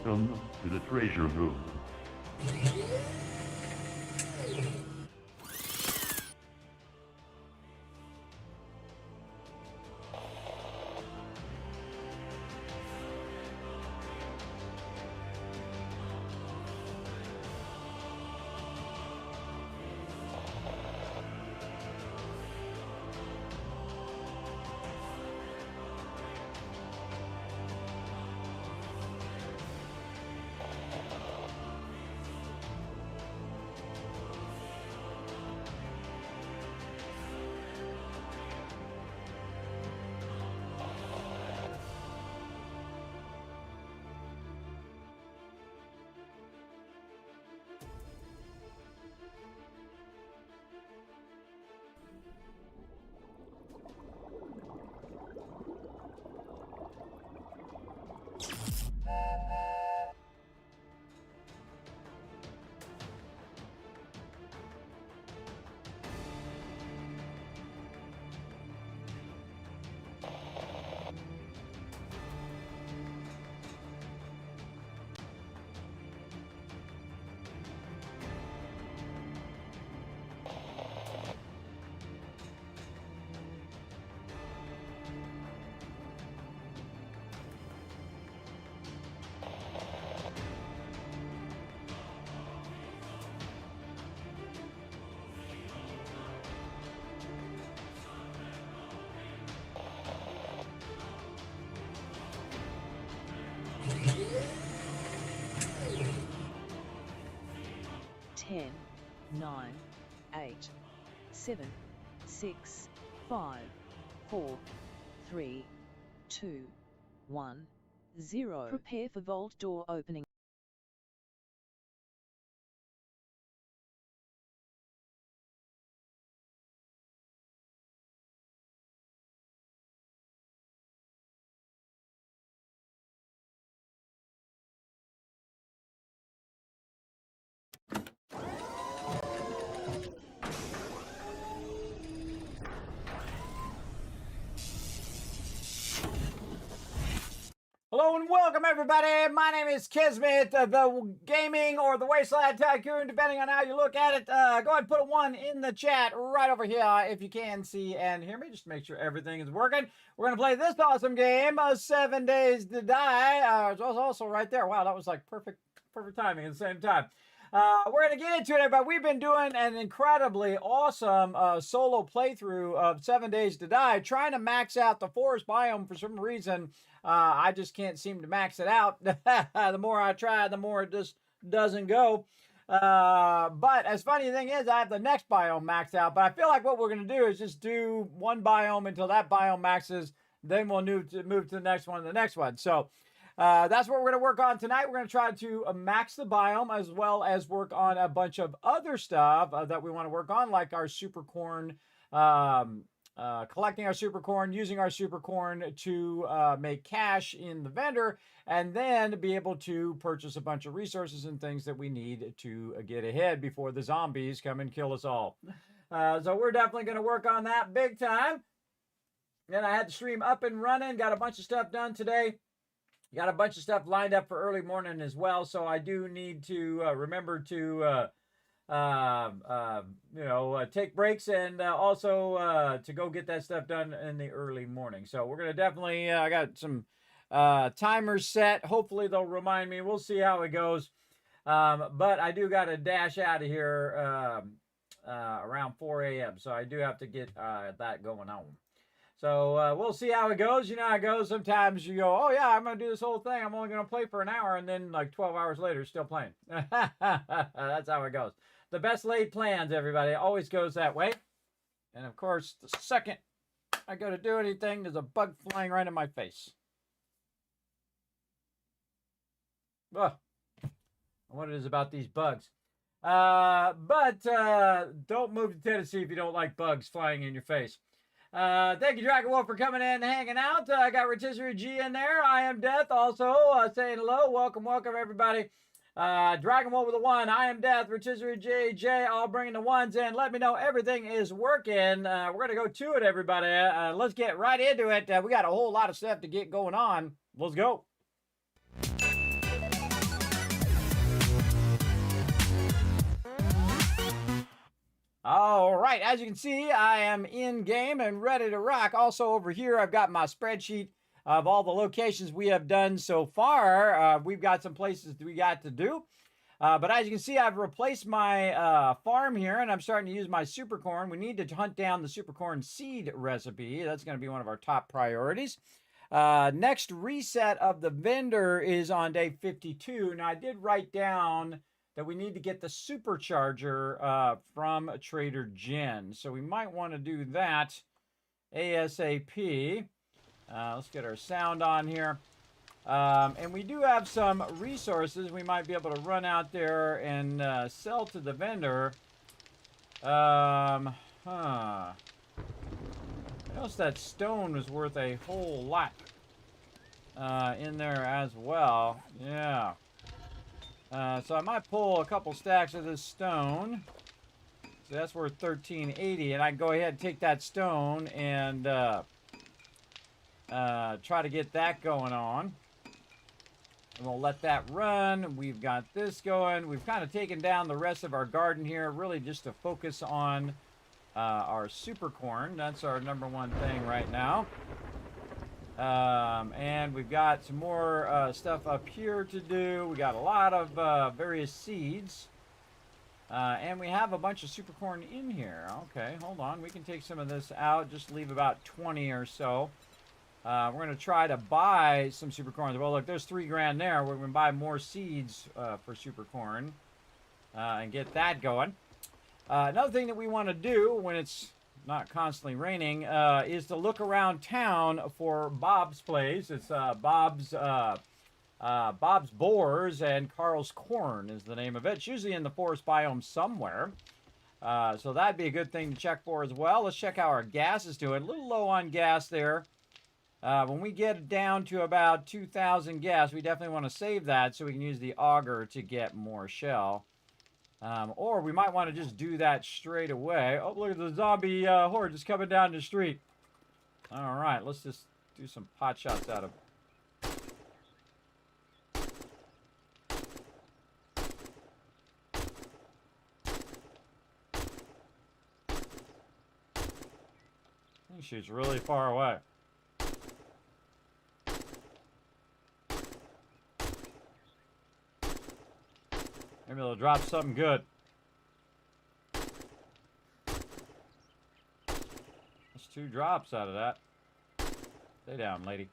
Welcome to the treasure room. Ten, 9, 8, 7, 6, 5, 4, 3, 2, 1, 0. Prepare for vault door opening. Hello and welcome everybody. My name is Kismet, the gaming or the Wasteland Tycoon, depending on how you look at it. Go ahead and put a 1 in the chat right over here if you can see and hear me, just to make sure everything is working. We're going to play this awesome game, 7 Days to Die. It was also right there. Wow, that was like perfect timing at the same time. We're going to get into it, but we've been doing an incredibly awesome solo playthrough of 7 Days to Die, trying to max out the forest biome. For some reason, I just can't seem to max it out. The more I try, the more it just doesn't go. But as funny thing is, I have the next biome maxed out, but I feel like what we're going to do is just do one biome until that biome maxes, then we'll move to the next one and the next one. So that's what we're going to work on tonight. We're going to try to max the biome as well as work on a bunch of other stuff that we want to work on, like our super corn, collecting our super corn, using our super corn to make cash in the vendor, and then be able to purchase a bunch of resources and things that we need to get ahead before the zombies come and kill us all. So we're definitely going to work on that big time. And I had the stream up and running, got a bunch of stuff done today. Got a bunch of stuff lined up for early morning as well, so I do need to remember to take breaks and also to go get that stuff done in the early morning. So we're gonna definitely I got some timers set. Hopefully they'll remind me. We'll see how it goes. But I do got to dash out of here around 4 a.m. So I do have to get that going on. So we'll see how it goes. You know how it goes. Sometimes you go, oh, yeah, I'm going to do this whole thing. I'm only going to play for an hour. And then like 12 hours later, still playing. That's how it goes. The best laid plans, everybody. It always goes that way. And, of course, the second I go to do anything, there's a bug flying right in my face. Ugh. What it is about these bugs. But don't move to Tennessee if you don't like bugs flying in your face. Thank you, Dragon Wolf, for coming in and hanging out. I got Rotisserie G in there. I am Death also saying hello. Welcome, everybody. Dragon Wolf with a 1. I am Death. Rotisserie J, all bringing the 1s in. Let me know everything is working. We're going to go to it, everybody. Let's get right into it. We got a whole lot of stuff to get going on. Let's go. All right, as you can see, I am in game and ready to rock. Also over here, I've got my spreadsheet of all the locations we have done so far. We've got some places we got to do. But as you can see, I've replaced my farm here, and I'm starting to use my super corn. We need to hunt down the super corn seed recipe. That's going to be one of our top priorities. Next reset of the vendor is on day 52. Now, I did write down that we need to get the supercharger from Trader Jen. So we might want to do that ASAP. Let's get our sound on here. And we do have some resources we might be able to run out there and sell to the vendor. I noticed that stone was worth a whole lot in there as well. Yeah. So I might pull a couple stacks of this stone. So that's worth $13.80, and I can go ahead and take that stone and try to get that going on. And we'll let that run. We've got this going. We've kind of taken down the rest of our garden here, really just to focus on our super corn. That's our number one thing right now. And we've got some more stuff up here to do. We got a lot of various seeds. And we have a bunch of super corn in here. Okay, hold on. We can take some of this out. Just leave about 20 or so. We're going to try to buy some super corn. Well, look, there's $3 there. We're going to buy more seeds for super corn and get that going. Another thing that we want to do when it's not constantly raining is to look around town for Bob's place. It's Bob's Boars and Carl's Corn is the name of it. It's usually in the forest biome somewhere. So that'd be a good thing to check for as well. Let's check how our gas is doing. A little low on gas there. When we get down to about 2,000 gas, we definitely want to save that so we can use the auger to get more shell. Or we might want to just do that straight away. Oh, look at the zombie horde just coming down the street. All right, let's just do some pot shots out of He shoots really far away. Maybe they'll drop something good. That's 2 drops out of that. Stay down, lady.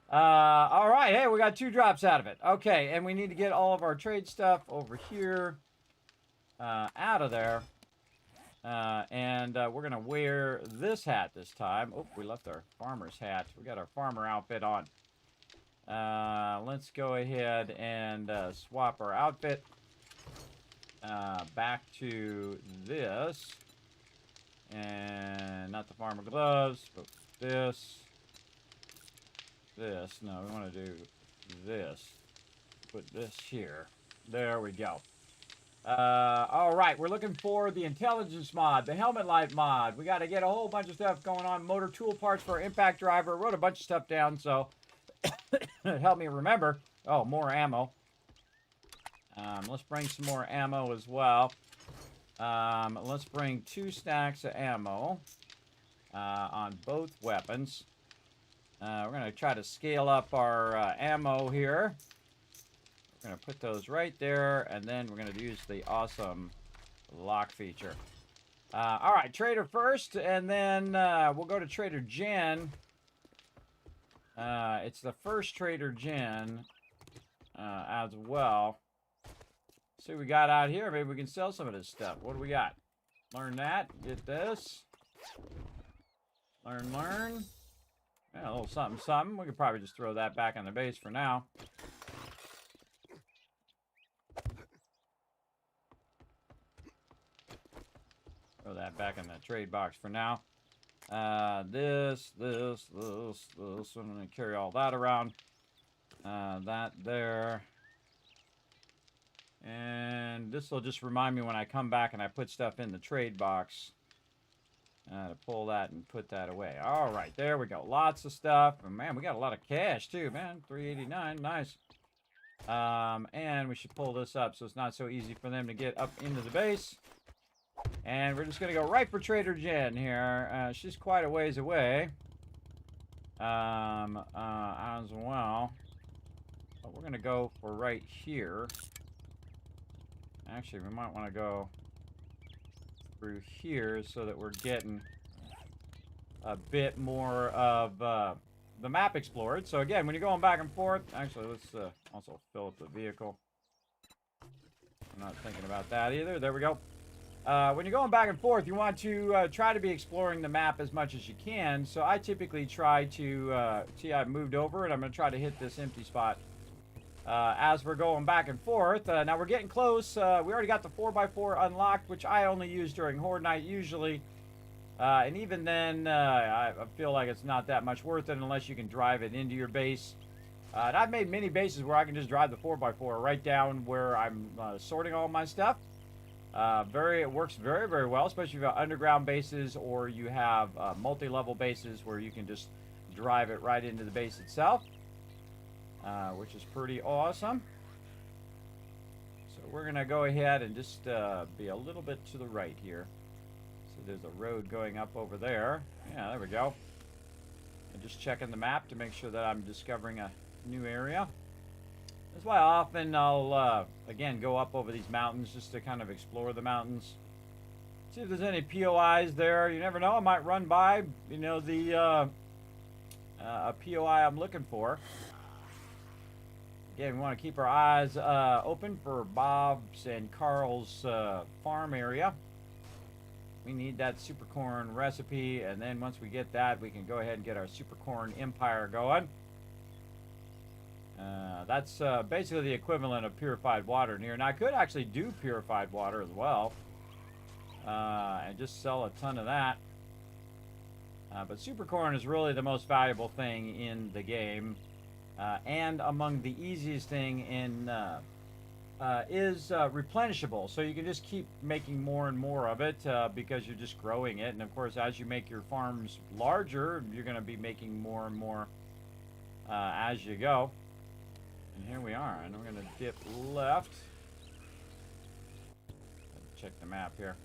All right. Hey, we got 2 drops out of it. Okay, and we need to get all of our trade stuff over here out of there. And we're going to wear this hat this time. Oh, we left our farmer's hat. We got our farmer outfit on. Let's go ahead and swap our outfit back to this. And not the farmer gloves, but this. This. No, we want to do this. Put this here. There we go. All right, we're looking for the intelligence mod, the helmet light mod. We got to get a whole bunch of stuff going on. Motor tool parts for our impact driver. Wrote a bunch of stuff down, so help me remember. Oh, more ammo. Let's bring some more ammo as well. Let's bring 2 stacks of ammo on both weapons. We're going to try to scale up our ammo here. We're going to put those right there, and then we're going to use the awesome lock feature. All right, Trader first, and then we'll go to Trader Jen. It's the first Trader Jen as well. See what we got out here. Maybe we can sell some of this stuff. What do we got? Learn that. Get this. Learn. Yeah, a little something. We could probably just throw that back on the base for now. Throw that back in the trade box for now. This. I'm going to carry all that around. That there. And this will just remind me when I come back and I put stuff in the trade box to pull that and put that away. All right, there we go. Lots of stuff. And man, we got a lot of cash too, man. $389, nice. And we should pull this up so it's not so easy for them to get up into the base. And we're just going to go right for Trader Jen here. She's quite a ways away. As well. But we're going to go for right here. Actually, we might want to go through here so that we're getting a bit more of the map explored. So again, when you're going back and forth, actually, let's also fill up the vehicle. I'm not thinking about that either. There we go. When you're going back and forth, you want to try to be exploring the map as much as you can. So I typically try to, see, I've moved over and I'm going to try to hit this empty spot as we're going back and forth. Now we're getting close. We already got the 4x4 unlocked, which I only use during Horde Night usually. And even then, I feel like it's not that much worth it unless you can drive it into your base. And I've made many bases where I can just drive the 4x4 right down where I'm sorting all my stuff. It works very, very well, especially if you've got underground bases or you have multi-level bases where you can just drive it right into the base itself, which is pretty awesome. So we're going to go ahead and just be a little bit to the right here. So there's a road going up over there. Yeah, there we go. And just checking the map to make sure that I'm discovering a new area. That's why often I'll, again, go up over these mountains just to kind of explore the mountains. See if there's any POIs there. You never know. I might run by, you know, the a POI I'm looking for. Again, we want to keep our eyes open for Bob's and Carl's farm area. We need that super corn recipe, and then once we get that, we can go ahead and get our super corn empire going. That's basically the equivalent of purified water in here. And I could actually do purified water as well. And just sell a ton of that. But super corn is really the most valuable thing in the game. And among the easiest thing in is replenishable. So you can just keep making more and more of it because you're just growing it. And of course, as you make your farms larger, you're going to be making more and more as you go. And here we are, and we're going to dip left. Check the map here.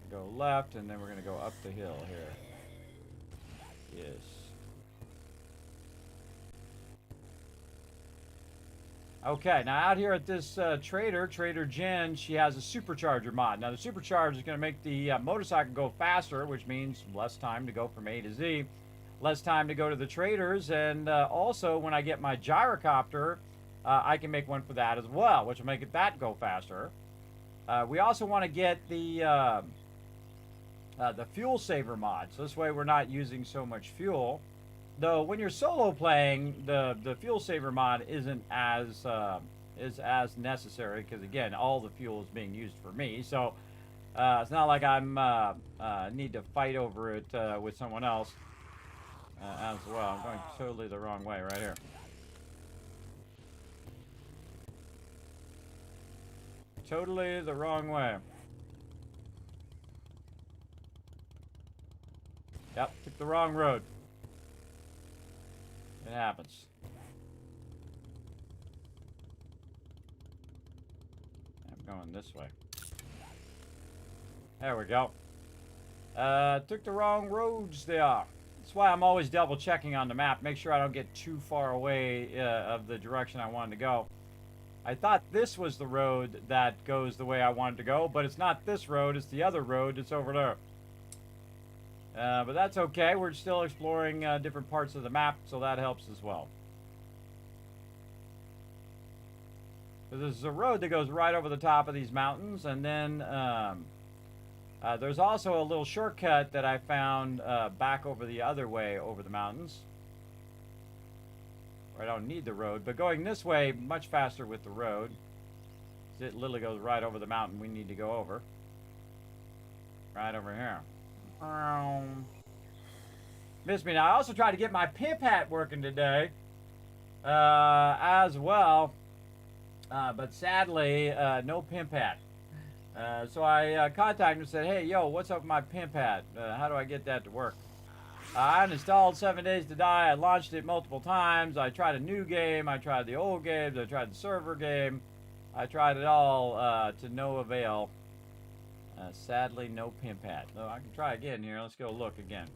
Go left, and then we're going to go up the hill here. Yes. Okay, now out here at this Trader Jen, she has a supercharger mod. Now the supercharger is going to make the motorcycle go faster, which means less time to go from A to Z. Less time to go to the traders, and also when I get my gyrocopter, I can make one for that as well, which will make that go faster. We also want to get the fuel saver mod, so this way we're not using so much fuel. Though when you're solo playing, the fuel saver mod isn't as necessary because again, all the fuel is being used for me, so it's not like I'm need to fight over it with someone else. As well. I'm going totally the wrong way right here. Totally the wrong way. Yep, took the wrong road. It happens. I'm going this way. There we go. Took the wrong roads there. That's why I'm always double checking on the map. Make sure I don't get too far away of the direction I wanted to go. I thought this was the road that goes the way I wanted to go, but it's not this road. It's the other road that's over there. But that's okay. We're still exploring different parts of the map, so that helps as well. So there's a road that goes right over the top of these mountains, and then there's also a little shortcut that I found back over the other way over the mountains. Where I don't need the road, but going this way much faster with the road. It literally goes right over the mountain we need to go over. Right over here. Missed me. Now I also tried to get my pimp hat working today as well, but sadly no pimp hat. So I contacted him and said, hey, yo, what's up with my pimp hat? How do I get that to work? I uninstalled 7 Days to Die. I launched it multiple times. I tried a new game. I tried the old games. I tried the server game. I tried it all to no avail. Sadly, no pimp hat. No, I can try again here. Let's go look again.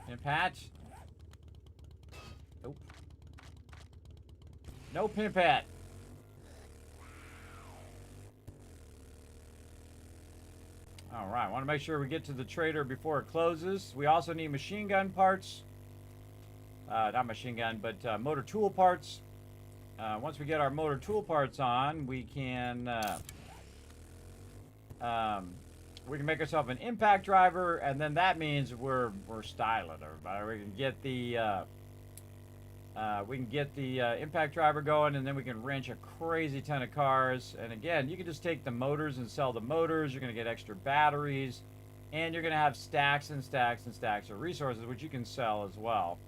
Pimp hat. Nope. No pimp hat. All right, want to make sure we get to the trader before it closes. We also need machine gun parts. Not machine gun, but motor tool parts. Once we get our motor tool parts on, we can make ourselves an impact driver, and then that means we're styling, everybody. We can get the impact driver going, and then we can wrench a crazy ton of cars. And again, you can just take the motors and sell the motors. You're going to get extra batteries, and you're going to have stacks and stacks and stacks of resources, which you can sell as well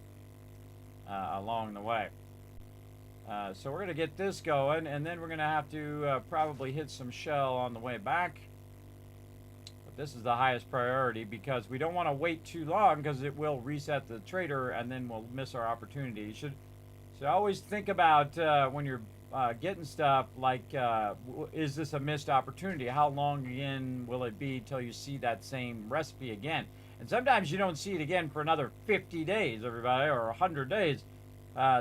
along the way. So we're going to get this going, and then we're going to have to probably hit some shell on the way back. But this is the highest priority because we don't want to wait too long because it will reset the trader, and then we'll miss our opportunity. You should always think about when you're getting stuff like, is this a missed opportunity? How long again will it be till you see that same recipe again? And sometimes you don't see it again for another 50 days, everybody, or 100 days.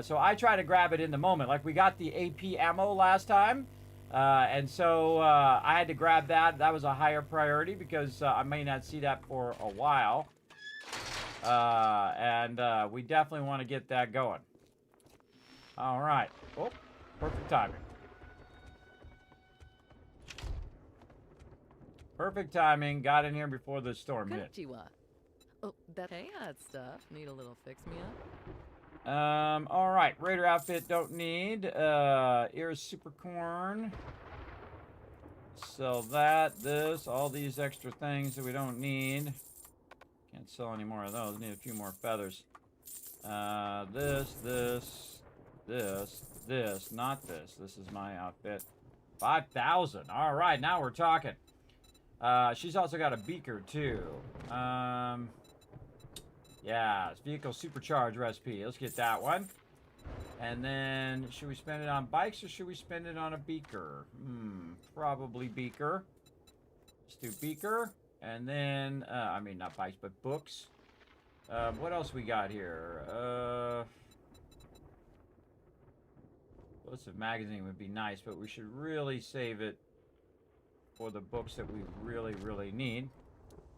So I try to grab it in the moment. Like we got the AP ammo last time, and so I had to grab that. That was a higher priority because I may not see that for a while. And we definitely want to get that going. All right. Oh, perfect timing. Perfect timing. Got in here before the storm hit. Oh, that stuff. Need a little fix me up? All right. Raider outfit don't need. Here's super corn. Sell that, this, all these extra things that we don't need. Can't sell any more of those. Need a few more feathers. This, not this. This is my outfit. 5,000. All right, now we're talking. She's also got a beaker too. Yeah, it's vehicle supercharge recipe. Let's get that one. And then, should we spend it on bikes or should we spend it on a beaker? Probably beaker. Let's do beaker. And then, I mean, not bikes, but books. What else we got here? Books of magazine would be nice, but we should really save it for the books that we really, really need.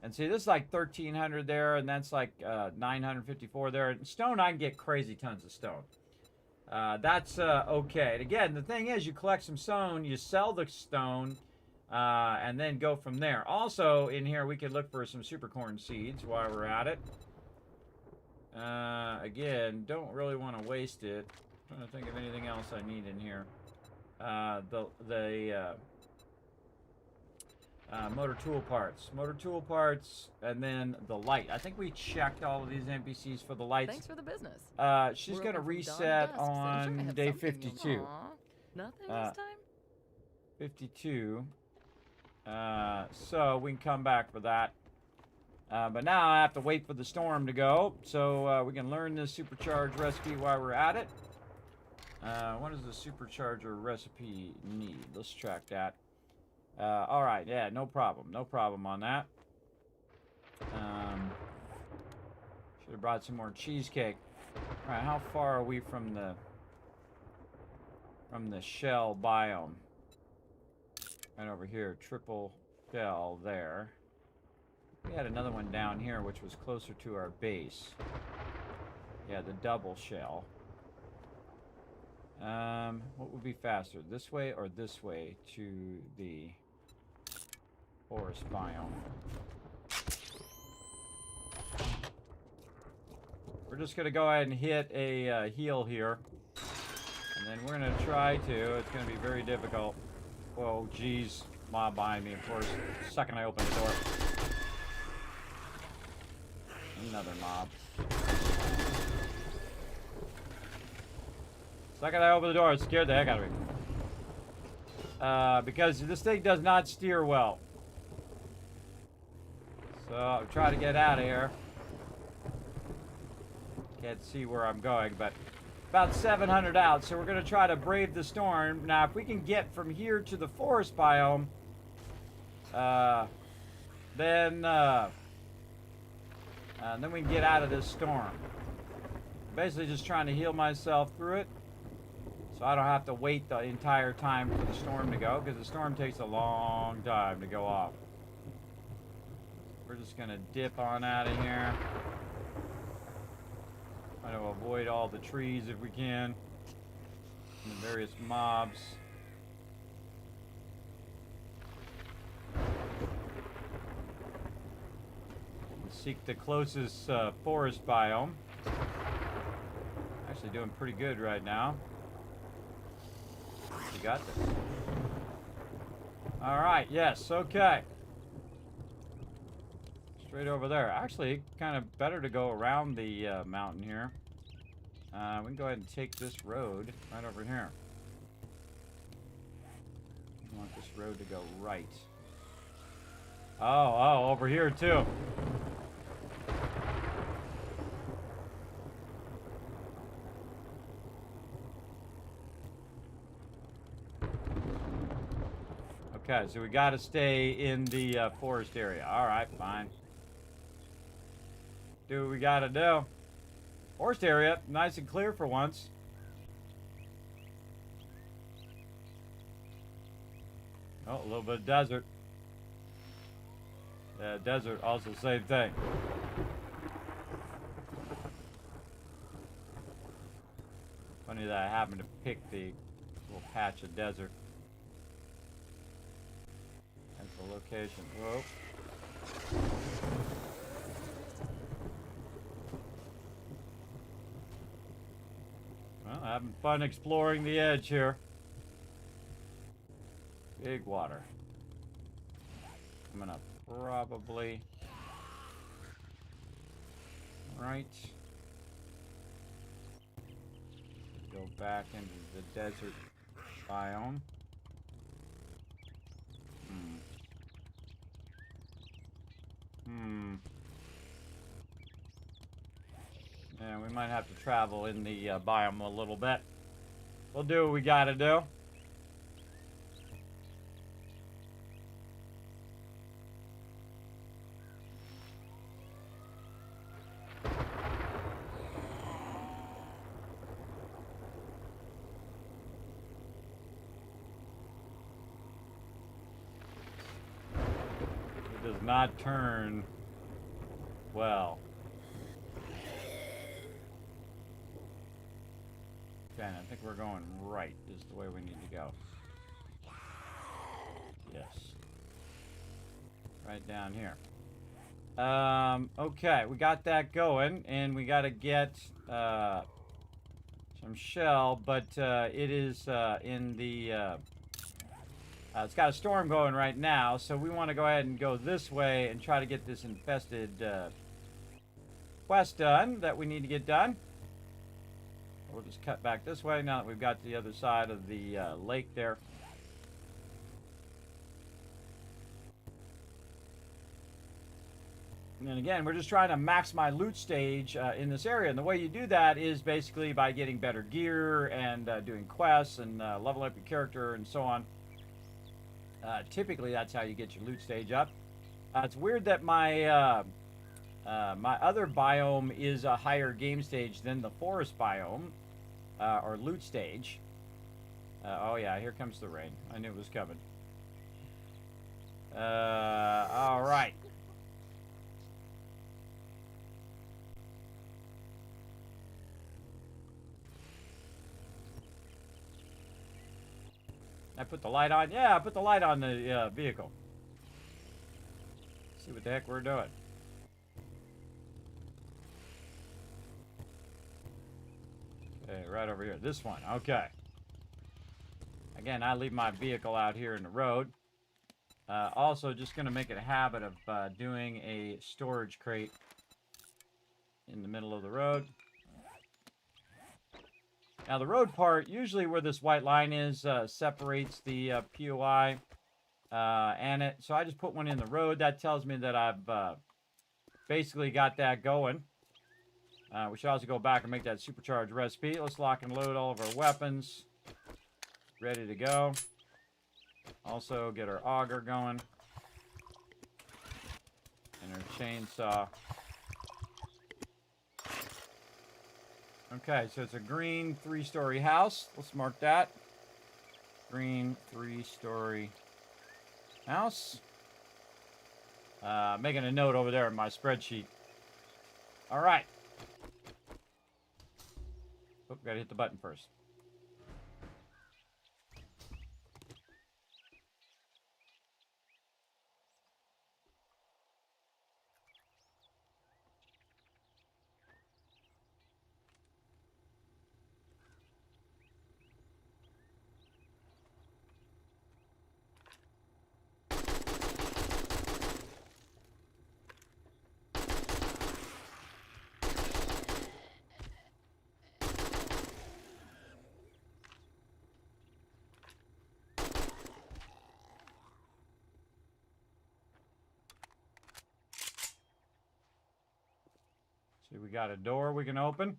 And see, this is like 1,300 there, and that's like 954 there. And stone, I can get crazy tons of stone. That's okay. And again, the thing is, you collect some stone, you sell the stone, and then go from there. Also, in here, we could look for some supercorn seeds while we're at it. Again, don't really want to waste it. I'm trying to think of anything else I need in here. Motor tool parts, and then the light. I think we checked all of these NPCs for the lights. Thanks for the business. She's going to reset on day 52. Nothing this time? 52. So we can come back for that. But now I have to wait for the storm to go, so we can learn this supercharge recipe while we're at it. What does the supercharger recipe need? Let's track that. All right, yeah, no problem on that. Should have brought some more cheesecake. All right, how far are we from the shell biome? Right over here, triple shell there. We had another one down here, which was closer to our base. Yeah, the double shell. What would be faster, this way or this way to the forest biome? We're just going to go ahead and hit a heal here. And then we're going to try to. It's going to be very difficult. Whoa, geez. Mob behind me, of course. The second I open the door. Another mob. Second I open the door, it scared the heck out of me. Because this thing does not steer well. So I'll try to get out of here. Can't see where I'm going, but about 700 out. So we're going to try to brave the storm. Now, if we can get from here to the forest biome, then we can get out of this storm. Basically just trying to heal myself through it, so I don't have to wait the entire time for the storm to go, because the storm takes a long time to go off. We're just gonna dip on out of here. Try to avoid all the trees if we can, and the various mobs. Seek the closest forest biome. Actually doing pretty good right now. We got this. Alright, yes, okay. Straight over there. Actually, kind of better to go around the mountain here. We can go ahead and take this road right over here. I want this road to go right. Oh, over here too. Okay, so we got to stay in the forest area. All right, fine. Do what we got to do. Forest area, nice and clear for once. Oh, a little bit of desert. Yeah, desert, also same thing. Funny that I happened to pick the little patch of desert. The location. Whoa. Well, having fun exploring the edge here. Big water. I'm gonna probably right go back into the desert biome. Yeah, we might have to travel in the biome a little bit. We'll do what we gotta do. It does not turn well. Okay, I think we're going right is the way we need to go. Yes. Right down here. Okay, we got that going, and we got to get some shell, but it is in the... it's got a storm going right now, so we want to go ahead and go this way and try to get this infested quest done that we need to get done. We'll just cut back this way now that we've got to the other side of the lake there. And then again, we're just trying to max my loot stage in this area. And the way you do that is basically by getting better gear and doing quests and leveling up your character and so on. Typically, that's how you get your loot stage up. It's weird that my my other biome is a higher game stage than the forest biome, or loot stage. Oh yeah, here comes the rain. I knew it was coming. All right. I put the light on? Yeah, I put the light on the vehicle. See what the heck we're doing. Okay, right over here. This one. Okay. Again, I leave my vehicle out here in the road. Also, just going to make it a habit of doing a storage crate in the middle of the road. Now, the road part, usually where this white line is, separates the POI and it. So I just put one in the road. That tells me that I've basically got that going. We should also go back and make that supercharged recipe. Let's lock and load all of our weapons. Ready to go. Also get our auger going. And her chainsaw. Okay, so it's a green 3-story house. Let's mark that. Green 3-story house. Making a note over there in my spreadsheet. All right. Oh, gotta hit the button first. See, we got a door we can open.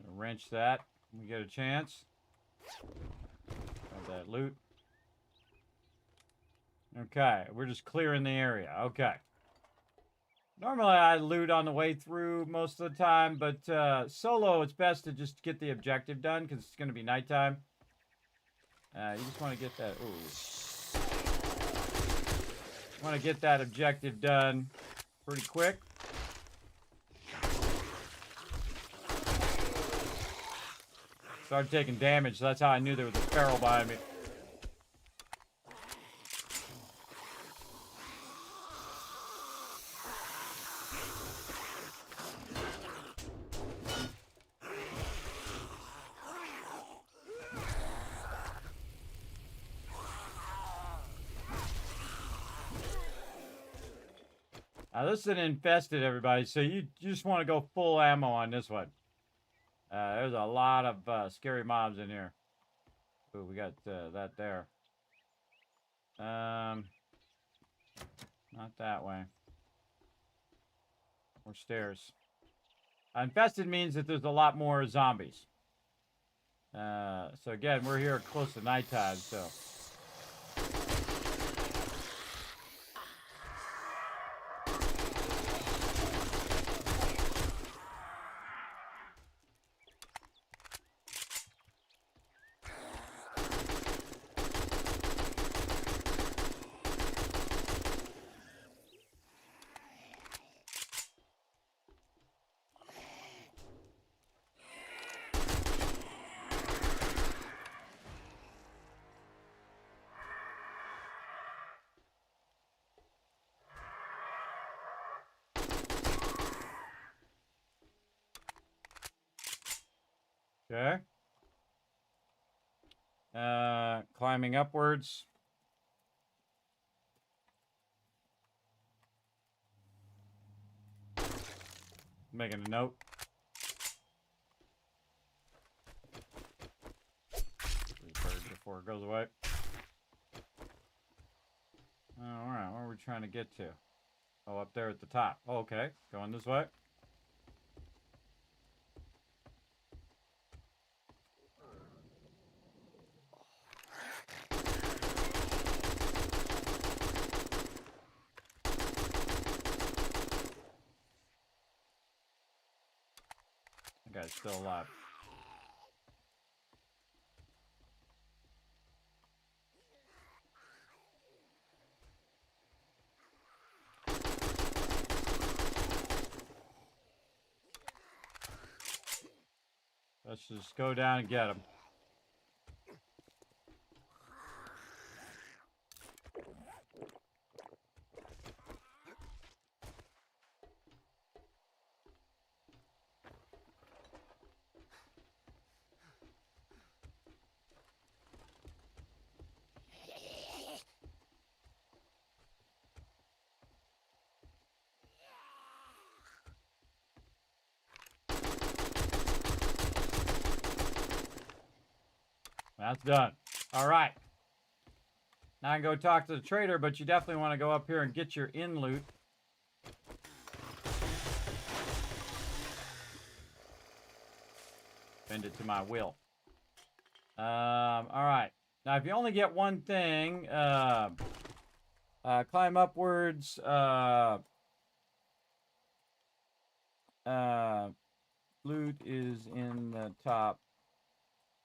Gonna wrench that when we get a chance. Have that loot. Okay, we're just clearing the area. Okay. Normally I loot on the way through most of the time, but solo it's best to just get the objective done because it's going to be nighttime. You just want to get that. Ooh. Want to get that objective done pretty quick. Started taking damage, so that's how I knew there was a sparrow behind me. Now this is an infested, everybody, so you just want to go full ammo on this one. There's a lot of scary mobs in here. Ooh, we got that there. Not that way. More stairs. Infested means that there's a lot more zombies. So again, we're here close to nighttime, so... Okay. Climbing upwards. Making a note. Before it goes away. Alright, where are we trying to get to? Oh, up there at the top. Oh, okay. Going this way. That guy's still alive. Let's just go down and get him. That's done. All right. Now I can go talk to the trader, but you definitely want to go up here and get your in loot. Bend it to my will. All right. Now, if you only get one thing, climb upwards. Loot is in the top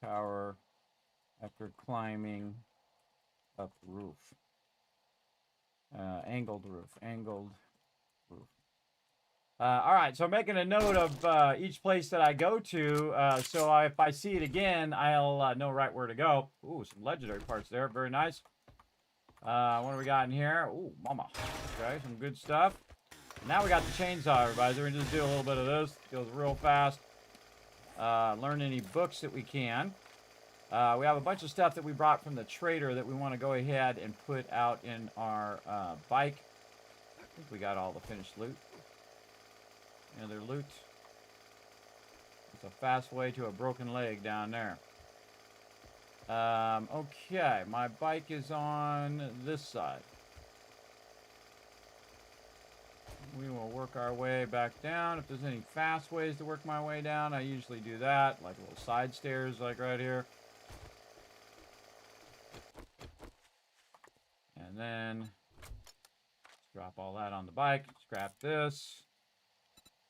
tower after climbing up roof. Angled roof. All right, so making a note of each place that I go to, so if I see it again, I'll know right where to go. Ooh, some legendary parts there. Very nice. What do we got in here? Ooh, mama. Okay, some good stuff. Now we got the chainsaw, everybody. So we just do a little bit of this. Goes real fast. Learn any books that we can. We have a bunch of stuff that we brought from the trader that we want to go ahead and put out in our bike. I think we got all the finished loot. Other loot. It's a fast way to a broken leg down there. Okay, my bike is on this side. We will work our way back down. If there's any fast ways to work my way down, I usually do that, like little side stairs like right here. And then drop all that on the bike, scrap this.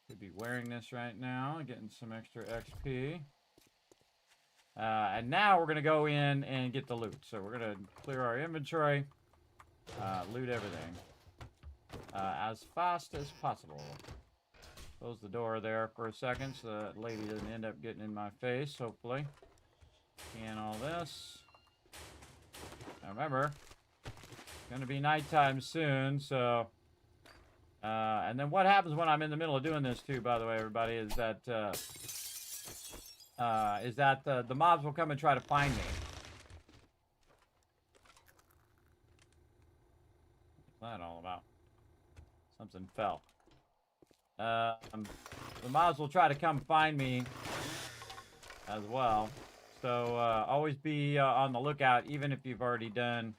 Could be wearing this right now, getting some extra XP. And now we're going to go in and get the loot. So we're going to clear our inventory, loot everything as fast as possible. Close the door there for a second so that lady doesn't end up getting in my face, hopefully. Scan all this. Now remember, it's going to be nighttime soon, so... and then what happens when I'm in the middle of doing this too, by the way, everybody, is that the mobs will come and try to find me. What's that all about? Something fell. The mobs will try to come find me as well. So always be on the lookout, even if you've already done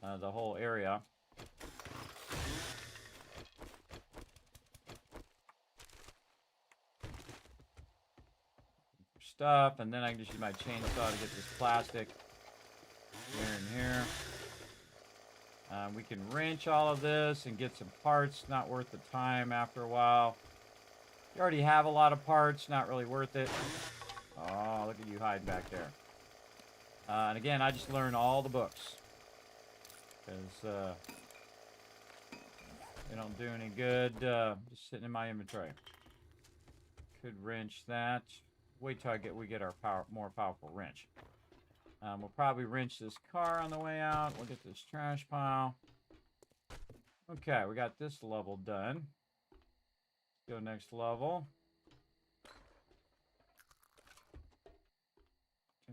the whole area. Stuff, and then I can just use my chainsaw to get this plastic here and here. We can wrench all of this and get some parts. Not worth the time after a while. You already have a lot of parts, not really worth it. Oh, look at you hiding back there. And again, I just learned all the books. Because they don't do any good just sitting in my inventory. Could wrench that. Wait till we get our more powerful wrench. We'll probably wrench this car on the way out. We'll get this trash pile. Okay, we got this level done. Let's go next level.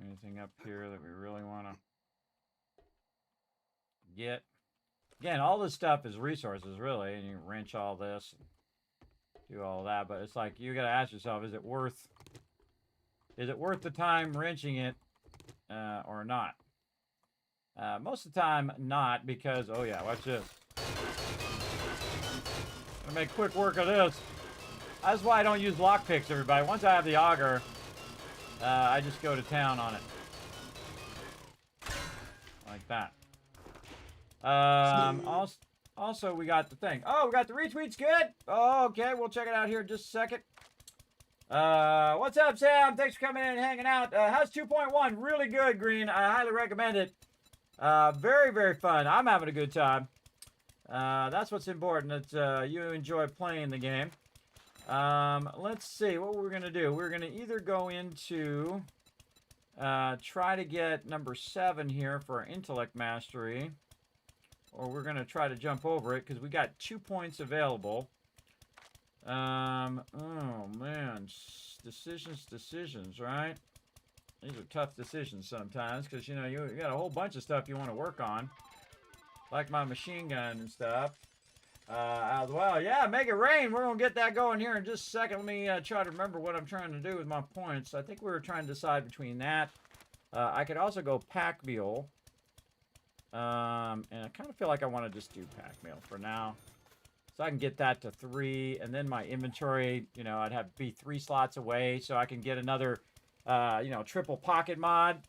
Anything up here that we really want to get? Again, all this stuff is resources, really, and you wrench all this, and do all that. But it's like you got to ask yourself: is it worth the time wrenching it or not? Most of the time, not, because oh yeah, watch this. Gonna make quick work of this. That's why I don't use lockpicks, everybody. Once I have the auger, I just go to town on it. Like that. Also, we got the thing. Oh, we got the retweets. Good. Oh, okay, we'll check it out here in just a second. What's up, Sam? Thanks for coming in and hanging out. How's 2.1? Really good, Green. I highly recommend it. Very, very fun. I'm having a good time. That's what's important, that you enjoy playing the game. Let's see what we're going to do. We're going to either go into try to get number 7 here for our intellect mastery, or we're going to try to jump over it because we got 2 points available. Oh man, decisions, right? These are tough decisions sometimes because you know you got a whole bunch of stuff you want to work on, like my machine gun and stuff. Well, yeah, make it rain. We're gonna get that going here in just a second. Let me try to remember what I'm trying to do with my points. I think we were trying to decide between that. I could also go pack mule, and I kind of feel like I want to just do pack mule for now. So I can get that to 3, and then my inventory, you know, I'd have to be 3 slots away, so I can get another, you know, triple pocket mod.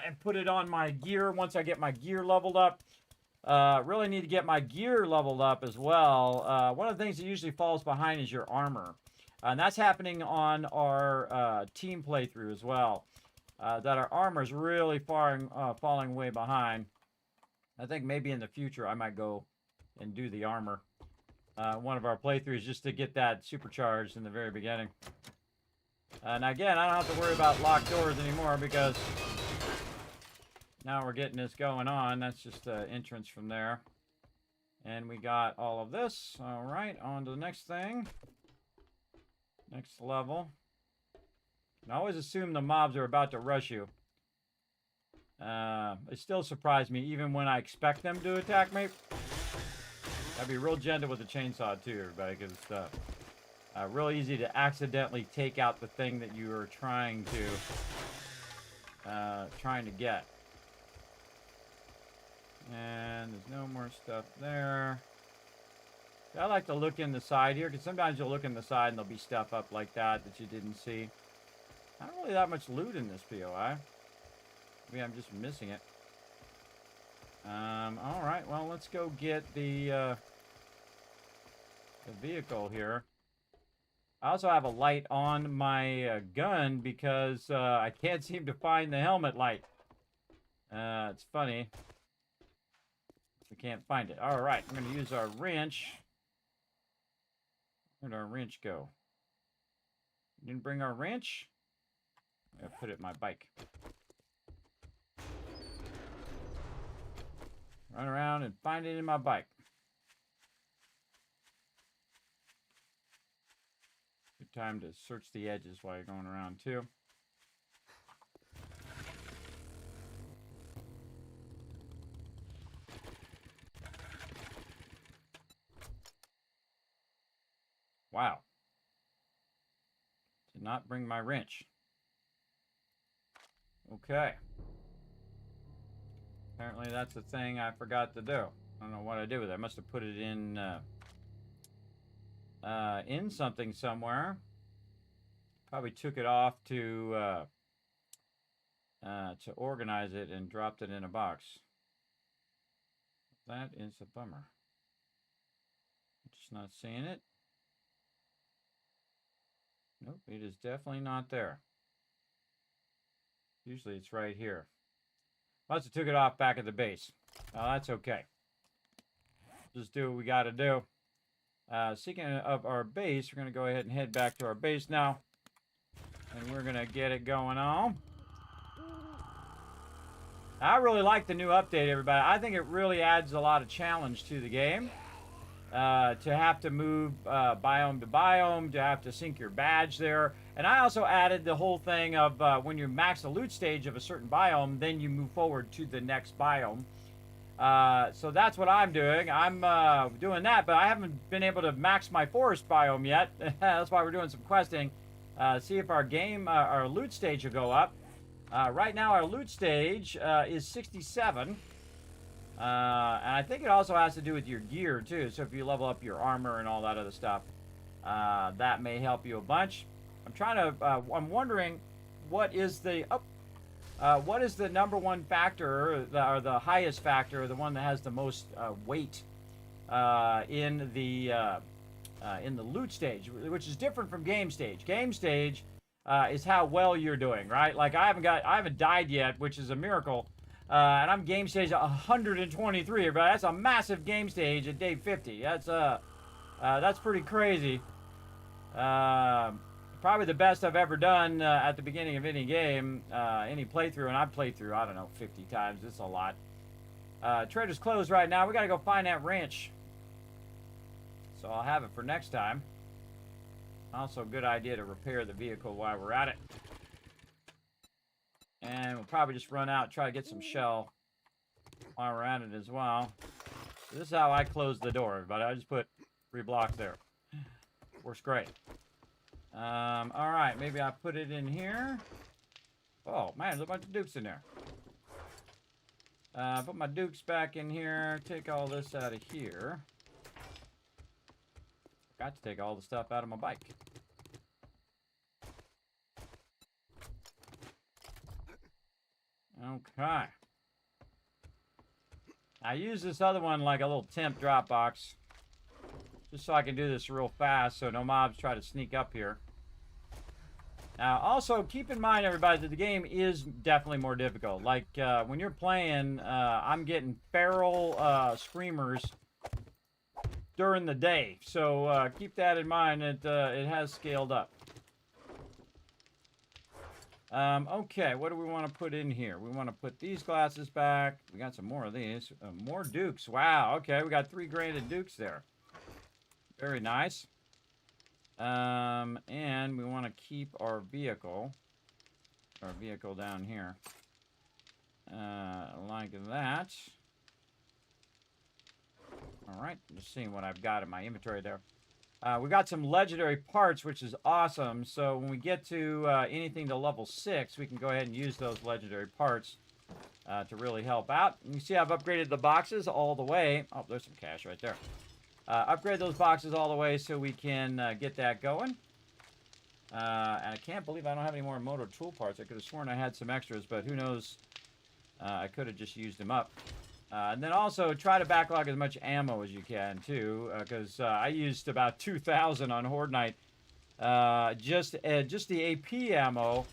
and put it on my gear once I get my gear leveled up. Really need to get my gear leveled up as well. One of the things that usually falls behind is your armor. And that's happening on our team playthrough as well. That our armor is really falling way behind. I think maybe in the future I might go and do the armor. One of our playthroughs just to get that supercharged in the very beginning. And again, I don't have to worry about locked doors anymore because now we're getting this going on. That's just the entrance from there. And we got all of this. All right, on to the next thing. Next level. And I always assume the mobs are about to rush you. It still surprised me, even when I expect them to attack me. I'd be real gentle with the chainsaw too, everybody, because it's real easy to accidentally take out the thing that you are trying to get. And there's no more stuff there. I like to look in the side here, because sometimes you'll look in the side and there'll be stuff up like that that you didn't see. Not really that much loot in this POI. Maybe I'm just missing it. Alright, well, let's go get the vehicle here. I also have a light on my gun because I can't seem to find the helmet light. It's funny. We can't find it. Alright, I'm going to use our wrench. Where'd our wrench go? Didn't bring our wrench? I put it in my bike. Run around and find it in my bike. Good time to search the edges while you're going around too. Wow. Did not bring my wrench. Okay. Apparently that's the thing I forgot to do. I don't know what I did with it. I must have put it in something somewhere. Probably took it off to organize it and dropped it in a box. That is a bummer. Just not seeing it. Nope, it is definitely not there. Usually it's right here. Must have took it off back at the base. That's okay. Just do what we got to do. Speaking of our base, we're going to go ahead and head back to our base now. And we're going to get it going on. I really like the new update, everybody. I think it really adds a lot of challenge to the game. To have to move biome to biome, to have to sync your badge there. And I also added the whole thing of when you max the loot stage of a certain biome, then you move forward to the next biome. So that's what I'm doing. I'm doing that, but I haven't been able to max my forest biome yet. That's why we're doing some questing. See if our loot stage will go up. Right now our loot stage is 67. And I think it also has to do with your gear too. So if you level up your armor and all that other stuff, that may help you a bunch. I'm wondering what is the number one factor or the highest factor, the one that has the most weight in the loot stage, which is different from game stage. Game stage is how well you're doing, right? Like I haven't died yet, which is a miracle. And I'm game stage 123, everybody. That's a massive game stage at day 50. That's pretty crazy. Probably the best I've ever done at the beginning of any game, any playthrough. And I've played through, I don't know, 50 times. It's a lot. Trader's closed right now. We got to go find that wrench. So I'll have it for next time. Also a good idea to repair the vehicle while we're at it. And we'll probably just run out and try to get some shell while we're at it as well. This is how I close the door, everybody. I just put 3 blocks there. Works great. Alright, maybe I put it in here. Oh, man, there's a bunch of dukes in there. Put my dukes back in here. Take all this out of here. Got to take all the stuff out of my bike. Okay. I use this other one like a little temp drop box. Just so I can do this real fast so no mobs try to sneak up here. Now, also, keep in mind, everybody, that the game is definitely more difficult. Like, when you're playing, I'm getting feral screamers during the day. So, keep that in mind. It has scaled up. Okay, what do we want to put in here? We want to put these glasses back. We got some more of these. More dukes. Wow, okay, we got 3 graded dukes there. Very nice. And we want to keep our vehicle down here. Like that. Alright, just seeing what I've got in my inventory there. We got some legendary parts, which is awesome. So when we get to anything to level 6, we can go ahead and use those legendary parts to really help out. And you see I've upgraded the boxes all the way. Oh, there's some cash right there. Upgrade those boxes all the way so we can get that going. And I can't believe I don't have any more motor tool parts. I could have sworn I had some extras, but who knows? I could have just used them up. And then also try to backlog as much ammo as you can too, because I used about 2,000 on Horde Night. Just the AP ammo.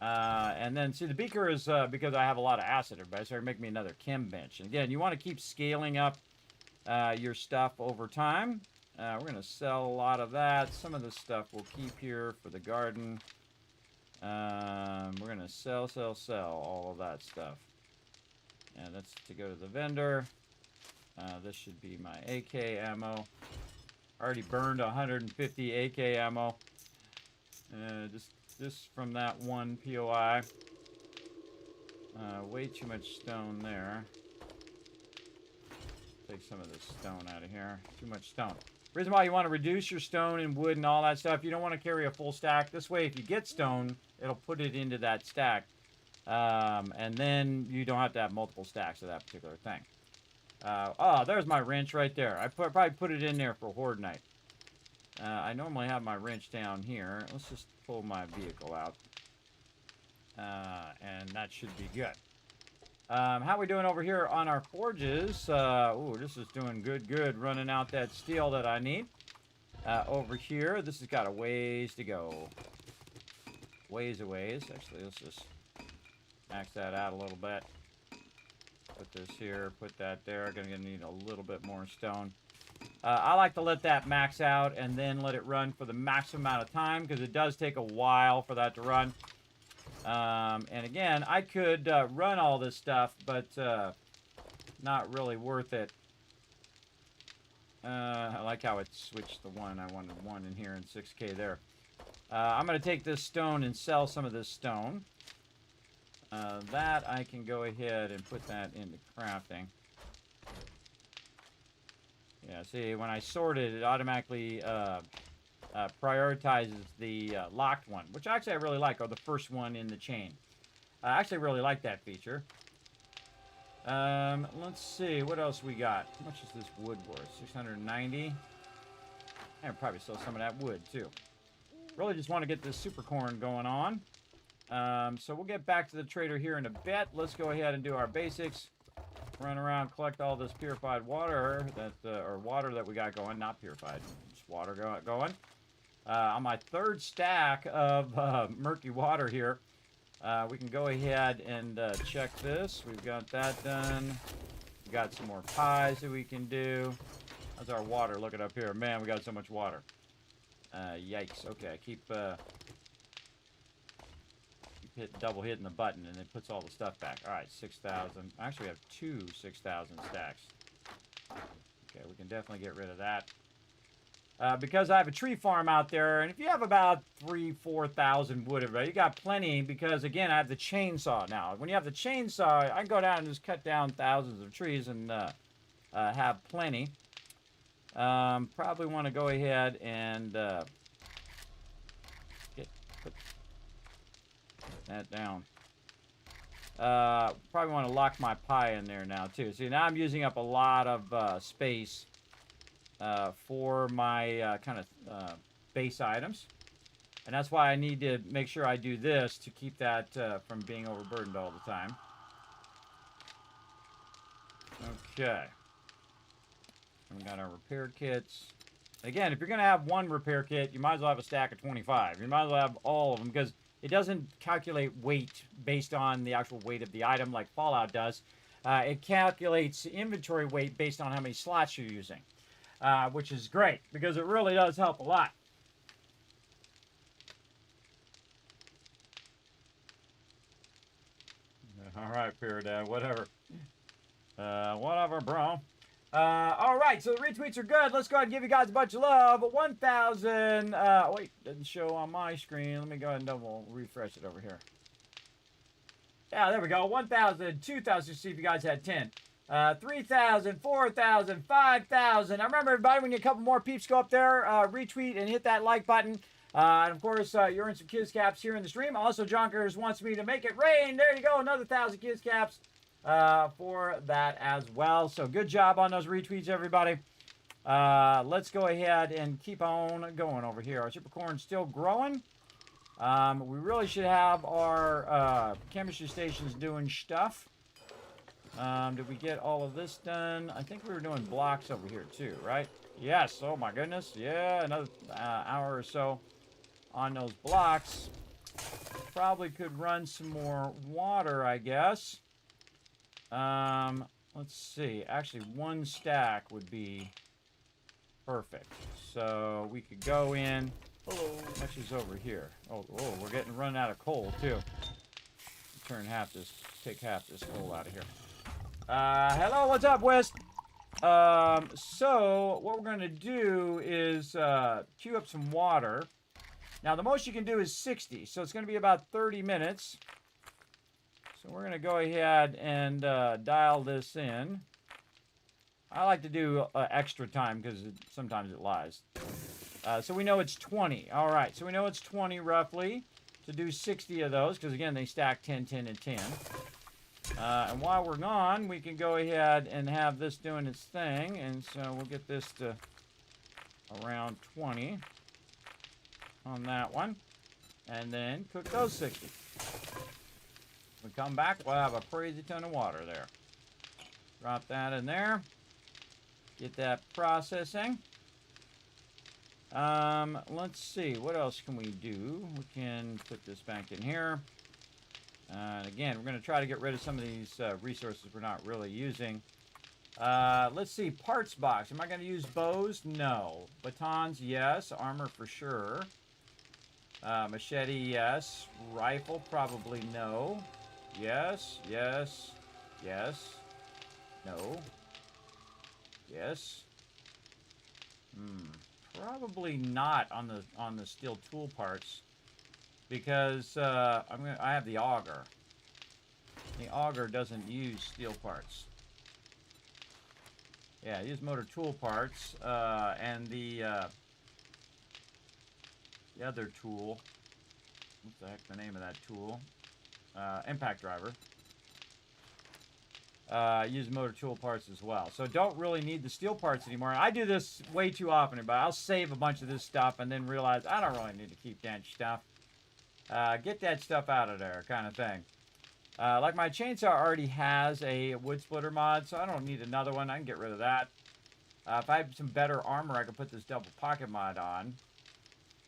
And then see the beaker is because I have a lot of acid, everybody, so make me another chem bench. And again, you want to keep scaling up your stuff over time. We're going to sell a lot of that. Some of the stuff we'll keep here for the garden. We're going to sell all of that stuff. And that's to go to the vendor. This should be my AK ammo. Already burned 150 AK ammo. Just from that one POI. Way too much stone there. Take some of this stone out of here. Too much stone. Reason why you want to reduce your stone and wood and all that stuff, you don't want to carry a full stack. This way, if you get stone, it'll put it into that stack. And then you don't have to have multiple stacks of that particular thing. Oh, there's my wrench right there. I probably put it in there for Horde Night. I normally have my wrench down here. Let's just pull my vehicle out. And that should be good. How are we doing over here on our forges? Ooh, this is doing good. Running out that steel that I need. Over here, this has got a ways to go. Ways a ways. Actually, let's just max that out a little bit. Put this here, put that there. Gonna need a little bit more stone. I like to let that max out and then let it run for the maximum amount of time because it does take a while for that to run. And again, I could run all this stuff, but not really worth it. I like how it switched the one. I wanted 1 in here and 6K there. I'm going to take this stone and sell some of this stone. That I can go ahead and put that into crafting. Yeah, see, when I sort it, it automatically prioritizes the locked one, which actually I really like, or the first one in the chain. I actually really like that feature. Let's see, what else we got? How much is this wood worth? 690. I'll probably sell some of that wood, too. Really just want to get this super corn going on. So we'll get back to the trader here in a bit. Let's go ahead and do our basics. Run around, collect all this purified water that, or water that we got going, not purified, just water going. On my 3rd stack of murky water here, we can go ahead and check this. We've got that done. We've got some more pies that we can do. How's our water looking up here? Man, we got so much water. Yikes. Okay, keep double hitting the button and it puts all the stuff back. All right, 6,000. Actually, we have 2 6,000 stacks. Okay, we can definitely get rid of that. Because I have a tree farm out there, and if you have about 3,000-4,000 wood, everybody, you got plenty because, again, I have the chainsaw now. When you have the chainsaw, I can go down and just cut down thousands of trees and have plenty. Probably want to go ahead and put that down. Probably want to lock my pie in there now, too. See, now I'm using up a lot of space for my kind of base items. And that's why I need to make sure I do this to keep that from being overburdened all the time. Okay. We got our repair kits. Again, if you're going to have one repair kit, you might as well have a stack of 25. You might as well have all of them because it doesn't calculate weight based on the actual weight of the item like Fallout does. It calculates inventory weight based on how many slots you're using, which is great because it really does help a lot. All right, Pyridad, whatever. Whatever, bro. All right, so the retweets are good. Let's go ahead and give you guys a bunch of love. 1,000. Wait, doesn't show on my screen. Let me go ahead and double refresh it over here. Yeah, there we go. 1,000, 2,000. See if you guys had 10. 3,000, 4,000, 5,000. I remember, everybody, when you a couple more peeps go up there, retweet and hit that like button. And of course, you're in some Kiz Caps here in the stream. Also, Jonkers wants me to make it rain. There you go, another 1,000 Kiz Caps for that as well. So good job on those retweets, everybody. Let's go ahead and keep on going over here. Our super corn's still growing. We really should have our chemistry stations doing stuff. Did we get all of this done? I think we were doing blocks over here too, right? Yes. Oh my goodness. Yeah, another hour or so on those blocks. Probably could run some more water, I guess. Let's see. Actually, one stack would be perfect. So we could go in. Oh, actually, it's over here. Oh, we're getting run out of coal too. Take half this coal out of here. Hello, what's up, West? So what we're going to do is queue up some water. Now, the most you can do is 60, so it's going to be about 30 minutes. So we're going to go ahead and dial this in. I like to do extra time because sometimes it lies. So we know it's 20. All right, so we know it's 20 roughly to do 60 of those because, again, they stack 10, 10, and 10. And while we're gone, we can go ahead and have this doing its thing. And so we'll get this to around 20 on that one. And then cook those 60. When we come back, we'll have a crazy ton of water there. Drop that in there. Get that processing. Let's see. What else can we do? We can put this back in here. And again, we're going to try to get rid of some of these resources we're not really using. Let's see. Parts box. Am I going to use bows? No. Batons, yes. Armor for sure. Machete, yes. Rifle, probably no. Yes, yes, yes. No. Yes. Probably not on the steel tool parts. Because I have the auger. The auger doesn't use steel parts. Yeah, I use motor tool parts and the other tool. What's the heck the name of that tool? Impact driver. Use motor tool parts as well. So don't really need the steel parts anymore. I do this way too often, but I'll save a bunch of this stuff and then realize I don't really need to keep that stuff. Get that stuff out of there, kind of thing. Like my chainsaw already has a wood splitter mod, so I don't need another one. I can get rid of that. If I had some better armor, I could put this double pocket mod on.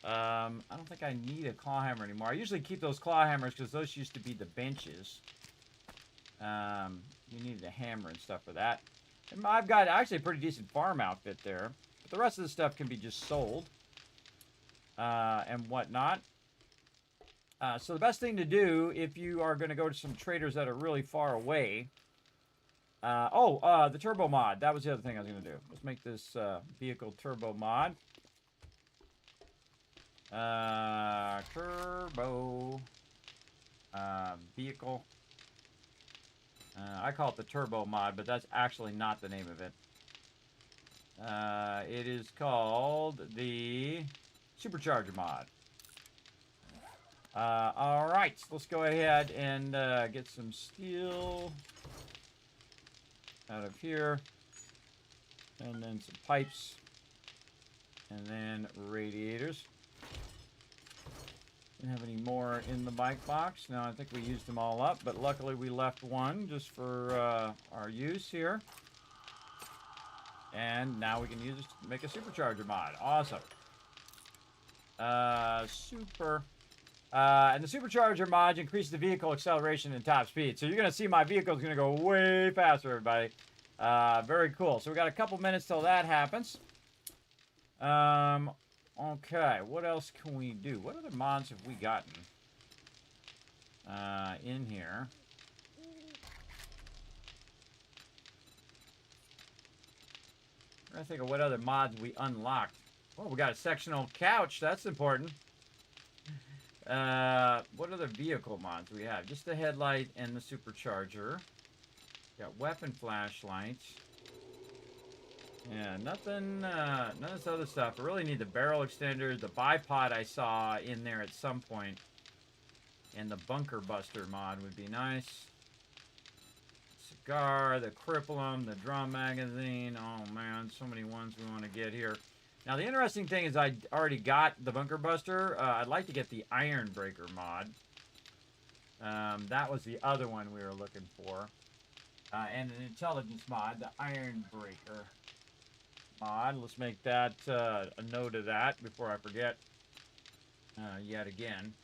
I don't think I need a claw hammer anymore. I usually keep those claw hammers because those used to be the benches. You needed a hammer and stuff for that. And I've got actually a pretty decent farm outfit there. But the rest of the stuff can be just sold. And whatnot. So the best thing to do if you are going to go to some traders that are really far away. The turbo mod. That was the other thing I was going to do. Let's make this vehicle turbo mod. Turbo vehicle. I call it the turbo mod, but that's actually not the name of it. It is called the supercharger mod. All right, let's go ahead and get some steel out of here, and then some pipes, and then radiators. Didn't have any more in the bike box. No, I think we used them all up, but luckily we left one just for our use here. And now we can use it to make a supercharger mod. Awesome. And the supercharger mod increases the vehicle acceleration and top speed. So you're going to see my vehicle is going to go way faster, everybody. Very cool. So we got a couple minutes till that happens. Okay, what else can we do? What other mods have we gotten in here? I'm trying to think of what other mods we unlocked. Oh, we got a sectional couch. That's important. What other vehicle mods do we have? Just the headlight and the supercharger. Got weapon flashlights. Yeah, nothing, none of this other stuff. I really need the barrel extender, the bipod I saw in there at some point. And the bunker buster mod would be nice. Cigar, the cripplum, the drum magazine. Oh man, so many ones we want to get here. Now the interesting thing is I already got the bunker buster. I'd like to get the iron breaker mod. That was the other one we were looking for. And an intelligence mod, the iron breaker mod. Let's make that a note of that before I forget yet again.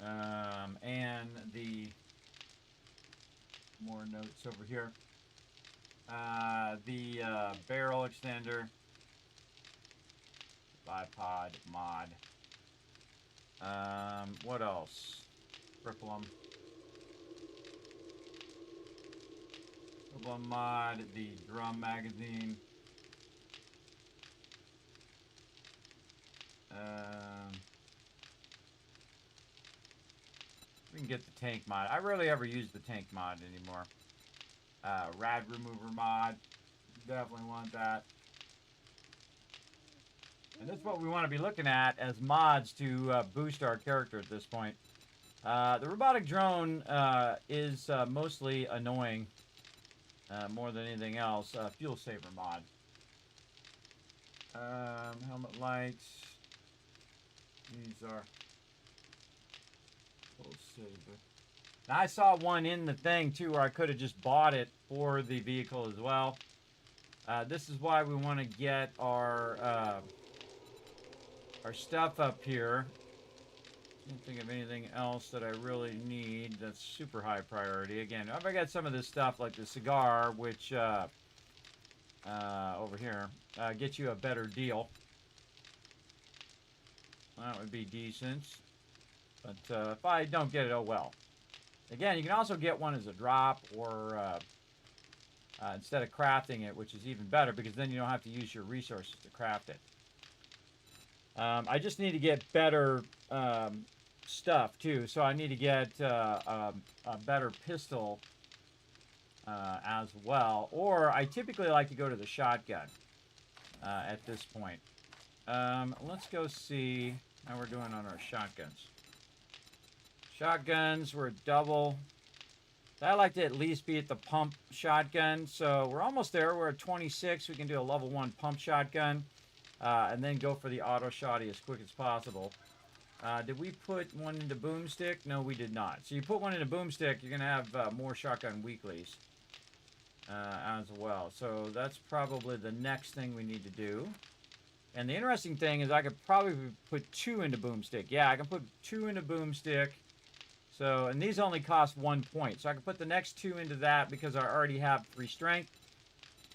And the more notes over here. The barrel extender, bipod mod. What else? Cripplum. Cripplum mod, the drum magazine. We can get the tank mod. I rarely ever use the tank mod anymore. Rad remover mod. Definitely want that. And that's what we want to be looking at as mods to boost our character at this point. The robotic drone is mostly annoying more than anything else. Fuel saver mod. Helmet lights. These are fuel saver. Now, I saw one in the thing too where I could have just bought it for the vehicle as well. This is why we want to get our stuff up here. Can't think of anything else that I really need that's super high priority. Again, if I got some of this stuff like the cigar, which over here gets you a better deal. That would be decent. But if I don't get it, oh well. Again, you can also get one as a drop or instead of crafting it, which is even better because then you don't have to use your resources to craft it. I just need to get better stuff too, so I need to get a better pistol as well. Or I typically like to go to the shotgun at this point. Let's go see how we're doing on our shotguns. Shotguns, we're double. I like to at least be at the pump shotgun. So we're almost there. We're at 26. We can do a level 1 pump shotgun. And then go for the auto shotty as quick as possible. Did we put one into boomstick? No, we did not. So you put one into boomstick, you're going to have more shotgun weeklies as well. So that's probably the next thing we need to do. And the interesting thing is I could probably put 2 into boomstick. Yeah, I can put 2 into boomstick. So, and these only cost 1 point. So I can put the next 2 into that because I already have 3 strength.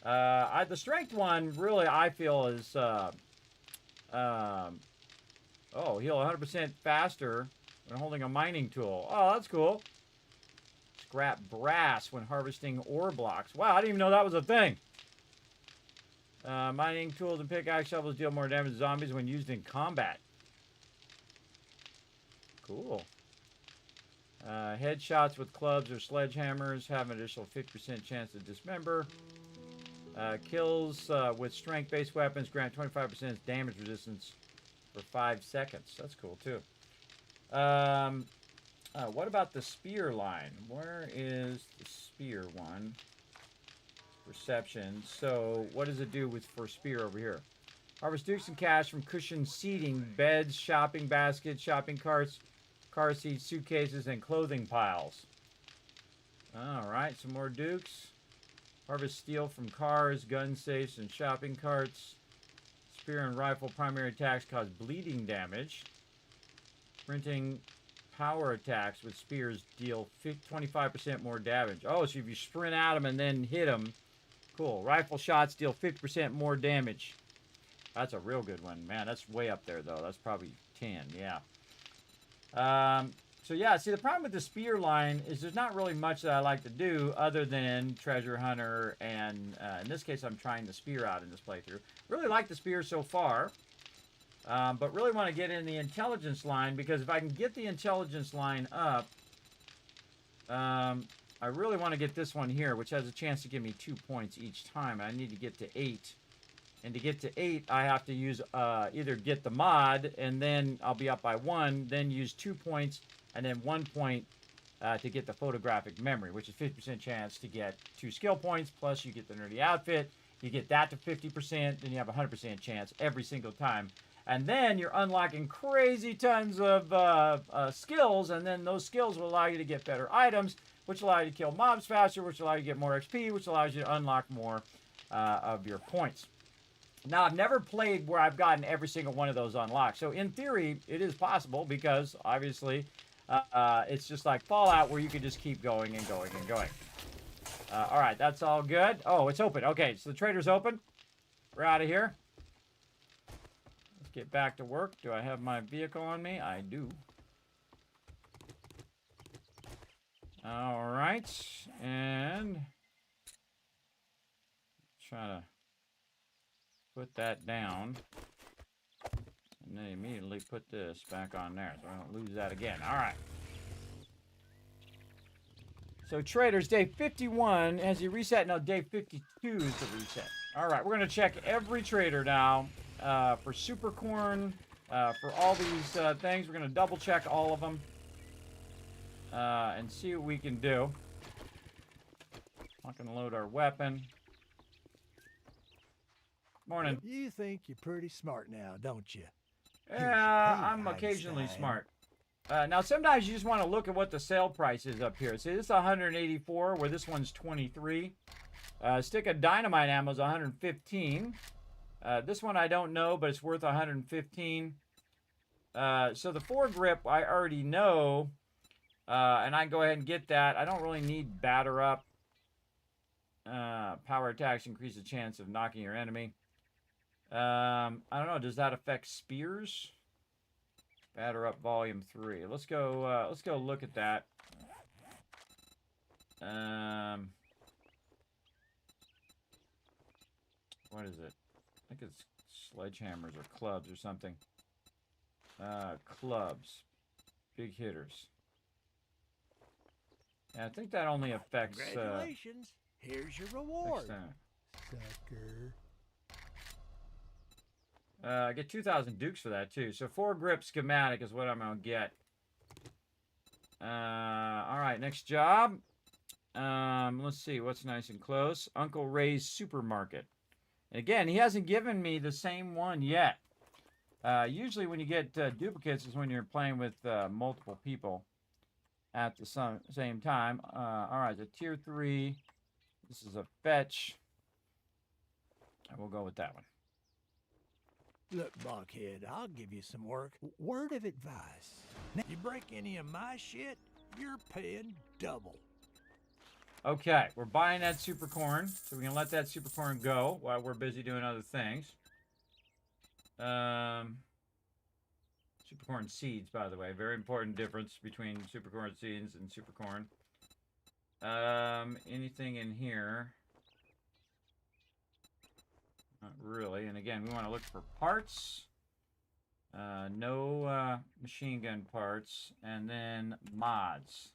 The strength one, really, I feel is, heal 100% faster when holding a mining tool. Oh, that's cool. Scrap brass when harvesting ore blocks. Wow, I didn't even know that was a thing. Mining tools and pickaxe shovels deal more damage to zombies when used in combat. Cool. Headshots with clubs or sledgehammers have an additional 50% chance to dismember. Kills with strength-based weapons grant 25% damage resistance for 5 seconds. That's cool, too. What about the spear line? Where is the spear one? Perception. So, what does it do for spear over here? Harvest dukes and cash from cushioned seating, beds, shopping baskets, shopping carts, car seats, suitcases, and clothing piles. All right, some more dukes. Harvest steel from cars, gun safes, and shopping carts. Spear and rifle primary attacks cause bleeding damage. Sprinting power attacks with spears deal 25% more damage. Oh, so if you sprint at them and then hit them, cool. Rifle shots deal 50% more damage. That's a real good one. Man, that's way up there, though. That's probably 10, yeah. So, yeah, see, the problem with the spear line is there's not really much that I like to do other than treasure hunter, and in this case, I'm trying the spear out in this playthrough. Really like the spear so far, but really want to get in the intelligence line, because if I can get the intelligence line up, I really want to get this one here, which has a chance to give me 2 points each time. I need to get to 8. And to get to 8, I have to use either get the mod, and then I'll be up by 1, then use 2 points, and then 1 point to get the photographic memory, which is 50% chance to get 2 skill points, plus you get the nerdy outfit. You get that to 50%, then you have a 100% chance every single time. And then you're unlocking crazy tons of skills, and then those skills will allow you to get better items, which allow you to kill mobs faster, which allow you to get more XP, which allows you to unlock more of your points. Now, I've never played where I've gotten every single one of those unlocked. So, in theory, it is possible because, obviously, it's just like Fallout where you can just keep going and going and going. All right, that's all good. Oh, it's open. Okay, so the trader's open. We're out of here. Let's get back to work. Do I have my vehicle on me? I do. All right, and try to put that down, and then immediately put this back on there so I don't lose that again. All right. So traders, day 51 has he reset? No, day 52 is the reset. All right, we're going to check every trader now for super corn, for all these things. We're going to double check all of them and see what we can do. I'm going to load our weapon. Morning. You think you're pretty smart now, don't you? Yeah, I'm occasionally smart. Now, sometimes you just want to look at what the sale price is up here. See, this is 184, where this one's 23. Stick of dynamite ammo is 115. This one I don't know, but it's worth 115. So the foregrip I already know, and I can go ahead and get that. I don't really need batter up. Power attacks increase the chance of knocking your enemy. I don't know. Does that affect spears? Batter up volume 3. Let's go look at that. What is it? I think it's sledgehammers or clubs or something. Clubs. Big hitters. Yeah, I think that only affects... Congratulations. Here's your reward. Sucker. I get 2,000 dukes for that, too. So, foregrip schematic is what I'm going to get. All right, next job. Let's see. What's nice and close? Uncle Ray's Supermarket. And again, he hasn't given me the same one yet. Usually when you get duplicates is when you're playing with multiple people at the same time. All right, the tier 3. This is a fetch. And we'll go with that one. Look, Buckhead, I'll give you some work. Word of advice. Now, you break any of my shit, you're paying double. Okay, we're buying that super corn, so we can let that super corn go while we're busy doing other things. Super corn seeds, by the way. Very important difference between super corn seeds and super corn. Anything in here? Not really. And again, we want to look for parts. No machine gun parts. And then mods.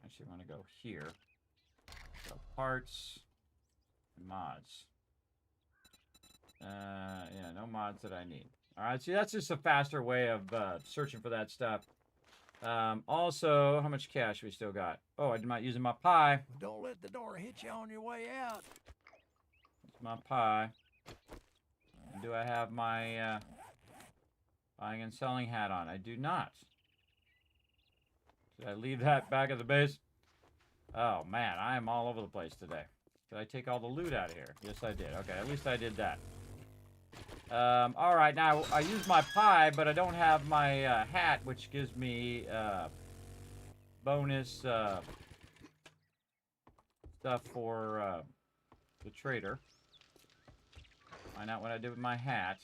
Actually, I want to go here. So parts and mods. Yeah, no mods that I need. All right, see, that's just a faster way of searching for that stuff. Also, how much cash we still got? Oh, I'm not using my pie. Don't let the door hit you on your way out. It's my pie. And do I have my buying and selling hat on? I do not. Did I leave that back at the base? Oh, man, I am all over the place today. Did I take all the loot out of here? Yes, I did. Okay, at least I did that. Alright, now I use my pie, but I don't have my hat, which gives me bonus stuff for the trader. Find out what I did with my hat.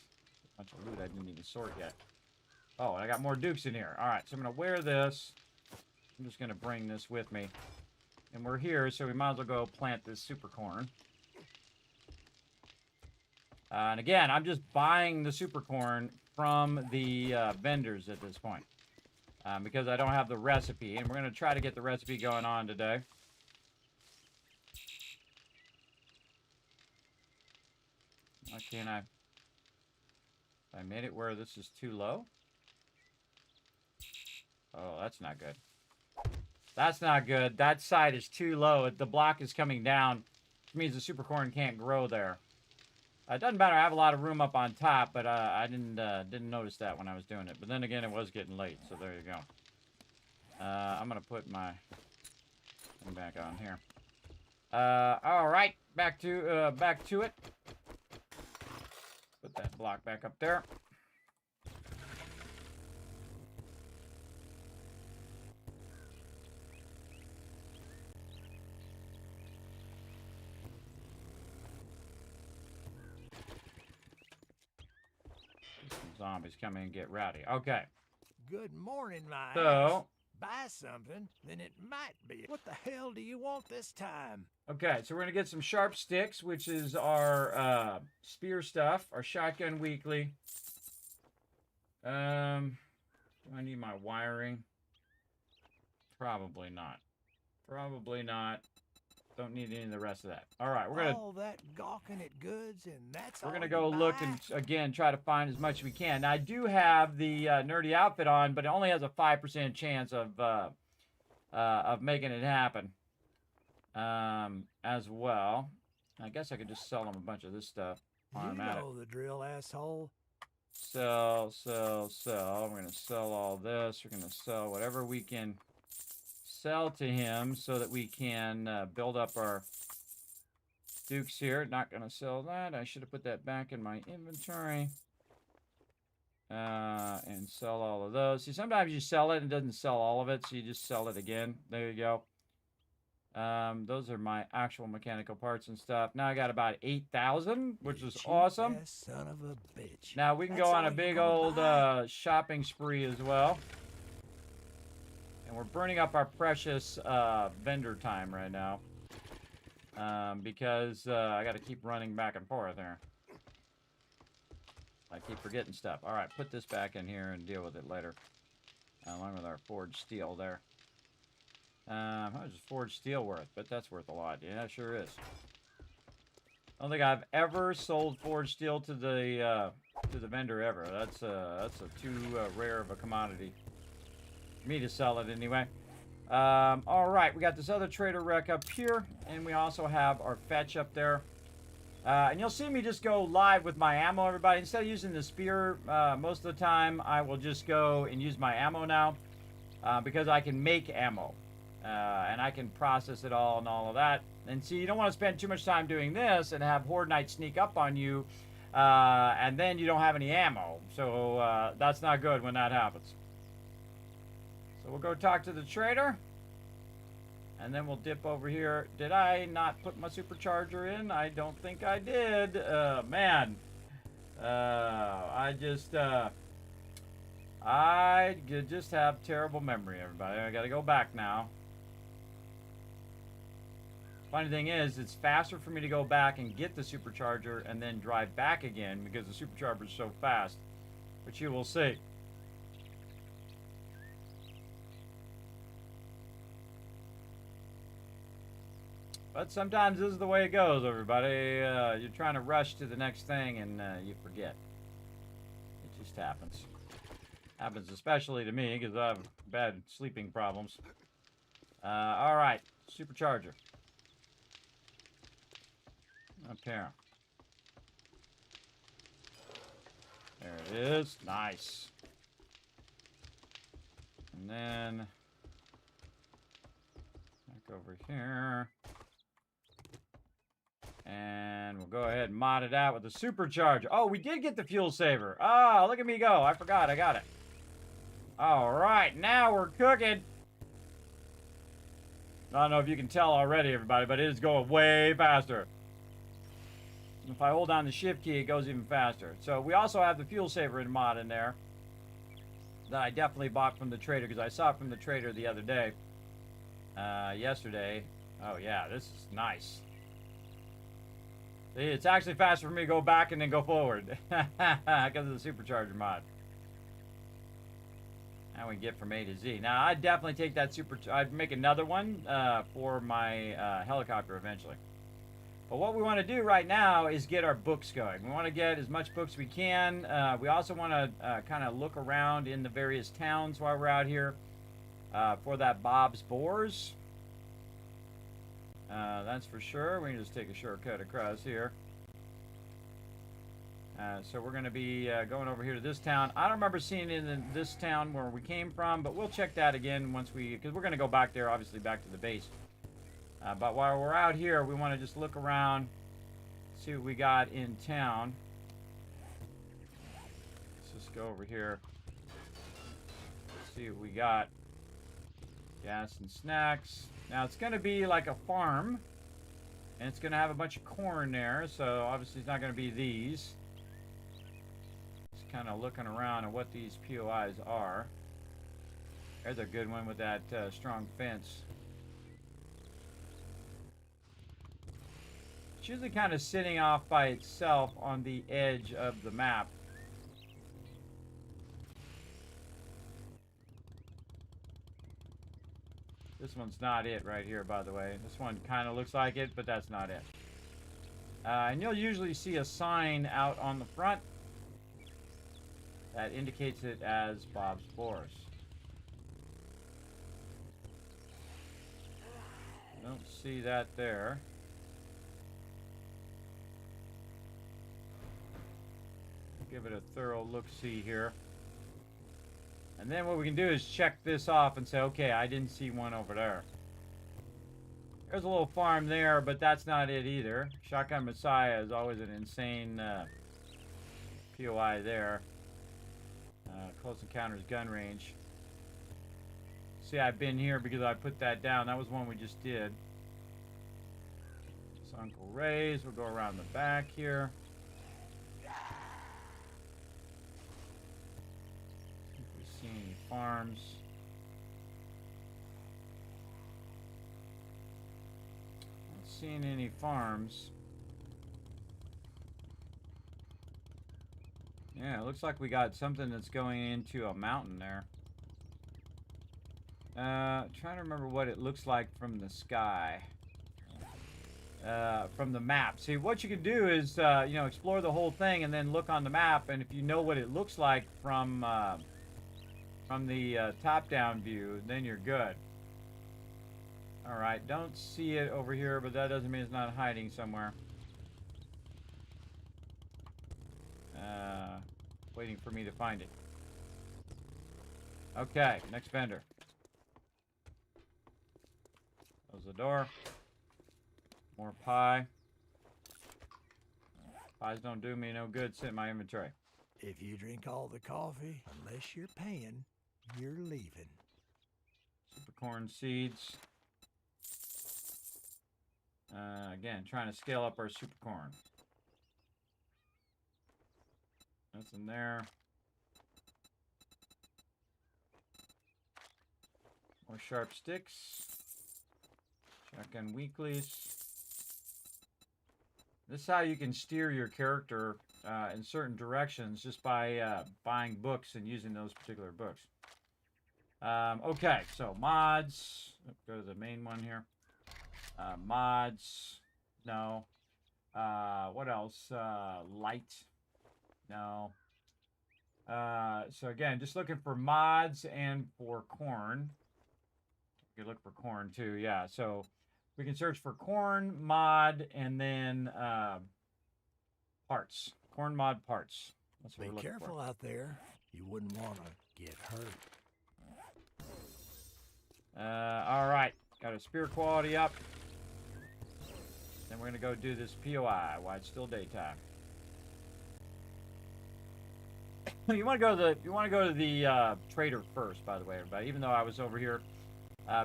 A bunch of loot I didn't even sort yet. Oh, and I got more dukes in here. Alright, so I'm going to wear this. I'm just going to bring this with me. And we're here, so we might as well go plant this super corn. And again, I'm just buying the super corn from the vendors at this point. Because I don't have the recipe. And we're going to try to get the recipe going on today. Why can't I made it where this is too low? Oh, that's not good. That's not good. That side is too low. The block is coming down, which means the super corn can't grow there. It doesn't matter. I have a lot of room up on top, but I didn't notice that when I was doing it. But then again, it was getting late, so there you go. I'm gonna put my thing back on here. All right, back to it. Put that block back up there. Zombies come in and get rowdy. Okay. Good morning, my ass. So, Buy something, then it might be. What the hell do you want this time? okay, so we're going to get some sharp sticks, which is our spear stuff, our shotgun weekly. Do I need my wiring? Probably not. Probably not. Don't need any of the rest of that. All right, we're gonna. All that gawking at goods, and that's We're all gonna you go look buy? and again try to find as much as we can. Now I do have the nerdy outfit on, but it only has a 5% chance of making it happen. As well. I guess I could just sell them a bunch of this stuff. You know the drill, asshole. Sell. We're gonna sell all this. We're gonna sell whatever we can sell to him so that we can build up our dukes here. Not gonna sell that. I should have put that back in my inventory. And sell all of those. See, sometimes you sell it and it doesn't sell all of it, so you just sell it again. There you go. Those are my actual mechanical parts and stuff. Now I got about 8,000, which is awesome. Son of a bitch. Now we can go on a big old shopping spree as well. And we're burning up our precious vendor time right now. Because I got to keep running back and forth there. I keep forgetting stuff. Alright, put this back in here and deal with it later. Along with our forged steel there. How much is forged steel worth? But that's worth a lot. Yeah, it sure is. I don't think I've ever sold forged steel to the vendor ever. That's too rare of a commodity for me to sell it anyway. All right, we got this other trader wreck up here, and we also have our fetch up there. And you'll see me just go live with my ammo, everybody. Instead of using the spear most of the time, I will just go and use my ammo now because I can make ammo. And I can process it all and all of that. And see, you don't want to spend too much time doing this and have Horde Knights sneak up on you, and then you don't have any ammo. So that's not good when that happens. So we'll go talk to the trader, and then we'll dip over here. Did I not put my supercharger in? I don't think I did. Man, I just have terrible memory, everybody. I got to go back now. Funny thing is, it's faster for me to go back and get the supercharger and then drive back again because the supercharger is so fast. But you will see. But sometimes this is the way it goes, everybody. You're trying to rush to the next thing and you forget. It just happens. Happens especially to me because I have bad sleeping problems. All right, supercharger. Up here. There it is. Nice. And then back over here. And we'll go ahead and mod it out with the supercharger. Oh, we did get the fuel saver. Oh, look at me go. I forgot. I got it. All right. Now we're cooking. I don't know if you can tell already, everybody, but it is going way faster. If I hold down the shift key, it goes even faster. So we also have the fuel saver mod in there that I definitely bought from the trader because I saw it from the trader the other day. Yesterday. Oh, yeah, this is nice. See, it's actually faster for me to go back and then go forward because of the supercharger mod. Now we get from A to Z. Now, I'd definitely take that I'd make another one for my helicopter eventually. But what we want to do right now is get our books going. We want to get as much books as we can. We also want to kind of look around in the various towns while we're out here for that Bob's Boars. That's for sure. We can just take a shortcut across here. So we're going to be going over here to this town. I don't remember seeing it in this town where we came from, but we'll check that again once because we're going to go back there, obviously back to the base. But while we're out here, we want to just look around, see what we got in town. Let's just go over here, see what we got. Gas and snacks. Now it's going to be like a farm, and it's going to have a bunch of corn there, so obviously it's not going to be these. Just kind of looking around at what these POIs are. There's a good one with that strong fence. It's usually kind of sitting off by itself on the edge of the map. This one's not it right here, by the way. This one kind of looks like it, but that's not it. And you'll usually see a sign out on the front that indicates it as Bob's Boars. Don't see that there. Give it a thorough look-see here. And then what we can do is check this off and say, okay, I didn't see one over there. There's a little farm there, but that's not it either. Shotgun Messiah is always an insane POI there. Close Encounters gun range. See, I've been here because I put that down. That was one we just did. It's Uncle Ray's. We'll go around the back here. See any farms? Not seeing any farms. Yeah, it looks like we got something that's going into a mountain there. Trying to remember what it looks like from the sky. From the map. See, what you can do is, you know, explore the whole thing and then look on the map, and if you know what it looks like from the top-down view, then you're good. Alright, don't see it over here, but that doesn't mean it's not hiding somewhere. Waiting for me to find it. Okay, next vendor. Close the door. More pie. Pies don't do me no good. Sit in my inventory. If you drink all the coffee, unless you're paying, you're leaving. Super corn seeds. Again, trying to scale up our super corn. That's in there. More sharp sticks. Shotgun weeklies. This is how you can steer your character in certain directions just by buying books and using those particular books. Okay, so mods. Go to the main one here. Mods. No. What else? Light. No. So again, just looking for mods and for corn. You can look for corn too, yeah. So we can search for corn, mod, and then parts. Corn mod parts. That's what we're looking for. Be careful out there. You wouldn't want to get hurt. All right. Got a spear quality up. Then we're gonna go do this POI while it's still daytime. You want to go to the trader first, by the way, everybody. Even though I was over here,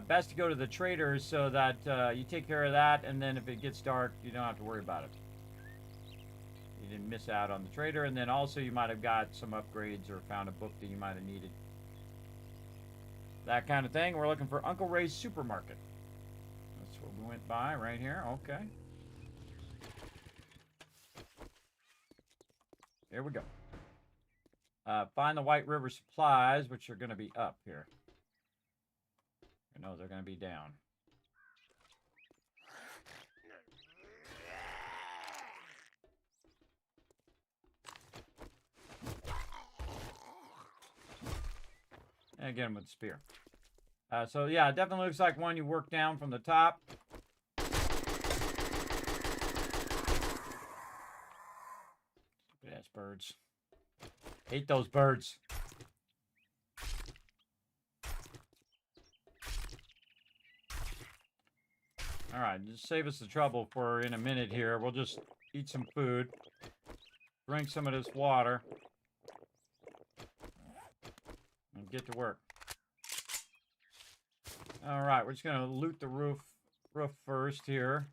best to go to the traders so that you take care of that, and then if it gets dark, you don't have to worry about it. You didn't miss out on the trader, and then also you might have got some upgrades or found a book that you might have needed. That kind of thing. We're looking for Uncle Ray's Supermarket. That's what we went by right here. Okay. Here we go. Find the White River supplies, which are going to be up here. No, they're going to be down. And again with the spear. So yeah, it definitely looks like one you work down from the top. Stupid ass birds. Hate those birds. Alright, just save us the trouble for in a minute here. We'll just eat some food. Drink some of this water. And get to work. Alright, we're just going to loot the roof first here.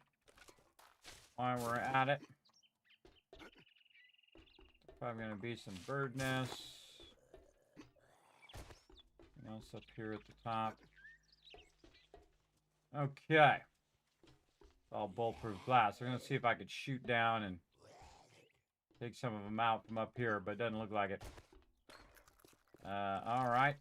While we're at it. Probably going to be some bird nests. Anything else up here at the top? Okay. It's all bulletproof glass. I'm going to see if I could shoot down and take some of them out from up here, but it doesn't look like it. Alright.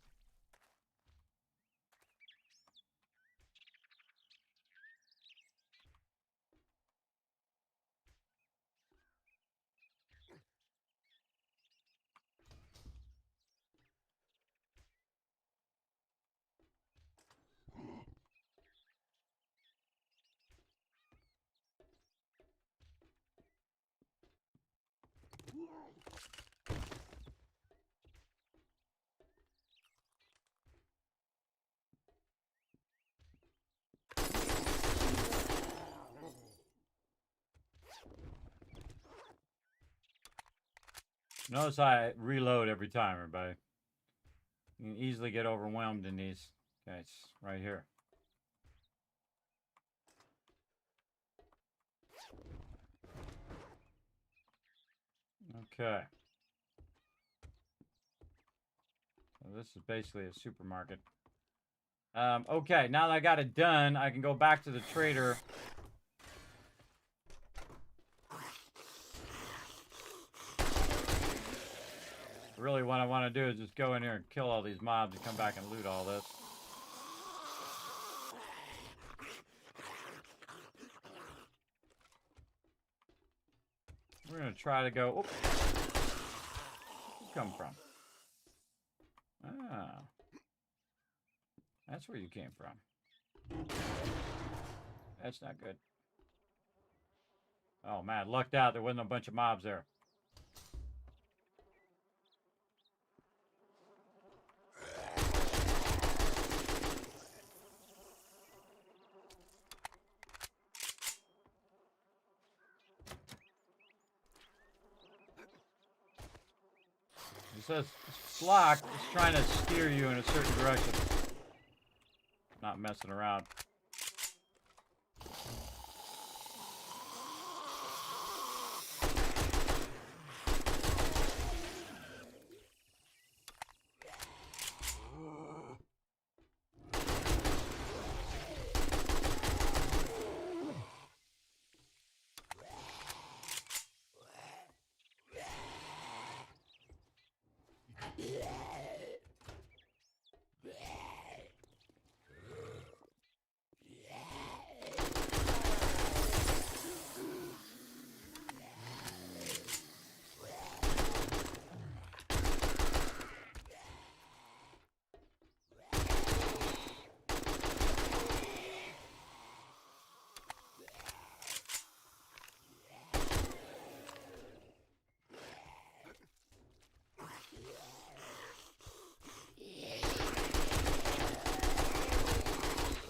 Notice I reload every time, everybody. You can easily get overwhelmed in these. Okay, it's right here. Okay. So this is basically a supermarket. Okay, now that I got it done, I can go back to the trader. Really what I want to do is just go in here and kill all these mobs and come back and loot all this. We're going to try to go... Where'd you come from? Ah. That's where you came from. That's not good. Oh man, lucked out there wasn't a bunch of mobs there. It says block is trying to steer you in a certain direction. Not messing around.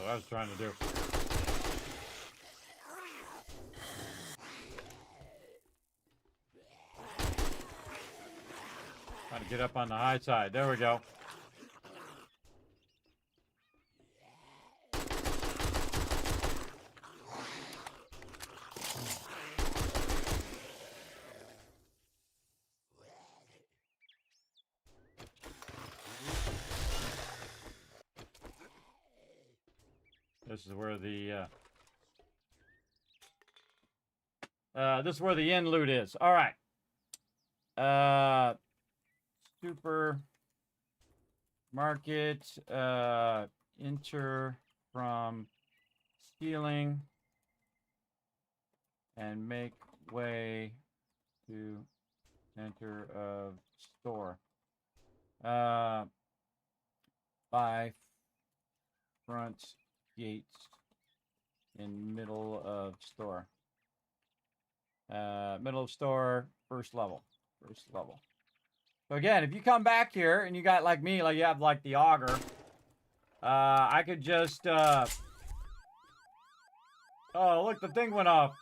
I was trying to do. Get up on the high side. There we go. This is where the end loot is. All right. Super market. Enter from stealing and make way to enter of store. By front gates in middle of store. Middle of store, first level. So again, if you come back here and you got like me, like you have like the auger, I could just oh look, the thing went off.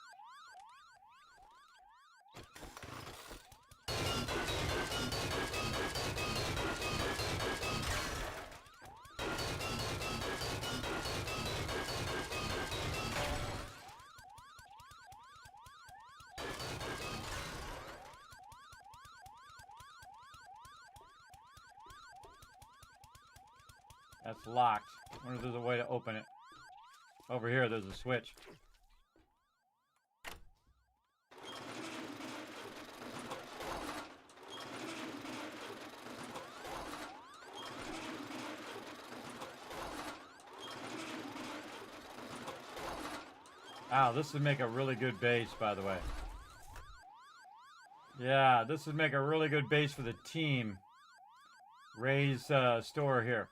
That's locked. I wonder if there's a way to open it. Over here, there's a switch. Wow, this would make a really good base, by the way. Yeah, this would make a really good base for the team. Ray's store here.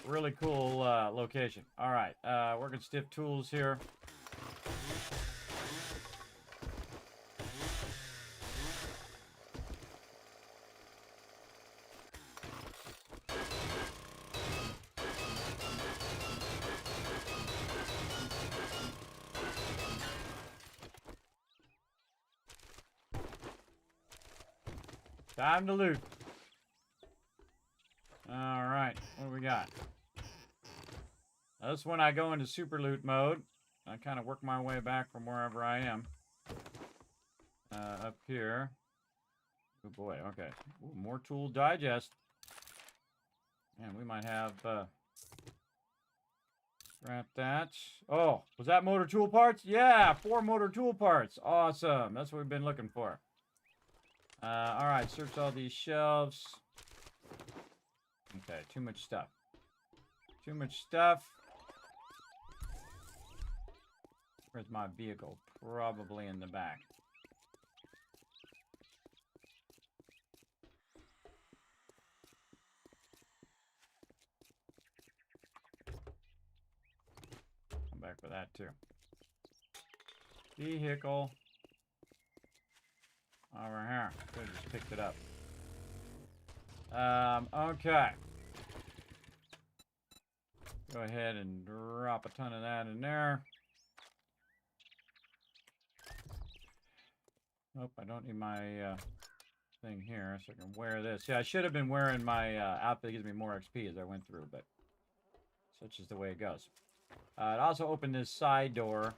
Really cool location. All right, working stiff tools here. Time to loot. All right, what do we got? Now, this one I go into super loot mode. I kind of work my way back from wherever I am. Up here. Oh boy, okay. Ooh, more tool digest. Man, we might have scrap that. Oh, was that motor tool parts? Yeah, 4 motor tool parts. Awesome. That's what we've been looking for. All right, search all these shelves. Okay, too much stuff. Too much stuff. Where's my vehicle? Probably in the back. Come back for that too. Vehicle. Over here. Could have just picked it up. Okay. Go ahead and drop a ton of that in there. Nope, I don't need my thing here, so I can wear this. Yeah, I should have been wearing my outfit that gives me more XP as I went through, but such is the way it goes. It also opened this side door.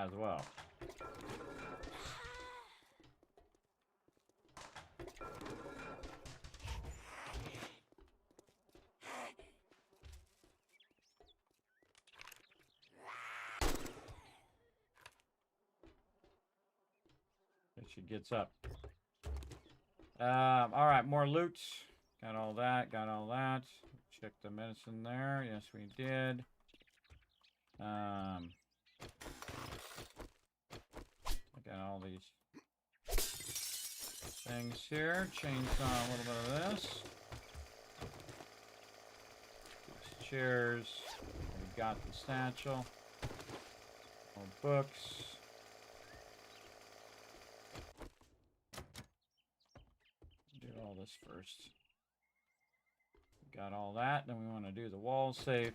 As well. She gets up. All right, more loot. Got all that. Got all that. Check the medicine there. Yes, we did. I got all these things here. Chainsaw a little bit of this. These chairs. We got the satchel. More books. Do all this first. Got all that. Then we want to do the wall safe.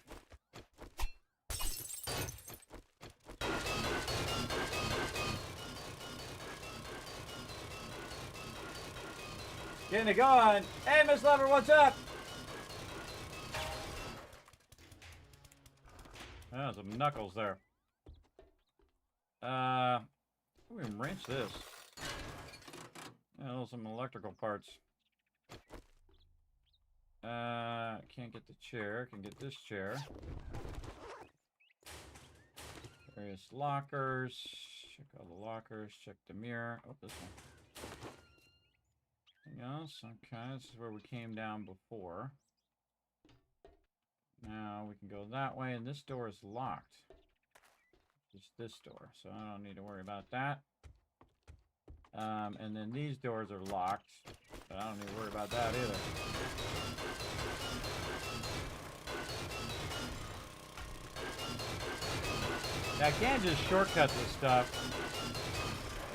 Getting it going. Hey, Miss Lover, what's up? Oh, some knuckles there. We can wrench this. Oh, some electrical parts. Can't get the chair. Can get this chair. Various lockers. Check all the lockers. Check the mirror. Oh, this one. Anything else? Okay, this is where we came down before. Now we can go that way, and this door is locked. Just this door, so I don't need to worry about that. And then these doors are locked, but I don't need to worry about that either. Yeah, I can't just shortcut this stuff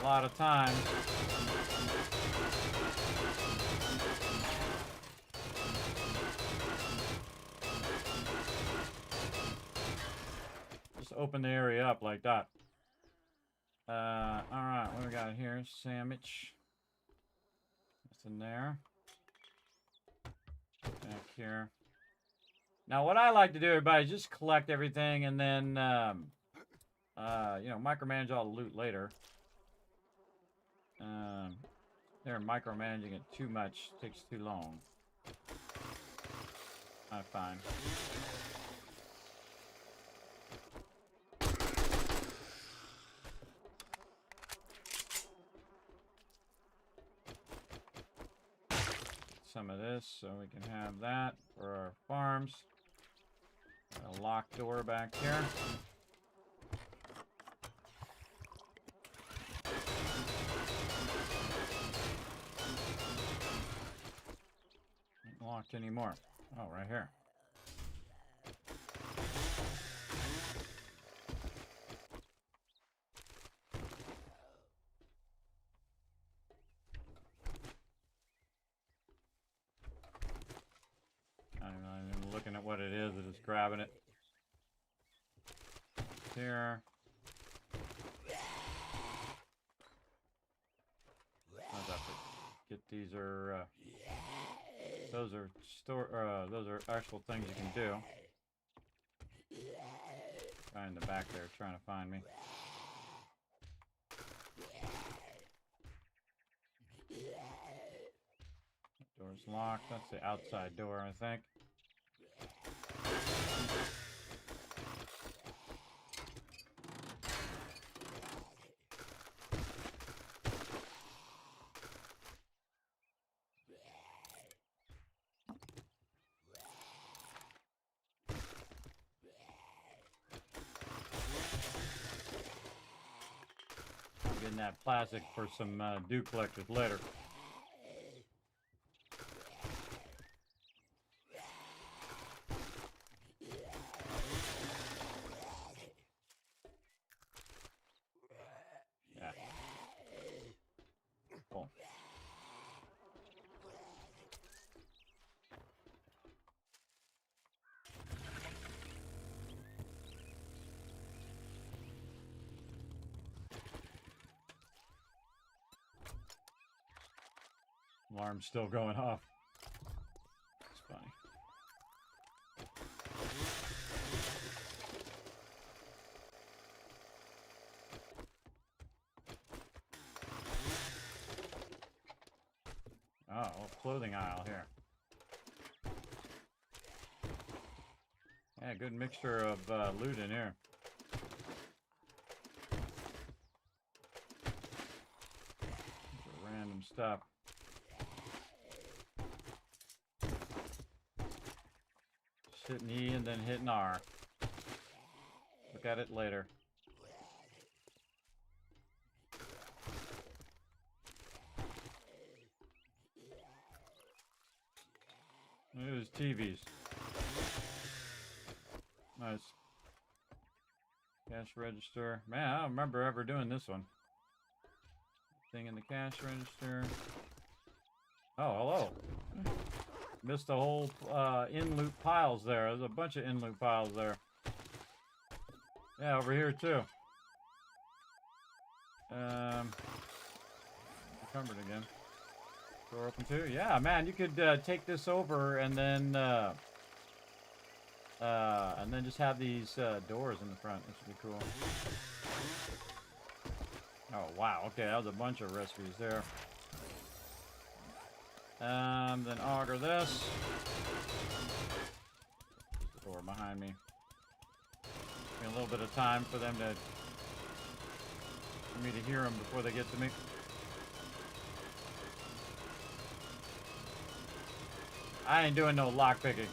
a lot of times. Just open the area up like that. Alright, what do we got here? Sandwich. What's in there? Back here. Now, what I like to do, everybody, is just collect everything and then, you know, micromanage all the loot later. They're micromanaging it too much. Takes too long. I find. Some of this so we can have that for our farms. A locked door back here. Not locked anymore. Oh, right here. I'm not even looking at what it is, I'm just grabbing it. Here. Get these are those are those are actual things you can do. Guy in the back there trying to find me. Door's locked. That's the outside door, I think. Getting that plastic for some dew collectors later. Yeah. Cool. Alarm's still going off. It's funny. Oh, clothing aisle here. Yeah, good mixture of loot in here. Random stuff. Hitting E and then hitting R. Look at it later. There's TVs. Nice. Cash register. Man, I don't remember ever doing this one. Thing in the cash register. Oh, hello. Missed a whole in-loop piles there. There's a bunch of in-loop piles there. Yeah, over here too. Encumbered again. Door open too? Yeah, man, you could take this over and then just have these doors in the front. This would be cool. Oh, wow. Okay, that was a bunch of recipes there. Then auger this. Door behind me. Give me a little bit of time for them to... for me to hear them before they get to me. I ain't doing no lockpicking.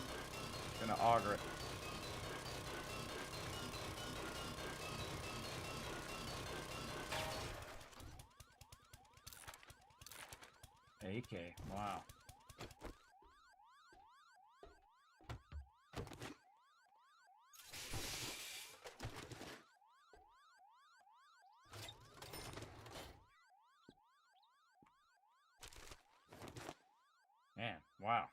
Gonna auger it. AK. Wow. Man, wow.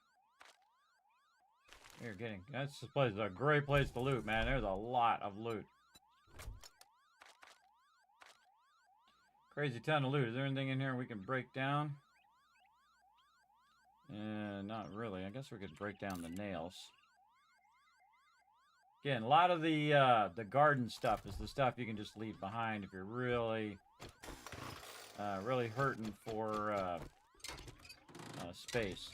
You're getting... This place is a great place to loot, man. There's a lot of loot. Crazy ton of loot. Is there anything in here we can break down? Not really. I guess we could break down the nails. Again, a lot of the garden stuff is the stuff you can just leave behind if you're really, really hurting for space.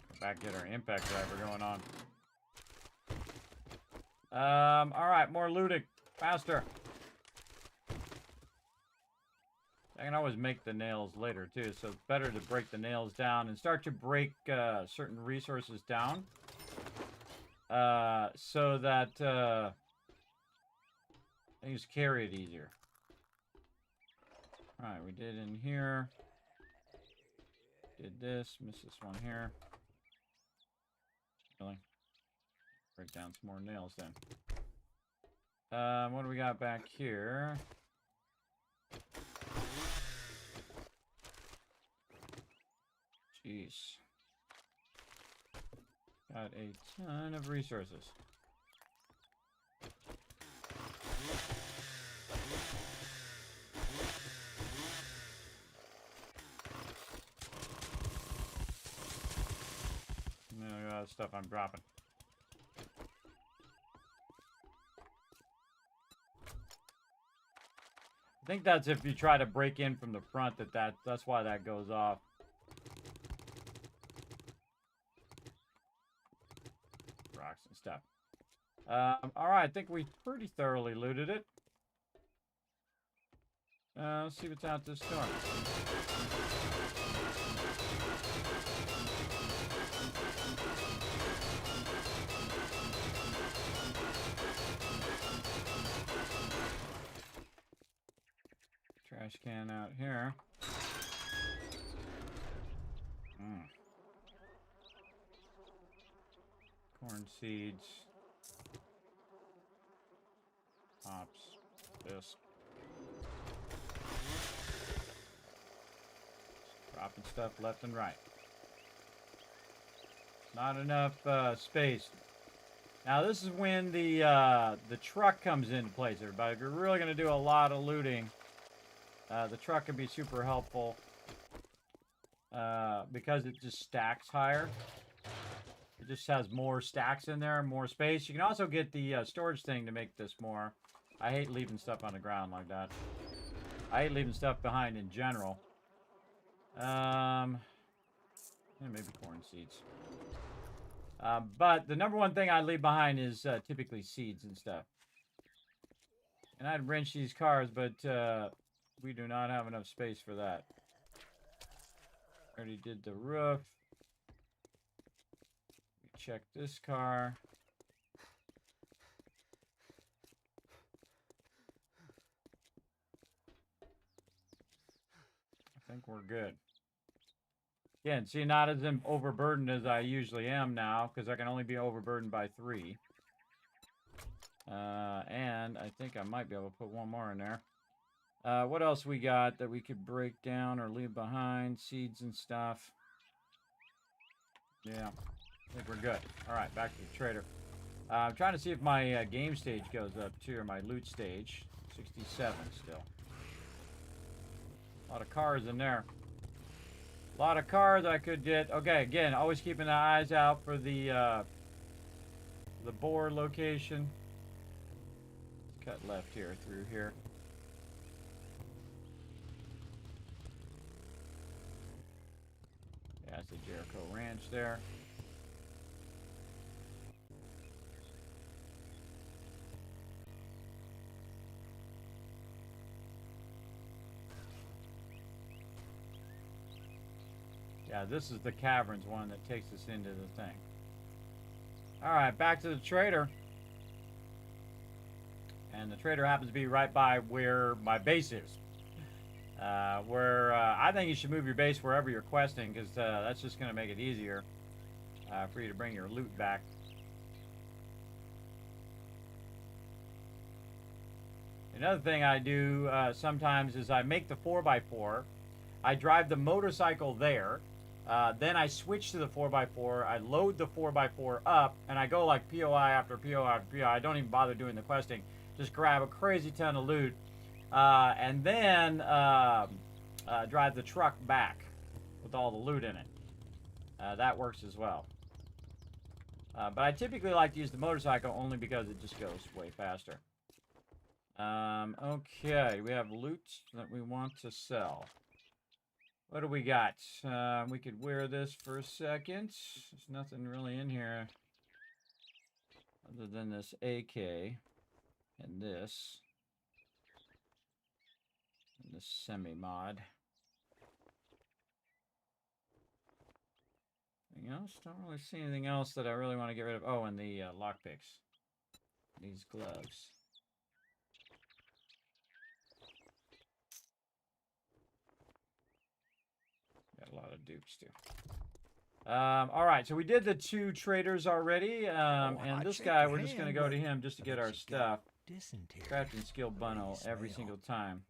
Go back, get our impact driver going on. Alright, more looting. Faster. I can always make the nails later, too, so it's better to break the nails down and start to break certain resources down. So that things carry it easier. Alright, we did in here. Did this. Missed this one here. Really? Break down some more nails then. What do we got back here? Jeez. Got a ton of resources. No, a lot of stuff I'm dropping. I think that's if you try to break in from the front, that's why that goes off. Rocks and stuff. Alright, I think we pretty thoroughly looted it. Let's see what's out this door. Trash can out here. Corn seeds. Hops. This. Dropping stuff left and right. Not enough space. Now this is when the truck comes into place, everybody. If you're really going to do a lot of looting, the truck can be super helpful because it just stacks higher. It just has more stacks in there, more space. You can also get the storage thing to make this more. I hate leaving stuff on the ground like that. I hate leaving stuff behind in general. Yeah, maybe corn seeds. But the number one thing I leave behind is typically seeds and stuff. And I'd wrench these cars, but we do not have enough space for that. Already did the roof. We checked this car. I think we're good. Again, see, not as overburdened as I usually am now, because I can only be overburdened by 3. And I think I might be able to put one more in there. What else we got that we could break down or leave behind? Seeds and stuff. Yeah. I think we're good. All right, back to the trader. I'm trying to see if my game stage goes up too, or my loot stage. 67 still. A lot of cars in there. A lot of cars I could get. Okay, again, always keeping the eyes out for the board location. Let's cut left here through here. Yeah, that's the Jericho Ranch there. Yeah, this is the caverns one that takes us into the thing. Alright, back to the trader. And the trader happens to be right by where my base is. I think you should move your base wherever you're questing, because that's just going to make it easier for you to bring your loot back. Another thing I do sometimes is I make the 4x4. I drive the motorcycle there. Then I switch to the 4x4. I load the 4x4 up, and I go like POI after POI after POI. I don't even bother doing the questing. Just grab a crazy ton of loot, and then drive the truck back with all the loot in it. That works as well. But I typically like to use the motorcycle only because it just goes way faster. Okay, we have loot that we want to sell. What do we got? We could wear this for a second. There's nothing really in here other than this AK and this semi-mod. Anything else? Don't really see anything else that I really want to get rid of. Oh, and the lockpicks. These gloves. Got a lot of dupes too. Alright, so we did the 2 traders already, and this guy, we're just going to go to him just to get our stuff. Crafting skill bundle every single time.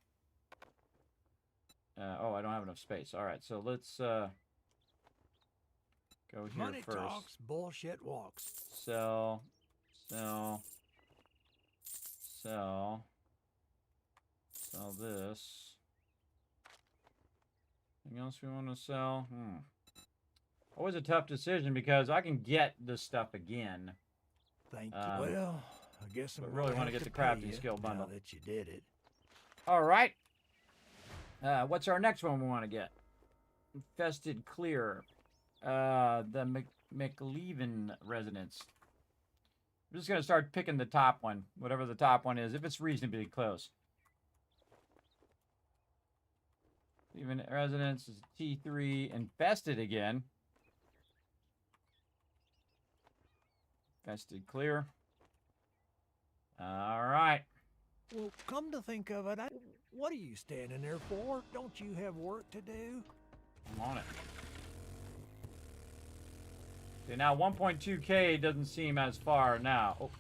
Oh, I don't have enough space. Alright, so let's go here Money first. talks, bullshit walks. Sell, sell, sell, sell this. Anything else we want to sell? Always a tough decision because I can get this stuff again. Thank you. Well, I guess I really want to get the crafting skill bundle. Now that you did it. All right. What's our next one we want to get? Infested Clear. The McLeaven Residence. I'm just going to start picking the top one, whatever the top one is, if it's reasonably close. Even Residence is T3. Infested again. Infested Clear. All right. Well, come to think of it, what are you standing there for? Don't you have work to do? I'm on it. Okay, now 1.2K doesn't seem as far now. Oh.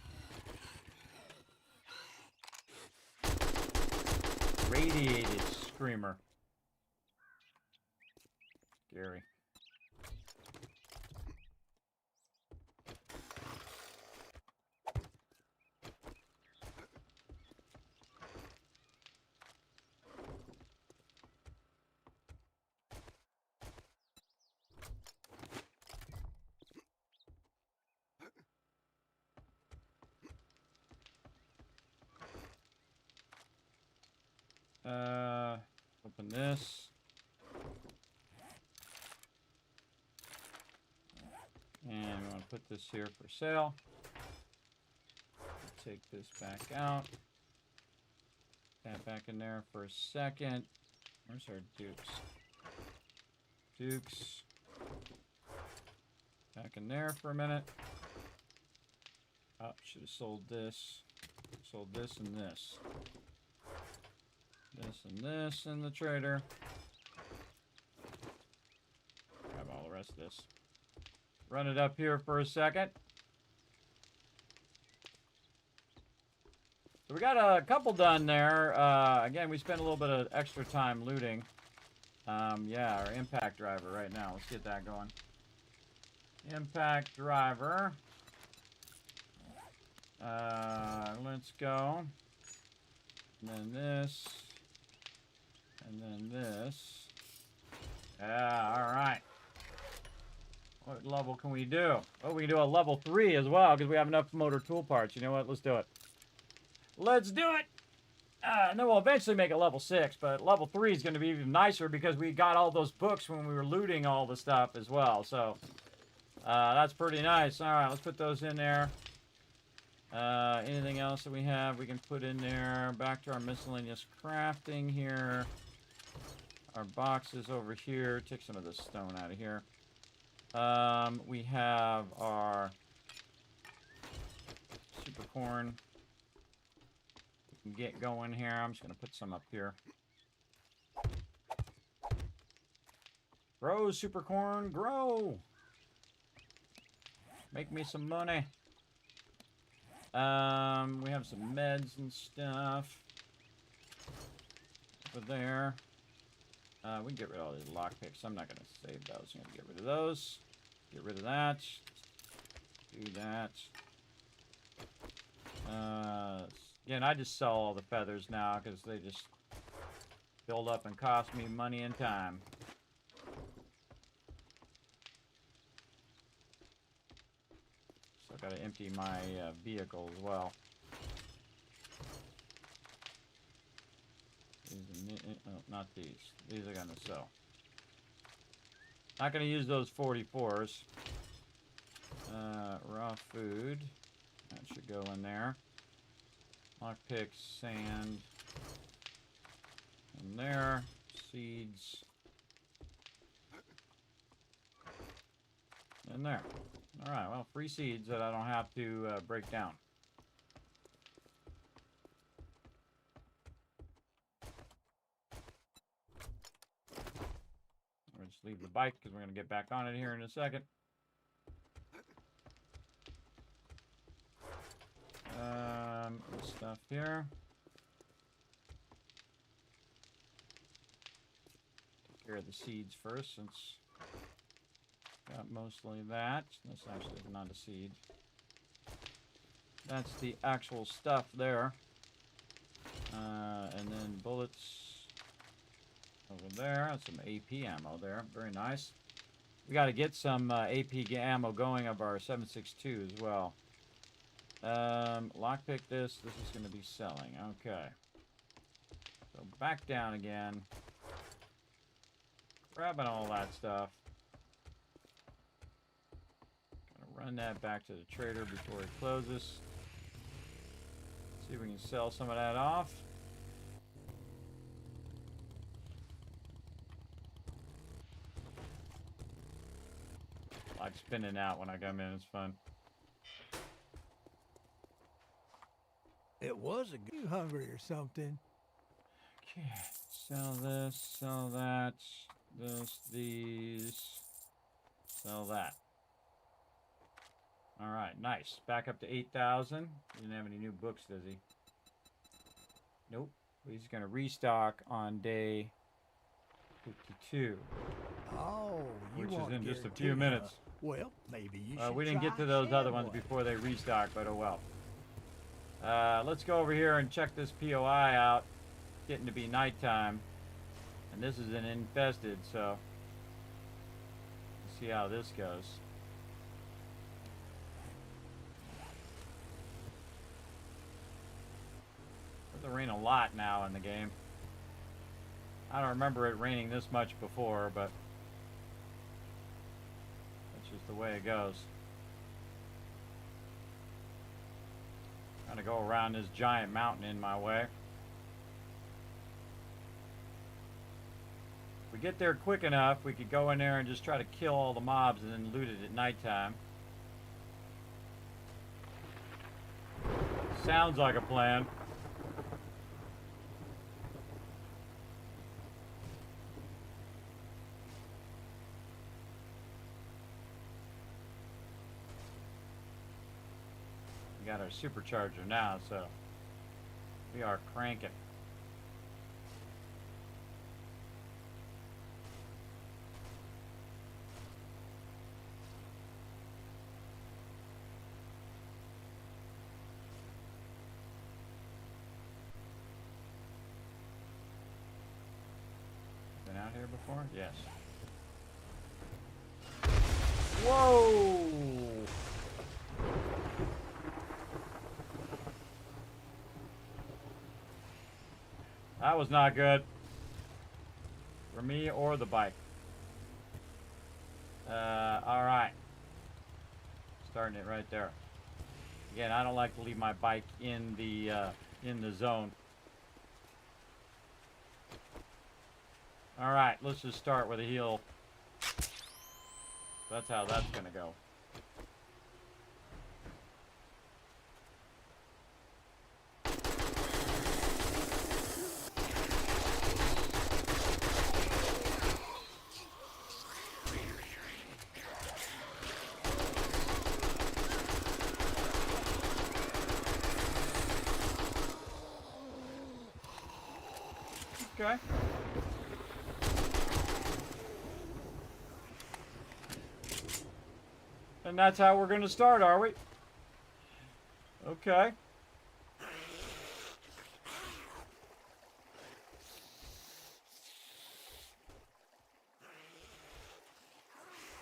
Radiated Screamer. Scary. Open this. And we want to put this here for sale. Take this back out. That back in there for a second. Where's our dukes? Dukes. Back in there for a minute. Oh, should have sold this. Sold this and this. This and this in the trader. Grab all the rest of this. Run it up here for a second. So we got a couple done there. Again, we spent a little bit of extra time looting. Yeah, our impact driver right now. Let's get that going. Impact driver. Let's go. And then this. And then this. Yeah, alright. What level can we do? Oh, we can do a level 3 as well, because we have enough motor tool parts. You know what? Let's do it. Let's do it! And then we'll eventually make it level 6, but level 3 is going to be even nicer because we got all those books when we were looting all the stuff as well. So, that's pretty nice. Alright, let's put those in there. Anything else that we have we can put in there? Back to our miscellaneous crafting here. Our boxes over here. Take some of this stone out of here. We have our super corn. We can get going here. I'm just going to put some up here. Grow, super corn, grow! Make me some money. We have some meds and stuff over there. We can get rid of all these lockpicks. I'm not going to save those. I'm going to get rid of those. Get rid of that. Do that. Again, I just sell all the feathers now because they just build up and cost me money and time. So I've got to empty my vehicle as well. Oh, not these. These are going to sell. Not going to use those 44s. Raw food. That should go in there. Lockpicks, sand. In there. Seeds. In there. Alright, well, free seeds that I don't have to break down. We'll just leave the bike because we're going to get back on it here in a second. This stuff here. Take care of the seeds first since got mostly that. This actually is not a seed. That's the actual stuff there. And then bullets over there. That's some AP ammo there. Very nice. We got to get some AP ammo going of our 7.62 as well. Lockpick this. This is going to be selling. Okay. So back down again. Grabbing all that stuff. Gonna run that back to the trader before he closes. See if we can sell some of that off. I like spinning out when I come in. It's fun. It was a good. You hungry or something? Okay, sell this, sell that, this, these, sell that. All right, nice. Back up to 8,000. He didn't have any new books, does he? Nope. He's going to restock on day 52. Oh, you which want is in just a guaranteed, few minutes. Well, maybe you should We didn't get try to those other ones Shamway. before they restock, but oh well. Let's go over here and check this POI out. Getting to be nighttime. And this is an infested, so let's see how this goes. It's rain a lot now in the game. I don't remember it raining this much before, but that's just the way it goes. Trying to go around this giant mountain in my way. If we get there quick enough, we could go in there and just try to kill all the mobs and then loot it at nighttime. Sounds like a plan. We got our supercharger now, so we are cranking. here before? Yes. Whoa! That was not good. For me or the bike. Alright. Starting it right there. Again, I don't like to leave my bike in the zone. Alright, let's just start with a heel. That's how that's gonna go. Okay. And that's how we're going to start, are we? Okay.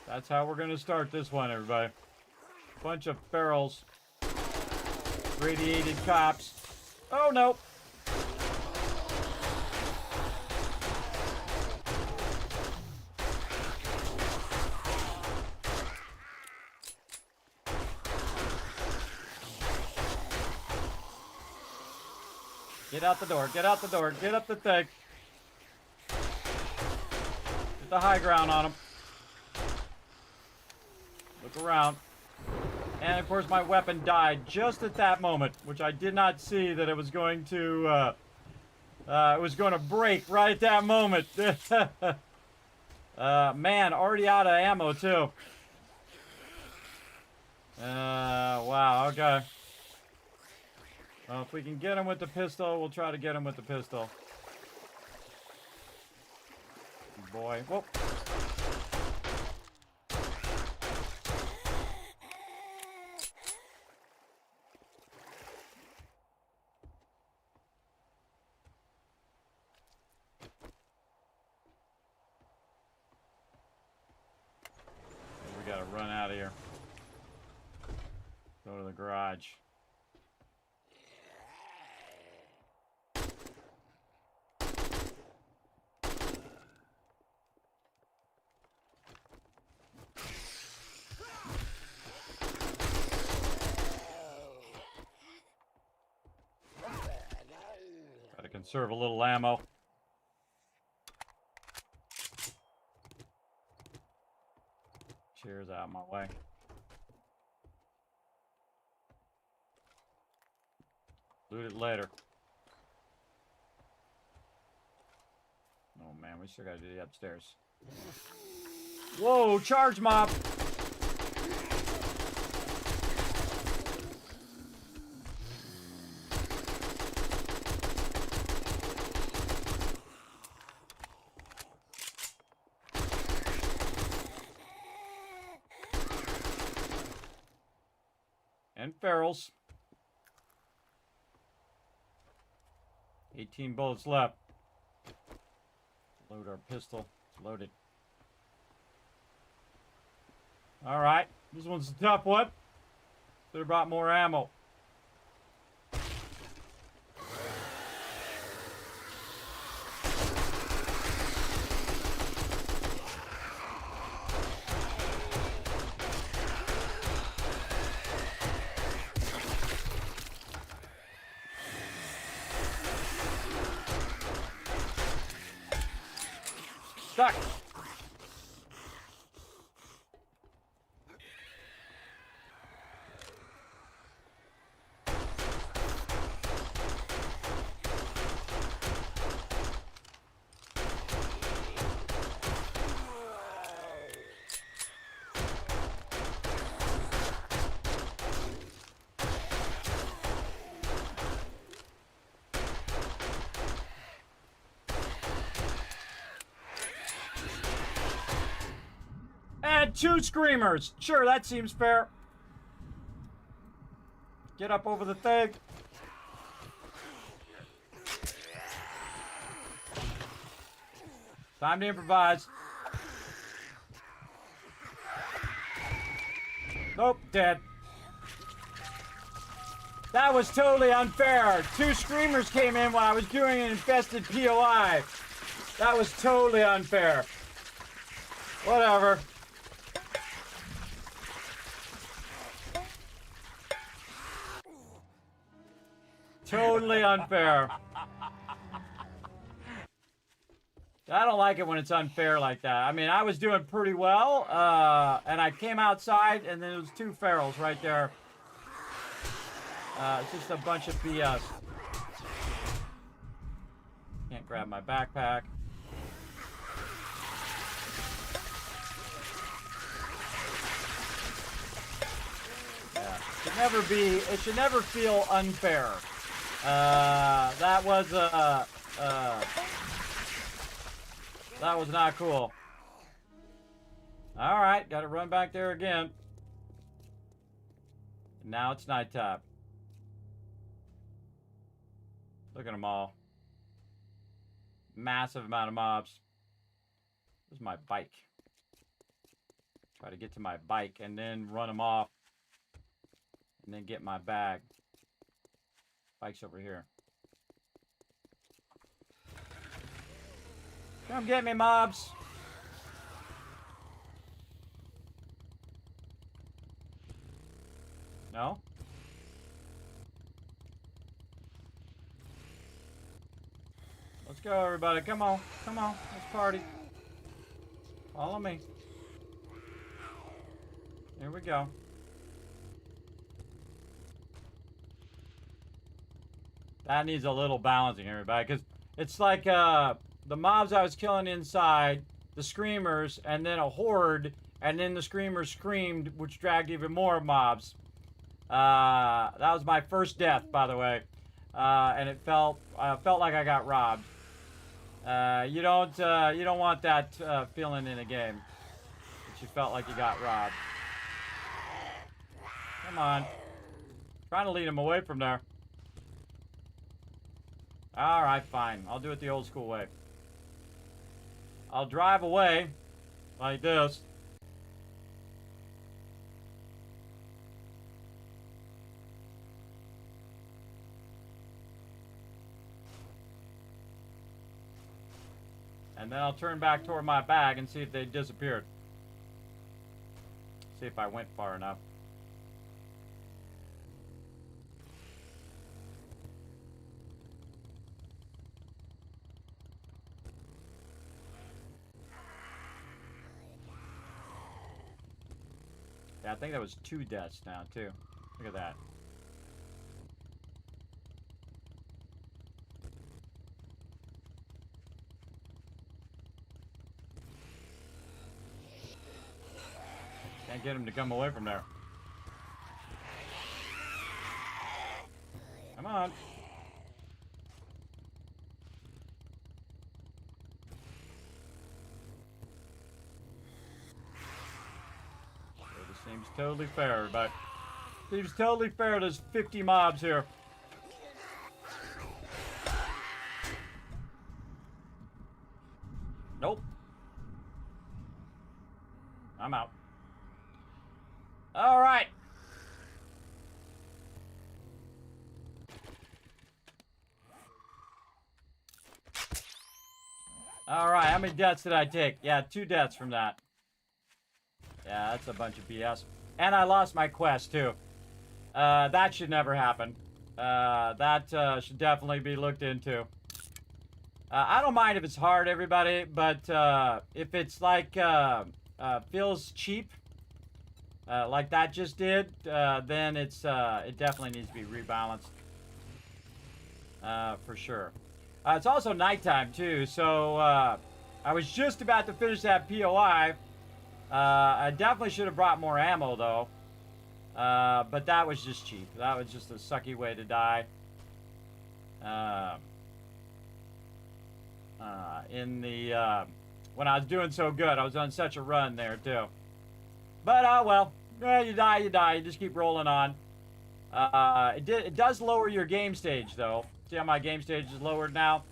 That's how we're going to start this one, everybody. Bunch of ferals. Radiated cops. Oh, no. Get out the door, get out the door, get up the thing. Get the high ground on him. Look around. And of course my weapon died just at that moment, which I did not see that it was going to, break right at that moment. Man, already out of ammo too. Wow, okay. Well, if we can get him with the pistol, we'll try to get him with the pistol. Boy. Whoop. We gotta run out of here. Go to the garage. Conserve a little ammo. Chairs out of my way. Loot it later. Oh man, we still gotta do the upstairs. Whoa, charge mob! And ferals. 18 bullets left. Load our pistol. It's loaded. Alright. This one's a tough one. Should have brought more ammo. Stuck. And 2 screamers. Sure, that seems fair. Get up over the thing. Time to improvise. Nope, dead. That was totally unfair. 2 screamers came in while I was doing an infested POI. That was totally unfair. Whatever. Totally unfair. I don't like it when it's unfair like that. I mean, I was doing pretty well, and I came outside, and then there was 2 ferals right there. It's just a bunch of BS. Can't grab my backpack. Yeah, it should never feel unfair. That was not cool. All right, got to run back there again. Now it's nighttime. Look at them all. Massive amount of mobs. This is my bike. Try to get to my bike and then run them off. And then get my bag. Bike's over here. Come get me, mobs. No? Let's go, everybody. Come on. Come on. Let's party. Follow me. Here we go. That needs a little balancing, everybody, because it's like the mobs I was killing inside, the screamers, and then a horde, and then the screamers screamed, which dragged even more mobs. That was my first death, by the way, and it felt like I got robbed. You don't want that feeling in a game. That you felt like you got robbed. Come on, trying to lead him away from there. All right, fine. I'll do it the old school way. I'll drive away like this. And then I'll turn back toward my bag and see if they disappeared. See if I went far enough. Yeah, I think that was 2 deaths now, too. Look at that. Can't get him to come away from there. Come on. Seems totally fair, but seems totally fair. There's 50 mobs here. Nope. I'm out. All right. All right. How many deaths did I take? Yeah, 2 deaths from that. Yeah, that's a bunch of BS. And I lost my quest, too. That should never happen. That should definitely be looked into. I don't mind if it's hard, everybody, but if it's like feels cheap, like that just did, then it definitely needs to be rebalanced. For sure. It's also nighttime, too, so I was just about to finish that POI. I definitely should have brought more ammo, though. But that was just cheap. That was just a sucky way to die. When I was doing so good, I was on such a run there, too. But, well, you die, you die. You just keep rolling on. It does lower your game stage, though. See how my game stage is lowered now?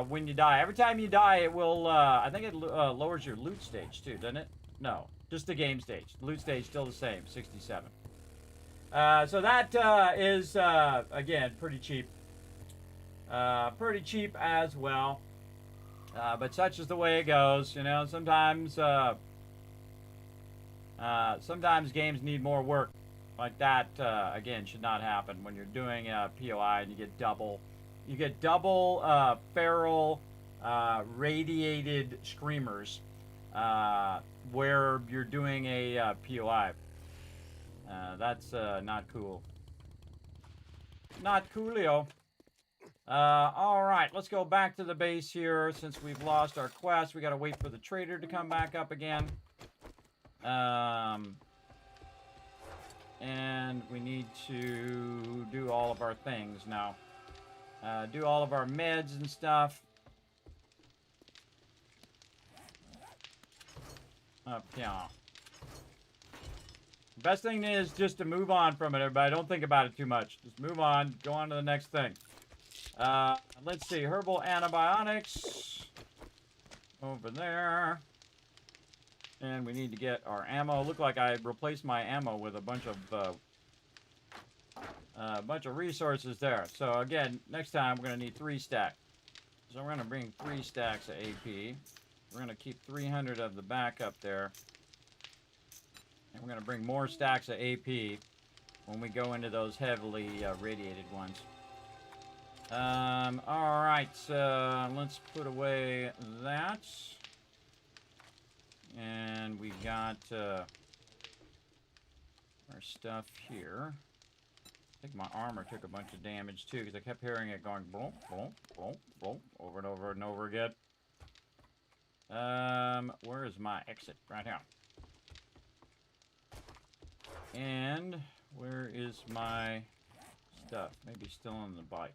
when you die. Every time you die, it will, I think it lowers your loot stage too, doesn't it? No, just the game stage. Loot stage still the same, 67. So that is, again, pretty cheap. Pretty cheap as well. But such is the way it goes. You know, sometimes games need more work. Like that, again, should not happen when you're doing a POI and you get double feral radiated screamers where you're doing a POI. That's not cool. Not coolio. All right, let's go back to the base here. Since we've lost our quest, we got to wait for the trader to come back up again. And we need to do all of our things now. Do all of our meds and stuff. Up, yeah. Best thing is just to move on from it, everybody. Don't think about it too much. Just move on. Go on to the next thing. Let's see. Herbal antibiotics. Over there. And we need to get our ammo. Look like I replaced my ammo with a bunch of resources there. So again, next time we're going to need 3 stacks. So we're going to bring 3 stacks of AP. We're going to keep 300 of the backup there. And we're going to bring more stacks of AP when we go into those heavily radiated ones. Alright, let's put away that. And we got our stuff here. I think my armor took a bunch of damage too, because I kept hearing it going boom, boom, boom, boom, over and over and over again. Where is my exit? Right here. And where is my stuff? Maybe still on the bike.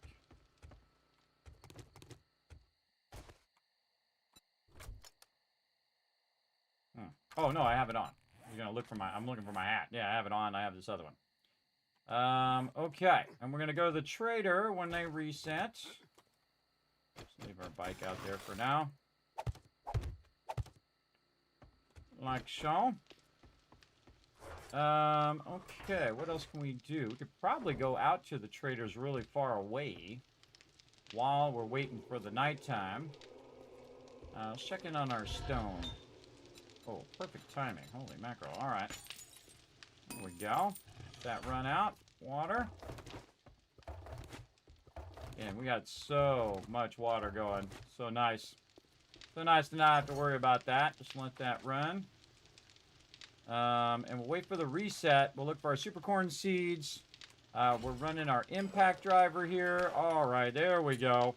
Oh no, I have it on. You're gonna look for I'm looking for my hat. Yeah, I have it on. I have this other one. Okay, and we're gonna go to the trader when they reset. Just leave our bike out there for now. Like so. Okay, what else can we do? We could probably go out to the traders really far away while we're waiting for the nighttime. Let's check in on our stone. Oh, perfect timing. Holy mackerel. All right. There we go. That run out. Water. And we got so much water going. So nice. So nice to not have to worry about that. Just let that run. And we'll wait for the reset. We'll look for our super corn seeds. We're running our impact driver here. All right, there we go.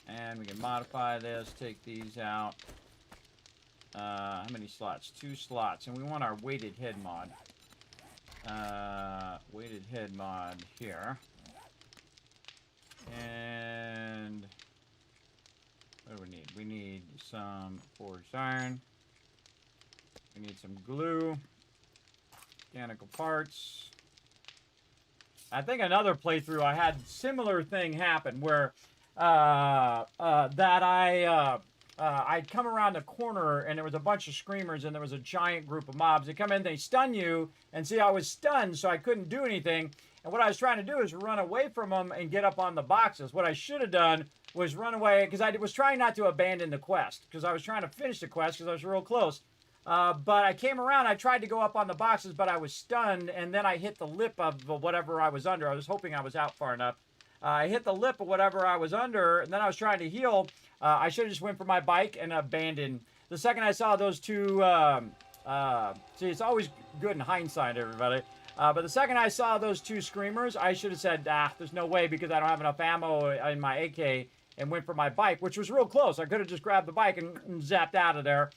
And we can modify this, take these out. How many slots? 2 slots. And we want our weighted head mod. Weighted head mod here. And what do we need? We need some forged iron. We need some glue. Mechanical parts. I think another playthrough I had similar thing happen where I'd come around the corner and there was a bunch of screamers and there was a giant group of mobs. They come in, they stun you, and see I was stunned, so I couldn't do anything. And what I was trying to do is run away from them and get up on the boxes. What I should have done was run away, because I was trying not to abandon the quest, because I was trying to finish the quest because I was real close. But I came around, I tried to go up on the boxes, but I was stunned, and then I hit the lip of whatever I was under. I was hoping I was out far enough. I hit the lip of whatever I was under, and then I was trying to heal. I should have just went for my bike and abandoned. The second I saw those two, see, it's always good in hindsight, everybody. But the second I saw those 2 screamers, I should have said, there's no way, because I don't have enough ammo in my AK, and went for my bike, which was real close. I could have just grabbed the bike and zapped out of there.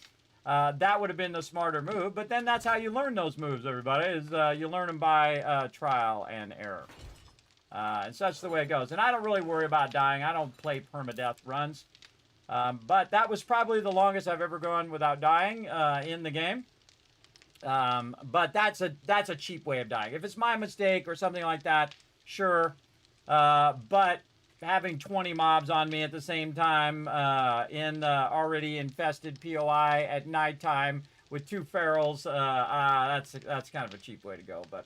That would have been the smarter move, but then that's how you learn those moves, everybody, is you learn them by trial and error. And such the way it goes. And I don't really worry about dying. I don't play permadeath runs. But that was probably the longest I've ever gone without dying in the game. But that's a cheap way of dying. If it's my mistake or something like that, sure. But having 20 mobs on me at the same time in already infested POI at nighttime with 2 ferals, that's kind of a cheap way to go. But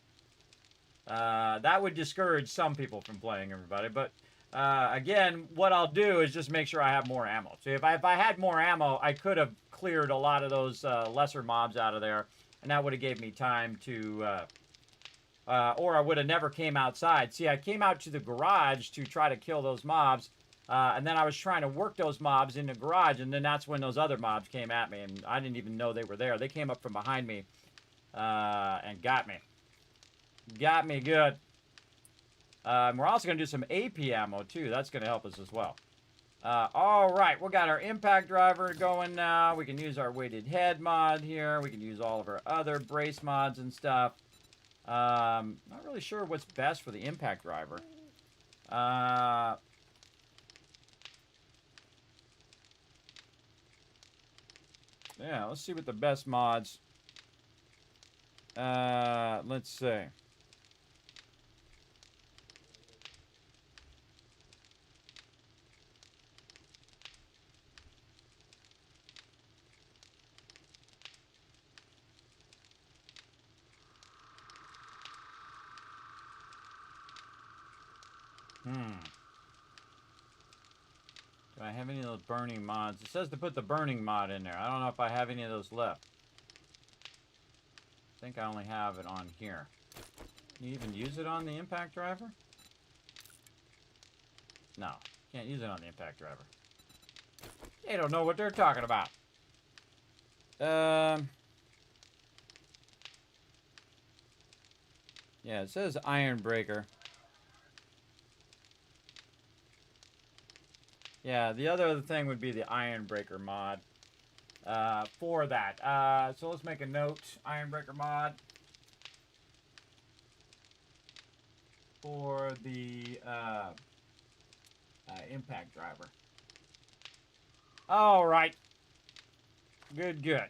that would discourage some people from playing, everybody. But again, what I'll do is just make sure I have more ammo. So if I had more ammo, I could have cleared a lot of those lesser mobs out of there, and that would have gave me time to... or I would have never came outside. See, I came out to the garage to try to kill those mobs, and then I was trying to work those mobs in the garage, and then that's when those other mobs came at me, and I didn't even know they were there. They came up from behind me and got me. Got me good. We're also going to do some AP ammo, too. That's going to help us as well. All right, we got our impact driver going now. We can use our weighted head mod here. We can use all of our other brace mods and stuff. Not really sure what's best for the impact driver. Yeah, let's see what the best mods. Let's see. Do I have any of those burning mods? It says to put the burning mod in there. I don't know if I have any of those left. I think I only have it on here. Can you even use it on the impact driver? No, can't use it on the impact driver. They don't know what they're talking about. Yeah, it says Iron Breaker. Yeah, the other thing would be the Iron Breaker mod for that. So let's make a note. Iron Breaker mod for the impact driver. All right. Good, good.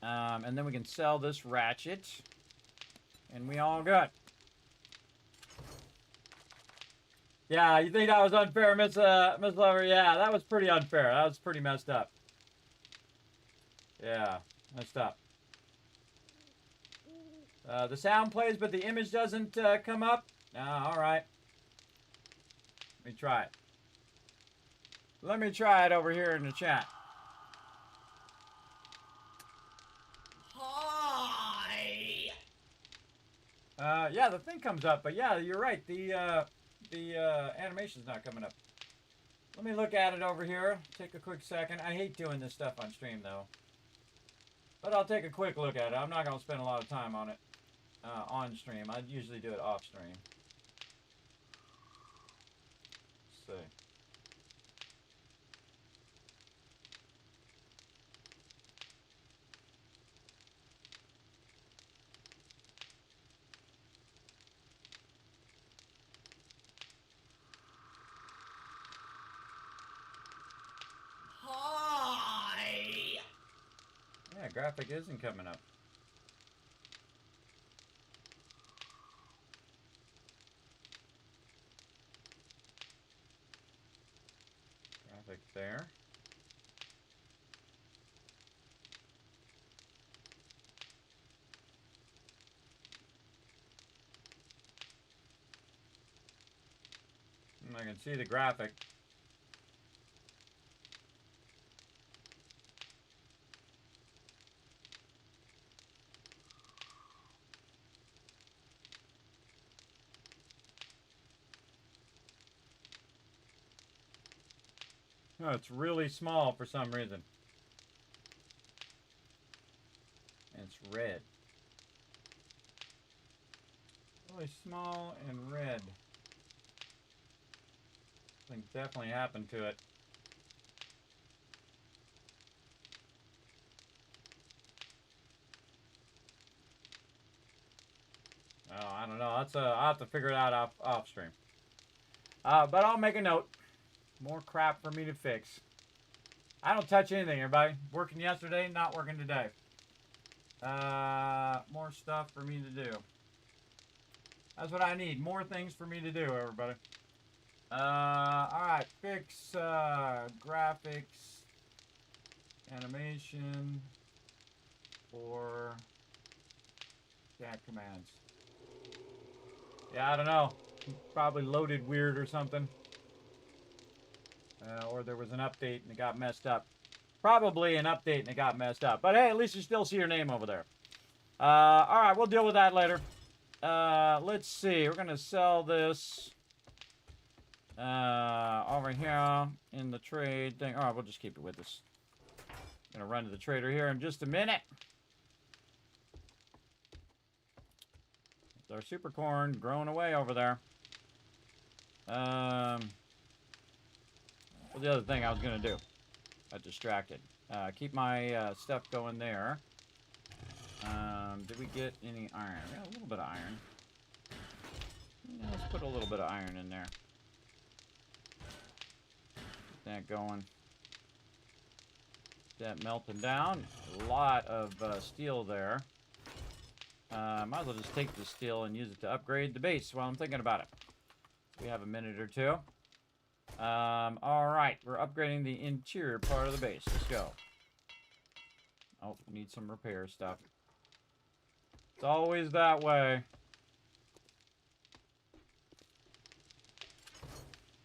And then we can sell this ratchet. And we all good. Yeah, you think that was unfair, Miss Lover? Yeah, that was pretty unfair. That was pretty messed up. Yeah, messed up. The sound plays, but the image doesn't come up. All right. Let me try it. Let me try it over here in the chat. Hi. Yeah, the thing comes up, but yeah, you're right. The animation's not coming up. Let me look at it over here. Take a quick second. I hate doing this stuff on stream, though. But I'll take a quick look at it. I'm not going to spend a lot of time on it on stream. I usually do it off stream. Let's see. Hi. Yeah, graphic isn't coming up. Graphic there. I can see the graphic. No, it's really small for some reason. And it's red. Really small and red. Something definitely happened to it. Oh, I don't know. That's I'll have to figure it out off stream. But I'll make a note. More crap for me to fix. I don't touch anything, everybody. Working yesterday, not working today. More stuff for me to do. That's what I need. More things for me to do, everybody. Alright, fix graphics, animation, or chat commands. Yeah, I don't know. Probably loaded weird or something. Or there was an update and it got messed up. Probably an update and it got messed up. But hey, at least you still see your name over there. Alright, we'll deal with that later. Let's see. We're going to sell this over here in the trade thing. Alright, we'll just keep it with us. I'm going to run to the trader here in just a minute. Our super corn growing away over there. What's the other thing I was going to do? I distracted. Keep my stuff going there. Did we get any iron? We got a little bit of iron. Yeah, let's put a little bit of iron in there. Get that going. Get that melting down. A lot of steel there. Might as well just take the steel and use it to upgrade the base while I'm thinking about it. We have a minute or two. Alright, we're upgrading the interior part of the base. Let's go. Oh, we need some repair stuff. It's always that way.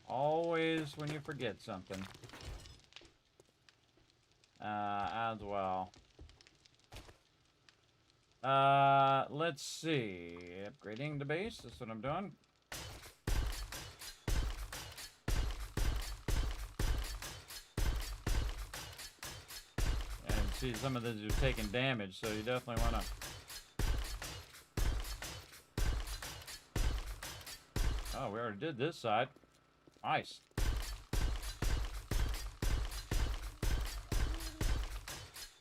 Always when you forget something. As well. Let's see. Upgrading the base. That's what I'm doing. And see, some of these are taking damage, so you definitely want to. Oh, we already did this side. Nice.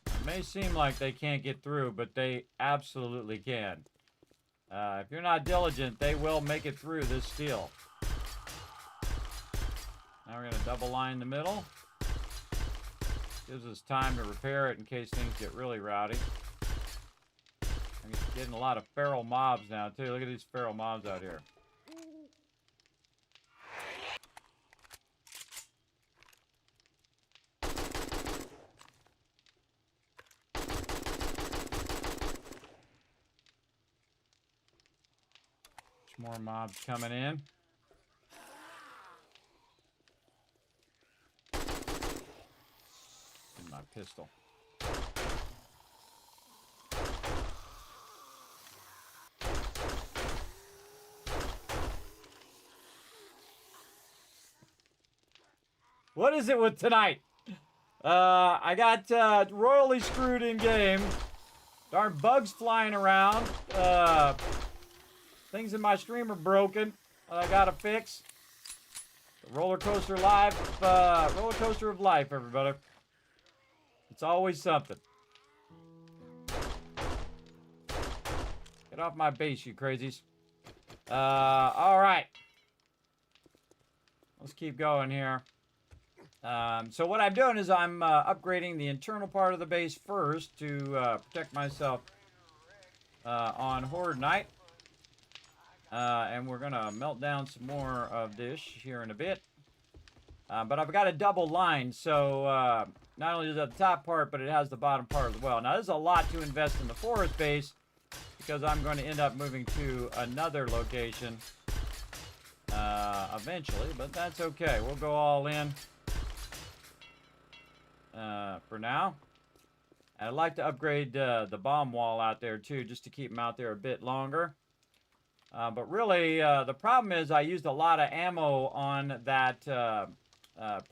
It may seem like they can't get through, but they absolutely can. If you're not diligent, they will make it through this steel. Now we're going to double line the middle. Gives us time to repair it in case things get really rowdy. I'm getting a lot of feral mobs now, too. Look at these feral mobs out here. More mobs coming in. And my pistol. What is it with tonight? I got royally screwed in game. Darn bugs flying around. Things in my stream are broken. I gotta fix. The roller coaster of life, everybody. It's always something. Get off my base, you crazies. All right. Let's keep going here. So what I'm doing is I'm upgrading the internal part of the base first to protect myself on Horde Night. And we're going to melt down some more of this here in a bit. But I've got a double line, so not only does it have the top part, but it has the bottom part as well. Now, there's a lot to invest in the forest base because I'm going to end up moving to another location eventually, but that's okay. We'll go all in for now. And I'd like to upgrade the bomb wall out there, too, just to keep them out there a bit longer. But really, the problem is I used a lot of ammo on that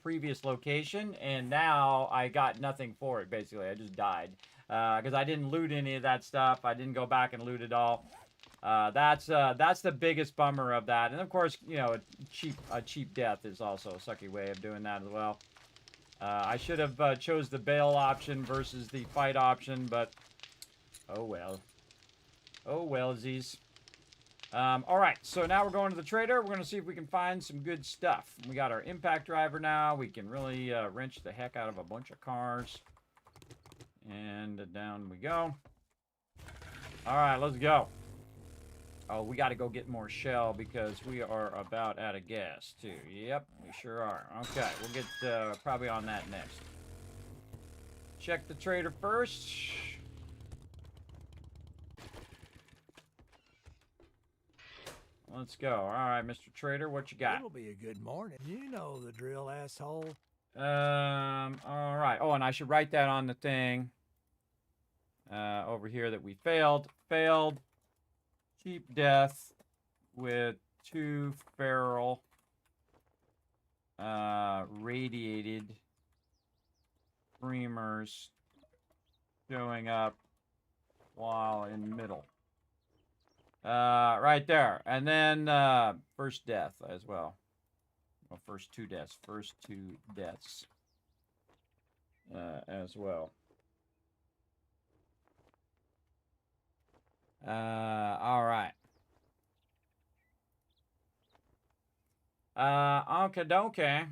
previous location, and now I got nothing for it, basically. I just died. Because I didn't loot any of that stuff. I didn't go back and loot it all. That's the biggest bummer of that. And, of course, you know, a cheap death is also a sucky way of doing that as well. I should have chose the bail option versus the fight option, but oh well. Oh wellsies. Alright, so now we're going to the trader. We're going to see if we can find some good stuff. We got our impact driver now. We can really wrench the heck out of a bunch of cars. And down we go. Alright, let's go. Oh, we got to go get more shell because we are about out of gas, too. Yep, we sure are. Okay, we'll get probably on that next. Check the trader first. Let's go. All right, Mr. Trader, what you got? It'll be a good morning. You know the drill, asshole. All right. Oh, and I should write that on the thing over here that we failed. Failed. Cheap death with 2 feral radiated streamers showing up while in middle. Right there. And then first death as well. Well, first 2 deaths. First 2 deaths as well. All right. Okay, dokie.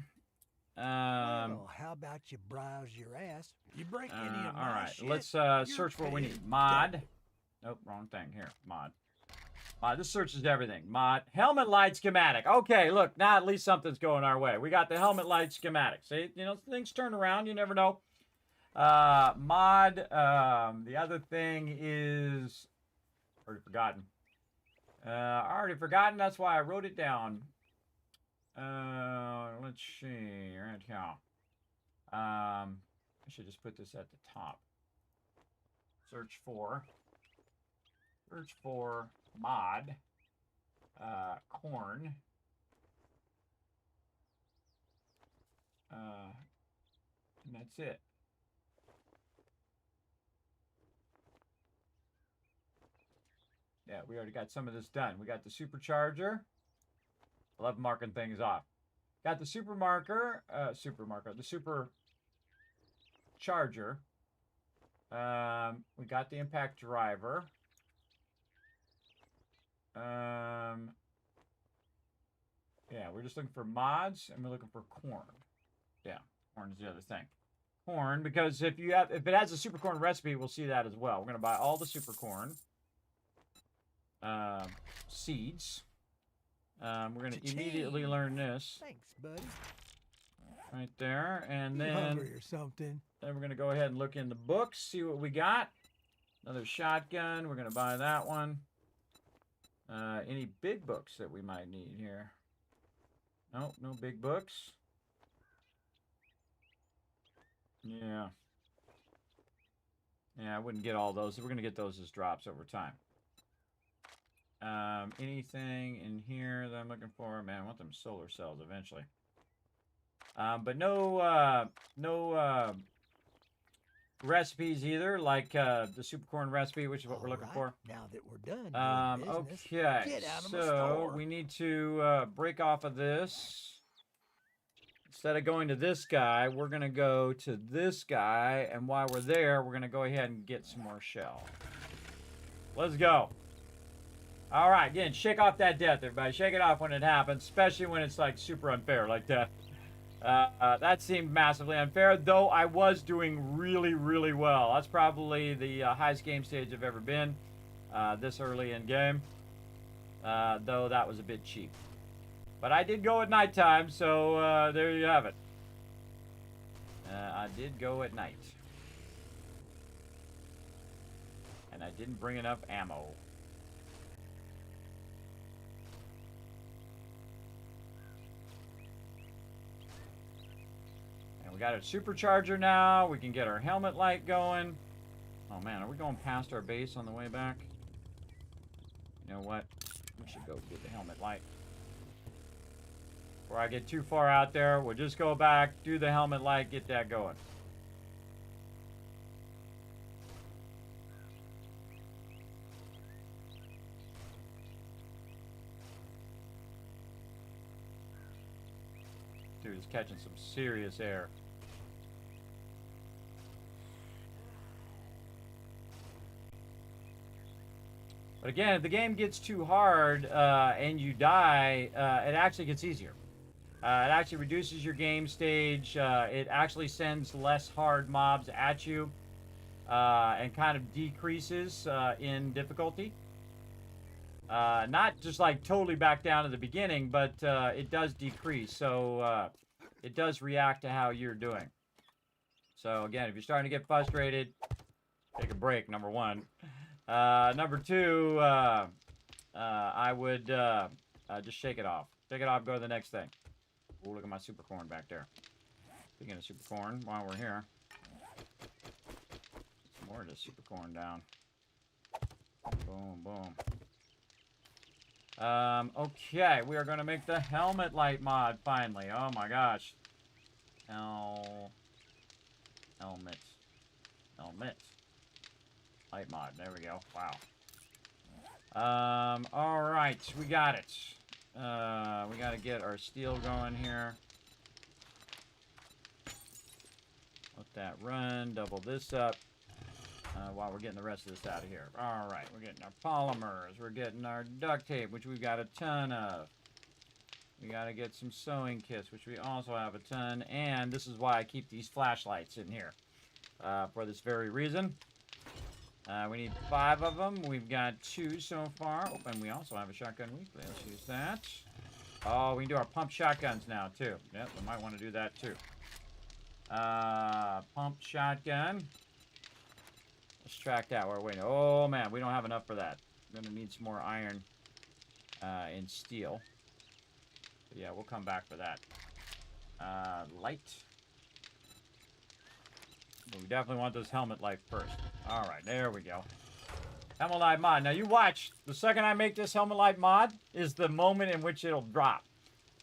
Well, how about you browse your ass? You break any of my all right, shit, let's you're search what we paid need. Mod. double. Nope, wrong thing. Here, mod. This searches everything. Mod. Helmet light schematic. Okay, look, now at least something's going our way. We got the helmet light schematic. See, you know, things turn around. You never know. Mod. The other thing is... Already forgotten. Already forgotten. That's why I wrote it down. Let's see. Right here. I should just put this at the top. Search for mod. Corn. And that's it. Yeah, we already got some of this done. We got the supercharger. I love marking things off. Got the the supercharger. We got the impact driver. Yeah, we're just looking for mods and we're looking for corn. Yeah, corn is the other thing. Corn, because if it has a super corn recipe, we'll see that as well. We're gonna buy all the super corn seeds. We're gonna immediately learn this. Thanks, buddy. Right there, and You then hungry or something? we're gonna go ahead and look in the books, see what we got. Another shotgun. We're gonna buy that one. Any big books that we might need here? Nope, no big books. Yeah. Yeah, I wouldn't get all those. We're gonna get those as drops over time. Anything in here that I'm looking for? Man, I want them solar cells eventually. But no recipes either, like the super corn recipe, which is what we're looking for. Now that we're done doing business, Okay, get out of my so store. we need to break off of this. Instead of going to this guy, we're going to go to this guy, and while we're there, we're going to go ahead and get some more shell. Let's go. All right, again, shake off that death, everybody. Shake it off when it happens, especially when it's like super unfair like that. That seemed massively unfair, though I was doing really, really well. That's probably the highest game stage I've ever been this early in game, though that was a bit cheap. But I did go at nighttime, so there you have it. I did go at night. And I didn't bring enough ammo. And we got a supercharger now. We can get our helmet light going. Oh man, are we going past our base on the way back? You know what? We should go get the helmet light. Before I get too far out there, we'll just go back, do the helmet light, get that going. Dude, he's catching some serious air. But again, if the game gets too hard and you die, it actually gets easier. It actually reduces your game stage. It actually sends less hard mobs at you and kind of decreases in difficulty. Not just like totally back down to the beginning, but it does decrease. So it does react to how you're doing. So again, if you're starting to get frustrated, take a break, number one. Number two, I would just shake it off. Shake it off, go to the next thing. Ooh, look at my super corn back there. Speaking of super corn, while we're here. Some more of this super corn down. Boom, boom. Okay, we are going to make the helmet light mod finally. Oh my gosh. Helmet. Light mod. There we go. Wow. Alright, we got it. We got to get our steel going here. Let that run. Double this up. While we're getting the rest of this out of here. Alright, we're getting our polymers. We're getting our duct tape, which we've got a ton of. We got to get some sewing kits, which we also have a ton. And this is why I keep these flashlights in here. For this very reason. We need 5 of them. We've got 2 so far. Oh, and we also have a shotgun weekly. Let's use that. Oh, we can do our pump shotguns now, too. Yep, we might want to do that, too. Pump shotgun. Let's track that. We're waiting. Oh, man, we don't have enough for that. We're going to need some more iron and steel. But yeah, we'll come back for that. Light. But we definitely want this helmet light first. Alright, there we go. Helmet light mod. Now, you watch. The second I make this helmet light mod is the moment in which it'll drop.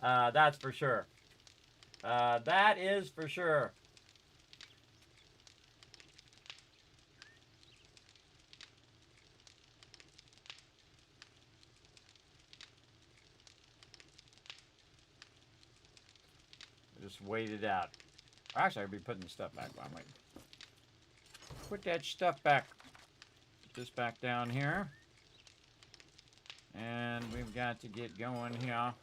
That's for sure. That is for sure. Just wait it out. Actually, I'll be putting the stuff back while I'm waiting. Put that stuff back. Put this back down here. And we've got to get going here.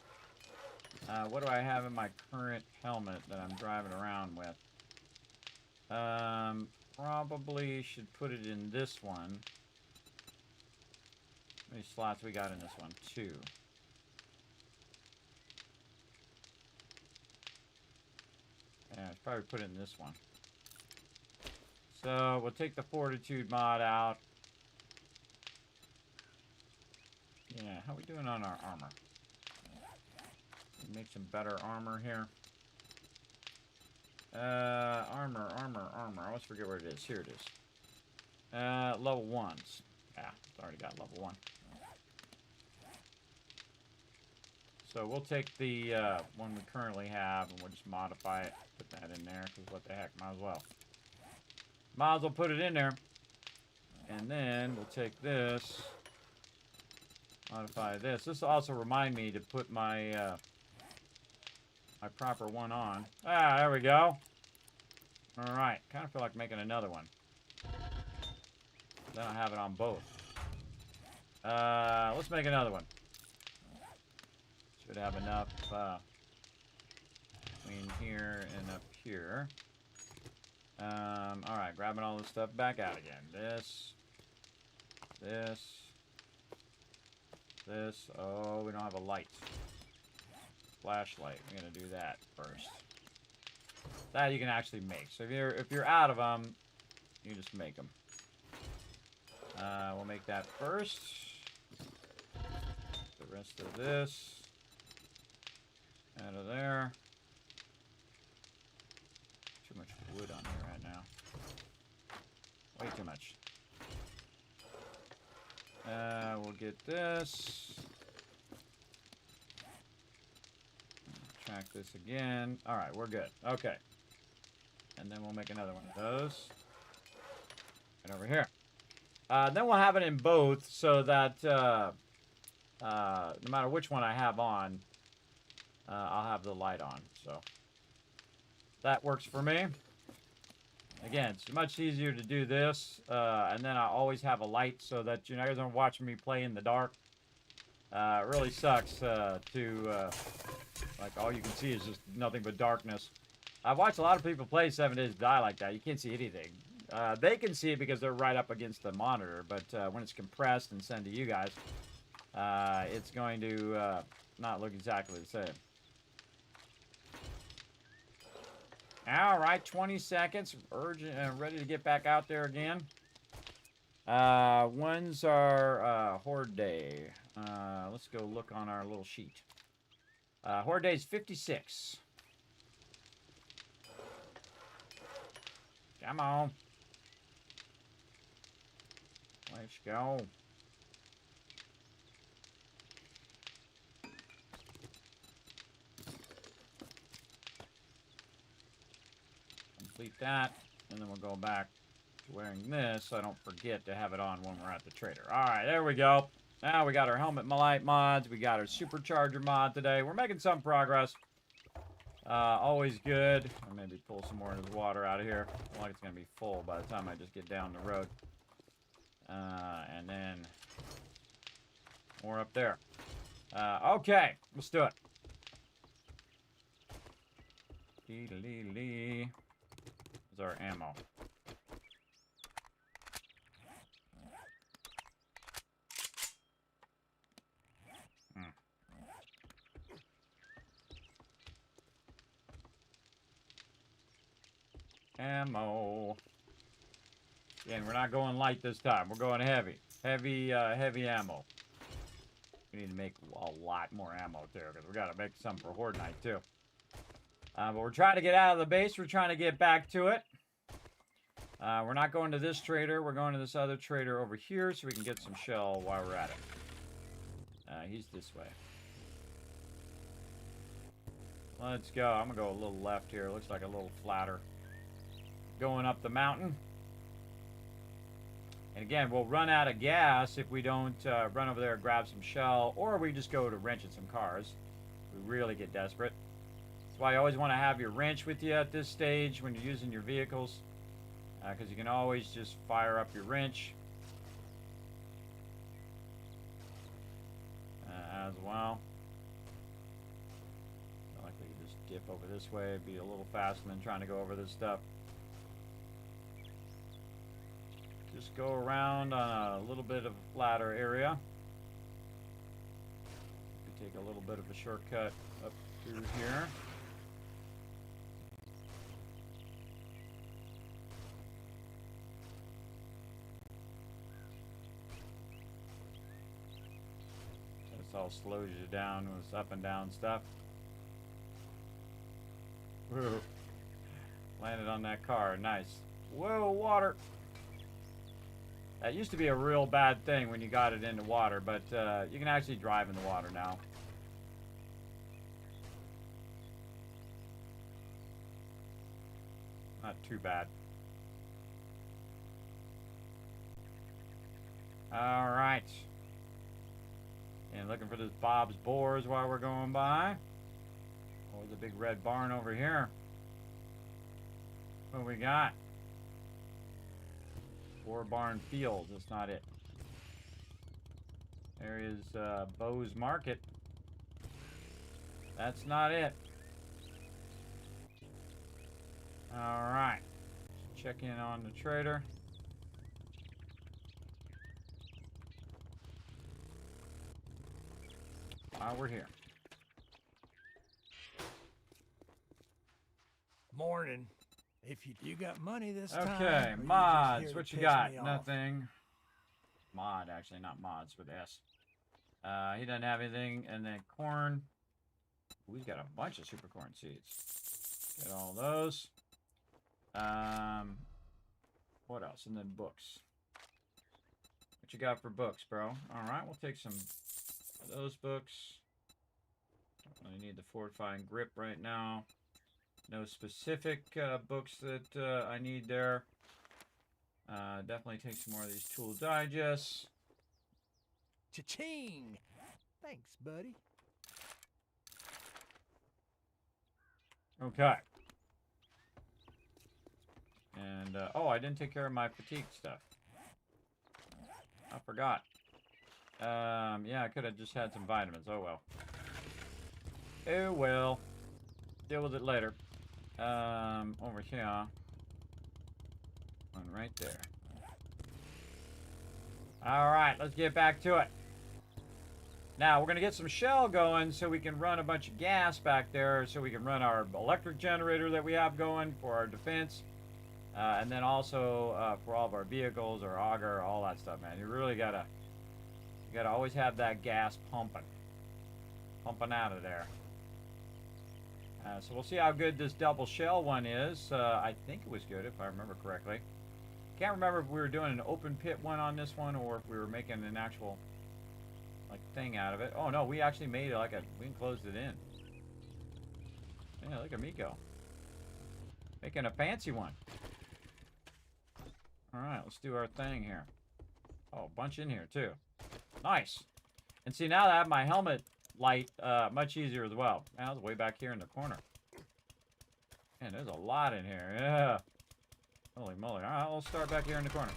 What do I have in my current helmet that I'm driving around with? Probably should put it in this one. How many slots we got in this one? 2. Yeah, I'd probably put it in this one. So, we'll take the Fortitude mod out. Yeah, how are we doing on our armor? Make some better armor here. Armor. I always forget where it is. Here it is. Level 1s. Yeah, it's already got level 1. So we'll take the one we currently have and we'll just modify it. Put that in there, because what the heck, might as well. Might as well put it in there. And then we'll take this, modify this. This will also remind me to put my my proper one on. Ah, there we go. Alright, kind of feel like making another one. Then I'll have it on both. Let's make another one. Should have enough between here and up here. Alright, grabbing all this stuff back out again. This. Oh, we don't have a light. Flashlight. We're gonna do that first. That you can actually make. So if you're out of them, you just make them. We'll make that first. The rest of this out of there. Too much wood on here right now. Way too much. We'll get this. Track this again. Alright, we're good. Okay. And then we'll make another one of those. Right over here. Then we'll have it in both so that no matter which one I have on, I'll have the light on. So that works for me. Again, it's much easier to do this, and then I always have a light so that you guys aren't watching me play in the dark. It really sucks like all you can see is just nothing but darkness. I've watched a lot of people play 7 Days to Die like that. You can't see anything. They can see it because they're right up against the monitor, but when it's compressed and sent to you guys, it's going to not look exactly the same. All right, 20 seconds. Urgent, ready to get back out there again. When's our Horde Day? Let's go look on our little sheet. Horde Day is 56. Come on. Let's go. Complete that, and then we'll go back to wearing this so I don't forget to have it on when we're at the trader. All right, there we go. Now we got our helmet light mods. We got our supercharger mod today. We're making some progress. Always good. I'll maybe pull some more of this water out of here. I feel like it's going to be full by the time I just get down the road. And then more up there. Okay, let's do it. Dee-dee-dee-dee. There's our ammo. Ammo. Again, we're not going light this time. We're going heavy. Heavy ammo. We need to make a lot more ammo too, because we got to make some for Horde Night too. But we're trying to get out of the base. We're trying to get back to it. We're not going to this trader. We're going to this other trader over here so we can get some shell while we're at it. He's this way. Let's go. I'm going to go a little left here. Looks like a little flatter. Going up the mountain. And again, we'll run out of gas if we don't run over there and grab some shell, or we just go to wrenching some cars. We really get desperate. That's why you always want to have your wrench with you at this stage when you're using your vehicles, because you can always just fire up your wrench as well. I like that you just dip over this way, be a little faster than trying to go over this stuff. Just go around on a little bit of a flatter area. You take a little bit of a shortcut up through here. This all slows you down with up and down stuff. Woo. Landed on that car, nice. Whoa, water. That used to be a real bad thing when you got it into water, but you can actually drive in the water now. Not too bad. All right. And looking for this Bob's Boars while we're going by. Oh, there's a big red barn over here. What do we got? 4 barn fields, that's not it. There is Bo's Market. That's not it. Alright. Check in on the trader. While we're here. Morning. If you got money this time. Okay, mods. What you got? Nothing. Mod, actually, not mods with S. He doesn't have anything. And then corn. We've got a bunch of super corn seeds. Get all those. What else? And then books. What you got for books, bro? All right, we'll take some of those books. Don't really need the fortifying grip right now. No specific books that I need there. Definitely take some more of these tool digests. Cha-ching! Thanks, buddy. Okay. And, oh, I didn't take care of my fatigue stuff. I forgot. Yeah, I could have just had some vitamins. Oh, well. Oh, well. Deal with it later. Over here. One right there. Alright, let's get back to it. Now, we're going to get some shell going so we can run a bunch of gas back there, so we can run our electric generator that we have going for our defense. And then also for all of our vehicles, our auger, all that stuff, man. You really you gotta always have that gas pumping out of there. So we'll see how good this double shell one is. I think it was good, if I remember correctly. Can't remember if we were doing an open pit one on this one, or if we were making an actual thing out of it. Oh no, we actually made it we closed it in. Yeah, look at me go. Making a fancy one. Alright, let's do our thing here. Oh, a bunch in here too. Nice. And see, now that I have my helmet light, much easier as well. Now it's way back here in the corner. Man, there's a lot in here. Yeah. Holy moly. Alright, we'll start back here in the corner.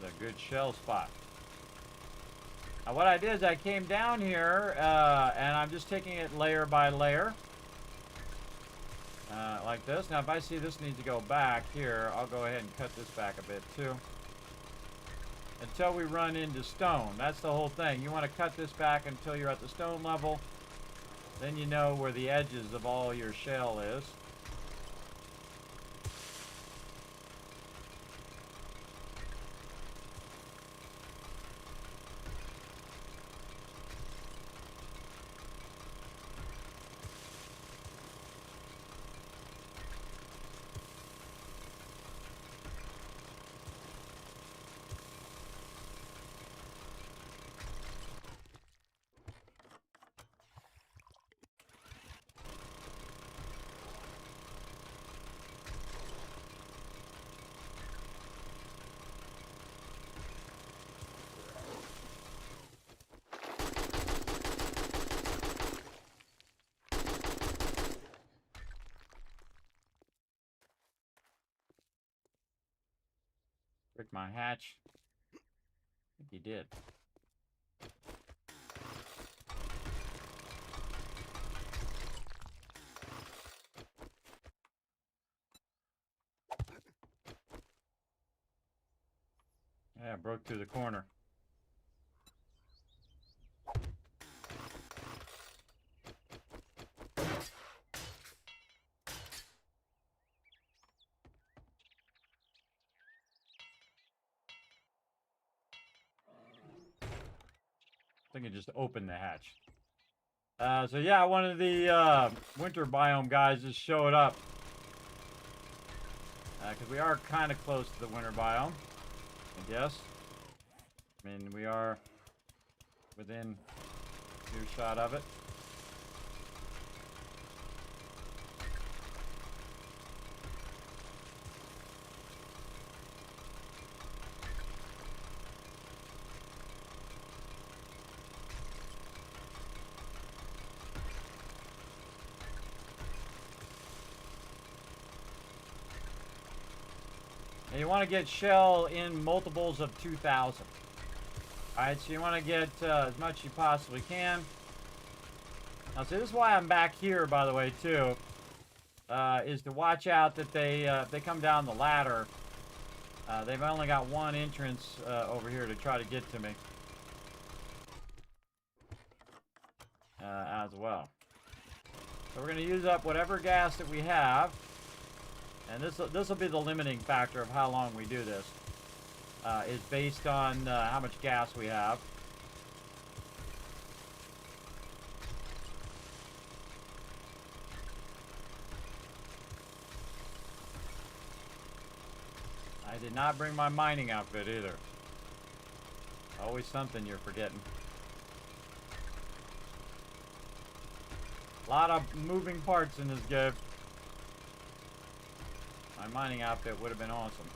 A good shell spot. Now what I did is I came down here and I'm just taking it layer by layer like this. Now if I see this needs to go back here, I'll go ahead and cut this back a bit too until we run into stone. That's the whole thing. You want to cut this back until you're at the stone level, then you know where the edges of all your shell is. Break my hatch. I think he did. Yeah, broke through the corner. I think it just opened the hatch. So yeah, one of the winter biome guys just showed up. Because we are kind of close to the winter biome, I guess. I mean, we are within earshot of it. And you want to get shell in multiples of 2,000. Alright, so you want to get as much as you possibly can. Now, see, this is why I'm back here, by the way, too. Is to watch out that if they come down the ladder, they've only got one entrance over here to try to get to me. As well. So we're going to use up whatever gas that we have. And this will be the limiting factor of how long we do this. Is based on how much gas we have. I did not bring my mining outfit either. Always something you're forgetting. A lot of moving parts in this game. My mining outfit would have been awesome.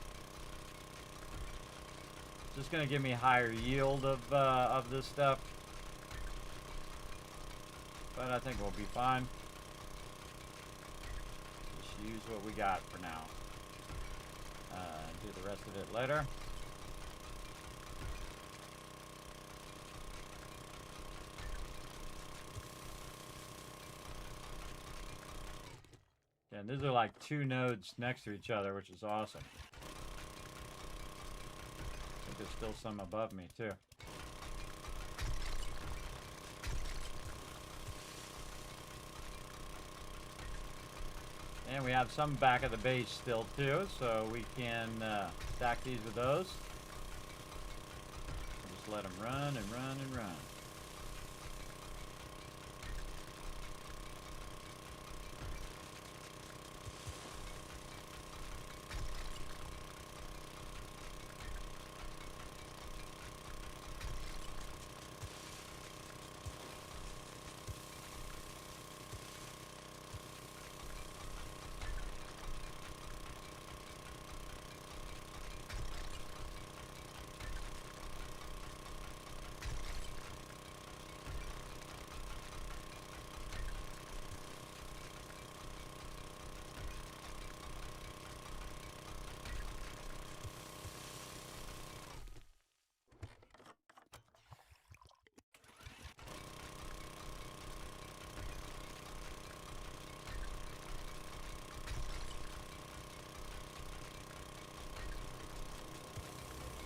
It's just gonna give me higher yield of this stuff. But I think we'll be fine. Just use what we got for now. Do the rest of it later. And these are like 2 nodes next to each other, which is awesome. I think there's still some above me too. And we have some back of the base still too, so we can stack these with those. Just let them run and run and run.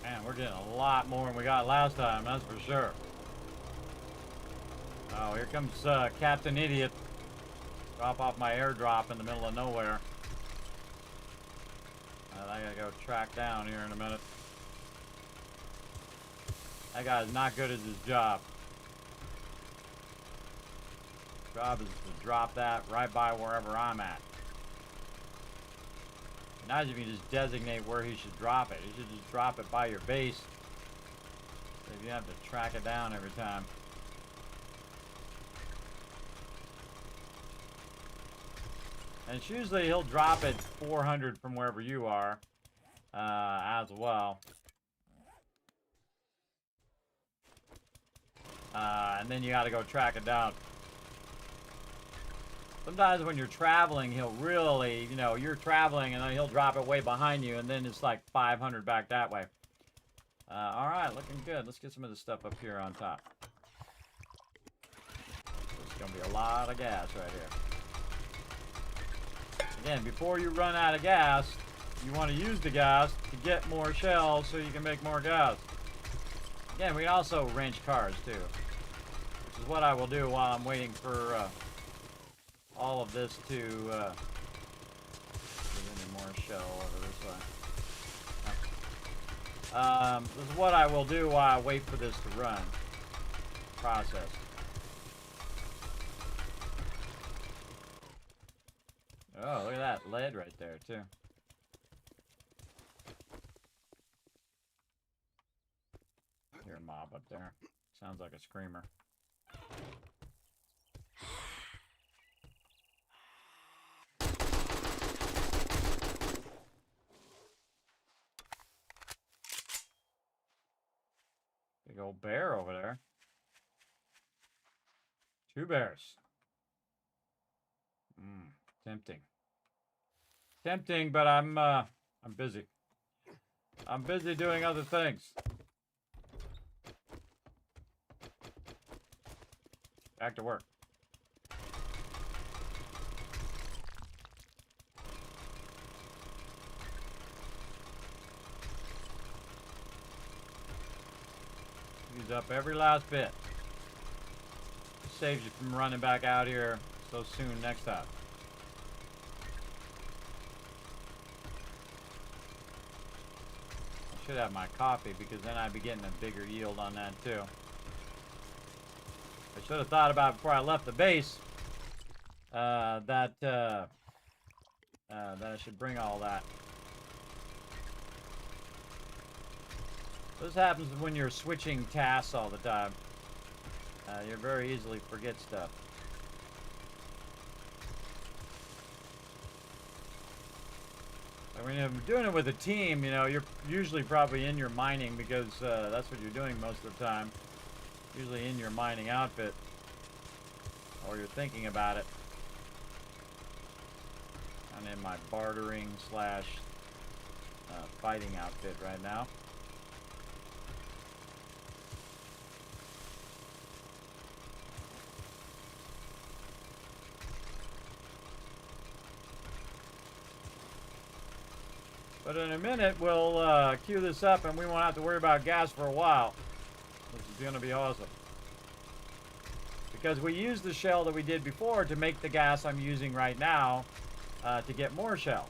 Man, we're getting a lot more than we got last time, that's for sure. Oh, here comes Captain Idiot. Drop off my airdrop in the middle of nowhere. I gotta go track down here in a minute. That guy's not good at his job. His job is to drop that right by wherever I'm at. Imagine if you just designate where he should drop it. He should just drop it by your base. So if you have to track it down every time. And it's usually he'll drop it 400 from wherever you are as well. And then you got to go track it down. Sometimes when you're traveling, he'll really, you know, you're traveling and then he'll drop it way behind you and then it's like 500 back that way. All right, looking good. Let's get some of this stuff up here on top. There's going to be a lot of gas right here. Again, before you run out of gas, you want to use the gas to get more shells so you can make more gas. Again, we also wrench cars too, which is what I will do while I'm waiting for all of this to get any more shell over this way. This is what I will do while I wait for this to run. Process. Oh, look at that lead right there too. Hear a mob up there. Sounds like a screamer. Big old bear over there. 2 bears. Tempting. Tempting, but I'm busy. I'm busy doing other things. Back to work. Use up every last bit. Saves you from running back out here so soon next time. I should have my coffee because then I'd be getting a bigger yield on that too. I should have thought about before I left the base that I should bring all that. This happens when you're switching tasks all the time. You very easily forget stuff. And when you're doing it with a team, you know, you're usually probably in your mining because that's what you're doing most of the time. Usually in your mining outfit. Or you're thinking about it. I'm in my bartering slash fighting outfit right now. But in a minute, we'll queue this up and we won't have to worry about gas for a while. Which is going to be awesome. Because we used the shell that we did before to make the gas I'm using right now to get more shell.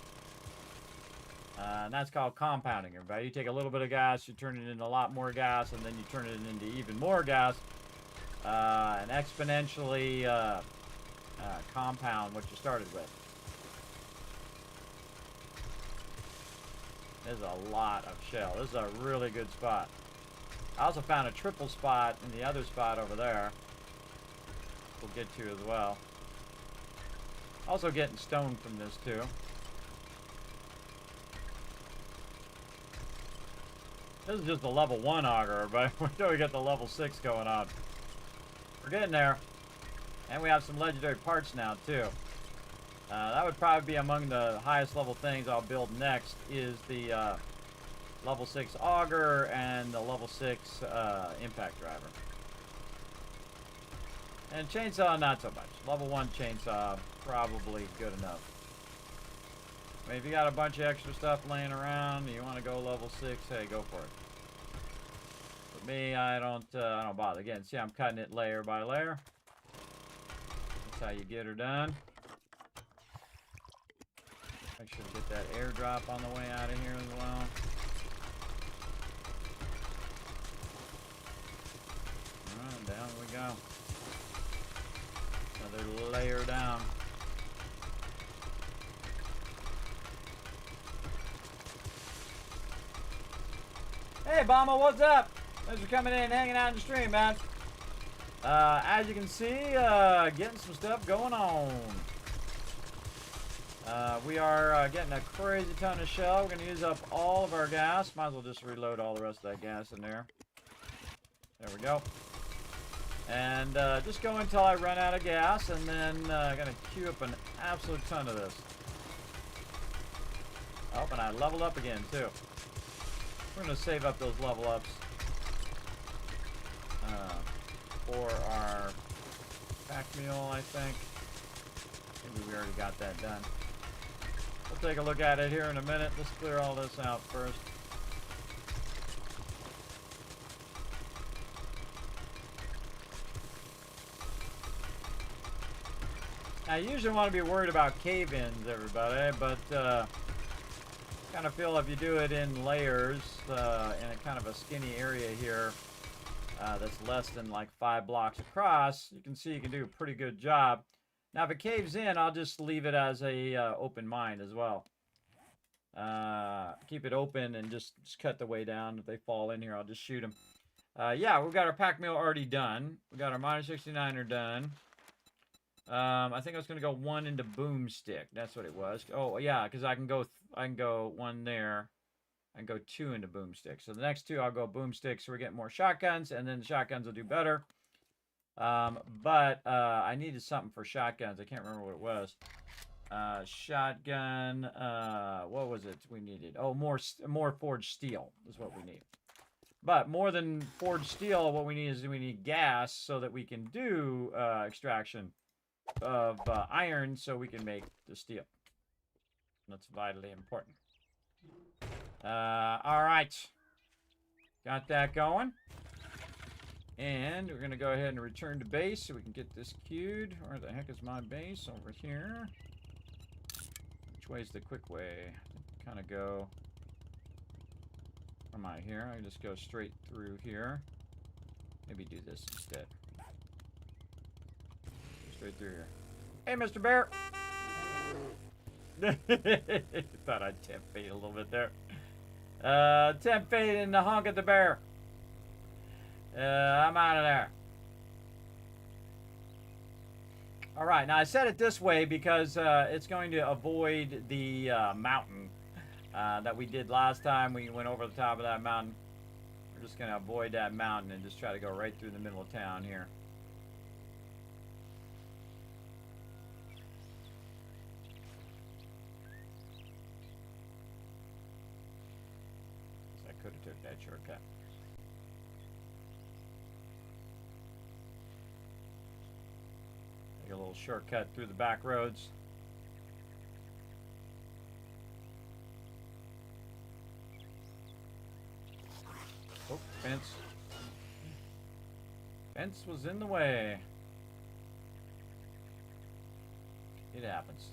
And that's called compounding, everybody. You take a little bit of gas, you turn it into a lot more gas, and then you turn it into even more gas. And exponentially compound what you started with. There's a lot of shell. This is a really good spot. I also found a triple spot in the other spot over there. We'll get to as well. Also getting stone from this too. This is just the level 1 auger, but until we get the level 6 going on. We're getting there. And we have some legendary parts now too. That would probably be among the highest level things I'll build next is the level 6 auger and the level 6 impact driver. And chainsaw, not so much. Level 1 chainsaw, probably good enough. I mean, if you got a bunch of extra stuff laying around, you want to go level 6, hey, go for it. But me, I don't bother. Again, see, I'm cutting it layer by layer. That's how you get her done. Make sure to get that airdrop on the way out of here as well. Alright, down we go. Another layer down. Hey, Obama, what's up? Thanks for coming in and hanging out in the stream, man. As you can see, getting some stuff going on. We are getting a crazy ton of shell. We're going to use up all of our gas. Might as well just reload all the rest of that gas in there. There we go. And just go until I run out of gas, and then I'm going to queue up an absolute ton of this. Oh, and I leveled up again, too. We're going to save up those level ups for our pack meal, I think. Maybe we already got that done. We'll take a look at it here in a minute. Let's clear all this out first. I usually want to be worried about cave-ins, everybody, but kind of feel if you do it in layers in a kind of a skinny area here that's less than like 5 blocks across, you can see you can do a pretty good job. Now, if it caves in, I'll just leave it as a open mine as well. Keep it open and just cut the way down. If they fall in here, I'll just shoot them. Yeah, we've got our pack meal already done. We got our minus 69er done. I think I was going to go 1 into boomstick. That's what it was. Oh, yeah, because I can go 1 there. I can go 2 into boomstick. So the next 2, I'll go boomstick, so we're getting more shotguns, and then the shotguns will do better. But I needed something for shotguns. I can't remember what it was. Shotgun. What was it we needed? Oh, more forged steel is what we need. But more than forged steel, what we need is we need gas so that we can do extraction of iron so we can make the steel. That's vitally important. All right. Got that going. And we're going to go ahead and return to base so we can get this queued. Where the heck is my base? Over here. Which way is the quick way? Kind of go... Where am I here? I can just go straight through here. Maybe do this instead. Straight through here. Hey, Mr. Bear! Thought I'd temp fade a little bit there. Temp fade and the honk at the bear. I'm out of there. All right, now I set it this way because it's going to avoid the mountain. that we did last time. We went over the top of that mountain. We're just going to avoid that mountain and just try to go right through the middle of town here. I could have took that shortcut. Take a little shortcut through the back roads. Oh, fence. Fence was in the way. It happens.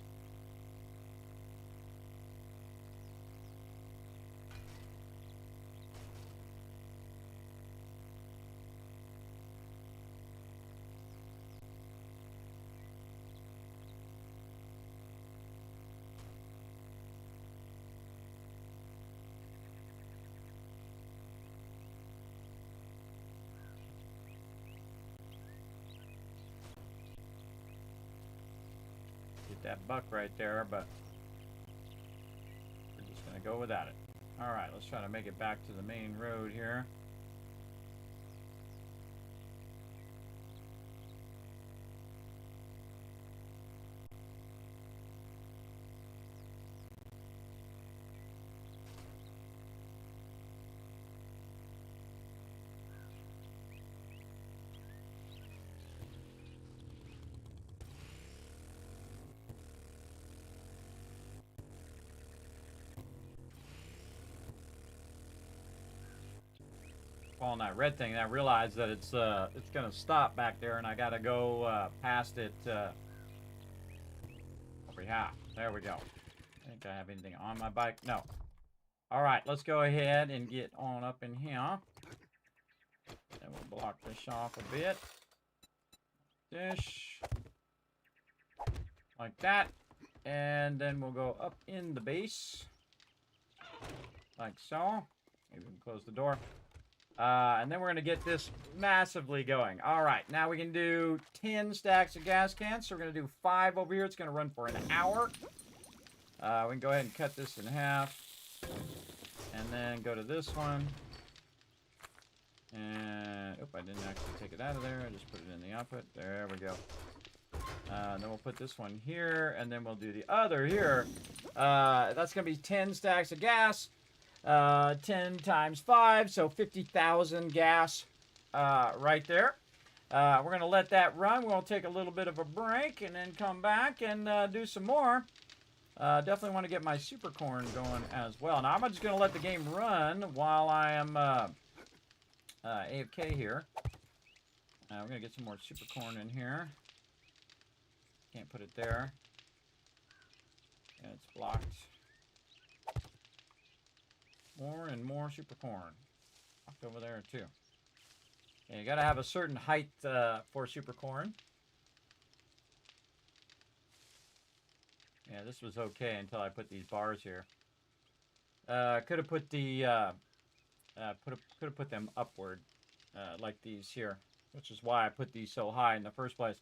That buck right there, but we're just gonna go without it. All right, let's try to make it back to the main road here. On that red thing, I realized that it's gonna stop back there, and I gotta go past it over here. There we go. I think I have anything on my bike. No. All right, let's go ahead and get on up in here. And we'll block this off a bit. Dish. Like that. And then we'll go up in the base. Like so. Maybe we can close the door. And then we're going to get this massively going. All right, now we can do 10 stacks of gas cans. So we're going to do 5 over here. It's going to run for an hour. We can go ahead and cut this in half. And then go to this one. And, oop, I didn't actually take it out of there. I just put it in the output. There we go. Then we'll put this one here. And then we'll do the other here. That's going to be 10 stacks of gas. 10 times 5, so 50,000 gas right there. We're going to let that run. We'll take a little bit of a break and then come back and do some more. Definitely want to get my super corn going as well. Now, I'm just going to let the game run while I am AFK here. We're going to get some more super corn in here. Can't put it there. Yeah, it's blocked. More and more super corn. Locked over there too. Yeah, you gotta have a certain height for super corn. Yeah, this was okay until I put these bars here. Could have put the could have put them upward like these here, which is why I put these so high in the first place.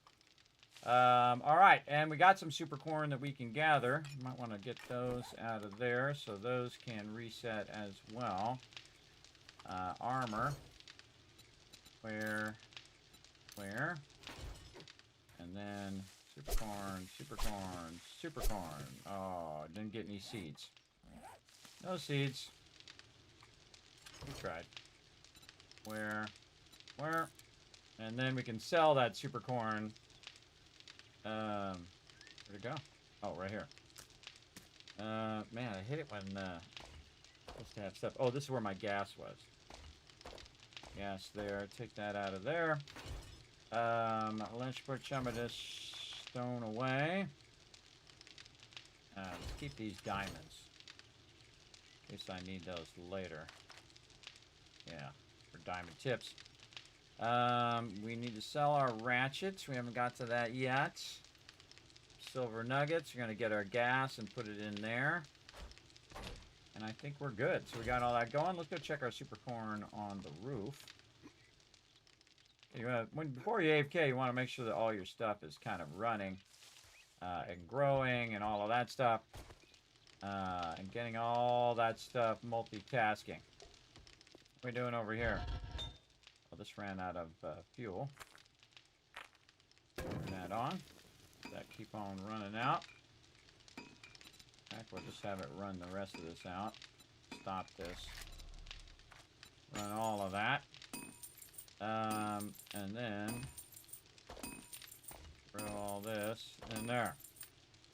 All right, and we got some super corn that we can gather. You might want to get those out of there so those can reset as well. Armor. Where? And then super corn, super corn, super corn. Oh, didn't get any seeds. No seeds. We tried. Where? And then we can sell that super corn. Where'd it go? Oh, right here. Man, I hate it when supposed to have stuff. Oh, this is where my gas was. Gas there. Take that out of there. Let's put some of this stone away. Let's keep these diamonds. In case I need those later. Yeah, for diamond tips. We need to sell our ratchets. We haven't got to that yet. Silver nuggets. We're going to get our gas and put it in there. And I think we're good. So we got all that going. Let's go check our super corn on the roof. Before you AFK, you want to make sure that all your stuff is kind of running and growing and all of that stuff. And getting all that stuff multitasking. What are we doing over here? Well, this ran out of fuel. Turn that on. That keep on running out. In fact, we'll just have it run the rest of this out. Stop this. Run all of that. And then throw all this in there.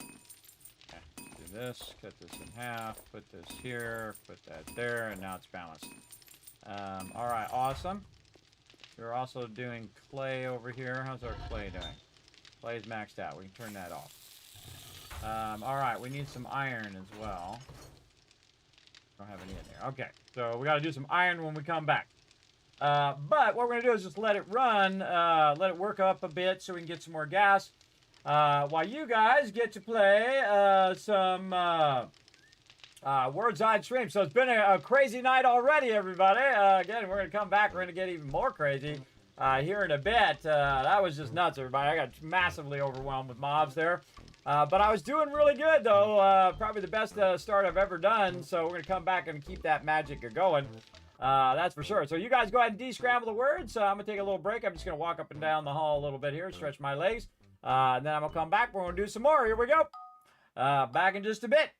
Okay, do this, cut this in half, put this here, put that there, and now it's balanced. Alright, awesome. We're also doing clay over here. How's our clay doing? Clay's maxed out. We can turn that off. Alright, we need some iron as well. Don't have any in there. Okay, so we got to do some iron when we come back. But what we're going to do is just let it run, let it work up a bit so we can get some more gas. While you guys get to play some Words Eye Stream. So it's been a crazy night already, everybody. Again, we're going to come back. We're going to get even more crazy here in a bit. That was just nuts, everybody. I got massively overwhelmed with mobs there. But I was doing really good, though. Probably the best start I've ever done. So we're going to come back and keep that magic going. That's for sure. So you guys go ahead and de-scramble the words. I'm going to take a little break. I'm just going to walk up and down the hall a little bit here, stretch my legs. And then I'm going to come back. We're going to do some more. Here we go. Back in just a bit.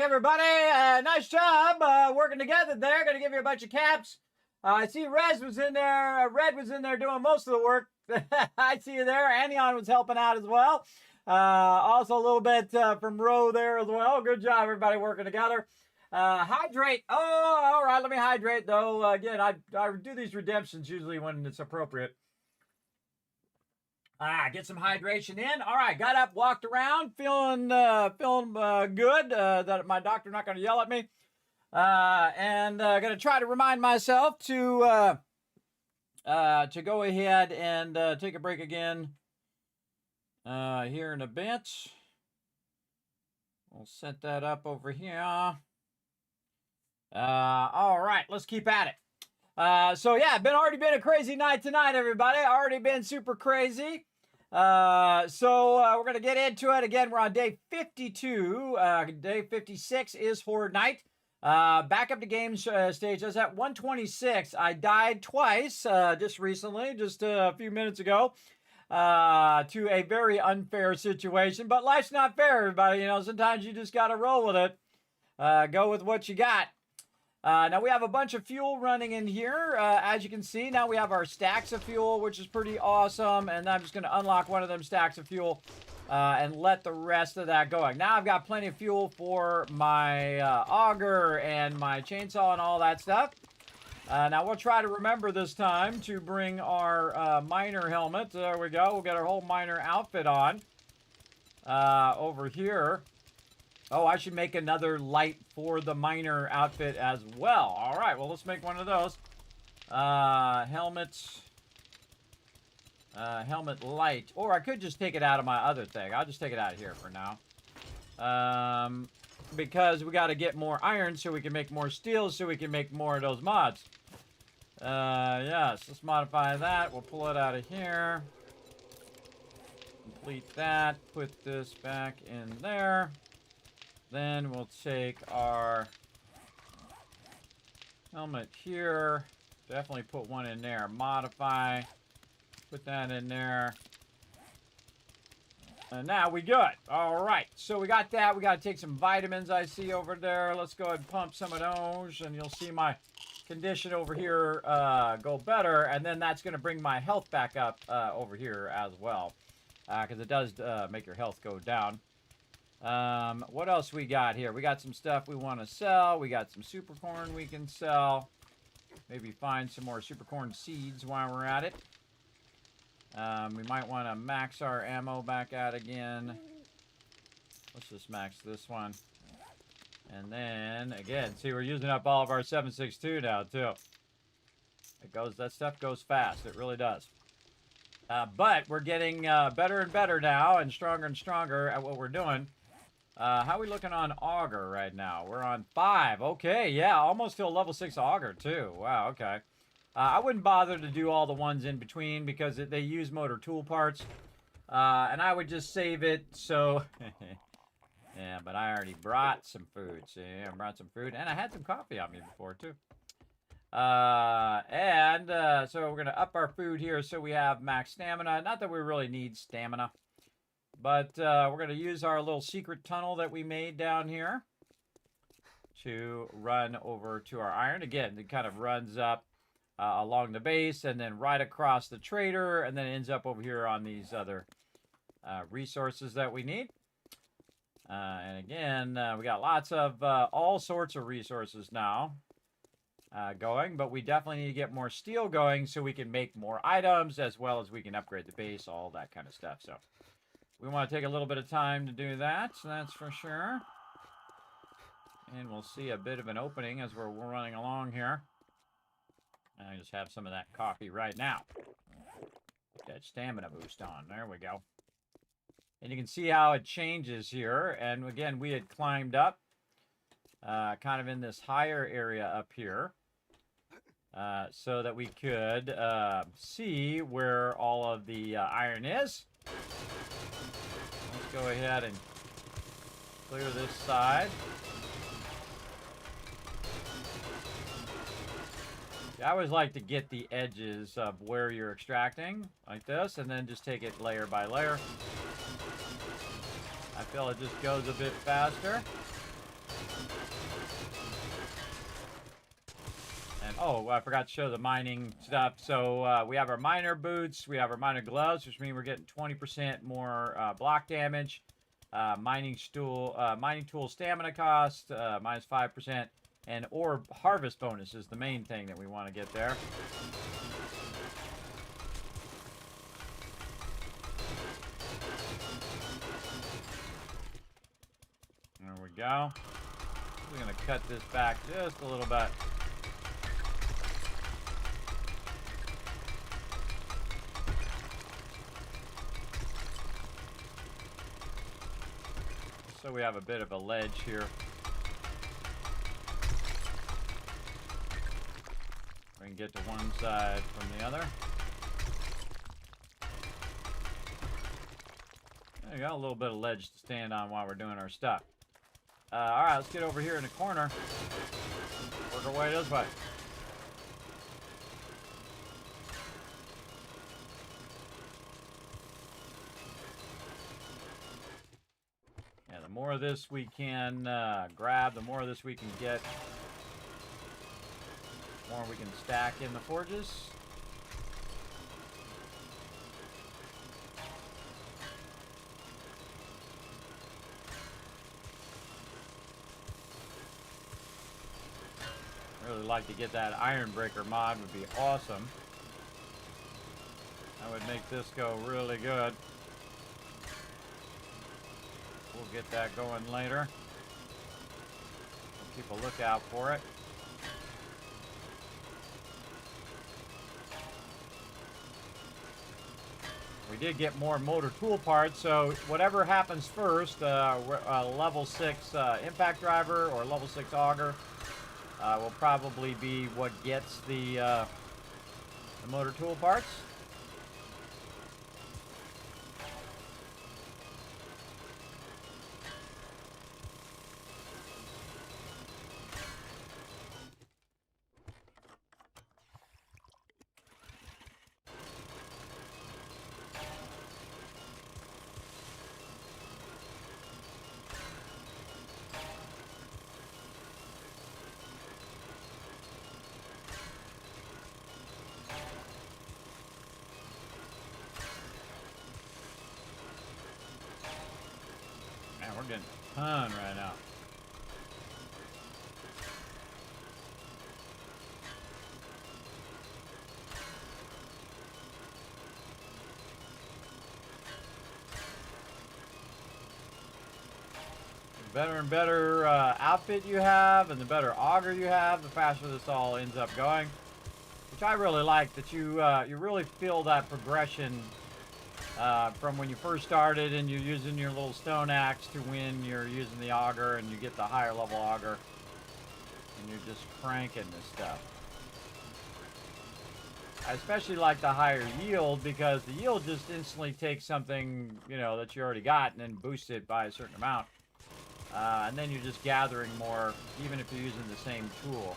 everybody. Nice job working together there. Going to give you a bunch of caps. I see Red was in there doing most of the work. I see you there. Anion was helping out as well. Also a little bit from Ro there as well. Good job, everybody working together. Hydrate. Oh, all right. Let me hydrate, though. Again, I do these redemptions usually when it's appropriate. Get some hydration in. All right, got up, walked around, feeling good. That my doctor not going to yell at me. And going to try to remind myself to go ahead and take a break again here in a bit. We'll set that up over here. All right, let's keep at it. So yeah, already been a crazy night tonight, everybody. Already been super crazy. So we're going to get into it. Again, we're on day 52. Day 56 is Horde Night. Back up to game stage. I was at 126. I died twice just recently, just a few minutes ago, to a very unfair situation. But life's not fair, everybody. You know, sometimes you just got to roll with it. Go with what you got. Now we have a bunch of fuel running in here. As you can see, now we have our stacks of fuel, which is pretty awesome. And I'm just going to unlock one of them stacks of fuel and let the rest of that going. Now I've got plenty of fuel for my auger and my chainsaw and all that stuff. Now we'll try to remember this time to bring our miner helmet. There we go. We'll get our whole miner outfit on over here. Oh, I should make another light for the miner outfit as well. All right, well, let's make one of those. Helmet light. Or I could just take it out of my other thing. I'll just take it out of here for now. Because we got to get more iron so we can make more steel so we can make more of those mods. Yes, let's modify that. We'll pull it out of here. Complete that. Put this back in there. Then we'll take our helmet here. Definitely put one in there. Modify. Put that in there. And now we good. All right. So we got that. We got to take some vitamins I see over there. Let's go ahead and pump some of those. And you'll see my condition over here go better. And then that's going to bring my health back up over here as well. Because it does make your health go down. What else we got here? We got some stuff we want to sell. We got some super corn we can sell. Maybe find some more super corn seeds while we're at it. We might want to max our ammo back out again. Let's just max this one. And then, again, see, we're using up all of our 7.62 now, too. That stuff goes fast. It really does. But we're getting better and better now and stronger at what we're doing. How are we looking on auger right now? We're on 5. Okay, yeah, almost to a level 6 auger, too. Wow, okay. I wouldn't bother to do all the ones in between because they use motor tool parts. And I would just save it so... Yeah, but I already brought some food. See, I brought some food. And I had some coffee on me before, too. So we're going to up our food here so we have max stamina. Not that we really need stamina. But we're going to use our little secret tunnel that we made down here to run over to our iron. Again, it kind of runs up along the base and then right across the trader and then ends up over here on these other resources that we need. And again, we got lots of all sorts of resources now going, but we definitely need to get more steel going so we can make more items as well as we can upgrade the base, all that kind of stuff. So we want to take a little bit of time to do that, that's for sure. And we'll see a bit of an opening as we're running along here. And I just have some of that coffee right now. Get that stamina boost on. There we go. And you can see how it changes here. And again, we had climbed up kind of in this higher area up here so that we could see where all of the iron is. Let's go ahead and clear this side. I always like to get the edges of where you're extracting, like this, and then just take it layer by layer. I feel it just goes a bit faster. Oh, I forgot to show the mining stuff. So we have our miner boots, we have our miner gloves, which mean we're getting 20% more block damage. Mining tool stamina cost minus 5%, and ore harvest bonus is the main thing that we want to get there. There we go. We're gonna cut this back just a little bit. So we have a bit of a ledge here. We can get to one side from the other. There you go, a little bit of ledge to stand on while we're doing our stuff. Alright, let's get over here in the corner. Work our way this way. Yeah, the more of this we can grab, the more of this we can get. The more we can stack in the forges. Really like to get that iron breaker mod, would be awesome. That would make this go really good. We'll get that going later. We'll keep a lookout for it. We did get more motor tool parts, so whatever happens first, level 6 impact driver or level 6 auger will probably be what gets the motor tool parts. We're getting a ton right now. The better and better outfit you have, and the better auger you have, the faster this all ends up going. Which I really like, that you really feel that progression. From when you first started and you're using your little stone axe to when you're using the auger and you get the higher level auger and you're just cranking this stuff. I especially like the higher yield, because the yield just instantly takes something, you know, that you already got and then boosts it by a certain amount. And then you're just gathering more, even if you're using the same tool.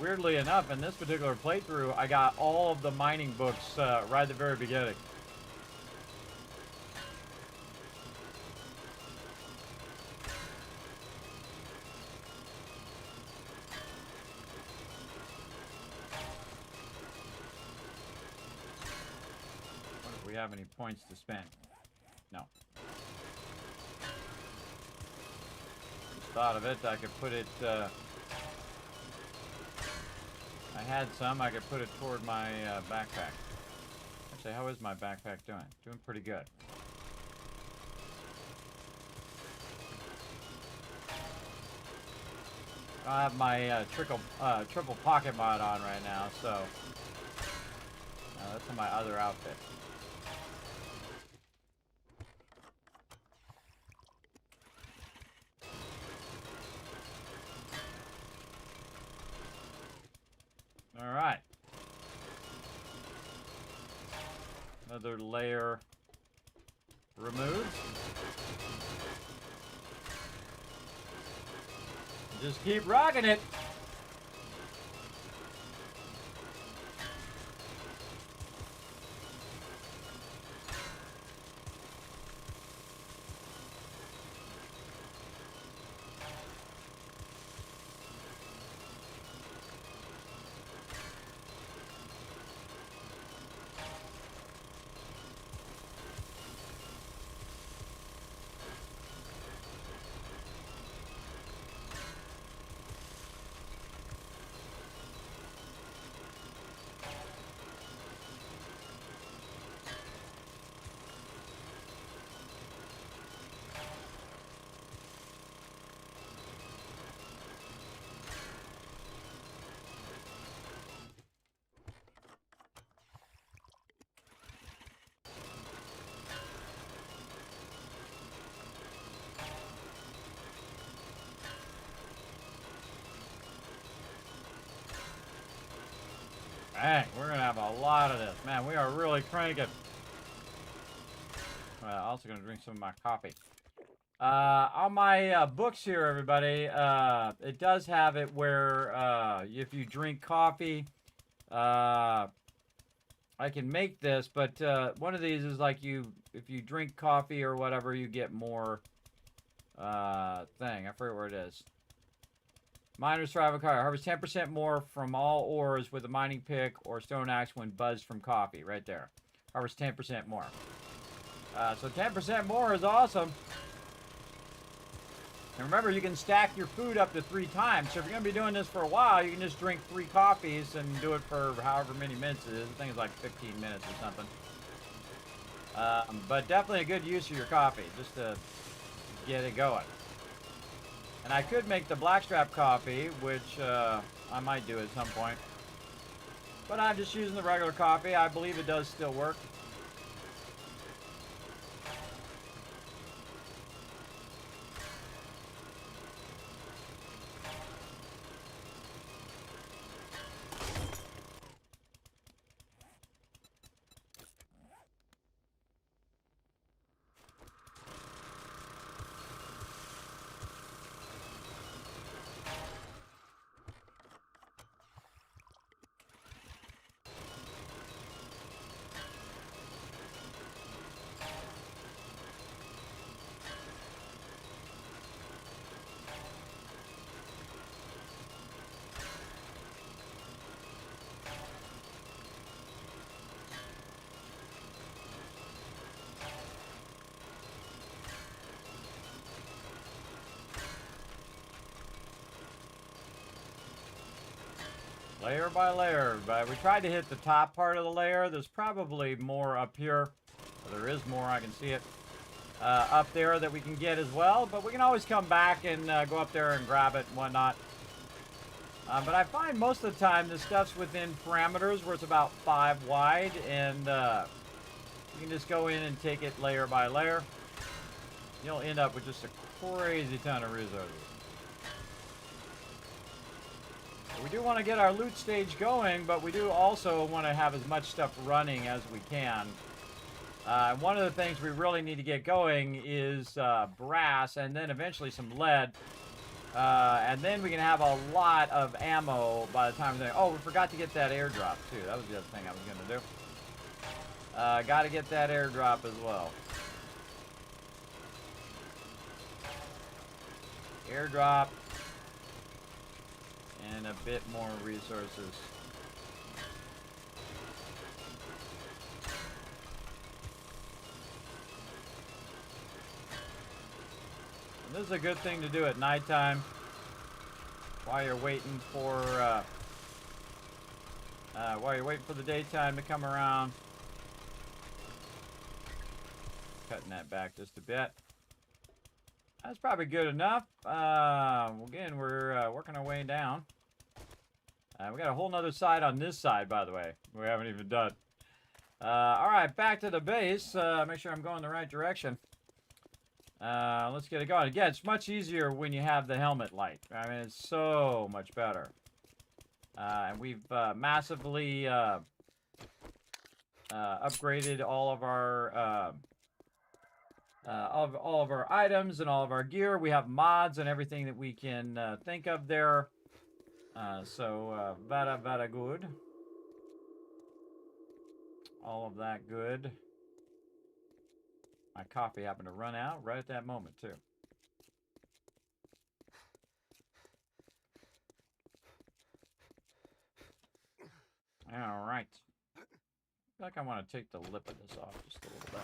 Weirdly enough, in this particular playthrough, I got all of the mining books right at the very beginning. What if we have any points to spend? No. Just thought of it, I could put it... I had some, I could put it toward my backpack. Actually, how is my backpack doing? Doing pretty good. I have my triple pocket mod on right now, so that's in my other outfit. All right. Another layer removed. Just keep rocking it. Dang, we're gonna have a lot of this. Man, we are really cranking. Also gonna drink some of my coffee. On my books here, everybody, it does have it where if you drink coffee, I can make this, but one of these is like if you drink coffee or whatever, you get more thing. I forget where it is. Miners thrive on coffee. Harvest 10% more from all ores with a mining pick or stone axe when buzzed from coffee. Right there. Harvest 10% more. So 10% more is awesome. And remember, you can stack your food up to 3 times. So if you're going to be doing this for a while, you can just drink 3 coffees and do it for however many minutes it is. I think it's like 15 minutes or something. But definitely a good use of your coffee, just to get it going. And I could make the blackstrap coffee, which I might do at some point. But I'm just using the regular coffee. I believe it does still work. Layer by layer, but we tried to hit the top part of the layer. There's probably more up here. There is more, I can see it. Up there that we can get as well, but we can always come back and go up there and grab it and whatnot. But I find most of the time this stuff's within parameters where it's about 5 wide, and you can just go in and take it layer by layer. You'll end up with just a crazy ton of resources. We do want to get our loot stage going, but we do also want to have as much stuff running as we can. One of the things we really need to get going is brass, and then eventually some lead. And then we can have a lot of ammo by the time oh, we forgot to get that airdrop too. That was the other thing I was going to do. Got to get that airdrop as well. Airdrop. And a bit more resources. And this is a good thing to do at nighttime while you're waiting for the daytime to come around. Cutting that back just a bit. That's probably good enough. Again, we're working our way down. We got a whole nother side on this side, by the way. We haven't even done. All right, back to the base. Make sure I'm going the right direction. Let's get it going. Again, it's much easier when you have the helmet light. I mean, it's so much better. And we've massively upgraded all of our items and all of our gear. We have mods and everything that we can think of there. So very good. All of that good. My coffee happened to run out right at that moment too. All right. I feel like I want to take the lip of this off just a little bit.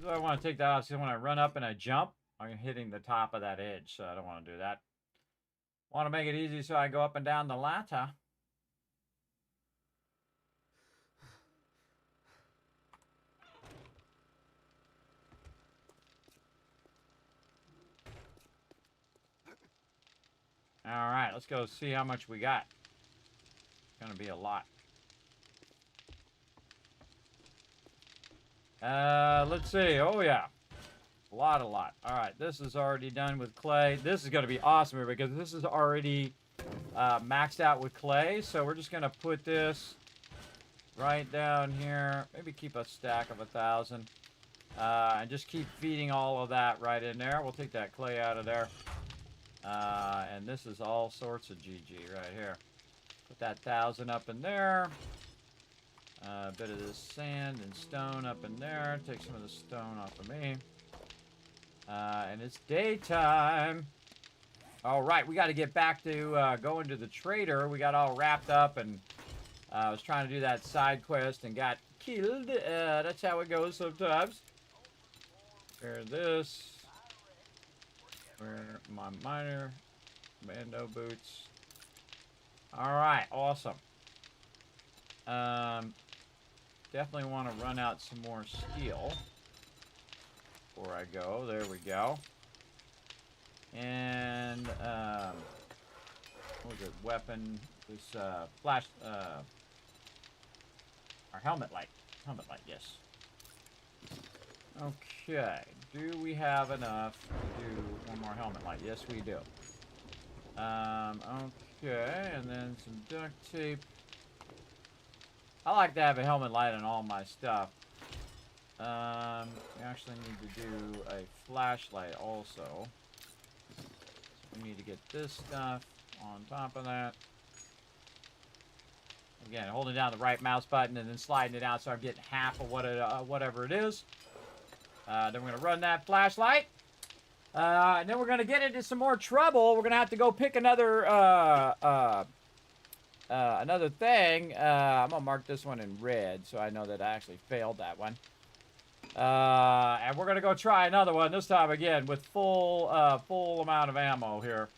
So I want to take that off so when I run up and I jump, I'm hitting the top of that edge, so I don't want to do that. Want to make it easy so I go up and down the ladder. All right, let's go see how much we got. It's going to be a lot. Let's see. Oh, yeah. A lot. All right, this is already done with clay. This is going to be awesome here because this is already maxed out with clay. So we're just going to put this right down here. Maybe keep a stack of 1,000. And just keep feeding all of that right in there. We'll take that clay out of there. And this is all sorts of GG right here. Put that 1,000 up in there. A bit of this sand and stone up in there. Take some of the stone off of me. And it's daytime. All right, we got to get back to going to the trader. We got all wrapped up, and I was trying to do that side quest and got killed. That's how it goes sometimes. Wear this. Wear my miner bando boots. All right, awesome. Definitely want to run out some more steel before I go. There we go. And what was it? Weapon. This flash. Our helmet light. Helmet light. Yes. Okay. Do we have enough to do one more helmet light? Yes, we do. Okay, and then some duct tape. I like to have a helmet light on all my stuff. We actually need to do a flashlight also. So we need to get this stuff on top of that. Again, holding down the right mouse button and then sliding it out so I'm getting half of what whatever it is. Then we're going to run that flashlight. And then we're going to get into some more trouble. We're going to have to go pick another thing. I'm going to mark this one in red so I know that I actually failed that one. And we're going to go try another one, this time again with full amount of ammo here.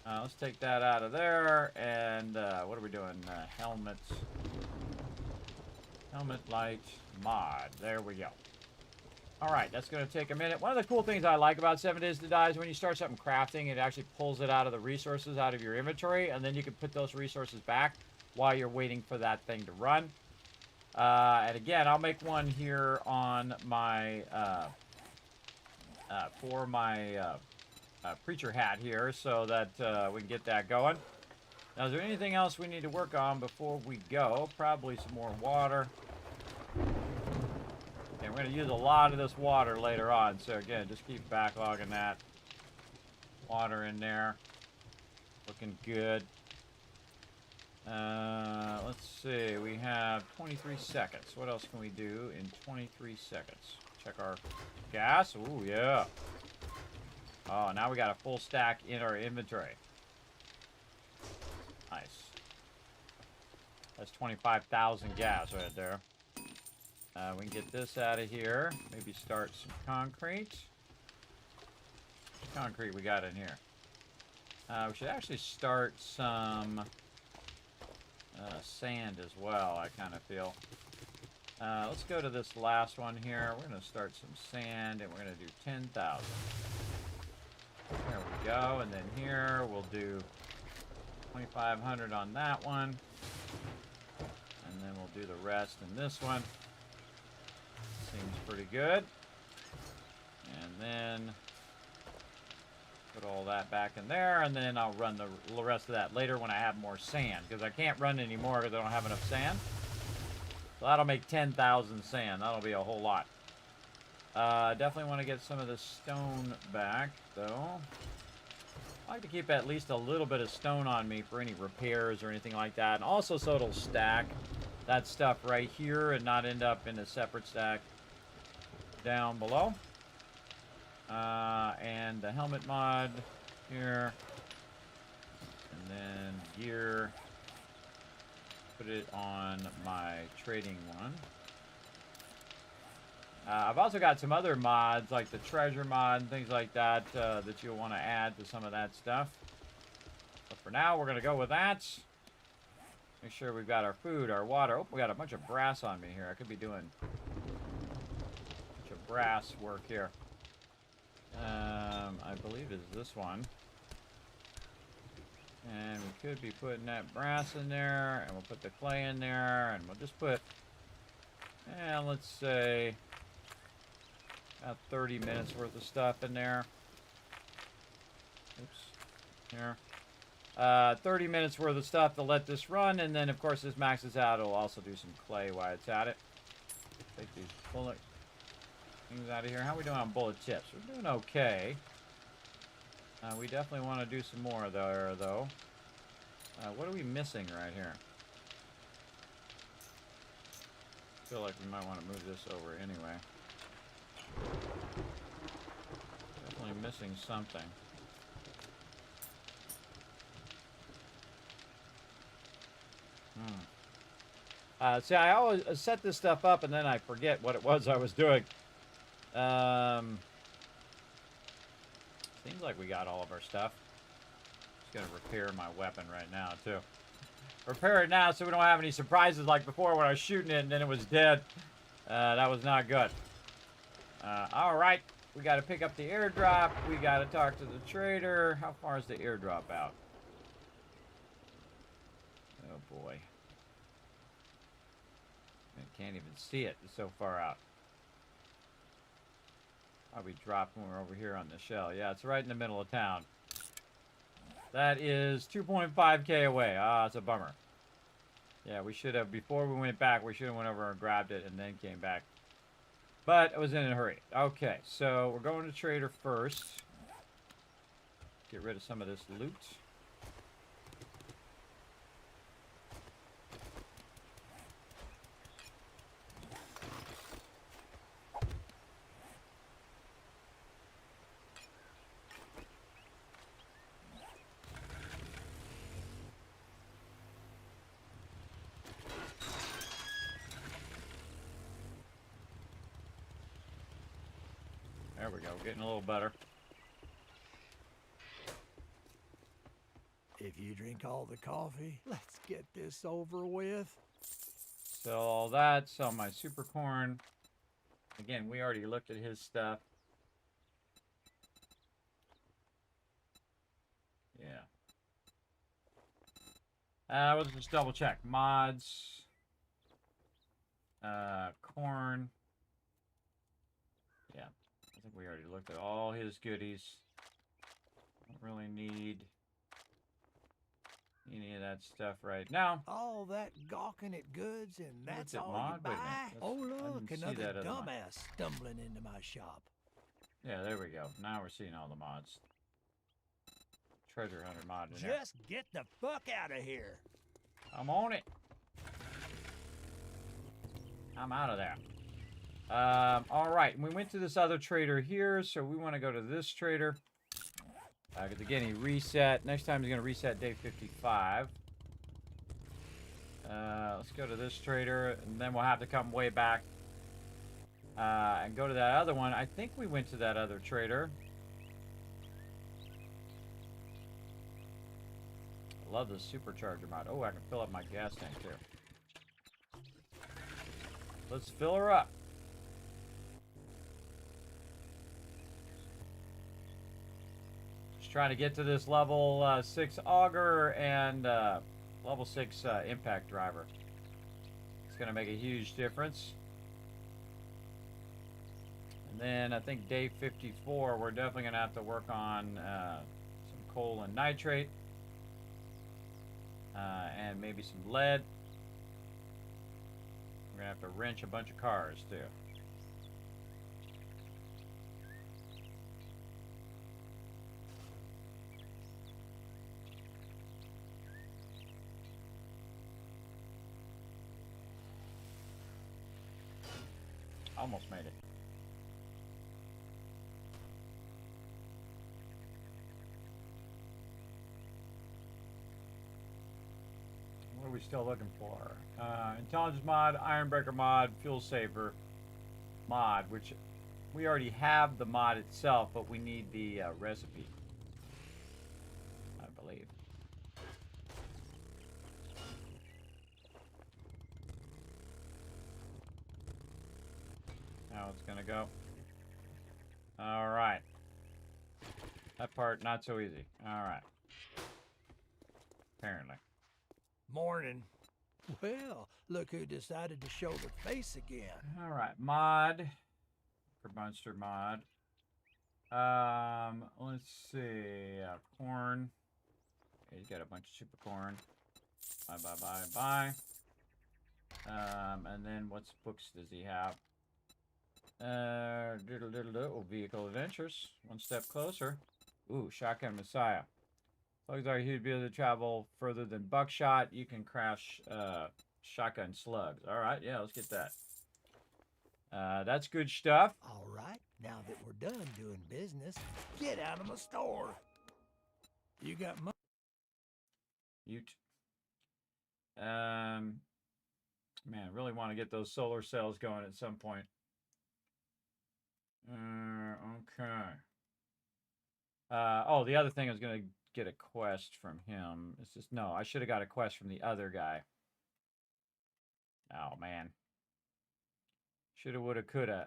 Let's take that out of there. And what are we doing? Helmets. Helmet light mod. There we go. All right, that's going to take a minute. One of the cool things I like about 7 Days to Die is when you start something crafting, it actually pulls it out of the resources out of your inventory, and then you can put those resources back while you're waiting for that thing to run. And again, I'll make one here on my for my preacher hat here so that we can get that going. Now, is there anything else we need to work on before we go? Probably some more water. And we're going to use a lot of this water later on. So again, just keep backlogging that water in there. Looking good. Let's see. We have 23 seconds. What else can we do in 23 seconds? Check our gas. Ooh, yeah. Oh, now we got a full stack in our inventory. Nice. That's 25,000 gas right there. We can get this out of here. Maybe start some concrete. What concrete we got in here? We should actually start some sand as well, I kind of feel. Let's go to this last one here. We're going to start some sand, and we're going to do 10,000. There we go. And then here, we'll do 2,500 on that one. And then we'll do the rest in this one. Seems pretty good. And then put all that back in there, and then I'll run the rest of that later when I have more sand, because I can't run anymore because I don't have enough sand. So that'll make 10,000 sand. That'll be a whole lot. Definitely want to get some of the stone back, though. I like to keep at least a little bit of stone on me for any repairs or anything like that, and also so it'll stack that stuff right here and not end up in a separate stack down below. And the helmet mod here, and then gear, put it on my trading one. I've also got some other mods like the treasure mod and things like that that you'll want to add to some of that stuff. But for now, we're going to go with that. Make sure we've got our food, our water. Oh, we got a bunch of brass on me here. I could be doing a bunch of brass work here. I believe it's this one. And we could be putting that brass in there, and we'll put the clay in there, and we'll just put, let's say, About 30 minutes worth of stuff in there. Oops. Here. 30 minutes worth of stuff to let this run, and then of course this maxes out. It'll also do some clay while it's at it. Take these bullet things out of here. How are we doing on bullet tips? We're doing okay. We definitely want to do some more there, though. What are we missing right here? I feel like we might want to move this over anyway. Definitely missing something. See, I always set this stuff up and then I forget what it was I was doing. Seems like we got all of our stuff. Just gonna repair my weapon right now, too. Repair it now so we don't have any surprises like before when I was shooting it and then it was dead. That was not good. Alright, we gotta pick up the airdrop. We gotta talk to the trader. How far is the airdrop out? Oh boy. I can't even see it. It's so far out. Probably dropped when we're over here on the shell. Yeah, it's right in the middle of town. That is 2.5k away. Ah, it's a bummer. Yeah, we should have, before we went back, we should have went over and grabbed it and then came back. But I was in a hurry. Okay, so we're going to trader first. Get rid of some of this loot. There we go, getting a little better. If you drink all the coffee, let's get this over with. Sell all that, sell my super corn. Again, we already looked at his stuff. Yeah. Let's just double check. Mods. Corn. Yeah. I think we already looked at all his goodies. Don't really need any of that stuff right now. All that gawking at goods and that's Looked at all mod? you Wait a minute. buy? Oh look, didn't see that another other mod. dumbass stumbling into my shop. Yeah, there we go. Now we're seeing all the mods. Treasure hunter mod in there. Just get the fuck out of here. I'm on it. I'm out of there. All right, we went to this other trader here, so we want to go to this trader. Because again, he reset. Next time he's going to reset day 55. Let's go to this trader, and then we'll have to come way back and go to that other one. I think we went to that other trader. I love the supercharger mod. Oh, I can fill up my gas tank too. Let's fill her up. Just trying to get to this level 6 auger and level 6 impact driver. It's going to make a huge difference. And then I think day 54, we're definitely going to have to work on some coal and nitrate. And maybe some lead. We're going to have to wrench a bunch of cars, too. Almost made it. What are we still looking for? Intelligence mod, Ironbreaker mod, Fuel Saver mod, which we already have the mod itself, but we need the recipe, I believe. Now it's gonna go. All right. That part not so easy. All right. Apparently. Morning. Well, look who decided to show their face again. All right, mod. Monster mod. Let's see. Corn. He's got a bunch of super corn. Bye. And then what's books does he have? Oh, vehicle adventures. One step closer. Ooh, Shotgun Messiah. Slugs are huge, be able to travel further than buckshot. You can crash shotgun slugs. All right, yeah, let's get that. That's good stuff. All right, now that we're done doing business, get out of my store. You got money? Man, I really want to get those solar cells going at some point. Okay. Oh, the other thing I was going to get a quest from him. It's just, no, I should have got a quest from the other guy. Oh, man. Shoulda, woulda, coulda.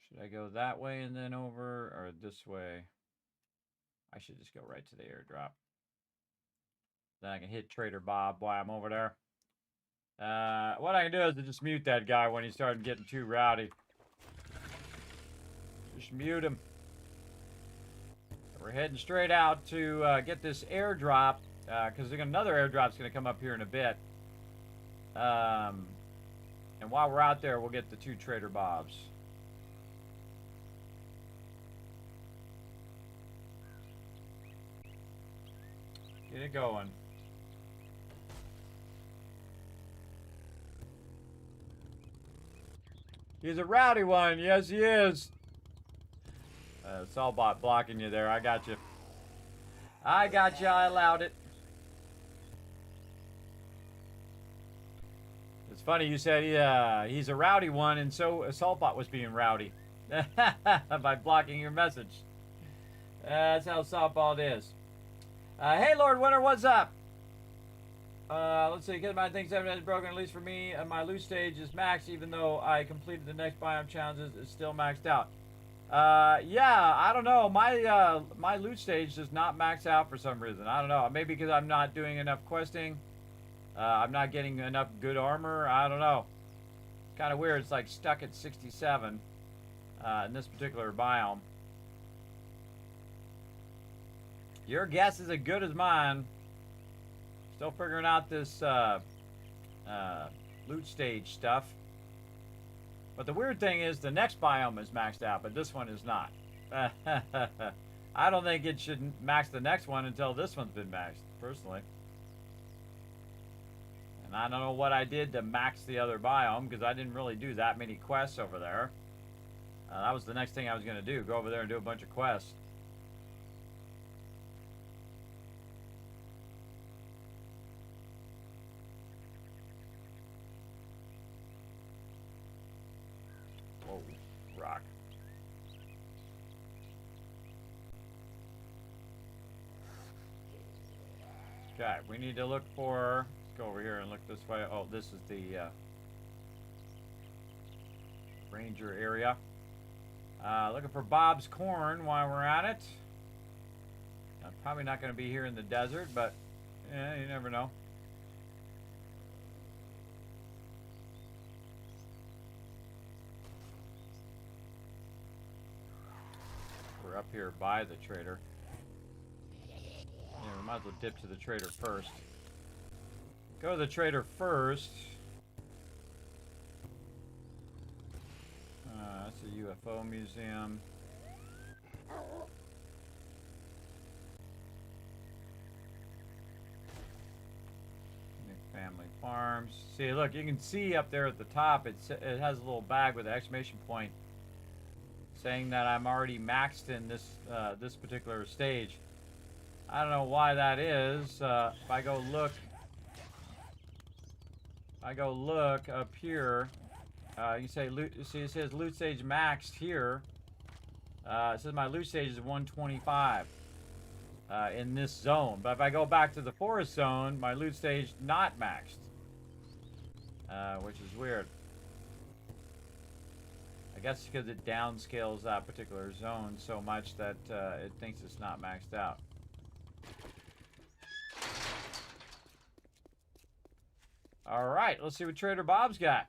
Should I go that way and then over, or this way? I should just go right to the airdrop. Then I can hit Trader Bob while I'm over there. What I can do is to just mute that guy when he started getting too rowdy. Just mute him. We're heading straight out to get this airdrop, because another airdrop's going to come up here in a bit. And while we're out there, we'll get the 2 Trader Bobs. Get it going. He's a rowdy one. Yes, he is. Sawbot blocking you there. I got you. I got you. I allowed it. It's funny you said he's a rowdy one, and so Saltbot was being rowdy by blocking your message. That's how Saltbot is. Hey, Lord Winter, what's up? Let's see. Because my thing 7 is broken, at least for me. My loot stage is maxed, even though I completed the next biome challenges. It's still maxed out. Yeah, I don't know. My loot stage does not max out for some reason. I don't know. Maybe because I'm not doing enough questing. I'm not getting enough good armor. I don't know. It's kind of weird. It's like stuck at 67 in this particular biome. Your guess is as good as mine. Still figuring out this loot stage stuff. But the weird thing is the next biome is maxed out, but this one is not. I don't think it should max the next one until this one's been maxed, personally. And I don't know what I did to max the other biome, because I didn't really do that many quests over there. That was the next thing I was going to do, go over there and do a bunch of quests. Whoa, rock. Okay, we need to look for... Let's go over here and look this way. Oh, this is the ranger area. Looking for Bob's corn while we're at it. I'm probably not going to be here in the desert, but yeah, you never know. We're up here by the trader. Yeah, we might as well dip to the trader first. Go to the trader first. That's a UFO museum. New family farms. See, look, you can see up there at the top, it has a little bag with an exclamation point saying that I'm already maxed in this this particular stage. I don't know why that is. If I go look up here, you say loot. See, it says loot stage maxed here. It says my loot stage is 125 in this zone. But if I go back to the forest zone, my loot stage not maxed, which is weird. I guess because it downscales that particular zone so much that it thinks it's not maxed out. All right, let's see what Trader Bob's got.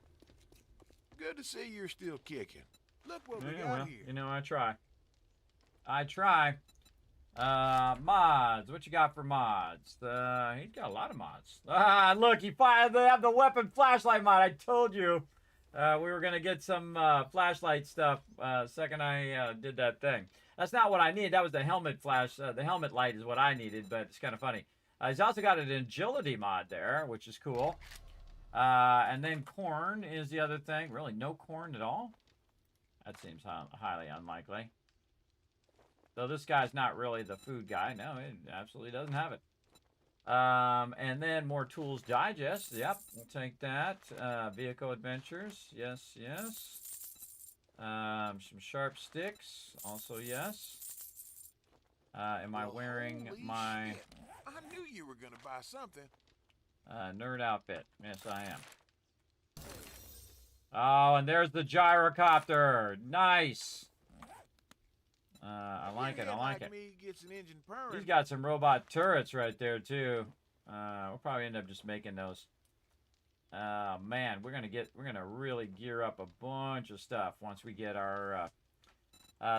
good to see you're still kicking. Look what we Yeah, got well, here. you know, I try. I try. Mods. What you got for mods? He's got a lot of mods. Ah, look, they have the weapon flashlight mod. I told you we were gonna get some flashlight stuff. Second I did that thing. That's not what I needed. That was the helmet flash. The helmet light is what I needed, but it's kind of funny. He's also got an agility mod there, which is cool. And then corn is the other thing. Really, no corn at all? That seems highly unlikely. Though this guy's not really the food guy. No, it absolutely doesn't have it. And then more tools digest. Yep, we'll take that. Vehicle adventures. Yes, yes. Some sharp sticks. Also, yes. Am I wearing Holy my shit. I knew you were gonna buy something. nerd outfit? Yes, I am. Oh, and there's the gyrocopter. Nice. I like it. I like it. Me gets an engine purring. He's got some robot turrets right there too. We'll probably end up just making those. Man, we're gonna really gear up a bunch of stuff once we get our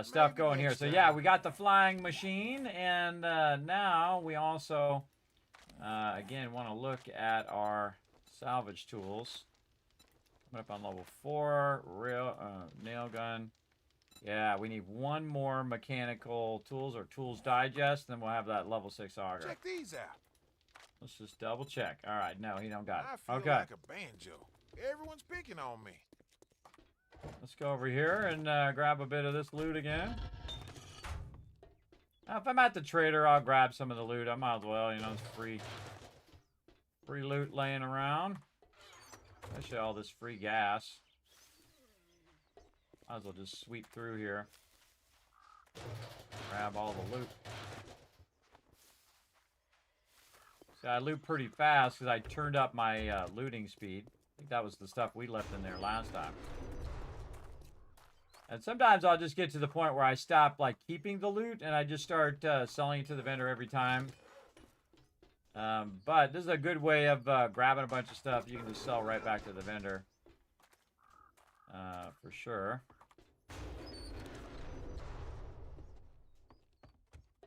stuff going here. So yeah, we got the flying machine, and now we also again want to look at our salvage tools. Coming up on level 4, nail gun. Yeah, we need one more mechanical tools or tools digest, then we'll have that level 6 auger. Check these out. Let's just double check. All right, no, he don't got I it. feel Okay, like a banjo. Everyone's picking on me. let's go over here and grab a bit of this loot again. Now, if I'm at the trader, I'll grab some of the loot. I might as well, you know, it's free loot laying around. Especially all this free gas. Might as well just sweep through here. Grab all the loot. See, I loot pretty fast because I turned up my looting speed. I think that was the stuff we left in there last time. And sometimes I'll just get to the point where I stop like keeping the loot and I just start selling it to the vendor every time. But this is a good way of grabbing a bunch of stuff you can just sell right back to the vendor. For sure.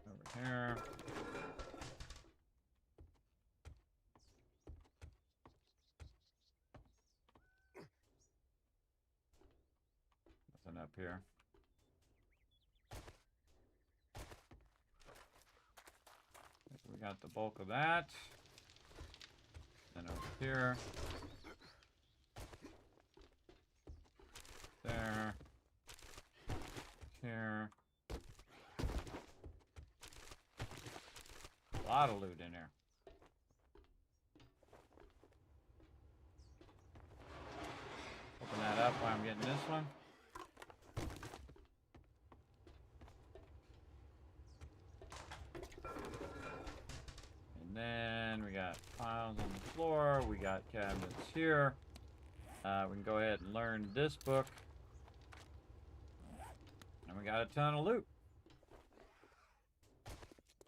Over here. Nothing up here. We got the bulk of that. Then over here. There. Here. A lot of loot in there. Open that up while I'm getting this one. And then we got piles on the floor. We got cabinets here. We can go ahead and learn this book. And we got a ton of loot.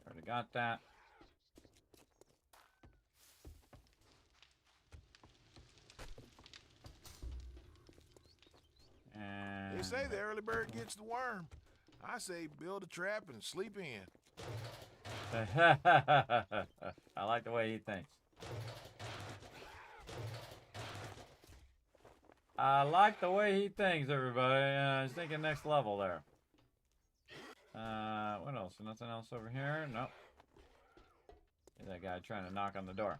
Already got that. And They say the early bird gets the worm. I say build a trap and sleep in. I like the way he thinks. I like the way he thinks, everybody. He's thinking next level there. What else? Nothing else over here? Nope. That guy trying to knock on the door.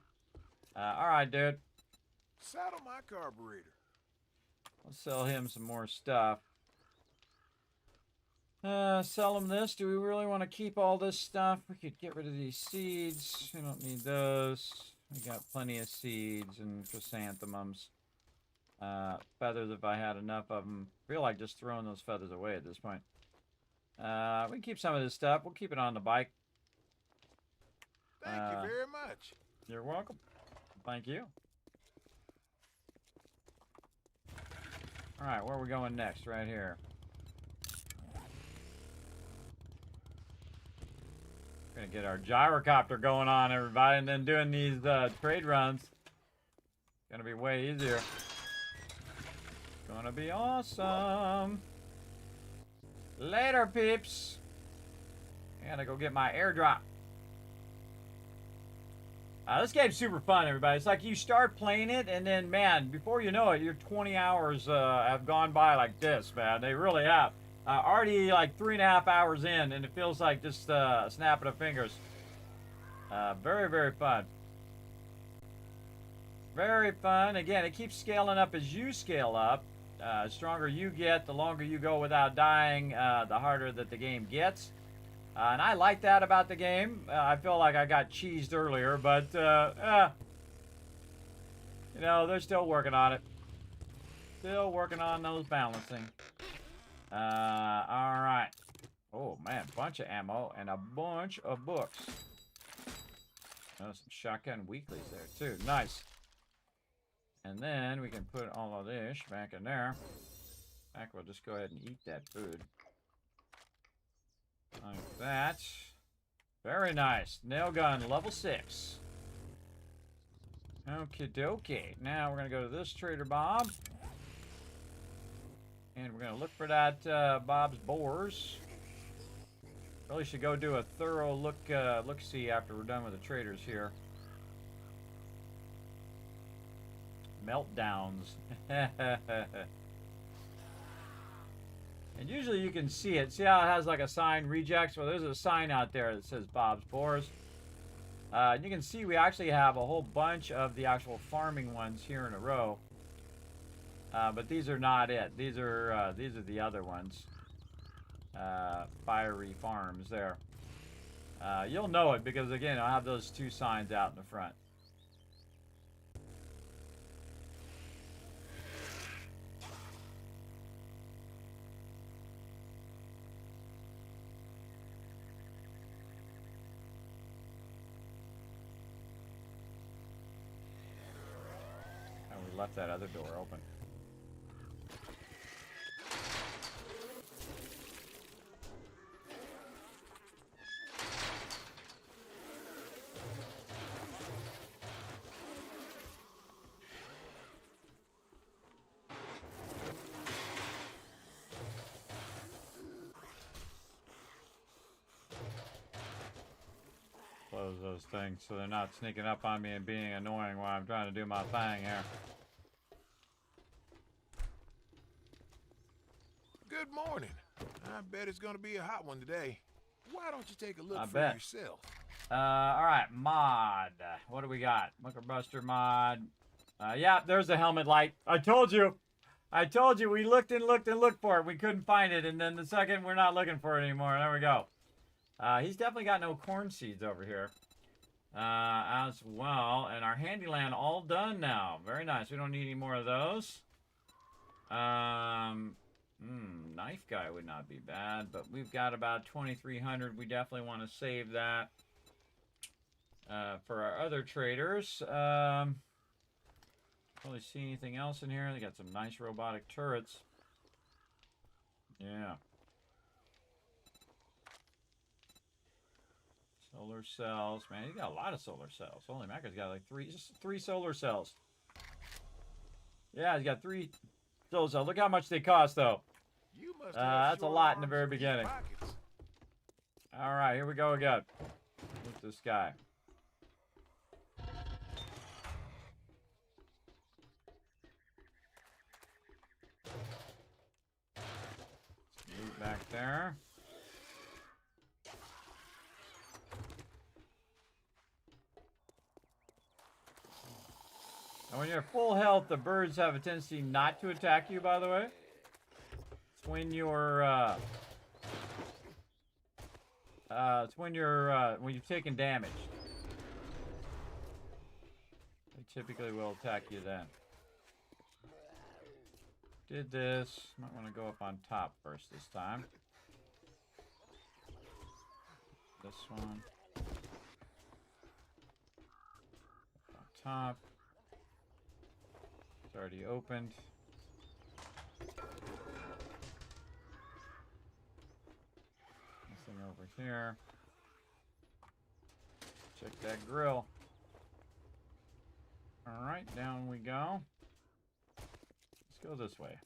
Alright, dude. Saddle my carburetor. Let's sell him some more stuff. Sell him this. Do we really want to keep all this stuff? We could get rid of these seeds. We don't need those. We got plenty of seeds and chrysanthemums. Feathers, if I had enough of them. I feel like just throwing those feathers away at this point. We can keep some of this stuff. We'll keep it on the bike. Thank you very much. You're welcome. Thank you. Alright, where are we going next? Right here. We're gonna get our gyrocopter going on, everybody, and then doing these trade runs. Gonna be way easier. Gonna be awesome. Later, peeps. I gotta go get my airdrop. This game's super fun, everybody. It's like you start playing it, and then, man, before you know it, your 20 hours have gone by like this, man. They really have. Already like 3.5 hours in, and it feels like just snapping of fingers. Very, very fun. Very fun. Again, it keeps scaling up as you scale up. The stronger you get, the longer you go without dying, the harder that the game gets. And I like that about the game. I feel like I got cheesed earlier, but, you know, they're still working on it. Still working on those balancing. Alright. Oh, man, bunch of ammo and a bunch of books. Oh, some shotgun weeklies there, too. Nice. And then we can put all of this back in there. Back, we'll just go ahead and eat that food. Like that. Very nice. Nail gun, level 6. Okie dokie. Now we're going to go to this Trader Bob. And we're going to look for that Bob's Boars. Really should go do a thorough look-see after we're done with the traders here. Meltdowns. And usually you can see it. See how it has like a sign, rejects? Well, there's a sign out there that says Bob's Boars. You can see we actually have a whole bunch of the actual farming ones here in a row. But these are not it. These are the other ones. Fiery farms there. You'll know it because, again, I have those two signs out in the front. Left that other door open. Close those things so they're not sneaking up on me and being annoying while I'm trying to do my thing here. Good morning. I bet it's gonna be a hot one today. Why don't you take a look for yourself? Alright, mod. What do we got? Liquor Buster mod. Yeah, there's the helmet light. I told you. I told you. We looked and looked and looked for it. We couldn't find it. And then the second, we're not looking for it anymore. There we go. He's definitely got no corn seeds over here. As well. And our Handyland all done now. Very nice. We don't need any more of those. Knife guy would not be bad, but we've got about 2,300. We definitely want to save that for our other traders. Don't really see anything else in here. They got some nice robotic turrets. Yeah. Solar cells. Man, he's got a lot of solar cells. Holy mackerel, he's got like three solar cells. Yeah, he's got 3 solar cells. Look how much they cost, though. You must that's a lot in the very beginning. Alright, here we go again. With this guy. Let's move back there. And when you're full health, the birds have a tendency not to attack you, by the way. It's when you're, when you've taken damage. They typically will attack you then. Did this. Might want to go up on top first this time. This one. Up on top. It's already opened. Nothing over here. Check that grill. Alright, down we go. Let's go this way.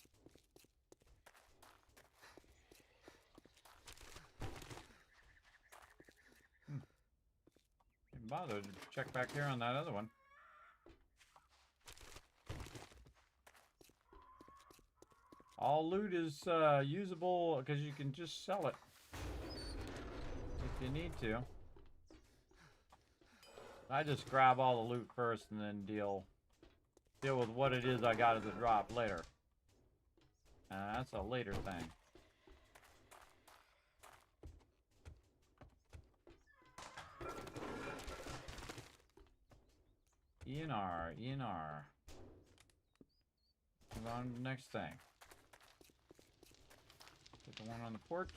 Didn't bother to check back here on that other one. All loot is usable because you can just sell it if you need to. I just grab all the loot first and then deal with what it is I got as a drop later. That's a later thing. ENR. Move on to the next thing. Put the one on the porch.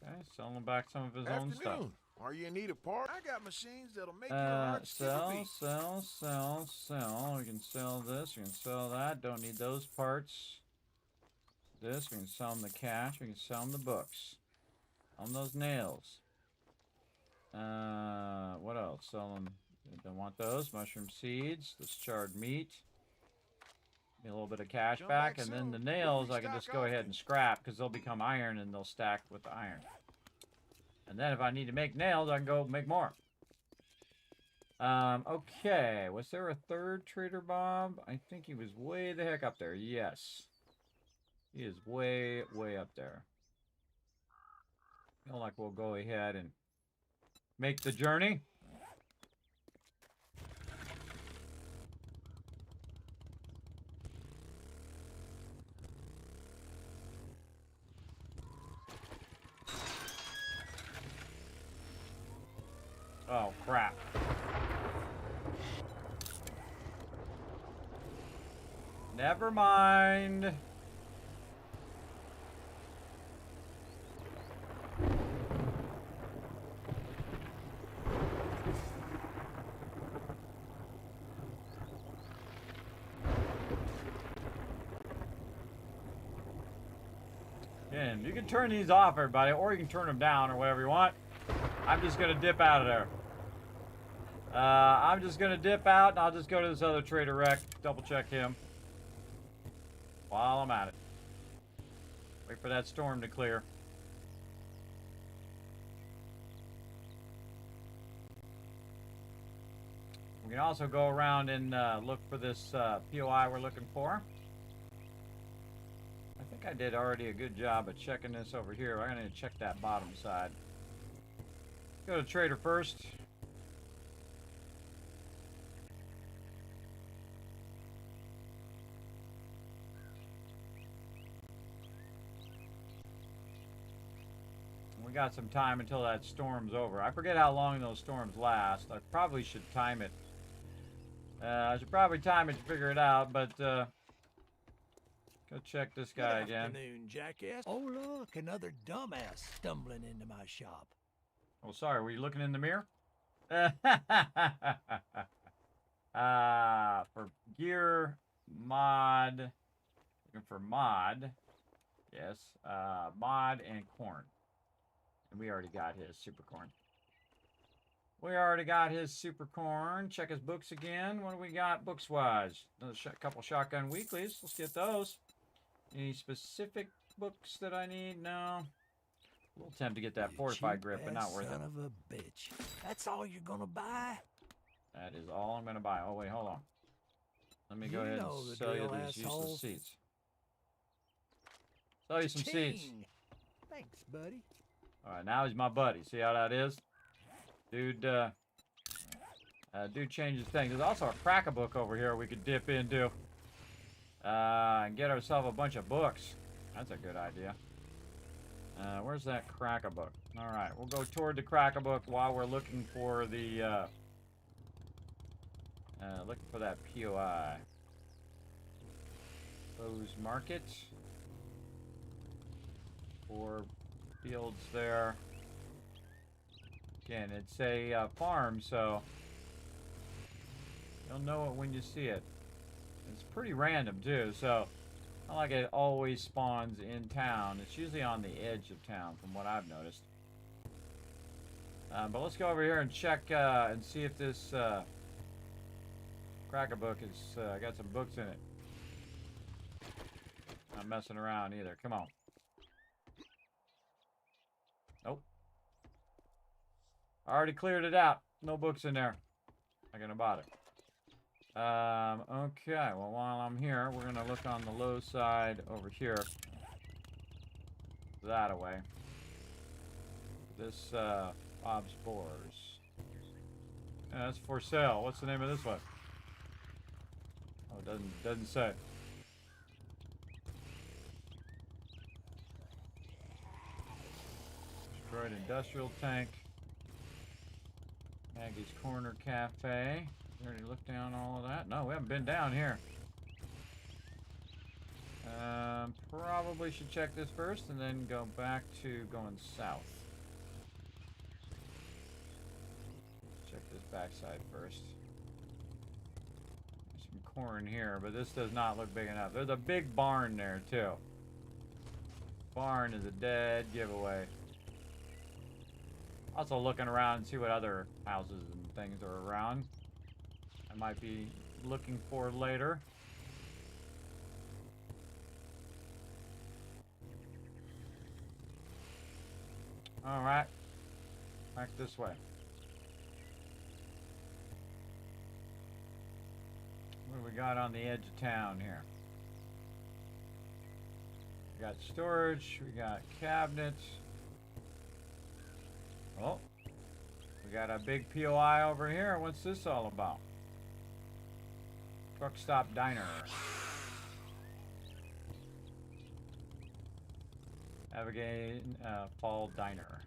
Okay, selling back some of his own stuff. Are you in need of parts? I got machines that'll make you a large sell. beat. We can sell this. We can sell that. Don't need those parts. This. We can sell them the cash. We can sell them the books. On those nails. What else? Sell them. Don't want those. Mushroom seeds. This charred meat. Get a little bit of cash back. And then the nails I can just go ahead and scrap because they'll become iron and they'll stack with the iron. And then if I need to make nails, I can go make more. Okay. Was there a third Trader Bob? I think he was way the heck up there. Yes. He is way, way up there. Feel like we'll go ahead and make the journey. Oh, crap. Never mind. And you can turn these off, everybody, or you can turn them down or whatever you want. I'm just going to dip out of there. I'm just going to dip out, and I'll just go to this other trader wreck, double check him while I'm at it. Wait for that storm to clear. We can also go around and look for this POI we're looking for. I think I did already a good job of checking this over here. I'm going to check that bottom side. Go to trader first. We got some time until that storm's over. I forget how long those storms last. I probably should time it. I should probably time it to figure it out, but go check this guy again. Good afternoon, jackass. Oh, look, another dumbass stumbling into my shop. Oh, sorry, were you looking in the mirror? For gear, mod, looking for mod. Yes, mod and corn. And we already got his super corn. We already got his super corn. Check his books again. What do we got books-wise? Another couple shotgun weeklies. Let's get those. Any specific books that I need? No. A little tempted to get that fortified grip, but not worth it. Son of a bitch. That's all you're gonna buy? That is all I'm gonna buy. Oh wait, hold on. Let me go ahead and sell you these useless seeds. Sell you some seeds. Thanks, buddy. Alright, now he's my buddy. See how that is? Dude, dude changes things. There's also a cracker book over here we could dip into. And get ourselves a bunch of books. That's a good idea. Where's that cracker book? Alright, we'll go toward the cracker book while we're looking for the, looking for that POI. Bose Market. 4 fields there. Again, it's a farm, so you'll know it when you see it. It's pretty random too, so not like it always spawns in town. It's usually on the edge of town, from what I've noticed. But let's go over here and check and see if this Cracker book is got some books in it. Not messing around either. Come on. Nope. I already cleared it out. No books in there. Not gonna bother. Okay. Well, while I'm here, we're gonna look on the low side over here. That away. This Bob's Boars. Yeah, that's for sale. What's the name of this one? Oh, it doesn't say. Destroyed industrial tank. Maggie's Corner Cafe. We already looked down all of that. No, we haven't been down here. Probably should check this first and then go back to going south. Check this backside first. There's some corn here, but this does not look big enough. There's a big barn there too. Barn is a dead giveaway. Also looking around and see what other houses and things are around. I might be looking for later. Alright. Back this way. What do we got on the edge of town here? We got storage, we got cabinets. Oh, we got a big POI over here. What's this all about? Truck Stop Diner. Abigail Fall Diner.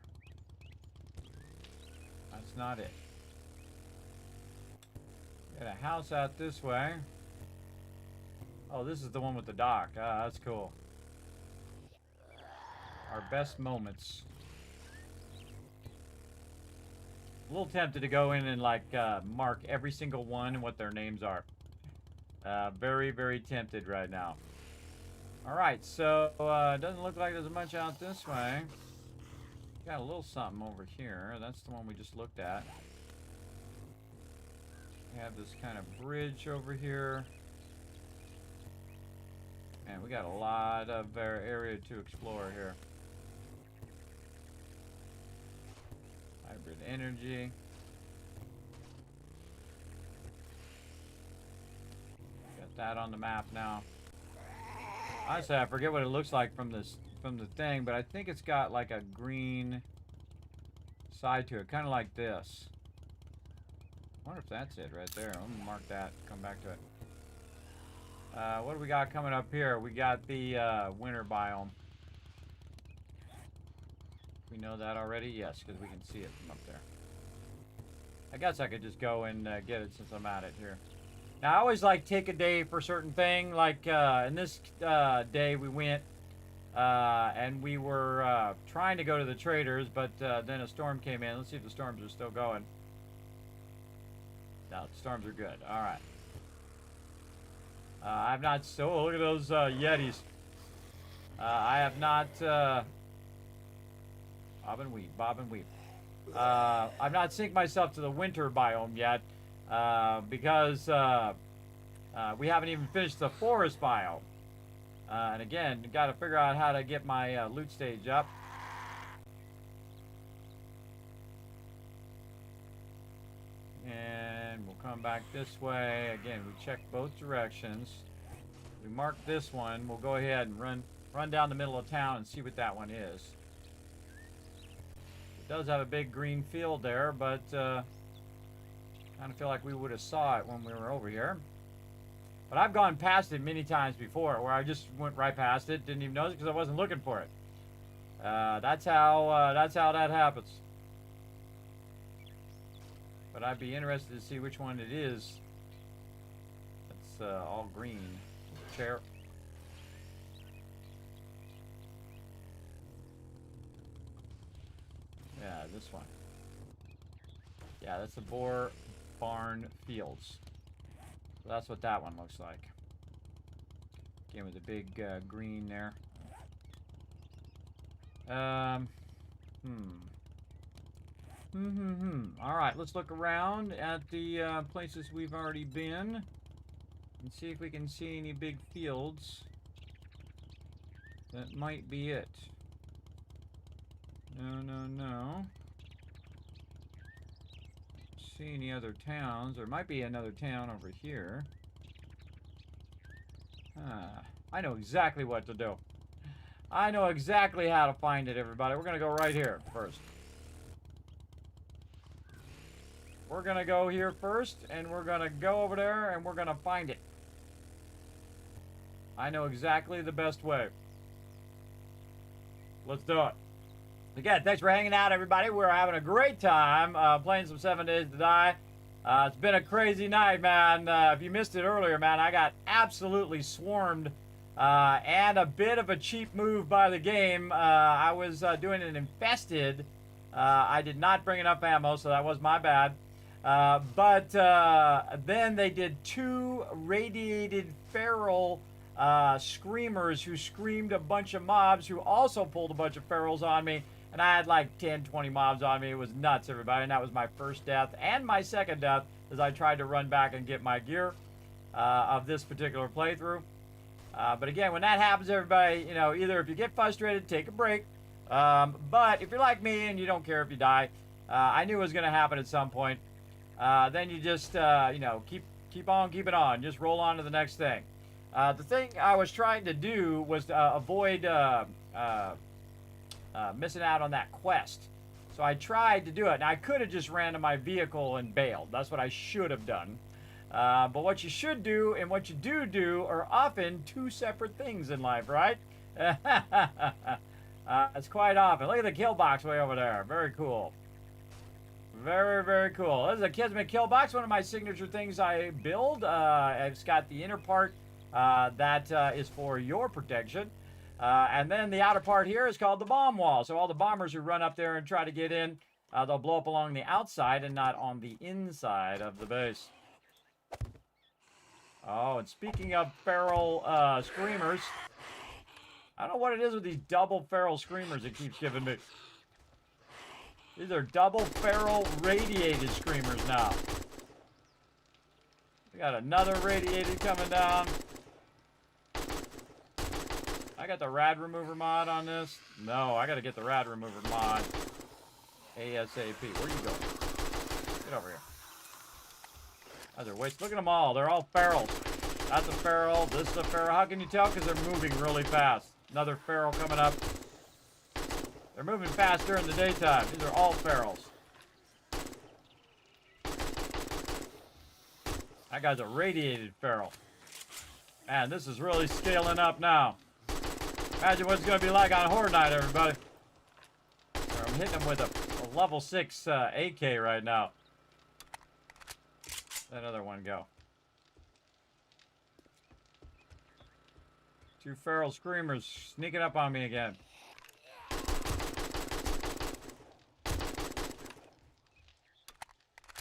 That's not it. Got a house out this way. Oh, this is the one with the dock. Ah, that's cool. Our best moments. A little tempted to go in and like mark every single one and what their names are. Very, very tempted right now. Alright, so it doesn't look like there's much out this way. Got a little something over here. That's the one we just looked at. We have this kind of bridge over here. And we got a lot of area to explore here. Hybrid energy. Got that on the map now. Honestly, I forget what it looks like from the thing, but I think it's got like a green side to it, kind of like this. I wonder if that's it right there. I'm gonna mark that. Come back to it. What do we got coming up here? We got the winter biome. We know that already? Yes, because we can see it from up there. I guess I could just go and get it since I'm at it here. Now, I always like take a day for a certain thing. Like in this day, we went and we were trying to go to the traders, but then a storm came in. Let's see if the storms are still going. No, the storms are good. All right. I've not. Oh, look at those Yetis. I have not. Bob and weave, bob and weave. I've not synced myself to the winter biome yet because we haven't even finished the forest biome. And again, got to figure out how to get my loot stage up. And we'll come back this way. Again, we check both directions. We mark this one. We'll go ahead and run down the middle of town and see what that one is. It does have a big green field there, but I kind of feel like we would have saw it when we were over here. But I've gone past it many times before, where I just went right past it, didn't even notice because I wasn't looking for it. That's how that happens. But I'd be interested to see which one it is. It's all green. Chair. Yeah, this one. Yeah, that's the Boar Barn Fields. So that's what that one looks like. Again, with the big green there. All right, let's look around at the places we've already been and see if we can see any big fields. That might be it. No. See any other towns? There might be another town over here. I know exactly what to do. I know exactly how to find it, everybody. We're gonna go right here first. We're gonna go here first, and we're gonna go over there, and we're gonna find it. I know exactly the best way. Let's do it. Again, thanks for hanging out, everybody. We're having a great time playing some 7 Days to Die. It's been a crazy night, man. If you missed it earlier, man, I got absolutely swarmed. And a bit of a cheap move by the game. I was doing an infested. I did not bring enough ammo, so that was my bad. But then they did 2 radiated feral screamers who screamed a bunch of mobs who also pulled a bunch of ferals on me. And I had like 10, 20 mobs on me. It was nuts, everybody. And that was my first death and my second death as I tried to run back and get my gear of this particular playthrough. But again, when that happens, everybody, you know, either if you get frustrated, take a break. But if you're like me and you don't care if you die, I knew it was going to happen at some point. Then you just, you know, keep on keeping on. Just roll on to the next thing. The thing I was trying to do was to avoid missing out on that quest. So I tried to do it. Now, I could have just ran to my vehicle and bailed. That's what I should have done. But what you should do and what you do are often 2 separate things in life, right? It's quite often. Look at the kill box way over there. Very cool. Very, very cool. This is a Kismet kill box, one of my signature things I build. It's got the inner part that is for your protection. And then the outer part here is called the bomb wall. So all the bombers who run up there and try to get in, they'll blow up along the outside and not on the inside of the base. Oh, and speaking of feral screamers, I don't know what it is with these double feral screamers it keeps giving me. These are double feral radiated screamers now. We got another radiated coming down. I got the rad remover mod on this. No, I got to get the rad remover mod ASAP. Where you going? Get over here. Other waste. Look at them all. They're all ferals. That's a feral. This is a feral. How can you tell? Because they're moving really fast. Another feral coming up. They're moving fast during the daytime. These are all ferals. That guy's a radiated feral. Man, this is really scaling up now. Imagine what it's going to be like on Horde Night, everybody. I'm hitting them with a level 6 AK right now. That other one go. 2 feral screamers sneaking up on me again.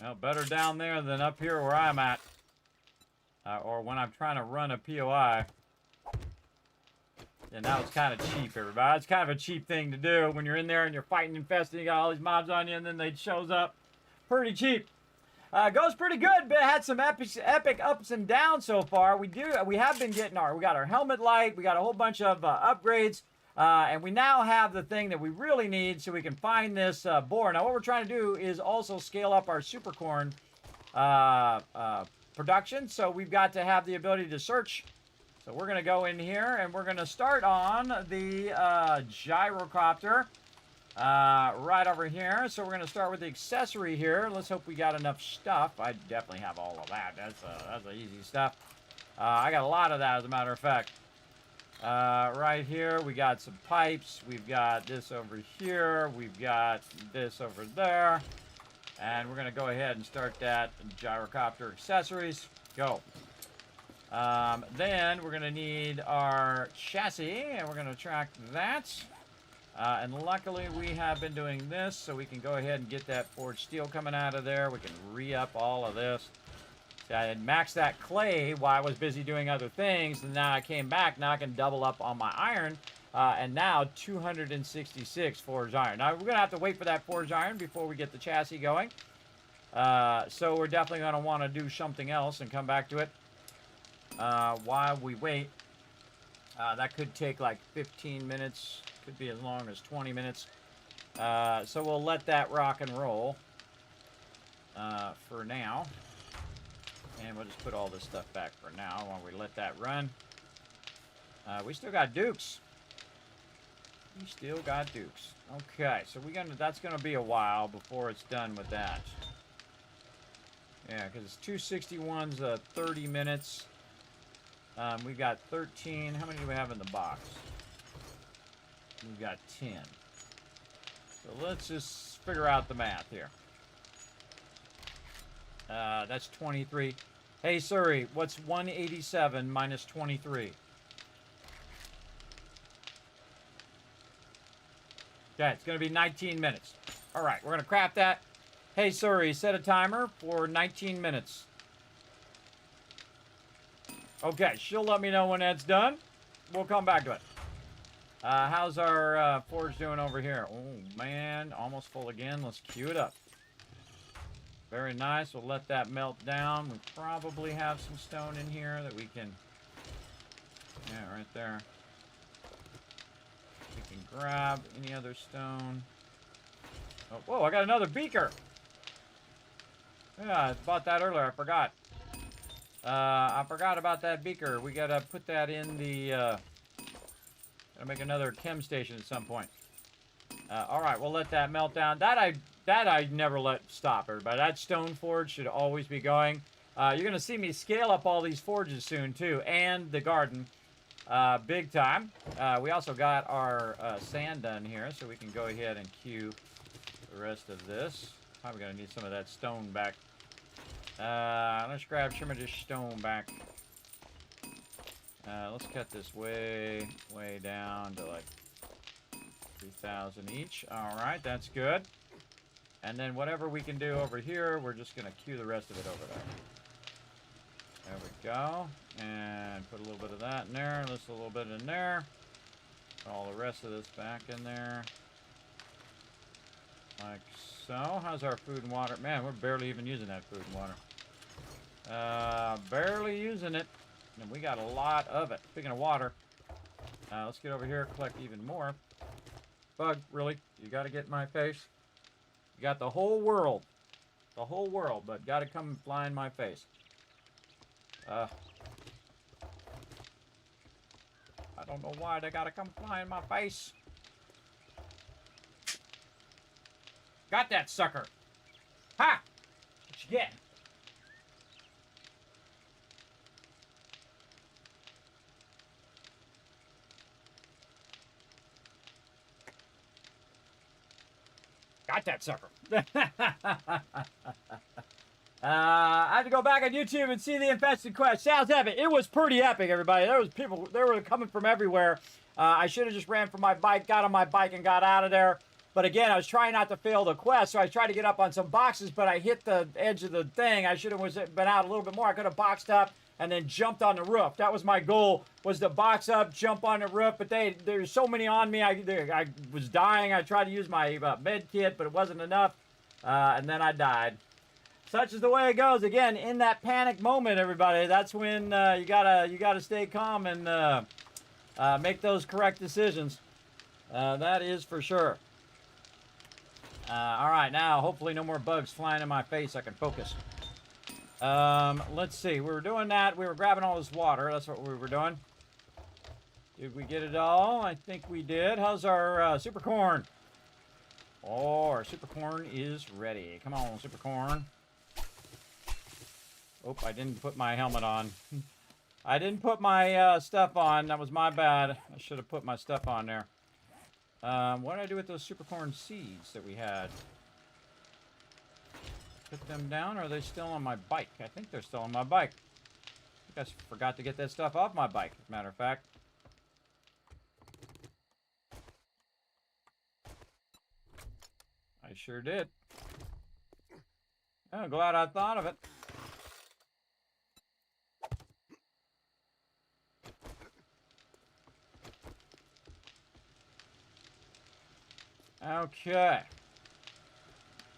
Well, better down there than up here where I'm at. Or when I'm trying to run a POI. And that was kind of cheap, everybody. It's kind of a cheap thing to do when you're in there and you're fighting infested. You got all these mobs on you, and then they shows up. Pretty cheap. Goes pretty good, but it had some epic ups and downs so far. We have been getting we got our helmet light. We got a whole bunch of upgrades. And we now have the thing that we really need so we can find this boar. Now, what we're trying to do is also scale up our super corn production. So we've got to have the ability to search. So we're going to go in here and we're going to start on the gyrocopter right over here. So we're going to start with the accessory here. Let's hope we got enough stuff. I definitely have all of that. That's easy stuff. I got a lot of that, as a matter of fact. Right here, we got some pipes. We've got this over here. We've got this over there. And we're going to go ahead and start that gyrocopter accessories. Go. Then we're going to need our chassis, and we're going to track that. And luckily, we have been doing this, so we can go ahead and get that forged steel coming out of there. We can re-up all of this. See, I had maxed that clay while I was busy doing other things, and now I came back. Now I can double up on my iron and now 266 forged iron. Now, we're going to have to wait for that forged iron before we get the chassis going. So we're definitely going to want to do something else and come back to it while we wait. That could take like 15 minutes. Could be as long as 20 minutes. So we'll let that rock and roll for now. And we'll just put all this stuff back for now while we let that run. We still got dukes. We still got dukes. Okay, so that's gonna be a while before it's done with that. Yeah, because it's 261's 30 minutes. We've got 13. How many do we have in the box? We've got 10. So let's just figure out the math here. That's 23. Hey, Suri, what's 187 minus 23? Okay, it's going to be 19 minutes. All right, we're going to craft that. Hey, Suri, set a timer for 19 minutes. Okay, she'll let me know when that's done. We'll come back to it. How's our forge doing over here? Oh, man, almost full again. Let's queue it up. Very nice. We'll let that melt down. We probably have some stone in here that we can... Yeah, right there. We can grab any other stone. Oh, whoa, I got another beaker. Yeah, I bought that earlier. I forgot. I forgot about that beaker. We gotta put that in the... gotta make another chem station at some point. All right, we'll let that melt down. That I never let stop, everybody. That stone forge should always be going. You're going to see me scale up all these forges soon, too, and the garden big time. We also got our sand done here, so we can go ahead and queue the rest of this. Probably going to need some of that stone back. Let's grab some of this stone back. Let's cut this way down to like 3,000 each. All right, that's good. And then whatever we can do over here, we're just going to queue the rest of it over there. There we go. And put a little bit of that in there. Just a little bit in there. Put all the rest of this back in there. Like so. How's our food and water? Man, we're barely even using that food and water. Barely using it. And we got a lot of it. Speaking of water, let's get over here, collect even more. Bug, really? You got to get in my face? You got the whole world, but got to come and fly in my face. I don't know why they got to come fly in my face. Got that sucker. Ha! What you getting? Got that sucker. I had to go back on YouTube and see the infested quest. Sounds epic. It was pretty epic, everybody. There was people. They were coming from everywhere. I should have just ran for my bike, got on my bike, and got out of there. But again, I was trying not to fail the quest, so I tried to get up on some boxes, but I hit the edge of the thing. I should have been out a little bit more. I could have boxed up and then jumped on the roof. That was my goal, was to box up, jump on the roof. But there's so many on me. I was dying. I tried to use my med kit, but it wasn't enough. And then I died. Such is the way it goes. Again, in that panic moment, everybody, that's when you gotta stay calm and make those correct decisions. That is for sure. All right, now hopefully no more bugs flying in my face. I can focus. Let's see. We were doing that. We were grabbing all this water. That's what we were doing. Did we get it all? I think we did. How's our super corn? Oh, our super corn is ready. Come on, super corn. Oh, I didn't put my helmet on. I didn't put my stuff on. That was my bad. I should have put my stuff on there. What did I do with those super corn seeds that we had? Put them down, or are they still on my bike? I think they're still on my bike. I think I forgot to get that stuff off my bike, as a matter of fact. I sure did. I'm glad I thought of it. Okay.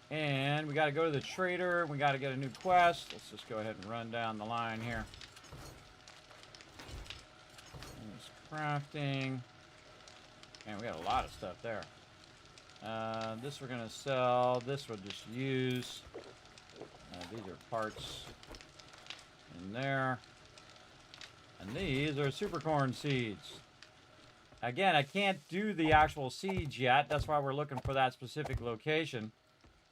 And we got to go to the trader. We got to get a new quest. Let's just go ahead and run down the line here. There's crafting. And we got a lot of stuff there. This we're going to sell. This we'll just use. These are parts in there. And these are super corn seeds. Again, I can't do the actual seeds yet. That's why we're looking for that specific location.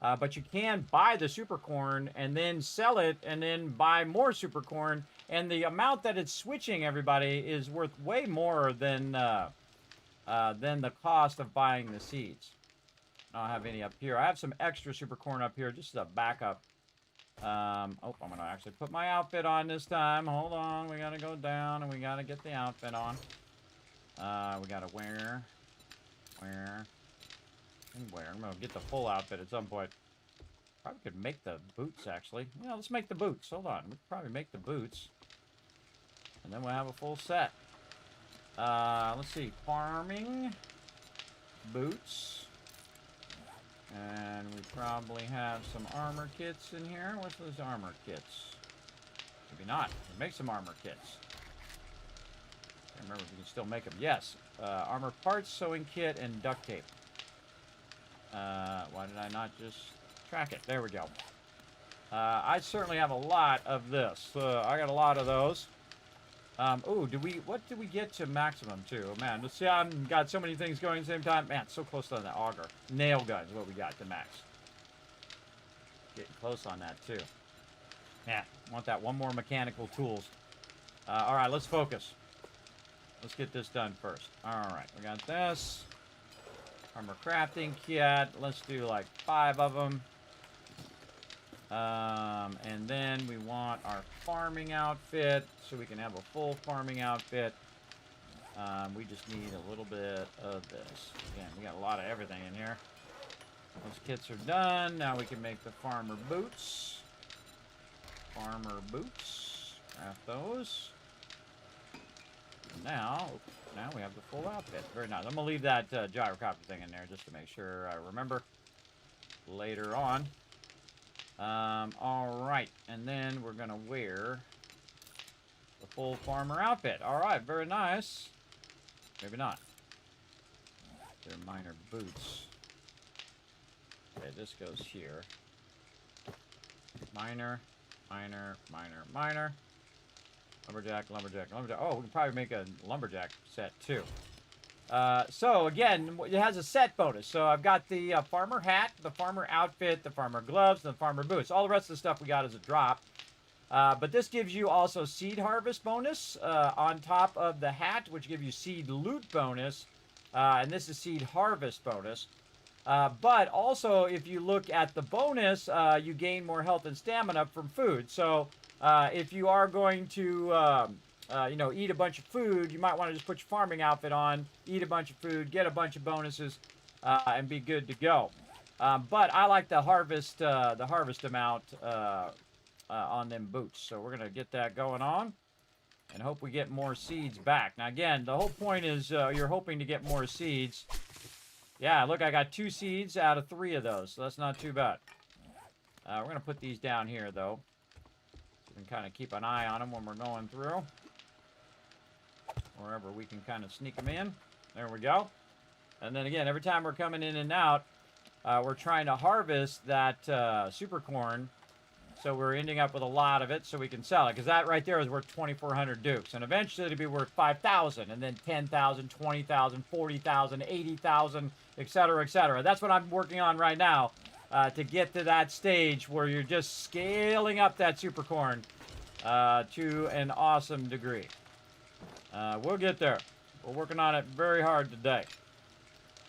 But you can buy the super corn and then sell it and then buy more super corn. And the amount that it's switching, everybody, is worth way more than the cost of buying the seeds. I don't have any up here. I have some extra super corn up here just as a backup. I'm going to actually put my outfit on this time. Hold on. We got to go down and we got to get the outfit on. We got to wear. I'm going to get the full outfit at some point. Probably could make the boots, actually. Yeah, let's make the boots. Hold on. We could probably make the boots. And then we'll have a full set. Let's see. Farming. Boots. And we probably have some armor kits in here. What's those armor kits? Maybe not. We'll make some armor kits. Can't remember if we can still make them. Yes. Armor parts, sewing kit, and duct tape. Why did I not just track it? There we go. I certainly have a lot of this. I got a lot of those. What did we get to maximum too? Oh, man, let's see. I've got so many things going at the same time. Man, so close on the auger. Nail gun is what we got to max. Getting close on that too. Yeah, want that one more mechanical tools. All right, let's focus. Let's get this done first. All right, we got this. Armor crafting kit. Let's do like 5 of them. And then we want our farming outfit so we can have a full farming outfit. We just need a little bit of this. Again, we got a lot of everything in here. Those kits are done. Now we can make the farmer boots. Farmer boots. Craft those. Now we have the full outfit. Very nice. I'm going to leave that gyrocopter thing in there just to make sure I remember later on. All right. And then we're going to wear the full farmer outfit. All right. Very nice. Maybe not. They're minor boots. Okay, this goes here. Minor. Lumberjack. Oh, we can probably make a lumberjack set too. So again, it has a set bonus. So I've got the farmer hat, the farmer outfit, the farmer gloves, and the farmer boots. All the rest of the stuff we got is a drop. But this gives you also seed harvest bonus on top of the hat, which gives you seed loot bonus. And this is seed harvest bonus. But also, if you look at the bonus, you gain more health and stamina from food. So if you are going to, eat a bunch of food, you might want to just put your farming outfit on, eat a bunch of food, get a bunch of bonuses, and be good to go. But I like the harvest amount on them boots. So we're going to get that going on and hope we get more seeds back. Now, again, the whole point is you're hoping to get more seeds. Yeah, look, I got 2 seeds out of 3 of those, so that's not too bad. We're going to put these down here, though. So we can kind of keep an eye on them when we're going through. Wherever we can kind of sneak them in. There we go. And then again, every time we're coming in and out, we're trying to harvest that super corn. So we're ending up with a lot of it so we can sell it. Because that right there is worth 2,400 dukes. And eventually it'll be worth 5,000. And then 10,000, 20,000, 40,000, 80,000, etc., etc. That's what I'm working on right now. To get to that stage where you're just scaling up that super corn to an awesome degree. We'll get there. We're working on it very hard today.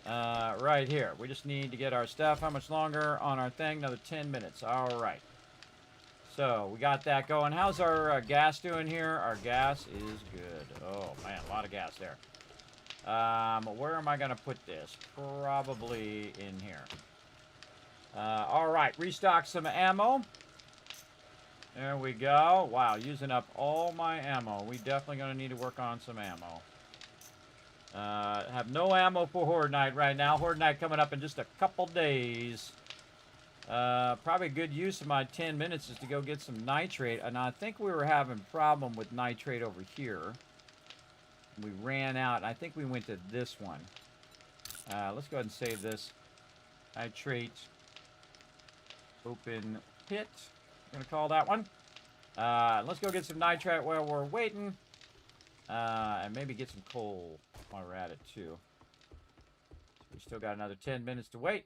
Right here. We just need to get our stuff. How much longer on our thing? Another 10 minutes. All right. So, we got that going. How's our gas doing here? Our gas is good. Oh, man, a lot of gas there. Where am I going to put this? Probably in here. All right, restock some ammo. There we go. Wow, using up all my ammo. We definitely going to need to work on some ammo. Have no ammo for Horde Night right now. Horde Night coming up in just a couple days. Probably a good use of my 10 minutes is to go get some nitrate. And I think we were having a problem with nitrate over here. We ran out. I think we went to this one. Let's go ahead and save this. Nitrate. Open pit. I'm going to call that one. Let's go get some nitrate while we're waiting. And maybe get some coal while we're at it, too. So we still got another 10 minutes to wait.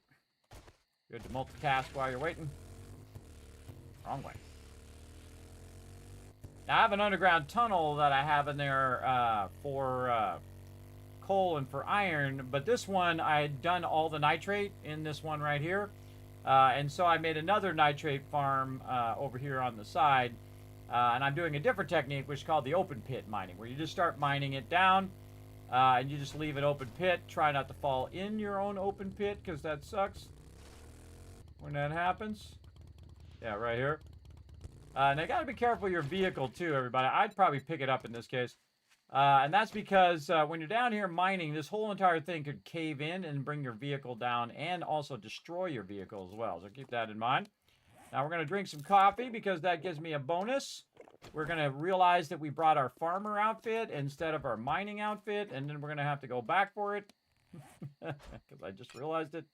Good to multicast while you're waiting. Wrong way. Now, I have an underground tunnel that I have in there for coal and for iron. But this one, I had done all the nitrate in this one right here. And so I made another nitrate farm over here on the side. And I'm doing a different technique, which is called the open pit mining, where you just start mining it down. And you just leave an open pit. Try not to fall in your own open pit, because that sucks when that happens. Yeah, right here. And I got to be careful of your vehicle, too, everybody. I'd probably pick it up in this case. And that's because when you're down here mining, this whole entire thing could cave in and bring your vehicle down and also destroy your vehicle as well. So keep that in mind. Now we're going to drink some coffee because that gives me a bonus. We're going to realize that we brought our farmer outfit instead of our mining outfit. And then we're going to have to go back for it. Because I just realized it.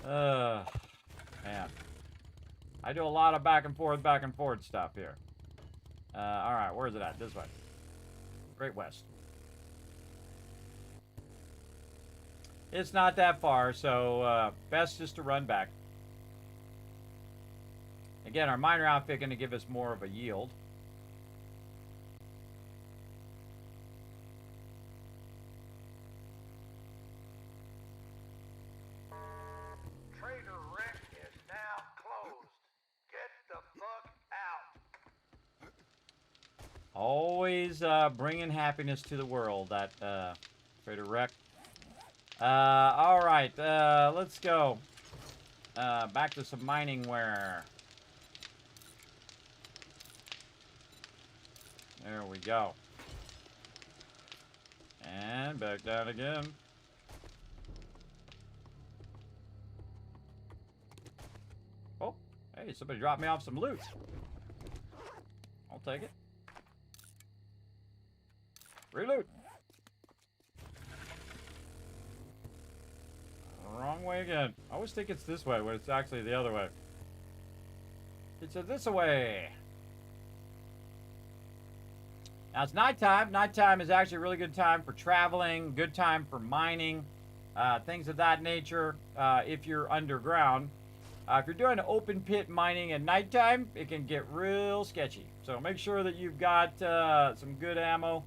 Man. I do a lot of back and forth stuff here. Alright, where's it at? This way. Great West. It's not that far, so best just to run back. Again, our miner outfit going to give us more of a yield. Trader Rick is now closed. Get the fuck out. Always bringing happiness to the world, that Trader Rick. Alright, let's go. Back to some mining ware. There we go. And back down again. Oh, hey, somebody dropped me off some loot. I'll take it. Free loot. Wrong way again. I always think it's this way when it's actually the other way. It's a this way. Now it's nighttime. Nighttime is actually a really good time for traveling, good time for mining, things of that nature if you're underground. If you're doing open pit mining at nighttime, it can get real sketchy. So make sure that you've got some good ammo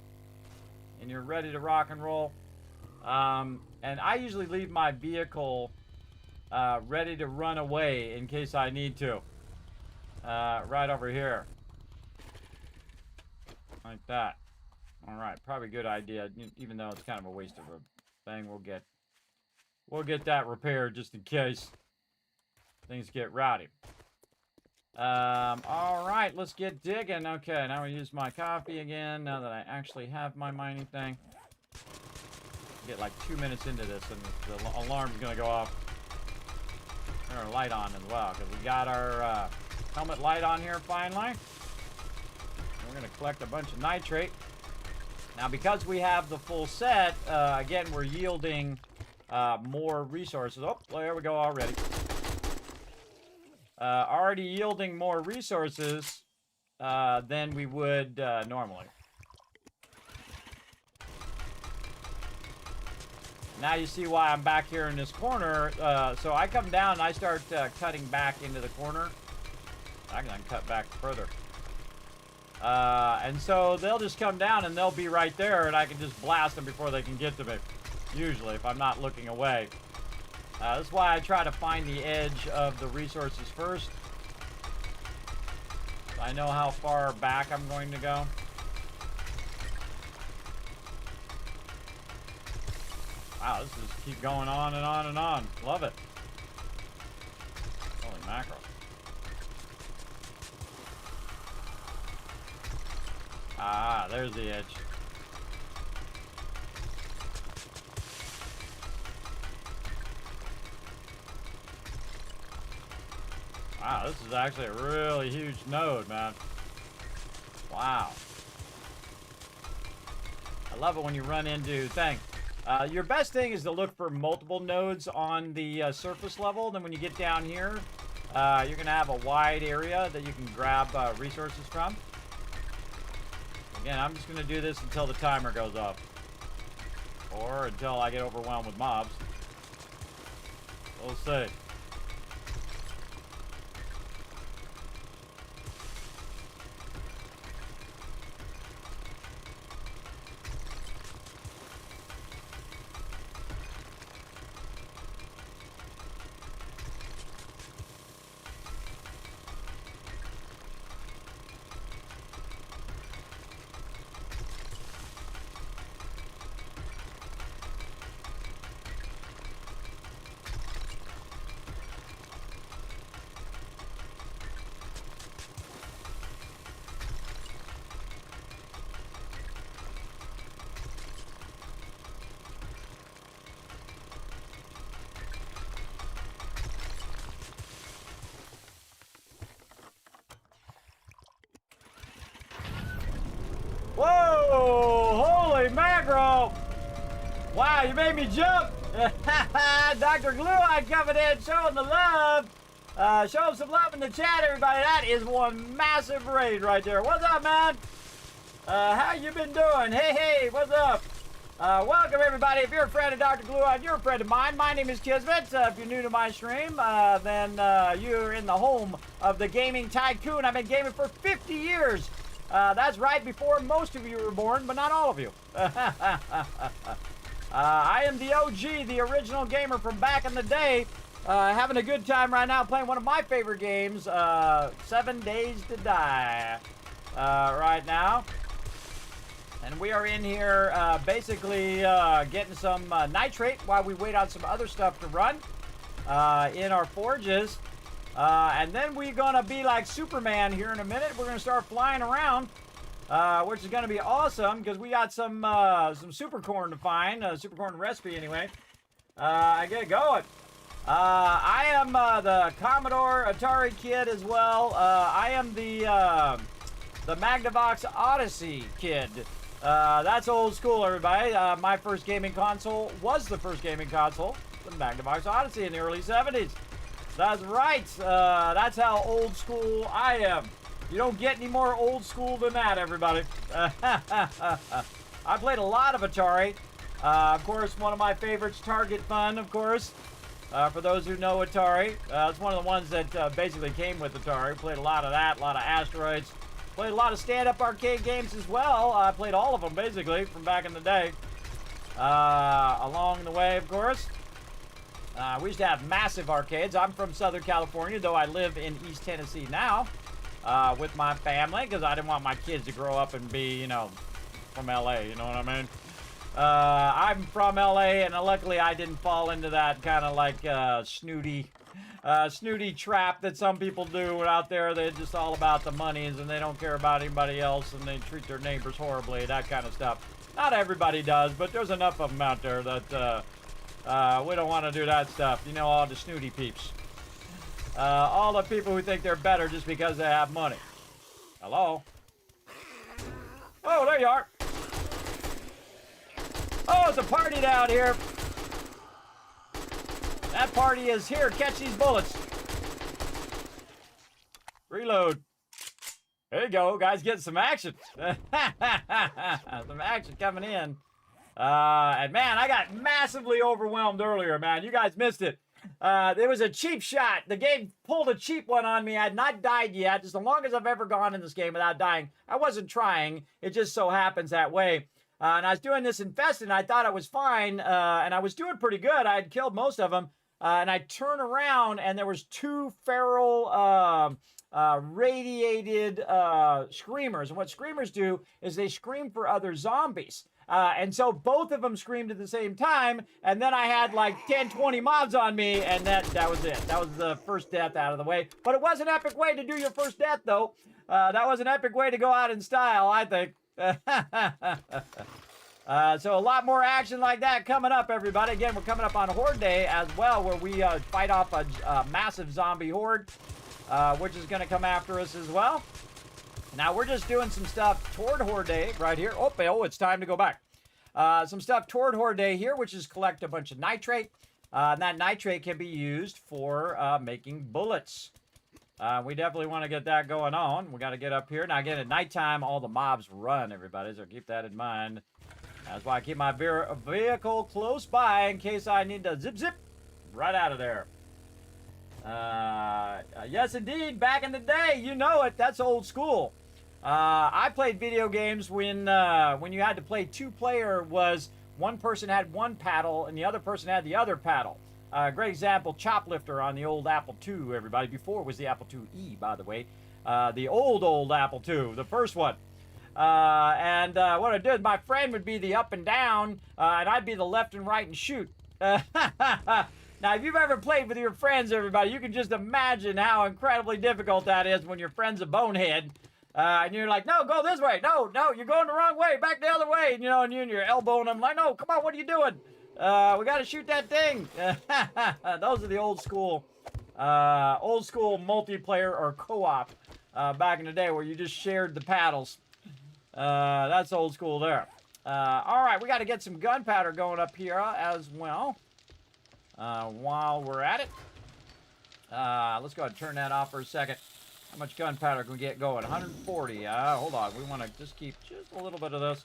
and you're ready to rock and roll. And I usually leave my vehicle ready to run away in case I need to. Right over here. Like that. Alright, probably a good idea, even though it's kind of a waste of a thing. We'll get that repaired just in case things get rowdy. Alright, let's get digging. Okay, now we use my coffee again, now that I actually have my mining thing. Get like 2 minutes into this and the alarm's gonna go off. Turn our light on as well, because we got our helmet light on here finally. We're going to collect a bunch of nitrate. Now, because we have the full set, again, we're yielding more resources. Oh, there we go already. Already yielding more resources than we would normally. Now you see why I'm back here in this corner. So I come down and I start cutting back into the corner. I can cut back further. And so they'll just come down and they'll be right there and I can just blast them before they can get to me. Usually, if I'm not looking away. That's why I try to find the edge of the resources first. So I know how far back I'm going to go. Wow, this just keep going on and on and on. Love it. Holy mackerel. Ah, there's the edge. Wow, this is actually a really huge node, man. Wow. I love it when you run into things. Your best thing is to look for multiple nodes on the surface level. Then when you get down here, you're going to have a wide area that you can grab resources from. Again, I'm just going to do this until the timer goes off. Or until I get overwhelmed with mobs. We'll see. Whoa! Holy mackerel! Wow, you made me jump! Dr. Glue-Eye coming in, showing the love. Show some love in the chat, everybody. That is one massive raid right there. What's up, man? How you been doing? Hey, hey, what's up? Welcome, everybody. If you're a friend of Dr. Glue-Eye, and you're a friend of mine, my name is Kismet. If you're new to my stream, then you're in the home of the Gaming Tycoon. I've been gaming for 50 years. That's right, before most of you were born, but not all of you. I am the OG, the original gamer from back in the day. Having a good time right now playing one of my favorite games, 7 Days to Die, right now. And we are in here basically getting some nitrate while we wait on some other stuff to run in our forges. And then we're gonna be like Superman here in a minute. We're gonna start flying around, which is gonna be awesome because we got some super corn to find, super corn recipe anyway. I get it going. I am the Commodore Atari kid as well. I am the Magnavox Odyssey kid. That's old school, everybody. My first gaming console was the first gaming console, the Magnavox Odyssey in the early 70s. That's right. That's how old school I am. You don't get any more old school than that, everybody. I played a lot of Atari. Of course, one of my favorites, Target Fun, of course. For those who know Atari, it's one of the ones that basically came with Atari. Played a lot of that, a lot of Asteroids. Played a lot of stand-up arcade games as well. I played all of them, basically, from back in the day. Along the way, of course. We used to have massive arcades. I'm from Southern California, though I live in East Tennessee now with my family because I didn't want my kids to grow up and be, you know, from LA, you know what I mean? I'm from LA, and luckily I didn't fall into that kind of like snooty trap that some people do out there. They're just all about the monies and they don't care about anybody else and they treat their neighbors horribly, that kind of stuff. Not everybody does, but there's enough of them out there that we don't want to do that stuff. You know, all the snooty peeps. All the people who think they're better just because they have money. Hello? Oh, there you are. Oh, it's a party down here. That party is here. Catch these bullets. Reload. There you go, guys. Getting some action. Some action coming in. And man, I got massively overwhelmed earlier, man. You guys missed it. There was a cheap shot. The game pulled a cheap one on me. I had not died yet. It's the longest I've ever gone in this game without dying. I wasn't trying. It just so happens that way. And I was doing this infested, and I thought I was fine. And I was doing pretty good. I had killed most of them. And I turned around, and there was two feral radiated screamers. And what screamers do is they scream for other zombies. And so both of them screamed at the same time, and then I had like 10, 20 mobs on me, and that was it. That was the first death out of the way. But it was an epic way to do your first death, though. That was an epic way to go out in style, I think. So a lot more action like that coming up, everybody. Again, we're coming up on Horde Day as well, where we fight off a massive zombie horde. which is going to come after us as well. Now, we're just doing some stuff toward Horde Day right here. Oh, it's time to go back. Some stuff toward Horde Day here, which is collect a bunch of nitrate. And that nitrate can be used for making bullets. We definitely want to get that going on. We got to get up here. Now, again, at nighttime, all the mobs run, everybody, so keep that in mind. That's why I keep my vehicle close by in case I need to zip right out of there. Yes, indeed, back in the day, you know it. That's old school. I played video games when you had to play two-player. Was one person had one paddle and the other person had the other paddle. Great example, Choplifter on the old Apple II, everybody. Before it was the Apple IIe, by the way. The old Apple II, the first one. And what I did, my friend would be the up and down, and I'd be the left and right and shoot. Now, if you've ever played with your friends, everybody, you can just imagine how incredibly difficult that is when your friend's a bonehead. And you're like, no, go this way. No, you're going the wrong way. Back the other way. And, you know, and you're elbowing them like, no, come on, what are you doing? We got to shoot that thing. Those are the old school multiplayer or co-op back in the day where you just shared the paddles. That's old school there. All right, we got to get some gunpowder going up here as well. While we're at it, let's go ahead and turn that off for a second. How much gunpowder can we get going? 140. Hold on. We want to just keep just a little bit of this.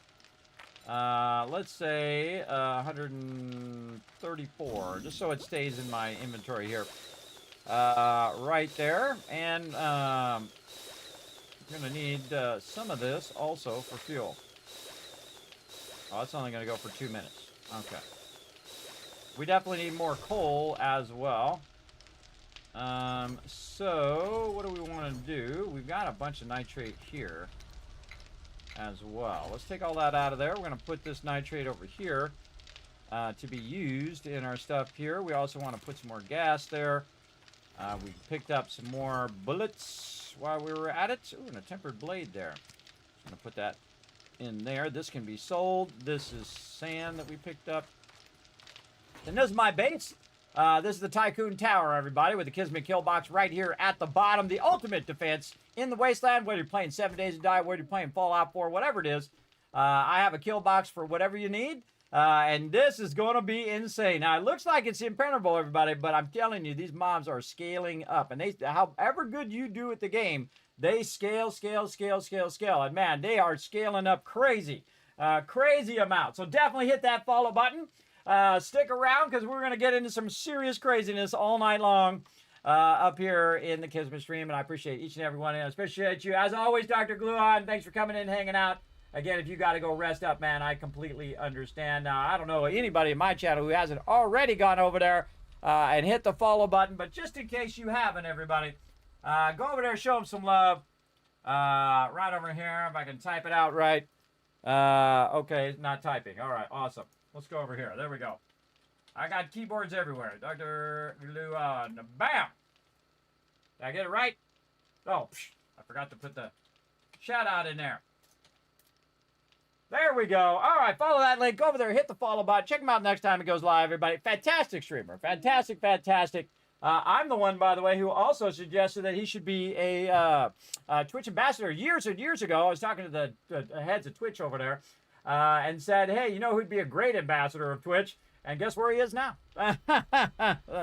Let's say 134, just so it stays in my inventory here. Right there. And I'm going to need some of this also for fuel. Oh, it's only going to go for 2 minutes. Okay. We definitely need more coal as well. So what do we want to do? We've got a bunch of nitrate here as well. Let's take all that out of there. We're going to put this nitrate over here to be used in our stuff here. We also want to put some more gas there. We picked up some more bullets while we were at it. Ooh, and a tempered blade there. Just going to put that in there. This can be sold. This is sand that we picked up. And this is my base. This is the Tycoon Tower, everybody, with the Kismet kill box right here at the bottom. The ultimate defense in the wasteland, whether you're playing 7 Days to Die, whether you're playing Fallout 4, whatever it is. I have a kill box for whatever you need. And this is going to be insane. Now, it looks like it's impenetrable, everybody, but I'm telling you, these mobs are scaling up. And however good you do at the game, they scale. And, man, they are scaling up crazy. Crazy amount. So definitely hit that follow button. Stick around because we're going to get into some serious craziness all night long up here in the Kismet stream. And I appreciate each and every one. And I appreciate you, as always, Dr. Gluon. Thanks for coming in and hanging out. Again, if you got to go rest up, man, I completely understand. Now, I don't know anybody in my channel who hasn't already gone over there and hit the follow button. But just in case you haven't, everybody, go over there, show them some love. Right over here, if I can type it out right. Okay, it's not typing. All right, awesome. Let's go over here. There we go. I got keyboards everywhere. Dr. Luan. Bam! Did I get it right? Oh, I forgot to put the shout out in there. There we go. All right, follow that link. Go over there. Hit the follow button. Check him out next time it goes live, everybody. Fantastic streamer. Fantastic. I'm the one, by the way, who also suggested that he should be a Twitch ambassador years and years ago. I was talking to the heads of Twitch over there. And said, hey, you know who'd be a great ambassador of Twitch? And guess where he is now?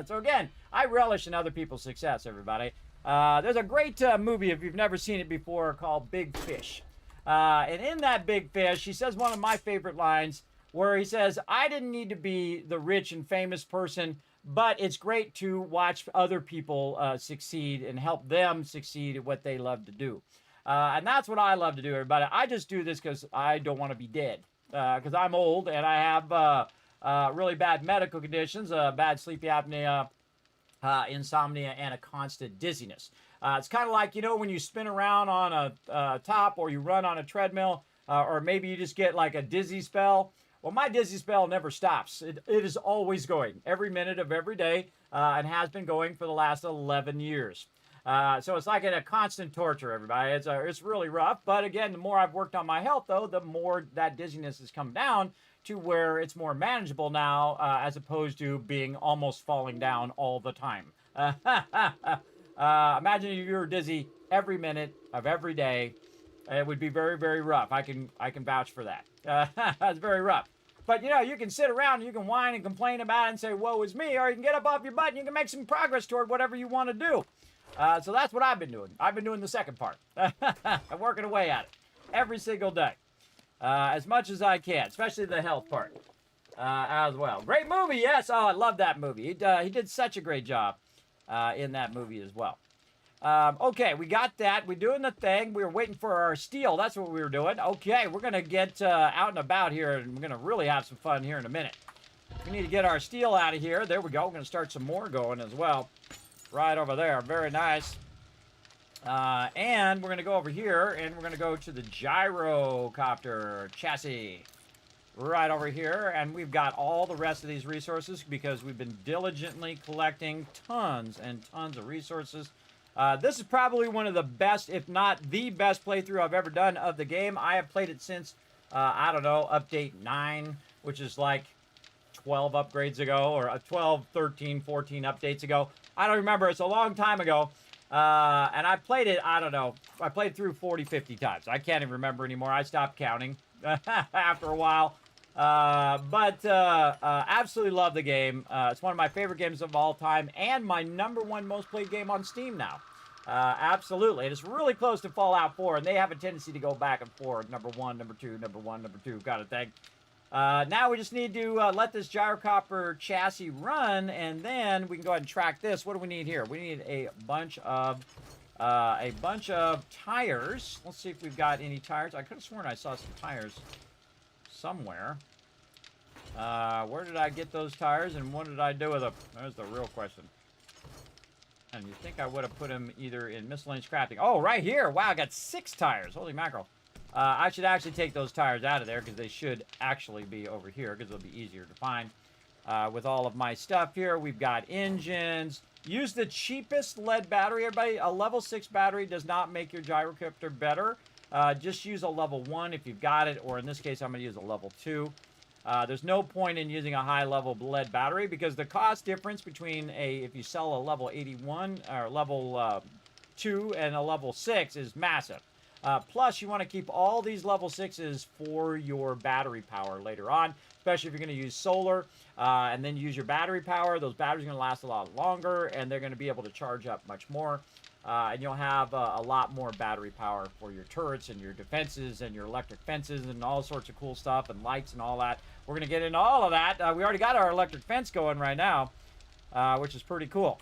So again, I relish in other people's success, everybody. There's a great movie, if you've never seen it before, called Big Fish. And in that Big Fish, he says one of my favorite lines where he says, I didn't need to be the rich and famous person, but it's great to watch other people succeed and help them succeed at what they love to do. And that's what I love to do, everybody. I just do this because I don't want to be dead. Because I'm old and I have really bad medical conditions, bad sleep apnea, insomnia, and a constant dizziness. It's kind of like, you know, when you spin around on a top or you run on a treadmill, or maybe you just get like a dizzy spell. Well, my dizzy spell never stops. It is always going every minute of every day and has been going for the last 11 years. So it's like a constant torture, everybody. It's really rough. But again, the more I've worked on my health, though, the more that dizziness has come down to where it's more manageable now, as opposed to being almost falling down all the time. Imagine if you were dizzy every minute of every day. It would be very, very rough. I can vouch for that. It's very rough. But, you know, you can sit around and you can whine and complain about it and say, woe is me, or you can get up off your butt and you can make some progress toward whatever you want to do. So that's what I've been doing. I've been doing the second part. I'm working away at it every single day. As much as I can, especially the health part as well. Great movie, yes. Oh, I love that movie. He did such a great job in that movie as well. Okay, we got that. We're doing the thing. We were waiting for our steel. That's what we were doing. Okay, we're going to get out and about here, and we're going to really have some fun here in a minute. We need to get our steel out of here. There we go. We're going to start some more going as well. Right over there. Very nice. And we're going to go over here, and we're going to go to the gyrocopter chassis. Right over here, and we've got all the rest of these resources because we've been diligently collecting tons and tons of resources. This is probably one of the best, if not the best playthrough I've ever done of the game. I have played it since, I don't know, update 9, which is like 12 upgrades ago, or 12, 13, 14 updates ago. I don't remember. It's a long time ago. And I played it, I don't know, I played through 40, 50 times. I can't even remember anymore. I stopped counting after a while. Absolutely love the game. It's one of my favorite games of all time and my #1 most played game on Steam now. Absolutely. And it's really close to Fallout 4, and they have a tendency to go back and forth. #1, #2, #1, #2 kind of thing. Now we just need to let this gyrocopter chassis run, and then we can go ahead and track this. What do we need here? We need a bunch of tires. Let's see if we've got any tires. I could have sworn I saw some tires somewhere. Where did I get those tires, and what did I do with them? There's the real question. And you think I would have put them either in miscellaneous crafting. Oh, right here. Wow, I got 6 tires. Holy mackerel. I should actually take those tires out of there because they should actually be over here because they'll be easier to find. With all of my stuff here, we've got engines. Use the cheapest lead battery, everybody. A level 6 battery does not make your gyrocopter better. Just use a level 1 if you've got it, or in this case, I'm going to use a level 2. There's no point in using a high-level lead battery because the cost difference between if you sell a level 81 or level 2 and a level 6 is massive. Plus, you want to keep all these level 6s for your battery power later on, especially if you're going to use solar and then use your battery power. Those batteries are going to last a lot longer, and they're going to be able to charge up much more. And you'll have a lot more battery power for your turrets and your defenses and your electric fences and all sorts of cool stuff and lights and all that. We're going to get into all of that. We already got our electric fence going right now, which is pretty cool.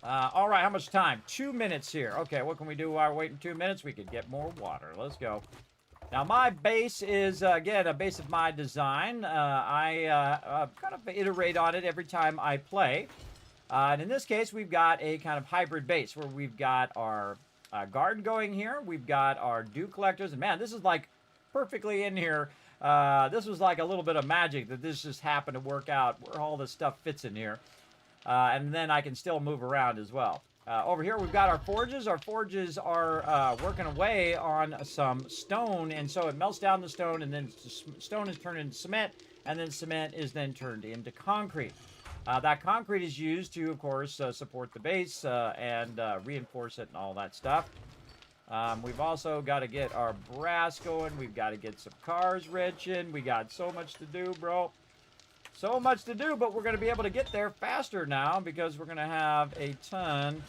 All right, how much time? 2 minutes here. Okay, what can we do while we're waiting 2 minutes? We could get more water. Let's go. Now, my base is, again, a base of my design. I kind of iterate on it every time I play. And in this case, we've got a kind of hybrid base where we've got our garden going here. We've got our dew collectors. And, man, this is, like, perfectly in here. This was like a little bit of magic that this just happened to work out where all this stuff fits in here. And then I can still move around as well. Over here, we've got our forges. Our forges are working away on some stone, and so it melts down the stone, and then stone is turned into cement, and then cement is then turned into concrete. That concrete is used to, of course, support the base and reinforce it and all that stuff. We've also got to get our brass going. We've got to get some cars wrenching. We got so much to do, bro. So much to do, but we're going to be able to get there faster now because we're going to have a ton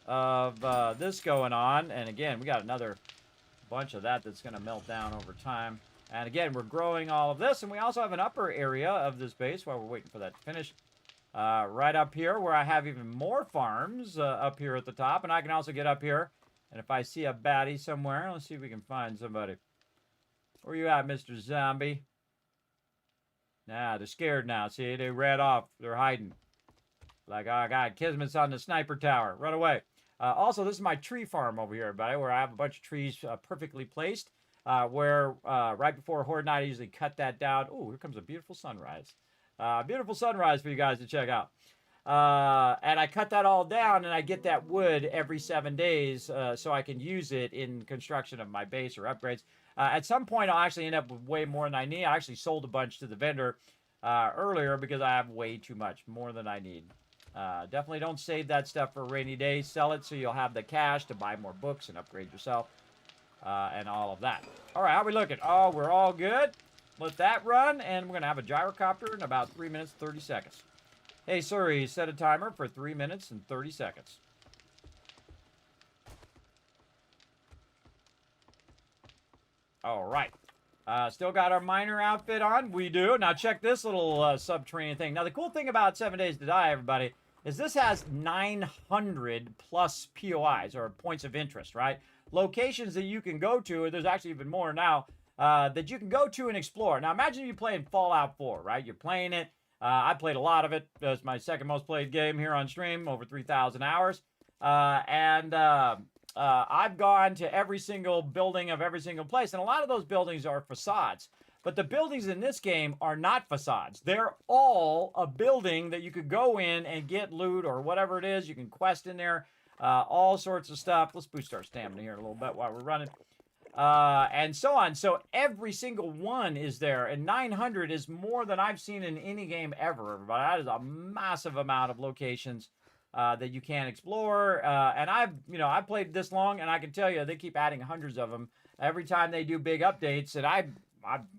of this going on. And again, we got another bunch of that that's going to melt down over time. And again, we're growing all of this, and we also have an upper area of this base while we're waiting for that to finish. Right up here where I have even more farms up here at the top, and I can also get up here. And if I see a baddie somewhere, let's see if we can find somebody. Where you at, Mr. Zombie? Nah, they're scared now. See, they ran off. They're hiding. Like, oh, God, Kismet's on the sniper tower. Run away. Also, this is my tree farm over here, everybody, where I have a bunch of trees perfectly placed. Where right before Horde Night, I usually cut that down. Oh, here comes a beautiful sunrise. Beautiful sunrise for you guys to check out. And I cut that all down, and I get that wood every 7 days so I can use it in construction of my base or upgrades. At some point, I'll actually end up with way more than I need. I actually sold a bunch to the vendor earlier because I have way too much, more than I need. Definitely don't save that stuff for a rainy day. Sell it so you'll have the cash to buy more books and upgrade yourself and all of that. All right, how are we looking? Oh, we're all good. Let that run, and we're going to have a gyrocopter in about 3 minutes, 30 seconds. Hey, Siri, set a timer for 3 minutes and 30 seconds. All right. Still got our miner outfit on? We do. Now check this little subterranean thing. Now the cool thing about 7 Days to Die, everybody, is this has 900 plus POIs, or points of interest, right? Locations that you can go to, there's actually even more now, that you can go to and explore. Now imagine you're playing Fallout 4, right? You're playing it. I played a lot of it. It's my second most played game here on stream, over 3,000 hours. I've gone to every single building of every single place, and a lot of those buildings are facades. But the buildings in this game are not facades. They're all a building that you could go in and get loot or whatever it is. You can quest in there, all sorts of stuff. Let's boost our stamina here a little bit while we're running. And so on. So every single one is there, and 900 is more than I've seen in any game ever, everybody. That is a massive amount of locations that you can explore. And I've played this long, and I can tell you they keep adding hundreds of them every time they do big updates. And I'm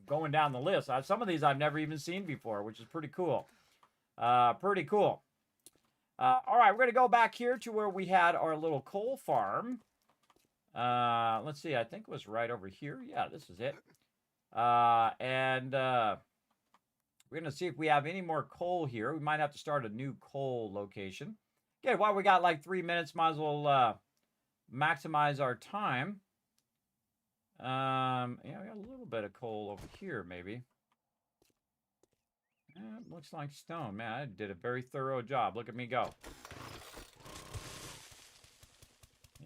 going down the list. Some of these I've never even seen before, which is pretty cool. Pretty cool. All right, we're going to go back here to where we had our little coal farm. Let's see, I think it was right over here. Yeah, this is it. We're going to see if we have any more coal here. We might have to start a new coal location. Okay, while we got like 3 minutes, might as well maximize our time. Yeah, we got a little bit of coal over here, maybe. It looks like stone. Man, I did a very thorough job. Look at me go.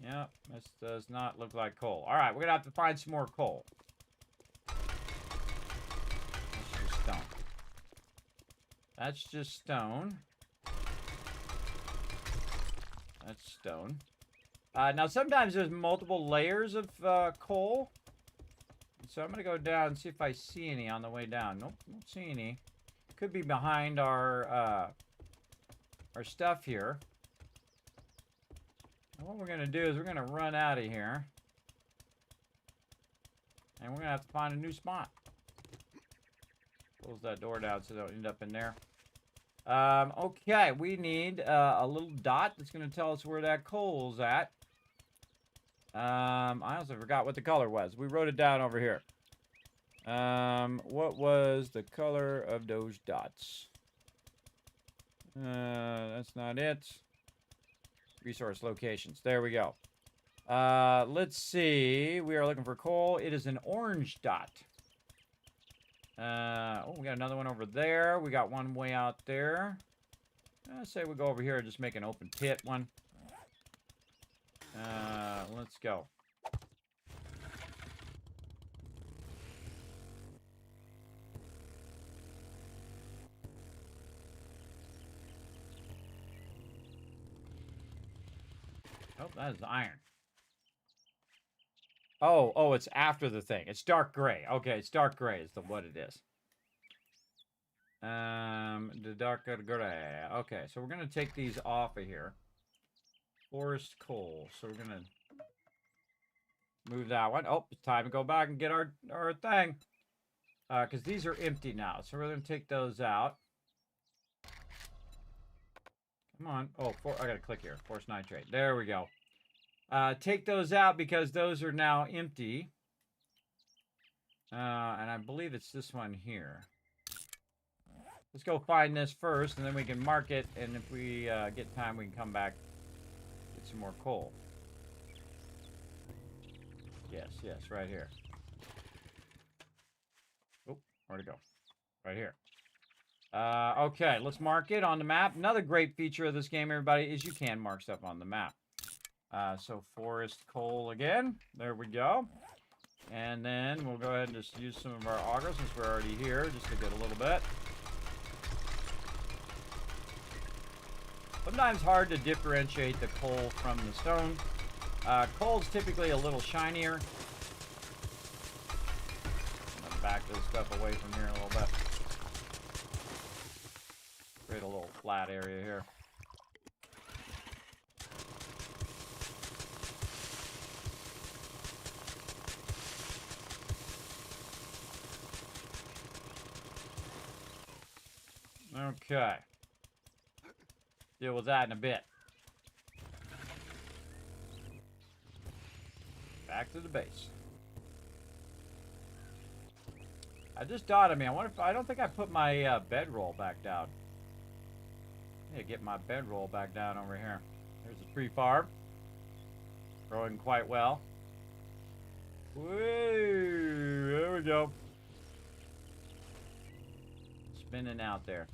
Yeah, this does not look like coal. All right, we're going to have to find some more coal. That's just stone. That's just stone. That's stone. Now, sometimes there's multiple layers of coal. So I'm going to go down and see if I see any on the way down. Nope, don't see any. Could be behind our stuff here. And what we're going to do is we're going to run out of here. And we're going to have to find a new spot. Close that door down so they don't end up in there. Okay, we need a little dot that's going to tell us where that coal's at. I also forgot what the color was. We wrote it down over here. What was the color of those dots? That's not it. Resource locations. There we go. Let's see. We are looking for coal. It is an orange dot. Oh, we got another one over there. We got one way out there. I say we go over here and just make an open pit one. Let's go. Oh, that is iron. Oh, it's after the thing. It's dark gray. Okay, it's dark gray is what it is. The dark gray. Okay, so we're going to take these off of here. Forest coal. So we're going to move that one. Oh, it's time to go back and get our thing. Because these are empty now. So we're going to take those out. Come on. Oh, I got to click here. Force nitrate. There we go. Take those out because those are now empty. And I believe it's this one here. Let's go find this first, and then we can mark it. And if we get time, we can come back, get some more coal. Yes, right here. Oh, where'd it go? Right here. Okay, let's mark it on the map. Another great feature of this game, everybody, is you can mark stuff on the map. So forest coal again. There we go. And then we'll go ahead and just use some of our augers since we're already here, just to get a little bit. Sometimes hard to differentiate the coal from the stone. Coal's typically a little shinier. I'm going to back this stuff away from here a little bit. Create a little flat area here. Okay. Deal with that in a bit. Back to the base. I just dawned on me. I don't think I put my bedroll back down. I need to get my bedroll back down over here. There's a tree farm. Growing quite well. Woo! There we go. Spinning out there.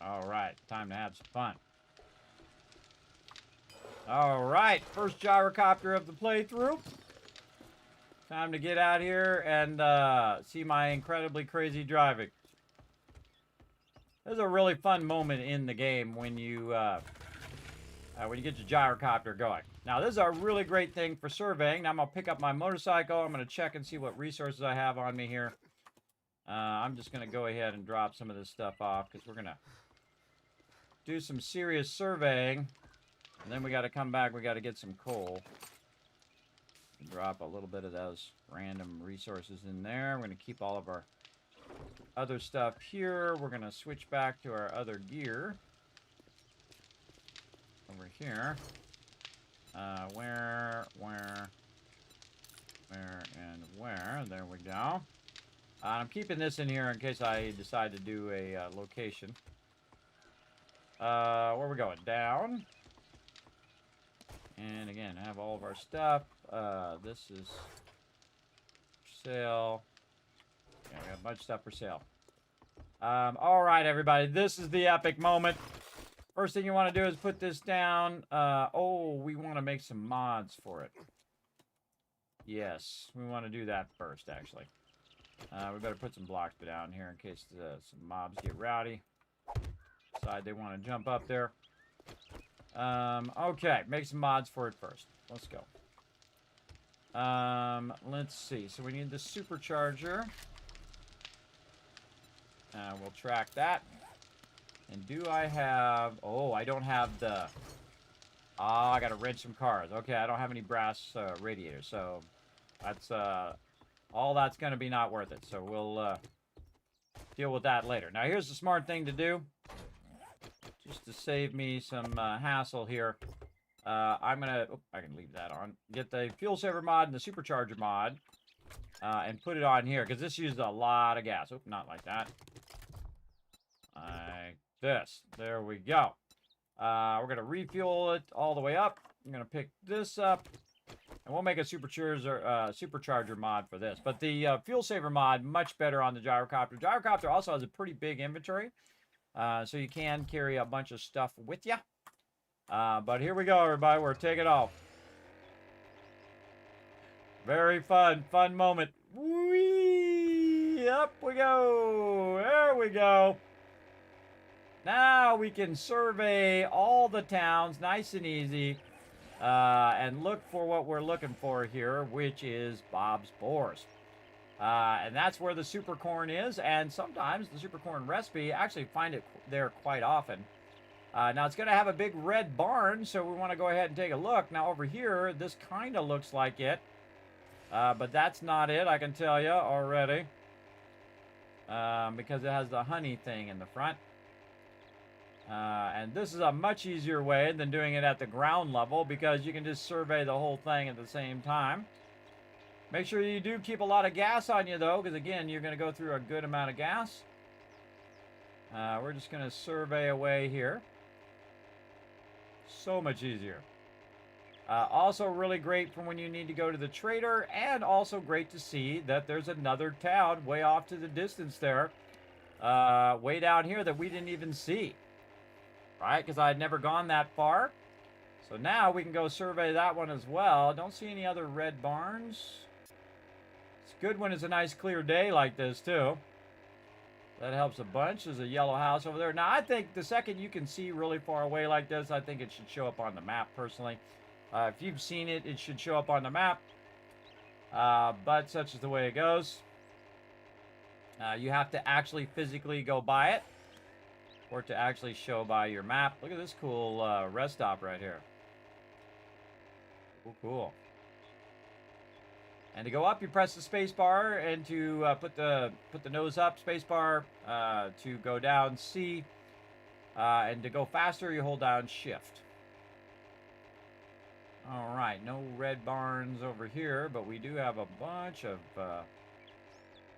All right, time to have some fun. All right, first gyrocopter of the playthrough. Time to get out here and see my incredibly crazy driving. This is a really fun moment in the game when you get your gyrocopter going. Now, this is a really great thing for surveying. Now, I'm going to pick up my motorcycle. I'm going to check and see what resources I have on me here. I'm just going to go ahead and drop some of this stuff off because we're going to do some serious surveying. And then we got to come back. We got to get some coal. Drop a little bit of those random resources in there. We're going to keep all of our other stuff here. We're going to switch back to our other gear. Over here. Where, and where. There we go. I'm keeping this in here in case I decide to do a location. Where are we going? Down. And again, have all of our stuff. This is for sale. Yeah, we got a bunch of stuff for sale. All right, everybody. This is the epic moment. First thing you want to do is put this down. Oh, we want to make some mods for it. Yes, we want to do that first, actually. We better put some blocks down here in case some mobs get rowdy. Decide they want to jump up there. Okay, make some mods for it first. Let's go. Let's see. So we need the supercharger. We'll track that. And do I have... Oh, I don't have the... I gotta wrench some cars. Okay, I don't have any brass radiators, so that's all that's gonna be not worth it. So we'll deal with that later. Now here's the smart thing to do. Just to save me some hassle here. I'm gonna... Oh, I can leave that on. Get the fuel saver mod and the supercharger mod. And put it on here, because this uses a lot of gas. Oh, not like that. Like this. There we go. We're going to refuel it all the way up. I'm going to pick this up. And we'll make a supercharger mod for this. But the fuel saver mod, much better on the gyrocopter. Gyrocopter also has a pretty big inventory. So you can carry a bunch of stuff with you. But here we go, everybody. We're taking off. Very fun moment. Whee! Up we go. There we go. Now we can survey all the towns nice and easy and look for what we're looking for here, which is Bob's Boars. And that's where the super corn is, and sometimes the super corn recipe, actually find it there quite often. Now it's going to have a big red barn, so we want to go ahead and take a look. Now over here, this kind of looks like it, but that's not it, I can tell you already, because it has the honey thing in the front. And this is a much easier way than doing it at the ground level, because you can just survey the whole thing at the same time. Make sure you do keep a lot of gas on you, though, because, again, you're going to go through a good amount of gas. We're just going to survey away here. So much easier. Also really great for when you need to go to the trader, and also great to see that there's another town way off to the distance there, way down here that we didn't even see. Right? Because I had never gone that far. So now we can go survey that one as well. Don't see any other red barns. It's good when it's a nice clear day like this too. That helps a bunch. There's a yellow house over there. Now I think the second you can see really far away like this, I think it should show up on the map personally. If you've seen it, it should show up on the map. But such is the way it goes. You have to actually physically go by it, for it to actually show by your map. Look at this cool rest stop right here. Cool, cool. And to go up, you press the space bar, and to put the nose up, space bar. To go down, C. And to go faster, you hold down Shift. All right, no red barns over here, but we do have a bunch of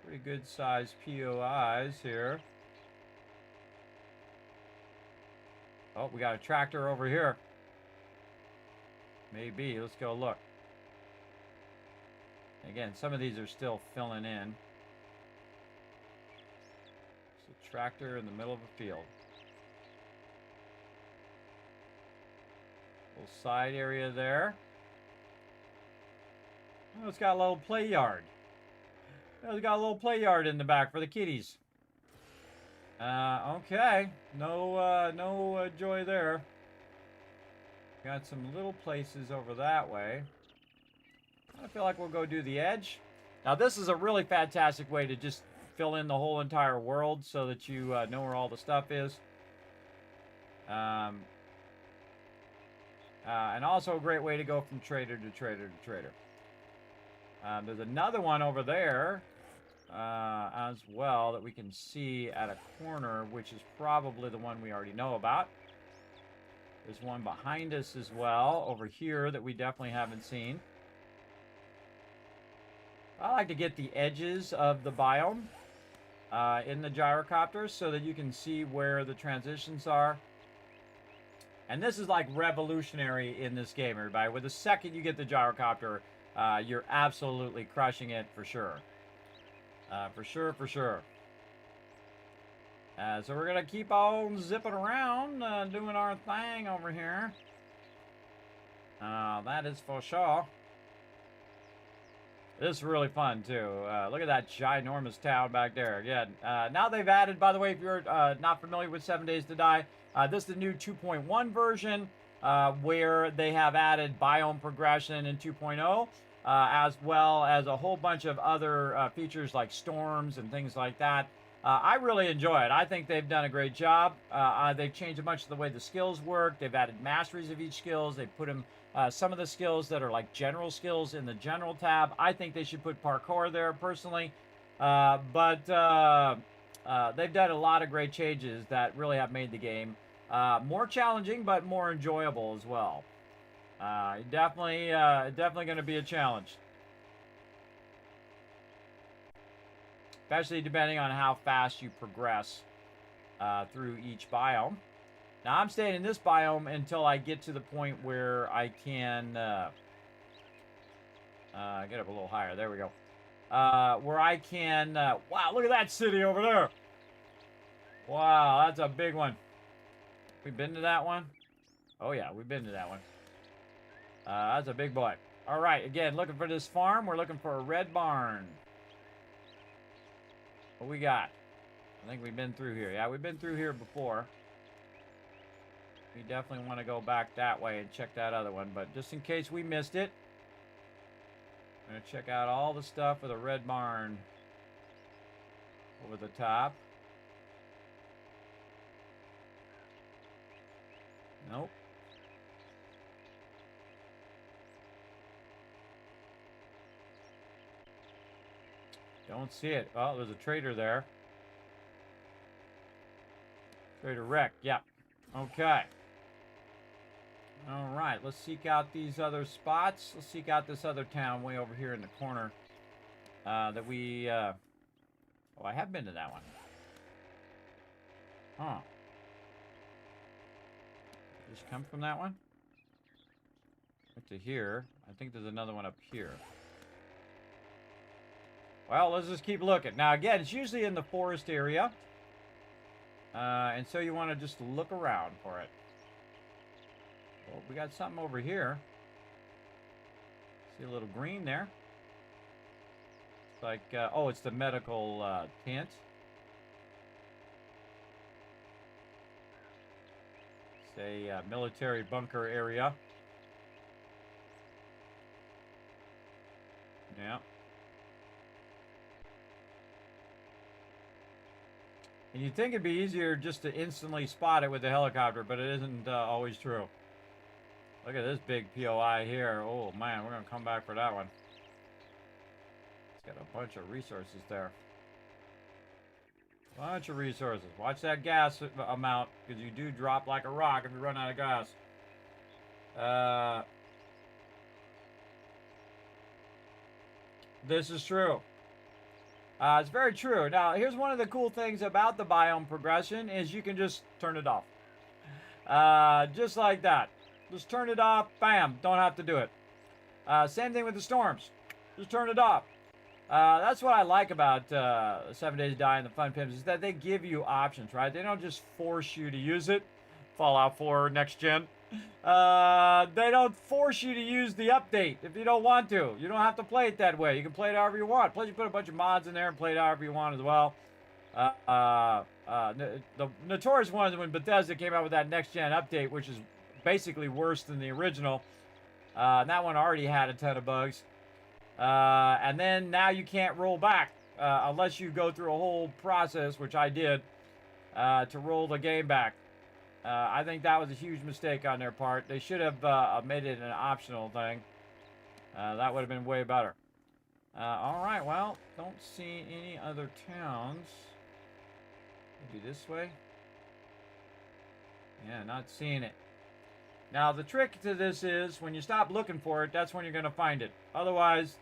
pretty good sized POIs here. Oh, we got a tractor over here. Maybe. Let's go look. Again, some of these are still filling in. It's a tractor in the middle of a field. Little side area there. Oh, it's got a little play yard. Oh, it's got a little play yard in the back for the kiddies. Okay. No joy there. Got some little places over that way. I feel like we'll go do the edge. Now, this is a really fantastic way to just fill in the whole entire world so that you know where all the stuff is. And also a great way to go from trader to trader to trader. There's another one over there as well that we can see at a corner, which is probably the one we already know about. There's one behind us as well over here that we definitely haven't seen. I like to get the edges of the biome in the gyrocopters so that you can see where the transitions are. And this is like revolutionary in this game, everybody. With the second you get the gyrocopter, you're absolutely crushing it for sure. For sure. So we're going to keep on zipping around, doing our thing over here. That is for sure. This is really fun, too. Look at that ginormous town back there. Again, now they've added, by the way, if you're not familiar with 7 Days to Die, this is the new 2.1 version where they have added biome progression in 2.0, as well as a whole bunch of other features like storms and things like that. I really enjoy it. I think they've done a great job. They've changed a bunch of the way the skills work. They've added masteries of each skills. They've put them some of the skills that are like general skills in the general tab. I think they should put parkour there personally. But they've done a lot of great changes that really have made the game more challenging, but more enjoyable as well. Definitely going to be a challenge. Especially depending on how fast you progress through each biome. Now, I'm staying in this biome until I get to the point where I can get up a little higher. There we go. Where I can... wow, look at that city over there. Wow, that's a big one. We've been to that one? Oh, yeah, we've been to that one. That's a big boy. All right, again, looking for this farm. We're looking for a red barn. What we got? I think we've been through here. Yeah, we've been through here before. We definitely want to go back that way and check that other one. But just in case we missed it, I'm going to check out all the stuff with a red barn over the top. Nope. Don't see it. Oh, there's a trader there. Trader wreck. Yep. Okay. All right. Let's seek out these other spots. Let's seek out this other town way over here in the corner that we... oh, I have been to that one. Huh. Just come from that one? Up to here. I think there's another one up here. Well, let's just keep looking. Now, again, it's usually in the forest area. And so you want to just look around for it. Well, we got something over here. See a little green there. It's like, oh, it's the medical tent. It's a military bunker area. Yeah. And you'd think it'd be easier just to instantly spot it with the helicopter, but it isn't always true. Look at this big POI here. Oh man, we're gonna come back for that one. It's got a bunch of resources there. Bunch of resources. Watch that gas amount, because you do drop like a rock if you run out of gas. This is true. It's very true. Now, here's one of the cool things about the biome progression is you can just turn it off. Just like that. Just turn it off. Bam. Don't have to do it. Same thing with the storms. Just turn it off. That's what I like about 7 Days to Die and the Fun Pimps is that they give you options, right? They don't just force you to use it. Fallout 4 Next Gen. They don't force you to use the update if you don't want to. You don't have to play it that way. You can play it however you want. Plus, you put a bunch of mods in there and play it however you want as well. The notorious ones when Bethesda came out with that Next Gen update, which is basically worse than the original. And that one already had a ton of bugs. And then now you can't roll back unless you go through a whole process, which I did, to roll the game back. I think that was a huge mistake on their part. They should have made it an optional thing. That would have been way better. All right, well, don't see any other towns. Maybe this way? Yeah, not seeing it. Now, the trick to this is when you stop looking for it, that's when you're going to find it. Otherwise,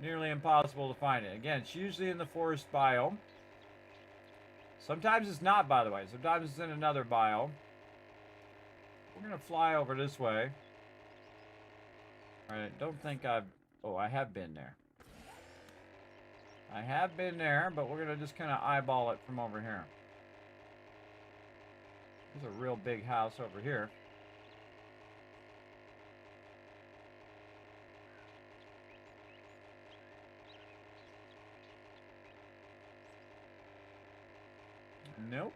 nearly impossible to find it. Again, it's usually in the forest biome. Sometimes it's not, by the way. Sometimes it's in another biome. We're going to fly over this way. All right, don't think I've... Oh, I have been there. I have been there, but we're going to just kind of eyeball it from over here. There's a real big house over here. Nope.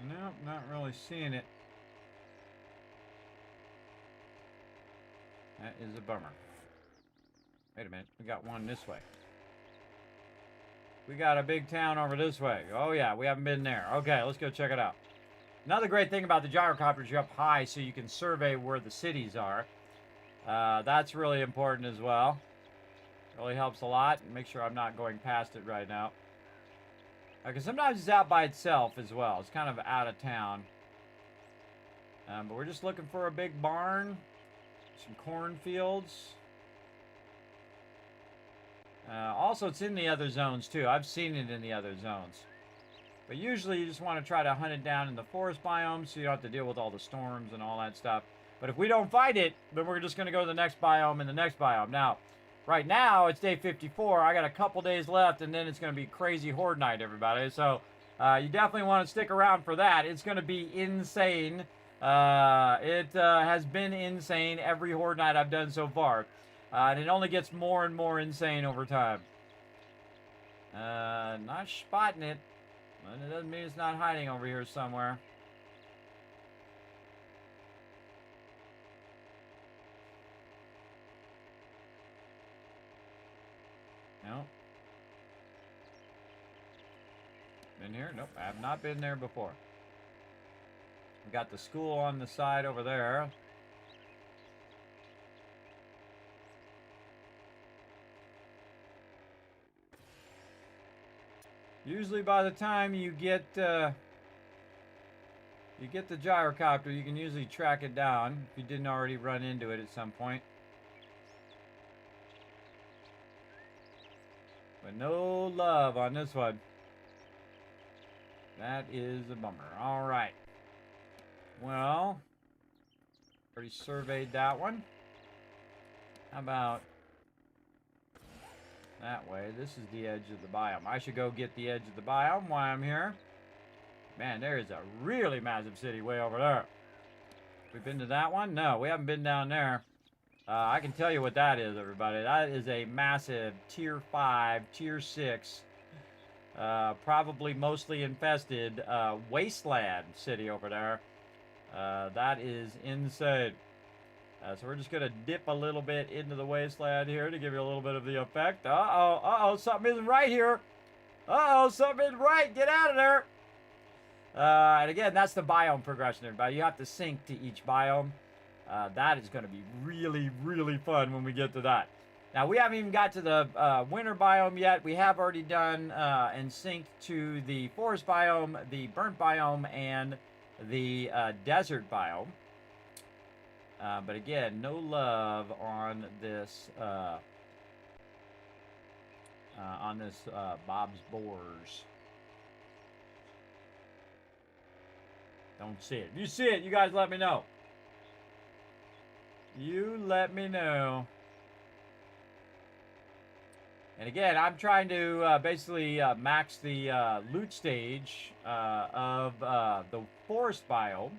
Nope, not really seeing it. That is a bummer. Wait a minute, we got one this way. We got a big town over this way. Oh yeah, we haven't been there. Okay, let's go check it out. Another great thing about the gyrocopters, you're up high so you can survey where the cities are. That's really important as well. Really helps a lot. Make sure I'm not going past it right now. Because sometimes it's out by itself as well. It's kind of out of town. But we're just looking for a big barn. Some cornfields. Also, it's in the other zones, too. I've seen it in the other zones. But usually, you just want to try to hunt it down in the forest biome so you don't have to deal with all the storms and all that stuff. But if we don't find it, then we're just going to go to the next biome and the next biome. Now, right now, it's day 54. I got a couple days left, and then it's going to be crazy horde night, everybody. So, you definitely want to stick around for that. It's going to be insane. It has been insane every horde night I've done so far. And it only gets more and more insane over time. Not spotting it. But it doesn't mean it's not hiding over here somewhere. No. Been here? Nope, I have not been there before. We got the school on the side over there. Usually by the time you get the gyrocopter, you can usually track it down if you didn't already run into it at some point. But no love on this one. That is a bummer. All right. Well, already surveyed that one. How about that way? This is the edge of the biome. I should go get the edge of the biome while I'm here. Man, there is a really massive city way over there. We've been to that one? No, we haven't been down there. I can tell you what that is, everybody. That is a massive tier 5, tier 6 probably mostly infested wasteland city over there. That is insane. So we're just going to dip a little bit into the wasteland here to give you a little bit of the effect. Uh-oh, something isn't right here. Uh-oh, something isn't right. Get out of there. And again, that's the biome progression, everybody. You have to sync to each biome. That is going to be really, really fun when we get to that. Now, we haven't even got to the winter biome yet. We have already done and synced to the forest biome, the burnt biome, and the desert biome. But again, no love on this Bob's Boars. Don't see it. If you see it, you guys let me know. You let me know. And again, I'm trying to basically max the loot stage of the forest biome.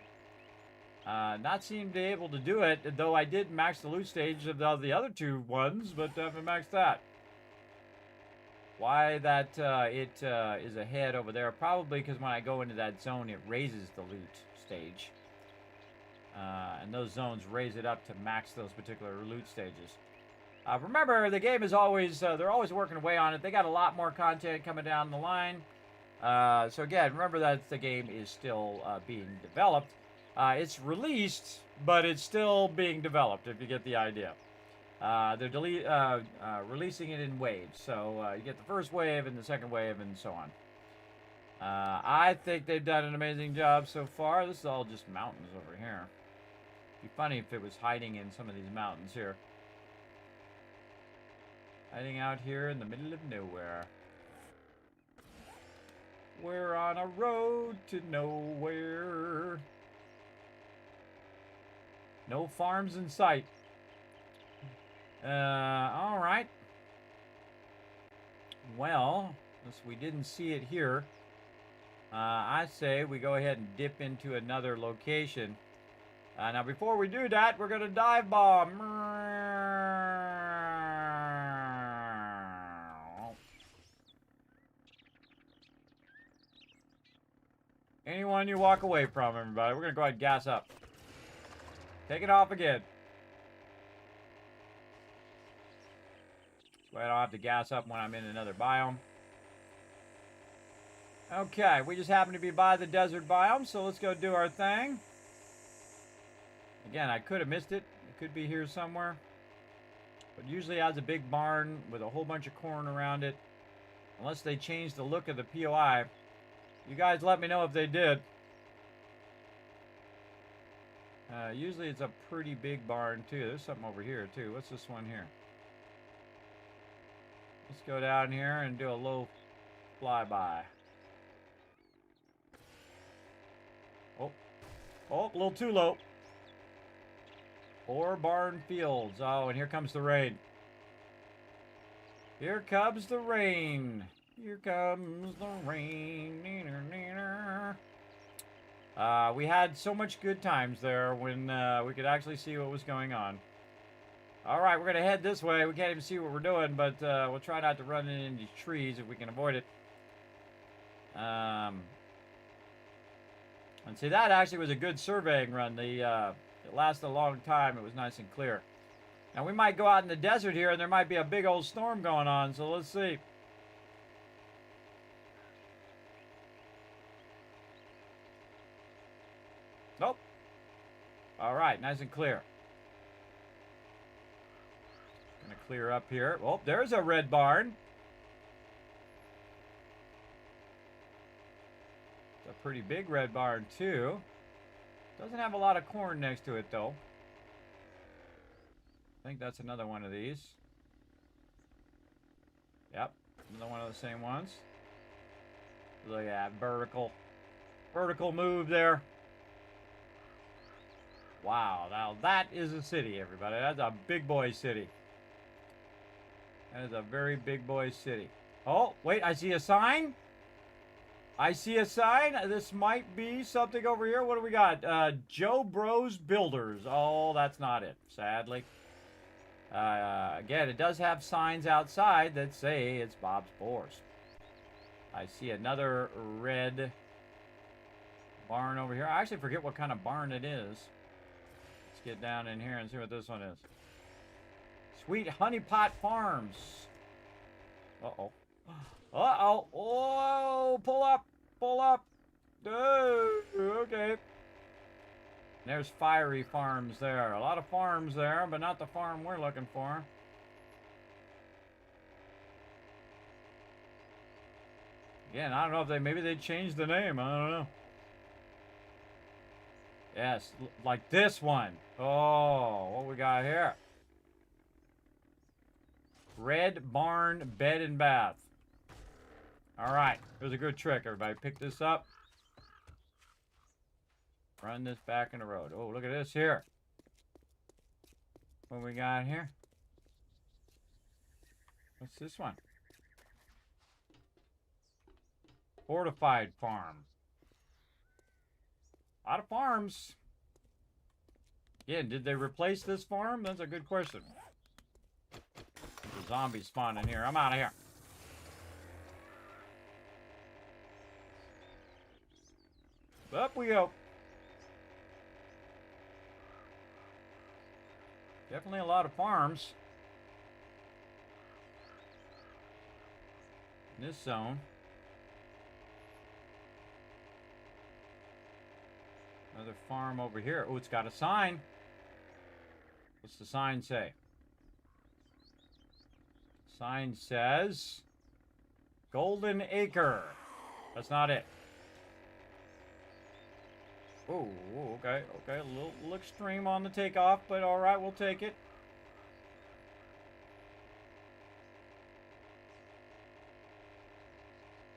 Not seem to be able to do it, though I did max the loot stage of the other two ones, but I haven't maxed that. Why that it is ahead over there? Probably because when I go into that zone, it raises the loot stage. And those zones raise it up to max those particular loot stages. Remember, the game is always, they're always working away on it. They got a lot more content coming down the line. So again, remember that the game is still being developed. It's released, but it's still being developed, if you get the idea. They're releasing it in waves. So you get the first wave and the second wave and so on. I think they've done an amazing job so far. This is all just mountains over here. It'd be funny if it was hiding in some of these mountains here. Hiding out here in the middle of nowhere. We're on a road to nowhere. No farms in sight. Alright. Well, since we didn't see it here, I say we go ahead and dip into another location. Now, before we do that, we're going to dive bomb. Anyone you walk away from, everybody. We're going to go ahead and gas up. Take it off again. So I don't have to gas up when I'm in another biome. Okay, we just happen to be by the desert biome, so let's go do our thing. Again, I could have missed it. It could be here somewhere. But usually it has a big barn with a whole bunch of corn around it. Unless they change the look of the POI. You guys let me know if they did. Usually it's a pretty big barn too. There's something over here too. What's this one here? Let's go down here and do a low flyby. Oh, a little too low. 4 barn fields. Oh, and here comes the rain. Here comes the rain. Here comes the rain. We had so much good times there when we could actually see what was going on. Alright, we're going to head this way. We can't even see what we're doing, but we'll try not to run into trees if we can avoid it. And see, that actually was a good surveying run. It lasted a long time. It was nice and clear. Now, we might go out in the desert here, and there might be a big old storm going on, so let's see. Nope. All right, nice and clear. Gonna clear up here. Oh, there's a red barn. It's a pretty big red barn, too. Doesn't have a lot of corn next to it, though. I think that's another one of these. Yep, another one of the same ones. Look at that vertical move there. Wow, now that is a city, everybody. That's a big boy city. That is a very big boy city. Oh, wait, I see a sign. I see a sign. This might be something over here. What do we got? Joe Bros Builders. Oh, that's not it, sadly. Again, it does have signs outside that say it's Bob's Boars. I see another red barn over here. I actually forget what kind of barn it is. Let's get down in here and see what this one is. Sweet Honeypot Farms. Uh-oh. Uh-oh. Oh, pull up. Pull up. Oh, okay. There's Fiery Farms there. A lot of farms there, but not the farm we're looking for. Again, I don't know if maybe they changed the name. I don't know. Yes, like this one. Oh, what we got here? Red Barn Bed and Bath. All right, here's a good trick, everybody. Pick this up. Run this back in the road. Oh, look at this here. What we got here? What's this one? Fortified Farm. A lot of farms. Yeah, did they replace this farm? That's a good question. There's a zombie spawning here. I'm out of here. Up we go. Definitely a lot of farms in this zone. Another farm over here. Oh, it's got a sign. What's the sign say? Sign says Golden Acre. That's not it. Oh, okay, okay. A little extreme on the takeoff, but all right, we'll take it.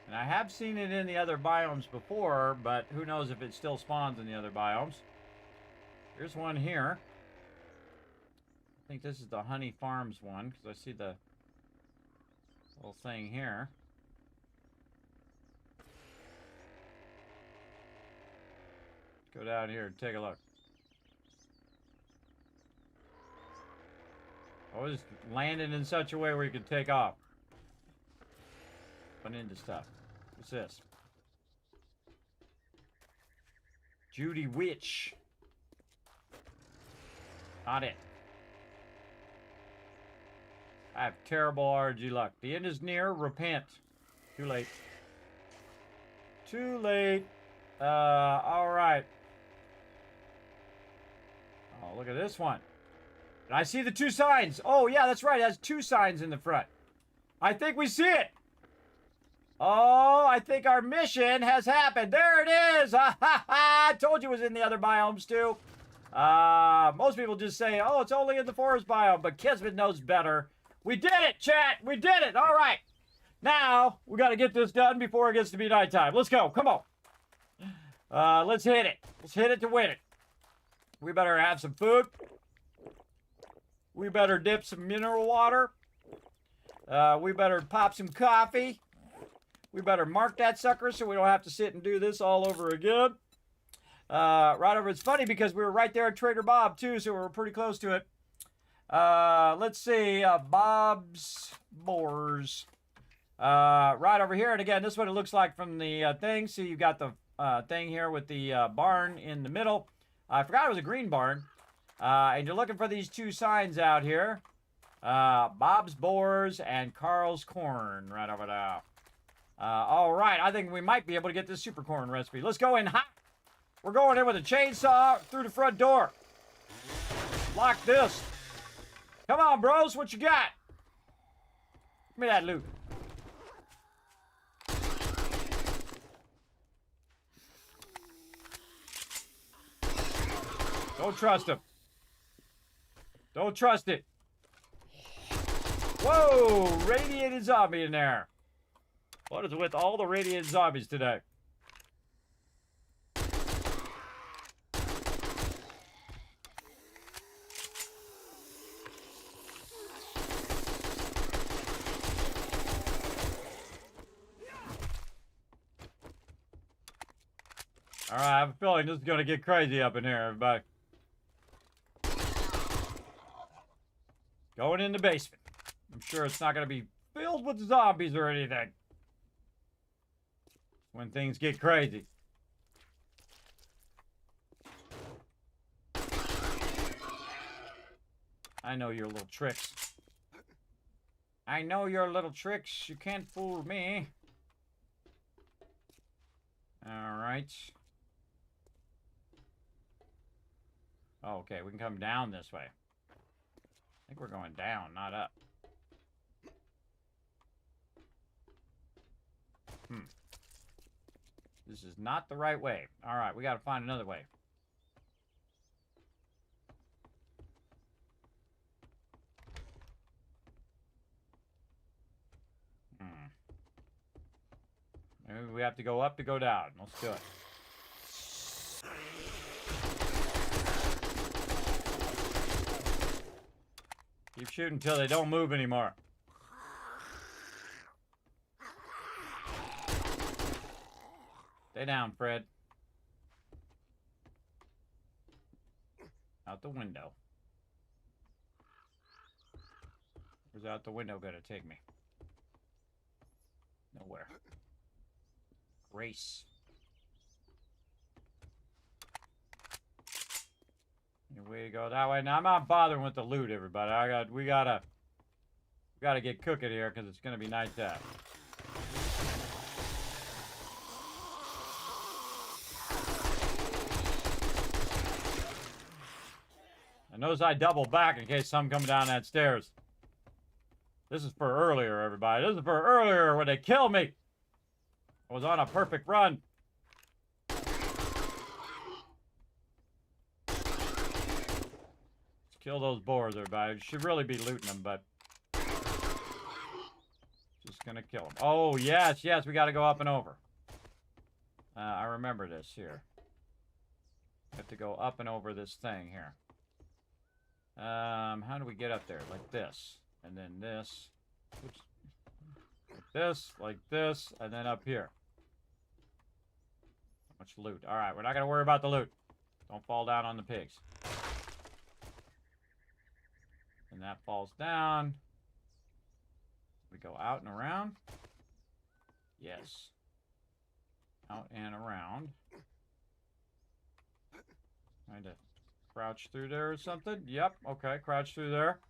And I have seen it in the other biomes before, but who knows if it still spawns in the other biomes. Here's one here. I think this is the Honey Farms one, because I see the little thing here. Go down here and take a look. Oh, just landed in such a way where you can take off. Run into stuff. What's this? Judy Witch. Not it. I have terrible RG luck. The end is near. Repent. Too late. Too late. All right. Oh, look at this one. And I see the two signs. Oh, yeah, that's right. It has two signs in the front. I think we see it. Oh, I think our mission has happened. There it is. Ha ha ha. I told you it was in the other biomes too. Most people just say, oh, it's only in the forest biome, but Kismet knows better. We did it, chat. We did it. All right. Now, we got to get this done before it gets to be nighttime. Let's go. Come on. Let's hit it. Let's hit it to win it. We better have some food. We better dip some mineral water. We better pop some coffee. We better mark that sucker so we don't have to sit and do this all over again. Right over. It's funny because we were right there at Trader Bob too, so we were pretty close to it. Let's see. Bob's Boars. Right over here. And again, this is what it looks like from the thing. See, you've got the thing here with the barn in the middle. I forgot it was a green barn. And you're looking for these two signs out here. Bob's Boars and Carl's Corn right over there. All right, I think we might be able to get this super corn recipe. Let's go in hot. We're going in with a chainsaw through the front door. Lock this. Come on, bros, what you got? Give me that loot. Don't trust him. Don't trust it. Whoa, radiated zombie in there. What is with all the radiated zombies today? All right, I have a feeling this is going to get crazy up in here, everybody. Going in the basement. I'm sure it's not going to be filled with zombies or anything. when things get crazy. I know your little tricks. I know your little tricks. You can't fool me. Alright. Oh, okay, we can come down this way. I think we're going down, not up. This is not the right way. Alright, we gotta find another way. Maybe we have to go up to go down. Let's do it. Keep shooting until they don't move anymore. Stay down, Fred. Out the window. Where's out the window gonna take me? Nowhere. Race. We go that way. Now I'm not bothering with the loot, everybody. We gotta get cooking here because it's gonna be nighttime. And notice I double back in case some come down that stairs. This is for earlier, everybody. This is for earlier when they killed me. I was on a perfect run. Let's kill those boars, everybody. Should really be looting them, but just gonna kill them. Oh, yes, yes, we gotta go up and over. I remember this here. We have to go up and over this thing here. How do we get up there? Like this. And then this. Oops. Like this, and then up here. How much loot? Alright, we're not gonna worry about the loot. Don't fall down on the pigs. And that falls down. We go out and around. Yes. Out and around. Trying to crouch through there or something. Yep, okay, crouch through there.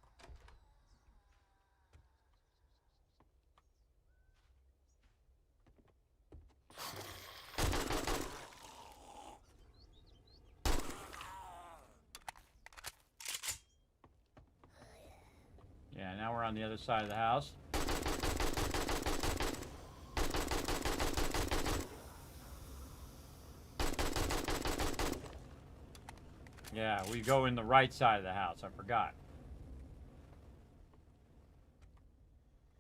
Yeah, now we're on the other side of the house. Yeah, we go in the right side of the house. I forgot.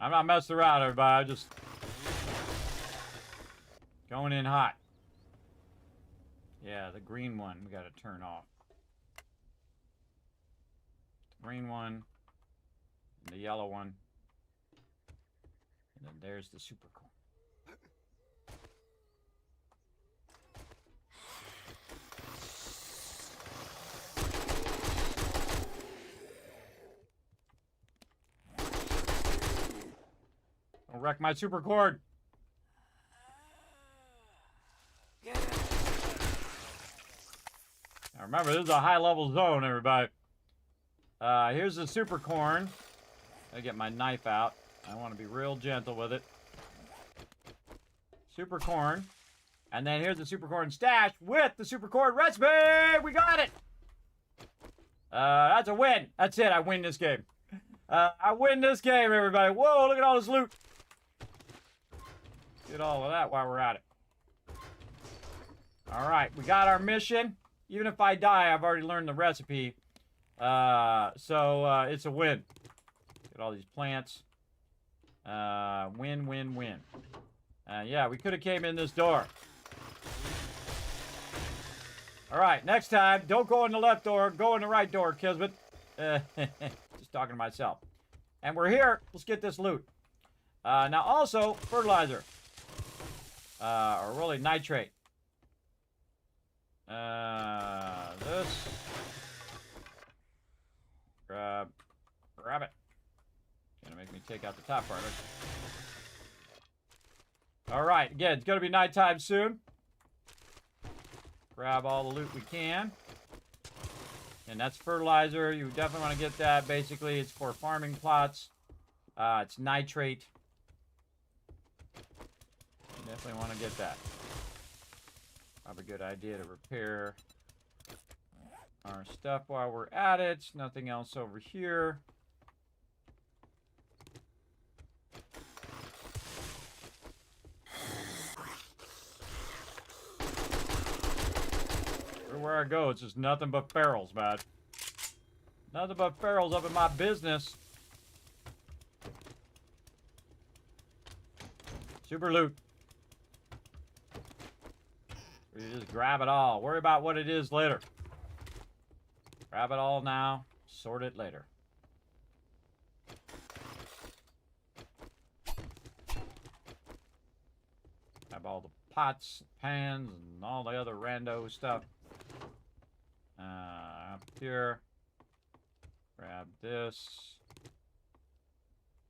I'm not messing around, everybody. I'm just going in hot. Yeah, the green one we got to turn off. The green one. And the yellow one. And then there's the super cool. Don't wreck my super cord. Now remember, this is a high level zone, everybody. Here's the super corn. I get my knife out. I want to be real gentle with it. Super corn. And then here's the super corn stash with the super corn recipe. We got it. That's a win. That's it. I win this game. I win this game, everybody. Whoa, look at all this loot. Get all of that while we're at it. All right, we got our mission. Even if I die, I've already learned the recipe. So it's a win. Get all these plants. Win, win, win. Yeah, we could have came in this door. All right, next time, don't go in the left door. Go in the right door, Kismet. Just talking to myself. And we're here. Let's get this loot. Now, also, fertilizer. Or really, nitrate. This. Grab it. Gonna make me take out the top part. Alright, again, it's going to be nighttime soon. Grab all the loot we can. And that's fertilizer. You definitely want to get that. Basically, it's for farming plots. It's nitrate. You definitely want to get that. Probably a good idea to repair our stuff while we're at it. Nothing else over here. Everywhere I go, it's just nothing but ferals, man. Nothing but ferals up in my business. Super loot. You just grab it all. Worry about what it is later. Grab it all now. Sort it later. Grab all the pots, pans, and all the other rando stuff. Up here. Grab this.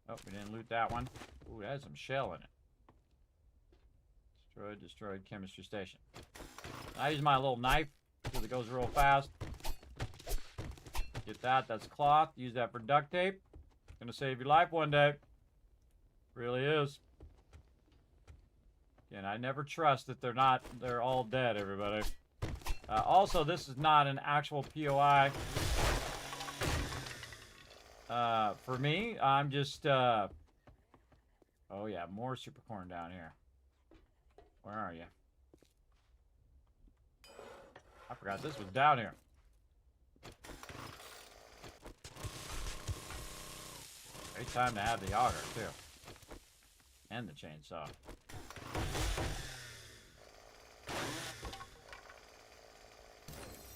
Oh, we didn't loot that one. Ooh, that has some shell in it. Destroyed chemistry station. I use my little knife because it goes real fast. Get that. That's cloth. Use that for duct tape. Gonna save your life one day. Really is. Again, I never trust that they're all dead, everybody. Also, this is not an actual POI. For me, I'm just, oh yeah, more super corn down here. Where are you? I forgot this was down here. Great time to have the auger, too. And the chainsaw.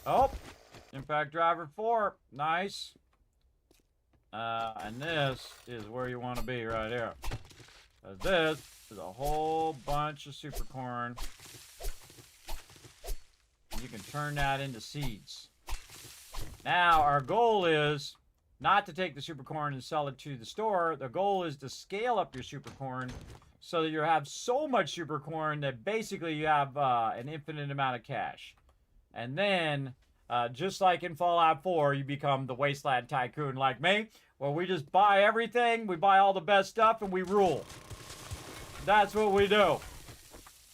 Oh! Impact Driver 4. Nice. And this is where you want to be right here. This is a whole bunch of super corn. You can turn that into seeds. Now, our goal is not to take the super corn and sell it to the store. The goal is to scale up your super corn so that you have so much super corn that basically you have an infinite amount of cash. And then, just like in Fallout 4, you become the Wasteland Tycoon like me, where we just buy everything, we buy all the best stuff, and we rule. That's what we do.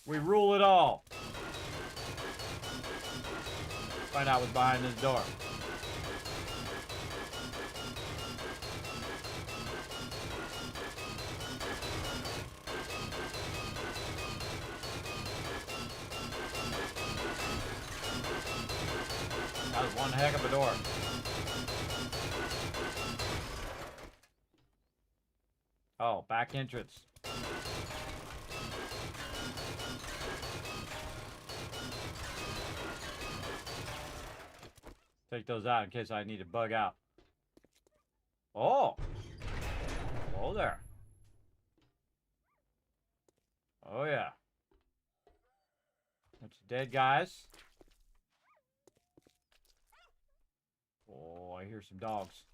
We rule it all. Find out what's behind this door. That was one heck of a door. Oh, back entrance. Take those out in case I need to bug out. Oh! Hello there. Oh, yeah. Bunch of dead guys. Oh, I hear some dogs.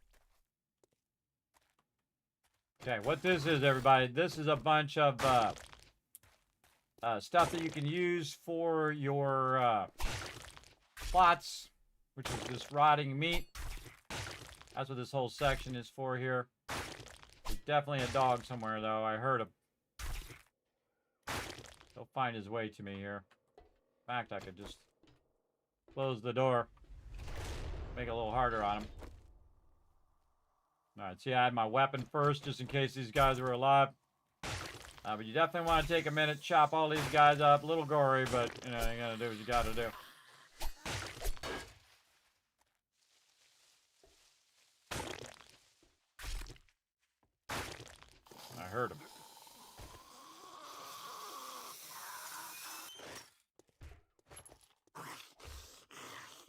Okay, what this is, everybody, this is a bunch of stuff that you can use for your plots, which is this rotting meat. That's what this whole section is for here. There's definitely a dog somewhere, though. I heard him. He'll find his way to me here. In fact, I could just close the door. Make it a little harder on him. Alright, see, I had my weapon first, just in case these guys were alive. But you definitely want to take a minute, chop all these guys up. A little gory, but, you know, you gotta do what you gotta do. I heard him.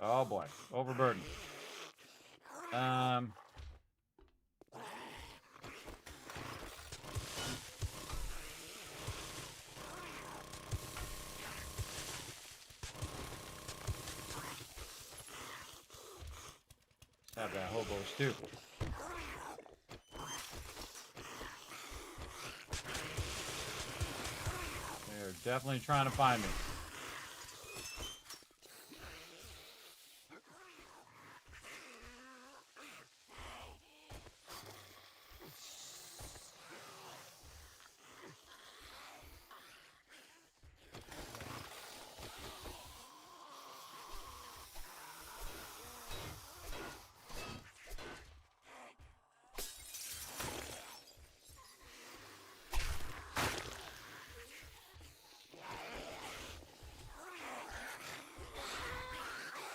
Oh boy, overburdened. Let's have that hobo stew. definitely trying to find me.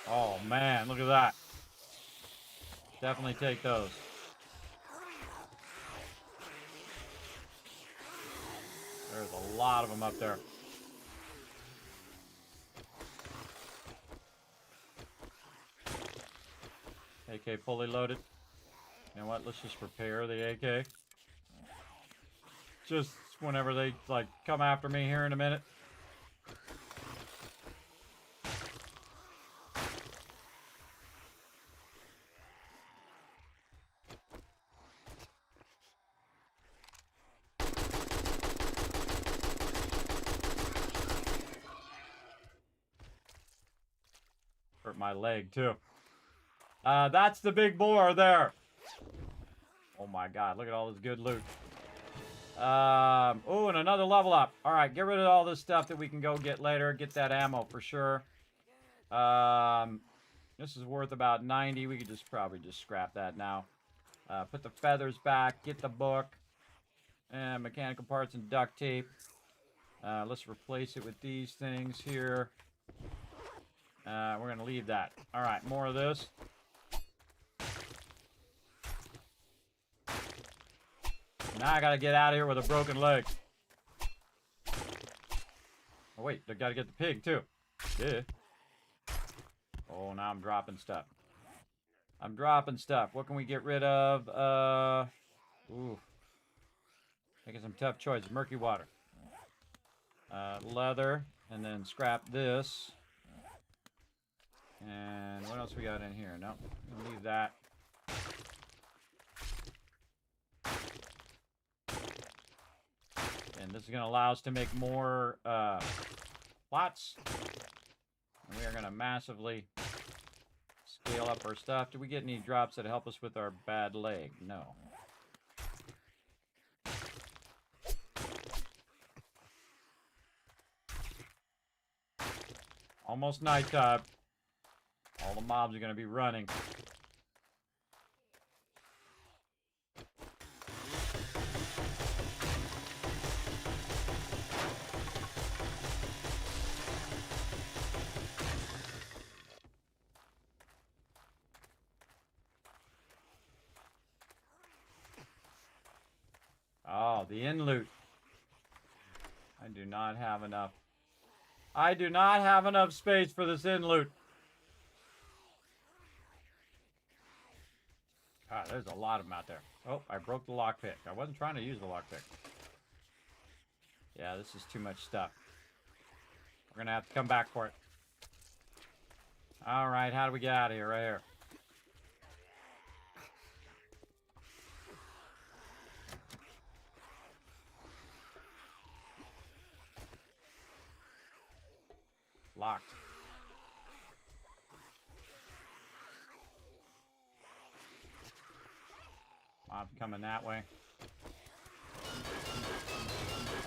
Oh man, look at that. Definitely take those. There's a lot of them up there. AK fully loaded. You know what? Let's just repair the AK. Just whenever they like come after me here in a minute. Hurt my leg too. That's the big boar there. Oh my god, look at all this good loot. Oh, and another level up. Alright, get rid of all this stuff that we can go get later. Get that ammo for sure. This is worth about 90. We could just probably just scrap that now. Put the feathers back. Get the book. And mechanical parts and duct tape. Let's replace it with these things here. We're going to leave that. Alright, more of this. Now I gotta get out of here with a broken leg. Oh wait, I gotta get the pig too. Yeah. Oh, now I'm dropping stuff. I'm dropping stuff. What can we get rid of? Ooh. Making some tough choices. Murky water. Leather. And then scrap this. And what else we got in here? No, we'll leave that. And this is going to allow us to make more plots. And we are going to massively scale up our stuff. Do we get any drops that help us with our bad leg? No. Almost nighttime. All the mobs are going to be running. Oh, the inn loot. I do not have enough. I do not have enough space for this inn loot. God, there's a lot of them out there. Oh, I broke the lockpick. I wasn't trying to use the lockpick. Yeah, this is too much stuff. We're going to have to come back for it. All right, how do we get out of here? Right here. Locked. I'm coming that way.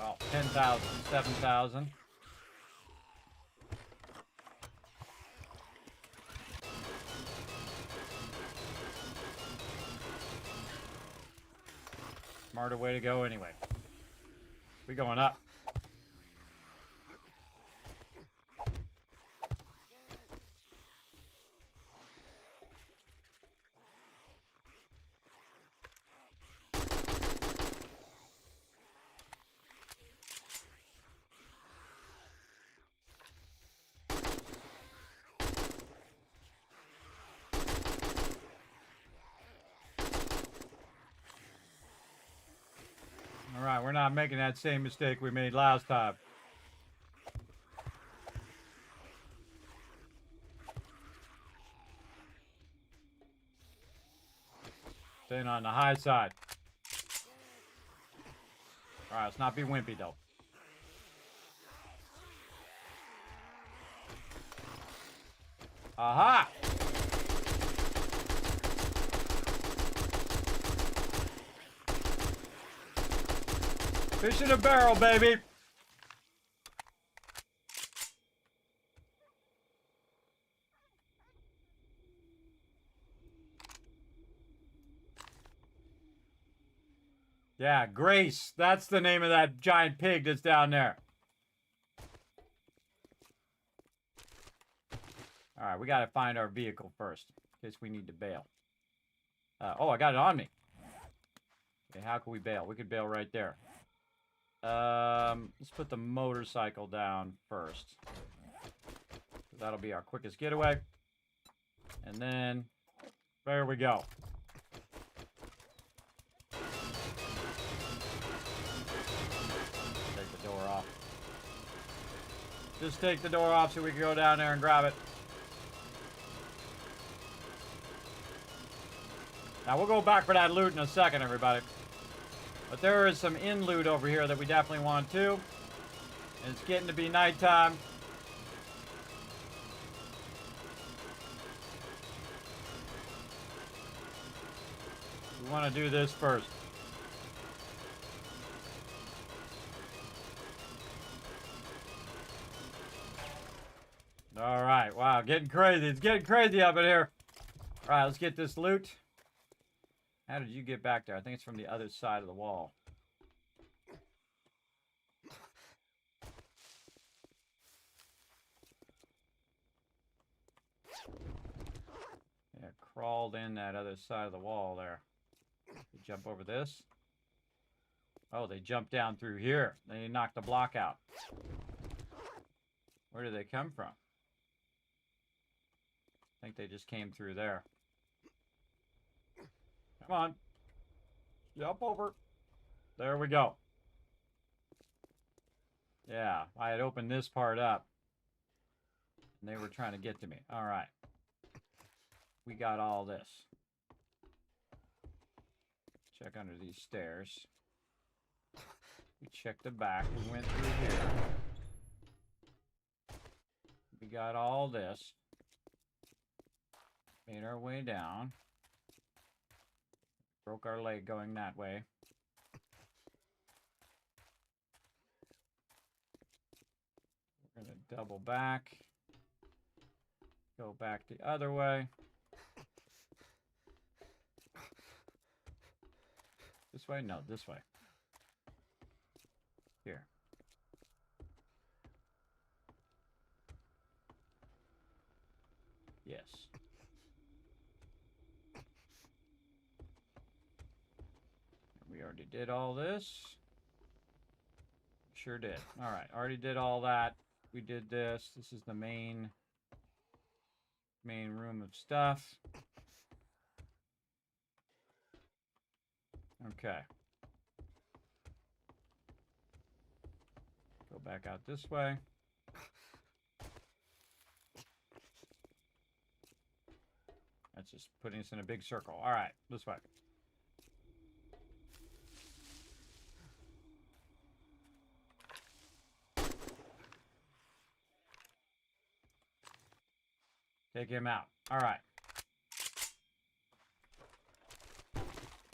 Oh, 10,000, 7,000. Smarter way to go anyway. We're going up. All right, we're not making that same mistake we made last time. Staying on the high side. All right, let's not be wimpy though. Aha! Fish in a barrel, baby! Yeah, Grace. That's the name of that giant pig that's down there. Alright, we gotta find our vehicle first, in case we need to bail. Oh, I got it on me. Okay, how can we bail? We could bail right there. Let's put the motorcycle down first. That'll be our quickest getaway. And then, there we go. Take the door off. Just take the door off so we can go down there and grab it. Now, we'll go back for that loot in a second, everybody. But there is some in loot over here that we definitely want too. And it's getting to be nighttime. We want to do this first. All right, wow, getting crazy. It's getting crazy up in here. All right, let's get this loot. How did you get back there? I think it's from the other side of the wall. Yeah, crawled in that other side of the wall there. You jump over this. Oh, they jumped down through here. They knocked the block out. Where did they come from? I think they just came through there. Come on. Jump over. There we go. Yeah, I had opened this part up. And they were trying to get to me. All right. We got all this. Check under these stairs. We checked the back. We went through here. We got all this. Made our way down. Broke our leg going that way. We're going to double back. Go back the other way. This way? No, this way. Here. Yes. We already did all this. Sure did. All right, already did all that. We did this. This is the main room of stuff. Okay. Go back out this way. That's just putting us in a big circle. All right, this way. Take him out. All right.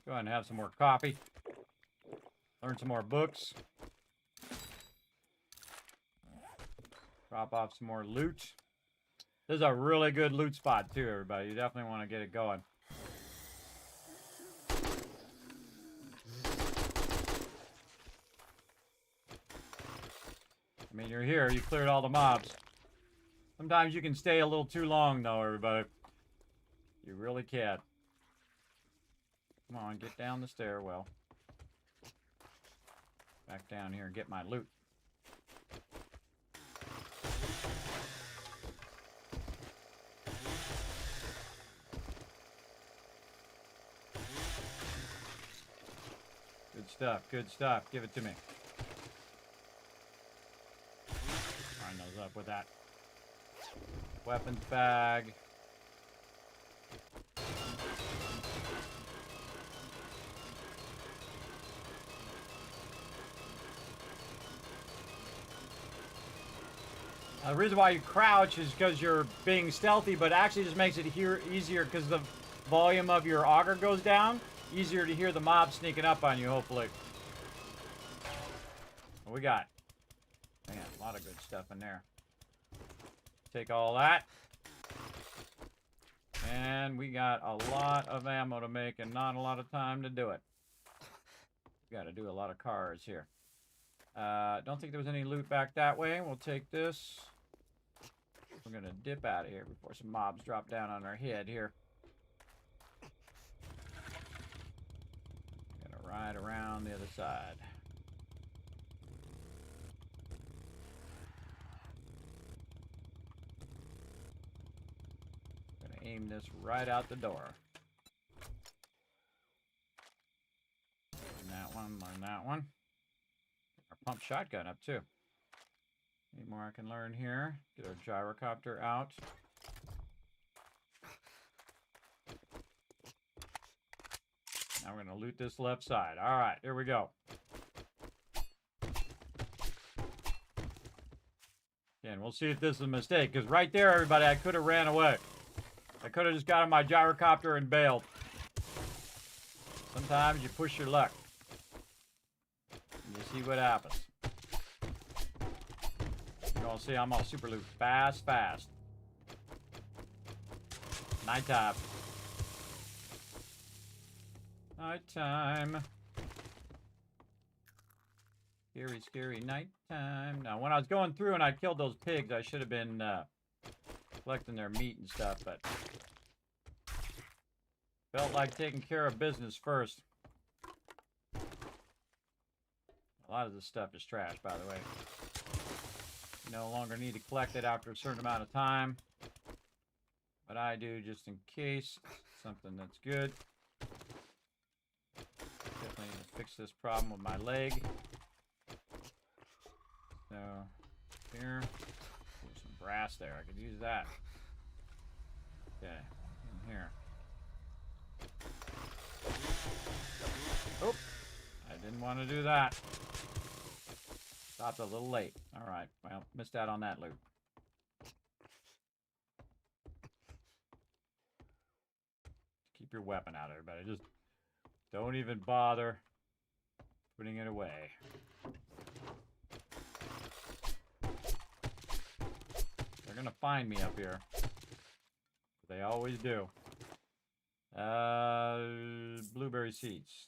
Go ahead and have some more coffee. Learn some more books. Drop off some more loot. This is a really good loot spot too, everybody. You definitely want to get it going. I mean, you're here. You cleared all the mobs. Sometimes you can stay a little too long, though, everybody. You really can. Come on, get down the stairwell. Back down here and get my loot. Good stuff, good stuff. Give it to me. Line those up with that. Weapons bag. The reason why you crouch is because you're being stealthy, but actually just makes it easier because the volume of your auger goes down. Easier to hear the mob sneaking up on you, hopefully. What we got? Man, a lot of good stuff in there. Take all that. And we got a lot of ammo to make and not a lot of time to do it. We got to do a lot of cars here. Don't think there was any loot back that way. We'll take this. We're going to dip out of here before some mobs drop down on our head here. Gonna ride around the other side. Gonna aim this right out the door. Learn that one, learn that one. Our pump shotgun up too. Any more I can learn here? Get our gyrocopter out. Now we're going to loot this left side. All right, here we go. Again, we'll see if this is a mistake. Because right there, everybody, I could have ran away. I could have just got on my gyrocopter and bailed. Sometimes you push your luck. And you see what happens. You're going to see I'm all super loot. Fast. Nighttime. Nighttime. Scary nighttime. Now, when I was going through and I killed those pigs, I should have been collecting their meat and stuff, but felt like taking care of business first. A lot of this stuff is trash, by the way. You no longer need to collect it after a certain amount of time. But I do just in case. Something that's good. Definitely need to fix this problem with my leg. So, here. There's some brass there. I could use that. Okay, in here. Oh, I didn't want to do that. Stopped a little late. All right, well, missed out on that loot. Keep your weapon out, everybody. Just don't even bother putting it away. They're gonna find me up here. They always do. Blueberry seeds.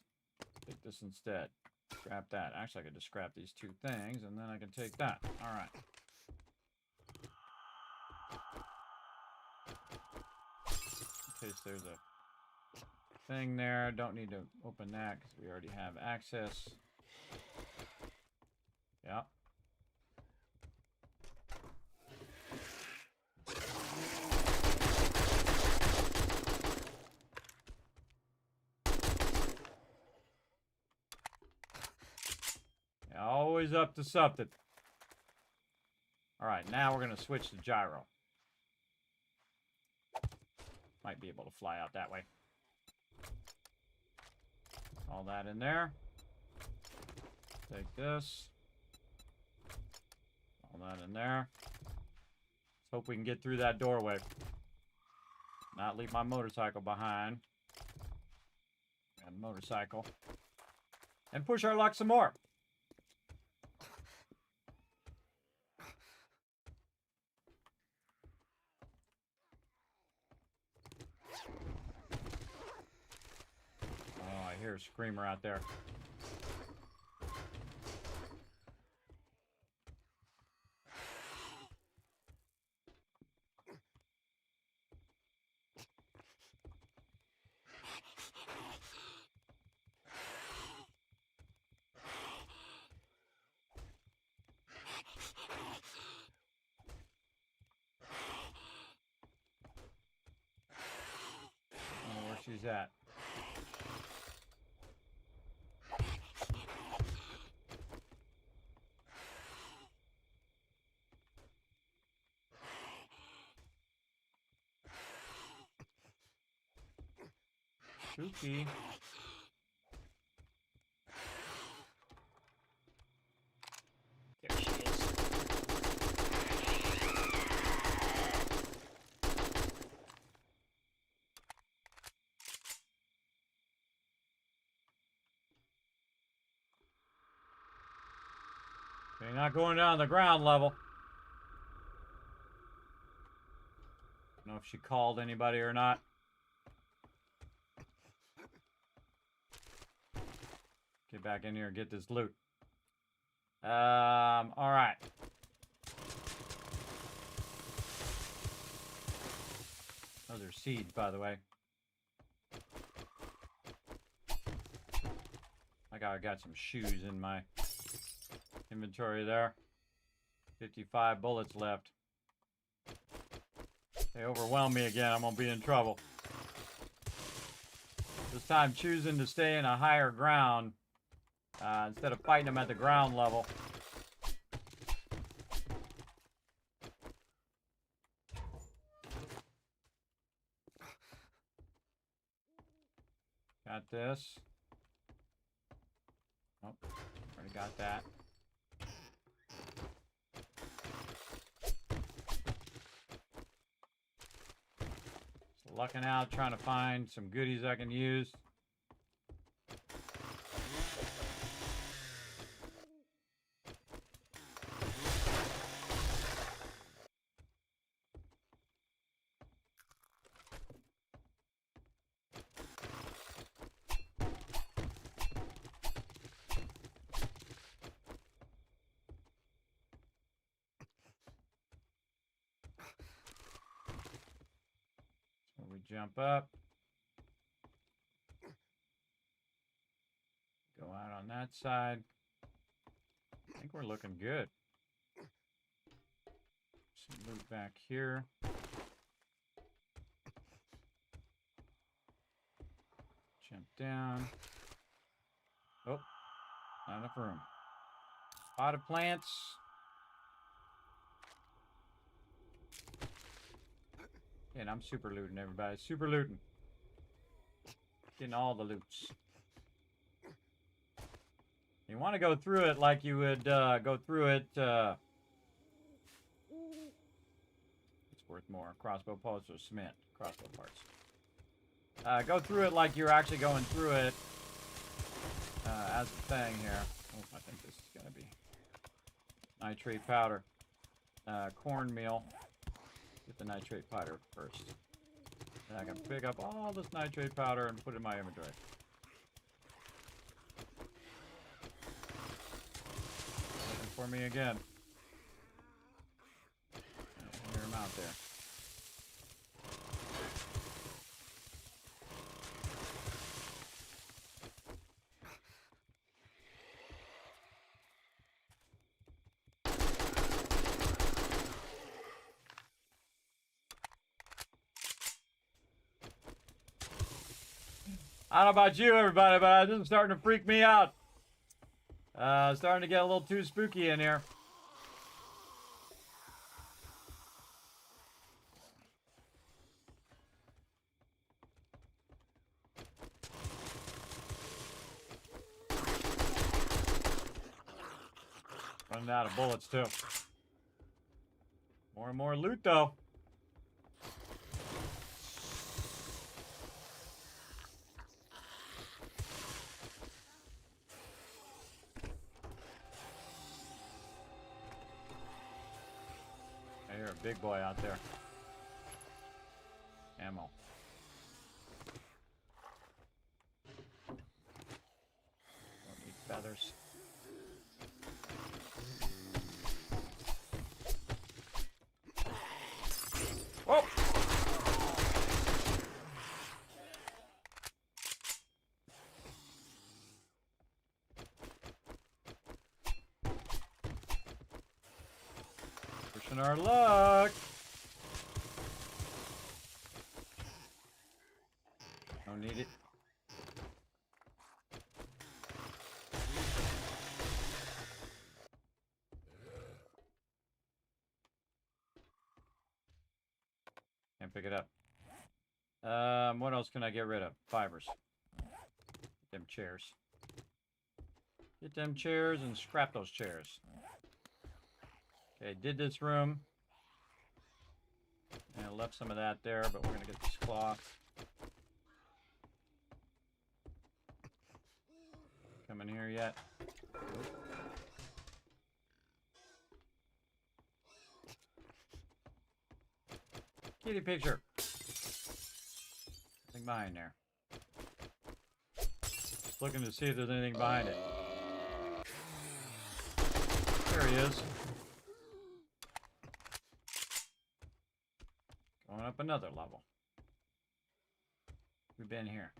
Take this instead. Scrap that. Actually, I could just scrap these two things, and then I can take that. All right. In case there's a thing there. Don't need to open that because we already have access. Yeah. Always up to something. All right, now we're going to switch to gyro. Might be able to fly out that way. All that in there. Take this. All that in there. Let's hope we can get through that doorway. Not leave my motorcycle behind. Got a motorcycle. And push our luck some more. I hear a screamer out there. I don't know where she's at. Spooky. There she is. You're not going down to the ground level. Don't know if she called anybody or not. Get back in here and get this loot. Alright. Those are seeds, by the way. I got some shoes in my inventory there. 55 bullets left. They overwhelm me again, I'm gonna be in trouble. This time choosing to stay in a higher ground instead of fighting them at the ground level. Got this. Oh, already got that. Just lucking out, trying to find some goodies I can use. We jump up. Go out on that side. I think we're looking good. Some loot back here. Jump down. Oh, not enough room. Potted plants. And I'm super looting, everybody. Super looting. Getting all the loots. You want to go through it like you would go through it. It's worth more. Crossbow posts or cement. Crossbow parts. Go through it like you're actually going through it as the thing here. Oh, I think this is going to be nitrate powder. Cornmeal. Get the nitrate powder first. And I can pick up all this nitrate powder and put it in my inventory. Looking for me again. I hear him out there. I don't know about you, everybody, but this is starting to freak me out. Starting to get a little too spooky in here. Running out of bullets, too. More and more loot, though. I hear a big boy out there. Ammo. Don't need feathers. Whoa! Pushing our luck. Don't need it. Can't pick it up. What else can I get rid of? Fibers. Get them chairs. Get them chairs and scrap those chairs. Okay, did this room. And I left some of that there, but we're gonna get this cloth. Come in here yet? kitty picture. Nothing behind there. Just looking to see if there's anything behind it. There he is. Going up another level. We've been here.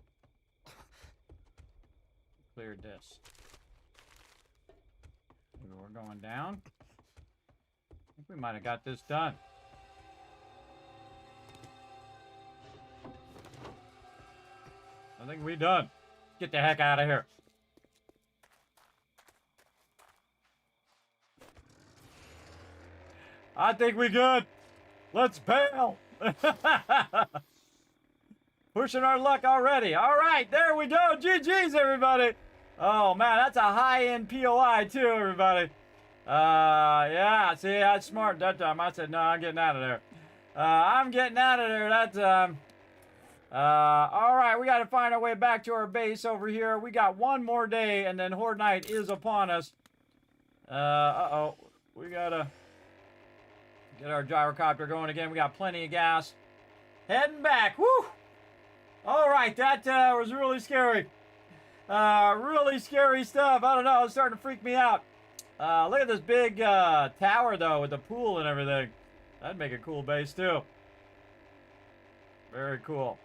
Cleared this. Maybe we're going down. I think we might have got this done. I think we done. Get the heck out of here. I think we good. Let's bail. Pushing our luck already. All right, there we go. GG's, everybody. Oh, man, that's a high-end POI, too, everybody. Yeah, see, that's smart that time. I said, no, I'm getting out of there. I'm getting out of there that time. All right, we got to find our way back to our base over here. We got one more day, and then Horde Night is upon us. Uh-oh. We got to get our gyrocopter going again. We got plenty of gas. Heading back. Woo! All right, that was really scary. Really scary stuff. I don't know. It's starting to freak me out. Look at this big tower, though, with the pool and everything. That'd make a cool base, too. Very cool.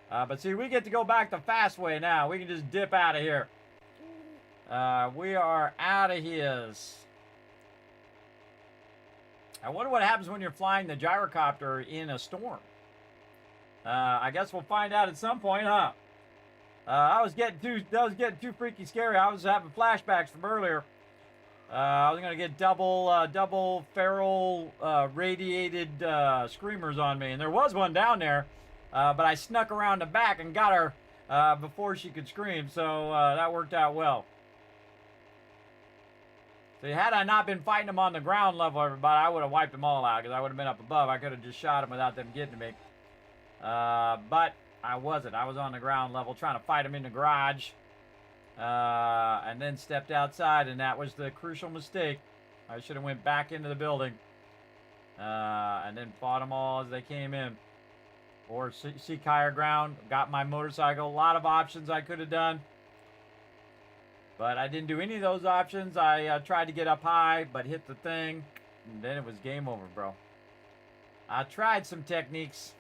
But see, we get to go back the fast way now. We can just dip out of here. We are out of here. I wonder what happens when you're flying the gyrocopter in a storm. I guess we'll find out at some point, huh? That was getting too freaky scary. I was having flashbacks from earlier. I was gonna get double feral radiated screamers on me, and there was one down there, but I snuck around the back and got her before she could scream, so that worked out well. See, had I not been fighting them on the ground level, everybody, I would have wiped them all out because I would have been up above. I could have just shot them without them getting to me. But I wasn't. I was on the ground level trying to fight them in the garage. And then stepped outside, and that was the crucial mistake. I should have went back into the building. And then fought them all as they came in. Or seek higher ground. Got my motorcycle. A lot of options I could have done. But I didn't do any of those options. I tried to get up high, but hit the thing. And then it was game over, bro. I tried some techniques.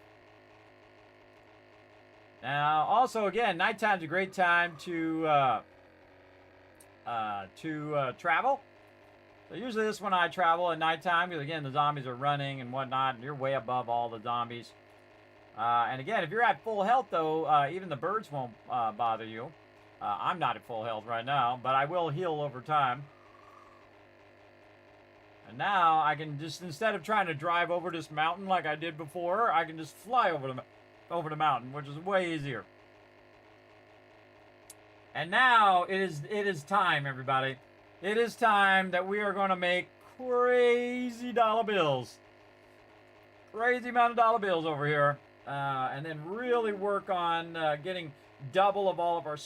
Now, also, again, nighttime's a great time to travel. So usually this is when I travel at nighttime because, again, the zombies are running and whatnot, and you're way above all the zombies. And, again, if you're at full health, though, even the birds won't bother you. I'm not at full health right now, but I will heal over time. And now I can just, instead of trying to drive over this mountain like I did before, I can just fly over the mountain, which is way easier. And now it is time, everybody. It is time that we are going to make crazy dollar bills. Crazy amount of dollar bills over here. And then really work on getting double of all of our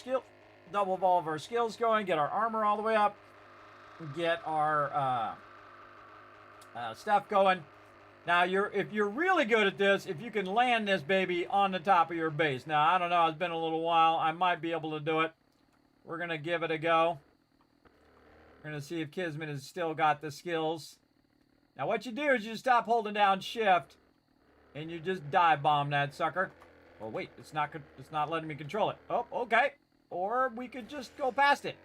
skills going, get our armor all the way up, get our stuff going. Now, if you're really good at this, if you can land this baby on the top of your base. Now, I don't know. It's been a little while. I might be able to do it. We're going to give it a go. We're going to see if Kismet has still got the skills. Now, what you do is you stop holding down shift, and you just dive bomb that sucker. Oh, wait. It's not letting me control it. Oh, okay. Or we could just go past it.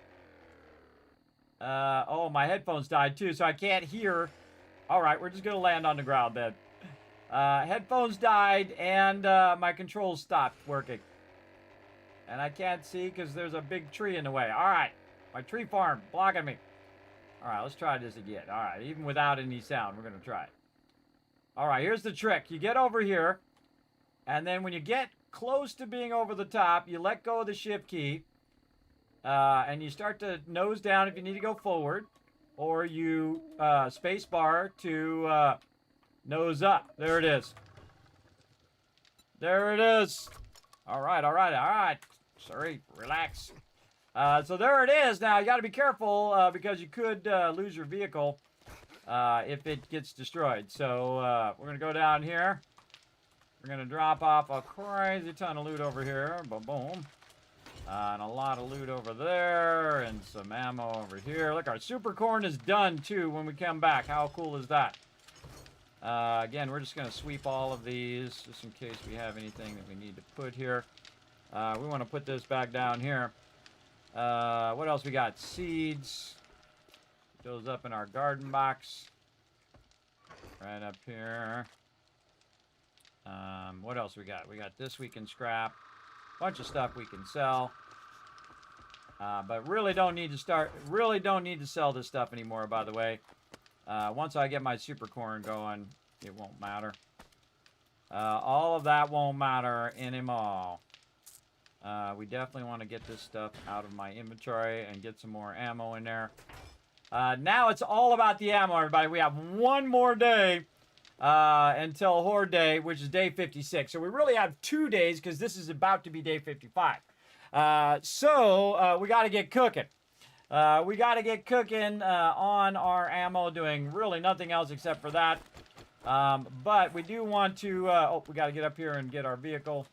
Oh, my headphones died, too, so I can't hear. All right, we're just going to land on the ground then. Headphones died, and my controls stopped working. And I can't see because there's a big tree in the way. All right, my tree farm blocking me. All right, let's try this again. All right, even without any sound, we're going to try it. All right, here's the trick. You get over here, and then when you get close to being over the top, you let go of the shift key, and you start to nose down if you need to go forward. Or you space bar to nose up. There it is. There it is. All right. Sorry, relax. So there it is. Now, you got to be careful because you could lose your vehicle if it gets destroyed. So we're going to go down here. We're going to drop off a crazy ton of loot over here. Boom, boom. And a lot of loot over there. And some ammo over here. Look, our super corn is done, too, when we come back. How cool is that? Again, we're just going to sweep all of these, just in case we have anything that we need to put here. We want to put this back down here. What else we got? Seeds. Put those up in our garden box. Right up here. What else we got? We got this we can scrap. Bunch of stuff we can sell. But really don't need to sell this stuff anymore, by the way. Once I get my super corn going, it won't matter. All of that won't matter anymore. We definitely want to get this stuff out of my inventory and get some more ammo in there. Now it's all about the ammo, everybody. We have one more day until Horde Day, which is day 56. So we really have 2 days because this is about to be day 55. So we got to get cooking. We got to get cooking on our ammo, doing really nothing else except for that. But we do want to... oh, we got to get up here and get our vehicle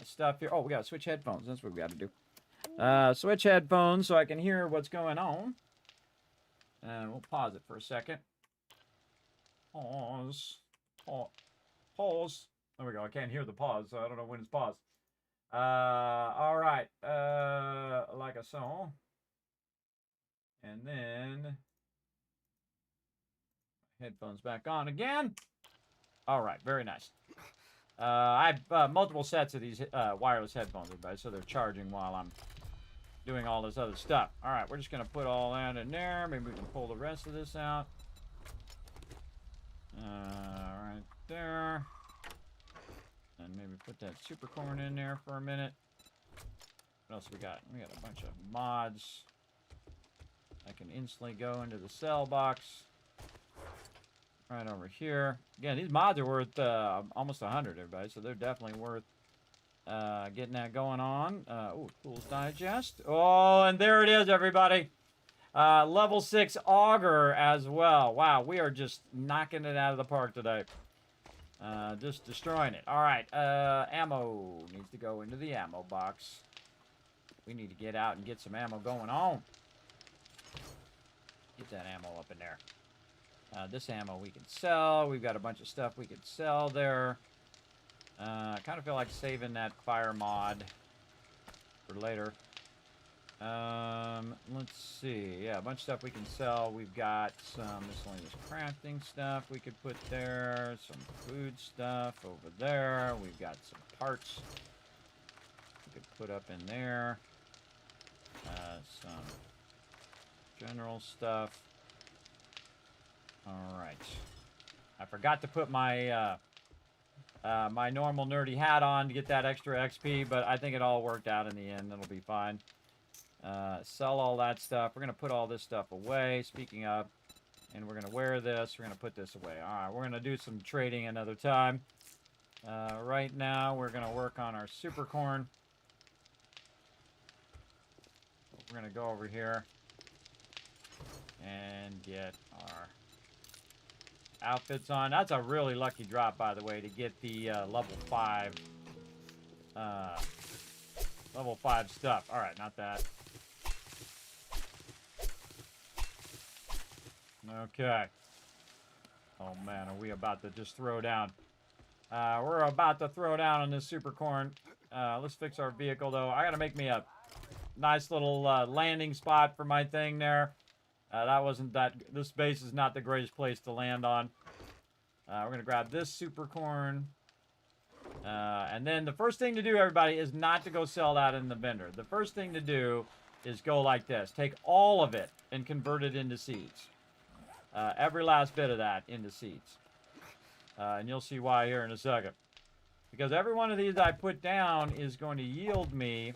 stuff here. Oh, we got to switch headphones. That's what we got to do. Switch headphones so I can hear what's going on. And we'll pause it for a second. Pause. Pause. There we go. I can't hear the pause, so I don't know when it's paused. All right. Like I saw. And then headphones back on again. All right, very nice. I have multiple sets of these wireless headphones, everybody, so they're charging while I'm doing all this other stuff. All right, we're just going to put all that in there. Maybe we can pull the rest of this out. Right there. And maybe put that super corn in there for a minute. What else we got? We got a bunch of mods. I can instantly go into the cell box. Right over here. Again, these mods are worth almost 100, everybody, so they're definitely worth getting that going on. Oh, Tools Digest. Oh, and there it is, everybody. Level 6 Auger as well. Wow, we are just knocking it out of the park today. Just destroying it. All right, ammo needs to go into the ammo box. We need to get out and get some ammo going on. Get that ammo up in there. This ammo we can sell. We've got a bunch of stuff we could sell there. I kind of feel like saving that fire mod for later. Let's see. Yeah, a bunch of stuff we can sell. We've got some miscellaneous crafting stuff we could put there. Some food stuff over there. We've got some parts we could put up in there. Some general stuff. Alright. I forgot to put my my normal nerdy hat on to get that extra XP, but I think it all worked out in the end. It'll be fine. Sell all that stuff. We're going to put all this stuff away, speaking of, and we're going to wear this. We're going to put this away. Alright, we're going to do some trading another time. Right now, we're going to work on our super corn. We're going to go over here and get our outfits on. That's a really lucky drop, by the way, to get the level 5 stuff. All right, not that. Okay. Oh man, are we about to just throw down? We're about to throw down on this super corn. Let's fix our vehicle though. I gotta make me a nice little landing spot for my thing there. This base is not the greatest place to land on. We're gonna grab this super corn. And then the first thing to do, everybody, is not to go sell that in the vendor. The first thing to do is go like this. Take all of it and convert it into seeds. Every last bit of that into seeds. And you'll see why here in a second. Because every one of these I put down is going to yield me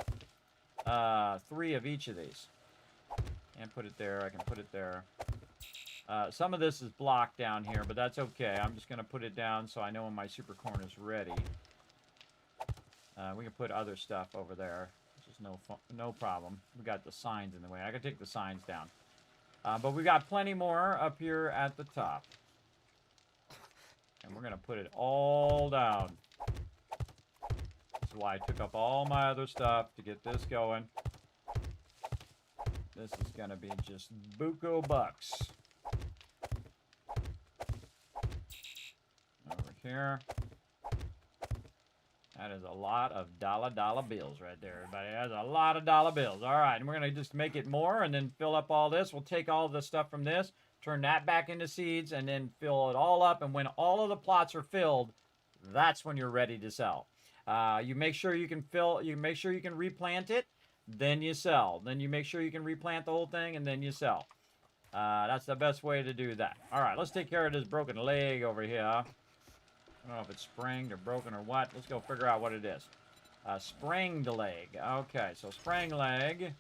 3 of each of these. And put it there. I can put it there. Some of this is blocked down here, but that's okay. I'm just going to put it down so I know when my super corn is ready. We can put other stuff over there. Which is no problem. We got the signs in the way. I can take the signs down. But we got plenty more up here at the top. And we're going to put it all down. That's why I took up all my other stuff to get this going. This is going to be just buco bucks. Over here. That is a lot of dollar bills right there, everybody. That's a lot of dollar bills. All right, and we're going to just make it more and then fill up all this. We'll take all the stuff from this, turn that back into seeds, and then fill it all up. And when all of the plots are filled, that's when you're ready to sell. You make sure you can replant it, then you sell. Then you make sure you can replant the whole thing, and then you sell. That's the best way to do that. All right, let's take care of this broken leg over here. I don't know if it's sprained or broken or what. Let's go figure out what it is. Sprained leg. Okay, so sprained leg.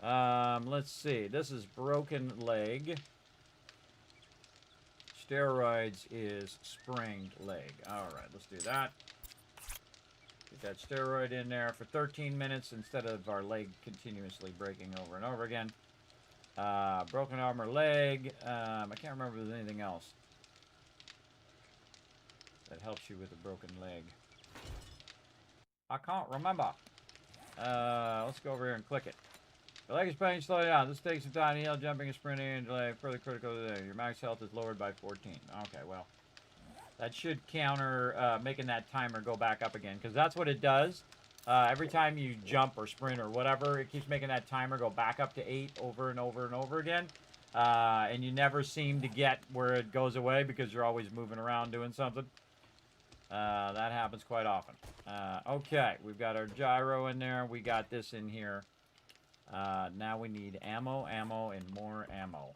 Let's see. This is broken leg. Steroids is sprained leg. All right, let's do that. Get that steroid in there for 13 minutes instead of our leg continuously breaking over and over again. Broken arm or leg. I can't remember if there's anything else that helps you with a broken leg. I can't remember. Let's go over here and click it. The leg is pain, slow down. This takes some time to heal. Jumping and sprinting and delay. Further critical today. Your max health is lowered by 14. Okay, well. That should counter making that timer go back up again. Because that's what it does. Every time you jump or sprint or whatever, it keeps making that timer go back up to 8 over and over and over again. And you never seem to get where it goes away because you're always moving around doing something. That happens quite often. Okay, we've got our gyro in there. We got this in here. Now we need ammo, and more ammo.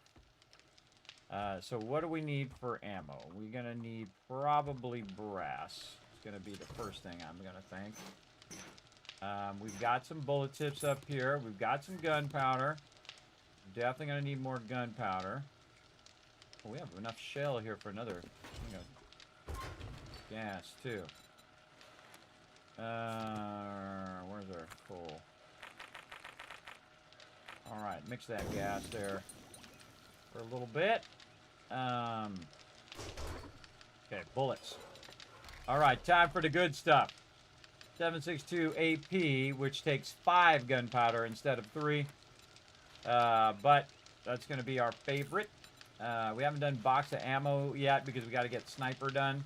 So what do we need for ammo? We're going to need probably brass. It's going to be the first thing I'm going to think. We've got some bullet tips up here. We've got some gunpowder. Definitely going to need more gunpowder. Oh, we have enough shell here for another, gas too. Where's our coal? Alright, mix that gas there for a little bit. Okay, bullets. Alright, time for the good stuff. 7.62 AP, which takes 5 gunpowder instead of 3. But that's going to be our favorite. We haven't done box of ammo yet because we got to get sniper done.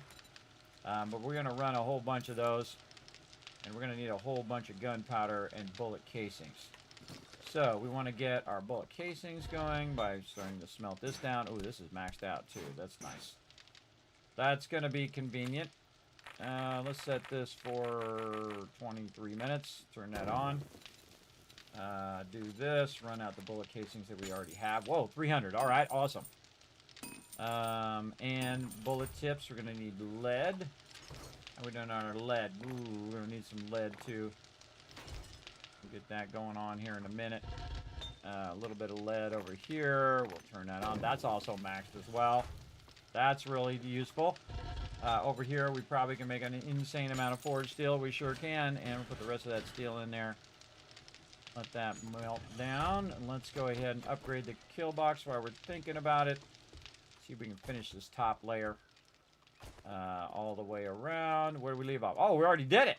But we're going to run a whole bunch of those. And we're going to need a whole bunch of gunpowder and bullet casings. So we want to get our bullet casings going by starting to smelt this down. Oh, this is maxed out too. That's nice. That's going to be convenient. Let's set this for 23 minutes. Turn that on. Do this. Run out the bullet casings that we already have. Whoa, 300. All right, awesome. And bullet tips. We're going to need lead. How are we doing on our lead? Ooh, we're going to need some lead too. We'll get that going on here in a minute. A little bit of lead over here. We'll turn that on. That's also maxed as well. That's really useful. Over here, we probably can make an insane amount of forged steel. We sure can. And we'll put the rest of that steel in there. Let that melt down. And let's go ahead and upgrade the kill box while we're thinking about it. See if we can finish this top layer. All the way around. Where do we leave off? Oh, we already did it.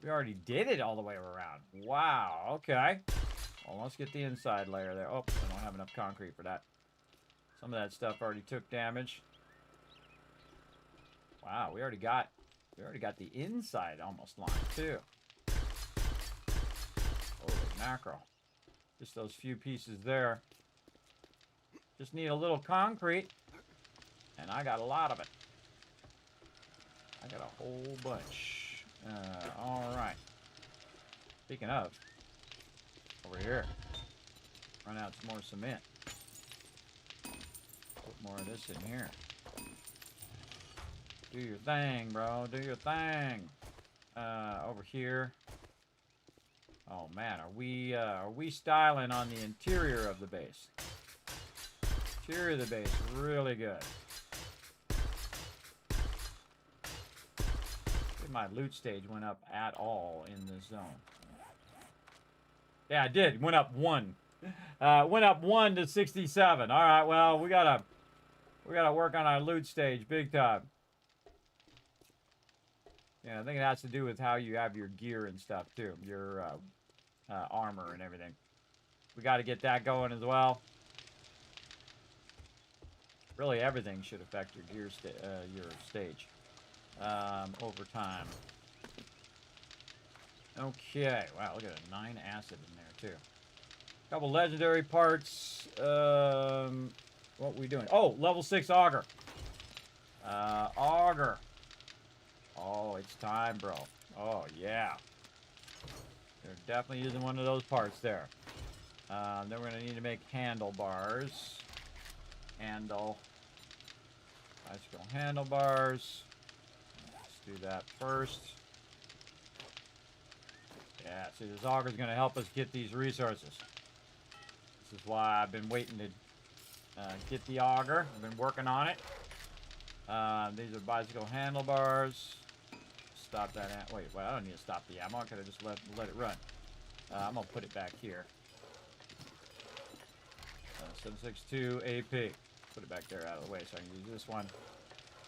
We already did it all the way around. Wow. Okay. Well, let's get the inside layer there. Oh, I don't have enough concrete for that. Some of that stuff already took damage. Wow, we already got the inside almost lined too. Holy mackerel. Just those few pieces there. Just need a little concrete. And I got a lot of it. I got a whole bunch. Alright. Speaking of, over here. Run out some more cement. Put more of this in here. Do your thing, bro. Do your thing. Over here. Oh man, are we styling on the interior of the base? Interior of the base, really good. My loot stage went up at all in this zone. Yeah, it did. Went up 1. Went up 1 to 67. All right, well, we gotta We gotta work on our loot stage big time. Yeah, I think it has to do with how you have your gear and stuff too, your armor and everything. We got to get that going as well. Really, everything should affect your gear your stage over time. Okay, wow, look at it, 9 acid in there too. Couple legendary parts. What we doing? Oh, level 6 auger. Auger. Oh, it's time, bro. Oh, yeah. They're definitely using one of those parts there. Then we're going to need to make handlebars. Handle. Bicycle handlebars. Let's do that first. Yeah, see, this auger is going to help us get these resources. This is why I've been waiting to get the auger. I've been working on it. These are bicycle handlebars. Stop that. Wait, I don't need to stop the ammo. I could have just let it run. I'm going to put it back here. 762 AP. Put it back there out of the way so I can use this one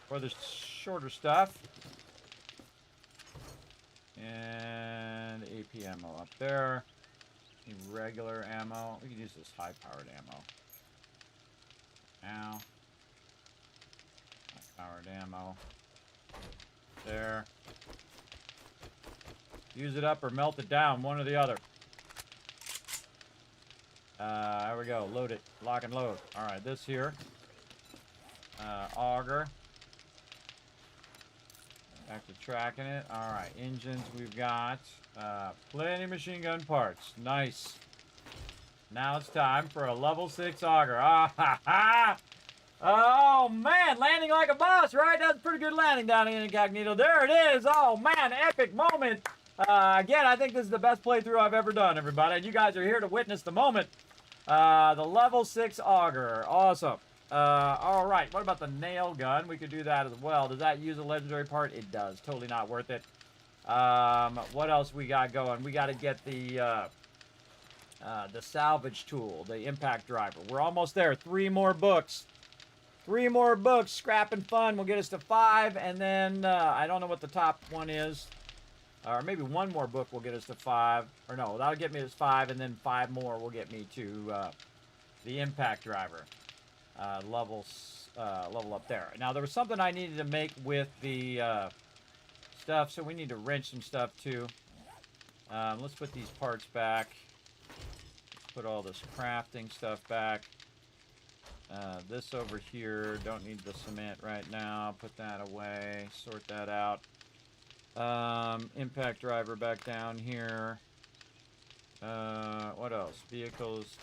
for the shorter stuff. And AP ammo up there. Regular ammo. We can use this high-powered ammo. Now. High-powered ammo. There. Use it up or melt it down, one or the other. There we go. Load it. Lock and load. Alright, this here. Auger. Back to tracking it. Alright, engines we've got. Plenty of machine gun parts. Nice. Now it's time for a level 6 auger. Ah ha ha! Oh man, landing like a boss, right? That's a pretty good landing down in Incognito. There it is. Oh man, epic moment. Again, I think this is the best playthrough I've ever done, everybody. And you guys are here to witness the moment. The level 6 auger. Awesome. Alright, what about the nail gun? We could do that as well. Does that use a legendary part? It does. Totally not worth it. What else we got going? We got to get the salvage tool, the impact driver. We're almost there. 3 more books. 3 more books. Scrap and Fun will get us to 5. And then, I don't know what the top one is. Or maybe 1 more book will get us to 5. Or no, that'll get me to 5. And then 5 more will get me to the impact driver. Level up there. Now, there was something I needed to make with the stuff. So we need to wrench some stuff too. Let's put these parts back. Let's put all this crafting stuff back. This over here, don't need the cement right now. Put that away, sort that out. Impact driver back down here. What else? Vehicles.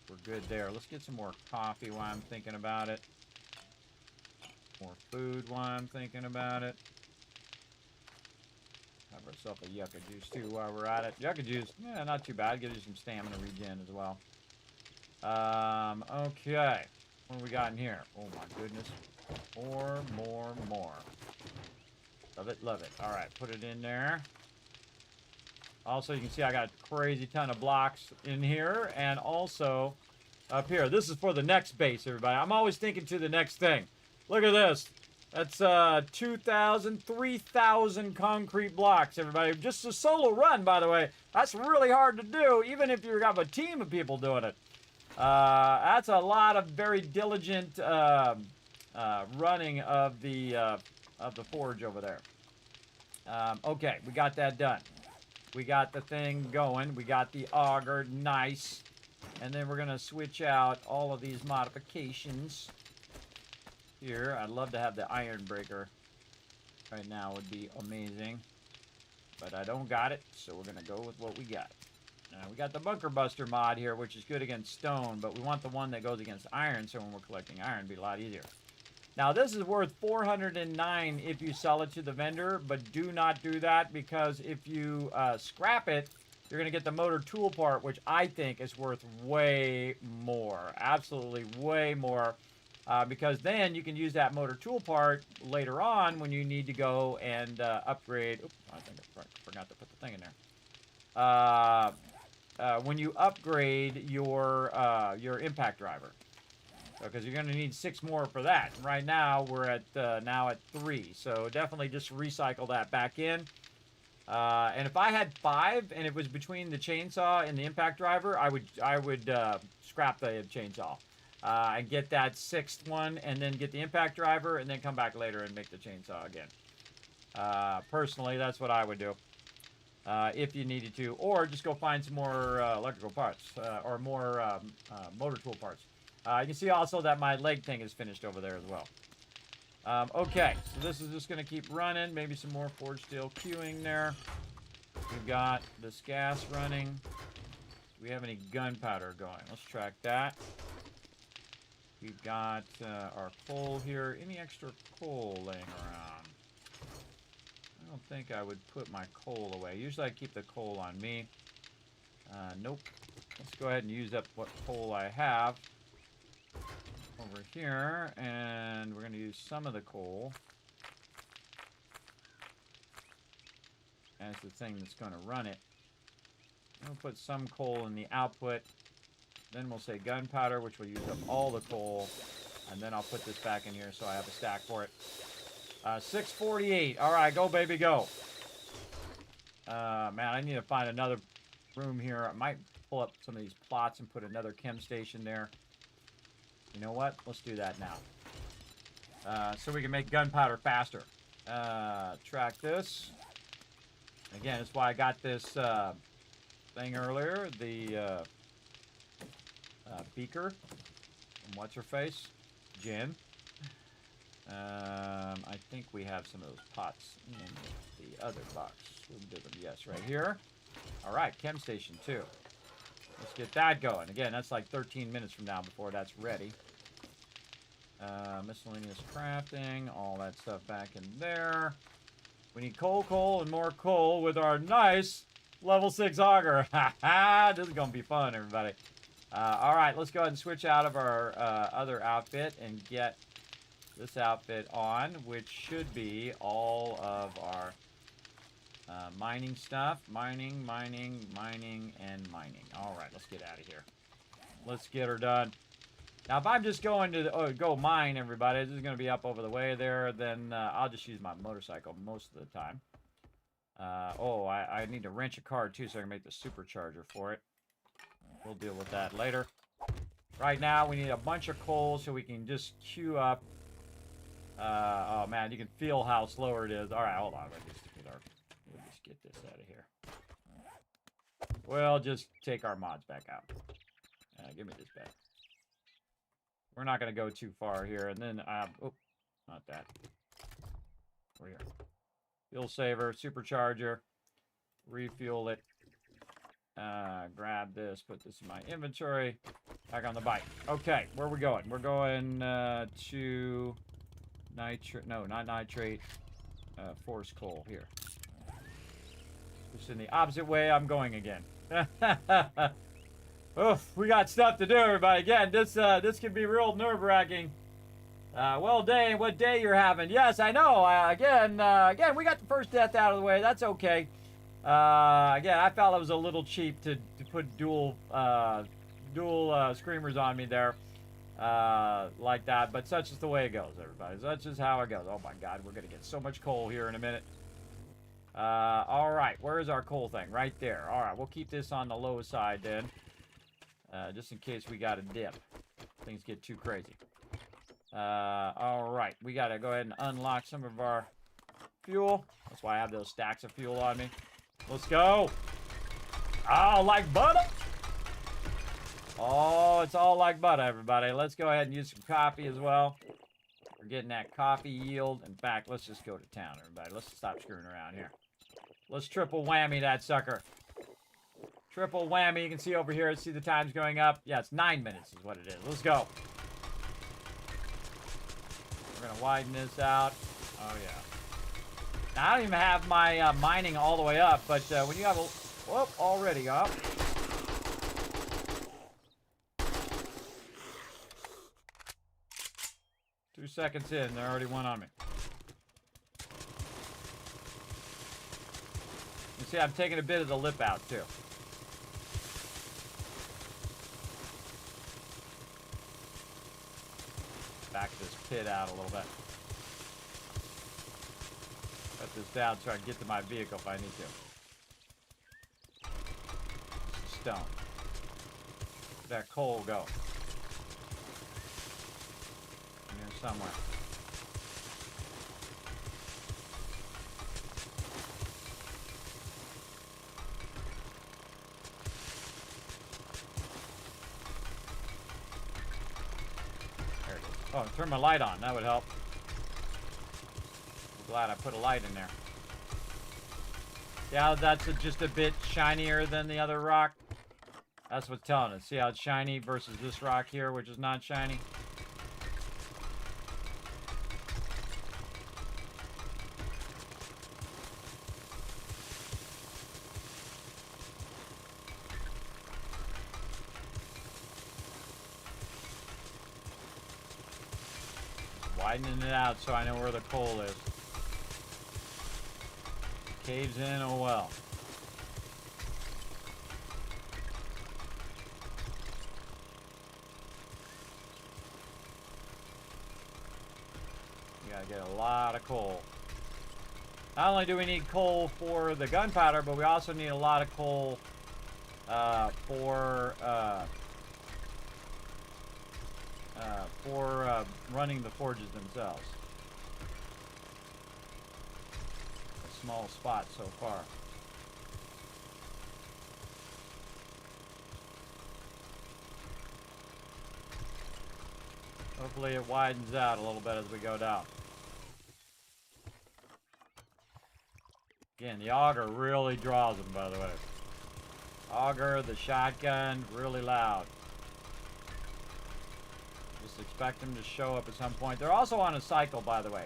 We're good there. Let's get some more coffee while I'm thinking about it. More food while I'm thinking about it. Have ourselves a yucca juice too while we're at it. Yucca juice, yeah, not too bad. Gives you some stamina regen as well. Okay. What do we got in here? Oh my goodness. More. Love it, love it. Alright, put it in there. Also, you can see I got a crazy ton of blocks in here. And also, up here. This is for the next base, everybody. I'm always thinking to the next thing. Look at this. That's 2,000, 3,000 concrete blocks, everybody. Just a solo run, by the way. That's really hard to do, even if you have a team of people doing it. That's a lot of very diligent running of the forge over there. Okay, we got that done. We got the thing going. We got the auger. Nice. And then we're going to switch out all of these modifications. Here, I'd love to have the iron breaker right now. Would be amazing, but I don't got it, so we're gonna go with what we got. We got the bunker buster mod here, which is good against stone, but we want the one that goes against iron, so when we're collecting iron, it'd be a lot easier. Now this is worth 409 if you sell it to the vendor, but do not do that, because if you scrap it, you're gonna get the motor tool part, which I think is worth way more, absolutely way more. Because then you can use that motor tool part later on when you need to go and upgrade. Oops, I think I forgot to put the thing in there. when you upgrade your impact driver. Because you're going to need 6 more for that. Right now, we're at now at 3. So definitely just recycle that back in. And if I had 5 and it was between the chainsaw and the impact driver, I would scrap the chainsaw and get that 6th one, and then get the impact driver, and then come back later and make the chainsaw again. Personally, that's what I would do if you needed to, or just go find some more electrical parts or more motor tool parts. You can see also that my leg thing is finished over there as well. Okay, so this is just going to keep running. Maybe some more forged steel queuing there. We've got this gas running. Do we have any gunpowder going? Let's track that. We've got our coal here. Any extra coal laying around? I don't think I would put my coal away. Usually I keep the coal on me. Nope. Let's go ahead and use up what coal I have over here, and we're going to use some of the coal as the thing that's going to run it. We'll put some coal in the output, then we'll say gunpowder, which will use up all the coal, and then I'll put this back in here so I have a stack for it. 648. All right, go baby, go. Man, I need to find another room here. I might pull up some of these plots and put another chem station there. You know what? Let's do that now. So we can make gunpowder faster. Track this. Again, that's why I got this thing earlier. The beaker. And what's her face? Jen. I think we have some of those pots in the other box. We'll do them. Yes, right here. All right, chem station 2. Let's get that going. Again, that's like 13 minutes from now before that's ready. Miscellaneous crafting, all that stuff back in there. We need coal, and more coal with our nice level 6 auger. This is going to be fun, everybody. All right, let's go ahead and switch out of our other outfit and get this outfit on, which should be all of our mining stuff. Mining, and mining. All right, let's get out of here. Let's get her done. Now, if I'm just going to go mine, everybody, this is going to be up over the way there, then I'll just use my motorcycle most of the time. I need to wrench a car, too, so I can make the supercharger for it. We'll deal with that later. Right now, we need a bunch of coal so we can just queue up. Oh, man, you can feel how slower it is. All right, hold on. We'll just get this out of here. We'll just take our mods back out. Give me this back. We're not going to go too far here. And then, oh, not that. We're here. Fuel saver, supercharger. Refuel it. Grab this, put this in my inventory. Back on the bike. Okay, where are we going? We're going to nitrate. No, not nitrate. Forest coal here. Just in the opposite way I'm going again. Oof, we got stuff to do, everybody. Again, this can be real nerve-wracking. Well, Dane, what day you're having? Yes, I know. Again, we got the first death out of the way. That's okay. Again, I felt it was a little cheap to put dual screamers on me there, like that. But such is the way it goes, everybody. Such is how it goes. Oh my God, we're gonna get so much coal here in a minute. All right, where's our coal thing? Right there. All right, we'll keep this on the low side then, just in case we got a dip. Things get too crazy. All right, we gotta go ahead and unlock some of our fuel. That's why I have those stacks of fuel on me. Let's go. Oh, like butter. Oh, it's all like butter, everybody. Let's go ahead and use some coffee as well. We're getting that coffee yield. In fact, let's just go to town, everybody. Let's stop screwing around here. Let's triple whammy that sucker. Triple whammy. You can see over here, see the time's going up. Yeah, it's 9 minutes is what it is. Let's go. We're going to widen this out. Oh, yeah. Now, I don't even have my mining all the way up, but when you have a... Whoop, already up. Two seconds in, there already one on me. You see, I'm taking a bit of the lip out, too. back this pit out a little bit. Cut this down so I can get to my vehicle if I need to. Stone. Where'd that coal go? In here somewhere. There it is. Oh, turn my light on. That would help. I'm glad I put a light in there. Yeah, that's just a bit shinier than the other rock. That's what's telling us. See how it's shiny versus this rock here, which is not shiny? Widening it out so I know where the coal is. Caves in, oh well. You gotta get a lot of coal. Not only do we need coal for the gunpowder, but we also need a lot of coal for running the forges themselves. A small spot so far. Hopefully it widens out a little bit as we go down. Again, the auger really draws them, by the way. Auger, the shotgun, really loud. Just expect them to show up at some point. They're also on a cycle, by the way.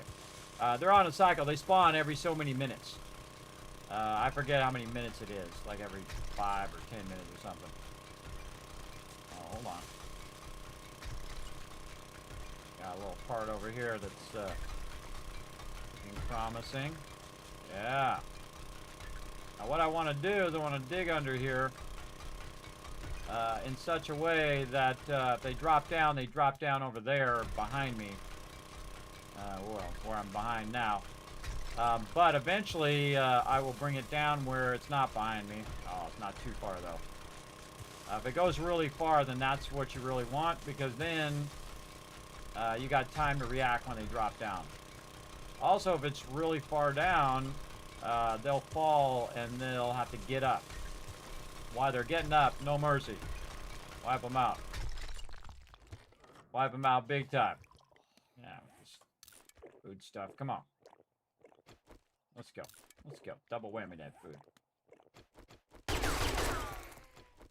They're on a cycle. They spawn every so many minutes. I forget how many minutes it is. Like every 5 or 10 minutes or something. Oh, hold on. Got a little part over here that's looking promising. Yeah. Now what I want to do is I want to dig under here in such a way that if they drop down over there behind me. Well, where I'm behind now. But eventually I will bring it down where it's not behind me. Oh, it's not too far though. If it goes really far, then that's what you really want, because then you got time to react when they drop down. Also, if it's really far down, they'll fall and they'll have to get up. While they're getting up, no mercy. Wipe them out. Wipe them out big time. Yeah, food stuff. Come on. Let's go. Let's go. Double whammy that food.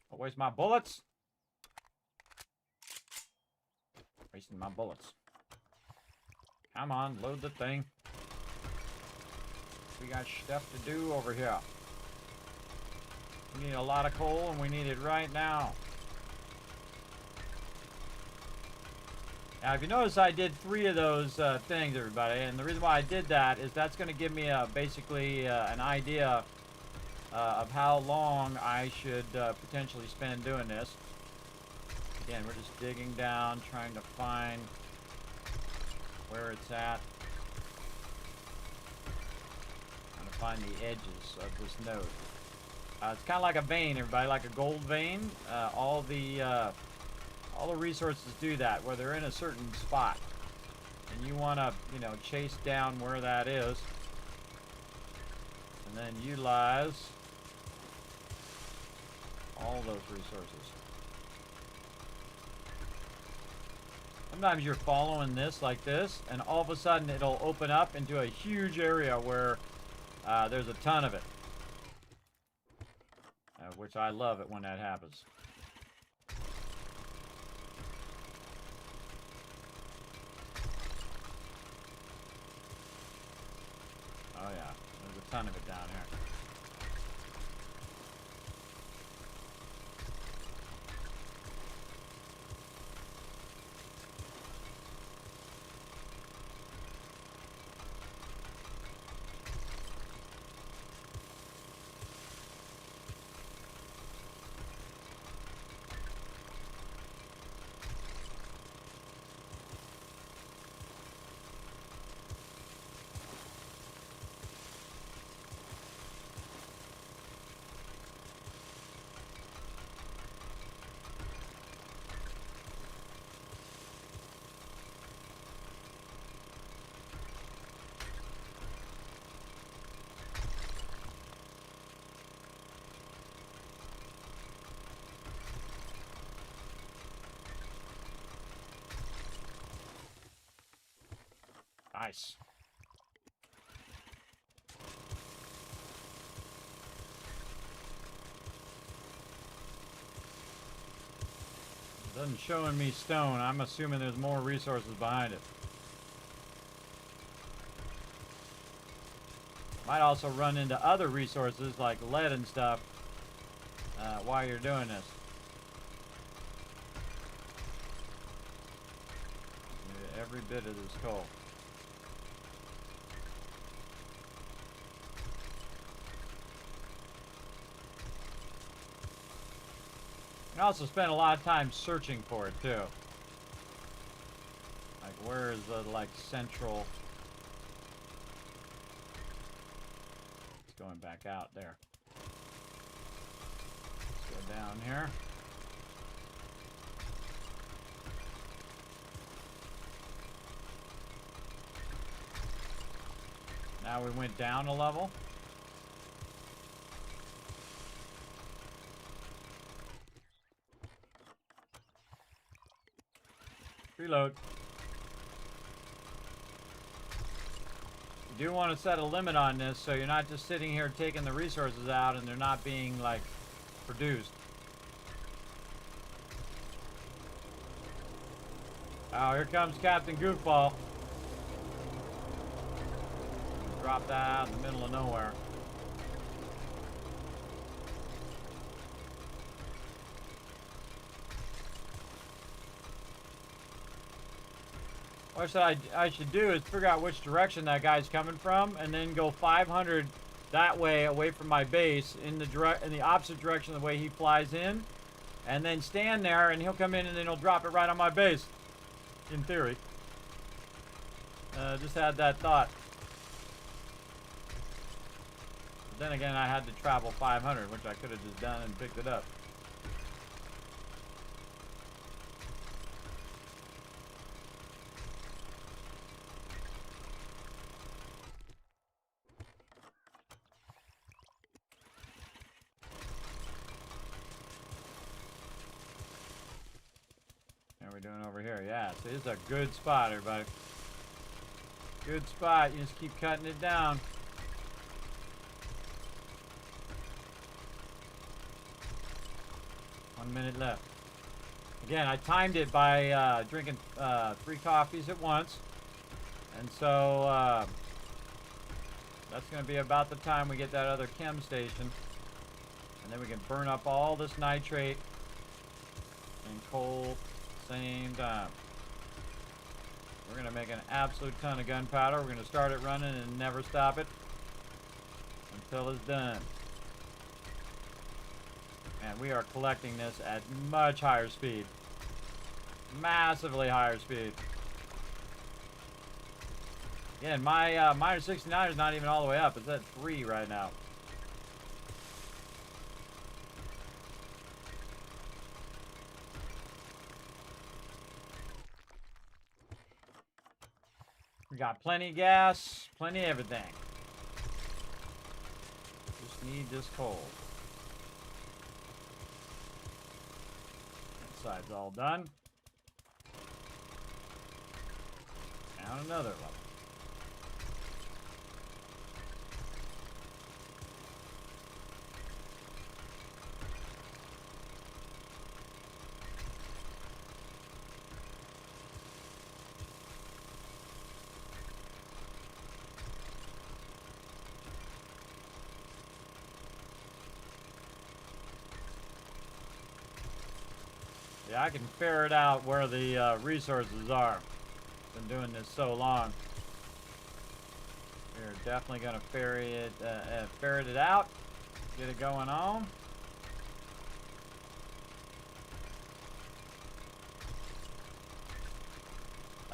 Oh, where's my bullets? Wasting my bullets. Come on, load the thing. We got stuff to do over here. We need a lot of coal, and we need it right now. Now, if you notice, I did 3 of those things, everybody, and the reason why I did that is that's going to give me basically an idea of how long I should potentially spend doing this. Again, we're just digging down, trying to find where it's at. Trying to find the edges of this node. It's kind of like a vein, everybody, like a gold vein. All the resources do that, where they're in a certain spot. And you want to, you know, chase down where that is. And then utilize all those resources. Sometimes you're following this like this, and all of a sudden it'll open up into a huge area where there's a ton of it. Which I love it when that happens. Oh yeah, there's a ton of it down here. Nice. It doesn't show me stone. I'm assuming there's more resources behind it. Might also run into other resources like lead and stuff while you're doing this. Need every bit of this coal. You can also spend a lot of time searching for it too. Like where is the like central? It's going back out there. Let's go down here. Now we went down a level. Reload. You do want to set a limit on this so you're not just sitting here taking the resources out and they're not being like produced. Oh, here comes Captain Goofball. Drop that out in the middle of nowhere. What I should do is figure out which direction that guy's coming from, and then go 500 that way away from my base in the opposite direction of the way he flies in, and then stand there, and he'll come in, and then he'll drop it right on my base. In theory, just had that thought. But then again, I had to travel 500, which I could have just done and picked it up. How are we doing over here? Yeah, so this is a good spot, everybody. Good spot. You just keep cutting it down. One minute left. Again, I timed it by drinking 3 coffees at once. And so that's going to be about the time we get that other chem station. And then we can burn up all this nitrate and coal same time. We're going to make an absolute ton of gunpowder. We're going to start it running and never stop it until it's done. And we are collecting this at much higher speed. Massively higher speed. Again, my minus 69 is not even all the way up. It's at 3 right now. We got plenty of gas, plenty of everything. Just need this coal. That side's all done. Down another level. Yeah, I can ferret out where the resources are. Been doing this so long. We're definitely going to ferret it out. Get it going on.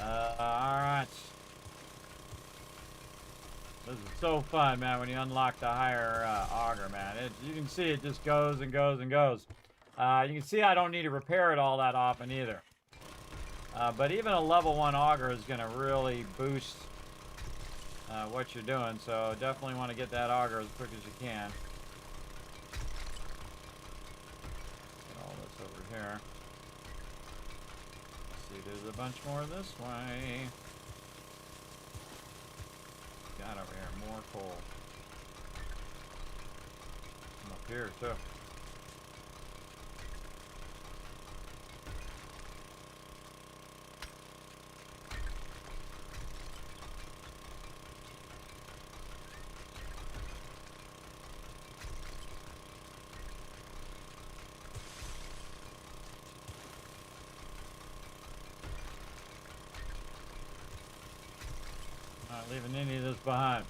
Alright. This is so fun, man, when you unlock the higher auger, man. You can see it just goes and goes and goes. You can see I don't need to repair it all that often either. But even a level 1 auger is going to really boost what you're doing. So definitely want to get that auger as quick as you can. Get all this over here. Let's see, there's a bunch more this way. here, more coal. Some up here, too. Not leaving any of this behind.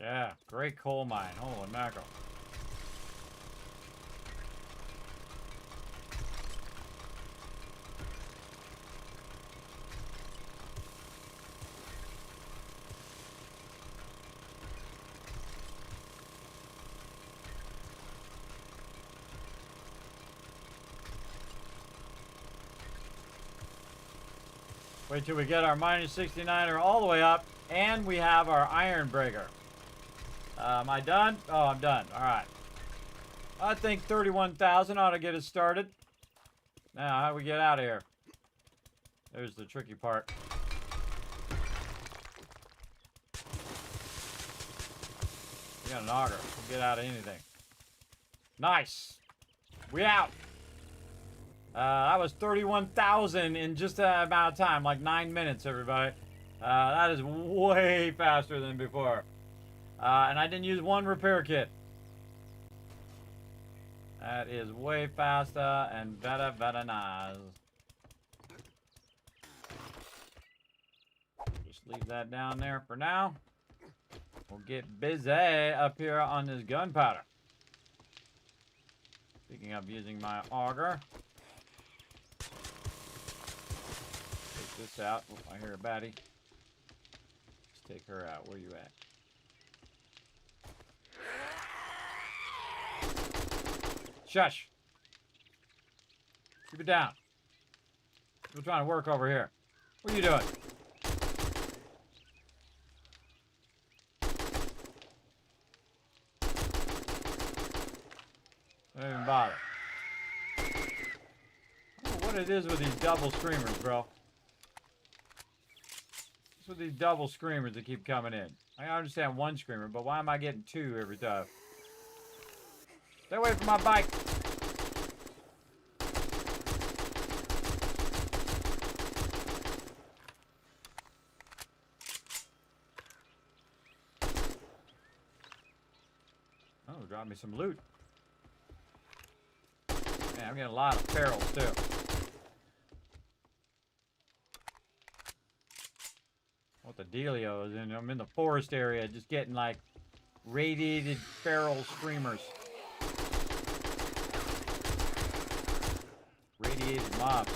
Yeah, great coal mine. Holy mackerel. Wait till we get our minus 69er all the way up, and we have our iron breaker. Am I done? Oh, I'm done. All right. I think 31,000 ought to get us started. Now, how do we get out of here? There's the tricky part. We got an auger. We'll get out of anything. Nice. We out. That was 31,000 in just that amount of time, like 9 minutes, everybody. That is way faster than before. And I didn't use one repair kit. That is way faster and very nice. Just leave that down there for now. We'll get busy up here on this gunpowder. Speaking of using my auger. Take this out. Oh, I hear a baddie. Let's take her out. Where you at? Shush. Keep it down. We're trying to work over here. What are you doing? Don't even bother. I don't know what it is with these double screamers, bro. It's with these double screamers that keep coming in. I understand one screamer, but why am I getting two every time? Stay away from my bike. Oh, got me some loot. Man, I'm getting a lot of ferals too. What the dealio is in? I'm in the forest area, just getting like radiated feral screamers. Radiated mobs.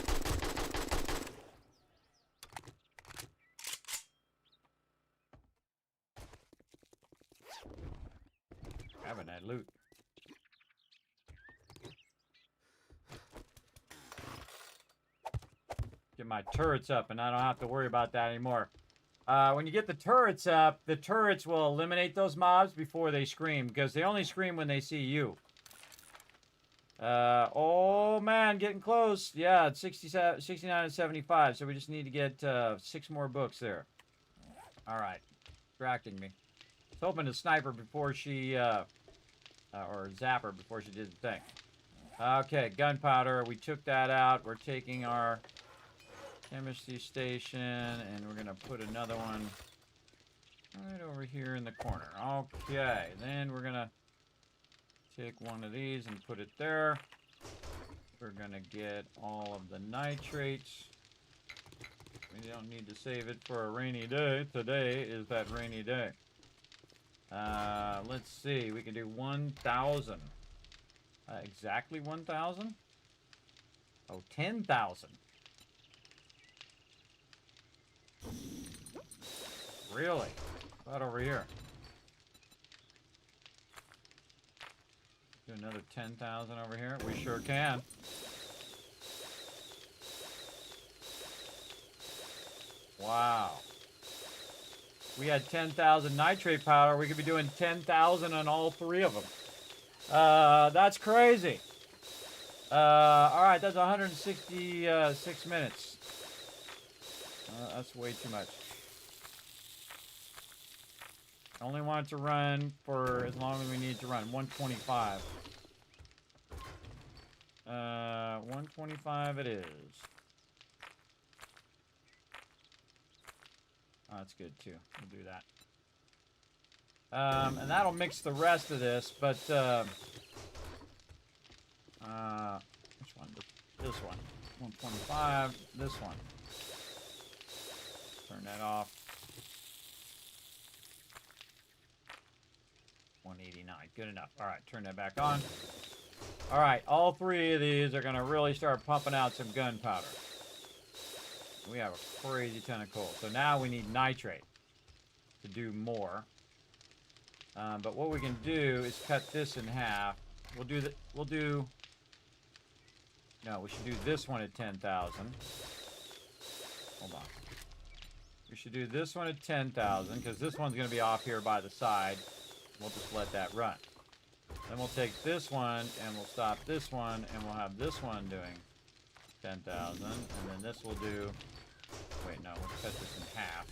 Having that loot. Get my turrets up and I don't have to worry about that anymore. When you get the turrets up, the turrets will eliminate those mobs before they scream, because they only scream when they see you. Oh man, getting close. Yeah, it's 67, 69 and 75, so we just need to get 6 more books there. Alright, distracting me. I was hoping to snipe her before she, or zap her before she did the thing. Okay, gunpowder, we took that out. We're taking our chemistry station, and we're gonna put another one right over here in the corner. Okay, then we're gonna take one of these and put it there. We're gonna get all of the nitrates. We don't need to save it for a rainy day. Today is that rainy day. Let's see. We can do 1,000. Exactly 1,000? Oh, 10,000. Really? How about over here? Do another 10,000 over here? We sure can. Wow. We had 10,000 nitrate powder. We could be doing 10,000 on all three of them. That's crazy. All right, that's 166 minutes. That's way too much. Only want it to run for as long as we need to run. 125. 125 it is. Oh, that's good too. We'll do that. And that'll mix the rest of this, but which one? This one. 125. This one. Turn that off. 189. Good enough. All right, turn that back on. All right, all three of these are going to really start pumping out some gunpowder. We have a crazy ton of coal. So now we need nitrate to do more. But what we can do is cut this in half. No, we should do this one at 10,000. Hold on. We should do this one at 10,000 because this one's going to be off here by the side. We'll just let that run. Then we'll take this one and we'll stop this one and we'll have this one doing 10,000. And then this will do... Wait, no, we'll cut this in half.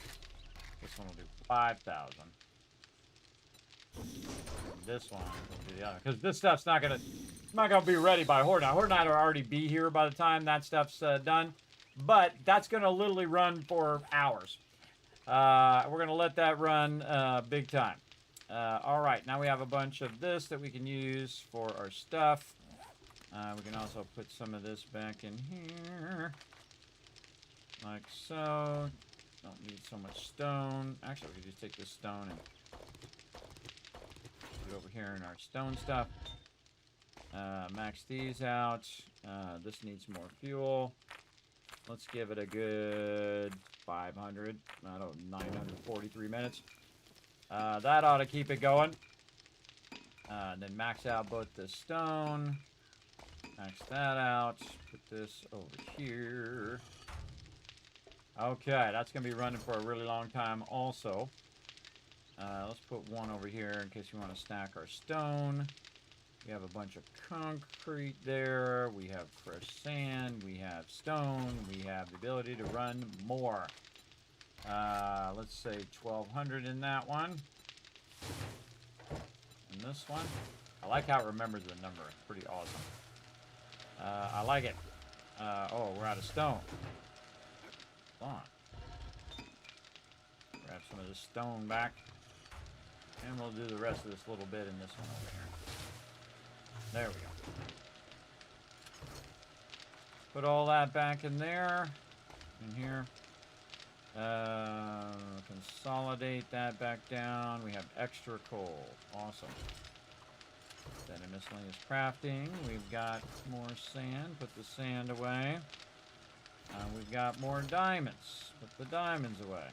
This one will do 5,000. This one will do the other. Because this stuff's not gonna be ready by Horde Night. Horde Night will already be here by the time that stuff's done. But that's gonna literally run for hours. We're gonna let that run big time. All right, now we have a bunch of this that we can use for our stuff. We can also put some of this back in here. Like so. Don't need so much stone. Actually, we can just take this stone and put it over here in our stone stuff. Max these out. This needs more fuel. Let's give it a good 500. I don't know, 943 minutes. That ought to keep it going. Then max out both the stone. Max that out. Put this over here. Okay, that's going to be running for a really long time also. Let's put one over here in case we want to stack our stone. We have a bunch of concrete there. We have fresh sand. We have stone. We have the ability to run more. Let's say 1,200 in that one. And this one. I like how it remembers the number. It's pretty awesome. I like it. Oh, we're out of stone. Hold on. Grab some of this stone back. And we'll do the rest of this little bit in this one over here. There we go. Put all that back in there. In here. Consolidate that back down. We have extra coal. Awesome. Then in miscellaneous crafting, we've got more sand. Put the sand away. We've got more diamonds. Put the diamonds away.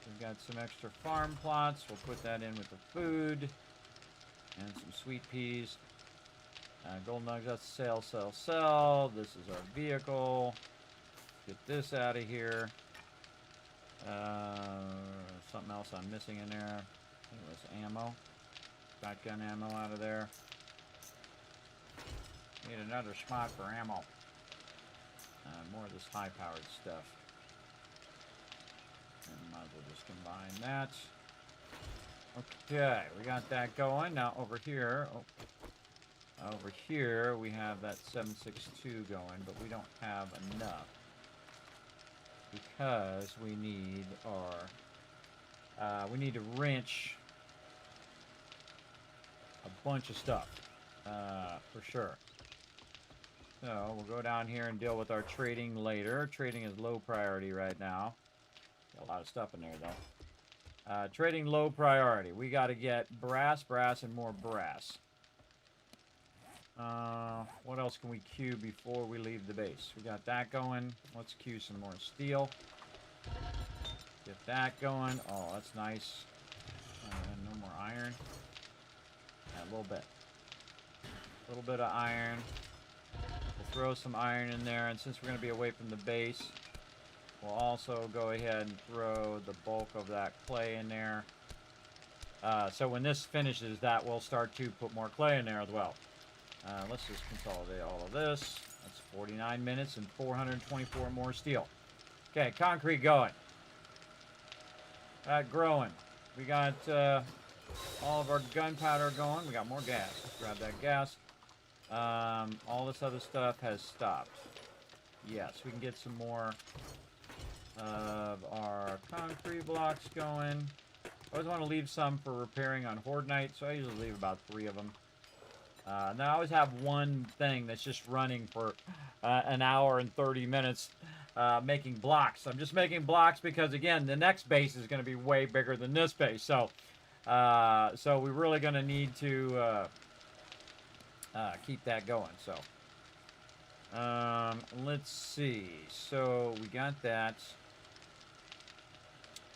We've got some extra farm plots. We'll put that in with the food. And some sweet peas. Gold nuggets. Sell. This is our vehicle. Get this out of here. Something else I'm missing in there. I think it was ammo. Shotgun ammo out of there. Need another spot for ammo. More of this high-powered stuff. And might as well just combine that. Okay, we got that going. Now over here, we have that 762 going, but we don't have enough because we need our we need to wrench a bunch of stuff for sure. So we'll go down here and deal with our trading later. Trading is low priority right now. Got a lot of stuff in there though. Trading low priority. We got to get brass, and more brass. What else can we queue before we leave the base? We got that going. Let's queue some more steel. Get that going. Oh, that's nice. No more iron. Yeah, a little bit. A little bit of iron. We'll throw some iron in there, and since we're going to be away from the base, we'll also go ahead and throw the bulk of that clay in there. So when this finishes, that will start to put more clay in there as well. Let's just consolidate all of this. That's 49 minutes and 424 more steel. Okay, concrete going. Growing. We got all of our gunpowder going. We got more gas. Let's grab that gas. All this other stuff has stopped. Yes, we can get some more of our concrete blocks going. I always want to leave some for repairing on Horde Night, so I usually leave about 3 of them. And I always have one thing that's just running for an hour and 30 minutes making blocks. I'm just making blocks because, again, the next base is going to be way bigger than this base. So we're really going to need to keep that going. So let's see. So we got that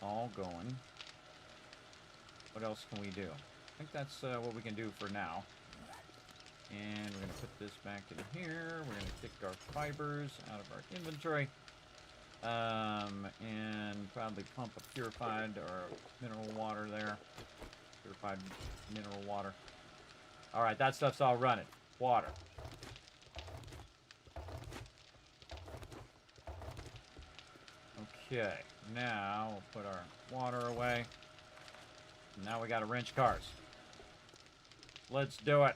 all going. What else can we do? I think that's what we can do for now. And we're going to put this back in here. We're going to kick our fibers out of our inventory. And probably pump a purified or mineral water there. Purified mineral water. Alright, that stuff's all running. Water. Okay, now we'll put our water away. Now we got to wrench cars. Let's do it.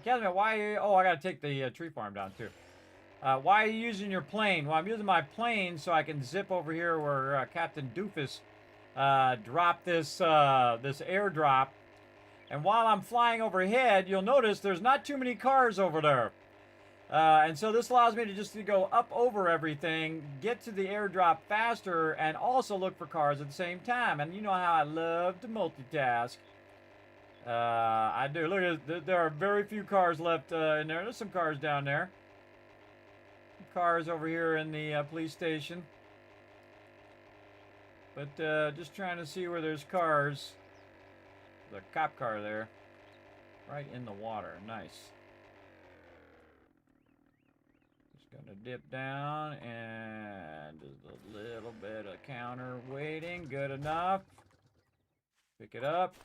Kismet, why are you... Oh, I gotta take the tree farm down, too. Why are you using your plane? Well, I'm using my plane so I can zip over here where Captain Doofus dropped this airdrop. And while I'm flying overhead, you'll notice there's not too many cars over there. And so this allows me to just go up over everything, get to the airdrop faster, and also look for cars at the same time. And you know how I love to multitask. I do. Look, there are very few cars left in there. There's some cars down there. Cars over here in the police station. But just trying to see where there's cars. There's a cop car there. Right in the water. Nice. Just gonna dip down and just a little bit of counter waiting. Good enough. Pick it up.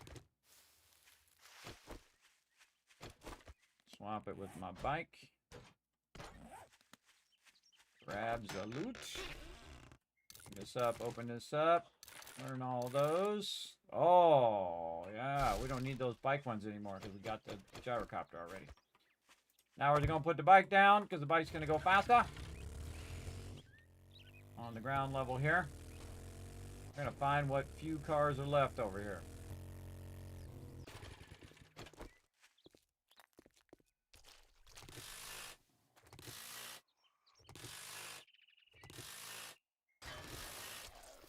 Swap it with my bike. Grab the loot. Open this up, open this up. Learn all those. Oh, yeah. We don't need those bike ones anymore because we got the gyrocopter already. Now we're going to put the bike down because the bike's going to go faster. On the ground level here. We're going to find what few cars are left over here.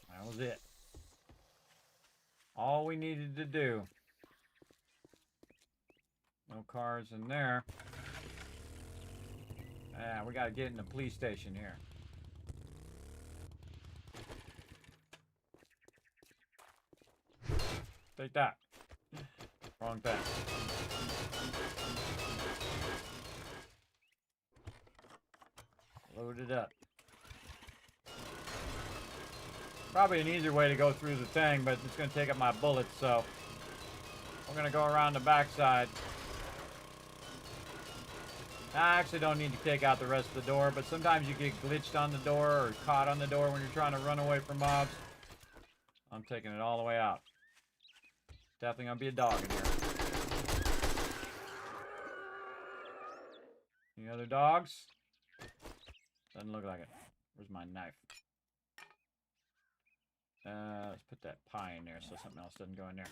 That was it. All we needed to do. No cars in there. Yeah, we got to get in the police station here. Take that. Wrong thing. Load it up. Probably an easier way to go through the thing, but it's going to take up my bullets, so we're going to go around the backside. I actually don't need to take out the rest of the door, but sometimes you get glitched on the door or caught on the door when you're trying to run away from mobs. I'm taking it all the way out. Definitely going to be a dog in here. Any other dogs? Doesn't look like it. Where's my knife? Let's put that pie in there so something else doesn't go in there.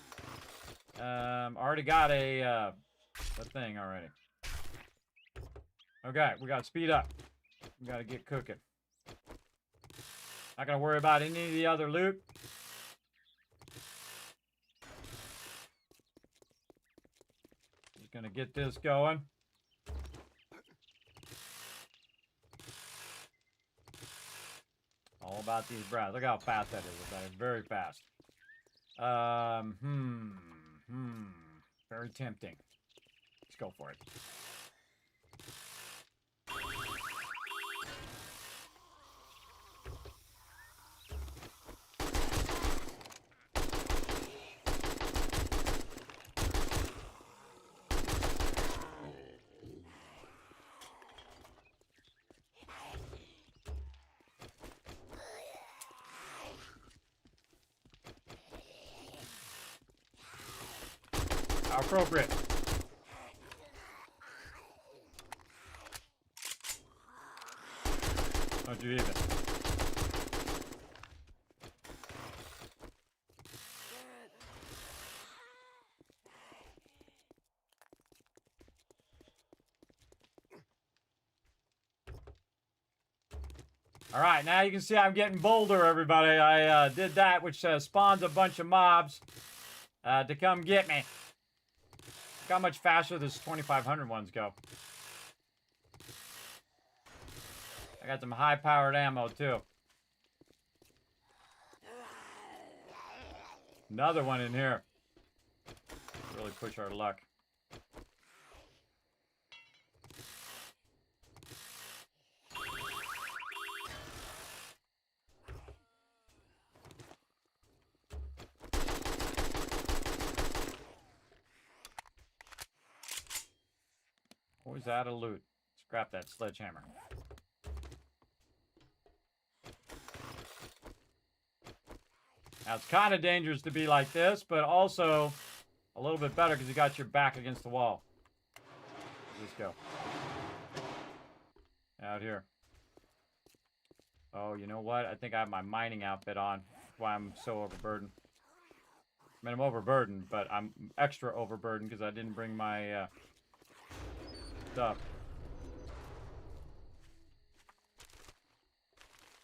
Already got a thing already. Okay, we got to speed up. We got to get cooking. Not gonna worry about any of the other loot. Just gonna get this going. All about these browns. Look how fast that is. That is very fast. Very tempting. Let's go for it. How appropriate. Don't you even. All right, now you can see I'm getting bolder, everybody. I did that, which spawns a bunch of mobs to come get me. Look how much faster this 2500 ones go. I got some high-powered ammo, too. Another one in here. Really push our luck. Always out of loot. Scrap that sledgehammer. Now, it's kind of dangerous to be like this, but also a little bit better because you got your back against the wall. Let's go. Out here. Oh, you know what? I think I have my mining outfit on. That's why I'm so overburdened. I mean, I'm overburdened, but I'm extra overburdened because I didn't bring my stuff.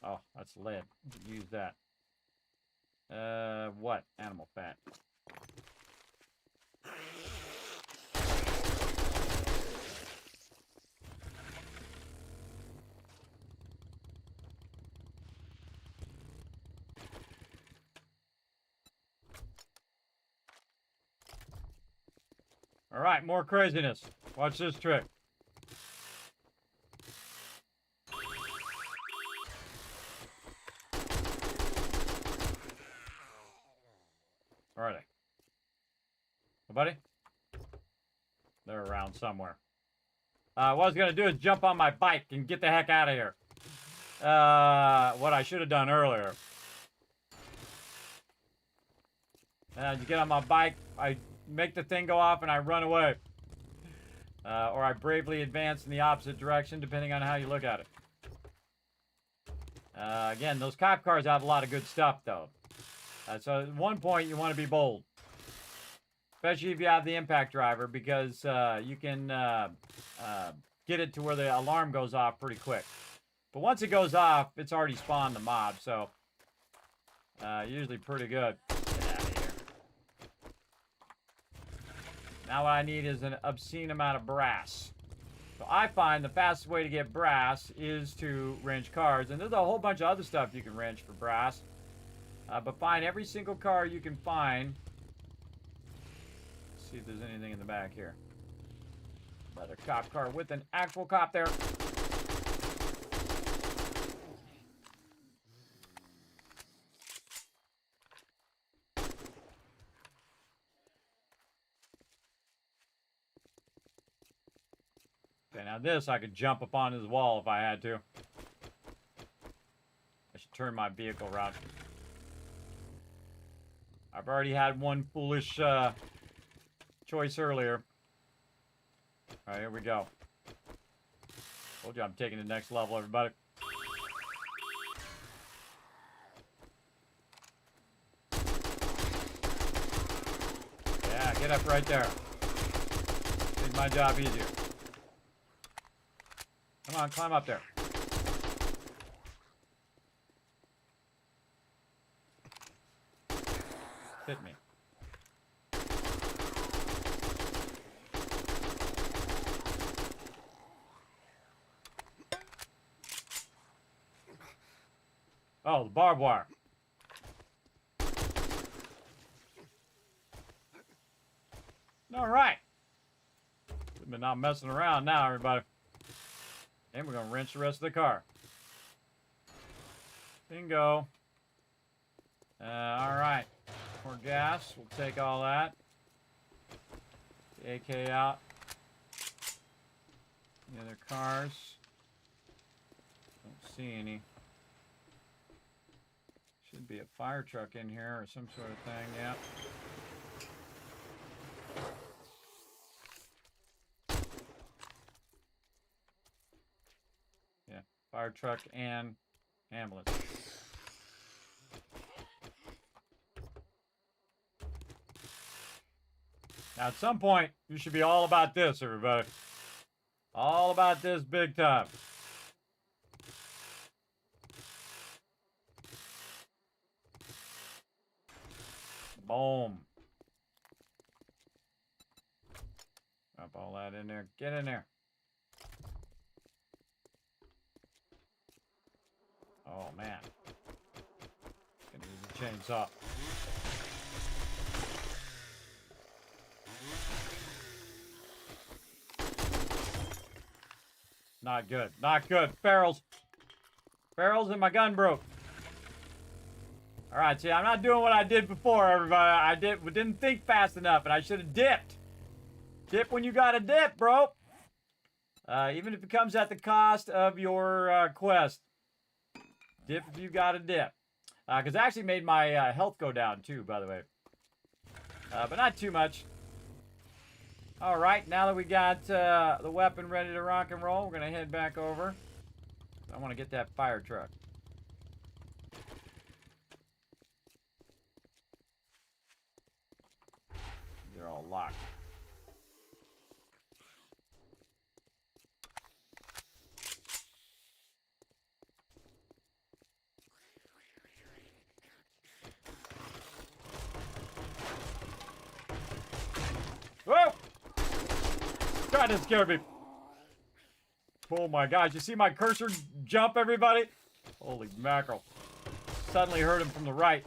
Oh, that's lead. Use that. What? Animal fat. All right, more craziness. Watch this trick. Where are they? Nobody? They're around somewhere. What I was going to do is jump on my bike and get the heck out of here. What I should have done earlier. And you get on my bike, I make the thing go off, and I run away. Or I bravely advance in the opposite direction, depending on how you look at it. Again, those cop cars have a lot of good stuff, though. So at one point, you want to be bold. Especially if you have the impact driver, because you can get it to where the alarm goes off pretty quick. But once it goes off, it's already spawned the mob, so usually pretty good. Get out of here. Now what I need is an obscene amount of brass. So I find the fastest way to get brass is to wrench cars. And there's a whole bunch of other stuff you can wrench for brass. But find every single car you can find. Let's see if there's anything in the back here. Another cop car with an actual cop there. Okay, now this I could jump up on his wall if I had to. I should turn my vehicle around. I've already had one foolish choice earlier. All right, here we go. Told you I'm taking the next level, everybody. Get get up right there. Make my job easier. Come on, climb up there. Hit me. Oh, the barbed wire. All right. We're not messing around now, everybody. And we're going to wrench the rest of the car. Bingo. All right. More gas. We'll take all that. The AK out. The other cars. Don't see any. Should be a fire truck in here or some sort of thing. Yeah. Yeah. Fire truck and ambulance. Now, at some point, you should be all about this, everybody. All about this big time. Boom. Drop all that in there. Get in there. Oh, man. Gonna use the chainsaw. Not good. Not good. Barrels. Barrels and my gun broke. All right, see, I'm not doing what I did before, everybody. I didn't think fast enough, and I should have dipped. Dip when you got to dip, bro. Even if it comes at the cost of your quest. Dip if you got to dip. Because I actually made my health go down, too, by the way. But not too much. All right, now that we got the weapon ready to rock and roll, we're going to head back over. I want to get that fire truck. They're all locked. Whoa! God, that scared me. Oh my gosh, you see my cursor jump, everybody? Holy mackerel. Suddenly heard him from the right.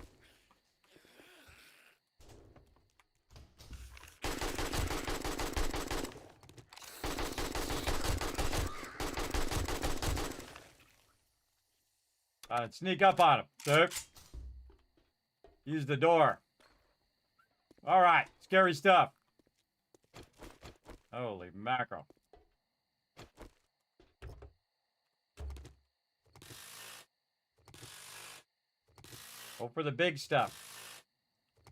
I'd sneak up on him. Dude. Use the door. All right, scary stuff. Holy mackerel. Go for the big stuff.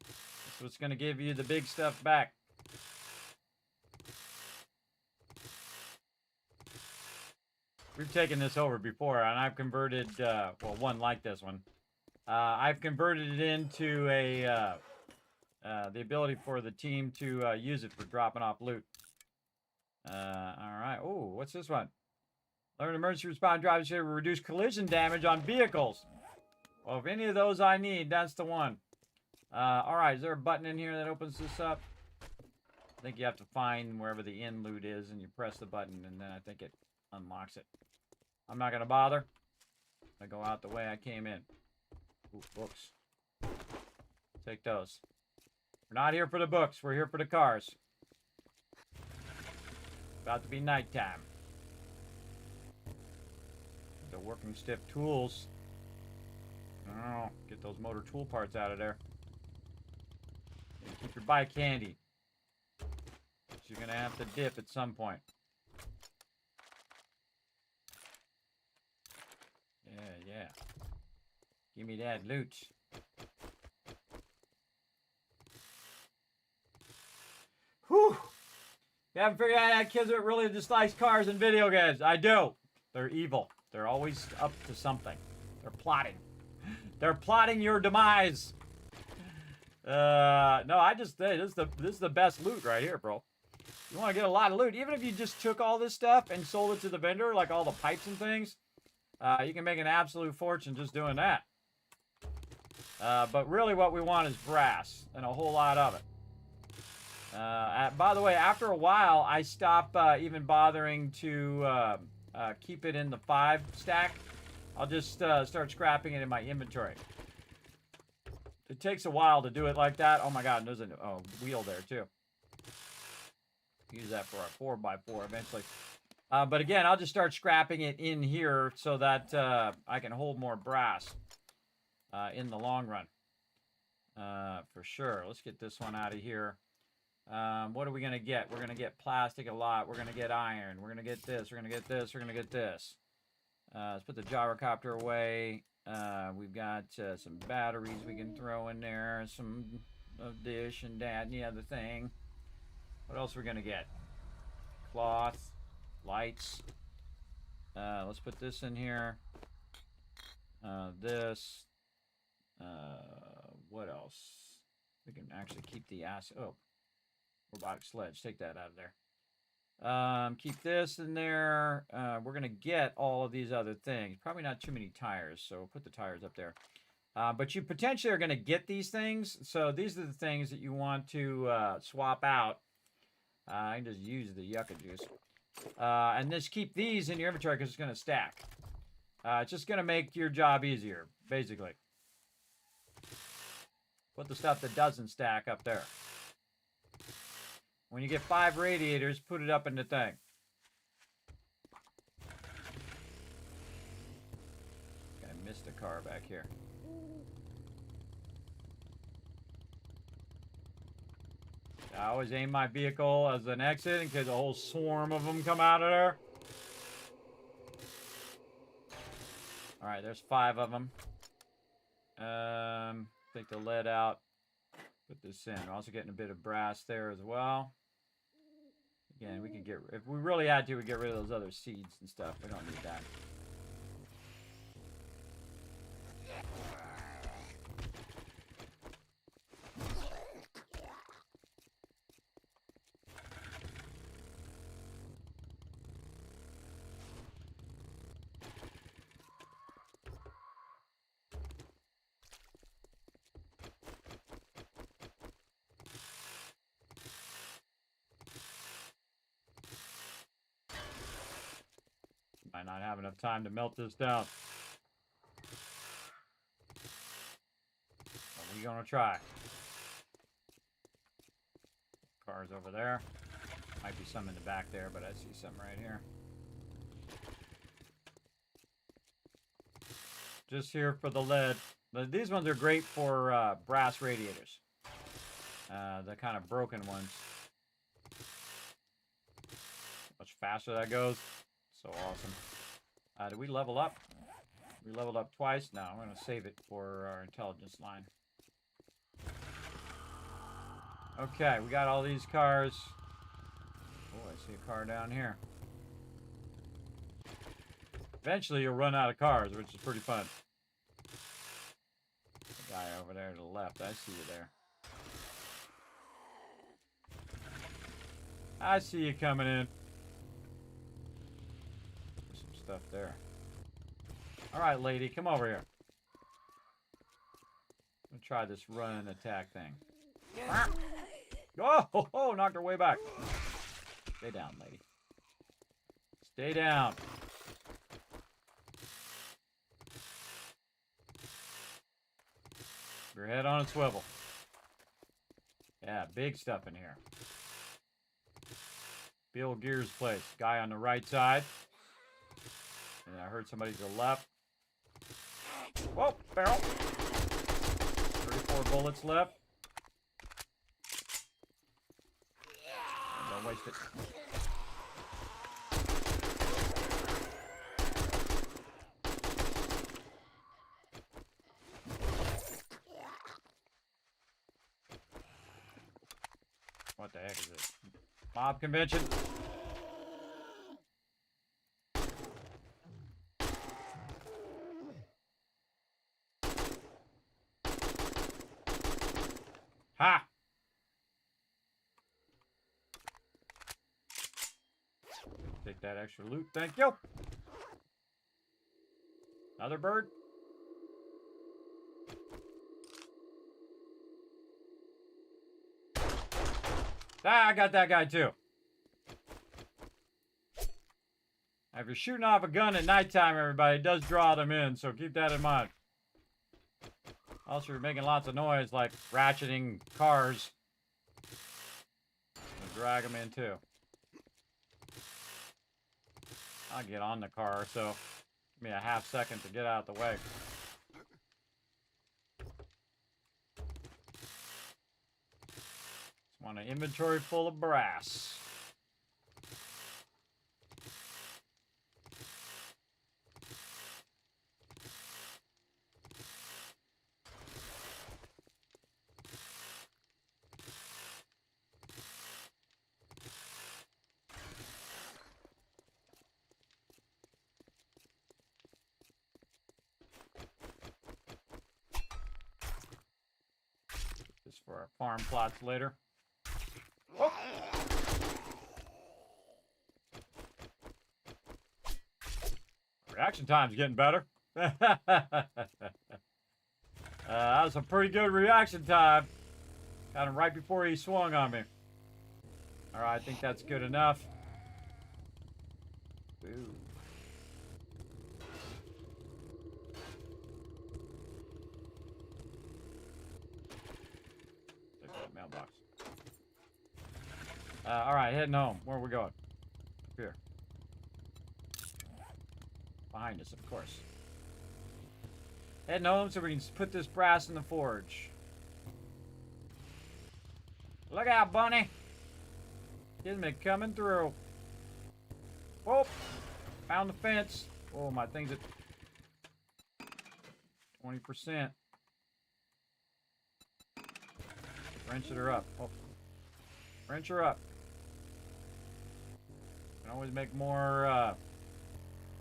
That's what's going to give you the big stuff back. We've taken this over before, and I've converted, well, one like this one. I've converted it into a, the ability for the team to use it for dropping off loot. All right. Oh, what's this one? Learn emergency response drivers should reduce collision damage on vehicles. Well, if any of those I need, that's the one. All right. Is there a button in here that opens this up? I think you have to find wherever the in loot is, and you press the button, and then I think it unlocks it. I'm not going to bother. I go out the way I came in. Ooh, books. Take those. We're not here for the books. We're here for the cars. About to be nighttime. The working stiff tools. Oh, get those motor tool parts out of there. And keep your bike handy. You're going to have to dip at some point. Yeah. Give me that loot. Whew. You haven't figured out that kids really dislikes cars and video games. I do. They're evil. They're always up to something. They're plotting. They're plotting your demise. No, I just think this is the best loot right here, bro. You want to get a lot of loot. Even if you just took all this stuff and sold it to the vendor, like all the pipes and things, you can make an absolute fortune just doing that. But really what we want is brass, and a whole lot of it. By the way, after a while, I stop even bothering to keep it in the 5 stack. I'll just start scrapping it in my inventory. It takes a while to do it like that. Oh my god, and there's a wheel there too. Use that for our 4x4 eventually. But again, I'll just start scrapping it in here so that I can hold more brass in the long run. For sure. Let's get this one out of here. What are we going to get? We're going to get plastic a lot. We're going to get iron. We're going to get this. We're going to get this. We're going to get this. Let's put the gyrocopter away. We've got some batteries we can throw in there. Some of this and that and the other thing. What else are we going to get? Cloth. Lights. Let's put this in here. This. What else? We can actually keep the acid. Oh. Robotic sledge. Take that out of there. Keep this in there. We're going to get all of these other things. Probably not too many tires, so we'll put the tires up there. But you potentially are going to get these things. So these are the things that you want to swap out. I can just use the yucca juice. And just keep these in your inventory because it's going to stack. It's just going to make your job easier, basically. Put the stuff that doesn't stack up there. When you get 5 radiators, put it up in the thing. I missed a car back here. I always aim my vehicle as an exit in case a whole swarm of them come out of there. Alright, there's 5 of them. Take the lead out. Put this in. We're also getting a bit of brass there as well. Again, we can get, if we really had to, we'd get rid of those other seeds and stuff. We don't need that. Might not have enough time to melt this down. But we're gonna try. Cars over there. Might be some in the back there, but I see some right here. Just here for the lead. These ones are great for brass radiators. The kind of broken ones. Much faster that goes. So awesome. Did we level up? We leveled up twice. No, I'm going to save it for our intelligence line. Okay, we got all these cars. Oh, I see a car down here. Eventually you'll run out of cars, which is pretty fun. The guy over there to the left, I see you there. I see you coming in. Stuff there. All right, lady, come over here. I'm gonna try this run and attack thing. Oh, knocked her way back. Stay down, lady. Stay down. Your head on a swivel. Yeah, big stuff in here. Bill Gear's place. Guy on the right side. And I heard somebody to the left. Whoa, barrel. 34 bullets left. Don't waste it. What the heck is this? Mob convention? Ha! Take that extra loot. Thank you. Another bird. Ah, I got that guy too. Now, if you're shooting off a gun at nighttime, everybody, it does draw them in, so keep that in mind. Also, you're making lots of noise, like ratcheting cars. You'll drag them in too. I'll get on the car, so give me a half second to get out of the way. Just want an inventory full of brass. Just for our farm plots later. Oh. Reaction time's getting better. That was a pretty good reaction time. Got him right before he swung on me. Alright, I think that's good enough. Ooh. There's that mailbox. Alright, heading home. Where are we going? Up here. Behind us, of course. Heading home so we can put this brass in the forge. Look out, Bunny! Kismet coming through. Oh! Found the fence. Oh, my thing's at 20%. Wrench her up. Oh. Wrench her up. I can always make more, I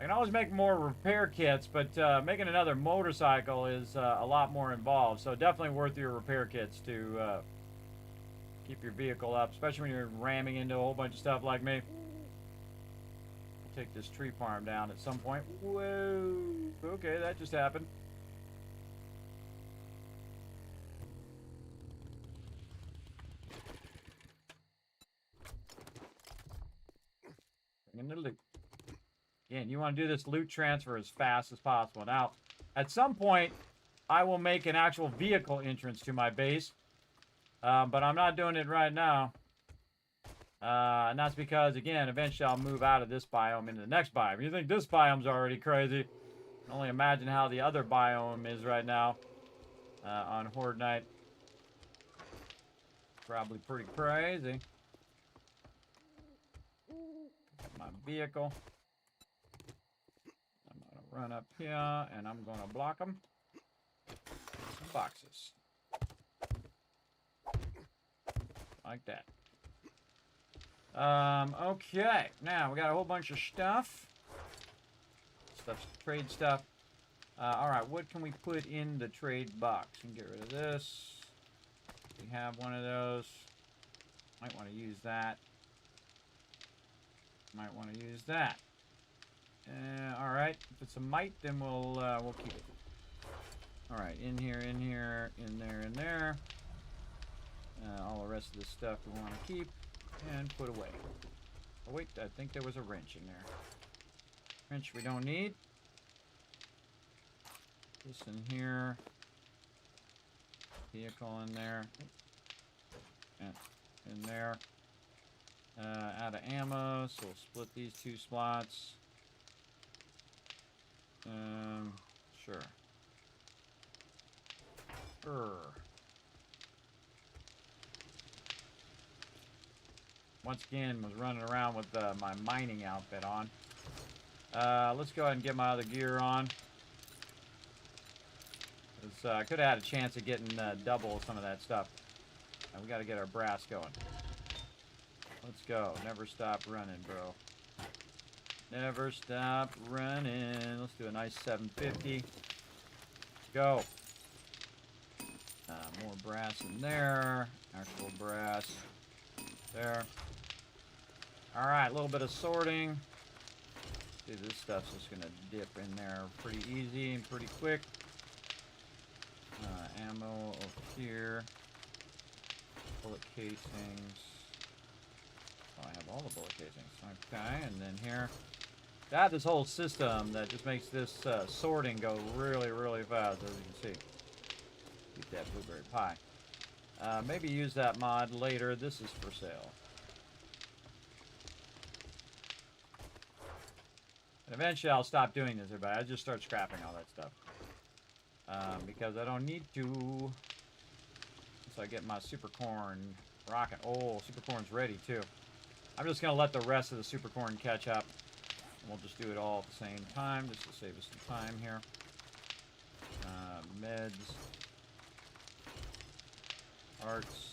can always make more repair kits, but making another motorcycle is a lot more involved. So definitely worth your repair kits to keep your vehicle up, especially when you're ramming into a whole bunch of stuff like me. We'll take this tree farm down at some point. Whoa. Okay, that just happened. Bring in the loot. Again, you want to do this loot transfer as fast as possible. Now, at some point, I will make an actual vehicle entrance to my base. But I'm not doing it right now. And that's because, again, eventually I'll move out of this biome into the next biome. You think this biome's already crazy? I can only imagine how the other biome is right now on Horde Night. Probably pretty crazy. My vehicle. I'm going to run up here, and I'm going to block them. Some boxes. Like that. Okay. Now, we got a whole bunch of stuff. Trade stuff. Alright, what can we put in the trade box? We can get rid of this. We have one of those. Might want to use that. Might want to use that. Alright, if it's a mite, then we'll keep it. Alright, in here, in there, in there. All the rest of this stuff we want to keep and put away. Oh wait, I think there was a wrench in there. Wrench we don't need. This in here. Vehicle in there. And in there. Out of ammo, so we'll split these two slots. Sure. Once again, was running around with my mining outfit on. Let's go ahead and get my other gear on. I could have had a chance of getting double some of that stuff. We got to get our brass going. Let's go. Never stop running, bro. Never stop running. Let's do a nice 750. Go. More brass in there. Actual brass. There. Alright, a little bit of sorting. See, this stuff's just gonna dip in there pretty easy and pretty quick. Ammo over here. Bullet casings. Oh, I have all the bullet casings. Okay, and then here. I have this whole system that just makes this sorting go really, really fast, as you can see. Keep that blueberry pie. Maybe use that mod later. This is for sale. And eventually I'll stop doing this, everybody. I'll just start scrapping all that stuff. Because I don't need to. So I get my super corn rocking. Oh, super corn's ready too. I'm just gonna let the rest of the super corn catch up. And we'll just do it all at the same time, just to save us some time here. Meds. Parts.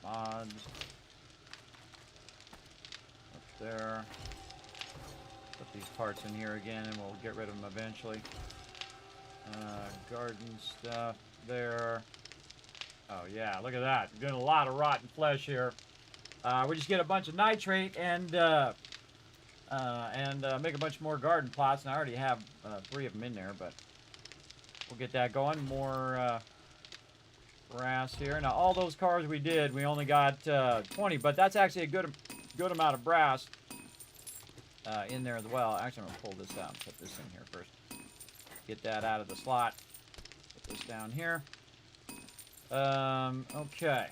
Mods. Up there. Put these parts in here again and we'll get rid of them eventually. Garden stuff there. Oh yeah, look at that. We're doing a lot of rotten flesh here. We just get a bunch of nitrate and make a bunch more garden plots. And I already have 3 of them in there, but we'll get that going. More brass here. Now all those cars we did, we only got 20, but that's actually a good amount of brass in there as well. Actually, I'm gonna pull this out and put this in here first. Get that out of the slot. Put this down here. Okay.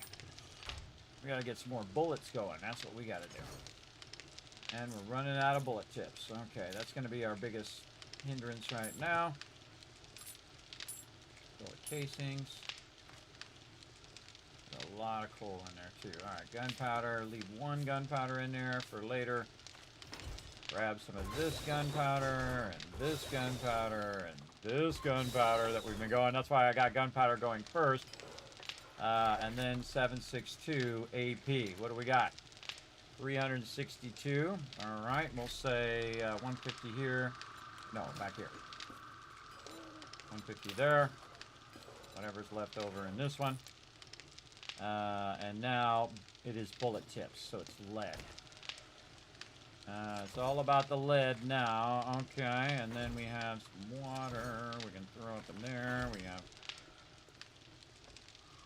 We gotta get some more bullets going. That's what we gotta do. And we're running out of bullet tips. Okay, that's gonna be our biggest hindrance right now. Bullet casings. A lot of coal in there too. Alright, gunpowder. Leave 1 gunpowder in there for later. Grab some of this gunpowder, and this gunpowder, and this gunpowder that we've been going. That's why I got gunpowder going first. And then 762 AP. What do we got? 362. All right, we'll say 150 here. No, back here. 150 there. Whatever's left over in this one. And now it is bullet tips, so it's lead. It's all about the lead now. Okay, and then we have some water. We can throw it in there. We have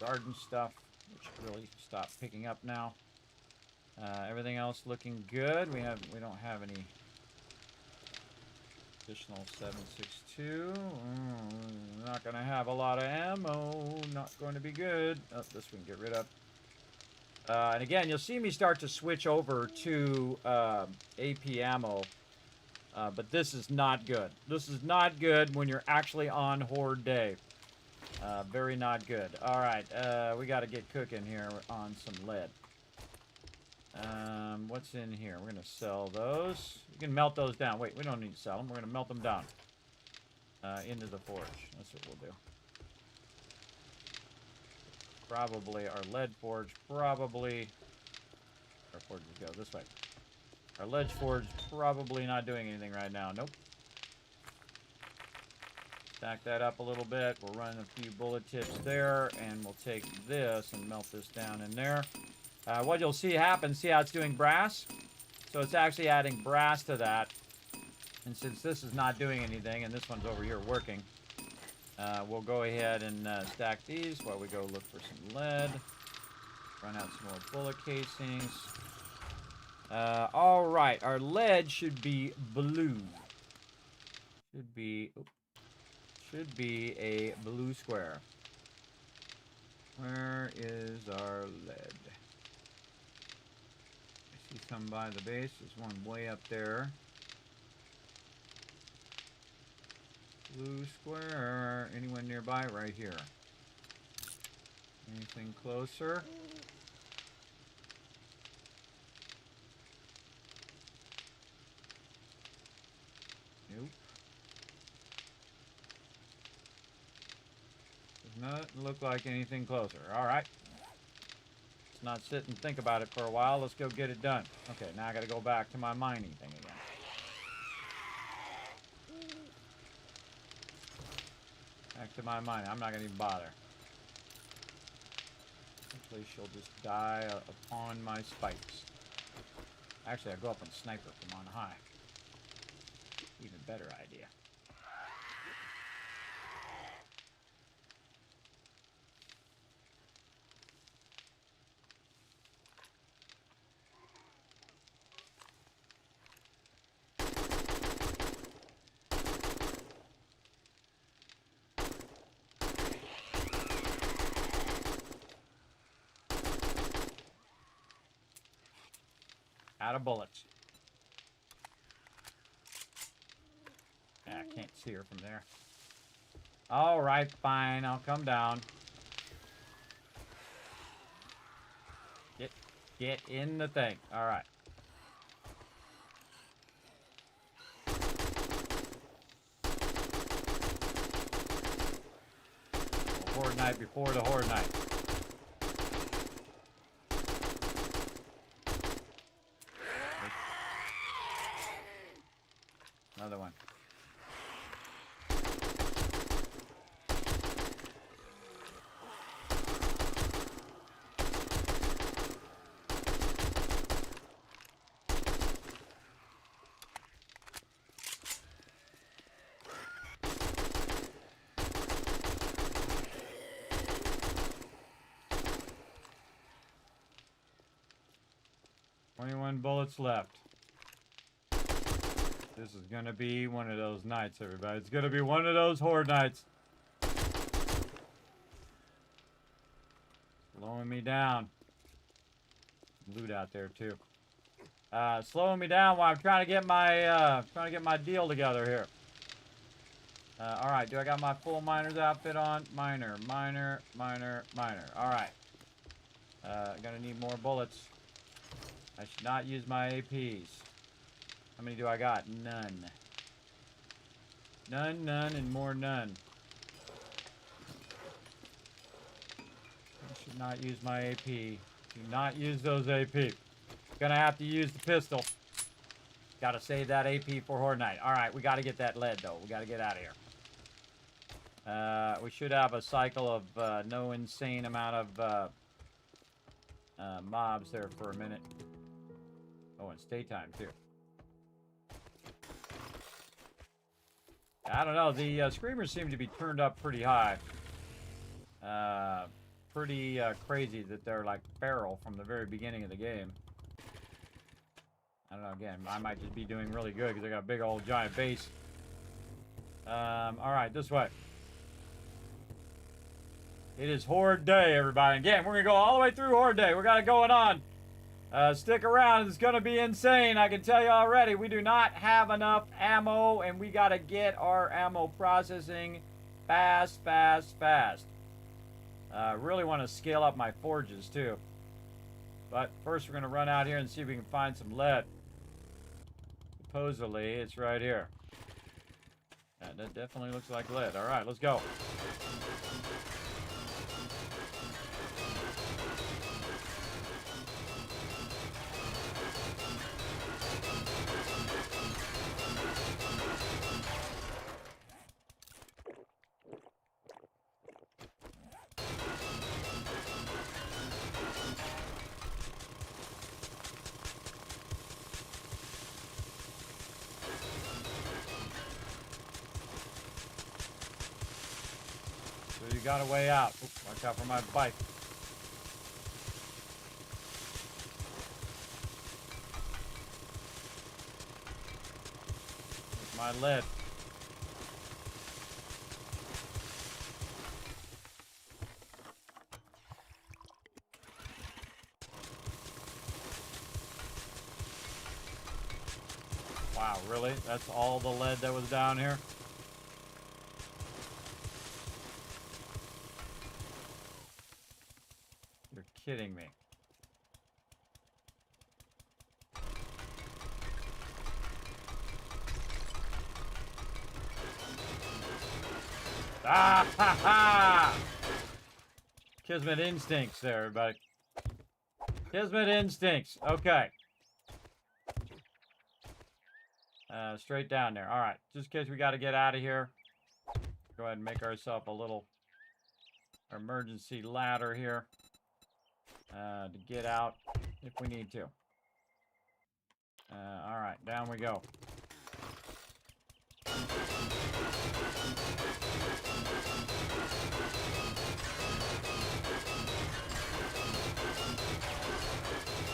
garden stuff, which really stopped picking up now. Everything else looking good. We don't have any additional 762. Not gonna have a lot of ammo. Not going to be good. Oh, this we can get rid of. And again, you'll see me start to switch over to AP ammo. But this is not good. This is not good when you're actually on Horde Day. Very not good. Alright, we got to get cooking here on some lead. What's in here? We're going to sell those. You can melt those down. Wait, we don't need to sell them. We're going to melt them down into the forge. That's what we'll do. Probably our lead forge, probably... Our forges go this way. Our lead forge probably not doing anything right now. Nope. Stack that up a little bit. We'll run a few bullet tips there, and we'll take this and melt this down in there. What you'll see happen, see how it's doing brass? So it's actually adding brass to that. And since this is not doing anything, and this one's over here working, we'll go ahead and stack these while we go look for some lead. Run out some more bullet casings. Alright, our lead should be blue. Should be a blue square. Where is our lead? I see some by the base. There's one way up there. Blue square. Anyone nearby? Right here. Anything closer? Nope. Does not look like anything closer. Alright. Let's not sit and think about it for a while. Let's go get it done. Okay, now I gotta go back to my mining thing again. Back to my mind. I'm not gonna even bother. Hopefully she'll just die upon my spikes. Actually, I'll go up and snipe her from on high. Even better idea. Out of bullets. Yeah, I can't see her from there. All right, fine. I'll come down. Get in the thing. All right. Horde night before the horde night. Another one. Bullets left. This is gonna be one of those nights, everybody. It's gonna be one of those horde nights. Slowing me down. Loot out there too. Slowing me down while I'm trying to get my deal together here. All right. Do I got my full miner's outfit on? Miner. All right. Gonna need more bullets. I should not use my APs. How many do I got? None. None, and more none. I should not use my AP. Do not use those AP. Gonna have to use the pistol. Gotta save that AP for Horde Night. Alright, we gotta get that lead though. We gotta get out of here. We should have a cycle of no insane amount of mobs there for a minute. Oh, and stay time too. I don't know. The screamers seem to be turned up pretty high. Pretty crazy that they're like feral from the very beginning of the game. I don't know. Again, I might just be doing really good because I got a big old giant base. All right, this way. It is Horde Day, everybody. Again, we're gonna go all the way through Horde Day. We got it going on. Stick around. It's going to be insane. I can tell you already. We do not have enough ammo, and we got to get our ammo processing fast. Really want to scale up my forges, too. But first, we're going to run out here and see if we can find some lead. Supposedly, it's right here. Yeah, that definitely looks like lead. All right, let's go. So you got a way out. Oops, watch out for my bike. There's my lead. Wow, really? That's all the lead that was down here? You're kidding me. Ah ha ha! Kismet instincts there, everybody. Kismet instincts. Okay. Straight down there. All right. Just in case we got to get out of here. Go ahead and make ourselves a little emergency ladder here to get out if we need to. All right, down we go.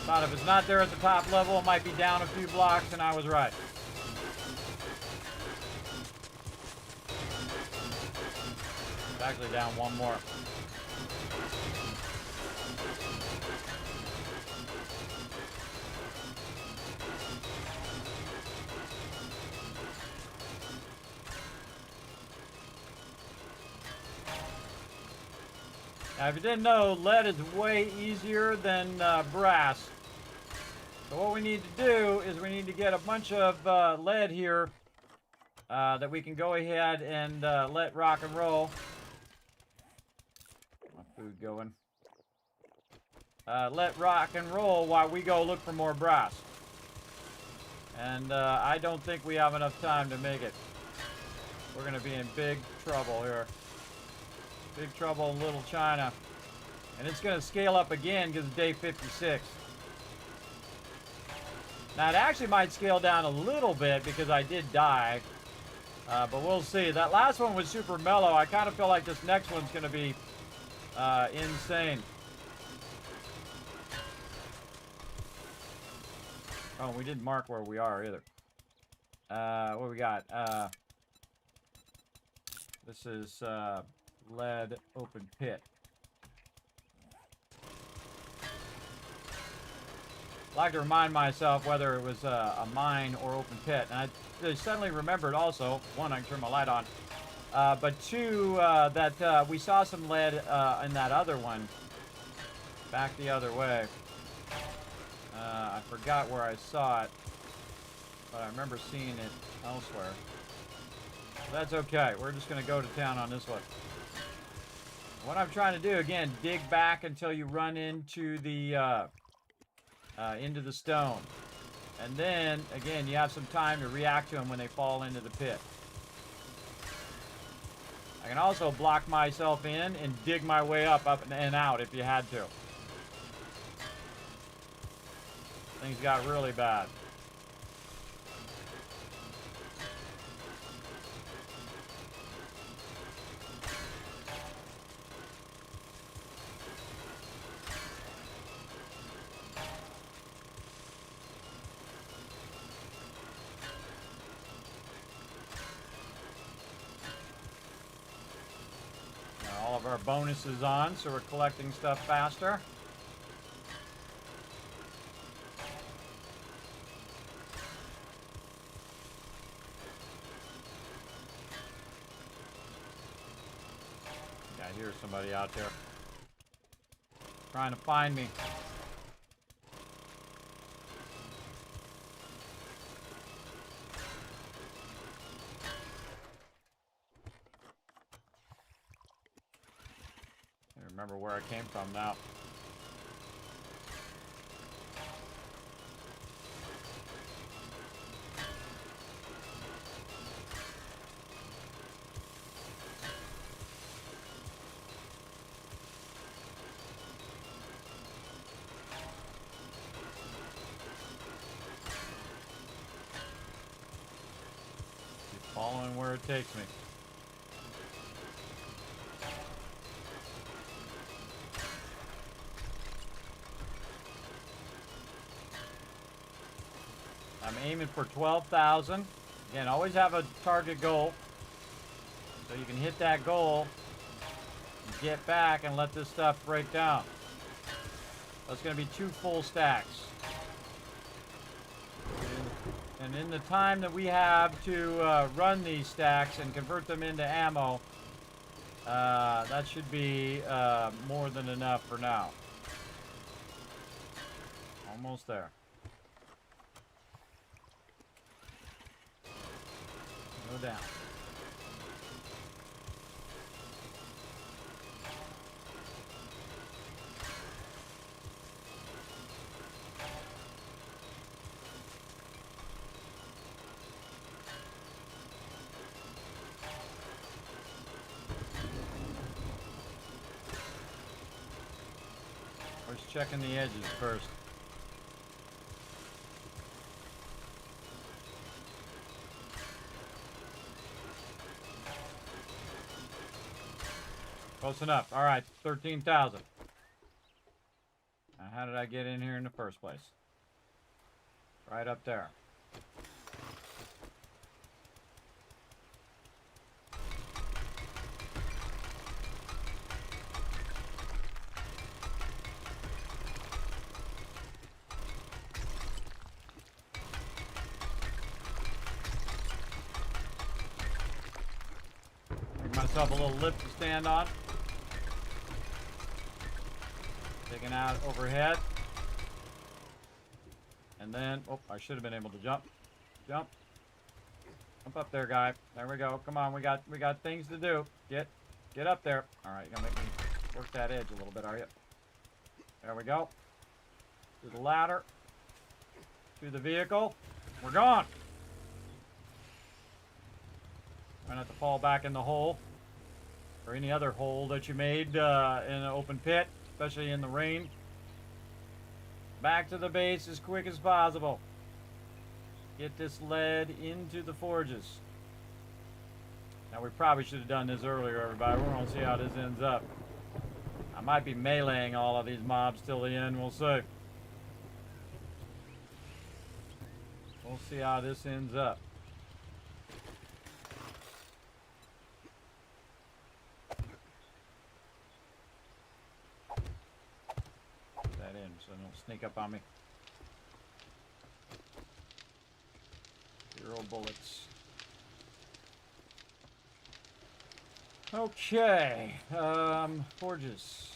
Thought if it's not there at the top level, it might be down a few blocks, and I was right. It's actually down one more. Now, if you didn't know, lead is way easier than brass. So what we need to do is we need to get a bunch of lead here that we can go ahead and let rock and roll. My food going. Let rock and roll while we go look for more brass. And I don't think we have enough time to make it. We're going to be in big trouble here. Big trouble in Little China. And it's going to scale up again because it's day 56. Now, it actually might scale down a little bit because I did die. But we'll see. That last one was super mellow. I kind of feel like this next one's going to be insane. Oh, we didn't mark where we are either. What we got? This is lead open pit. I like to remind myself whether it was a mine or open pit. And I suddenly remembered also, one, I can turn my light on, but two, that we saw some lead in that other one, back the other way. I forgot where I saw it, but I remember seeing it elsewhere. That's okay. We're just going to go to town on this one. What I'm trying to do, again, dig back until you run into the stone. And then, again, you have some time to react to them when they fall into the pit. I can also block myself in and dig my way up and out if you had to. Things got really bad. All of our bonuses on, so we're collecting stuff faster. I hear somebody out there trying to find me. I remember where I came from now. Keep following where it takes me. I'm aiming for 12,000. Again, always have a target goal. So you can hit that goal, get back, and let this stuff break down. That's going to be 2 full stacks. And in the time that we have to run these stacks and convert them into ammo, that should be more than enough for now. Almost there. Go down. Just checking the edges first. Close enough. All right, 13,000. Now, how did I get in here in the first place? Right up there. Make myself a little lip to stand on. Taking out overhead. And then, oh, I should have been able to jump. Jump. Jump up there, guy. There we go. Come on, we got things to do. Get up there. All right, you're gonna make me work that edge a little bit, are you? There we go. To the ladder. To the vehicle. We're gone. Try not to fall back in the hole. Or any other hole that you made in an open pit, especially in the rain. Back to the base as quick as possible. Get this lead into the forges. Now, we probably should have done this earlier, everybody. We're going to see how this ends up. I might be meleeing all of these mobs till the end. We'll see. We'll see how this ends up. Put that in so they don't sneak up on me. 0 bullets. Okay, forges,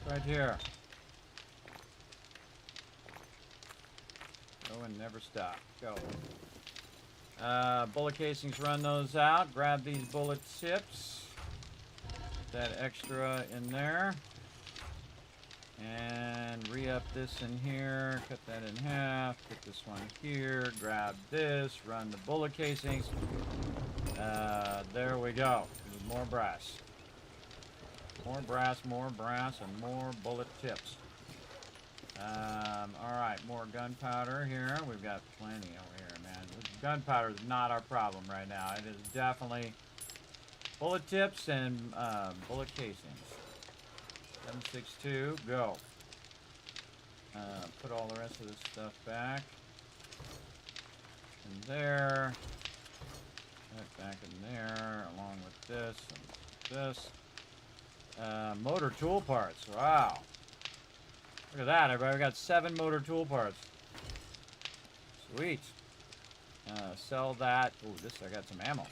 right here. Go and never stop. Go. Bullet casings, run those out. Grab these bullet tips. Put that extra in there. And re-up this in here. Cut that in half. Put this one here. Grab this. Run the bullet casings. There we go. More brass. More brass, and more bullet tips. Alright, more gunpowder here. We've got plenty over here, man. Gunpowder is not our problem right now. It is definitely bullet tips and bullet casings. 7.62, go. Put all the rest of this stuff back. In there. That back in there, along with this and this. Motor tool parts. Wow. Look at that, everybody. We got 7 motor tool parts. Sweet. Sell that. Ooh, this, I got some ammo.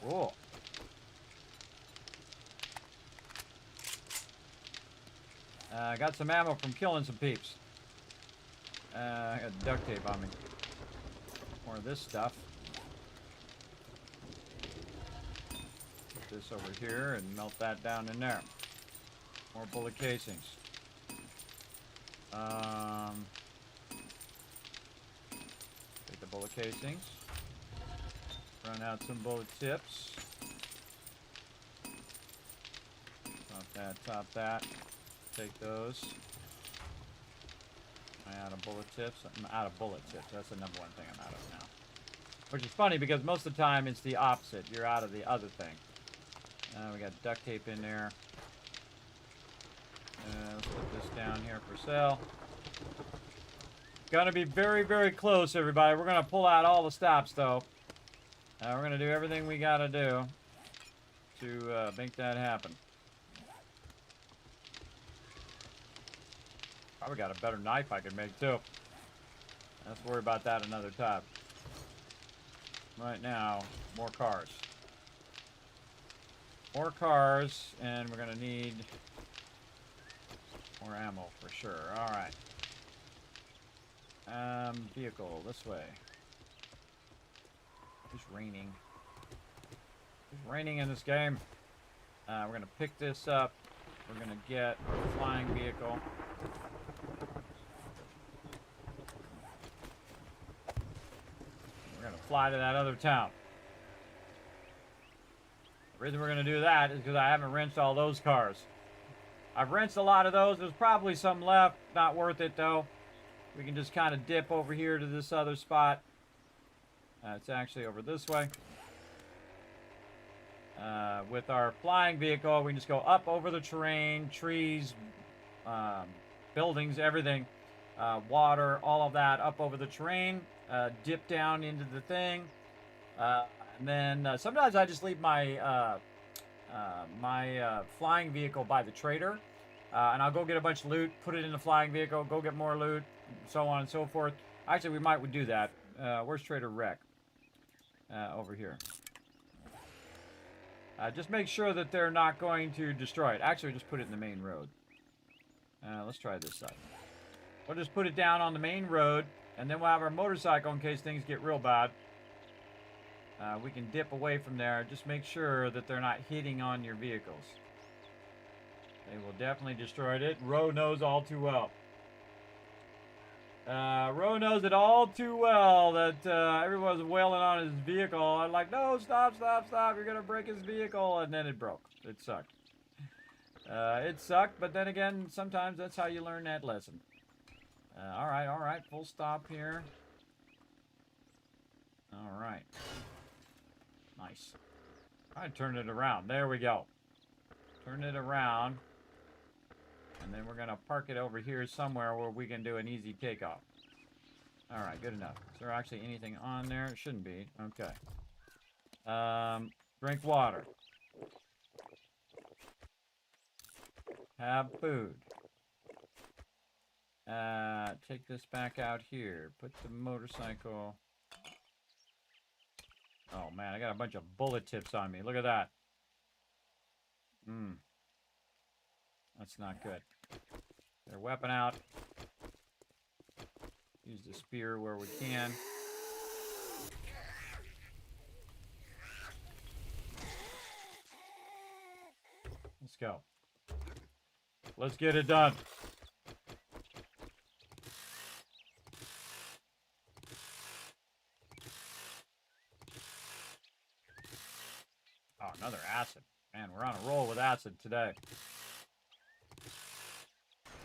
Cool. I got some ammo from killing some peeps. I got duct tape on me. More of this stuff. Put this over here and melt that down in there. More bullet casings. Take the bullet casings. Run out some bullet tips. Top that. Take those. I'm out of bullet tips. I'm out of bullet tips. That's the number one thing I'm out of now. Which is funny because most of the time it's the opposite. You're out of the other thing. We got duct tape in there. Let's put this down here for sale. Gonna be very, very close, everybody. We're gonna pull out all the stops, though. We're gonna do everything we gotta do to make that happen. Probably got a better knife I could make, too. Let's worry about that another time. Right now, more cars. More cars, and we're going to need more ammo for sure. Alright. Vehicle, this way. It's raining. It's raining in this game. We're going to pick this up. We're going to get our flying vehicle. We're going to fly to that other town. The reason we're going to do that is because I haven't wrenched all those cars. I've rinsed a lot of those. There's probably some left. Not worth it, though. We can just kind of dip over here to this other spot. It's actually over this way. With our flying vehicle, we can just go up over the terrain, trees, buildings, everything. Water, all of that up over the terrain. Dip down into the thing. And then sometimes I just leave my flying vehicle by the trader. And I'll go get a bunch of loot, put it in the flying vehicle, go get more loot, so on and so forth. Actually, we would do that. Where's Trader Rec? Over here. Just make sure that they're not going to destroy it. Actually, just put it in the main road. Let's try this side. We'll just put it down on the main road, and then we'll have our motorcycle in case things get real bad. We can dip away from there. Just make sure that they're not hitting on your vehicles. They will definitely destroy it. Ro knows all too well. Ro knows it all too well that everyone's wailing on his vehicle. I'm like, no, stop, stop, stop. You're going to break his vehicle. And then it broke. It sucked. It sucked, but then again, sometimes that's how you learn that lesson. All right. Full stop here. All right. Nice. All right, turn it around. There we go. Turn it around. And then we're going to park it over here somewhere where we can do an easy takeoff. All right, good enough. Is there actually anything on there? It shouldn't be. Okay. Drink water. Have food. Take this back out here. Put the motorcycle... Oh, man, I got a bunch of bullet tips on me. Look at that. That's not good. Get our weapon out. Use the spear where we can. Let's go. Let's get it done. Oh, another acid. Man, we're on a roll with acid today.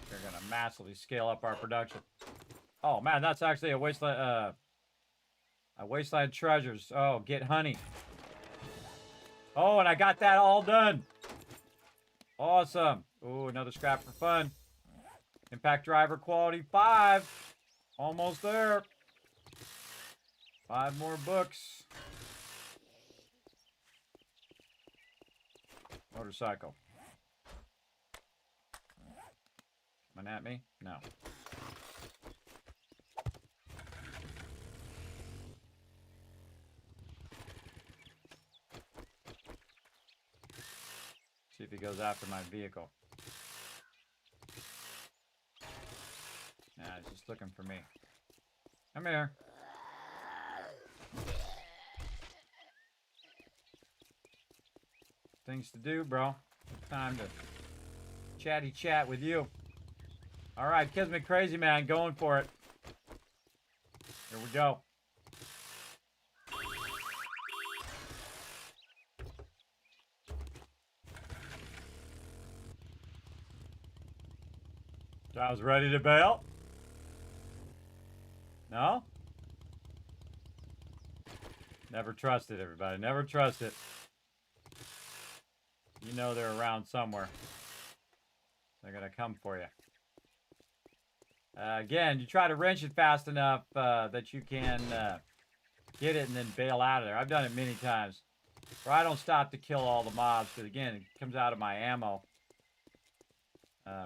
We're going to massively scale up our production. Oh, man, that's actually a wasteland treasures. Oh, get honey. Oh, and I got that all done. Awesome. Oh, another scrap for fun. Impact driver quality 5. Almost there. 5 more books. Motorcycle. Coming at me? No. See if he goes after my vehicle. Nah, he's just looking for me. Come here. Things to do, bro. Time to chatty chat with you. All right, Kismet Crazy Man, going for it. Here we go. I was ready to bail. No? Never trust it, everybody. Never trust it. You know they're around somewhere. They're going to come for you. Again, you try to wrench it fast enough that you can get it and then bail out of there. I've done it many times. Or I don't stop to kill all the mobs because, again, it comes out of my ammo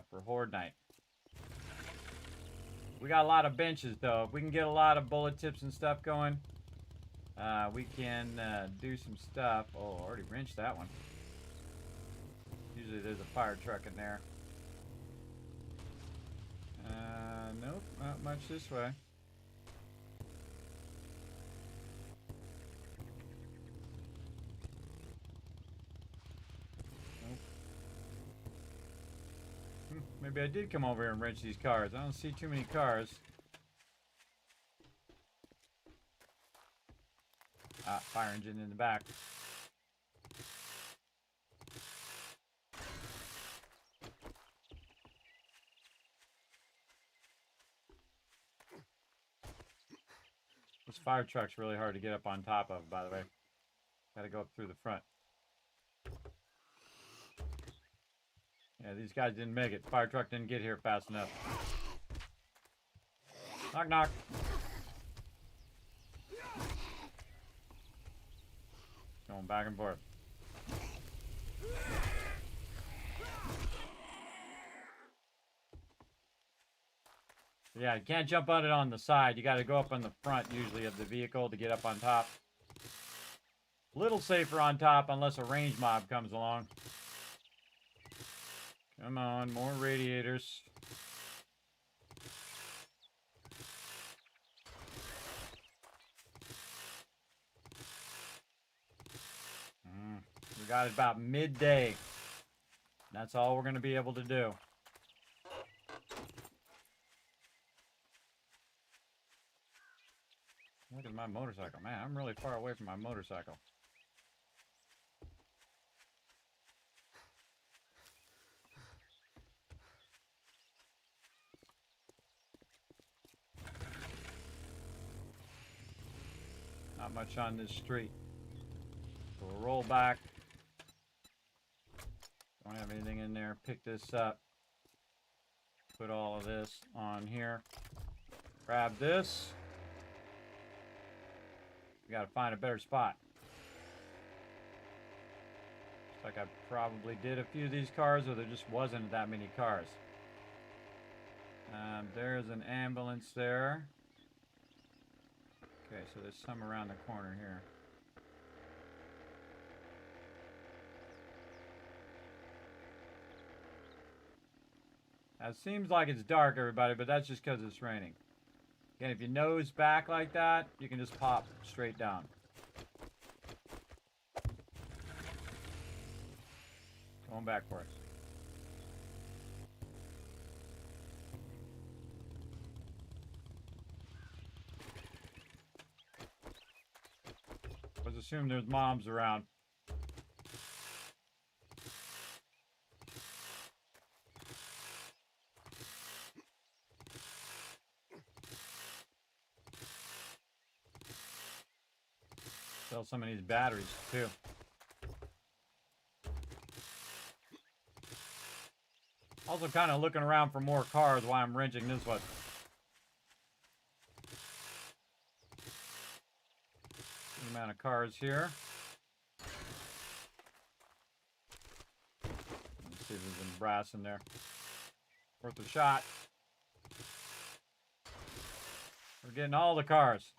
for Horde Night. We got a lot of benches, though. If we can get a lot of bullet tips and stuff going, we can do some stuff. Oh, already wrenched that one. Usually there's a fire truck in there. Nope, not much this way. Nope. Maybe I did come over here and wrench these cars. I don't see too many cars. Ah, fire engine in the back. This fire truck's really hard to get up on top of, by the way. Gotta go up through the front. Yeah, these guys didn't make it. Fire truck didn't get here fast enough. Knock, knock. Going back and forth. Yeah, you can't jump on it on the side. You got to go up on the front, usually, of the vehicle to get up on top. A little safer on top unless a range mob comes along. Come on, more radiators. We got it about midday. That's all we're going to be able to do. Look at my motorcycle. Man, I'm really far away from my motorcycle. Not much on this street. So we'll roll back. Don't have anything in there. Pick this up. Put all of this on here. Grab this. We gotta find a better spot. Looks like I probably did a few of these cars, or there just wasn't that many cars. There's an ambulance there. Okay, so there's some around the corner here. Now, it seems like it's dark, everybody, but that's just because it's raining. Again, if you nose back like that, you can just pop straight down. Going back for it. Let's assume there's moms around. Sell some of these batteries too. Also kind of looking around for more cars while I'm wrenching this one. Good amount of cars here. Let's see if there's any brass in there. Worth a shot. We're getting all the cars.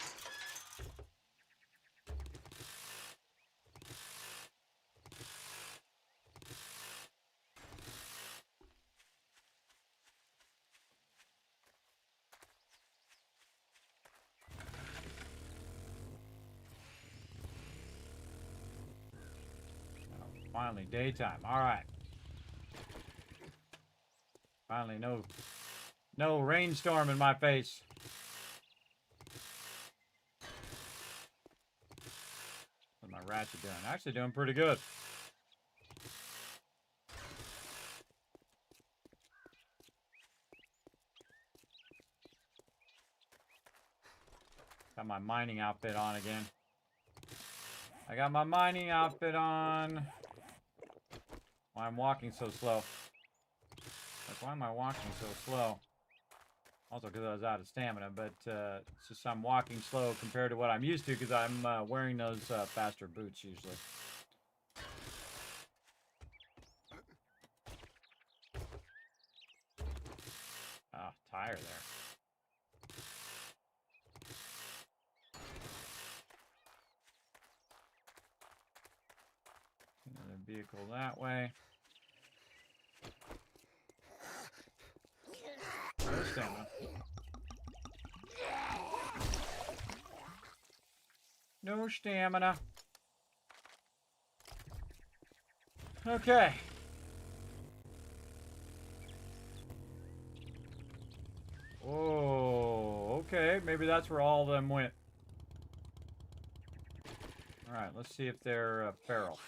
Finally, daytime. All right. Finally, no rainstorm in my face. What's my ratchet doing? Actually doing pretty good. Got my mining outfit on again. I got my mining outfit on. Why I'm walking so slow. Like, why am I walking so slow? Also because I was out of stamina, but it's just I'm walking slow compared to what I'm used to because I'm wearing those faster boots usually. Ah, tire there. Another vehicle that way. No stamina. No stamina. Okay. Oh, okay. Maybe that's where all of them went. Alright, let's see if they're feral.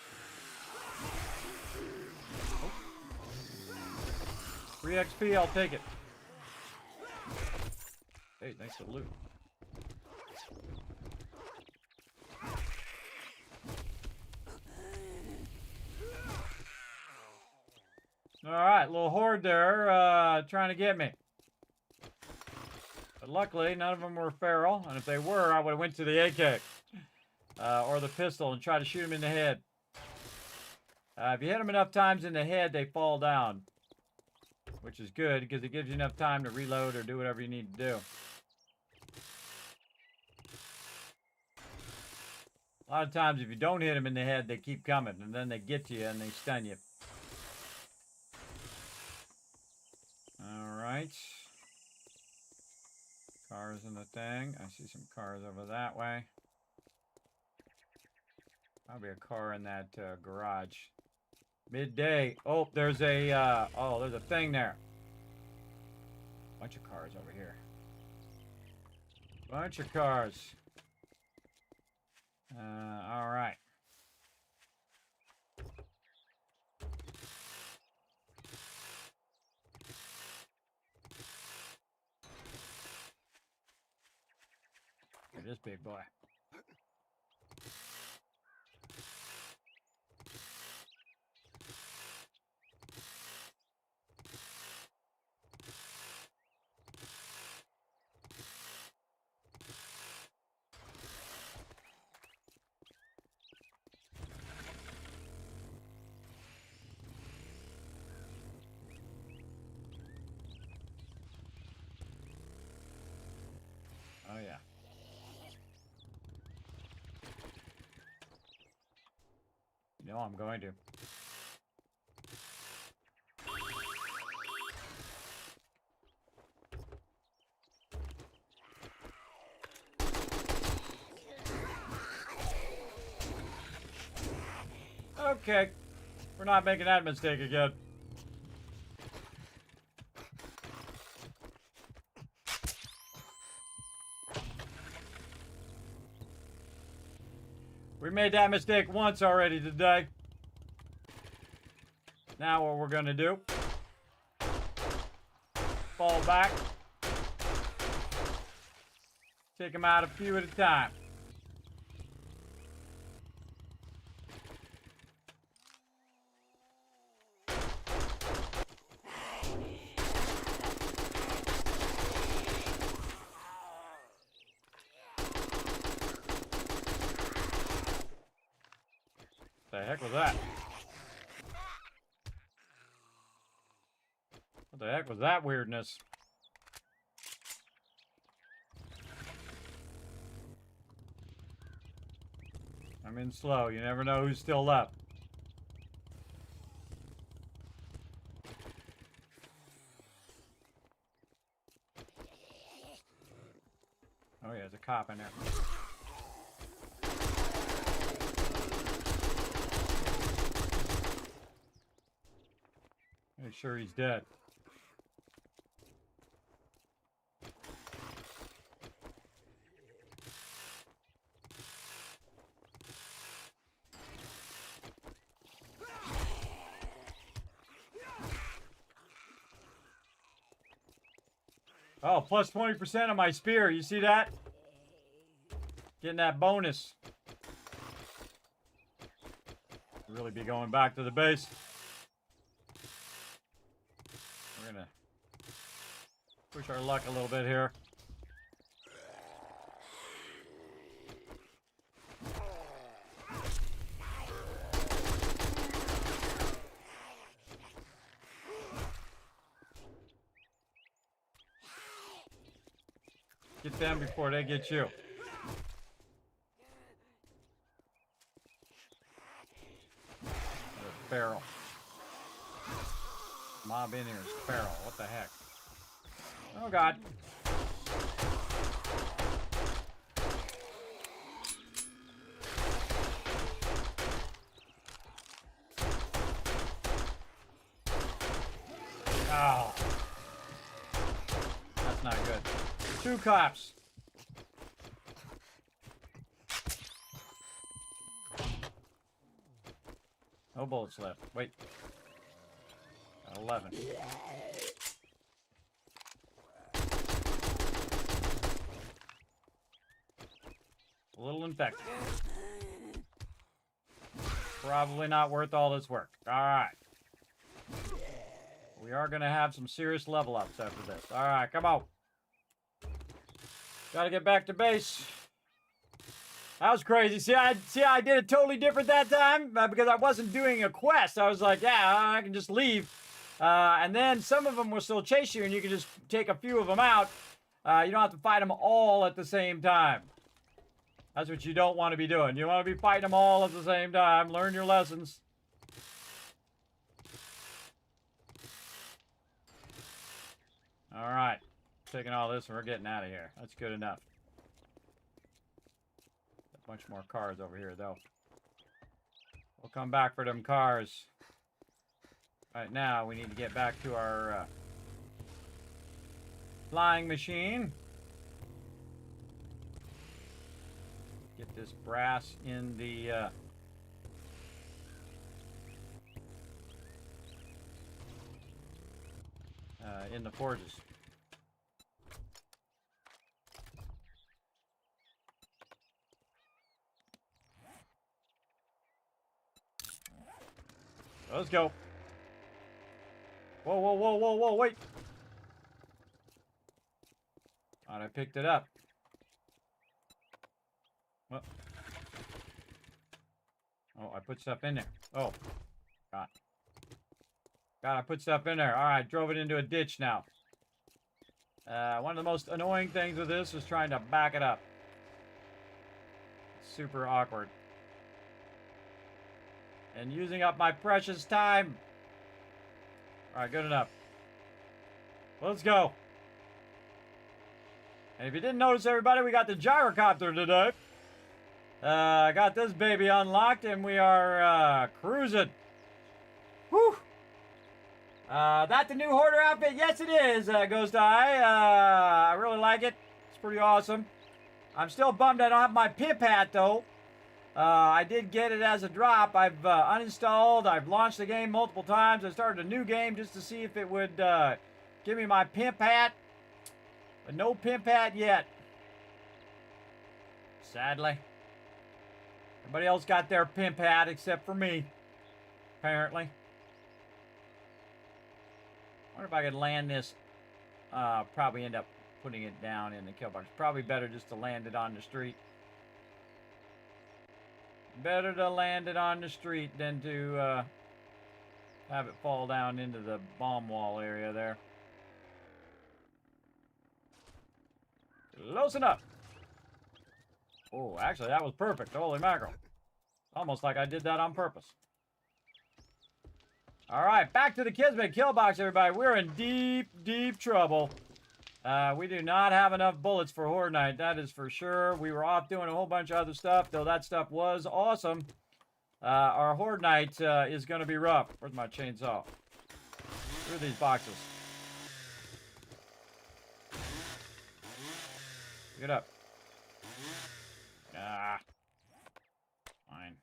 Oh. 3 XP, I'll take it. Hey, thanks for the loot. Alright, little horde there, trying to get me. But luckily, none of them were feral, and if they were, I would have went to the AK. Or the pistol and try to shoot them in the head. If you hit them enough times in the head, they fall down. Which is good, because it gives you enough time to reload or do whatever you need to do. A lot of times, if you don't hit them in the head, they keep coming, and then they get to you and they stun you. Alright. Cars in the thing. I see some cars over that way. Probably a car in that garage. Midday. Oh, there's a there's a thing there. Bunch of cars over here. Bunch of cars. All right. Look at this big boy. Oh, yeah. You know I'm going to. Okay. We're not making that mistake again. We made that mistake once already today. Now what we're going to do, fall back, take them out a few at a time. What the heck was that? What the heck was that weirdness? I'm in slow. You never know who's still left. Oh yeah, there's a cop in there. Make sure he's dead. Oh, plus 20% on my spear. You see that? Getting that bonus. Really be going back to the base. We're gonna push our luck a little bit here. Get them before they get you. Feral. Mob in here is feral. What the heck? Oh god. Oh. That's not good. 2 cops. No bullets left. Wait. Got 11. A little infected. Probably not worth all this work. Alright. We are going to have some serious level ups after this. All right, come on. Got to get back to base. That was crazy. See, I did it totally different that time because I wasn't doing a quest. I was like, yeah, I can just leave. And then some of them will still chase you, and you can just take a few of them out. You don't have to fight them all at the same time. That's what you don't want to be doing. You want to be fighting them all at the same time. Learn your lessons. All right. Taking all this, and we're getting out of here. That's good enough. A bunch more cars over here, though. We'll come back for them cars. Right now, we need to get back to our flying machine. Get this brass in the forges. Let's go. Whoa, whoa, whoa, whoa, whoa, wait. Thought I picked it up. What? Oh, I put stuff in there. Oh, God. God, I put stuff in there. All right, drove it into a ditch now. One of the most annoying things with this is trying to back it up. Super awkward. And using up my precious time. All right, good enough. Let's go. And if you didn't notice, everybody, we got the gyrocopter today. I got this baby unlocked, and we are cruising. Whew. That the new hoarder outfit? Yes, it is, Ghost Eye. I really like it. It's pretty awesome. I'm still bummed I don't have my pimp hat, though. I did get it as a drop. I've uninstalled. I've launched the game multiple times. I started a new game just to see if it would give me my pimp hat. But no pimp hat yet. Sadly. Everybody else got their pimp hat except for me. Apparently. I wonder if I could land this. Probably end up putting it down in the kill box. Probably better just to land it on the street. Better to land it on the street than to have it fall down into the bomb wall area there. Loosen up. Oh, actually, that was perfect. Holy mackerel. Almost like I did that on purpose. All right, back to the Kismet kill box, everybody. We're in deep, deep trouble. We do not have enough bullets for Horde Night, that is for sure. We were off doing a whole bunch of other stuff, though that stuff was awesome. Our Horde Night is going to be rough. Where's my chainsaw? Through these boxes. Get up. Ah. Fine.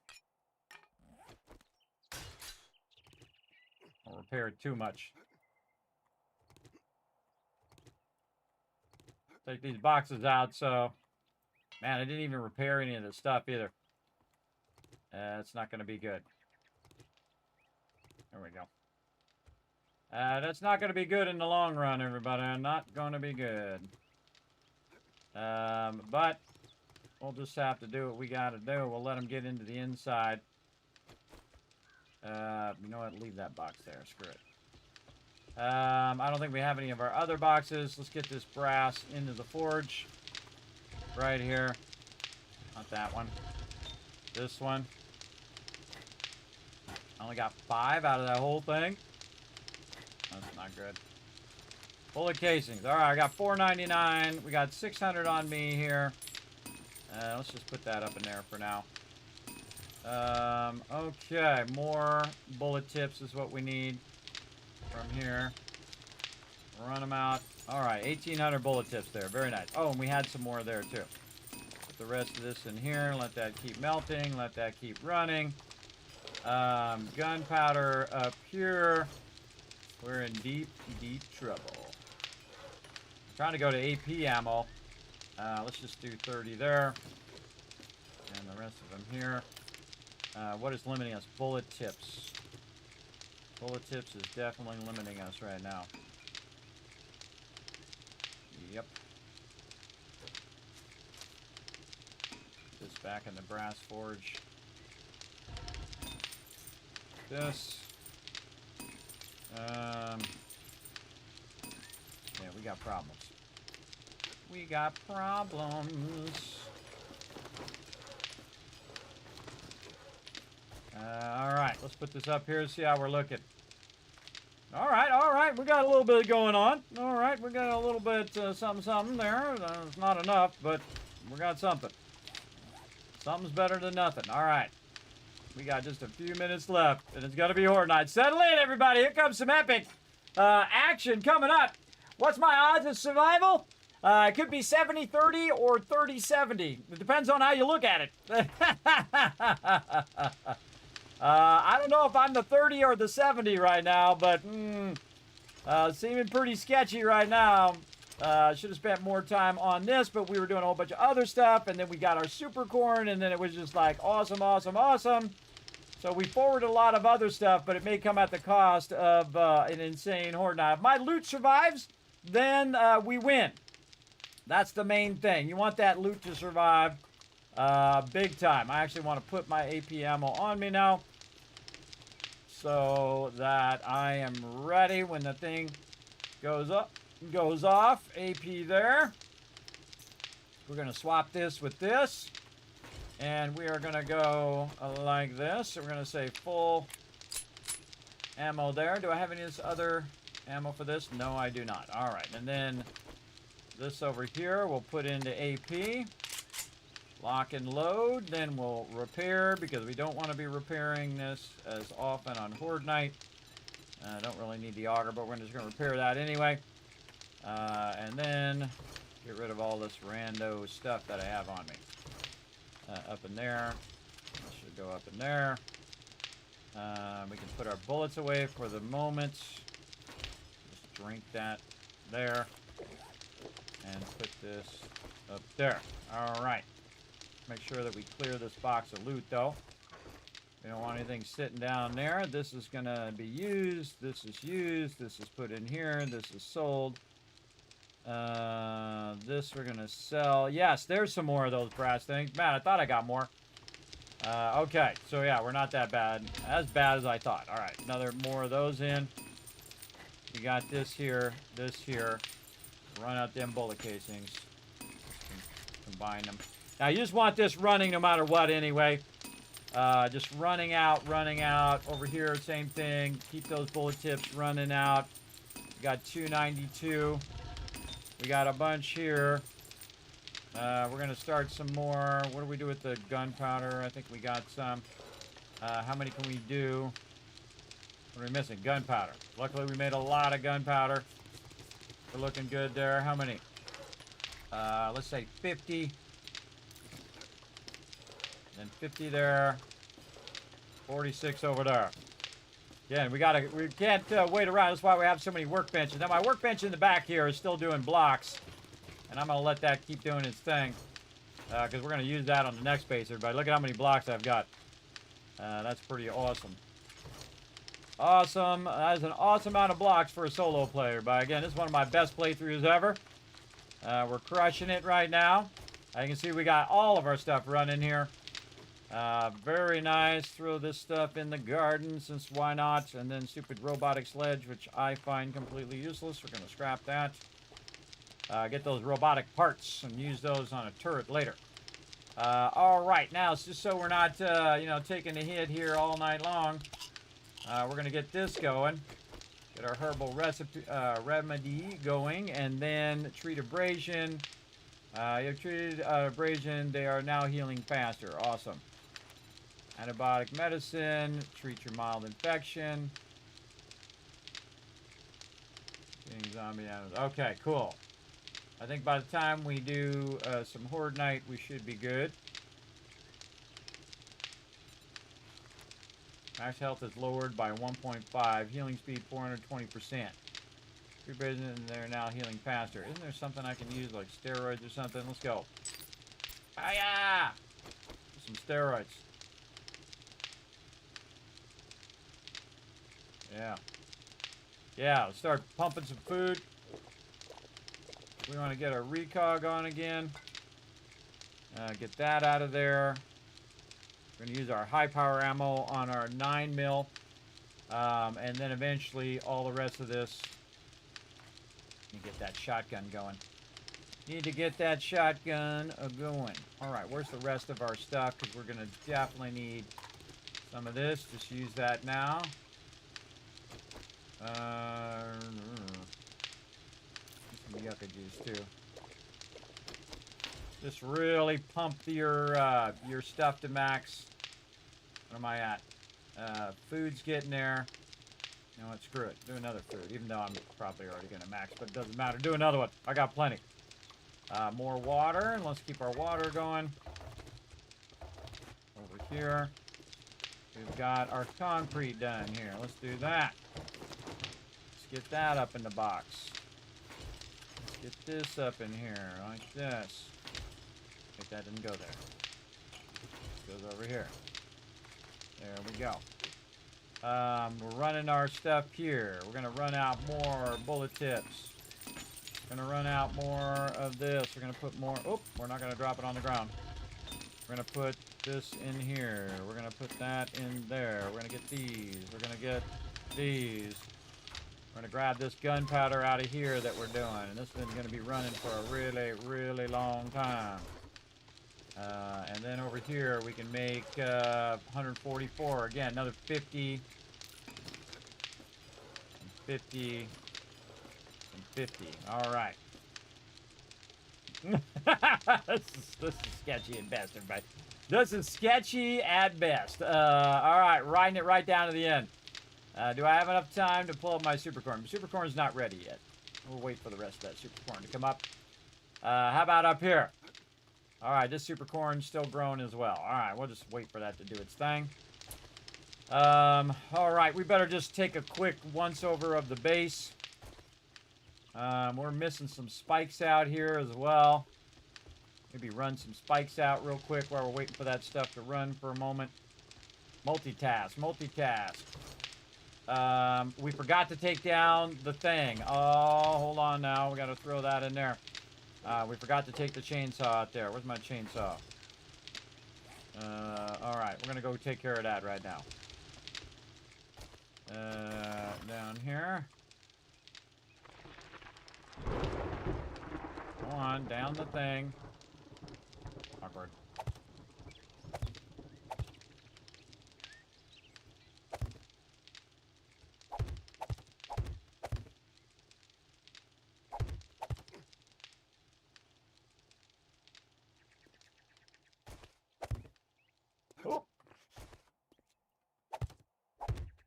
I'll repair it too much. Take these boxes out, so... Man, I didn't even repair any of this stuff either. It's not going to be good. There we go. That's not going to be good in the long run, everybody. Not going to be good. But we'll just have to do what we got to do. We'll let them get into the inside. You know what? Leave that box there. Screw it. I don't think we have any of our other boxes. Let's get this brass into the forge. Right here. Not that one. This one. I only got 5 out of that whole thing. That's not good. Bullet casings. All right, I got $4.99. We got 600 on me here. Let's just put that up in there for now. Okay, more bullet tips is what we need from here. Run them out. All right, 1,800 bullet tips there. Very nice. Oh, and we had some more there too. Put the rest of this in here. Let that keep melting. Let that keep running. Gunpowder up here. We're in deep, deep trouble. I'm trying to go to AP ammo. Let's just do 30 there. And the rest of them here. What is limiting us? Bullet tips. Bullet tips is definitely limiting us right now. Yep. This back in the brass forge. This. Yeah, we got problems. We got problems. Alright, let's put this up here and see how we're looking. Alright, we got a little bit going on. Alright, we got a little bit something there. It's not enough, but we got something. Something's better than nothing. Alright. We got just a few minutes left, and it's gonna be Horde Night. Settle in, everybody. Here comes some epic action coming up. What's my odds of survival? It could be 70-30 or 30-70. It depends on how you look at it. I don't know if I'm the 30 or the 70 right now, but seeming pretty sketchy right now. Should have spent more time on this, but we were doing a whole bunch of other stuff, and then we got our super corn, and then it was just like awesome. So we forwarded a lot of other stuff, but it may come at the cost of an insane Horde Night. If my loot survives, then we win. That's the main thing. You want that loot to survive big time. I actually want to put my AP ammo on me now so that I am ready when the thing goes off. AP there. We're going to swap this with this. And we are going to go like this. So we're going to say full ammo there. Do I have any of this other ammo for this? No, I do not. All right. And then this over here we'll put into AP. Lock and load. Then we'll repair because we don't want to be repairing this as often on Horde Night. I don't really need the auger, but we're just going to repair that anyway. And then get rid of all this rando stuff that I have on me. Up in there. This should go up in there. We can put our bullets away for the moment. Just drink that there. And put this up there. Alright. Make sure that we clear this box of loot, though. We don't want anything sitting down there. This is going to be used. This is used. This is put in here. This is sold. This we're going to sell. Yes, there's some more of those brass things. Man, I thought I got more. Okay, so yeah, we're not that bad. As bad as I thought. All right, another more of those in. We got this here, this here. Run out them bullet casings. Combine them. Now, you just want this running no matter what anyway. Just running out. Over here, same thing. Keep those bullet tips running out. We got 292. We got a bunch here. We're going to start some more. What do we do with the gunpowder? I think we got some. How many can we do? What are we missing? Gunpowder. Luckily, we made a lot of gunpowder. We're looking good there. How many? Let's say 50. Then 50 there. 46 over there. Yeah, we can't wait around. That's why we have so many workbenches. Now, my workbench in the back here is still doing blocks. And I'm going to let that keep doing its thing. Because we're going to use that on the next base, everybody. Look at how many blocks I've got. That's pretty awesome. Awesome. That is an awesome amount of blocks for a solo player. But again, this is one of my best playthroughs ever. We're crushing it right now. As you can see, we got all of our stuff running here. Very nice. Throw this stuff in the garden, since why not? And then stupid robotic sledge, which I find completely useless. We're going to scrap that. Get those robotic parts and use those on a turret later. All right, now just so we're not, taking a hit here all night long, we're going to get this going. Get our herbal remedy going, and then treat abrasion. You've treated abrasion. They are now healing faster. Awesome. Antibiotic medicine. Treat your mild infection. Getting zombie animals. Okay, cool. I think by the time we do some Horde Night, we should be good. Max health is lowered by 1.5. Healing speed 420%. And they're now healing faster. Isn't there something I can use, like steroids or something? Let's go. Hiya! Some steroids. Yeah. Yeah, let's start pumping some food. We want to get our recog on again. Get that out of there. We're going to use our high power ammo on our 9mm. And then eventually all the rest of this. Let me get that shotgun going. Need to get that shotgun going. Alright, where's the rest of our stuff? Because we're going to definitely need some of this. Just use that now. Some yucca juice too. Just really pump your stuff to max. What am I at? Food's getting there. You know what? Screw it. Do another food. Even though I'm probably already going to max, but it doesn't matter. Do another one. I got plenty. More water. And let's keep our water going. Over here. We've got our concrete done here. Let's do that. Let's get that up in the box. Let's get this up in here like this. Wait, that didn't go there. It goes over here. There we go. We're running our stuff here. We're going to run out more bullet tips. Going to run out more of this. We're going to put more. Oh, we're not going to drop it on the ground. We're going to put this in here. We're going to put that in there. We're going to get these. We're going to get these. We're going to grab this gunpowder out of here that we're doing. And this is going to be running for a really, really long time. And then over here we can make 144. Again, another 50. 50. And 50. All right. This is sketchy at best, everybody. This is sketchy at best. All right, riding it right down to the end. Do I have enough time to pull up my supercorn? Supercorn's not ready yet. We'll wait for the rest of that supercorn to come up. How about up here? All right, this supercorn's still growing as well. All right, we'll just wait for that to do its thing. All right, we better just take a quick once-over of the base. We're missing some spikes out here as well. Maybe run some spikes out real quick while we're waiting for that stuff to run for a moment. Multitask, multitask. We forgot to take down the thing. Oh, hold on now. We got to throw that in there. We forgot to take the chainsaw out there. Where's my chainsaw? All right, we're going to go take care of that right now. Down here. Go on, down the thing. Awkward. Oh.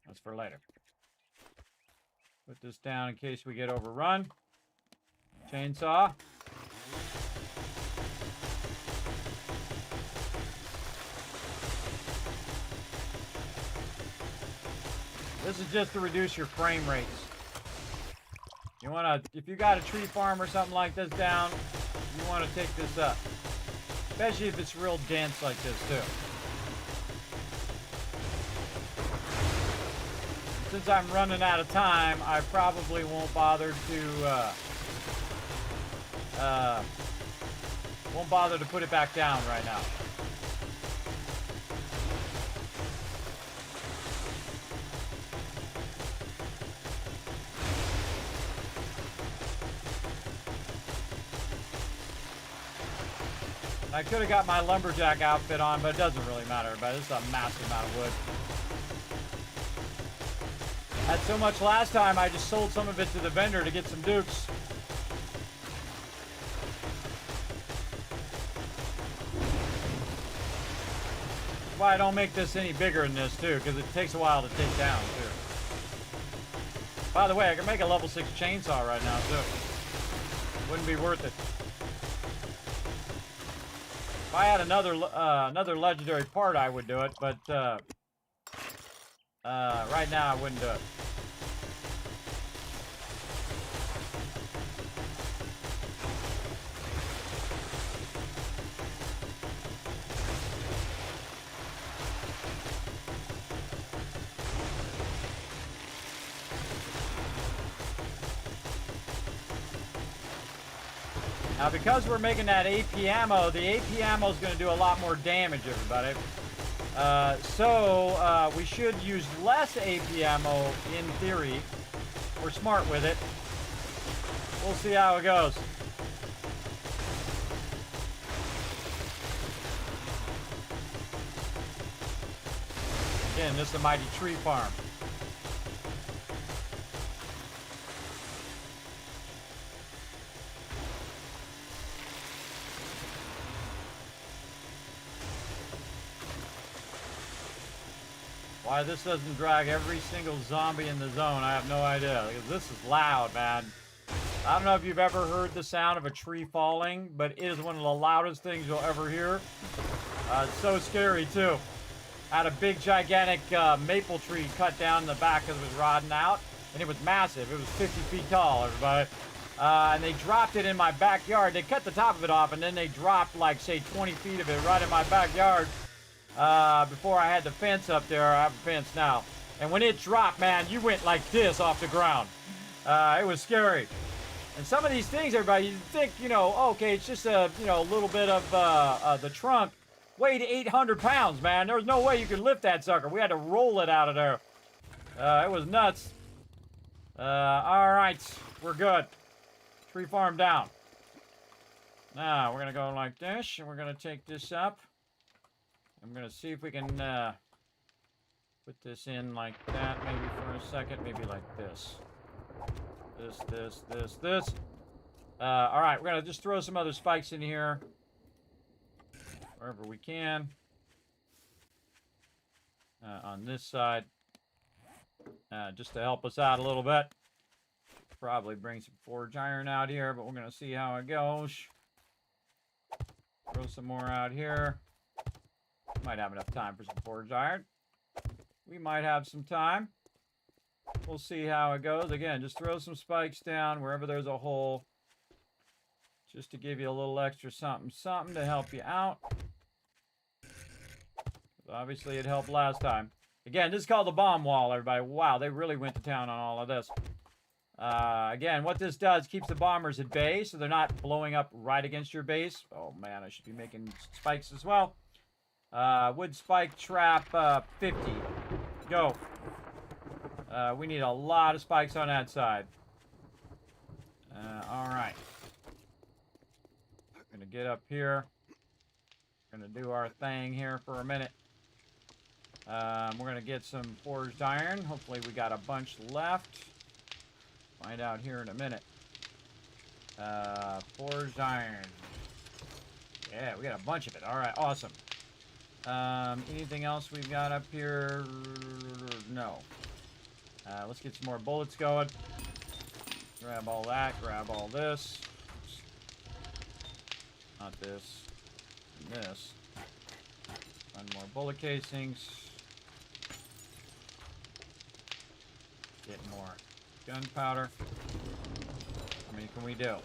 That's for later. Put this down in case we get overrun. Chainsaw. This is just to reduce your frame rates. You want to, if you got a tree farm or something like this down, you want to take this up. Especially if it's real dense like this too. Since I'm running out of time, I probably won't bother to put it back down right now. I could have got my lumberjack outfit on, but it doesn't really matter. But this is a massive amount of wood. Had so much last time, I just sold some of it to the vendor to get some dukes. That's why I don't make this any bigger than this too, because it takes a while to take down too. By the way, I can make a level 6 chainsaw right now too. Wouldn't be worth it. If I had another legendary part, I would do it, but right now I wouldn't do it. Now, because we're making that AP ammo, the AP ammo is going to do a lot more damage, everybody. So we should use less AP ammo in theory. We're smart with it. We'll see how it goes. Again, this is a mighty tree farm. Why this doesn't drag every single zombie in the zone, I have no idea. Because this is loud, man. I don't know if you've ever heard the sound of a tree falling, but it is one of the loudest things you'll ever hear. It's so scary, too. I had a big, gigantic maple tree cut down in the back because it was rotting out. And it was massive. It was 50 feet tall, everybody. And they dropped it in my backyard. They cut the top of it off, and then they dropped, like, say, 20 feet of it right in my backyard. Before I had the fence up there. I have a fence now. And when it dropped, man, you went like this off the ground. It was scary. And some of these things, everybody, you think, you know, okay, it's just a, you know, a little bit of the trunk. Weighed 800 pounds, man. There was no way you could lift that sucker. We had to roll it out of there. It was nuts. All right, we're good. Tree farm down. Now, we're going to go like this, and we're going to take this up. I'm going to see if we can put this in like that maybe for a second. Maybe like this. This. All right, we're going to just throw some other spikes in here. Wherever we can. On this side. Just to help us out a little bit. Probably bring some forge iron out here, but we're going to see how it goes. Throw some more out here. Might have enough time for some forge iron. We might have some time. We'll see how it goes. Again, just throw some spikes down wherever there's a hole. Just to give you a little extra something to help you out. Obviously, it helped last time. Again, this is called the bomb wall, everybody. Wow, they really went to town on all of this. Again, what this does, keeps the bombers at bay, so they're not blowing up right against your base. Oh, man, I should be making spikes as well. Wood spike trap 50. Go. We need a lot of spikes on that side. All right. We're going to get up here. We're going to do our thing here for a minute. We're going to get some forged iron. Hopefully we got a bunch left. Find out here in a minute. Forged iron. Yeah, we got a bunch of it. All right, awesome. Anything else we've got up here? No. Let's get some more bullets going. Grab all that. Grab all this. Oops. Not this. And this. Find more bullet casings. Get more gunpowder. How many can we do?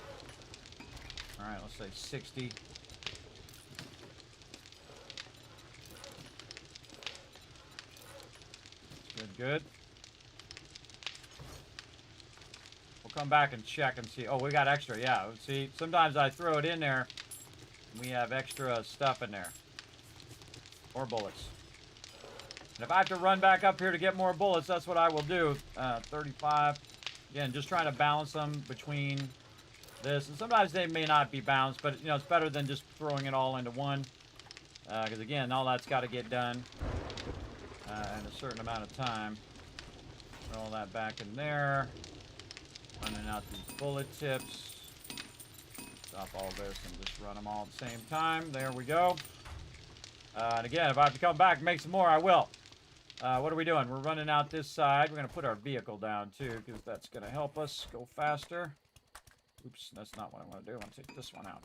Alright, let's say 60. Good. We'll come back and check and see. Oh, we got extra. Yeah, see, sometimes I throw it in there and we have extra stuff in there. More bullets. And if I have to run back up here to get more bullets, that's what I will do. 35. Again, just trying to balance them between this. And sometimes they may not be balanced, but, you know, it's better than just throwing it all into one. Because, again, all that's got to get done. In a certain amount of time. Throw all that back in there. Running out these bullet tips. Stop all this and just run them all at the same time. There we go. And again, if I have to come back and make some more, I will. What are we doing? We're running out this side. We're going to put our vehicle down, too, because that's going to help us go faster. Oops, that's not what I want to do. I want to take this one out.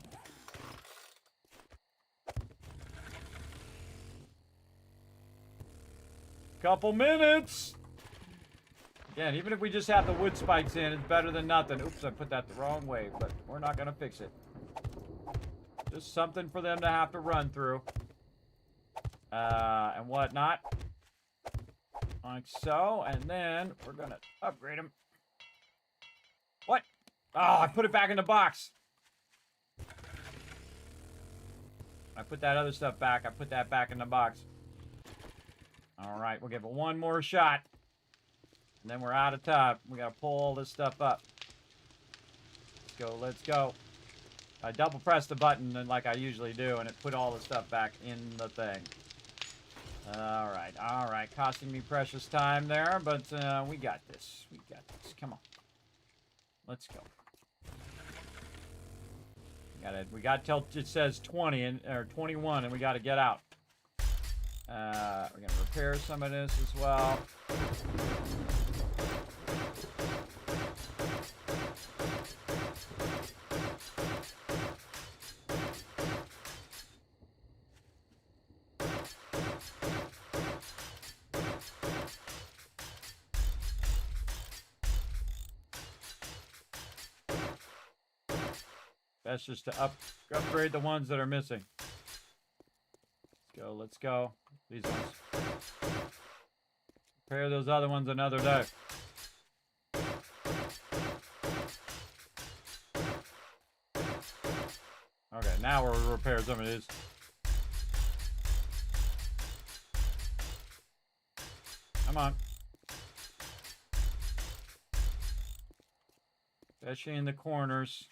Couple minutes. Again, even if we just have the wood spikes in, it's better than nothing. Oops, I put that the wrong way, but we're not going to fix it. Just something for them to have to run through. And whatnot. Like so. And then we're going to upgrade them. What? Oh, I put it back in the box. I put that other stuff back. I put that back in the box. All right, we'll give it one more shot. And then we're out of time. We got to pull all this stuff up. Let's go, let's go. I double press the button like I usually do, and it put all the stuff back in the thing. All right. Costing me precious time there, but we got this. We got this. Come on. Let's go. We got till it says 20 or 21, and we got to get out. We're gonna repair some of this as well. That's just to upgrade the ones that are missing. Let's go, let's go. These ones. Repair those other ones another day. Okay, now we'll repair some of these. Come on. Especially in the corners.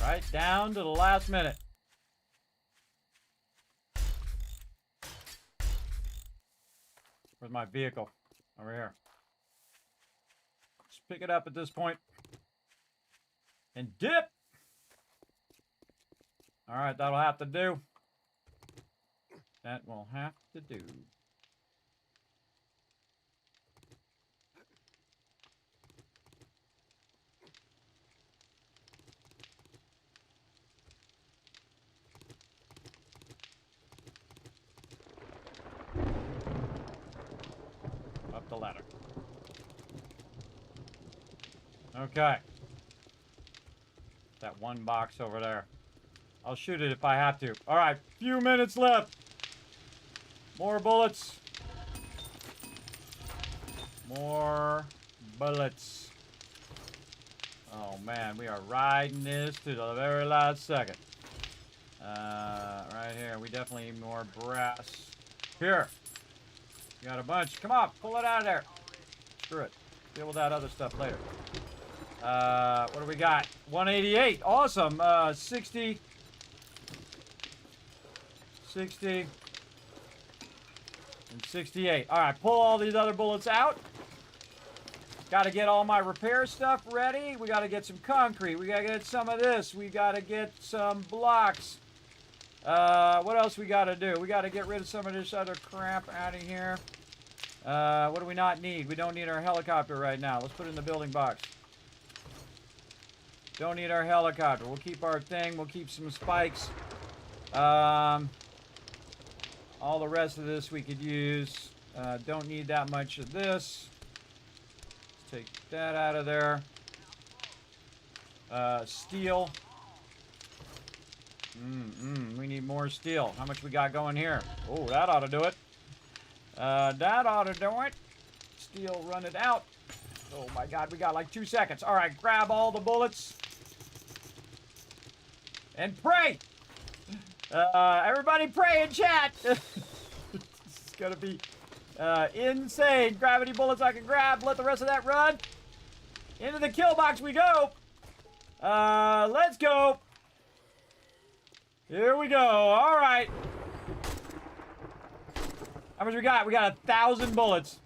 Right down to the last minute. Where's my vehicle? Over here. Just pick it up at this point. And dip! Alright, that'll have to do. That will have to do. Up the ladder. Okay. That one box over there. I'll shoot it if I have to. All right, few minutes left. More bullets. More bullets. Oh man, we are riding this to the very last second. Right here, we definitely need more brass. Here. Got a bunch. Come on, pull it out of there. Screw it. Deal with that other stuff later. What do we got? 188. Awesome. 60. 60. And 68. All right, pull all these other bullets out. Got to get all my repair stuff ready. We got to get some concrete. We got to get some of this. We got to get some blocks. What else we got to do? We got to get rid of some of this other crap out of here. What do we not need? We don't need our helicopter right now. Let's put it in the building box. Don't need our helicopter. We'll keep our thing. We'll keep some spikes. All the rest of this we could use. Don't need that much of this. Let's take that out of there. Steel. We need more steel. How much we got going here? Oh, that ought to do it. That ought to do it. Steel, run it out. Oh my God, we got like 2 seconds. All right, grab all the bullets. And pray. Everybody pray in chat. It's gonna be insane. Grab any bullets I can grab. Let the rest of that run. Into the kill box we go. Let's go. Here we go. All right. How much we got? We got 1,000 bullets.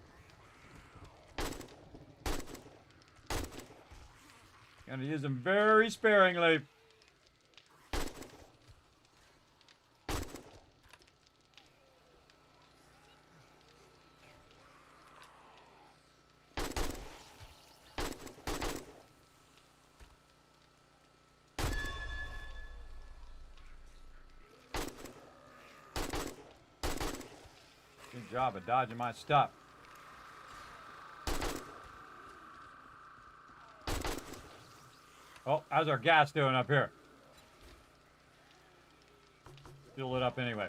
Gonna use them very sparingly. Good job of dodging my stuff. Oh, how's our gas doing up here? fuel it up anyway.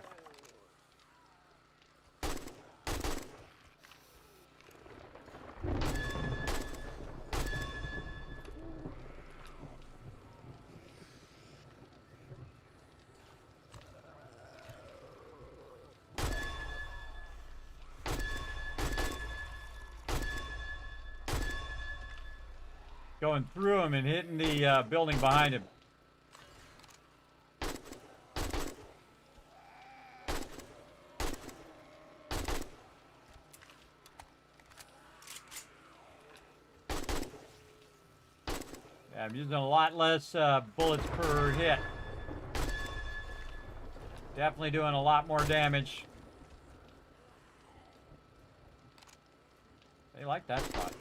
Going through him and hitting the building behind him. Yeah, I'm using a lot less bullets per hit. Definitely doing a lot more damage. They like that spot.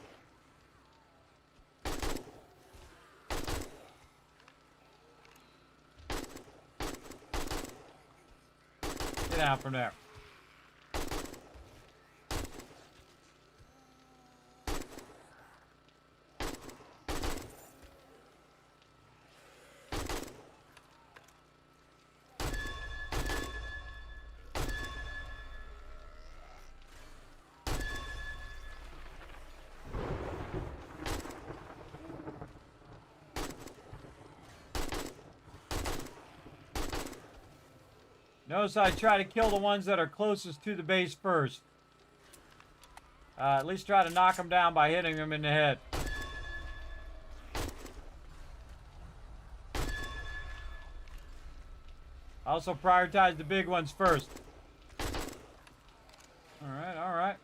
Get out from there. Notice I try to kill the ones that are closest to the base first. At least try to knock them down by hitting them in the head. Also prioritize the big ones first. Alright, alright.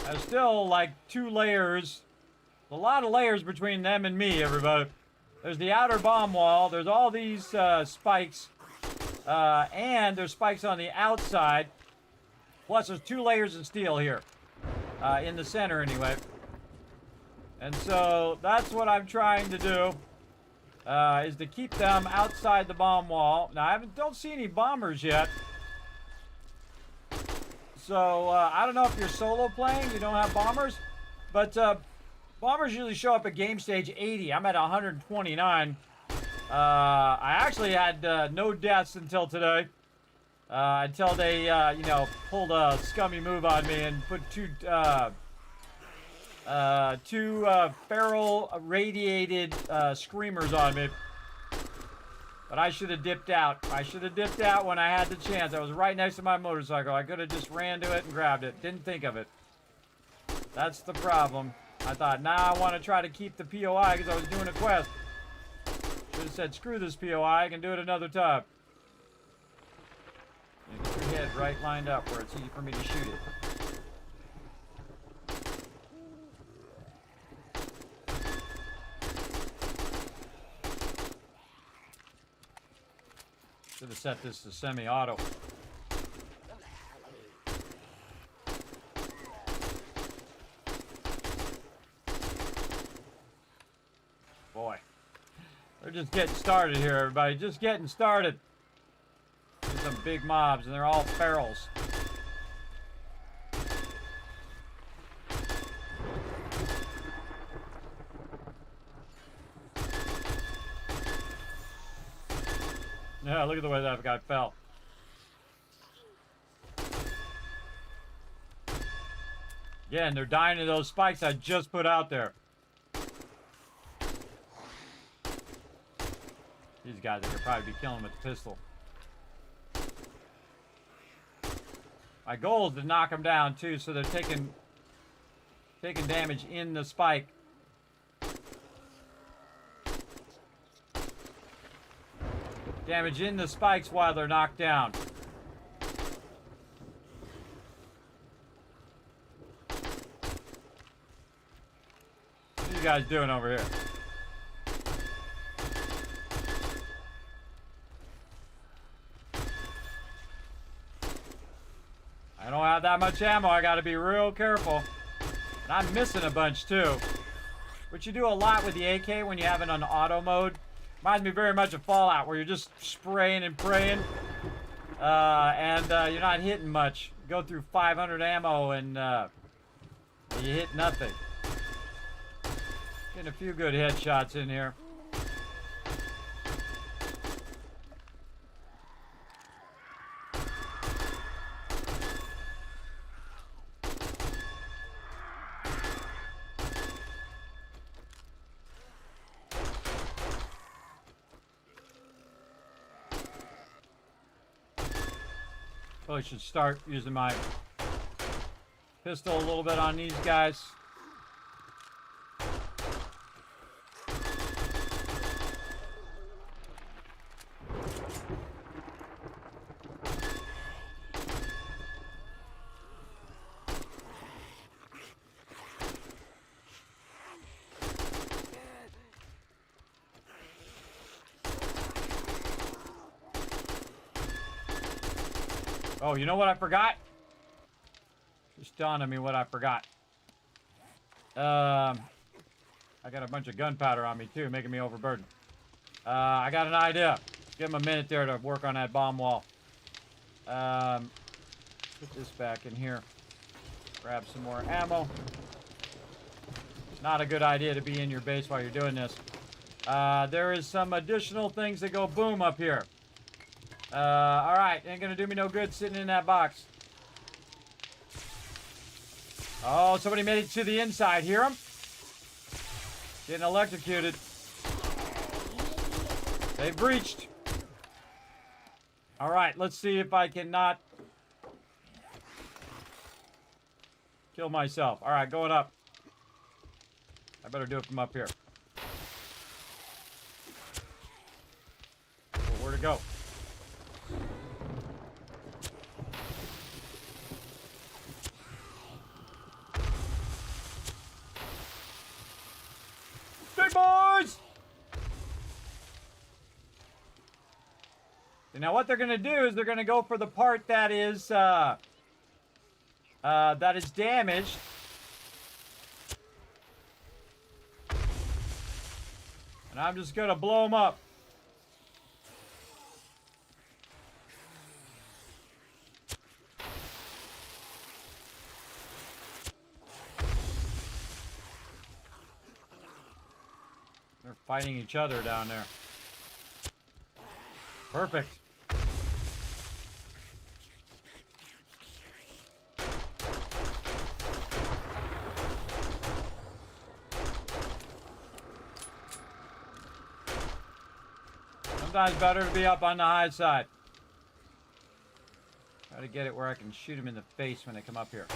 There's still like 2 layers. A lot of layers between them and me, everybody. There's the outer bomb wall. There's all these spikes. And there's spikes on the outside. Plus, there's 2 layers of steel here. In the center, anyway. And so, that's what I'm trying to do. Is to keep them outside the bomb wall. Now, I don't see any bombers yet. So, I don't know if you're solo playing. You don't have bombers. But, bombers usually show up at game stage 80. I'm at 129. I actually had no deaths until today. Until they, you know, pulled a scummy move on me and put two feral radiated screamers on me. But I should have dipped out. I should have dipped out when I had the chance. I was right next to my motorcycle. I could have just ran to it and grabbed it. Didn't think of it. That's the problem. I thought, nah, I want to try to keep the POI because I was doing a quest. Should have said, screw this POI, I can do it another time. And get your head right lined up where it's easy for me to shoot it. Should have set this to semi-auto. Boy, they're just getting started here, everybody. Just getting started. There's some big mobs, and they're all ferals. Yeah, look at the way that guy fell. Yeah, and they're dying to those spikes I just put out there. These guys, I could probably be killing with the pistol. My goal is to knock them down too, so they're taking damage in the spike. Damage in the spikes while they're knocked down. What are you guys doing over here? I don't have that much ammo. I got to be real careful. And I'm missing a bunch too. Which you do a lot with the AK when you have it on auto mode. Reminds me very much of Fallout, where you're just spraying and praying. And you're not hitting much. You go through 500 ammo and you hit nothing. Getting a few good headshots in here. Really should start using my pistol a little bit on these guys. Oh, you know what I forgot? Just dawned on me what I forgot. I got a bunch of gunpowder on me too, making me overburdened. I got an idea. Give him a minute there to work on that bomb wall. Put this back in here. Grab some more ammo. Not a good idea to be in your base while you're doing this. There is some additional things that go boom up here. Alright, ain't gonna do me no good sitting in that box. Oh, somebody made it to the inside. Hear him? Getting electrocuted. They breached. Alright, let's see if I can not kill myself. Alright, going up. I better do it from up here. Oh, where'd it go? Big boys! And now what they're going to do is they're going to go for the part that is damaged. And I'm just going to blow them up. They're fighting each other down there. Perfect. Sometimes better to be up on the high side. Try to get it where I can shoot them in the face when they come up here.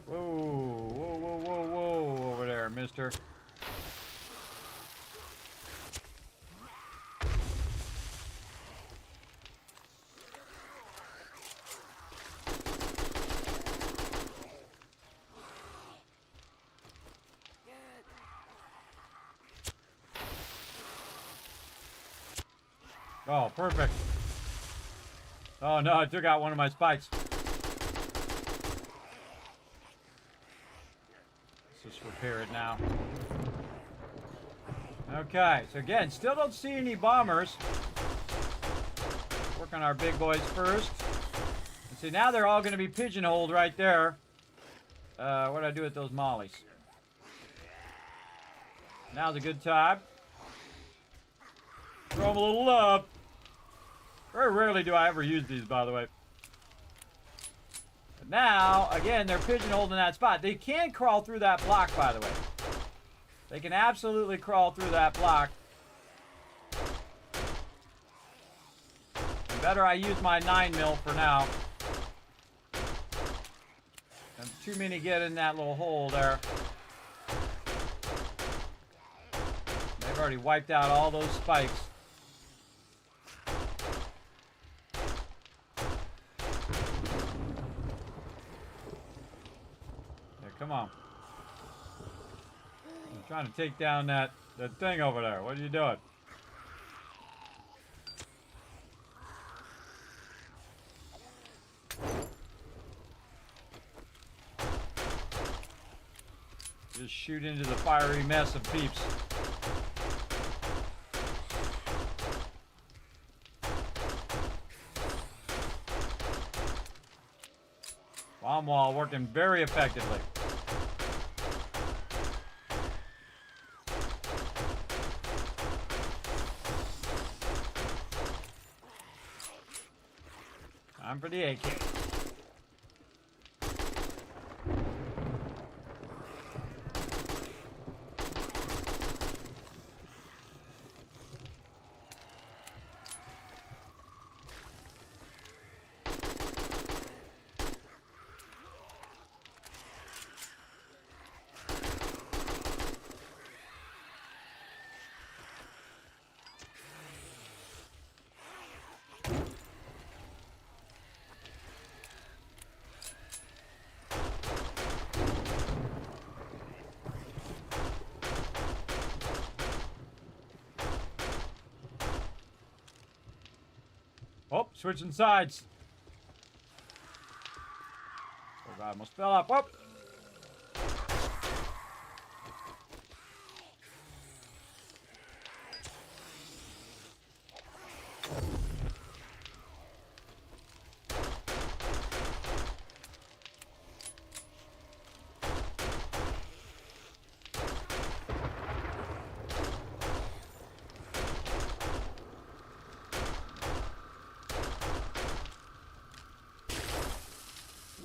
Whoa, over there, mister. Oh, perfect. Oh no, I took out one of my spikes. Let's just repair it now. Okay, so again, still don't see any bombers. Work on our big boys first. And see, now they're all going to be pigeonholed right there. What do I do with those mollies? Now's a good time. Throw them a little love. Very rarely do I ever use these, by the way. But now, again, they're pigeonholed in that spot. They can crawl through that block, by the way. They can absolutely crawl through that block. And better I use my 9mm for now. And too many get in that little hole there. They've already wiped out all those spikes. Come on. I'm trying to take down that thing over there. What are you doing? Just shoot into the fiery mess of peeps. Come Bomb wall working very effectively. Time for the AK. Oh, switching sides. Oh God, almost fell off. Whoop.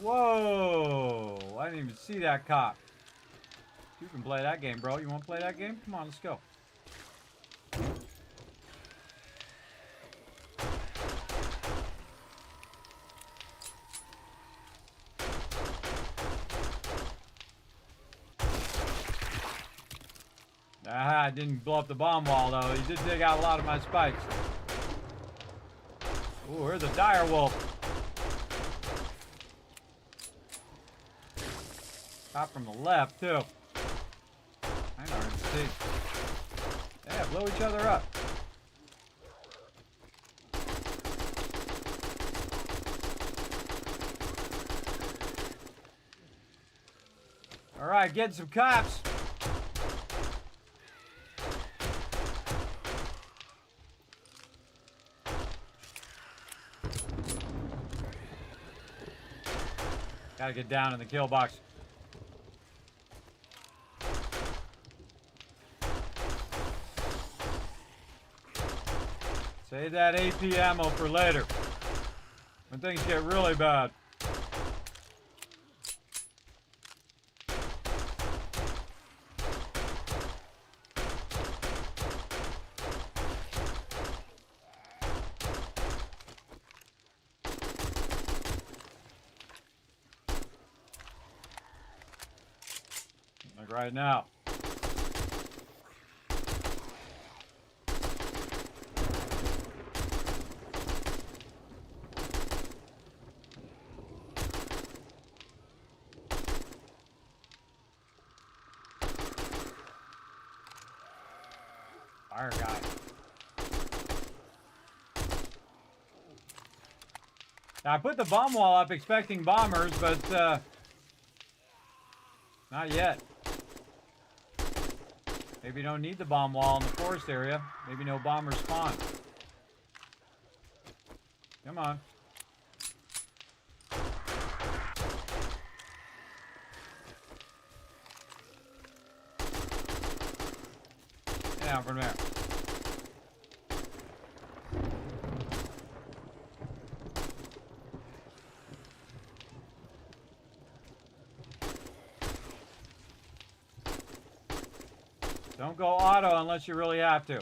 Whoa! I didn't even see that cop. You can play that game, bro. You want to play that game? Come on, let's go. Ah, I didn't blow up the bomb wall, though. He did take out a lot of my spikes. Ooh, here's a dire wolf. Cop from the left, too. I know hard to see. Yeah, blow each other up. All right, get some cops. Gotta get down in the kill box. Save that AP ammo for later, when things get really bad. Like right now. Fire guy. Now I put the bomb wall up expecting bombers, but not yet. Maybe you don't need the bomb wall in the forest area. Maybe no bombers spawn. Come on. Get down from there. Don't go auto unless you really have to.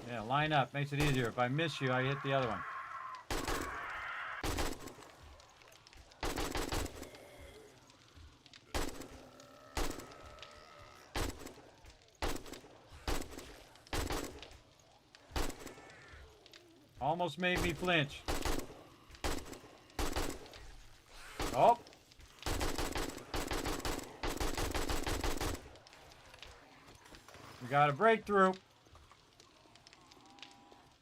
Yeah, line up. Makes it easier. If I miss you, I hit the other one. Almost made me flinch. Oh. We got a breakthrough.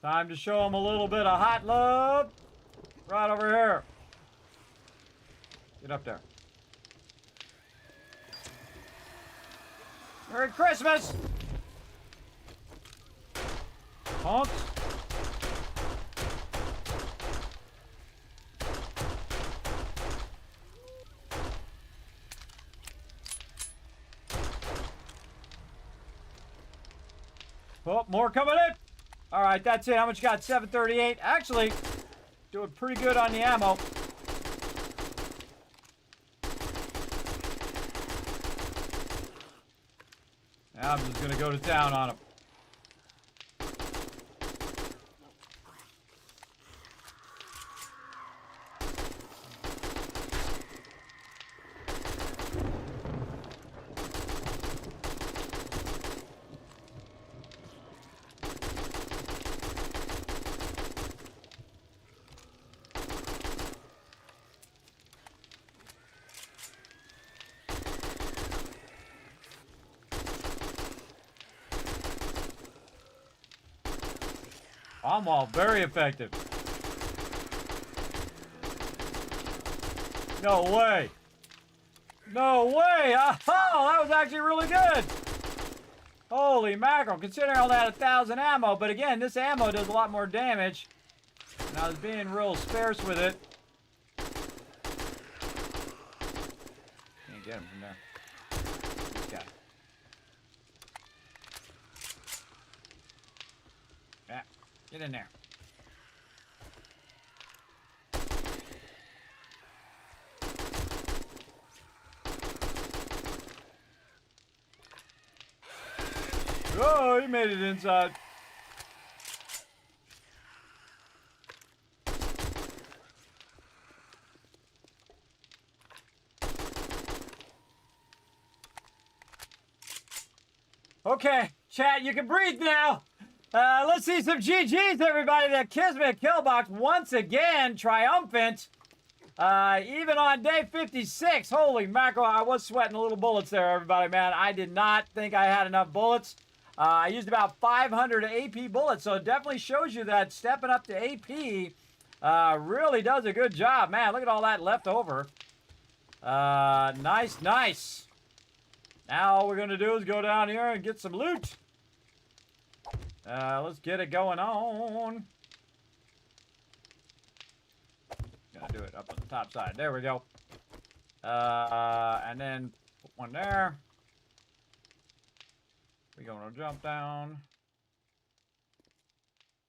Time to show them a little bit of hot love. Right over here. Get up there. Merry Christmas! Honks. Oh, more coming in. All right, that's it. How much you got? 738. Actually, doing pretty good on the ammo. I'm just going to go to town on him. I'm all very effective. No way. No way. Oh, that was actually really good. Holy mackerel. Considering all that 1,000 ammo. But again, this ammo does a lot more damage. And I was being real sparse with it. Can't get him from there. This guy. Yeah. Get in there. Oh, he made it inside. Okay, chat, you can breathe now. Let's see some GGs, everybody. The Kismet Killbox once again triumphant. Even on day 56. Holy mackerel, I was sweating a little bullets there, everybody, man. I did not think I had enough bullets. I used about 500 AP bullets, so it definitely shows you that stepping up to AP really does a good job. Man, look at all that left over. Nice, nice. Now all we're going to do is go down here and get some loot. Let's get it going on. Gonna do it up on the top side. There we go. And then put one there. We're gonna jump down.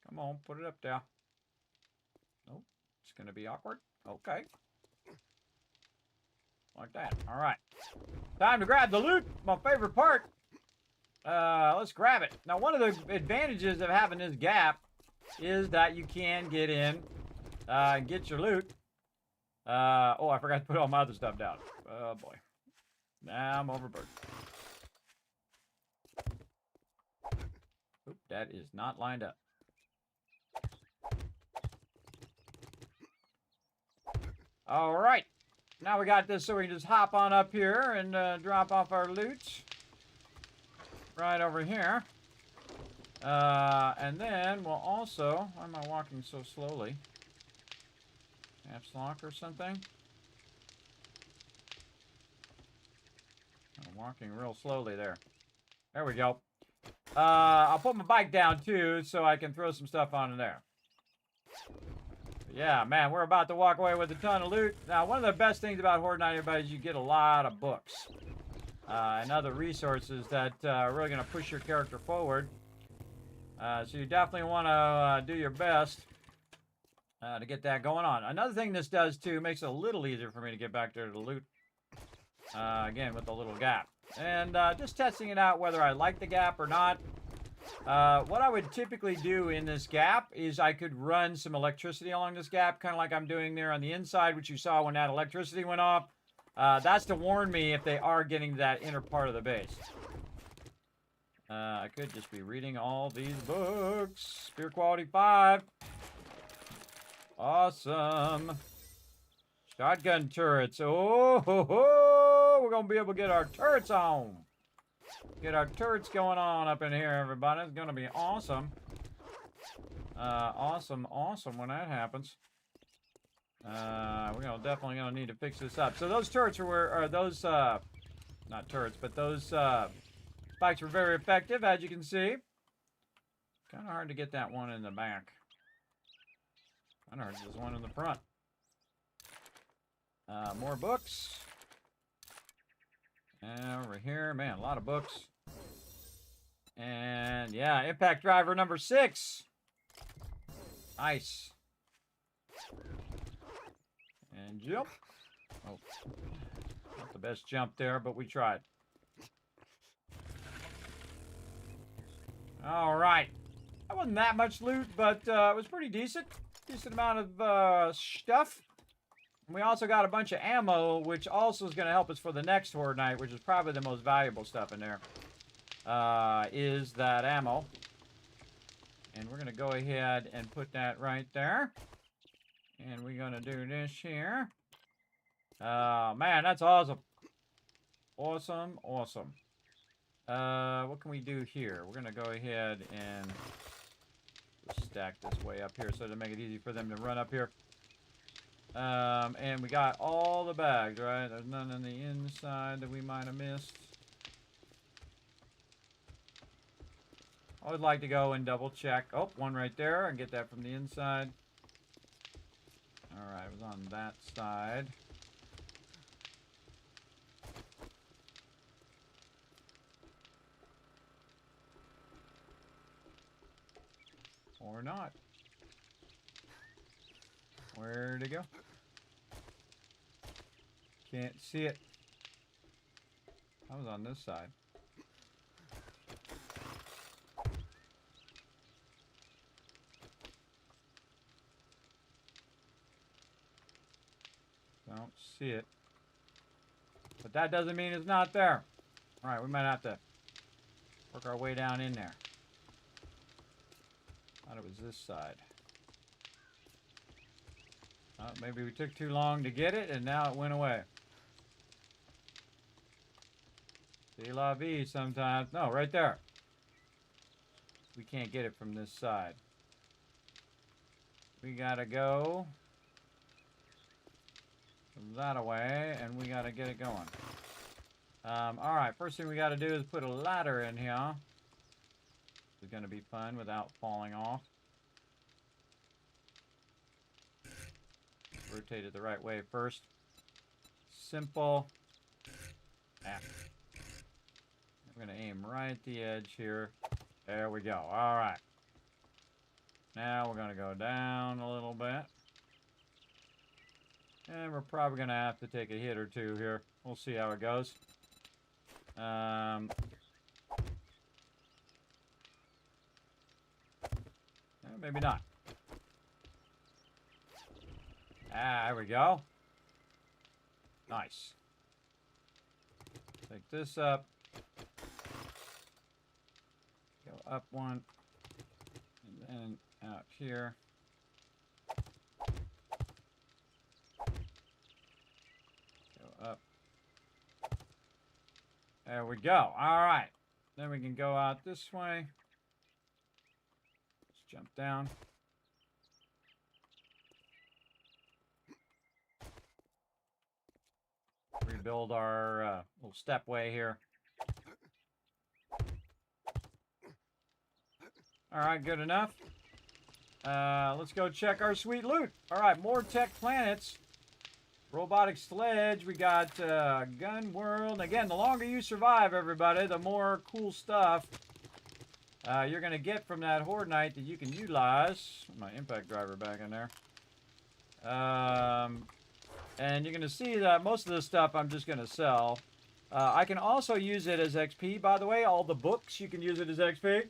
Come on, put it up there. Nope, it's gonna be awkward. Okay. Like that. All right. Time to grab the loot. My favorite part. Let's grab it. Now, one of the advantages of having this gap is that you can get in and get your loot. Oh, I forgot to put all my other stuff down. Oh, boy. Now I'm overburdened. Oop, that is not lined up. All right. Now we got this so we can just hop on up here and drop off our loot. Right over here. And then we'll also... Why am I walking so slowly? Caps lock or something? I'm walking real slowly there. There we go. I'll put my bike down too so I can throw some stuff onto there. Yeah, man, we're about to walk away with a ton of loot. Now, one of the best things about Horde Night, everybody, is you get a lot of books and other resources that are really going to push your character forward. So you definitely want to do your best to get that going on. Another thing this does, too, makes it a little easier for me to get back there to loot. Again, with the little gap. And just testing it out whether I like the gap or not. What I would typically do in this gap is I could run some electricity along this gap, kind of like I'm doing there on the inside, which you saw when that electricity went off. That's to warn me if they are getting to that inner part of the base. I could just be reading all these books. Spear quality 5. Awesome. Shotgun turrets. Oh, ho, ho. We're going to be able to get our turrets on. Get our turrets going on up in here, everybody. It's going to be awesome. Awesome when that happens. We're definitely going to need to fix this up. So those turrets were those, not turrets, but those spikes were very effective, as you can see. Kind of hard to get that one in the back. Kind of hard to get this one in the front. More books. And over here, man, a lot of books. And yeah, impact driver number 6. Nice. And jump. Oh, not the best jump there, but we tried. All right. That wasn't that much loot, but it was pretty decent. Decent amount of stuff. And we also got a bunch of ammo, which also is going to help us for the next Horde Night, which is probably the most valuable stuff in there. Is that ammo. And we're going to go ahead and put that right there. And we're going to do this here. Man, that's awesome. Awesome, awesome. What can we do here? We're going to go ahead and stack this way up here so to make it easy for them to run up here. And we got all the bags, right? There's none on the inside that we might have missed. I would like to go and double check. Oh, one right there. And get that from the inside. Alright, it was on that side. Or not. Where'd it go? Can't see it. I was on this side. Don't see it. But that doesn't mean it's not there. Alright, we might have to work our way down in there. Thought it was this side. Maybe we took too long to get it, and now it went away. C'est la vie sometimes. No, right there. We can't get it from this side. We gotta go that away, and we gotta get it going. Alright, first thing we gotta do is put a ladder in here. It's gonna be fun without falling off. Rotate it the right way first. Simple. Ah. We're going to aim right at the edge here. There we go. All right. Now we're going to go down a little bit. And we're probably going to have to take a hit or two here. We'll see how it goes. Maybe not. Ah, there we go. Nice. Take this up. Go up one. And then out here. Go up. There we go. All right. Then we can go out this way. Let's jump down. Rebuild our little stepway here. Alright, good enough. Let's go check our sweet loot. Alright, more tech planets. Robotic sledge. We got gun world. Again, the longer you survive, everybody, the more cool stuff you're going to get from that Horde Night that you can utilize. My impact driver back in there. And you're going to see that most of this stuff I'm just going to sell. I can also use it as XP, by the way. All the books, you can use it as XP.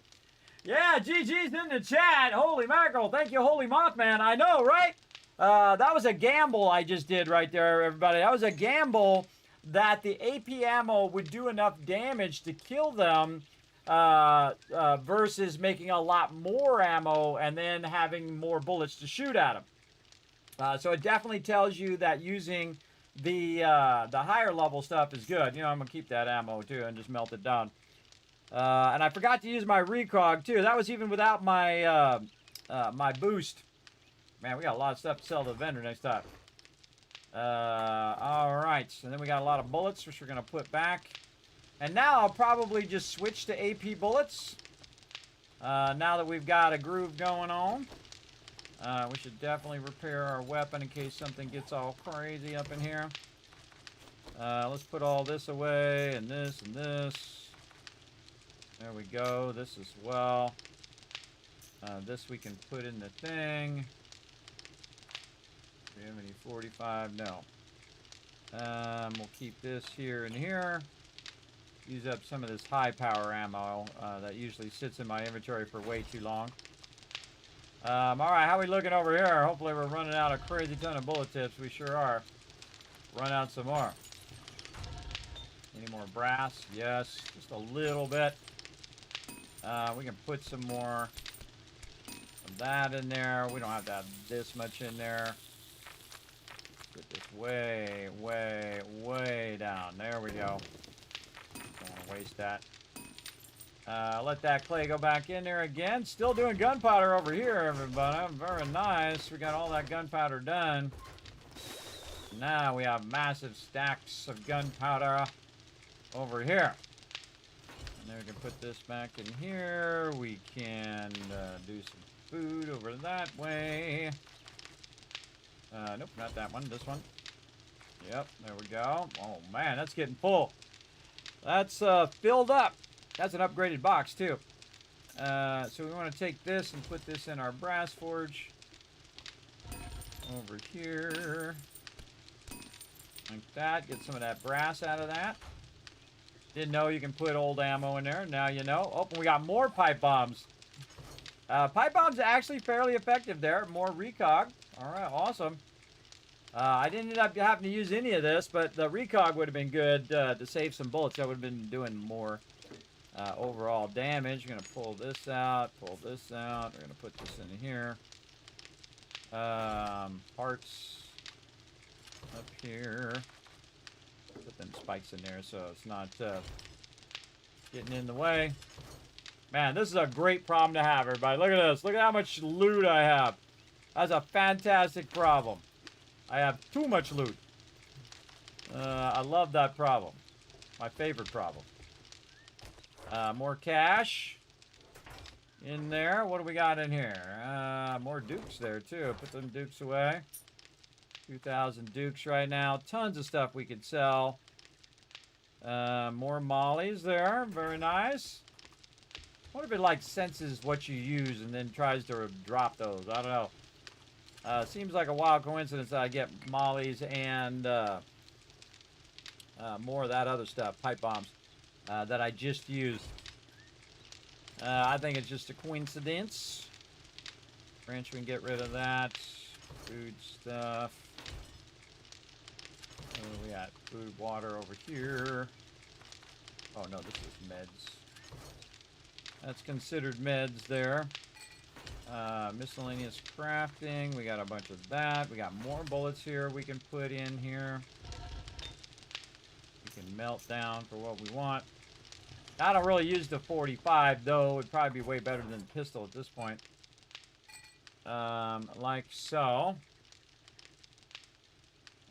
Yeah, GG's in the chat. Holy mackerel. Thank you, Holy Mothman. I know, right? That was a gamble I just did right there, everybody. That was a gamble that the AP ammo would do enough damage to kill them versus making a lot more ammo and then having more bullets to shoot at them. So it definitely tells you that using the higher level stuff is good. You know, I'm going to keep that ammo too and just melt it down. And I forgot to use my recog too. That was even without my my boost. Man, we got a lot of stuff to sell to the vendor next time. All right. And then we got a lot of bullets, which we're going to put back. And now I'll probably just switch to AP bullets. Now that we've got a groove going on, we should definitely repair our weapon in case something gets all crazy up in here. Let's put all this away, and this, and this. There we go. This as well. This we can put in the thing. Do we have any 45? No. We'll keep this here and here. Use up some of this high power ammo that usually sits in my inventory for way too long. Alright, how are we looking over here? Hopefully we're running out a crazy ton of bullet tips. We sure are. Run out some more. Any more brass? Yes, just a little bit. We can put some more of that in there. We don't have to have this much in there. Put this way, way, way down. There we go. Don't want to waste that. Let that clay go back in there again. Still doing gunpowder over here, everybody. Very nice. We got all that gunpowder done. Now we have massive stacks of gunpowder over here. And then we can put this back in here. We can do some food over that way. Nope, not that one. This one. Yep, there we go. Oh, man, that's getting full. That's filled up. That's an upgraded box, too. So we want to take this and put this in our brass forge. Over here. Like that. Get some of that brass out of that. Didn't know you can put old ammo in there. Now you know. Oh, and we got more pipe bombs. Pipe bombs are actually fairly effective there. More recog. Alright, awesome. I didn't end up having to use any of this, but the recog would have been good to save some bullets. That would have been doing more overall damage. We're going to pull this out, pull this out. We're going to put this in here. Parts up here. Put them spikes in there so it's not getting in the way. Man, this is a great problem to have, everybody. Look at this. Look at how much loot I have. That's a fantastic problem. I have too much loot. I love that problem. My favorite problem. More cash in there. What do we got in here? More dukes there, too. Put them dukes away. 2,000 dukes right now. Tons of stuff we could sell. More mollies there. Very nice. What if it, like, senses what you use and then tries to drop those? I don't know. Seems like a wild coincidence that I get mollies and more of that other stuff, pipe bombs, that I just used. I think it's just a coincidence. Wrench, we can get rid of that. Food stuff. We got food, water over here. Oh no, this is meds. That's considered meds there. Miscellaneous crafting. We got a bunch of that. We got more bullets here we can put in here. We can melt down for what we want. I don't really use the 45, though. It would probably be way better than the pistol at this point. Like so.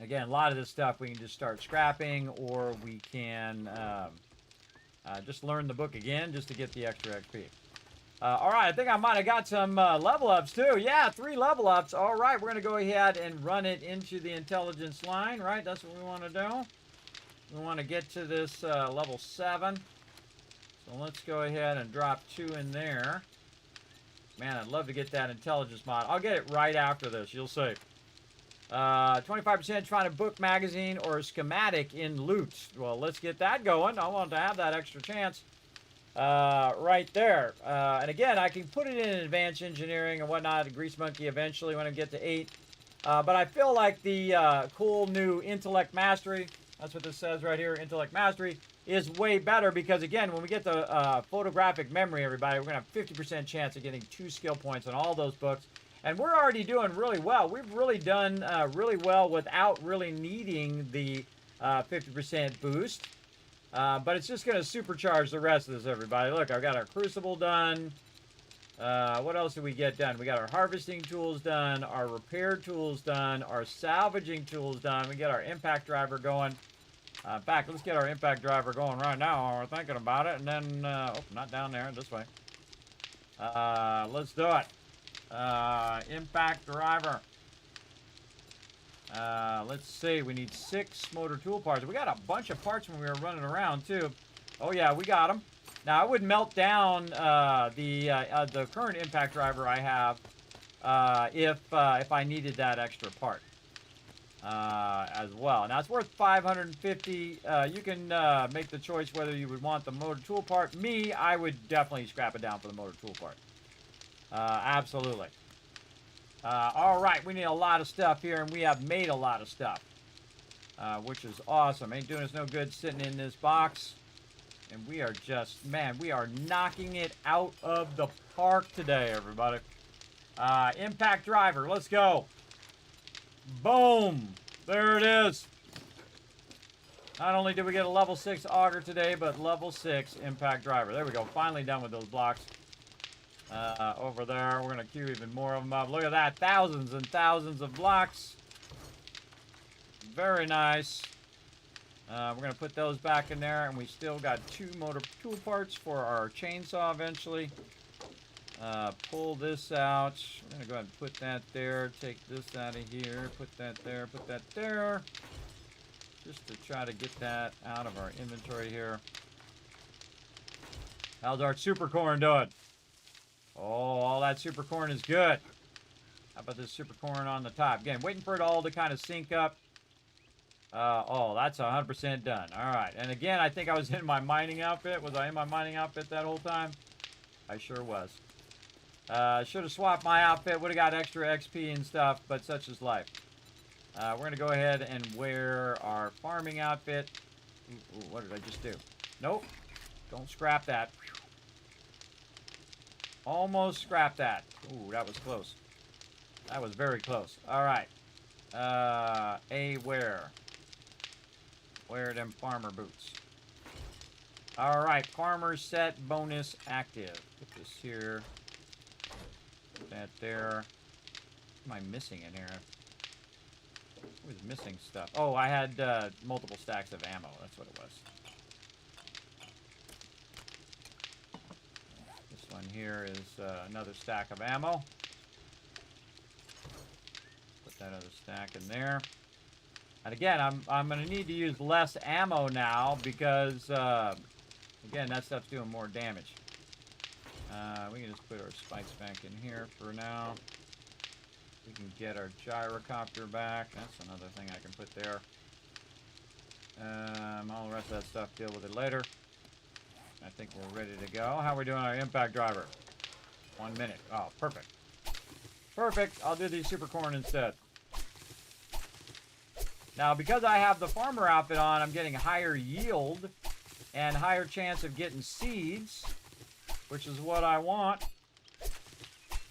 Again, a lot of this stuff we can just start scrapping, or we can just learn the book again just to get the extra XP. Alright, I think I might have got some level ups too. Yeah, 3 level ups. Alright, we're going to go ahead and run it into the intelligence line, right? That's what we want to do. We want to get to this level 7. So let's go ahead and drop 2 in there. Man, I'd love to get that intelligence mod. I'll get it right after this, you'll see. 25% trying to book magazine or schematic in loot. Well, let's get that going. I want to have that extra chance. Right there. And again, I can put it in advanced engineering and whatnot, Grease Monkey eventually when I get to 8. But I feel like the cool new Intellect Mastery, that's what this says right here, Intellect Mastery, is way better because, again, when we get the photographic memory, everybody, we're going to have 50% chance of getting 2 skill points on all those books. And we're already doing really well. We've really done really well without really needing the 50% boost. But it's just going to supercharge the rest of this, everybody. Look, I've got our Crucible done. What else did we get done? We got our harvesting tools done, our repair tools done, our salvaging tools done. We get our impact driver going. In fact, let's get our impact driver going right now while we're thinking about it. And then, oh, not down there, this way. Let's do it. Impact driver. Let's see. We need 6 motor tool parts. We got a bunch of parts when we were running around, too. Oh, yeah, we got them. Now, I would melt down the current impact driver I have if I needed that extra part as well. Now, it's worth 550. You can make the choice whether you would want the motor tool part. Me, I would definitely scrap it down for the motor tool part. Absolutely. All right, we need a lot of stuff here, and we have made a lot of stuff, which is awesome. Ain't doing us no good sitting in this box. And we are just, man, we are knocking it out of the park today, everybody. Impact driver, let's go. Boom. There it is. Not only did we get a level 6 auger today, but level 6 impact driver. There we go. Finally done with those blocks. Over there, we're going to queue even more of them up. Look at that. Thousands and thousands of blocks. Very nice. We're going to put those back in there, and we still got 2 motor tool parts for our chainsaw eventually. Pull this out. We're going to go ahead and put that there. Take this out of here. Put that there. Put that there. Just to try to get that out of our inventory here. How's our super corn doing? Oh, all that super corn is good. How about this super corn on the top? Again, waiting for it all to kind of sync up. Oh, that's 100% done. All right. And again, I think I was in my mining outfit. Was I in my mining outfit that whole time? I sure was. Should have swapped my outfit. Would have got extra XP and stuff, but such is life. We're going to go ahead and wear our farming outfit. Ooh, what did I just do? Nope. Don't scrap that. Almost scrapped that. Ooh, that was close. That was very close. All right. Wear them farmer boots. All right, farmer set bonus active. Put this here. Put that there. What am I missing in here? I was missing stuff. Oh, I had multiple stacks of ammo. That's what it was. This one here is another stack of ammo. Put that other stack in there. And again, I'm going to need to use less ammo now because, again, that stuff's doing more damage. We can just put our spikes back in here for now. We can get our gyrocopter back. That's another thing I can put there. All the rest of that stuff, deal with it later. I think we're ready to go. How are we doing on our impact driver? 1 minute. Oh, perfect. Perfect. I'll do these super corn instead. Now, because I have the farmer outfit on, I'm getting higher yield and higher chance of getting seeds, which is what I want.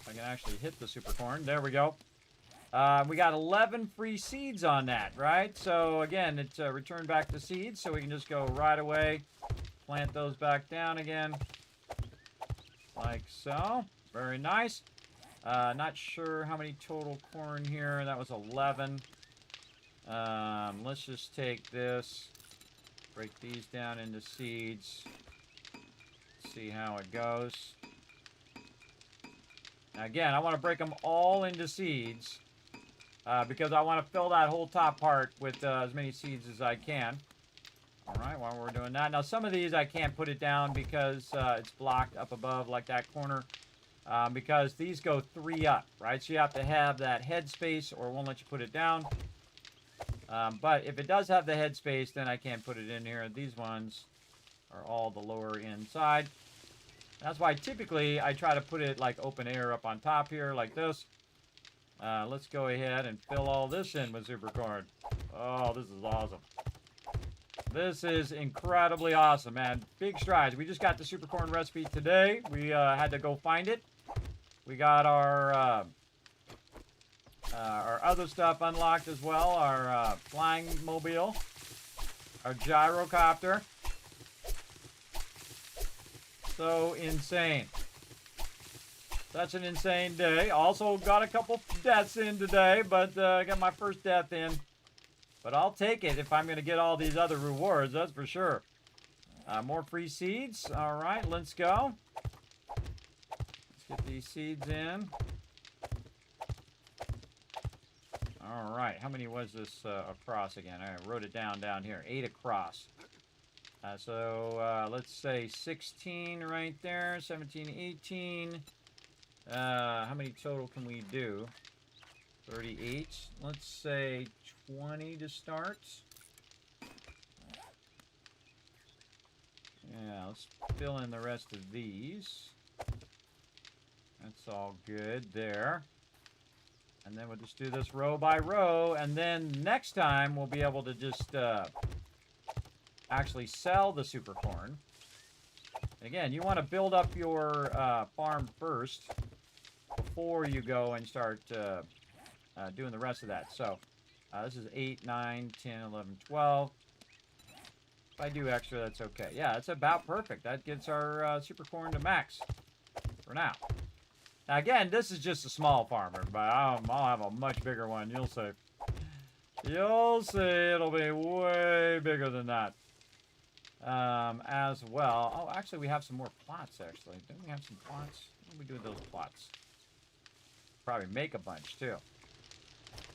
I can actually hit the super corn. There we go. We got 11 free seeds on that, right? So, again, it's returned back to seeds, so we can just go right away, plant those back down again, like so. Very nice. Not sure how many total corn here. That was 11. Let's just take this, break these down into seeds, see how it goes. Now again, I want to break them all into seeds because I want to fill that whole top part with as many seeds as I can. All right, while we're doing that. Now some of these I can't put it down because it's blocked up above like that corner because these go 3 up, right? So you have to have that headspace or it won't let you put it down. But if it does have the headspace, then I can't put it in here. These ones are all the lower inside. That's why typically I try to put it like open air up on top here like this. Let's go ahead and fill all this in with super corn. Oh, this is awesome. This is incredibly awesome, man. Big strides. We just got the super corn recipe today. We had to go find it. We got our other stuff unlocked as well. Our flying mobile. Our gyrocopter. So insane. Such an insane day. Also got a couple deaths in today, but I got my first death in. But I'll take it if I'm going to get all these other rewards, that's for sure. More free seeds. All right, let's go. Get these seeds in. All right, how many was this across again? I wrote it down here. 8 across. So let's say 16 right there. 17, 18. How many total can we do? 38. Let's say 20 to start. Yeah, let's fill in the rest of these. That's all good there. And then we'll just do this row by row. And then next time we'll be able to just actually sell the super corn. Again, you want to build up your farm first before you go and start doing the rest of that. So this is 8, 9, 10, 11, 12. If I do extra, that's okay. Yeah, that's about perfect. That gets our super corn to max for now. Now, again, this is just a small farm, everybody. I'll have a much bigger one. You'll see. You'll see. It'll be way bigger than that. As well. Oh, actually, we have some more plots, actually. Didn't we have some plots? What do we do with those plots? Probably make a bunch, too.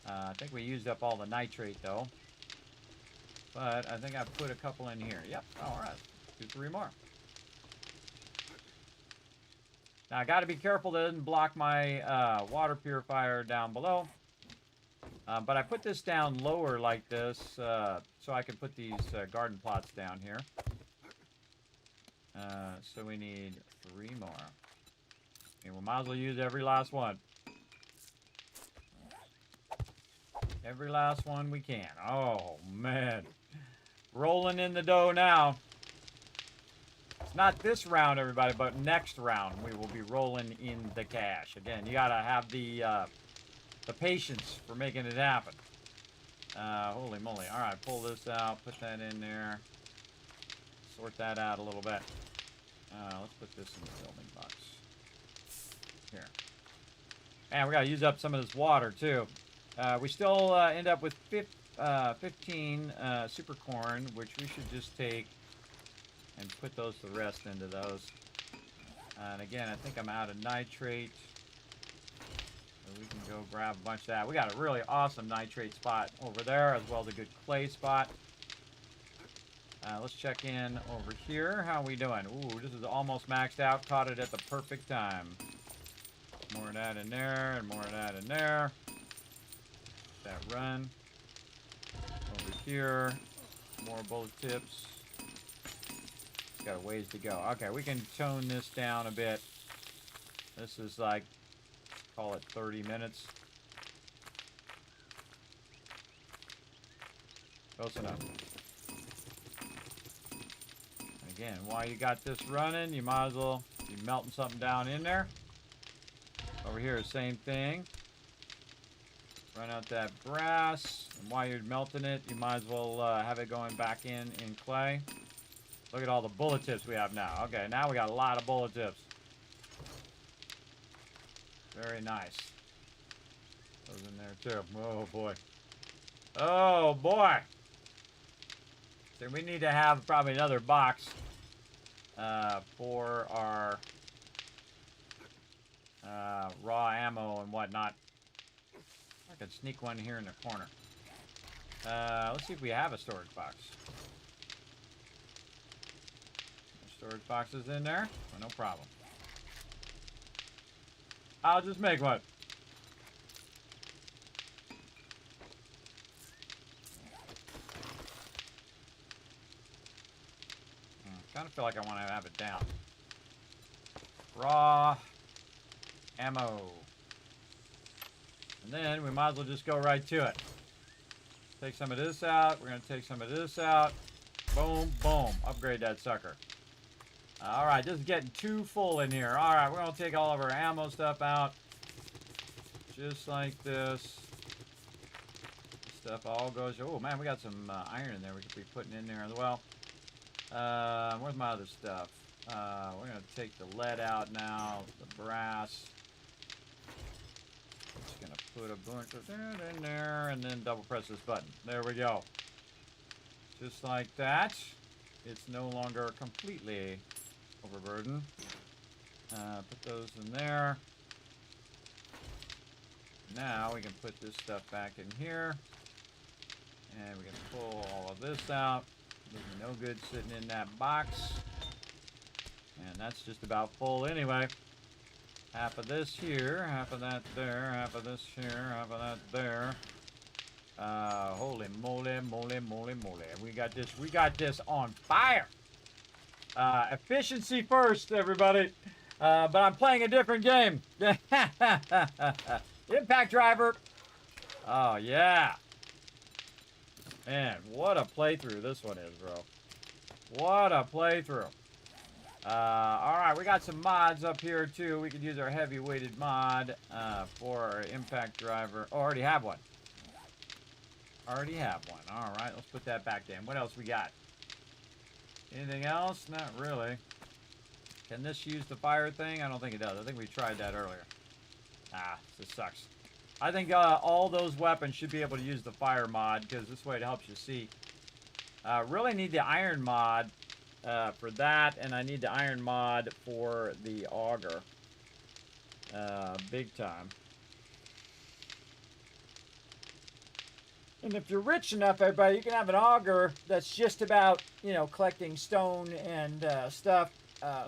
I think we used up all the nitrate, though. But I think I put a couple in here. Yep. All right. Do 3 more. Now, I got to be careful that it doesn't block my water purifier down below. But I put this down lower like this so I can put these garden plots down here. So we need 3 more. Okay, we might as well use every last one. Every last one we can. Oh, man. Rolling in the dough now. It's not this round, everybody, but next round we will be rolling in the cash. Again, you got to have the patience for making it happen. Holy moly. All right, pull this out. Put that in there. Sort that out a little bit. Let's put this in the building box. Here. And we got to use up some of this water, too. We still end up with 15 super corn, which we should just take and put those to rest into those. And again, I think I'm out of nitrate. So we can go grab a bunch of that. We got a really awesome nitrate spot over there, as well as a good clay spot. Let's check in over here. How are we doing? Ooh, this is almost maxed out. Caught it at the perfect time. More of that in there, and more of that in there. That run. Over here. More bullet tips. Got a ways to go. Okay, we can tone this down a bit. This is like, call it 30 minutes. Close enough. Again, while you got this running, you might as well be melting something down in there. Over here, same thing. Run out that brass, and while you're melting it, you might as well have it going back in clay. Look at all the bullet tips we have now. Okay, now we got a lot of bullet tips. Very nice. Those in there too. Oh boy. Oh boy. So we need to have probably another box for our raw ammo and whatnot. I could sneak one here in the corner. Let's see if we have a storage box. Storage boxes in there? Oh, no problem. I'll just make one. Kind of feel like I want to have it down. Raw ammo. And then we might as well just go right to it. Take some of this out. We're going to take some of this out. Boom, boom. Upgrade that sucker. All right, this is getting too full in here. All right, we're going to take all of our ammo stuff out. Just like this. Stuff all goes... Oh, man, we got some iron in there we could be putting in there as well. Where's my other stuff? We're going to take the lead out now. The brass. Just going to put a bunch of that in there and then double press this button. There we go. Just like that. It's no longer completely overburdened. Put those in there. Now we can put this stuff back in here. And we can pull all of this out. There's no good sitting in that box. And that's just about full anyway. Half of this here, half of that there, half of this here, half of that there. Holy moly, moly, moly, moly. We got this on fire. Efficiency first, everybody. But I'm playing a different game. Impact driver. Oh, yeah. Man, what a playthrough this one is, bro. What a playthrough. Alright, we got some mods up here, too. We could use our heavy-weighted mod for our impact driver. Oh, already have one. Already have one. Alright, let's put that back in. What else we got? Anything else? Not really. Can this use the fire thing? I don't think it does. I think we tried that earlier. Ah, this sucks. I think all those weapons should be able to use the fire mod, because this way it helps you see. Really need the iron mod for that, and I need the iron mod for the auger. Big time. And if you're rich enough, everybody, you can have an auger that's just about, you know, collecting stone and stuff.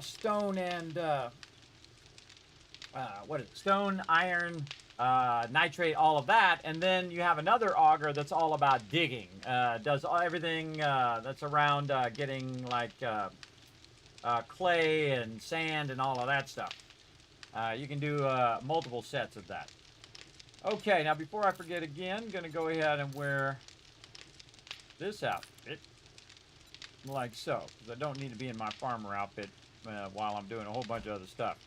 Stone and, what is it? Stone, iron, nitrate, all of that. And then you have another auger that's all about digging. Does everything that's around getting, like, clay and sand and all of that stuff. You can do multiple sets of that. Okay, now before I forget again, I'm going to go ahead and wear this outfit. Like so. Because I don't need to be in my farmer outfit while I'm doing a whole bunch of other stuff.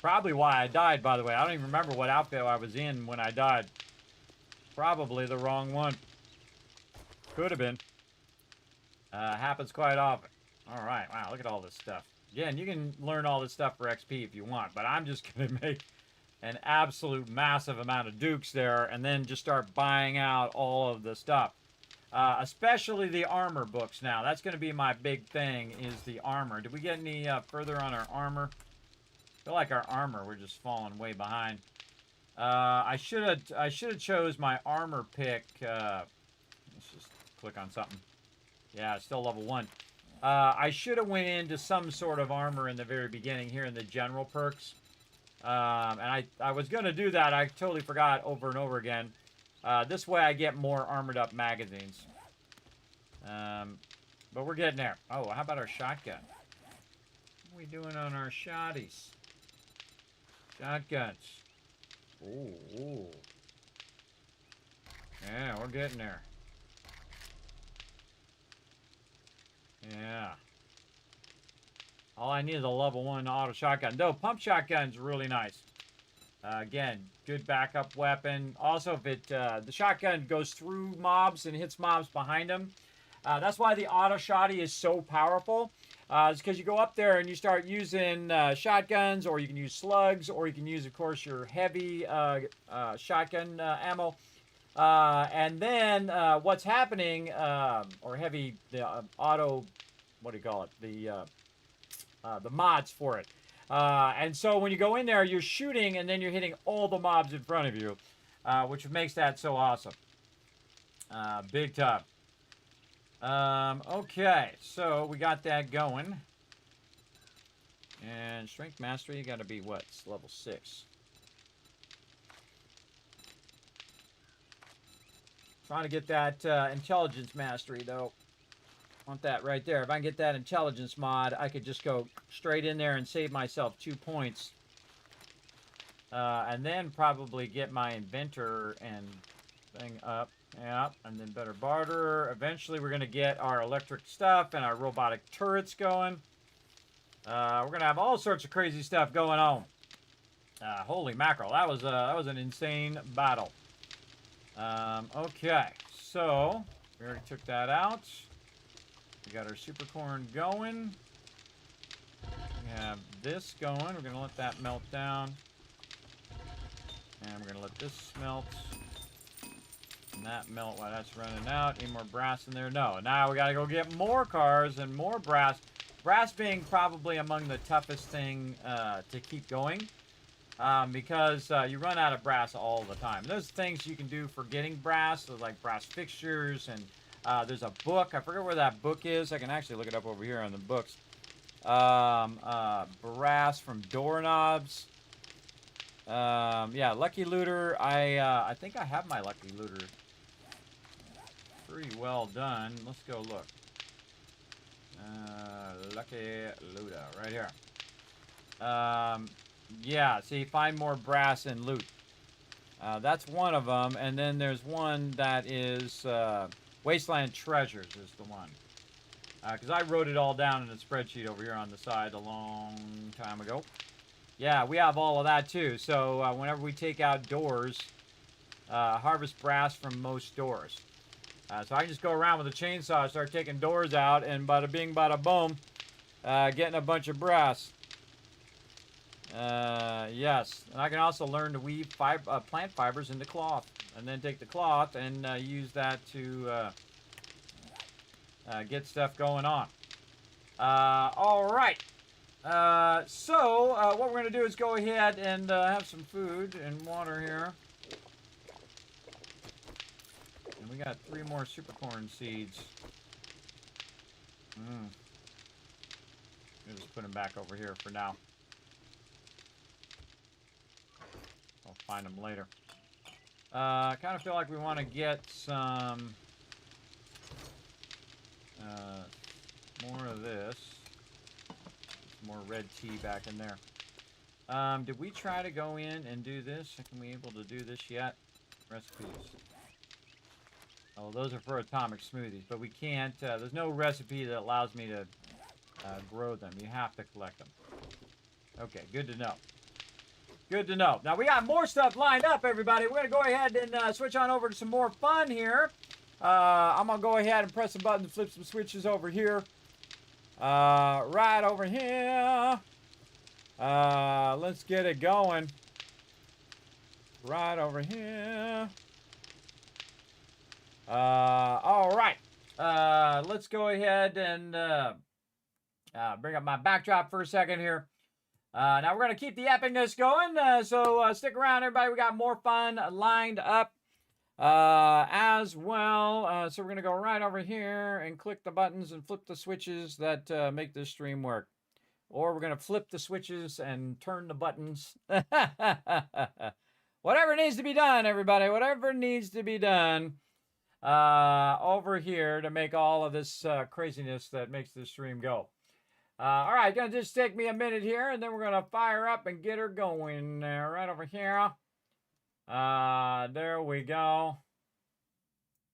Probably why I died, by the way. I don't even remember what outfit I was in when I died. Probably the wrong one. Could have been. Happens quite often. Alright, wow, look at all this stuff. Again, you can learn all this stuff for XP if you want, but I'm just going to make an absolute massive amount of dukes there and then just start buying out all of the stuff. Especially the armor books now. That's going to be my big thing, is the armor. Did we get any further on our armor? I feel like our armor, we're just falling way behind. I should have chose my armor pick. Let's just click on something. Yeah, it's still level 1. I should have went into some sort of armor in the very beginning here in the general perks. And I was going to do that. I totally forgot over and over again. This way I get more armored up magazines. But we're getting there. Oh, how about our shotgun? What are we doing on our shotties? Shotguns. Ooh, ooh. Yeah, we're getting there. Yeah. All I need is a level 1 auto shotgun. Though, pump shotgun's really nice. Again, good backup weapon. Also, if it the shotgun goes through mobs and hits mobs behind them. That's why the auto shotty is so powerful. It's because you go up there and you start using shotguns, or you can use slugs, or you can use, of course, your heavy shotgun ammo. And then what's happening, or heavy, the auto, what do you call it? The mods for it. And so when you go in there, you're shooting, and then you're hitting all the mobs in front of you, which makes that so awesome. Big time. Okay, so we got that going. And Strength Mastery, you got to be, what? It's level 6. Trying to get that Intelligence Mastery, though. Want that right there. If I can get that Intelligence mod, I could just go straight in there and save myself 2 points. And then probably get my Inventor and thing up. Yeah, and then better barter. Eventually, we're going to get our electric stuff and our robotic turrets going. We're going to have all sorts of crazy stuff going on. Holy mackerel. That was an insane battle. Okay, so we already took that out. We got our super corn going. We have this going. We're going to let that melt down. And we're going to let this melt. And that melt while that's running out. Any more brass in there? No. Now we got to go get more cars and more brass. Brass being probably among the toughest thing to keep going. Because you run out of brass all the time. There's things you can do for getting brass, so like brass fixtures, and there's a book. I forget where that book is. I can actually look it up over here on the books. Brass from doorknobs. Yeah, Lucky Looter. I think I have my Lucky Looter pretty well done. Let's go look. Lucky Looter, right here. Yeah, see, find more brass and loot. That's one of them. And then there's one that is Wasteland Treasures is the one. Because I wrote it all down in a spreadsheet over here on the side a long time ago. Yeah, we have all of that too. So whenever we take out doors, harvest brass from most doors. So I can just go around with a chainsaw, start taking doors out, and bada bing, bada boom, getting a bunch of brass. Yes, and I can also learn to weave plant fibers into cloth, and then take the cloth and use that to get stuff going on. All right. So what we're going to do is go ahead and have some food and water here. And we got 3 more super corn seeds. We'll just put them back over here for now. I'll find them later. I kind of feel like we want to get some more of this. Some more red tea back in there. Did we try to go in and do this? Can we able to do this yet? Recipes. Oh, those are for atomic smoothies, but we can't. There's no recipe that allows me to grow them. You have to collect them. Okay, good to know. Good to know. Now, we got more stuff lined up, everybody. We're going to go ahead and switch on over to some more fun here. I'm going to go ahead and press some buttons, flip some switches over here. Right over here. Let's get it going. Right over here. All right. Let's go ahead and bring up my backdrop for a second here. Now we're going to keep the epicness going, so stick around, everybody. We got more fun lined up as well. So we're going to go right over here and click the buttons and flip the switches that make this stream work. Or we're going to flip the switches and turn the buttons. Whatever needs to be done, everybody. Whatever needs to be done over here to make all of this craziness that makes this stream go. All right, gonna just take me a minute here, and then we're gonna fire up and get her going right over here. There we go.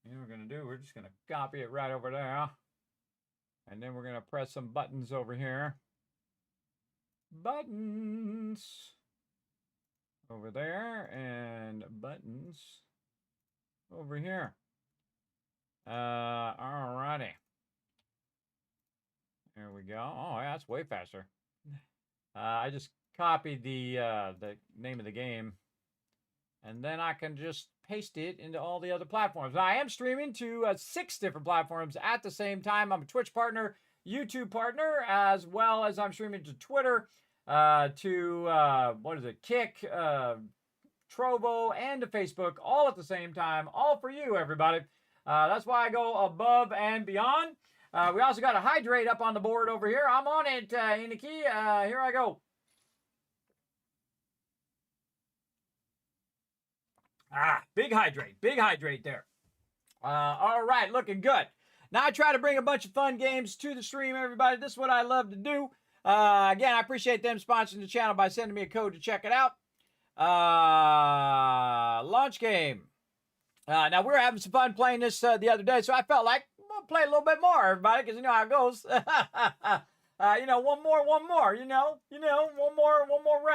You know what we're gonna do? We're just gonna copy it right over there, and then we're gonna press some buttons over here. Buttons over there, and buttons over here. All righty. There we go. Oh, yeah, that's way faster. I just copied the name of the game, and then I can just paste it into all the other platforms. Now, I am streaming to 6 different platforms at the same time. I'm a Twitch partner, YouTube partner, as well as I'm streaming to Twitter, to Kick, Trovo, and to Facebook, all at the same time, all for you, everybody. That's why I go above and beyond. We also got a hydrate up on the board over here. I'm on it, Iniki. Here I go. Big hydrate there. All right, looking good. Now I try to bring a bunch of fun games to the stream, everybody. This is what I love to do. Again, I appreciate them sponsoring the channel by sending me a code to check it out. Launch game. Now, we were having some fun playing this the other day, so I felt like we'll play a little bit more, everybody, because you know how it goes. You know, one more, you know, one more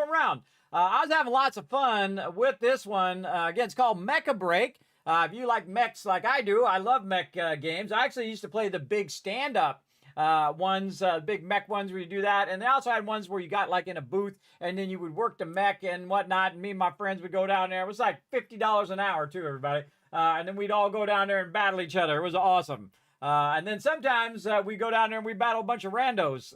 round. I was having lots of fun with this one. Again, it's called Mecha Break. If you like mechs like I do, I love mech games. I actually used to play the big stand-up ones, big mech ones where you do that. And they also had ones where you got like in a booth and then you would work the mech and whatnot. And me and my friends would go down there. It was like $50 an hour too, everybody. And then we'd all go down there and battle each other. It was awesome. And then sometimes we go down there and we battle a bunch of randos.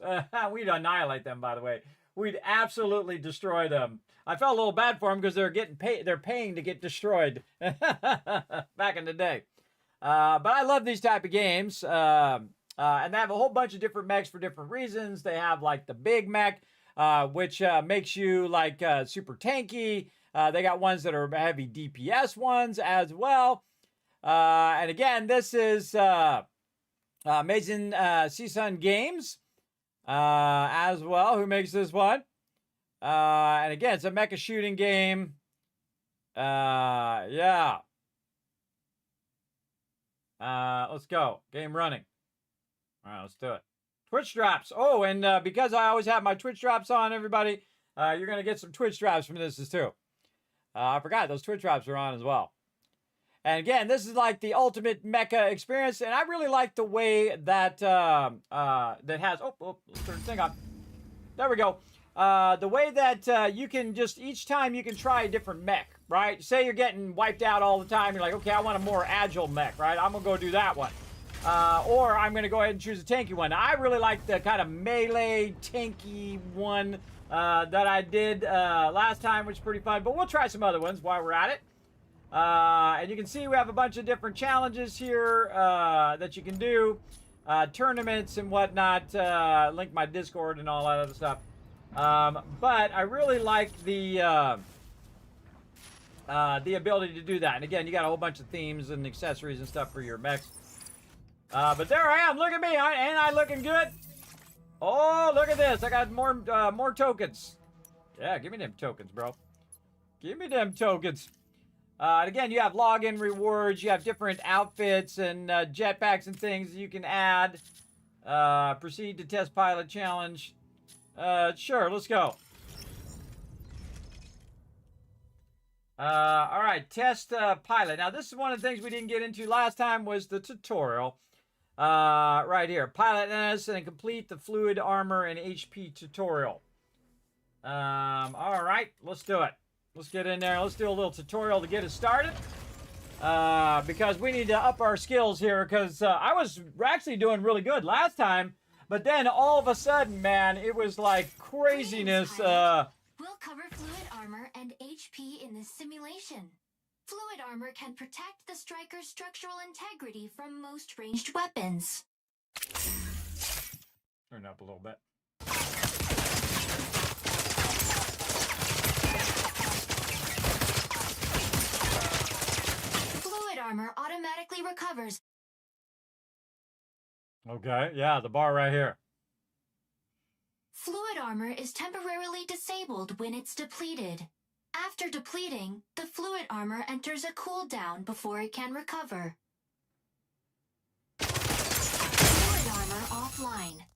We'd annihilate them, by the way. We'd absolutely destroy them. I felt a little bad for them because they're getting paid. They're paying to get destroyed back in the day. But I love these type of games. And they have a whole bunch of different mechs for different reasons. They have like the big mech, which makes you like super tanky. They got ones that are heavy DPS ones as well. And again, this is Amazing Seasun Games as well, who makes this one. And again, it's a mecha shooting game. Yeah. Let's go. Game running. All right, let's do it. Twitch drops. Oh, and because I always have my Twitch drops on, everybody, you're going to get some Twitch drops from this too. I forgot those Twitch drops are on as well. And again, this is like the ultimate mecha experience, and I really like the way that that has. Oh, let's turn the thing on. There we go. The way that you can just each time you can try a different mech, right? Say you're getting wiped out all the time, you're like, okay, I want a more agile mech, right? I'm gonna go do that one, or I'm gonna go ahead and choose a tanky one. I really like the kind of melee tanky one that I did last time, which is pretty fun. But we'll try some other ones while we're at it. And you can see we have a bunch of different challenges here that you can do, tournaments and whatnot. Link my Discord and all that other stuff. But I really like the ability to do that. And again, you got a whole bunch of themes and accessories and stuff for your mechs. But there I am. Look at me. Ain't I looking good? Oh, look at this. I got more tokens. Yeah, give me them tokens, bro. Give me them tokens. And again, you have login rewards. You have different outfits and jetpacks and things you can add. Proceed to test pilot challenge. Sure, let's go. All right, test pilot. Now, this is one of the things we didn't get into last time was the tutorial. Right here. Pilot this and complete the fluid armor and HP tutorial. All right, let's do it. Let's get in there. Let's do a little tutorial to get us started. Because we need to up our skills here because I was actually doing really good last time. But then all of a sudden, man, it was like craziness. We'll cover fluid armor and HP in this simulation. Fluid armor can protect the striker's structural integrity from most ranged weapons. Turn up a little bit. Fluid armor automatically recovers. Okay, yeah, the bar right here. Fluid armor is temporarily disabled when it's depleted. After depleting, the fluid armor enters a cooldown before it can recover. Fluid armor offline.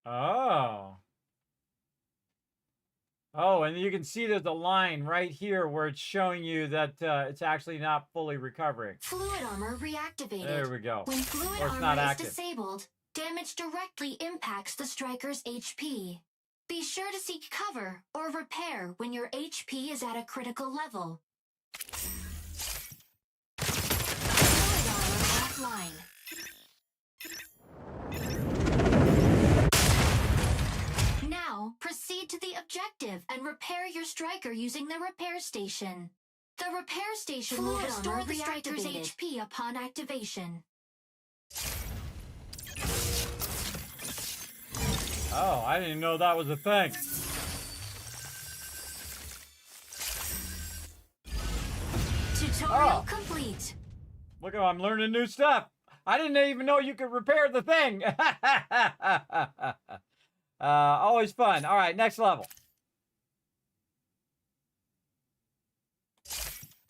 Oh. Oh, and you can see there's a line right here where it's showing you that it's actually not fully recovering. Fluid armor reactivated. There we go. When fluid Or it's armor not is active. disabled, damage directly impacts the striker's HP. Be sure to seek cover or repair when your HP is at a critical level. Fluid armor offline. Now, proceed to the objective and repair your striker using the repair station. The repair station will restore the striker's HP upon activation. Oh, I didn't know that was a thing. Tutorial complete. Look, I'm learning new stuff. I didn't even know you could repair the thing. Always fun. All right, next level.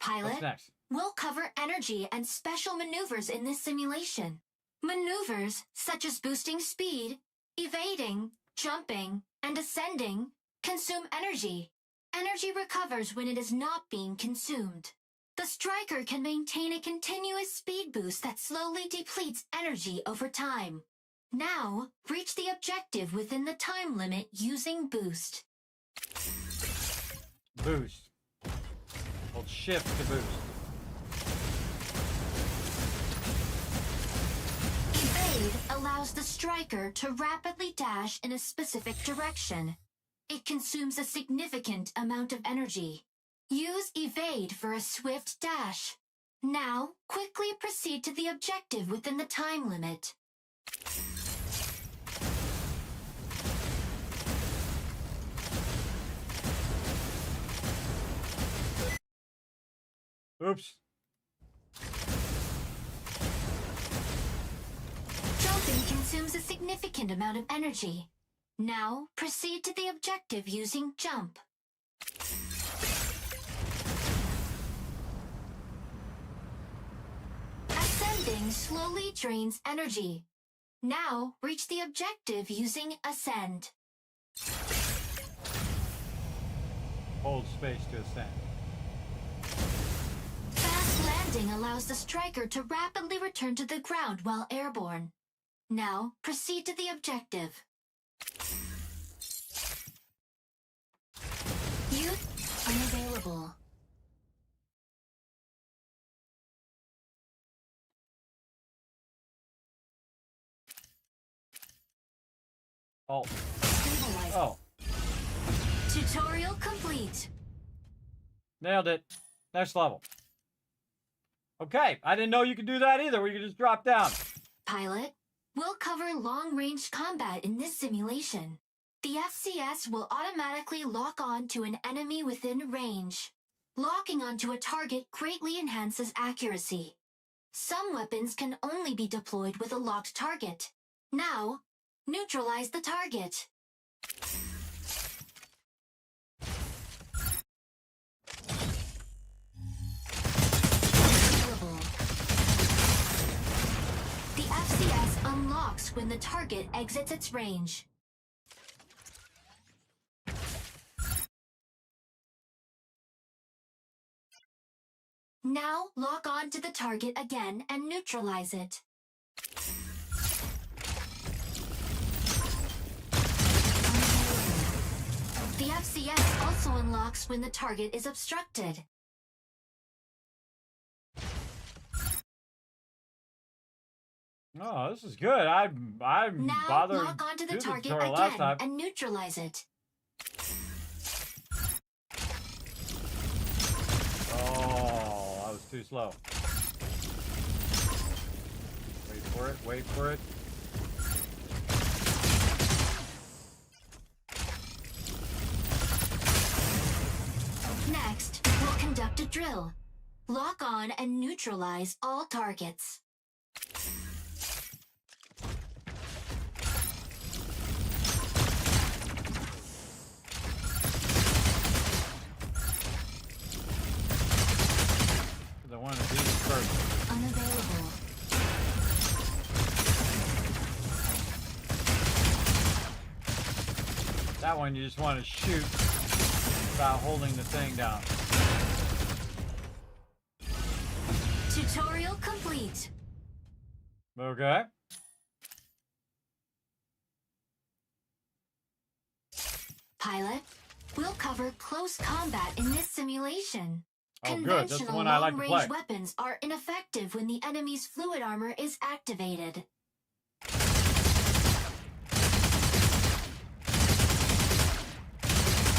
Pilot, What's next? we'll cover energy and special maneuvers in this simulation. Maneuvers such as boosting speed, evading, jumping, and ascending consume energy. Energy recovers when it is not being consumed. The striker can maintain a continuous speed boost that slowly depletes energy over time. Now, reach the objective within the time limit using boost. Boost. Hold shift to boost. allows the striker to rapidly dash in a specific direction. It consumes a significant amount of energy. Use evade for a swift dash. Now, quickly proceed to the objective within the time limit. Oops. Jumping consumes a significant amount of energy. Now, proceed to the objective using jump. Ascending slowly drains energy. Now, reach the objective using ascend. Hold space to ascend. Fast landing allows the striker to rapidly return to the ground while airborne. Now, proceed to the objective. Youth unavailable. Oh. Stabilize. Oh. Tutorial complete. Nailed it. Next level. Okay. I didn't know you could do that either, where you could just drop down. Pilot, we'll cover long-range combat in this simulation. The FCS will automatically lock on to an enemy within range. Locking onto a target greatly enhances accuracy. Some weapons can only be deployed with a locked target. Now, neutralize the target. The FCS unlocks when the target exits its range. Now, lock on to the target again and neutralize it. The FCS also unlocks when the target is obstructed. Oh, this is good. I'm Now, bothered lock onto the to do target tutorial last again time. and neutralize it. Oh, I was too slow. Wait for it, wait for it. Next, we'll conduct a drill. Lock on and neutralize all targets. I want to do this first. Unavailable. That one you just want to shoot without holding the thing down. Tutorial complete. Okay. Pilot, we'll cover close combat in this simulation. Oh, good. That's the one I like to play. Long-range weapons are ineffective when the enemy's fluid armor is activated.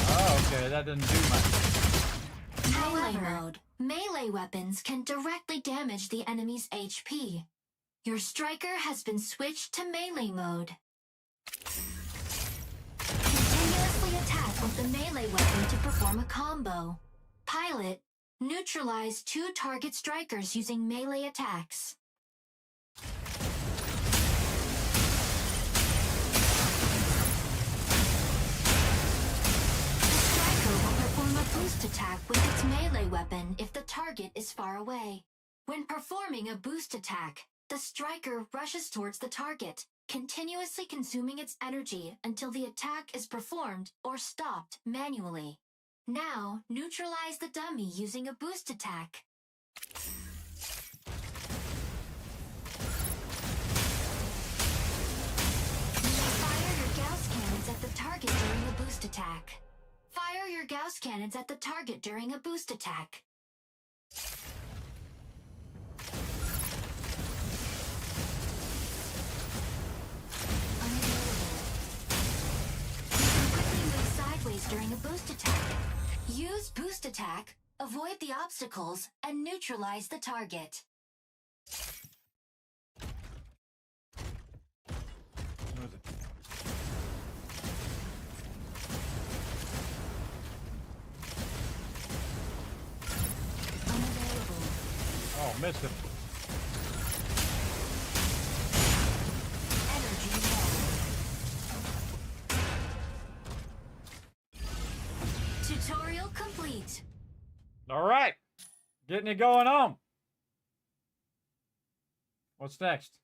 Oh, okay. That didn't do much. Melee mode. Melee weapons can directly damage the enemy's HP. Your striker has been switched to melee mode. Continuously attack with the melee weapon to perform a combo. Pilot, neutralize 2 target strikers using melee attacks. The striker will perform a boost attack with its melee weapon if the target is far away. When performing a boost attack, the striker rushes towards the target, continuously consuming its energy until the attack is performed or stopped manually. Now, neutralize the dummy using a boost attack. You may fire your Gauss cannons at the target during a boost attack. Fire your Gauss cannons at the target during a boost attack. attack, avoid the obstacles, and neutralize the target. What is it? Unavailable. Oh, missed it. Energy low. Tutorial complete. All right. Getting it going on. What's next?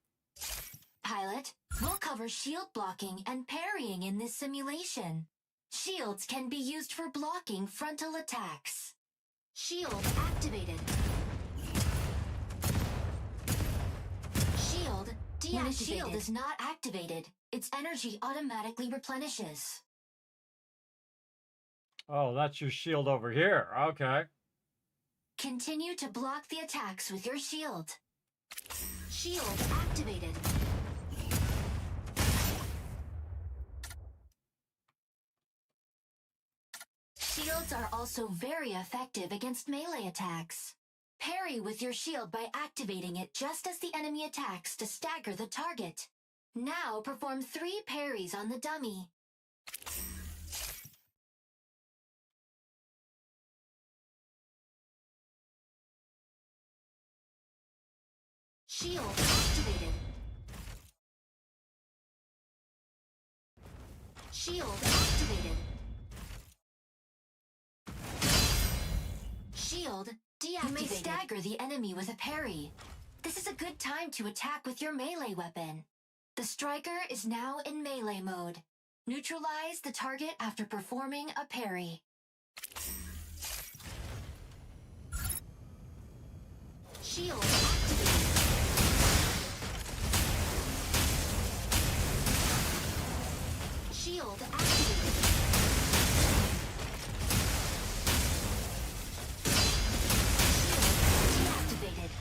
Pilot, we'll cover shield blocking and parrying in this simulation. Shields can be used for blocking frontal attacks. Shield activated. Shield deactivated. Shield is not activated. Its energy automatically replenishes. Oh, that's your shield over here. Okay. Continue to block the attacks with your shield. Shield activated. Shields are also very effective against melee attacks. Parry with your shield by activating it just as the enemy attacks to stagger the target. Now perform 3 parries on the dummy. Shield activated. Shield activated. Shield deactivated. You may stagger the enemy with a parry. This is a good time to attack with your melee weapon. The striker is now in melee mode. Neutralize the target after performing a parry. Shield activated. Shield activated. Shield deactivated.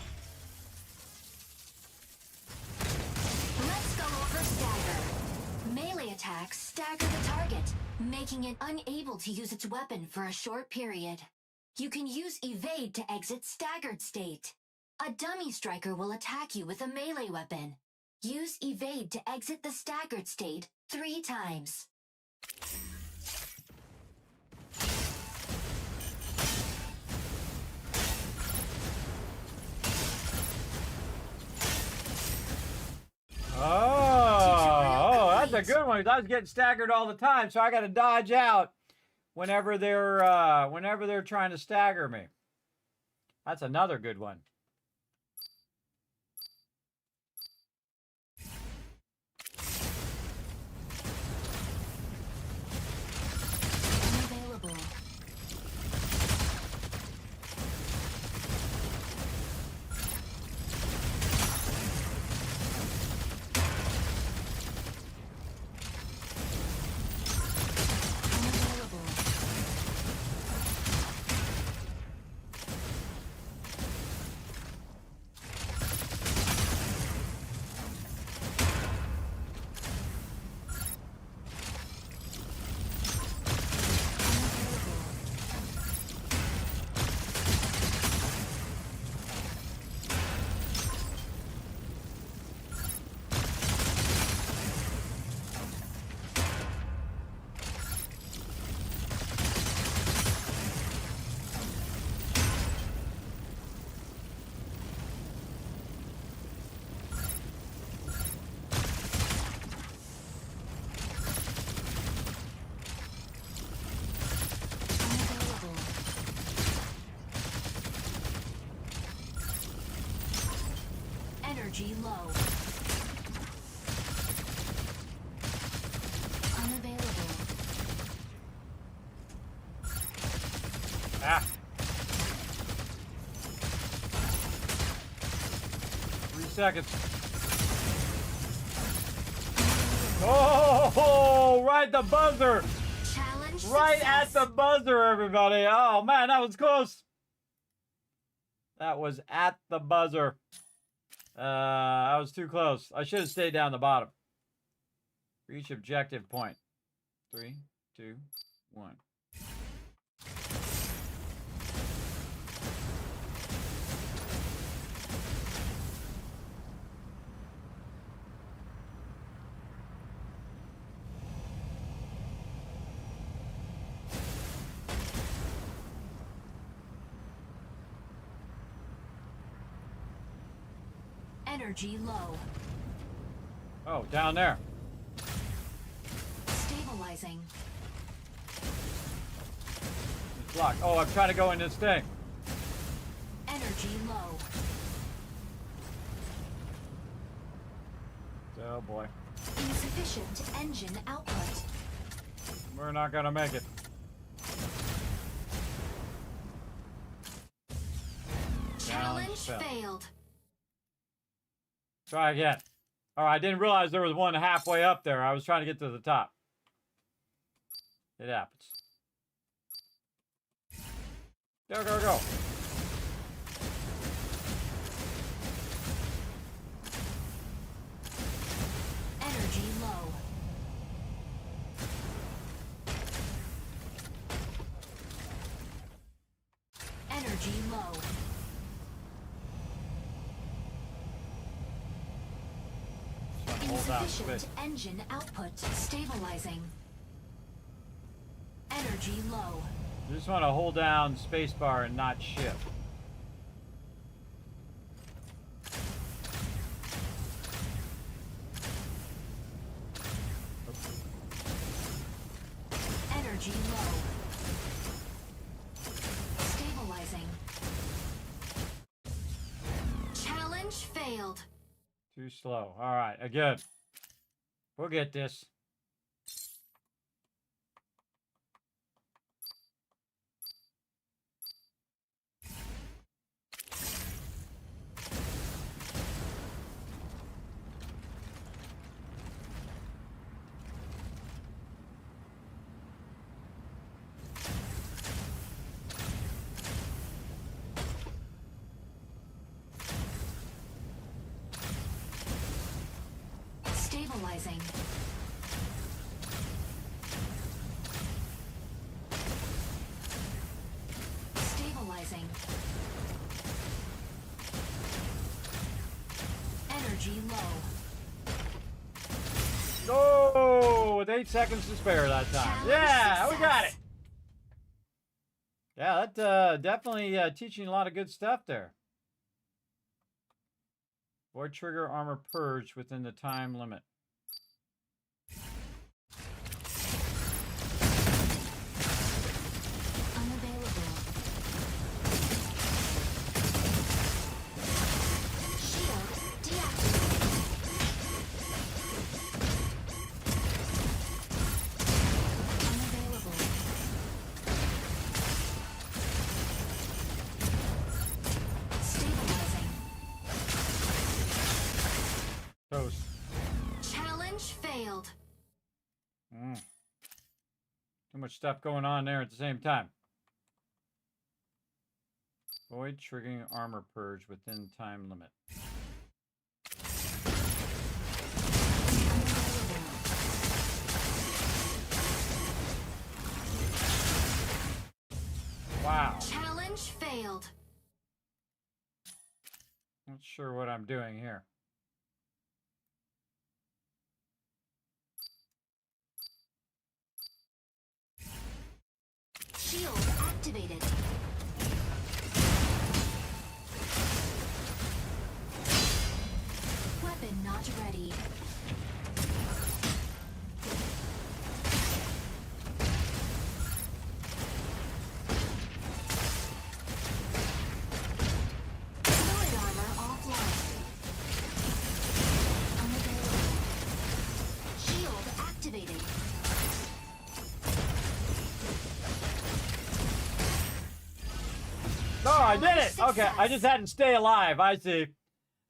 Let's go over stagger. Melee attacks stagger the target, making it unable to use its weapon for a short period. You can use evade to exit staggered state. A dummy striker will attack you with a melee weapon. Use evade to exit the staggered state 3 times. Oh, that's a good one. I was getting staggered all the time, so I got to dodge out whenever they're trying to stagger me. That's another good one. Unavailable. Unavailable. Unavailable. Energy low. Unavailable. Ah. 3 seconds. Oh, right at the buzzer. Challenge Right at success. the buzzer, everybody. Oh, man, that was close. That was at the buzzer. I was too close. I should have stayed down the bottom. Reach objective point. 3, 2, 1. Energy low. Oh, down there. Stabilizing. It's blocked. Oh, I'm trying to go in this thing. Energy low. Oh boy. Insufficient engine output. We're not gonna make it. Challenge failed. failed. Try again. Oh, I didn't realize there was one halfway up there. I was trying to get to the top. It happens. Go, go, go. Energy low. Energy low. Hold down Insufficient space. engine output. Stabilizing. Energy low. You just want to hold down spacebar and not shift. Energy low. Stabilizing. Challenge failed. Too slow. All right, again. We'll get this. Stabilizing. Stabilizing. Energy low. Oh, with 8 seconds to spare that time. Challenge Yeah, we got it. success. Yeah, that definitely teaching a lot of good stuff there. Void trigger armor purge within the time limit. Unavailable. Shield deactivated. Unavailable. Stabilizing. Toast. Challenge failed. Too much stuff going on there at the same time. Void triggering armor purge within time limit. Wow. Challenge failed. Not sure what I'm doing here. Shield activated. Weapon not ready. Fluid armor offline. Unavailable. Shield activated. No, I did it. Okay, I just had to stay alive. I see.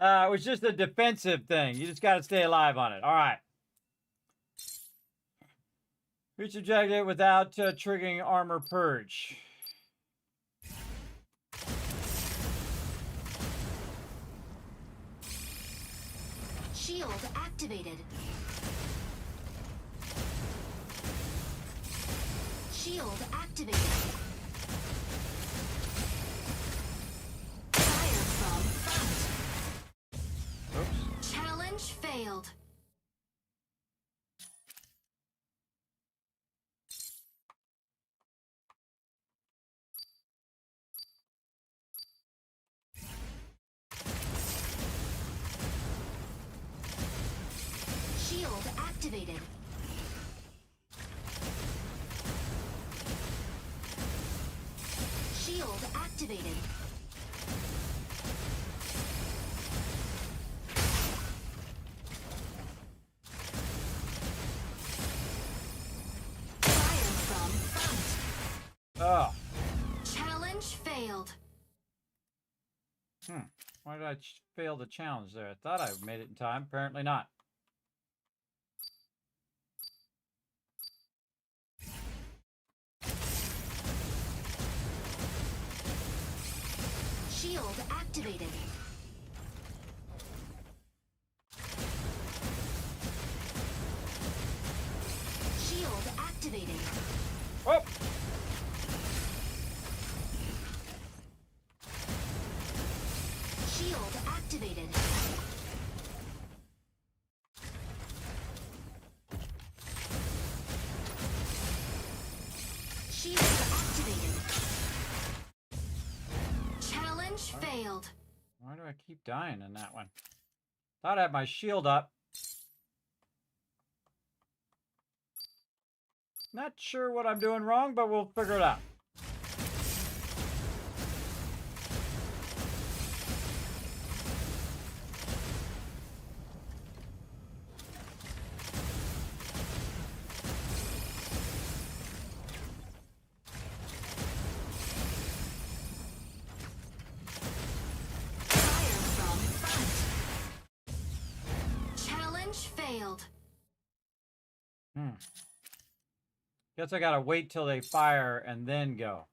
It was just a defensive thing. You just got to stay alive on it. All right. Reach objective without triggering armor purge. Shield activated. Shield activated. Fire from front. Oops. Challenge failed. Shield activated. Shield activated. Fire from front. Oh. Challenge failed. Why did I fail the challenge there? I thought I made it in time. Apparently not. Shield activated. Shield activated. Oh! Shield activated. Shield activated. Challenge failed. Why do I keep dying in that one? Thought I had my shield up. Not sure what I'm doing wrong, but we'll figure it out. Fire from front. Challenge failed. Guess I gotta wait till they fire and then go.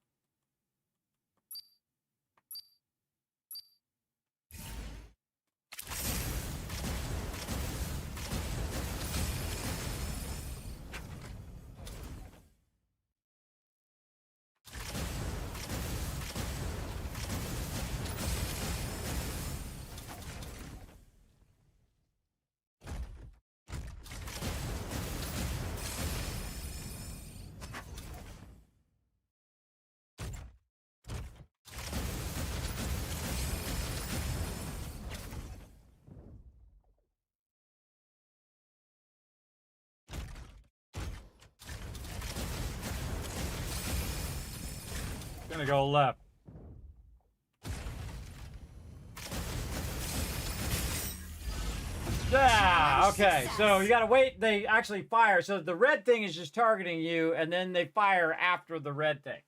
Gonna go left. Yeah, okay. So you gotta wait. They actually fire. So the red thing is just targeting you, and then they fire after the red thing.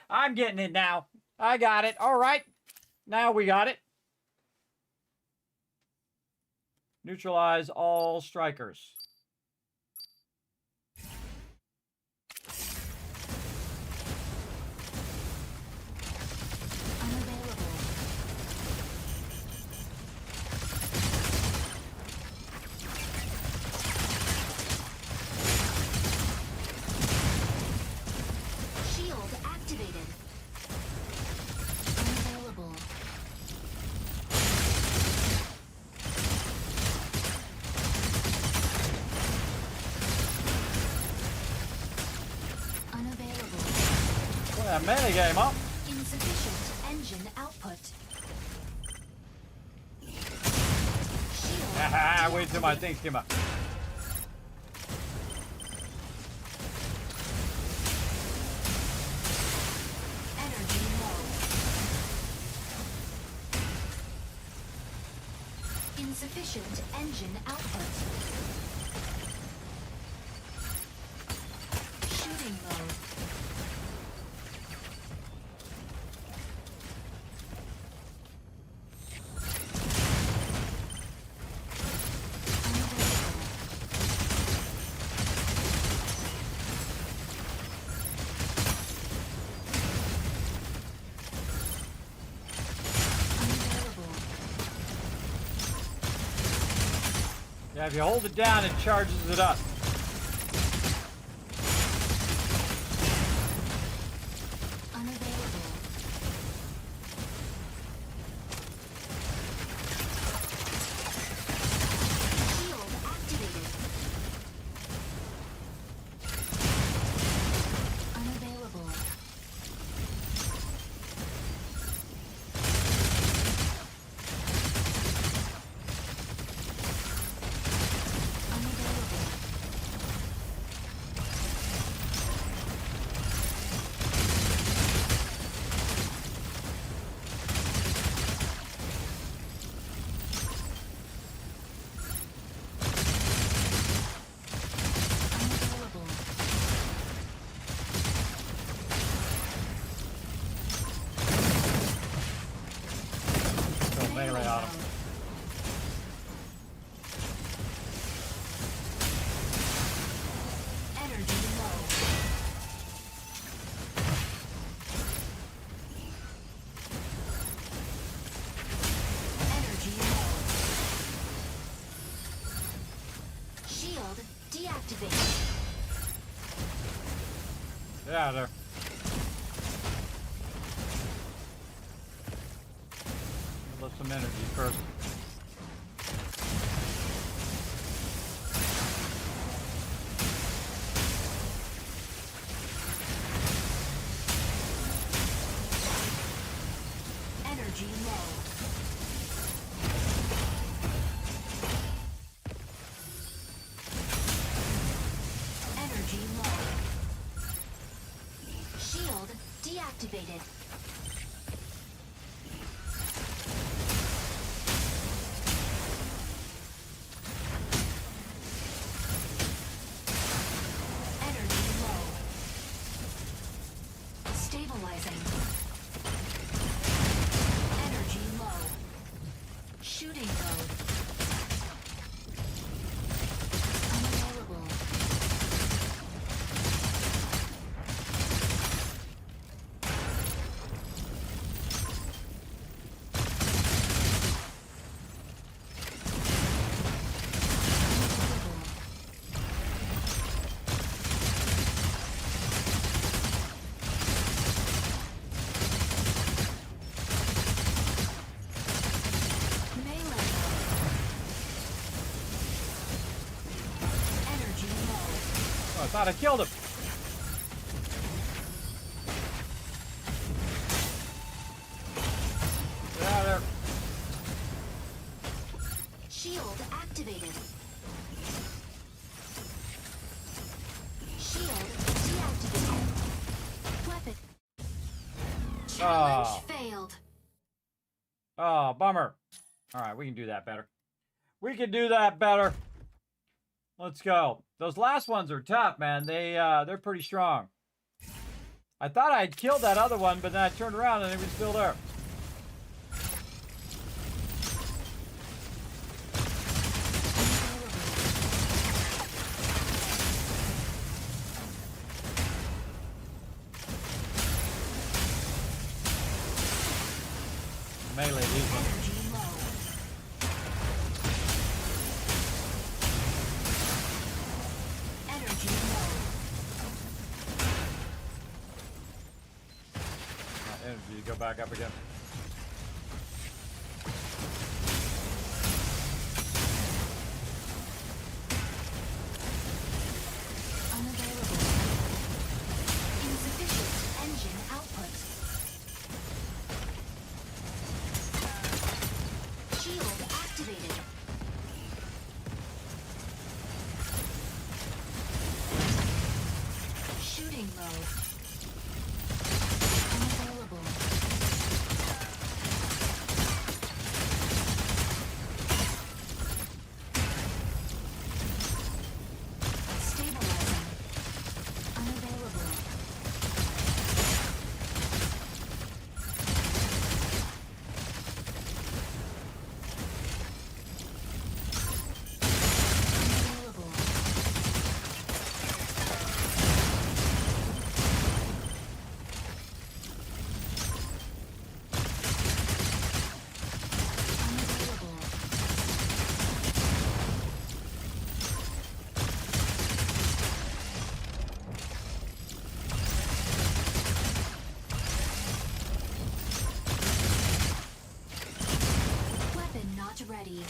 I'm getting it now. I got it. All right. Now we got it. Neutralize all strikers. Unavailable. Shield activated. Unavailable. Unavailable. Well, that mini game up. Insufficient engine output. Shield Haha, wait till my deactivated. things came up. Energy low. Insufficient engine output. Shooting mode. Unavailable. Yeah, if you hold it down, it charges it up. Unavailable. Shield activated. Unavailable. Unavailable. deactivated. Get out of there. Let some energy first. Energy low. Energy low. Shield deactivated. Energy low. Stabilizing. Energy low. Shooting mode. Unavailable. Melee. Energy low. Oh, I thought I killed him. Get out of there. Shield activated. Shield deactivated. Weapon. Challenge failed. Oh, bummer. All right, we can do that better. We can do that better. Let's go. Those last ones are tough, man. They're pretty strong. I thought I'd killed that other one, but then I turned around and it was still there. Melee these ones. Energy low. Energy low. Energy, go back up again. Unavailable. Insufficient engine output. Shield activated. Shooting mode. Unavailable. Stabilizing. Unavailable. Unavailable. Unavailable. Weapon not ready.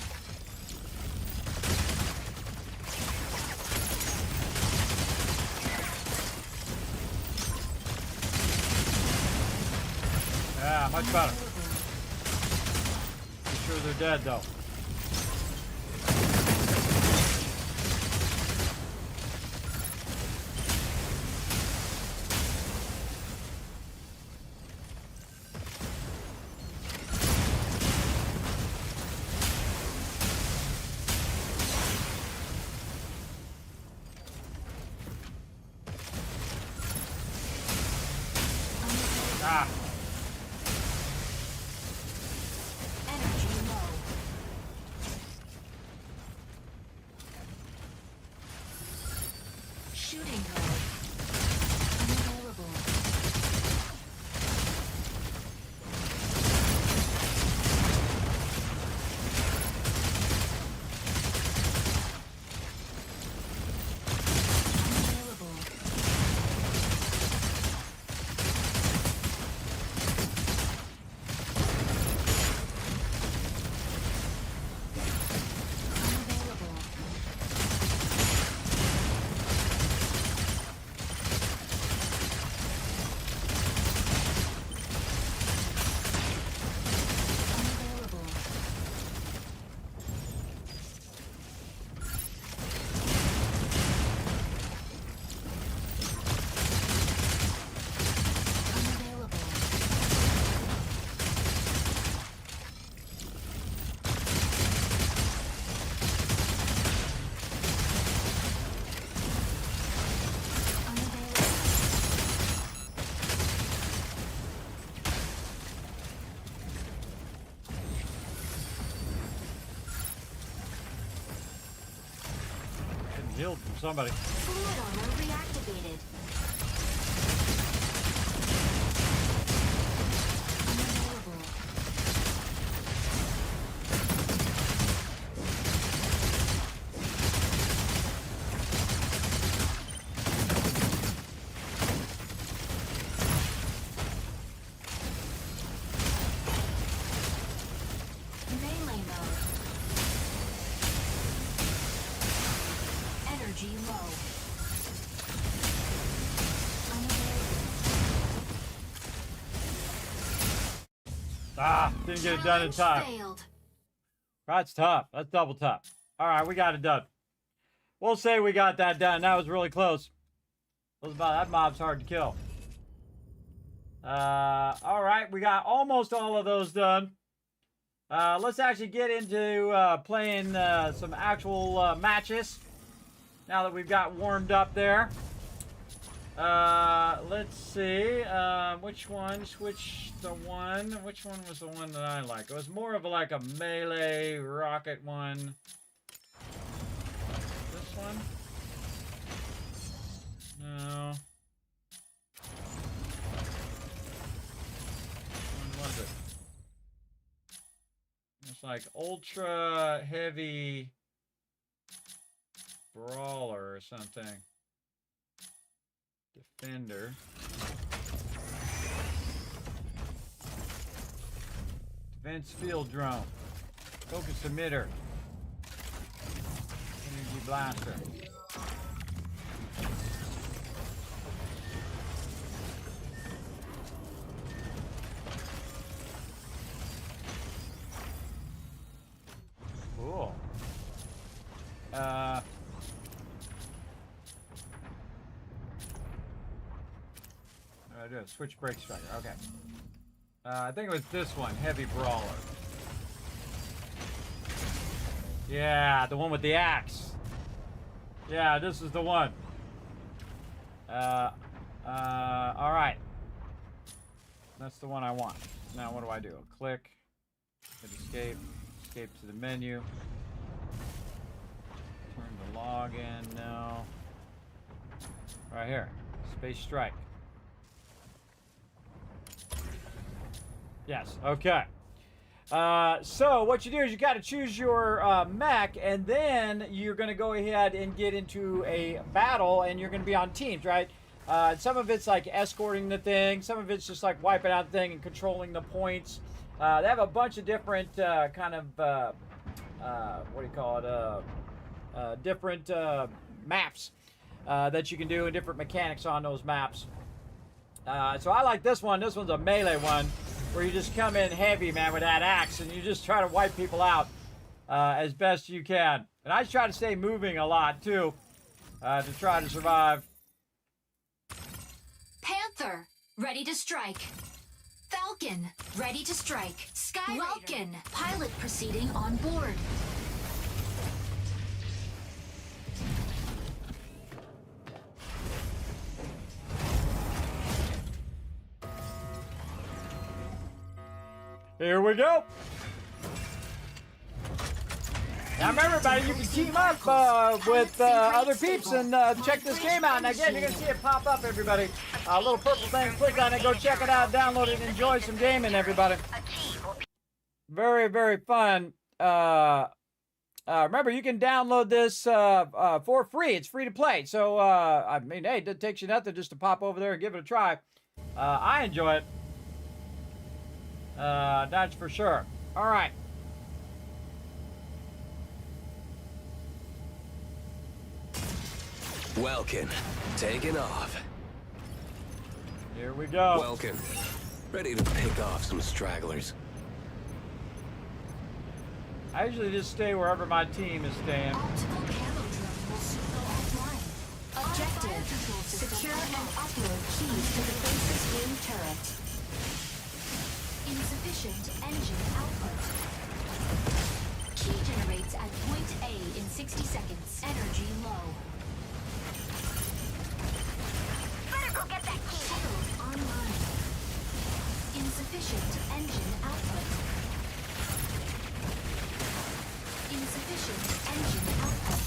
Yeah, much better. Unavailable. Be sure they're dead, though. Ah, Energy low. healed from somebody. Fluid armor reactivated. Unavailable. Melee mode. Energy low. Ah, didn't get it done in time. Failed. That's tough. That's double tough. All right, we got it done. We'll say we got that done. That was really close. That mob's hard to kill. All right, we got almost all of those done. Let's actually get into playing some actual matches. Now that we've got warmed up there. Let's see. Which one? Switch the one. Which one was the one that I like? It was more of like a melee rocket one. This one? No. Which one was it? It's like ultra heavy brawler or something. Defender. Defense field drone. Focus emitter. Energy blaster. Cool. I do switch brake striker. Okay. I think it was this one, heavy brawler. Yeah, the one with the axe. Yeah, this is the one. All right. That's the one I want. Now what do I do? Click, hit escape, escape to the menu. Turn the log in. No. Right here, space strike. Yes, okay. So what you do is you got to choose your mech, and then you're going to go ahead and get into a battle, and you're going to be on teams, right? Some of it's like escorting the thing. Some of it's just like wiping out the thing and controlling the points. They have a bunch of different kind of, what do you call it, different maps that you can do, and different mechanics on those maps. So I like this one. This one's a melee one, where you just come in heavy, man, with that axe, and you just try to wipe people out as best you can. And I try to stay moving a lot, too, to try to survive. Panther, ready to strike. Falcon, ready to strike. Sky Welkin, pilot proceeding on board. Here we go. Now remember, everybody, you can team up with other peeps and check this game out. And again, you're going to see it pop up, everybody. A little purple thing, click on it, go check it out, download it, and enjoy some gaming, everybody. Very, very fun. Remember, you can download this for free. It's free to play. So, I mean, hey, it takes you nothing just to pop over there and give it a try. I enjoy it. That's for sure. All right. Welkin, taking off. Here we go. Welkin, ready to pick off some stragglers. I usually just stay wherever my team is staying. Optical camo drone will soon go offline. Objective, secure and upload keys to the base's wing turret. Insufficient engine output. Key generates at point A in 60 seconds. Energy low. Better go get that key. Shield online. Insufficient engine output. Insufficient engine output.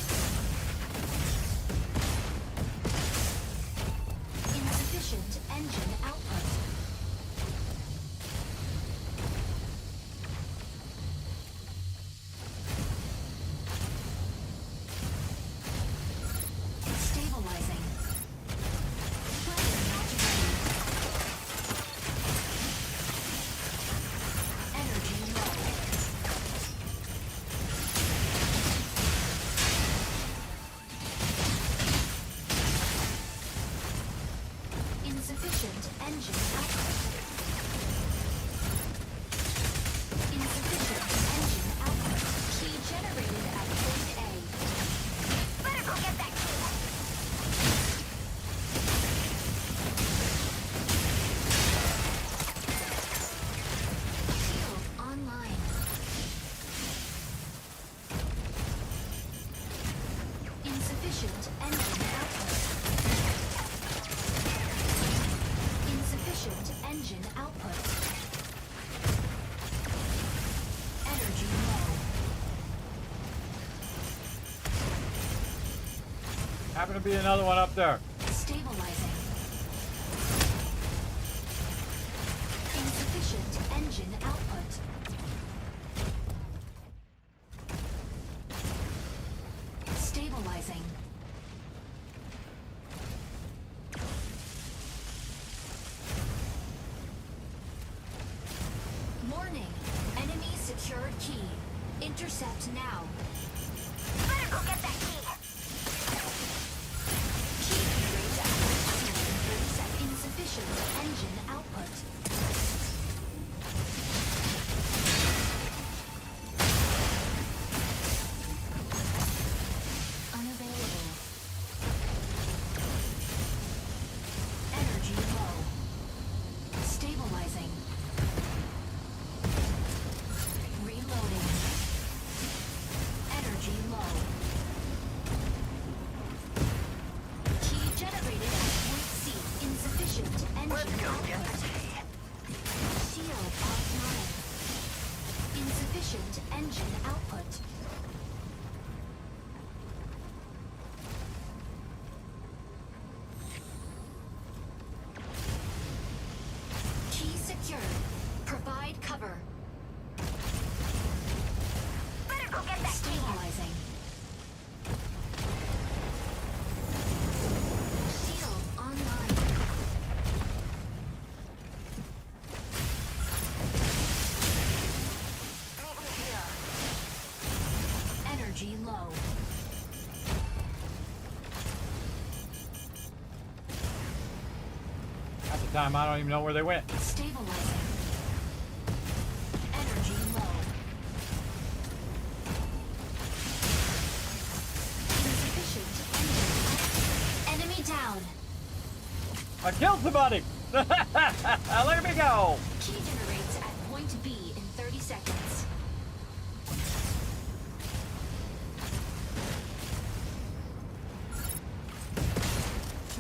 engine output. Insufficient engine output. Key generated at point A. Better go get that key. Shield online. Insufficient engine output. Insufficient engine output. Energy low. Happen to be another one up there. Stabilizing. Insufficient engine output. Stabilizing. Warning. Enemy secured key. Intercept now. Better go get that key. Key generates at 30 seconds. Insufficient engine output. Unavailable. Energy low. Stabilizing. Reloading. Energy low. Key generated at point C. Insufficient engine output. Shield offline. Insufficient engine output. Key secured. Provide cover. Better go get that stabilizing. Shield online. Energy low. At the time, I don't even know where they went. Stabilizing. Energy low. Insufficient engine. Enemy down. I killed somebody! Look at me go! Key generates at point B in 30 seconds.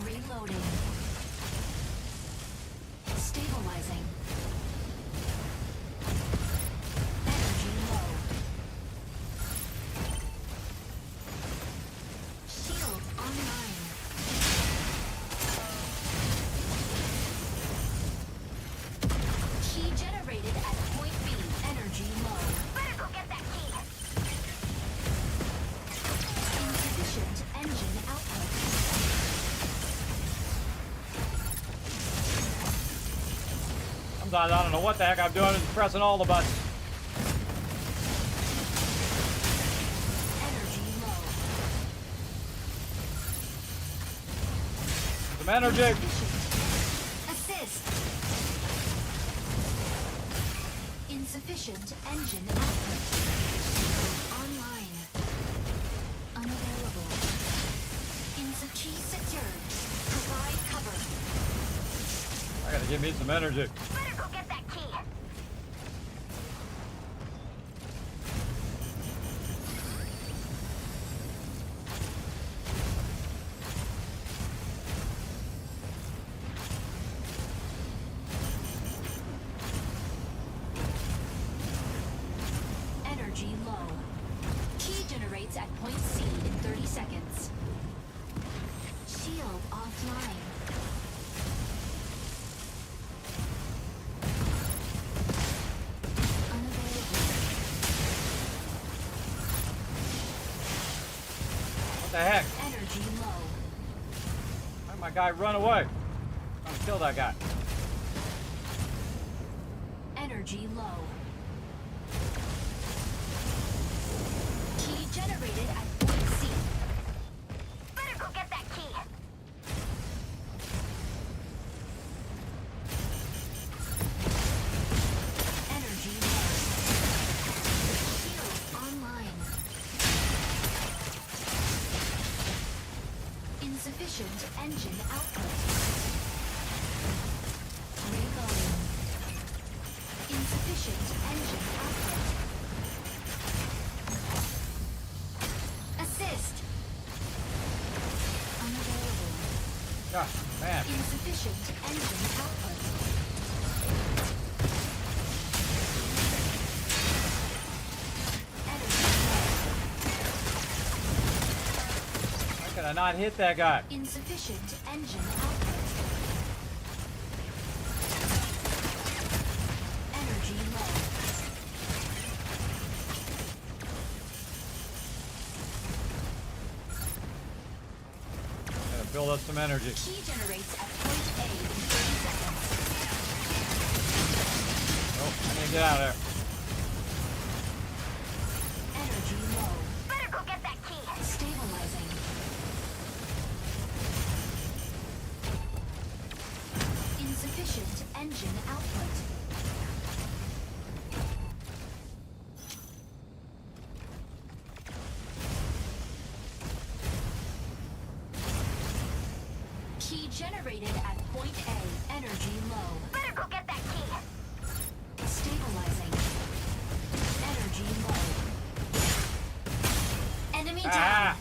Reloading. Stabilizing. Energy low. Shield online. Key generated at point B. Energy low. Better go get that key. Insufficient engine output. Sometimes I don't know what the heck I'm doing, just pressing all the buttons. Energy low. Some energy. Assist. Insufficient engine output. Online. Unavailable. Key secured. Provide cover. I gotta give me some energy. Better go get that key. Energy low. Key generates at point C in 30 seconds. Shield offline. Unavailable. What the heck? Energy low. Why did my guy run away? I'm trying to kill that guy. Energy low. Key generated at point C. Better go get that key. Insufficient engine output. Reloading. Insufficient engine output. Assist. Unavailable. Gosh, man. Insufficient engine output. How could I not hit that guy? Insufficient engine output. Energy low. Gotta build up some energy. Key generates at point A in 30 seconds. Oh, I need to get out of there. Energy low. Better go get that key. Stabilizing. Insufficient engine output. Key generated at point A. Energy low. Better go get that key. Stabilizing. Energy low. Enemy down. Ah!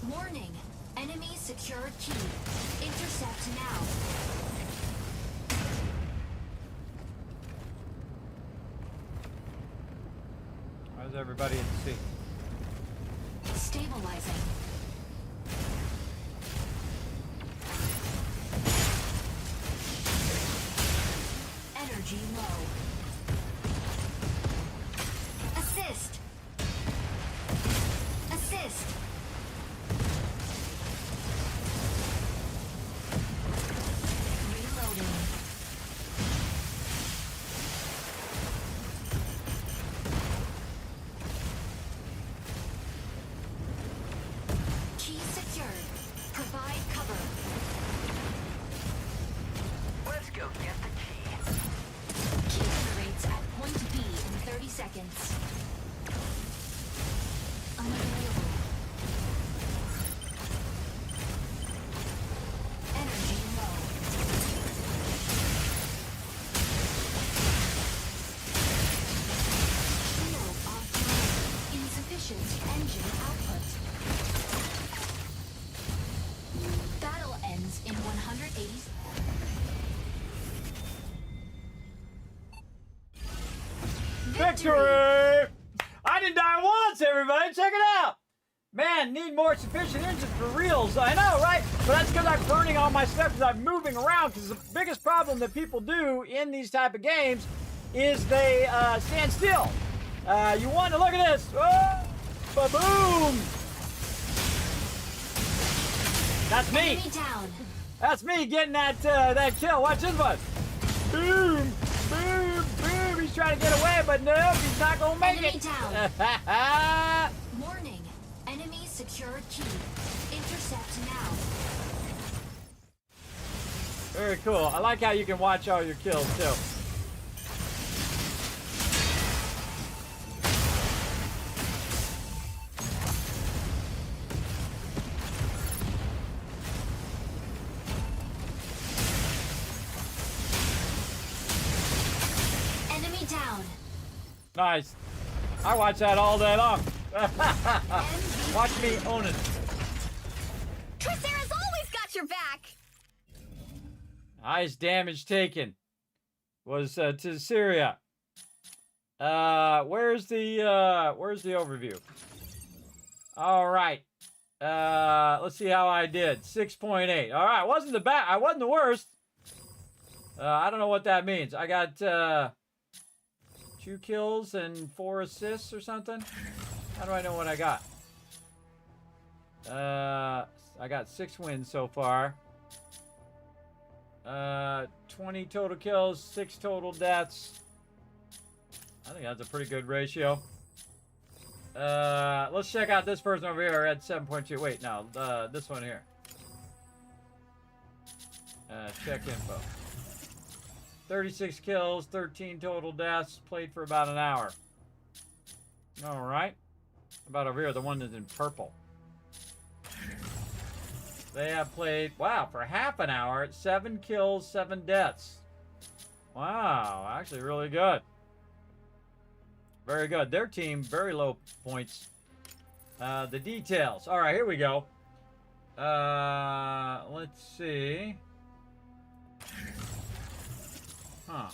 Warning. Enemy secured key. Intercept now. Where's everybody at sea? Stabilizing. Energy low. Assist. Assist. Reloading. Key secured. Provide cover. Let's go get the key. Key generates at point B in 30 seconds. Unavailable. Energy low. Shield offline. Insufficient engine output. Battle ends in 180. Victory! I didn't die once, everybody. Check it out. Man, need more sufficient engines for reals. I know, right? But that's because I'm burning all my stuff because I'm moving around. Because the biggest problem that people do in these type of games is they stand still. You want to look at this. Oh, ba-boom! That's me. Enemy down. That's me getting that kill. Watch this one. Boom, boom, boom. He's trying to get away, but no, he's not gonna make Enemy it. down. Warning. Enemy secured key. Intercept now. Very cool. I like how you can watch all your kills too. Enemy down. Nice. I watch that all day long. MVP. Watch me own it. Tricera's always got your back. Highest damage taken was to Syria. Where's the overview? All right. Let's see how I did. 6.8. All right, wasn't the bad. I wasn't the worst. I don't know what that means. I got 2 kills and 4 assists or something. How do I know what I got? I got 6 wins so far. 20 total kills, 6 total deaths. I think that's a pretty good ratio. Let's check out this person over here at 7.2. Wait, no, this one here. Check info. 36 kills, 13 total deaths, played for about an hour. All right. How about over here, the one that's in purple? They have played, wow, for half an hour, 7 kills, 7 deaths. Wow, actually really good. Very good. Their team, very low points. The details. All right, here we go. Let's see. Huh.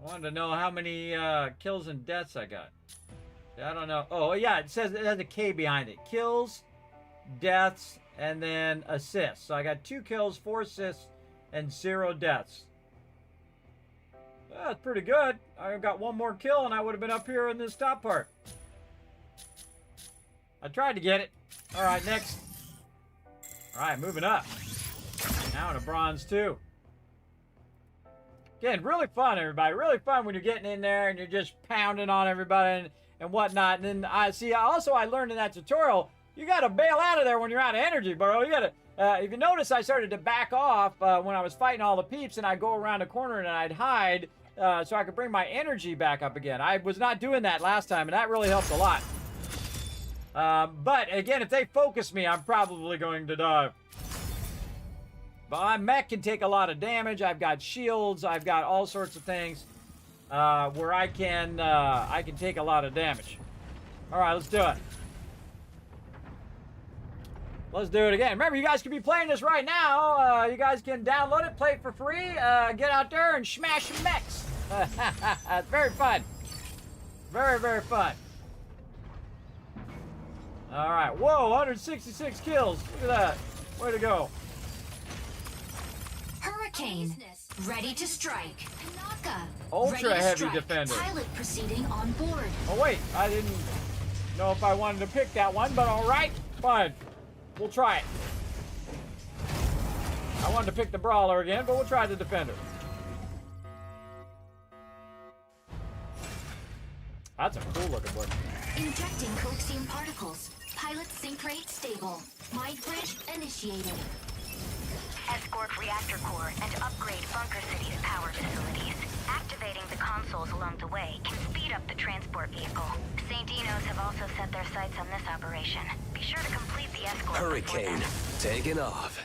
I wanted to know how many kills and deaths I got. I don't know. Oh, yeah, it says it has a K behind it. Kills, deaths, and then assists. So I got 2 kills, 4 assists, and 0 deaths. That's pretty good. I got 1 more kill, and I would have been up here in this top part. I tried to get it. All right, next. All right, moving up. Now to bronze 2. Again, really fun, everybody. Really fun when you're getting in there and you're just pounding on everybody and whatnot. And then I learned in that tutorial, you got to bail out of there when you're out of energy, bro. You got to, if you notice, I started to back off when I was fighting all the peeps, and I'd go around a corner and I'd hide so I could bring my energy back up again. I was not doing that last time, and that really helped a lot. But again, if they focus me, I'm probably going to die. But my mech can take a lot of damage. I've got shields. I've got all sorts of things where I can take a lot of damage. All right, let's do it. Let's do it again. Remember, you guys can be playing this right now. You guys can download it, play it for free. Get out there and smash some mechs. It's very fun. Very, very fun. All right. Whoa, 166 kills. Look at that. Way to go. Hurricane, ready to strike. Naka, Ultra ready to heavy strike. defender. Pilot proceeding on board. Oh, wait. I didn't know if I wanted to pick that one, but all right. Fine. We'll try it. I wanted to pick the brawler again, but we'll try the defender. That's a cool looking one. Injecting coaxium particles. Pilot sync rate stable. Mind bridge initiated. Escort reactor core and upgrade Bunker City's power facilities. Activating the consoles along the way can speed up the transport vehicle. St. Dino's have also set their sights on this operation. Be sure to complete the escort. Hurricane, taking off.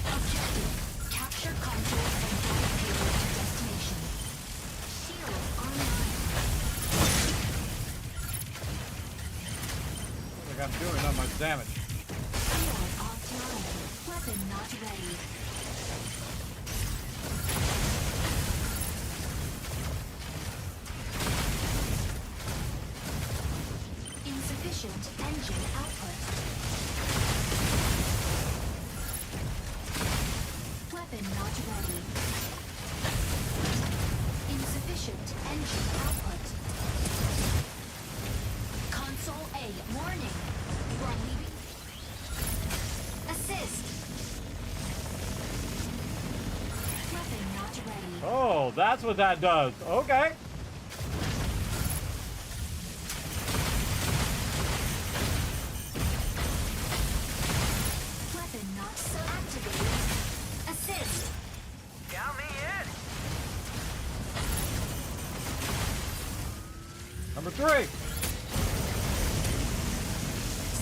Objective. Capture consoles and drive payload to destination. Shield online. I think I'm doing not much damage. Shield offline. Weapon not ready. Insufficient engine output. Weapon not ready. Insufficient engine output. Console A, warning. You are leaving. Assist. Weapon not ready. Oh, that's what that does. Okay. Weapon not so activated. Assist. Count me in. Number 3.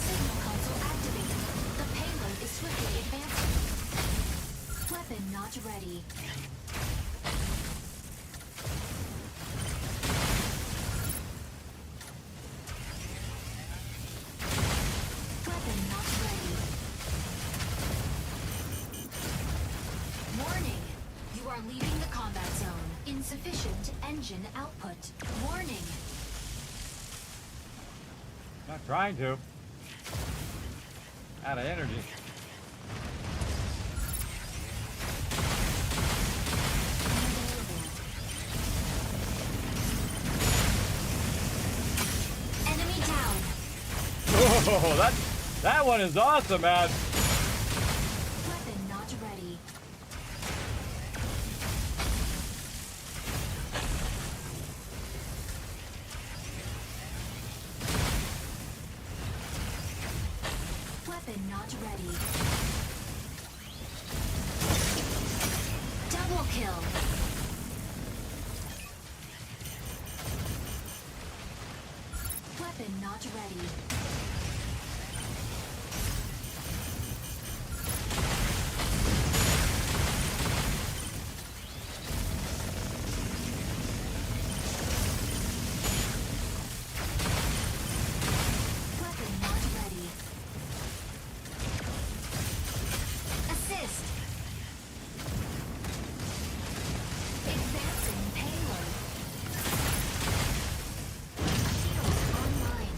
Signal console activated. The payload is swiftly advancing. Weapon not ready. Weapon not ready. Warning. You are leaving the combat zone. Insufficient engine output. Warning. Not trying to. Out of energy. Enemy down. Oh, that one is awesome, man. Weapon not ready. Weapon not ready. Double kill. Weapon not ready. Weapon not ready. Assist. Advancing payload. Shield online.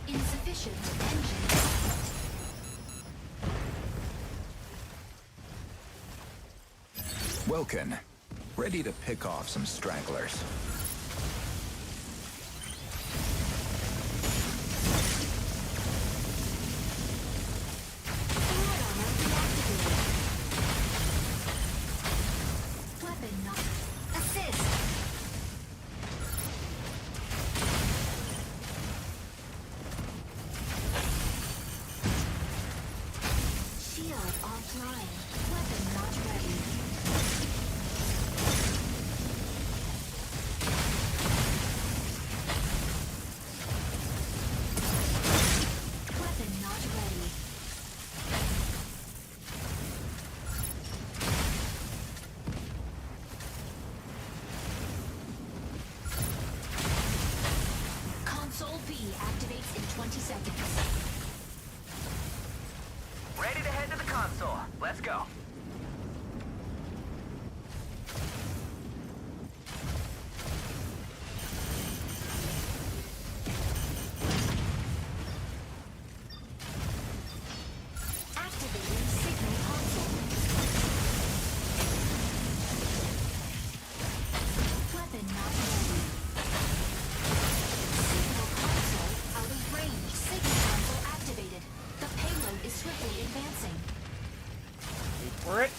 Insufficient engine. Welkin, ready to pick off some stragglers. Fluid armor deactivated. Weapon not. Assist. Shield offline. Weapon not ready. Weapon not ready. Console B activates in 20 seconds. Ready to head to the console. Let's go. Activating signal console. Weapon not ready. Signal console out of range. Signal console activated. The payload is swiftly advancing. Wait for it.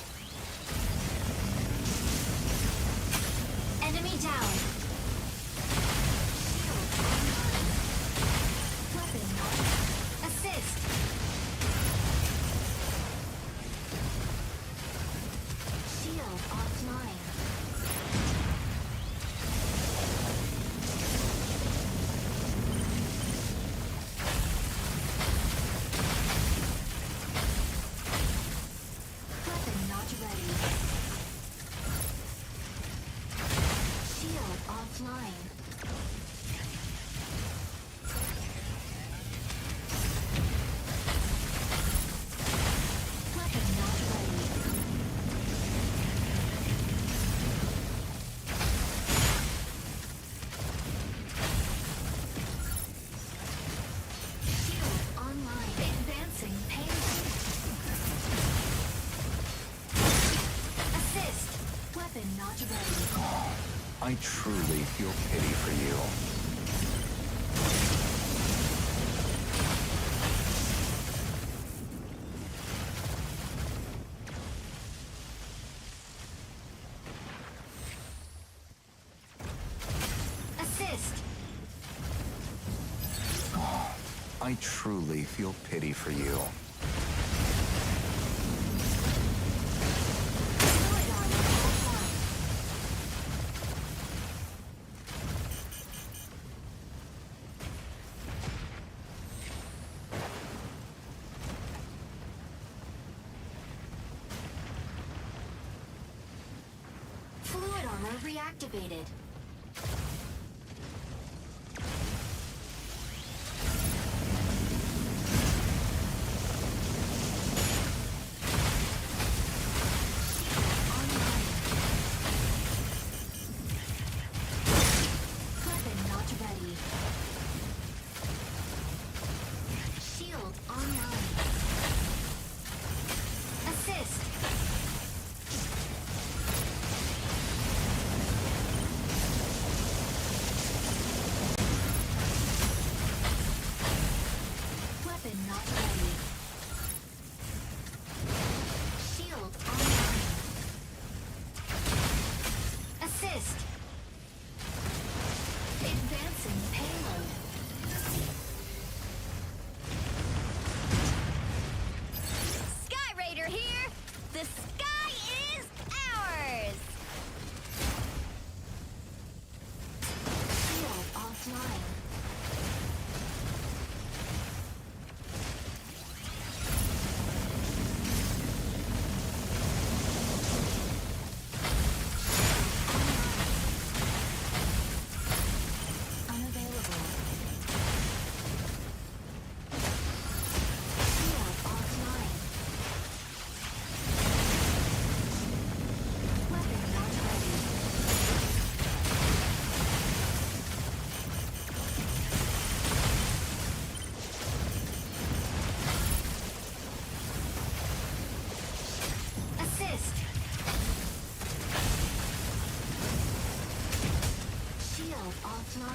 Enemy down. Shield online. Weapon not. Assist. Shield offline. Weapon not ready. Shield offline. Weapon not ready. Shield online. Advancing payload. Assist. Weapon not ready. I truly feel pity for you. Assist. I truly feel pity for you. Fluid armor offline. Fluid armor reactivated. Online. Weapon not ready. Shield online. Assist.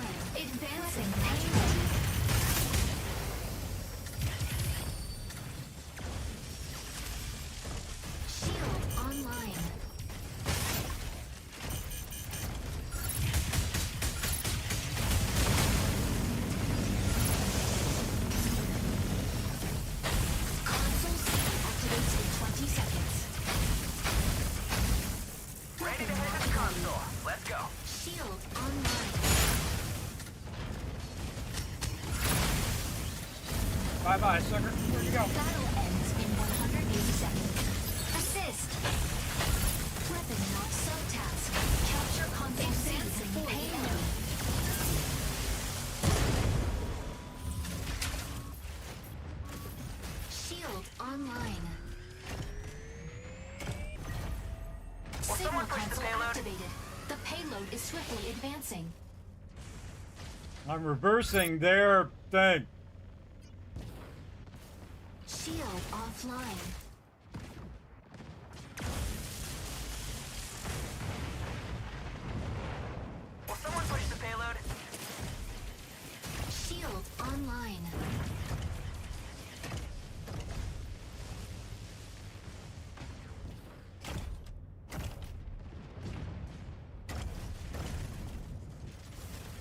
online. Advancing payload. Shield online. Console speed activates in 20 seconds. Ready to head to the console. Let's go. Shield online. Bye-bye, sucker. Where'd you go? Battle ends in 180 seconds. Assist. Weapon not sub-task. Capture console advancing payload. Shield online. Will Signal someone push the console payload? activated. The payload is swiftly advancing. I'm reversing their thing. Shield offline. Will someone push the payload? Shield online.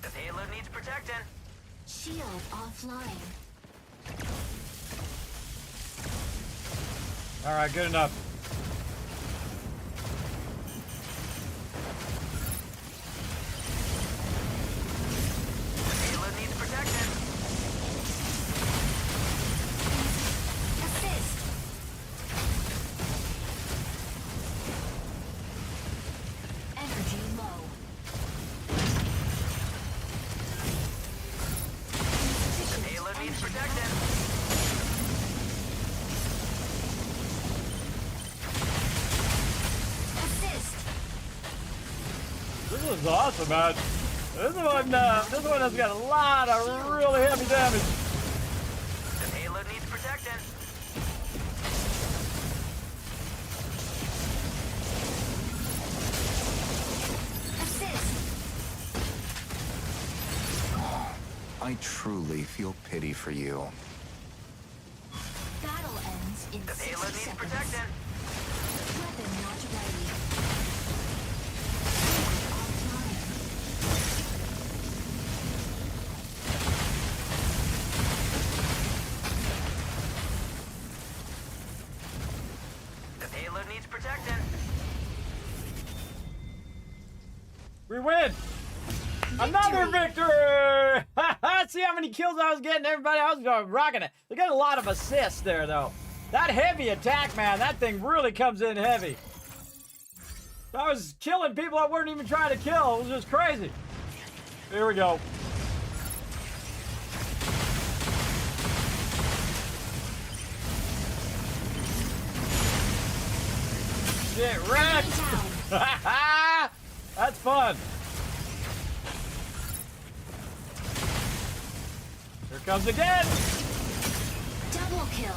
The payload needs protecting. Shield offline. All right, good enough. The payload needs protecting. Assist. Energy low. The payload needs protecting. Assist. This is awesome, man. This one has got a lot of really heavy damage. The payload needs protecting. Assist. I truly feel pity for you. Battle ends in The 60 payload needs seconds. protecting. Weapon not ready. Offline. The payload needs protecting. We win! Another victory! See how many kills I was getting? Everybody, I was rocking it. They got a lot of assists there, though. That heavy attack, man, that thing really comes in heavy. I was killing people I weren't even trying to kill. It was just crazy. Here we go. Get wrecked! That's fun. Here comes again. Double kill.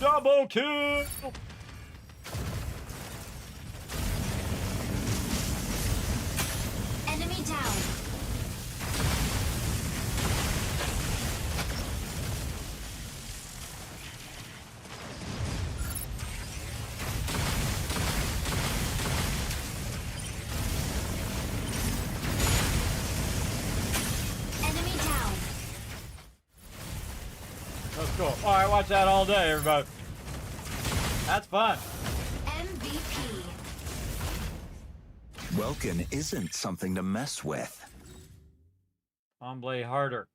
Double kill. Enemy down. Enemy down. That's cool. All right, watch that all day, everybody. That's fun. MVP. Welkin isn't something to mess with. Hombre harder.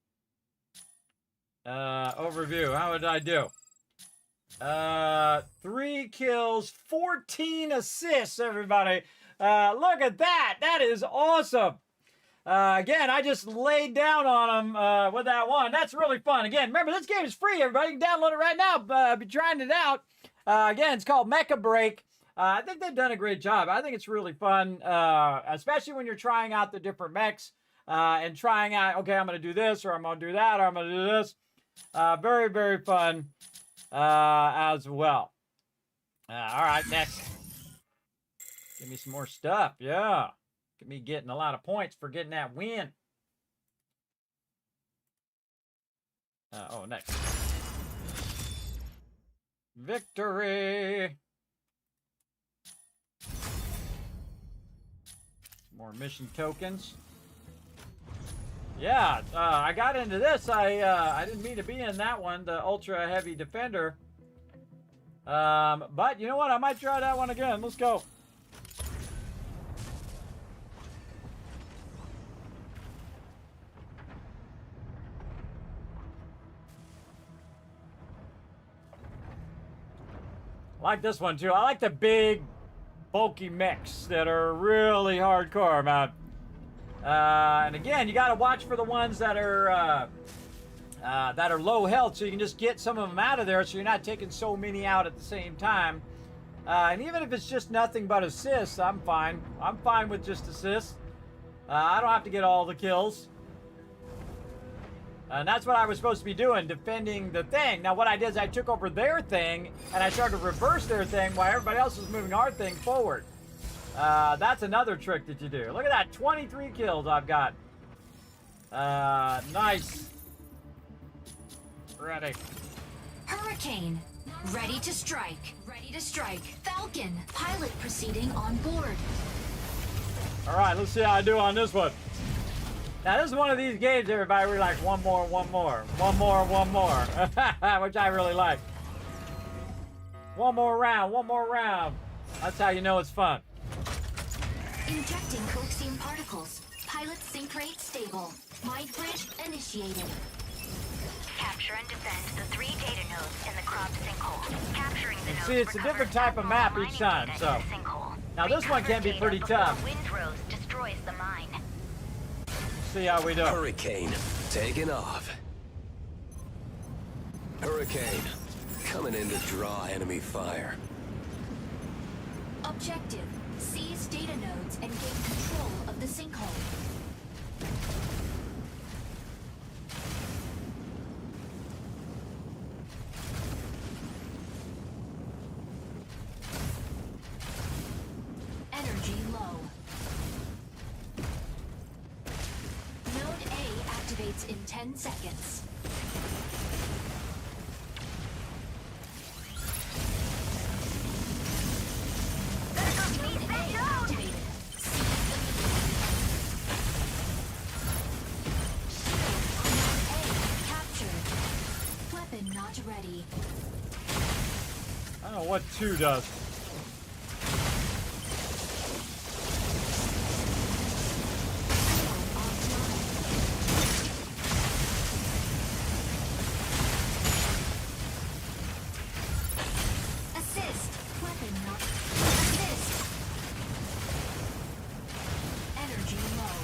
Overview. How did I do? 3 kills, 14 assists, everybody. Look at that. That is awesome. Again, I just laid down on him with that one. That's really fun. Again, remember, this game is free, everybody. You can download it right now. Be trying it out. Again, it's called Mecha Break. I think they've done a great job. I think it's really fun, especially when you're trying out the different mechs and trying out, okay, I'm going to do this, or I'm going to do that, or I'm going to do this. Very, very fun as well. All right, next. Give me some more stuff. Yeah. Get me getting a lot of points for getting that win. Oh, next. Victory! More mission tokens. Yeah, I got into this. I didn't mean to be in that one, the Ultra Heavy Defender. But you know what? I might try that one again. Let's go. I like this one too. I like the big, bulky mechs that are really hardcore, man. And again, you got to watch for the ones that are low health, so you can just get some of them out of there, so you're not taking so many out at the same time. And even if it's just nothing but assists, I'm fine. I'm fine with just assists. I don't have to get all the kills. And that's what I was supposed to be doing, defending the thing. Now, what I did is I took over their thing, and I started to reverse their thing while everybody else was moving our thing forward. That's another trick that you do. Look at that, 23 kills I've got. Nice. Ready. Hurricane. Ready to strike. Ready to strike. Falcon. Pilot proceeding on board. All right, let's see how I do on this one. Now, this is one of these games, everybody, we're like, one more, one more. One more, one more. Which I really like. One more round, one more round. That's how you know it's fun. Injecting coaxium particles. Pilot sync rate stable. Mind bridge initiated. Capture and defend the 3 data nodes in the crop sinkhole. Capturing the nodes See, it's a different type of map each time, so. Now, this one can be pretty tough. Windrose destroys the mine. See how we do. Hurricane, taking off. Hurricane, coming in to draw enemy fire. Objective. Seize data nodes and gain control of the sinkhole. Energy low. Node A activates in 10 seconds. Not ready. I don't know what 2 does. Assist. Weapon not. Assist. Energy low.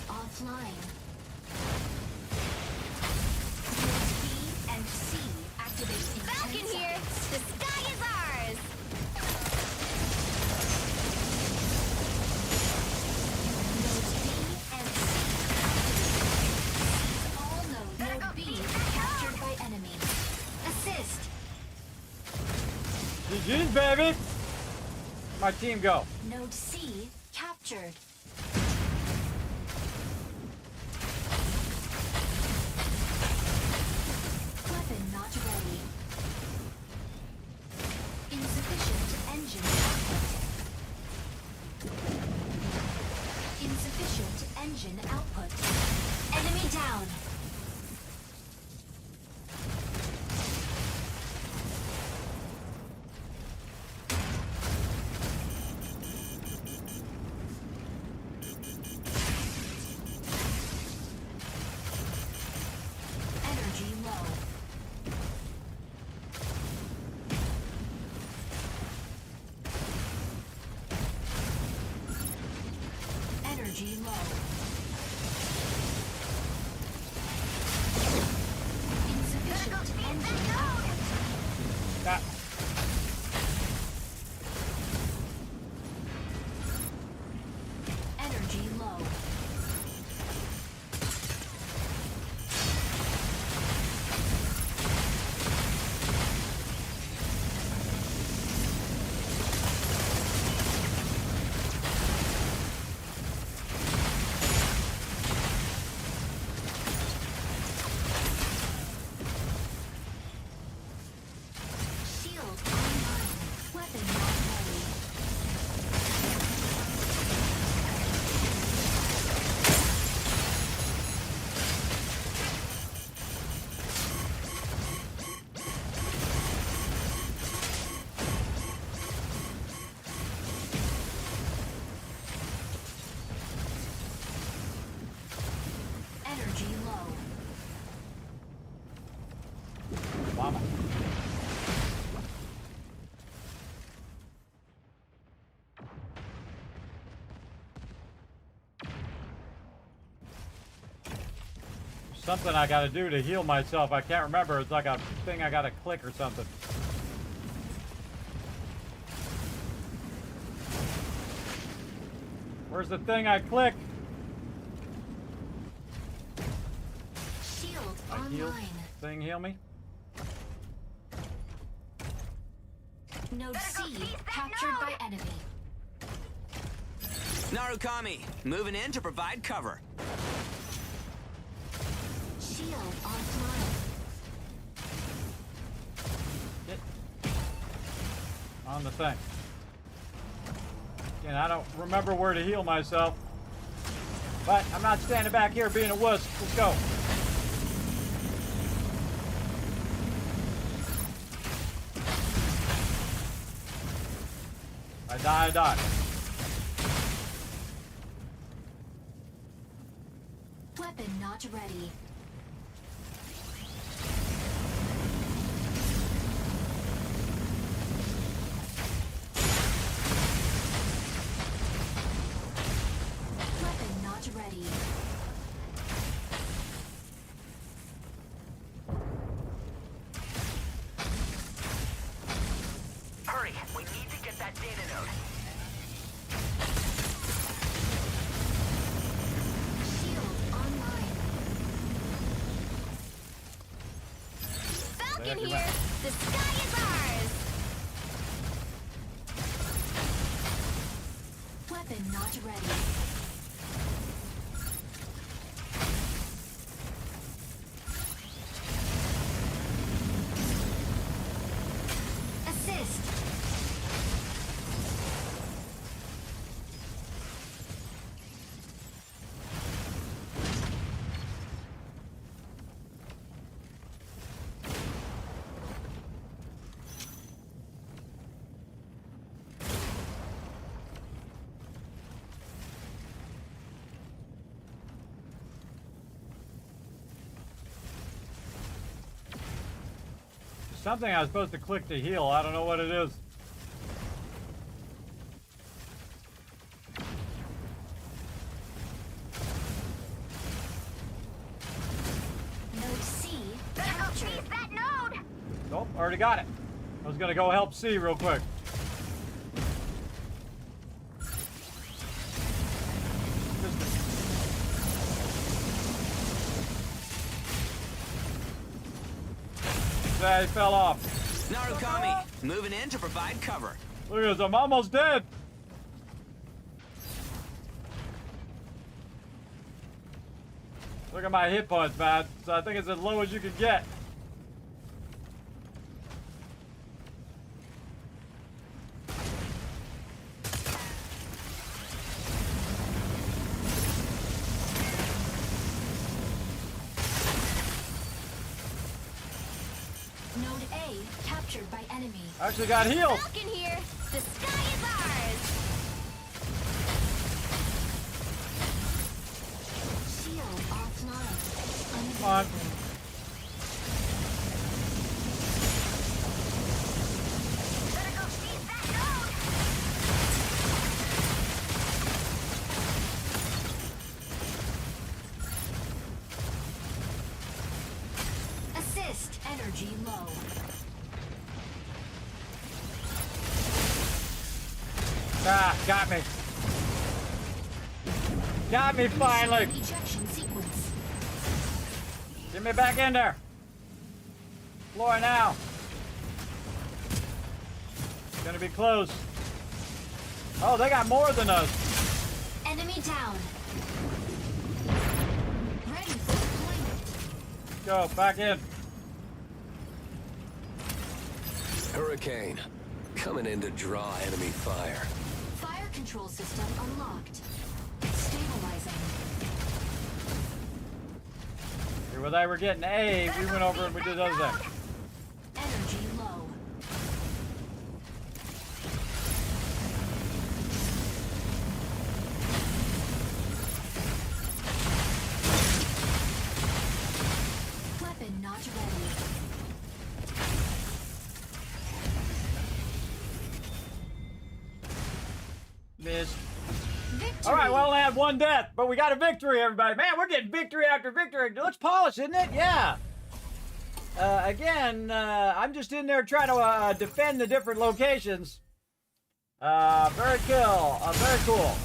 Offline. B and C activate in Back in here! The sky is ours! Nodes B and C activate. All nodes. Node B captured by enemy. Assist. GG's, baby! My team go. Node C captured. Weapon not ready. Insufficient engine output. Insufficient engine output. Enemy down. Energy low. Energy low. Insufficient engine output. Got. Energy low. Mama. Something I gotta do to heal myself. I can't remember. It's like a thing I gotta click or something. Where's the thing I click? Shield I heal. online. Thing heal me? Node C captured by enemy. Narukami, moving in to provide cover. Shield offline. Get on the thing. Again, I don't remember where to heal myself. But I'm not standing back here being a wuss. Let's go. I die. Weapon not ready. Weapon not ready. Hurry, we need to get that data node. Shield online. Falcon here. The sky is ours. Weapon not ready. Assist. Something I was supposed to click to heal. I don't know what it is. Node C captured. That node! Nope, already got it. I was gonna go help C real quick. He fell off. Narukami, moving in to provide cover. Look at this, I'm almost dead. Look at my hit points, man. So I think it's as low as you can get. Node A captured by enemy. I actually got healed. Falcon here. The sky is ours. Shield offline. Come on. Better go seize that node! Assist. Energy low. Ah, got me. Got me finally. Ejection sequence. Get me back in there. Floor now. It's gonna be close. Oh, they got more than us. Enemy down. Ready for deployment. Go, back in. Hurricane, coming in to draw enemy fire. Fire control system unlocked. Stabilizing. Here, when they were getting A, we went over and we did the other thing. Energy low. Weapon not ready. missed. Victory. All right, well, only had one death, but we got a victory, everybody. Man, we're getting victory after victory. It looks polished, isn't it? Yeah. Again, I'm just in there trying to defend the different locations. Very cool. Very cool.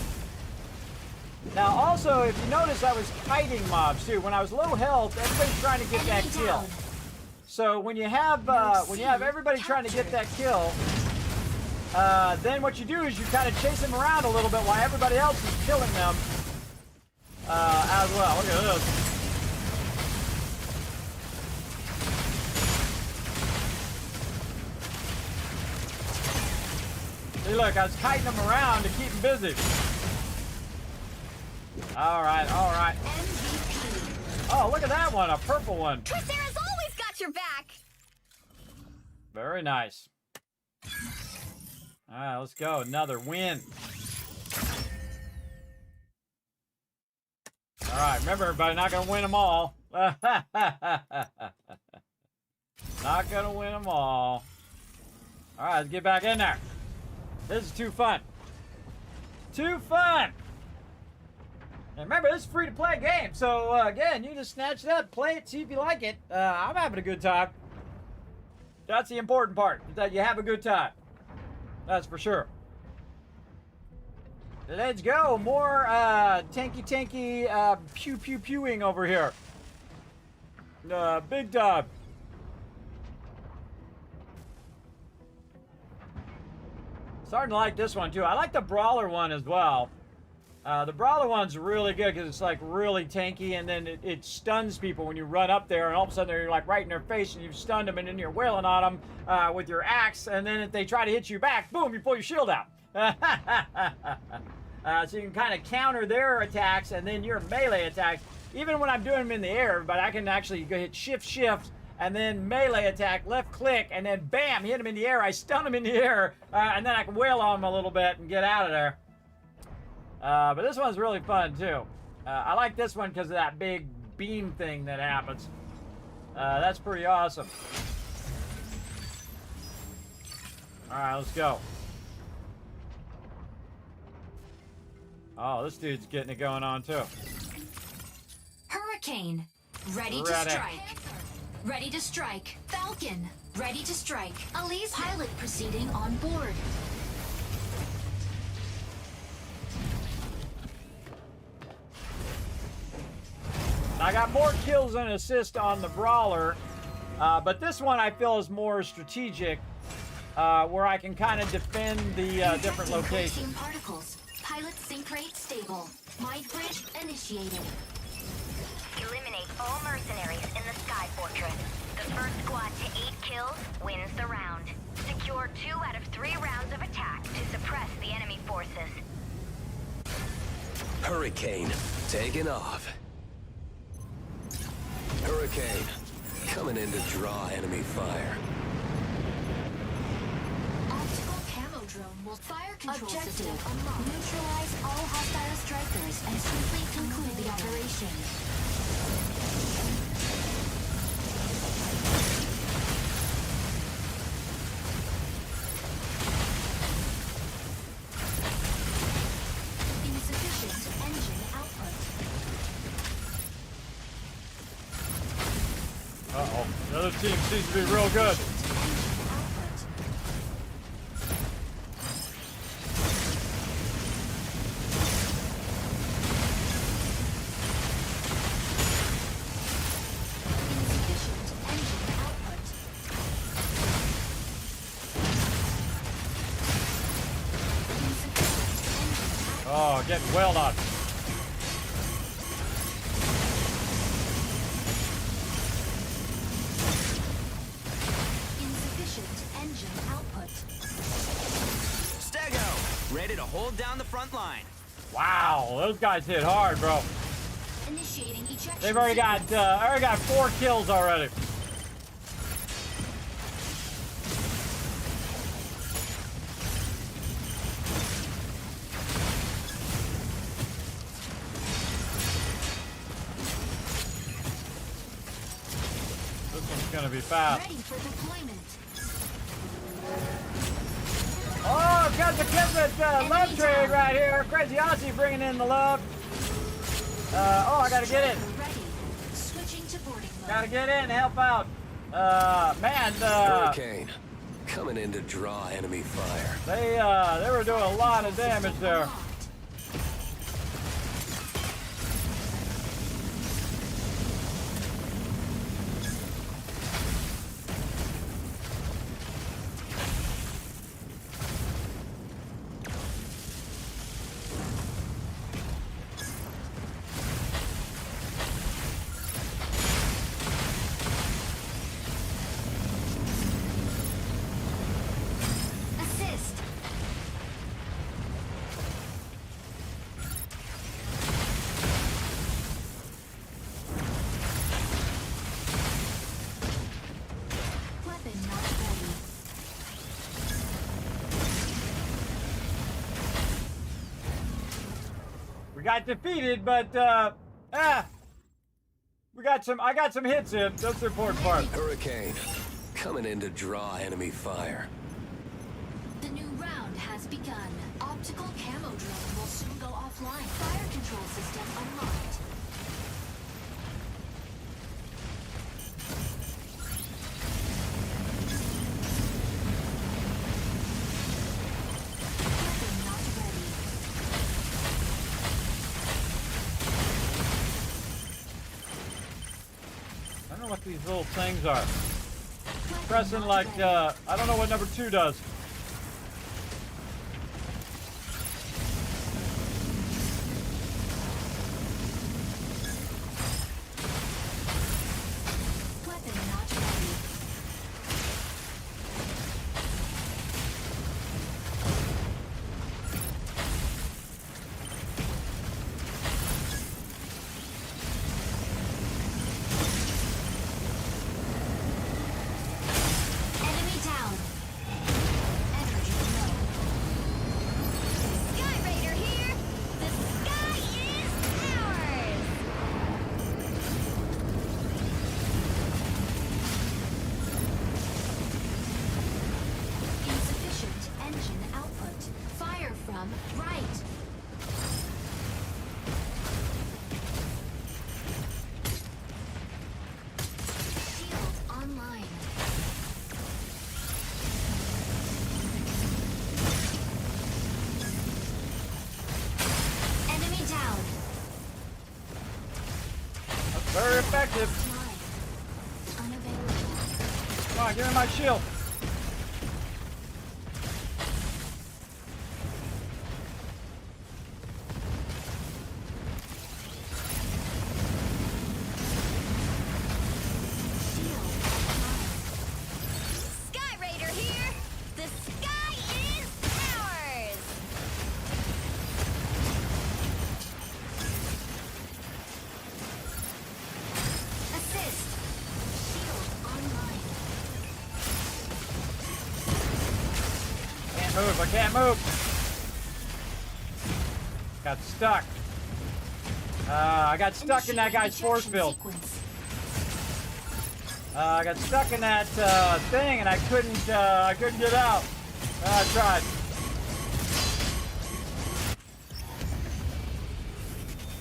Now, also, if you notice, I was kiting mobs too. When I was low health, everybody's trying to get that kill. So when you have everybody trying to get that kill, then what you do is you kind of chase them around a little bit while everybody else is killing them as well. Look at this. See, look, I was kiting them around to keep them busy. All right, all right. Oh, look at that one, a purple one. Tricera's always got your back. Very nice. All right, let's go. Another win. All right, remember, everybody, not going to win them all. Not going to win them all. All right, let's get back in there. This is too fun. Too fun. And remember, this is a free-to-play game. So, again, you just snatch it up, play it, see if you like it. I'm having a good time. That's the important part, is that you have a good time. That's for sure. Let's go. More tanky pew-pew-pewing over here. Big time. Starting to like this one, too. I like the Brawler one as well. The Brawler one's really good because it's like really tanky, and then it stuns people when you run up there, and all of a sudden they're like right in their face, and you've stunned them, and then you're wailing on them with your axe, and then if they try to hit you back, boom, you pull your shield out. So you can kind of counter their attacks, and then your melee attacks. Even when I'm doing them in the air, but I can actually go hit shift, and then melee attack, left click, and then bam, hit them in the air. I stun them in the air, and then I can wail on them a little bit and get out of there. But this one's really fun, too. I like this one because of that big beam thing that happens. That's pretty awesome. All right, let's go. Oh, this dude's getting it going on, too. Hurricane. Ready to strike. Ready to strike. Falcon. Ready to strike. Elise pilot proceeding on board. I got more kills and assists on the Brawler, but this one I feel is more strategic, where I can kind of defend the different locations. Particles. Pilot sync rate stable. Mind bridge initiated. Eliminate all mercenaries in the Sky Fortress. The first squad to 8 kills wins the round. Secure 2 out of 3 rounds of attack to suppress the enemy forces. Hurricane, taking off. Hurricane, coming in to draw enemy fire. Optical camo drone will fire control system unlocked. Neutralize all hostile strikers and swiftly conclude the operation. Insufficient engine output. Uh-oh. The other team seems to be real good. Oh, getting wailed on. Ready to hold down the front line. Wow, those guys hit hard, bro. Initiating ejection. They've already got 4 kills already. This one's gonna be fast. Ready for deployment. Oh, got the Kismet love trade right here. Crazy Aussie bringing in the love. Oh, I gotta get in. Switching to boarding mode. Gotta get in, help out. Man, Hurricane, coming in to draw enemy fire. they were doing a lot of damage there. Assist. Weapon not ready. We got defeated, but I got some hits in. That's the important part. Hurricane, coming in to draw enemy fire. The new round has begun. Optical camo drone will soon go offline. Fire control system unlocked. Weapon not ready. I don't know what these little things are. Pressing like, I don't know what number 2 does. Weapon not ready. Enemy down. Energy low. Sky Raider here. The sky is ours. Insufficient engine output. Fire from right. Shield online. Enemy down. That's very effective. Line. Unavailable. Come on, give me my shield. Shield online. Sky Raider here. The sky is ours. Assist. Shield online. Can't move, I can't move. Got stuck. I got stuck in that guy's force field. Sequence. I got stuck in that thing and I couldn't get out. I tried.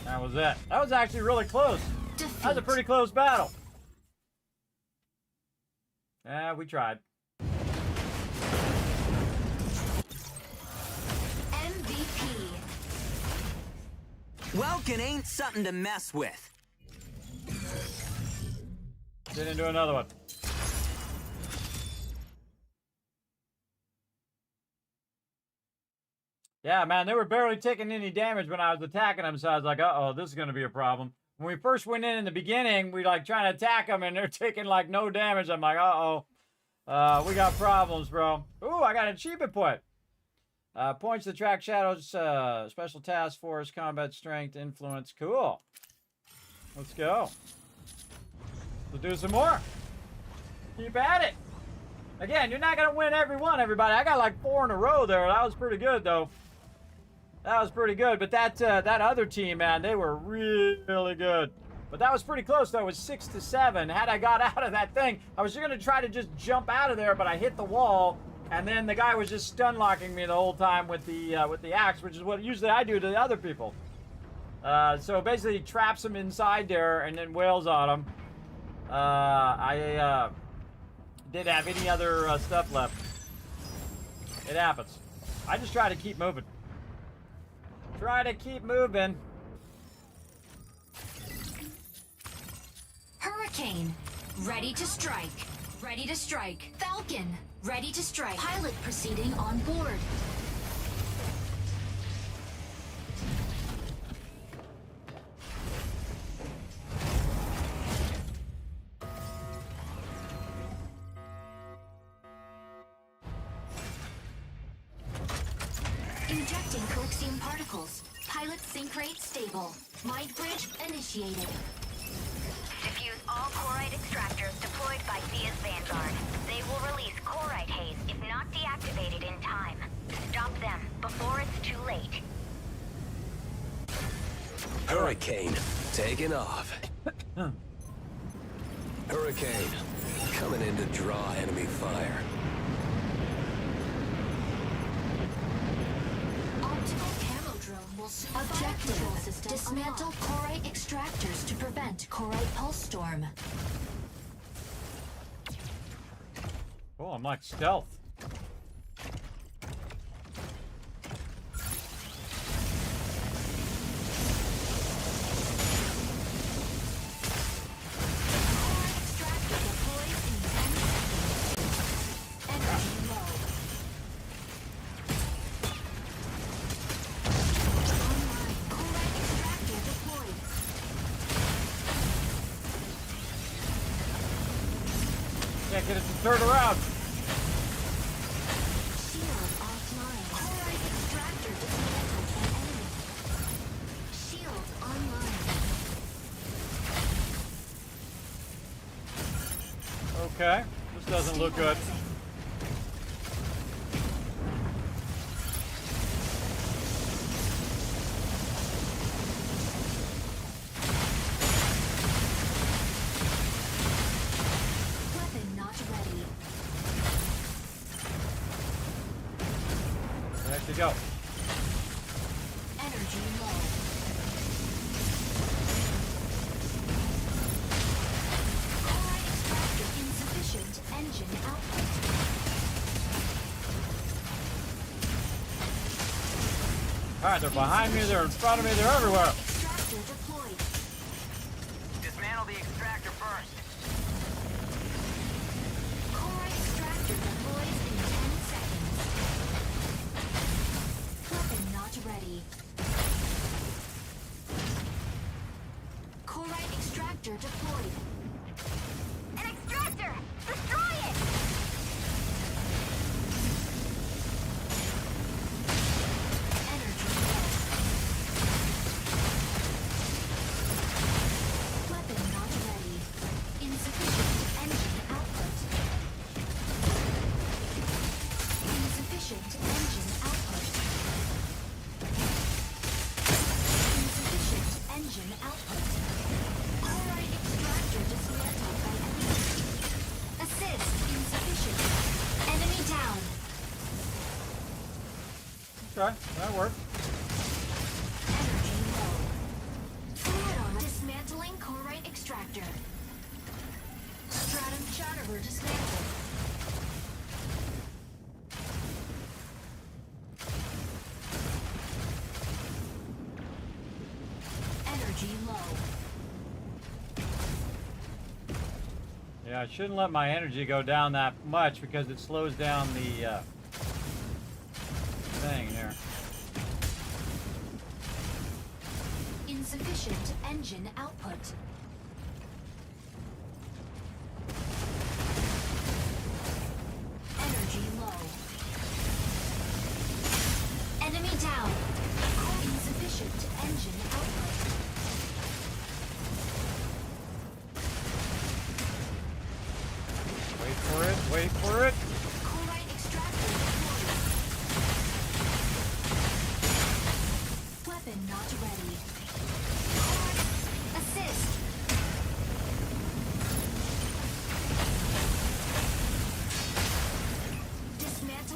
That was it. That was actually really close. That was a pretty close battle. Yeah, we tried. MVP. Welkin ain't something to mess with. Get into another one. Yeah, man, they were barely taking any damage when I was attacking them, so I was like, uh-oh, this is going to be a problem. When we first went in the beginning, we like trying to attack them, and they're taking like no damage. I'm like, uh-oh, we got problems, bro. Ooh, I got an achievement point. Points to track shadows, special task force, combat strength, influence. Cool. Let's go. Let's do some more. Keep at it. Again, you're not going to win every one, everybody. I got like 4 in a row there. That was pretty good, though. That was pretty good. But that other team, man, they were really good. But that was pretty close, though. It was 6-7. Had I got out of that thing, I was going to try to just jump out of there, but I hit the wall, And then the guy was just stun locking me the whole time with the axe, which is what usually I do to the other people. So basically, he traps him inside there and then wails on him. I didn't have any other stuff left. It happens. I just try to keep moving. Try to keep moving. Hurricane, ready to strike. Ready to strike. Falcon, ready to strike. Pilot proceeding on board. Injecting Coaxium particles. Pilot sync rate stable. Mind bridge initiated. Diffuse all Corite extractors deployed by Thea's Vanguard. They will release Corite haze if not deactivated in time. Stop them before it's too late. Hurricane, taking off. Hurricane, coming in to draw enemy fire. Optical camo drone will soon Objective, dismantle Corite extractors to prevent Corite pulse storm. Oh, I'm like stealth. Extractor deploys in 10 seconds. Energy low. Online. Corite extractor deployed. Can't get it to turn around. Shield offline. Corite extractor dismantled by enemy. Shield online. Okay, this doesn't look good. Weapon not ready. There you go. Energy low. Corite extractor insufficient. Engine output. Alright, they're behind me, they're in front of me, they're everywhere. Extractor deployed. Dismantle the extractor first. Corite extractor deploys in 10 seconds. Weapon not ready. Corite extractor deployed. An extractor! Destroy it! Energy low. Weapon not ready. Insufficient engine output. Insufficient engine output. Insufficient engine output. Corite extractor dismantled by enemy. Assist insufficient. Enemy down. Okay, that worked. Energy low. Stratum dismantling Corite extractor. Stratum Chatterer dismantled. Energy low. Yeah, I shouldn't let my energy go down that much because it slows down the thing here. Insufficient engine output. Energy low. Enemy down. Insufficient engine output. Wait for it, wait for it. Corite extractor deployed. Weapon not ready. Assist. Dismantle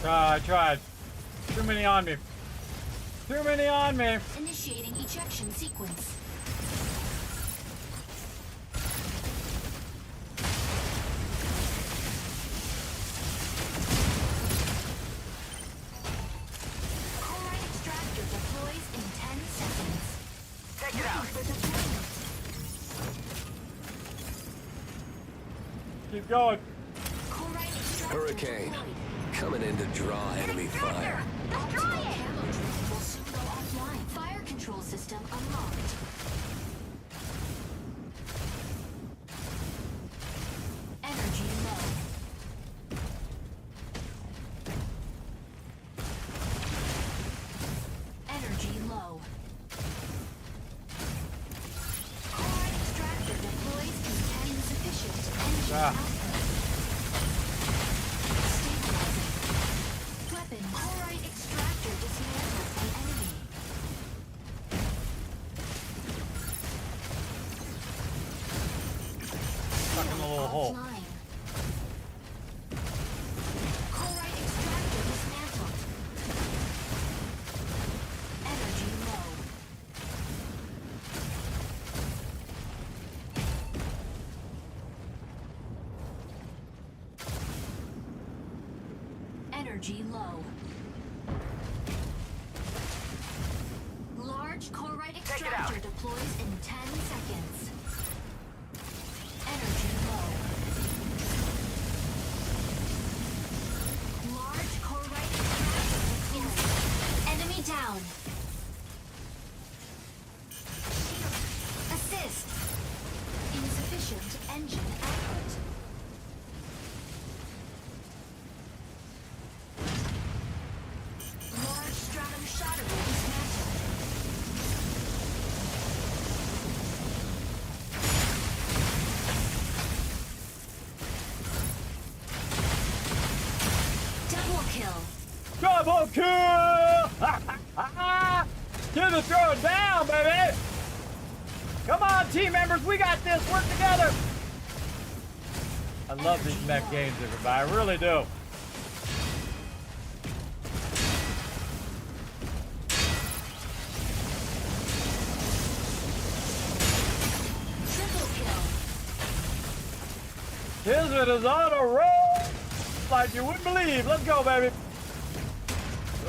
I tried. Too many on me. Too many on me. Initiating ejection sequence. Chloride extractor deploys in 10 seconds. Take it out. For deployment. Keep going. Chloride extractor Hurricane. deployed. Coming in to draw enemy fire. Destroy it! Will soon go offline. Fire control system unlocked. Energy low. Energy low. Chloride extractor deploys in 10 insufficient. Engine output. Stabilizing. Weapon chloride extractor dismantled by enemy. Stuck in the little hole. Offline. Chloride extractor dismantled. Energy low. Energy low. Large chloride extractor deploys in 10 seconds. Energy low. Large chloride extractor deploys. Enemy down. Assist. Insufficient engine output. Large stratum shattering dismantled. Double kill. Double kill! Get the throwing down, baby! Come on, team members, we got this. Work together. I love these mech games, everybody. I really do. Triple kill. Kismet is on a roll like you wouldn't believe. Let's go, baby.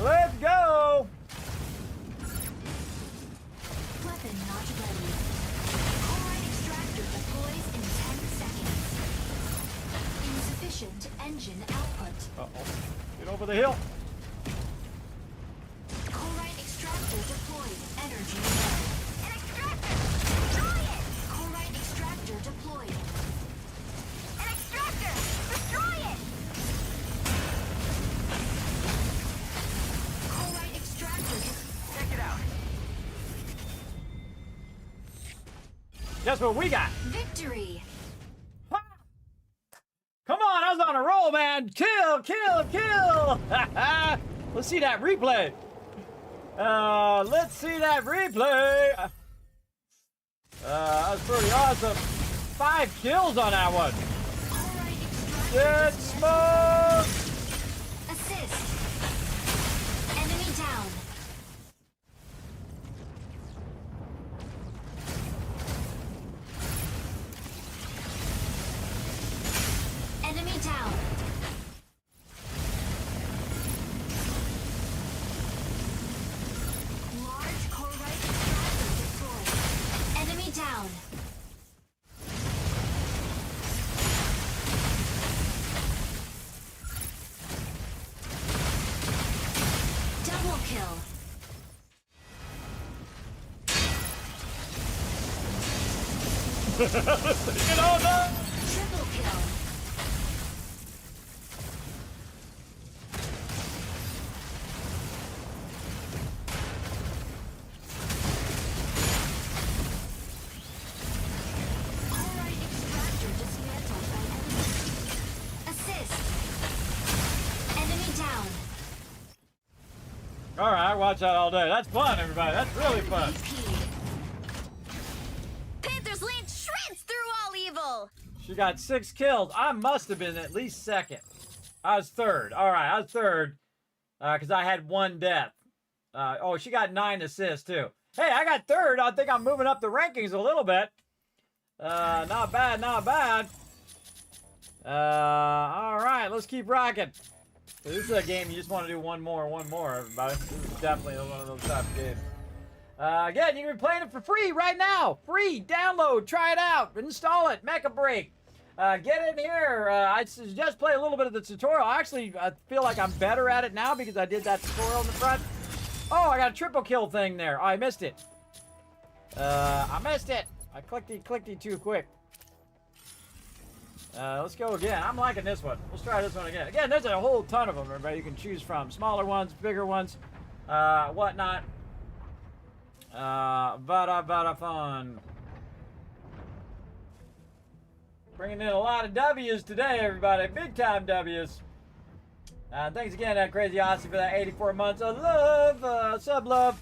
Let's go. Weapon not ready. Chloride extractor deploys in 10 seconds. Insufficient engine output. Uh-oh. Get over the hill. Chloride extractor deployed. Energy low. An extractor! Destroy it! Chloride extractor deployed. An extractor! Destroy it! Chloride extractor Take it out. Guess what we got? victory. Ha! Come on, I was on a roll, man. Kill, kill, kill. Let's see that replay. Let's see that replay. That was pretty awesome. 5 kills on that one. Chloride extractor Get dismantled. smoked. Assist. Enemy down. Enemy down. Large chloride extractor deployed. Enemy down. Double kill. Get on up. Triple kill. Chloride extractor dismantled by enemy. Assist. Enemy down. All right, watch that all day. That's fun, everybody. That's really fun. VP. Panthers land shreds through all evil. She got 6 kills. I must have been at least second. I was third. All right, I was third. because I had 1 death. Oh, she got 9 assists too. Hey, I got 3rd. I think I'm moving up the rankings a little bit. Not bad, not bad. All right, let's keep rocking. So this is a game you just want to do one more, everybody. This is definitely one of those type of games. Again, you can be playing it for free right now. Free, download, try it out, install it, Mecha Break. Get in here. I suggest play a little bit of the tutorial. Actually, I feel like I'm better at it now because I did that tutorial in the front. Oh, I got a triple kill thing there. Oh, I missed it. I missed it. I clicked too quick. Let's go again. I'm liking this one. Let's try this one again. Again, there's a whole ton of them, everybody, you can choose from. Smaller ones, bigger ones, whatnot. But fun. Bringing in a lot of W's today, everybody. Big time W's. Thanks again, Crazy Aussie, for that 84 months of love, sub love.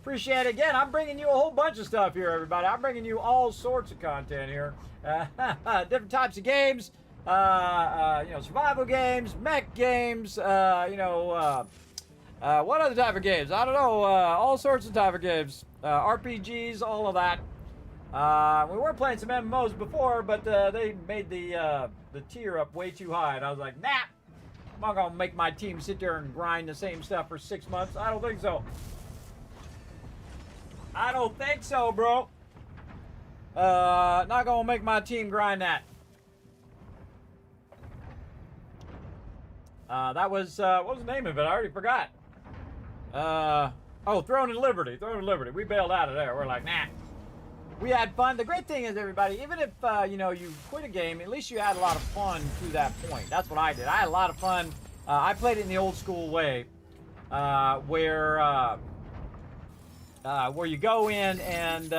Appreciate it. Again, I'm bringing you a whole bunch of stuff here, everybody. I'm bringing you all sorts of content here. Different types of games, survival games, mech games, what other type of games? I don't know, all sorts of type of games. RPGs, all of that. We were playing some MMOs before, but they made the tier up way too high, and I was like, nah, I'm not gonna make my team sit there and grind the same stuff for 6 months. I don't think so. I don't think so, bro. Not gonna make my team grind that. That was, what was the name of it? I already forgot. Oh, Throne and Liberty. Throne and Liberty. We bailed out of there. We're like, nah. We had fun. The great thing is, everybody, even if, you quit a game, at least you had a lot of fun to that point. That's what I did. I had a lot of fun. I played it in the old school way, where you go in and,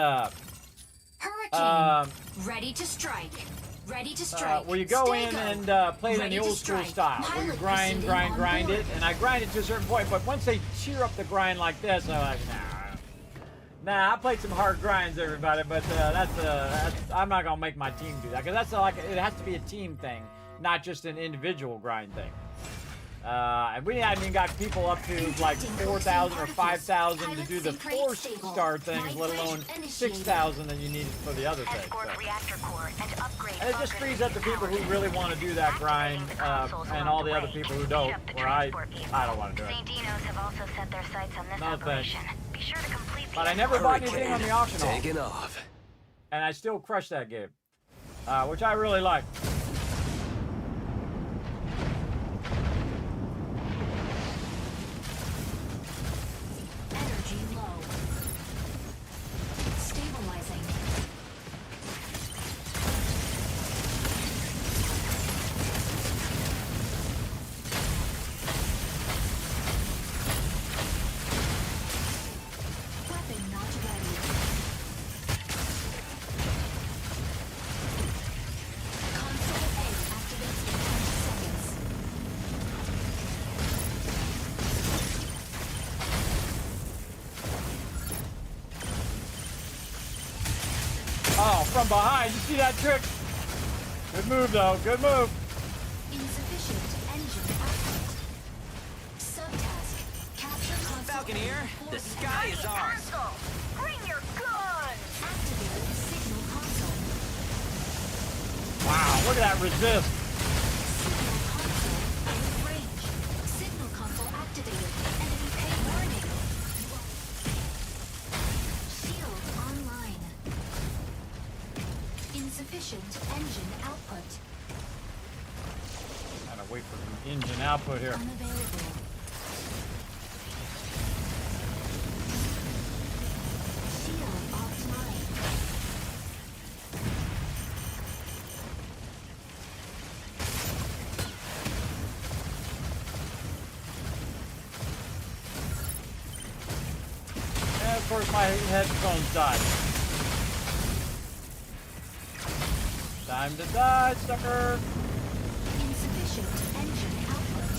Hurricane, ready to strike. Ready to strike. Where you go in and play it in the old school style, where you grind it, and I grind it to a certain point, but once they cheer up the grind like this, I'm like, nah, I played some hard grinds, everybody, but that's I'm not gonna make my team do that, because that's like, it has to be a team thing, not just an individual grind thing. And we hadn't even got people up to like 4,000 or 5,000 to do the 4-star things, let alone 6,000 that you needed for the other things. So. And it just frees up the people who really want to do that grind, and all the other people who don't, where I don't want to do it. No thanks. But I never bought anything on the auction off. And I still crushed that game, which I really like. Oh, from behind. You see that trick? Good move, though. Good move. Insufficient engine output. Subtask. Capture console. Falconeer, the sky is ours. Bring your gun! Activate signal console. Wow, look at that resist. Signal console out of range. Signal console activated. Enemy pay warning. Shield online. Insufficient engine output. Gotta wait for some engine output here. Unavailable. Shield offline. And of course my headphones died. Time to die, sucker! Insufficient engine output.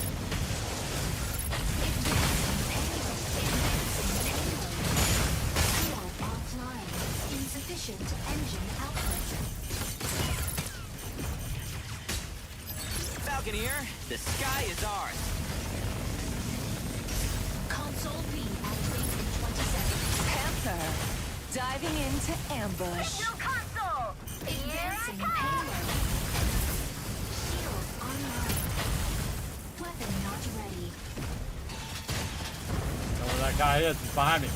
Shield offline. Insufficient engine output. Falconeer, the sky is ours. Console B activates in 20 seconds. Panther, diving into ambush. Signal console! Advancing payload. Shield online. Weapon not ready. Know where that guy is. He's behind me.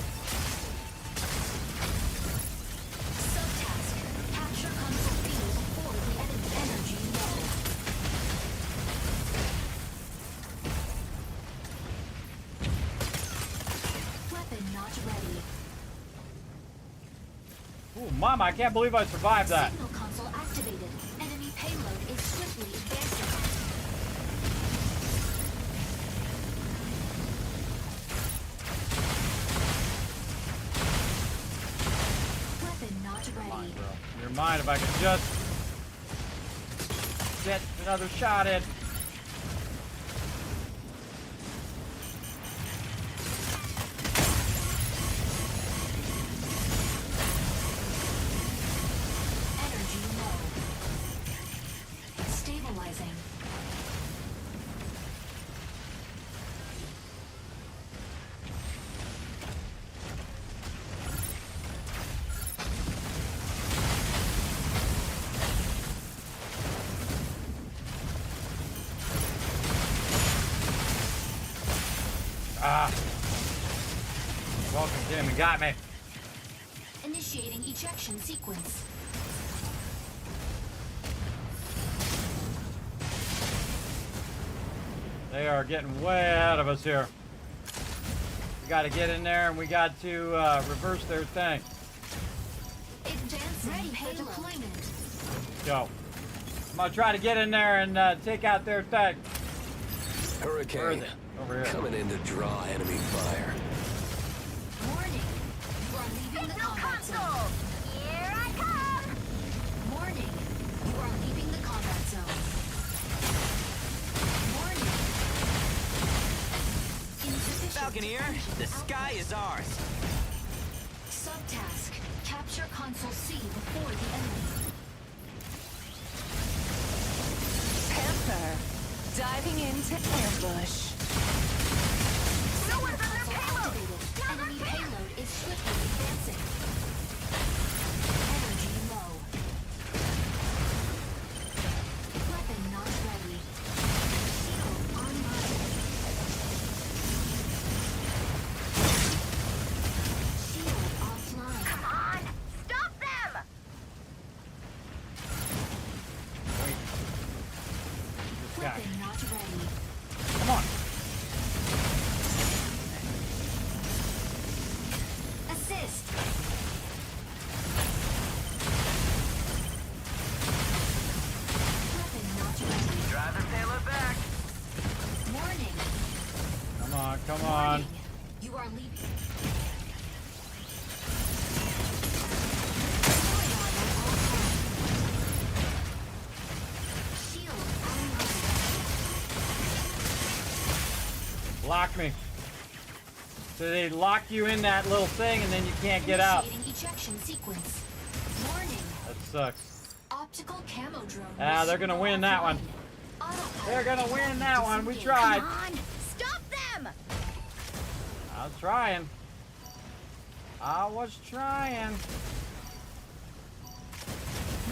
Subtask. Capture console B before the enemy energy low. Weapon not ready. Ooh, Mama, I can't believe I survived that. Signal console activated. Enemy payload is swiftly advancing. Weapon not ready. Your mind, if I could just get another shot in. Energy low. Stabilizing. Ah. Welcome, Jim. You got me. Initiating ejection sequence. They are getting way ahead of us here. We got to get in there and we got to reverse their thing. Advancing ready for deployment. Let's go. I'm going to try to get in there and take out their thing. Where is Hurricane. it? Over here. Coming in to draw enemy fire. Warning. You are leaving the Signal combat zone. console! Here I come! Warning. You are leaving the combat zone. Warning. Insufficient Falconeer, the sky is ours. Subtask. Capture console C before the enemy. Panther, diving into ambush. No one's on their Console payload! activated. Enemy payload is swiftly advancing. Energy low. Weapon not ready. Shield online. Shield offline. Come on! Stop them! This guy. Weapon not ready. Come on. Assist. Weapon not ready. Drive the payload back. Warning. Come on, come on. Warning. You are leaving. Shield online. Lock me. So they lock you in that little thing and then you can't get out. Initiating ejection sequence. Warning. That sucks. Optical camo drone. Ah, they're gonna win that one. They're gonna win that one. We tried. Come on! Stop them! I was trying. I was trying.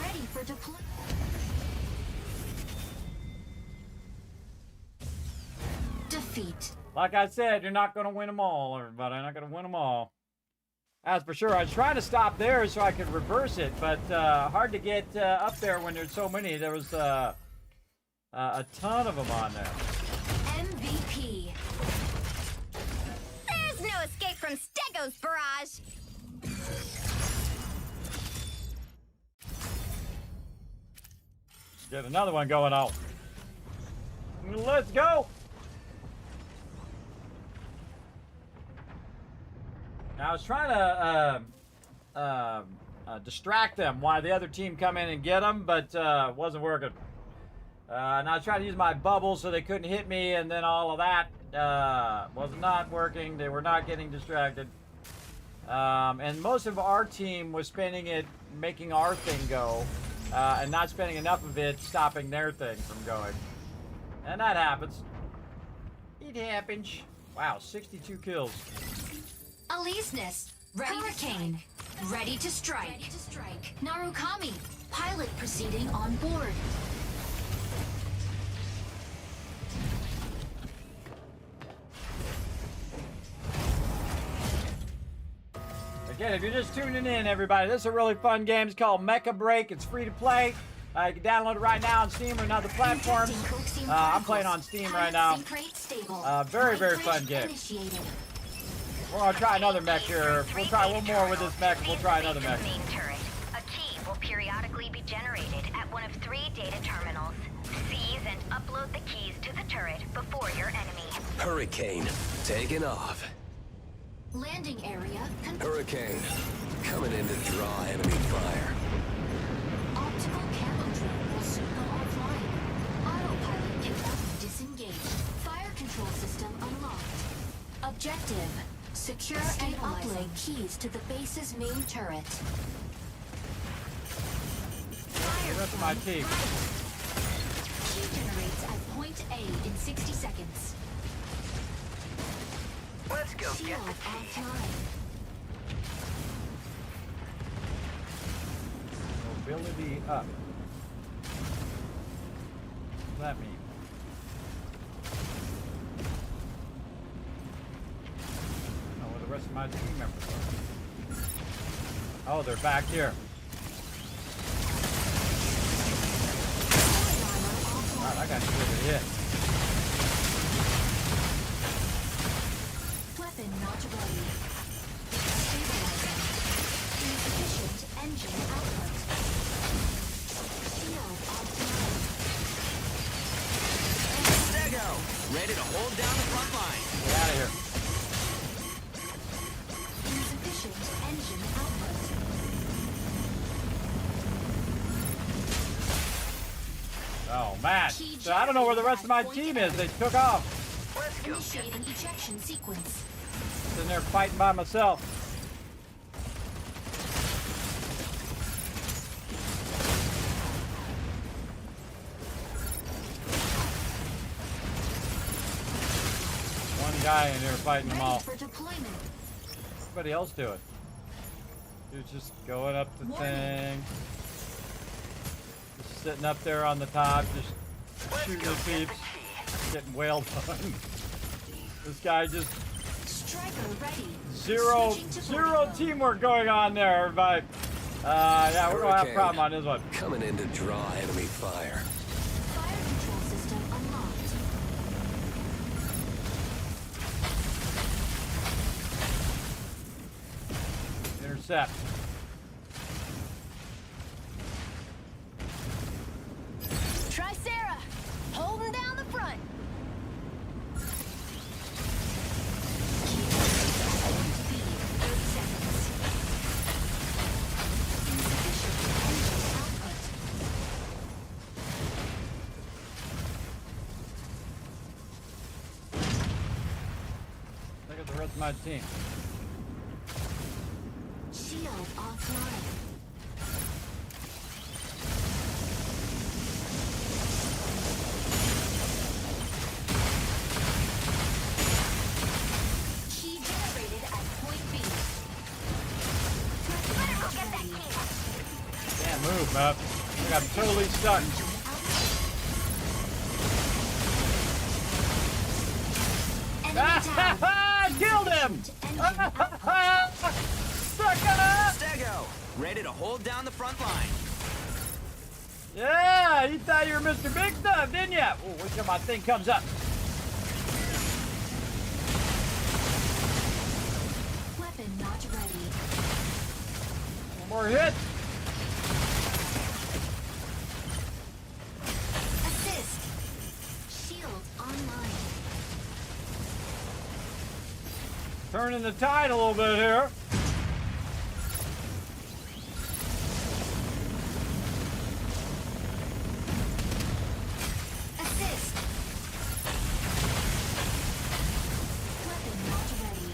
Ready for deployment. Defeat. Like I said, you're not going to win them all, everybody. You're not going to win them all. That's for sure. I was trying to stop there so I could reverse it, but hard to get up there when there's so many. There was a ton of them on there. MVP. There's no escape from Stego's barrage! Get another one going on. Let's go. Now I was trying to distract them while the other team come in and get them, but it wasn't working. And I was trying to use my bubble so they couldn't hit me, and then all of that was not working. They were not getting distracted. And most of our team was spending it making our thing go, and not spending enough of it stopping their thing from going. And that happens. It happens. Wow, 62 kills. Aleseness, Hurricane, ready to strike. Narukami, pilot proceeding on board. Again, if you're just tuning in, everybody, this is a really fun game. It's called Mecha Break. It's free to play. You can download it right now on Steam or other platforms. I'm playing on Steam right now. Very, very fun game. We're going to try another mech here. We'll try one more with this mech. We'll try another mech. A key will periodically be generated at one of 3 data terminals. Seize and upload the keys to the turret before your enemy. Hurricane, taking off. Landing area. Hurricane, coming in to draw enemy fire. Optical camo drone will soon go offline. Autopilot cannot be disengaged. Fire control system unlocked. Objective: secure and upload keys to the base's main turret. The rest of my team. Key generates at point A in 60 seconds. Let's go get the key. Mobility up. What does that mean? I don't know where the rest of my team members are. Oh, they're back here. God, I got you over here. Weapon not ready. Stabilizing. Insufficient engine output. Shield offline. Stego, ready to hold down the front line. Get out of here. Insufficient engine output. Oh, man. So I don't know where the rest of my team is. They took off. Initiating ejection sequence. Sitting there fighting by myself. One guy in here fighting them all. For deployment. Everybody else do it. Dude's just going up the thing. Just sitting up there on the top, just shooting his peeps. Getting wailed on. This guy just zero teamwork going on there, everybody. Yeah, we're gonna have a problem on this one. Coming in to draw enemy fire. Fire control system unlocked. Intercept. Try Sarah. Holding down the front. Look at the rest of my team. Shield offline. Key generated at point B. Better go get that key. Can't move, man. I think I'm totally stuck. I killed him! Stego, ready to hold down the front line. Yeah, you thought you were Mr. Big Stuff, didn't you? Oh, wait till my thing comes up. Weapon not ready. One more hit. Assist. Shield online. Turning the tide a little bit here. Assist. Weapon not ready.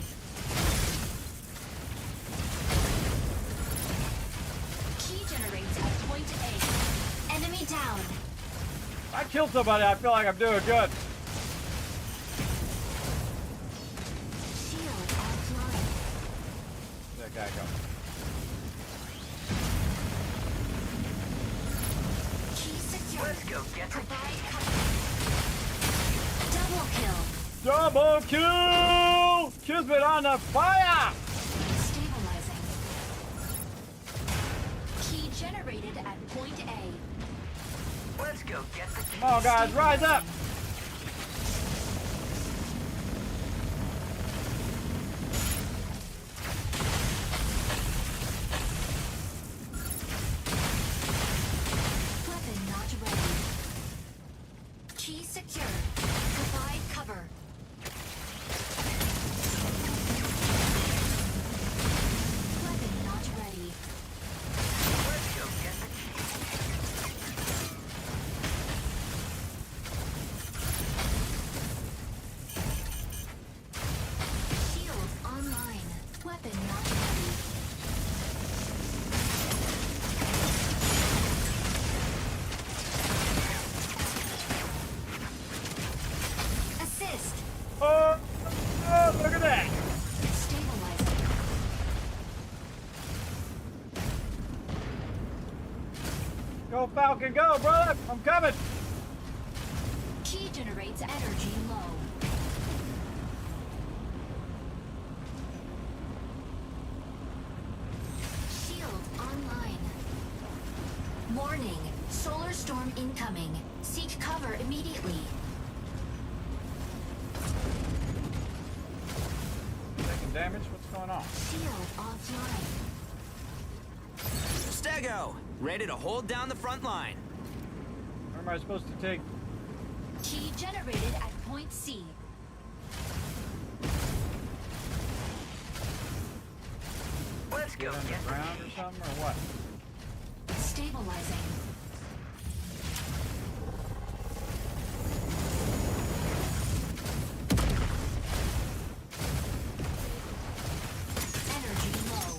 Key generates at point A. Enemy down. If I kill somebody, I feel like I'm doing good. Double kill! Kismet on the fire! Stabilizing. Key generated at point A. Let's go get the key. Come on, guys, rise up! Weapon not ready. Key secured. Provide cover. Weapon not ready. Let's go get the key. Shield online. Weapon not ready. Assist. Oh, oh, look at that! Stabilizing. Go Falcon, go, brother! I'm coming! Key generates energy low. Shield online. Warning. Solar storm incoming. Seek cover immediately. Taking damage? What's going on? Shield offline. Stego, ready to hold down the front line. Where am I supposed to take? Key generated at point C. Let's go Get get the underground or key. something, or what? Stabilizing. Energy low.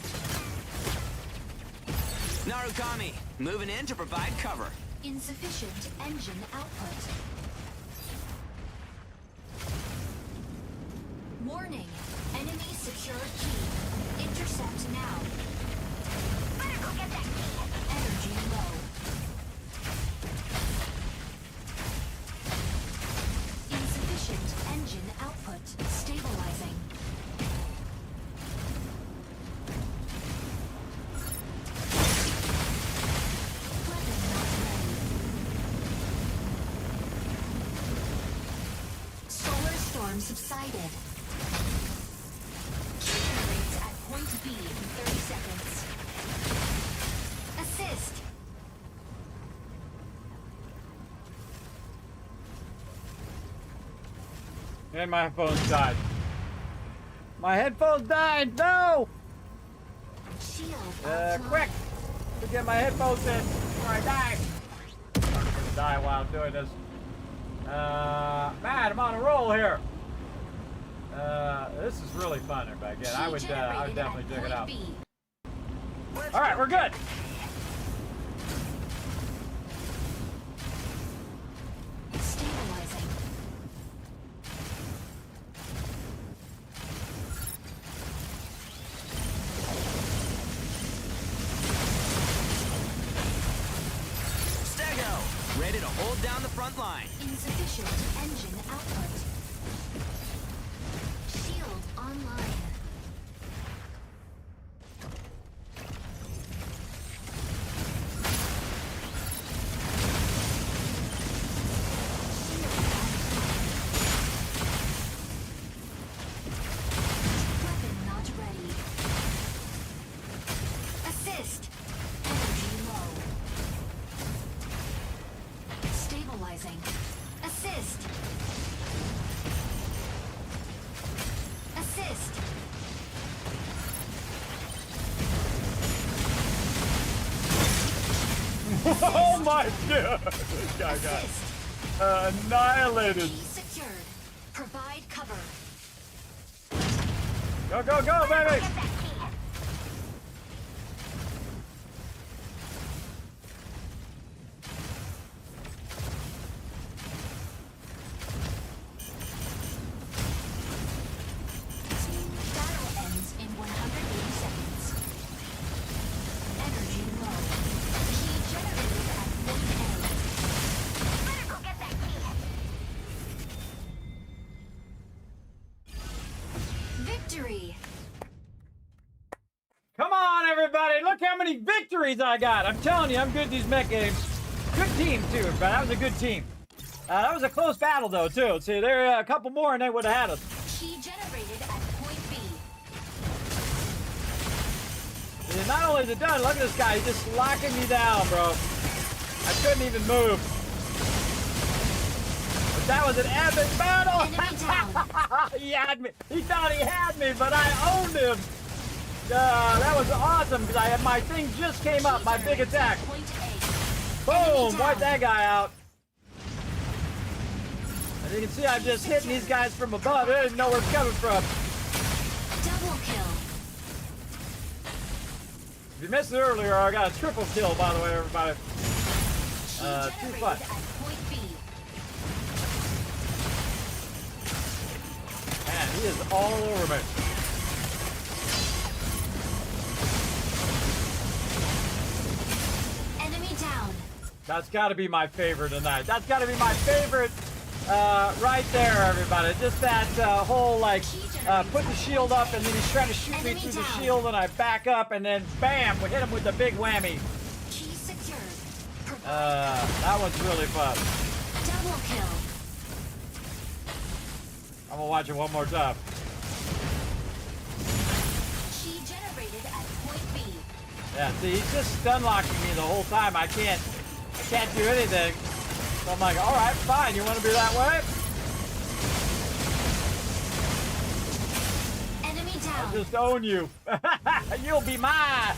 Narukami, moving in to provide cover. Insufficient engine output. Warning. Enemy secured key. Intercept now. Better go get that key. Energy low. Insufficient engine output. Stabilizing. Weapon not ready. Solar storm subsided. Key generates at point B in 30 seconds. Assist. And my headphones died. My headphones died! No! Shield offline. Quick! To get my headphones in before I die. I'm gonna die while I'm doing this. Man, I'm on a roll here. This is really fun, everybody. Again, I would definitely check it out. All right, we're good. Stabilizing. Stego, ready to hold down the front line. Insufficient engine output. Shield online. Weapon not ready. Assist. Energy low. Stabilizing. Assist. Assist. Oh my god! This guy got annihilated. Key secured. Provide cover. Go, go, go, baby! Get that key. Battle ends in 180 seconds. Energy low. Key generated at point A. 'Better go get that key. Victory! Come on, everybody. Look how many victories I got. I'm telling you, I'm good at these mech games. Good team, too, everybody. That was a good team. That was a close battle, though, too. See, there are a couple more, and they would have had us. Key generated at point B. And not only is it done, look at this guy. He's just locking me down, bro. I couldn't even move. But that was an epic battle. He had me. He thought he had me, but I owned him. That was awesome because my thing just came up, my big attack. Boom! Wipe that guy out. As you can see, I'm just hitting these guys from above. I didn't know where it's coming from. Double kill. If you missed it earlier, I got a triple kill, by the way, everybody. Too fun. Man, he is all over me. That's got to be my favorite tonight. That's got to be my favorite right there, everybody. Just that whole, like, put the shield up, and then he's trying to shoot me through the shield, and I back up, and then, bam, we hit him with the big whammy. That one's really fun. Double kill. I'm going to watch it one more time. Key generated at point B. Yeah, see, he's just stun locking me the whole time. I can't do anything. So I'm like, all right, fine. You want to be that way? Enemy down. I'll just own you. You'll be mine.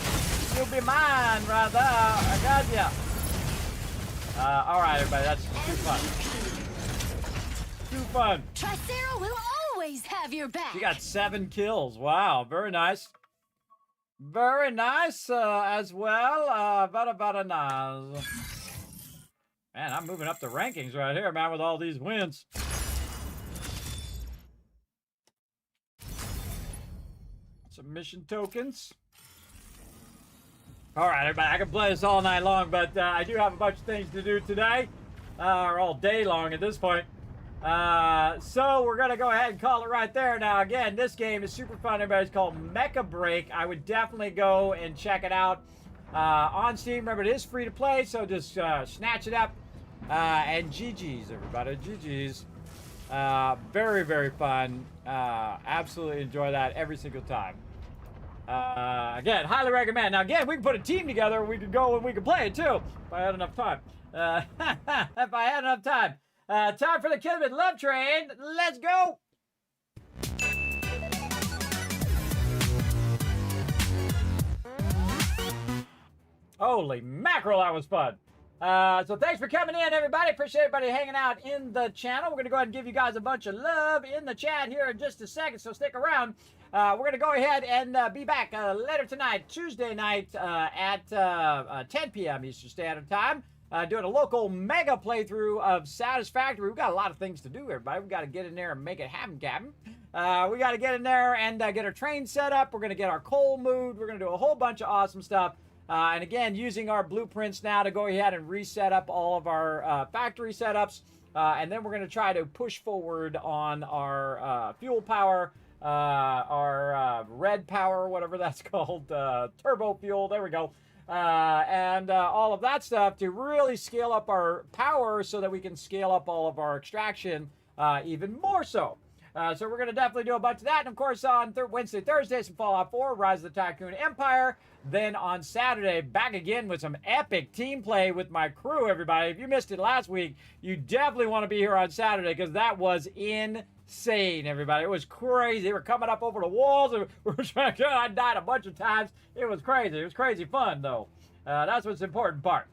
You'll be mine right there. I got ya. All right, everybody. That's too fun. Too fun. Tricera will always have your back. She got 7 kills. Wow, very nice. Very nice as well. Very nice. Man, I'm moving up the rankings right here, man, with all these wins. Some mission tokens. All right, everybody, I can play this all night long, but I do have a bunch of things to do today, or all day long at this point. So we're going to go ahead and call it right there. Now, again, this game is super fun. Everybody's called Mecha Break. I would definitely go and check it out on Steam. Remember, it is free to play, so just snatch it up. And GG's, everybody. GG's. Very, very fun. Absolutely enjoy that every single time. Again, highly recommend. Now, again, we can put a team together. We could go and we could play it, too, if I had enough time. If I had enough time. Time for the Kismet Love Train. Let's go. Holy mackerel, that was fun. So thanks for coming in, everybody. Appreciate everybody hanging out in the channel. We're going to go ahead and give you guys a bunch of love in the chat here in just a second, so stick around. We're going to go ahead and be back later tonight, Tuesday night at 10 p.m. Eastern Standard Time. Doing a local mega playthrough of Satisfactory. We've got a lot of things to do, everybody. We've got to get in there and make it happen, Captain. We got to get in there and get our train set up. We're going to get our coal moved. We're going to do a whole bunch of awesome stuff. And again, using our blueprints now to go ahead and reset up all of our factory setups. And then we're going to try to push forward on our fuel power, our red power, whatever that's called, turbo fuel. There we go. And all of that stuff to really scale up our power so that we can scale up all of our extraction even more so. So we're going to definitely do a bunch of that. And, of course, on Wednesday, Thursday, some Fallout 4, Rise of the Tycoon Empire. Then on Saturday, back again with some epic team play with my crew, everybody. If you missed it last week, you definitely want to be here on Saturday because that was insane, everybody. It was crazy. They were coming up over the walls. We were trying to, I died a bunch of times. It was crazy. It was crazy fun, though. That's what's the important part.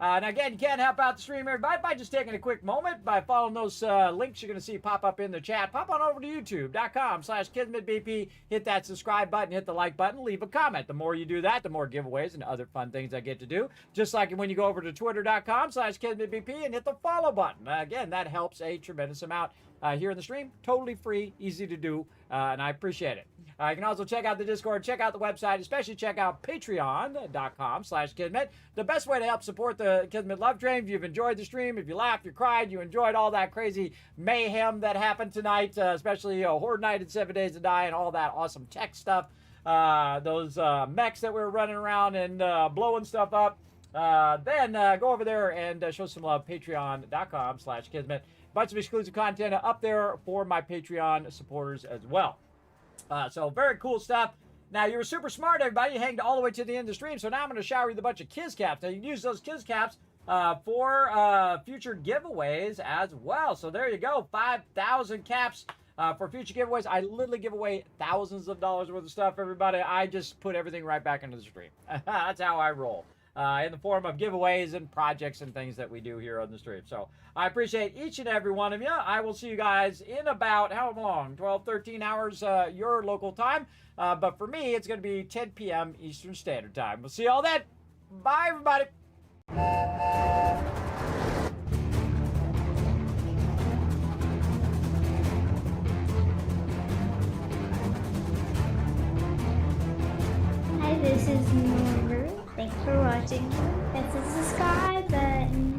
And again, you can help out the stream, everybody, by just taking a quick moment, by following those links you're going to see pop up in the chat. Pop on over to youtube.com/KismetBP. Hit that subscribe button, hit the like button, leave a comment. The more you do that, the more giveaways and other fun things I get to do. Just like when you go over to twitter.com/KismetBP and hit the follow button. Again, that helps a tremendous amount here in the stream. Totally free, easy to do, and I appreciate it. You can also check out the Discord, check out the website, especially check out patreon.com/Kismet. The best way to help support the Kismet Love Train. If you've enjoyed the stream, if you laughed, you cried, you enjoyed all that crazy mayhem that happened tonight, especially Horde Night and 7 Days to Die and all that awesome tech stuff. Those mechs that we were running around and blowing stuff up. Then go over there and show some love. Patreon.com/Kismet. Bunch of exclusive content up there for my Patreon supporters as well. So very cool stuff. Now, you were super smart, everybody. You hanged all the way to the end of the stream. So now I'm going to shower you with a bunch of Kiz Caps. Now, you can use those Kiz Caps for future giveaways as well. So there you go. 5,000 caps for future giveaways. I literally give away thousands of dollars worth of stuff, everybody. I just put everything right back into the stream. That's how I roll. In the form of giveaways and projects and things that we do here on the stream. So I appreciate each and every one of you. I will see you guys in about, how long? 12, 13 hours your local time. But for me, it's going to be 10 p.m. Eastern Standard Time. We'll see you all then. Bye, everybody. Hi, this is Norman. Thanks for watching. Hit the subscribe button.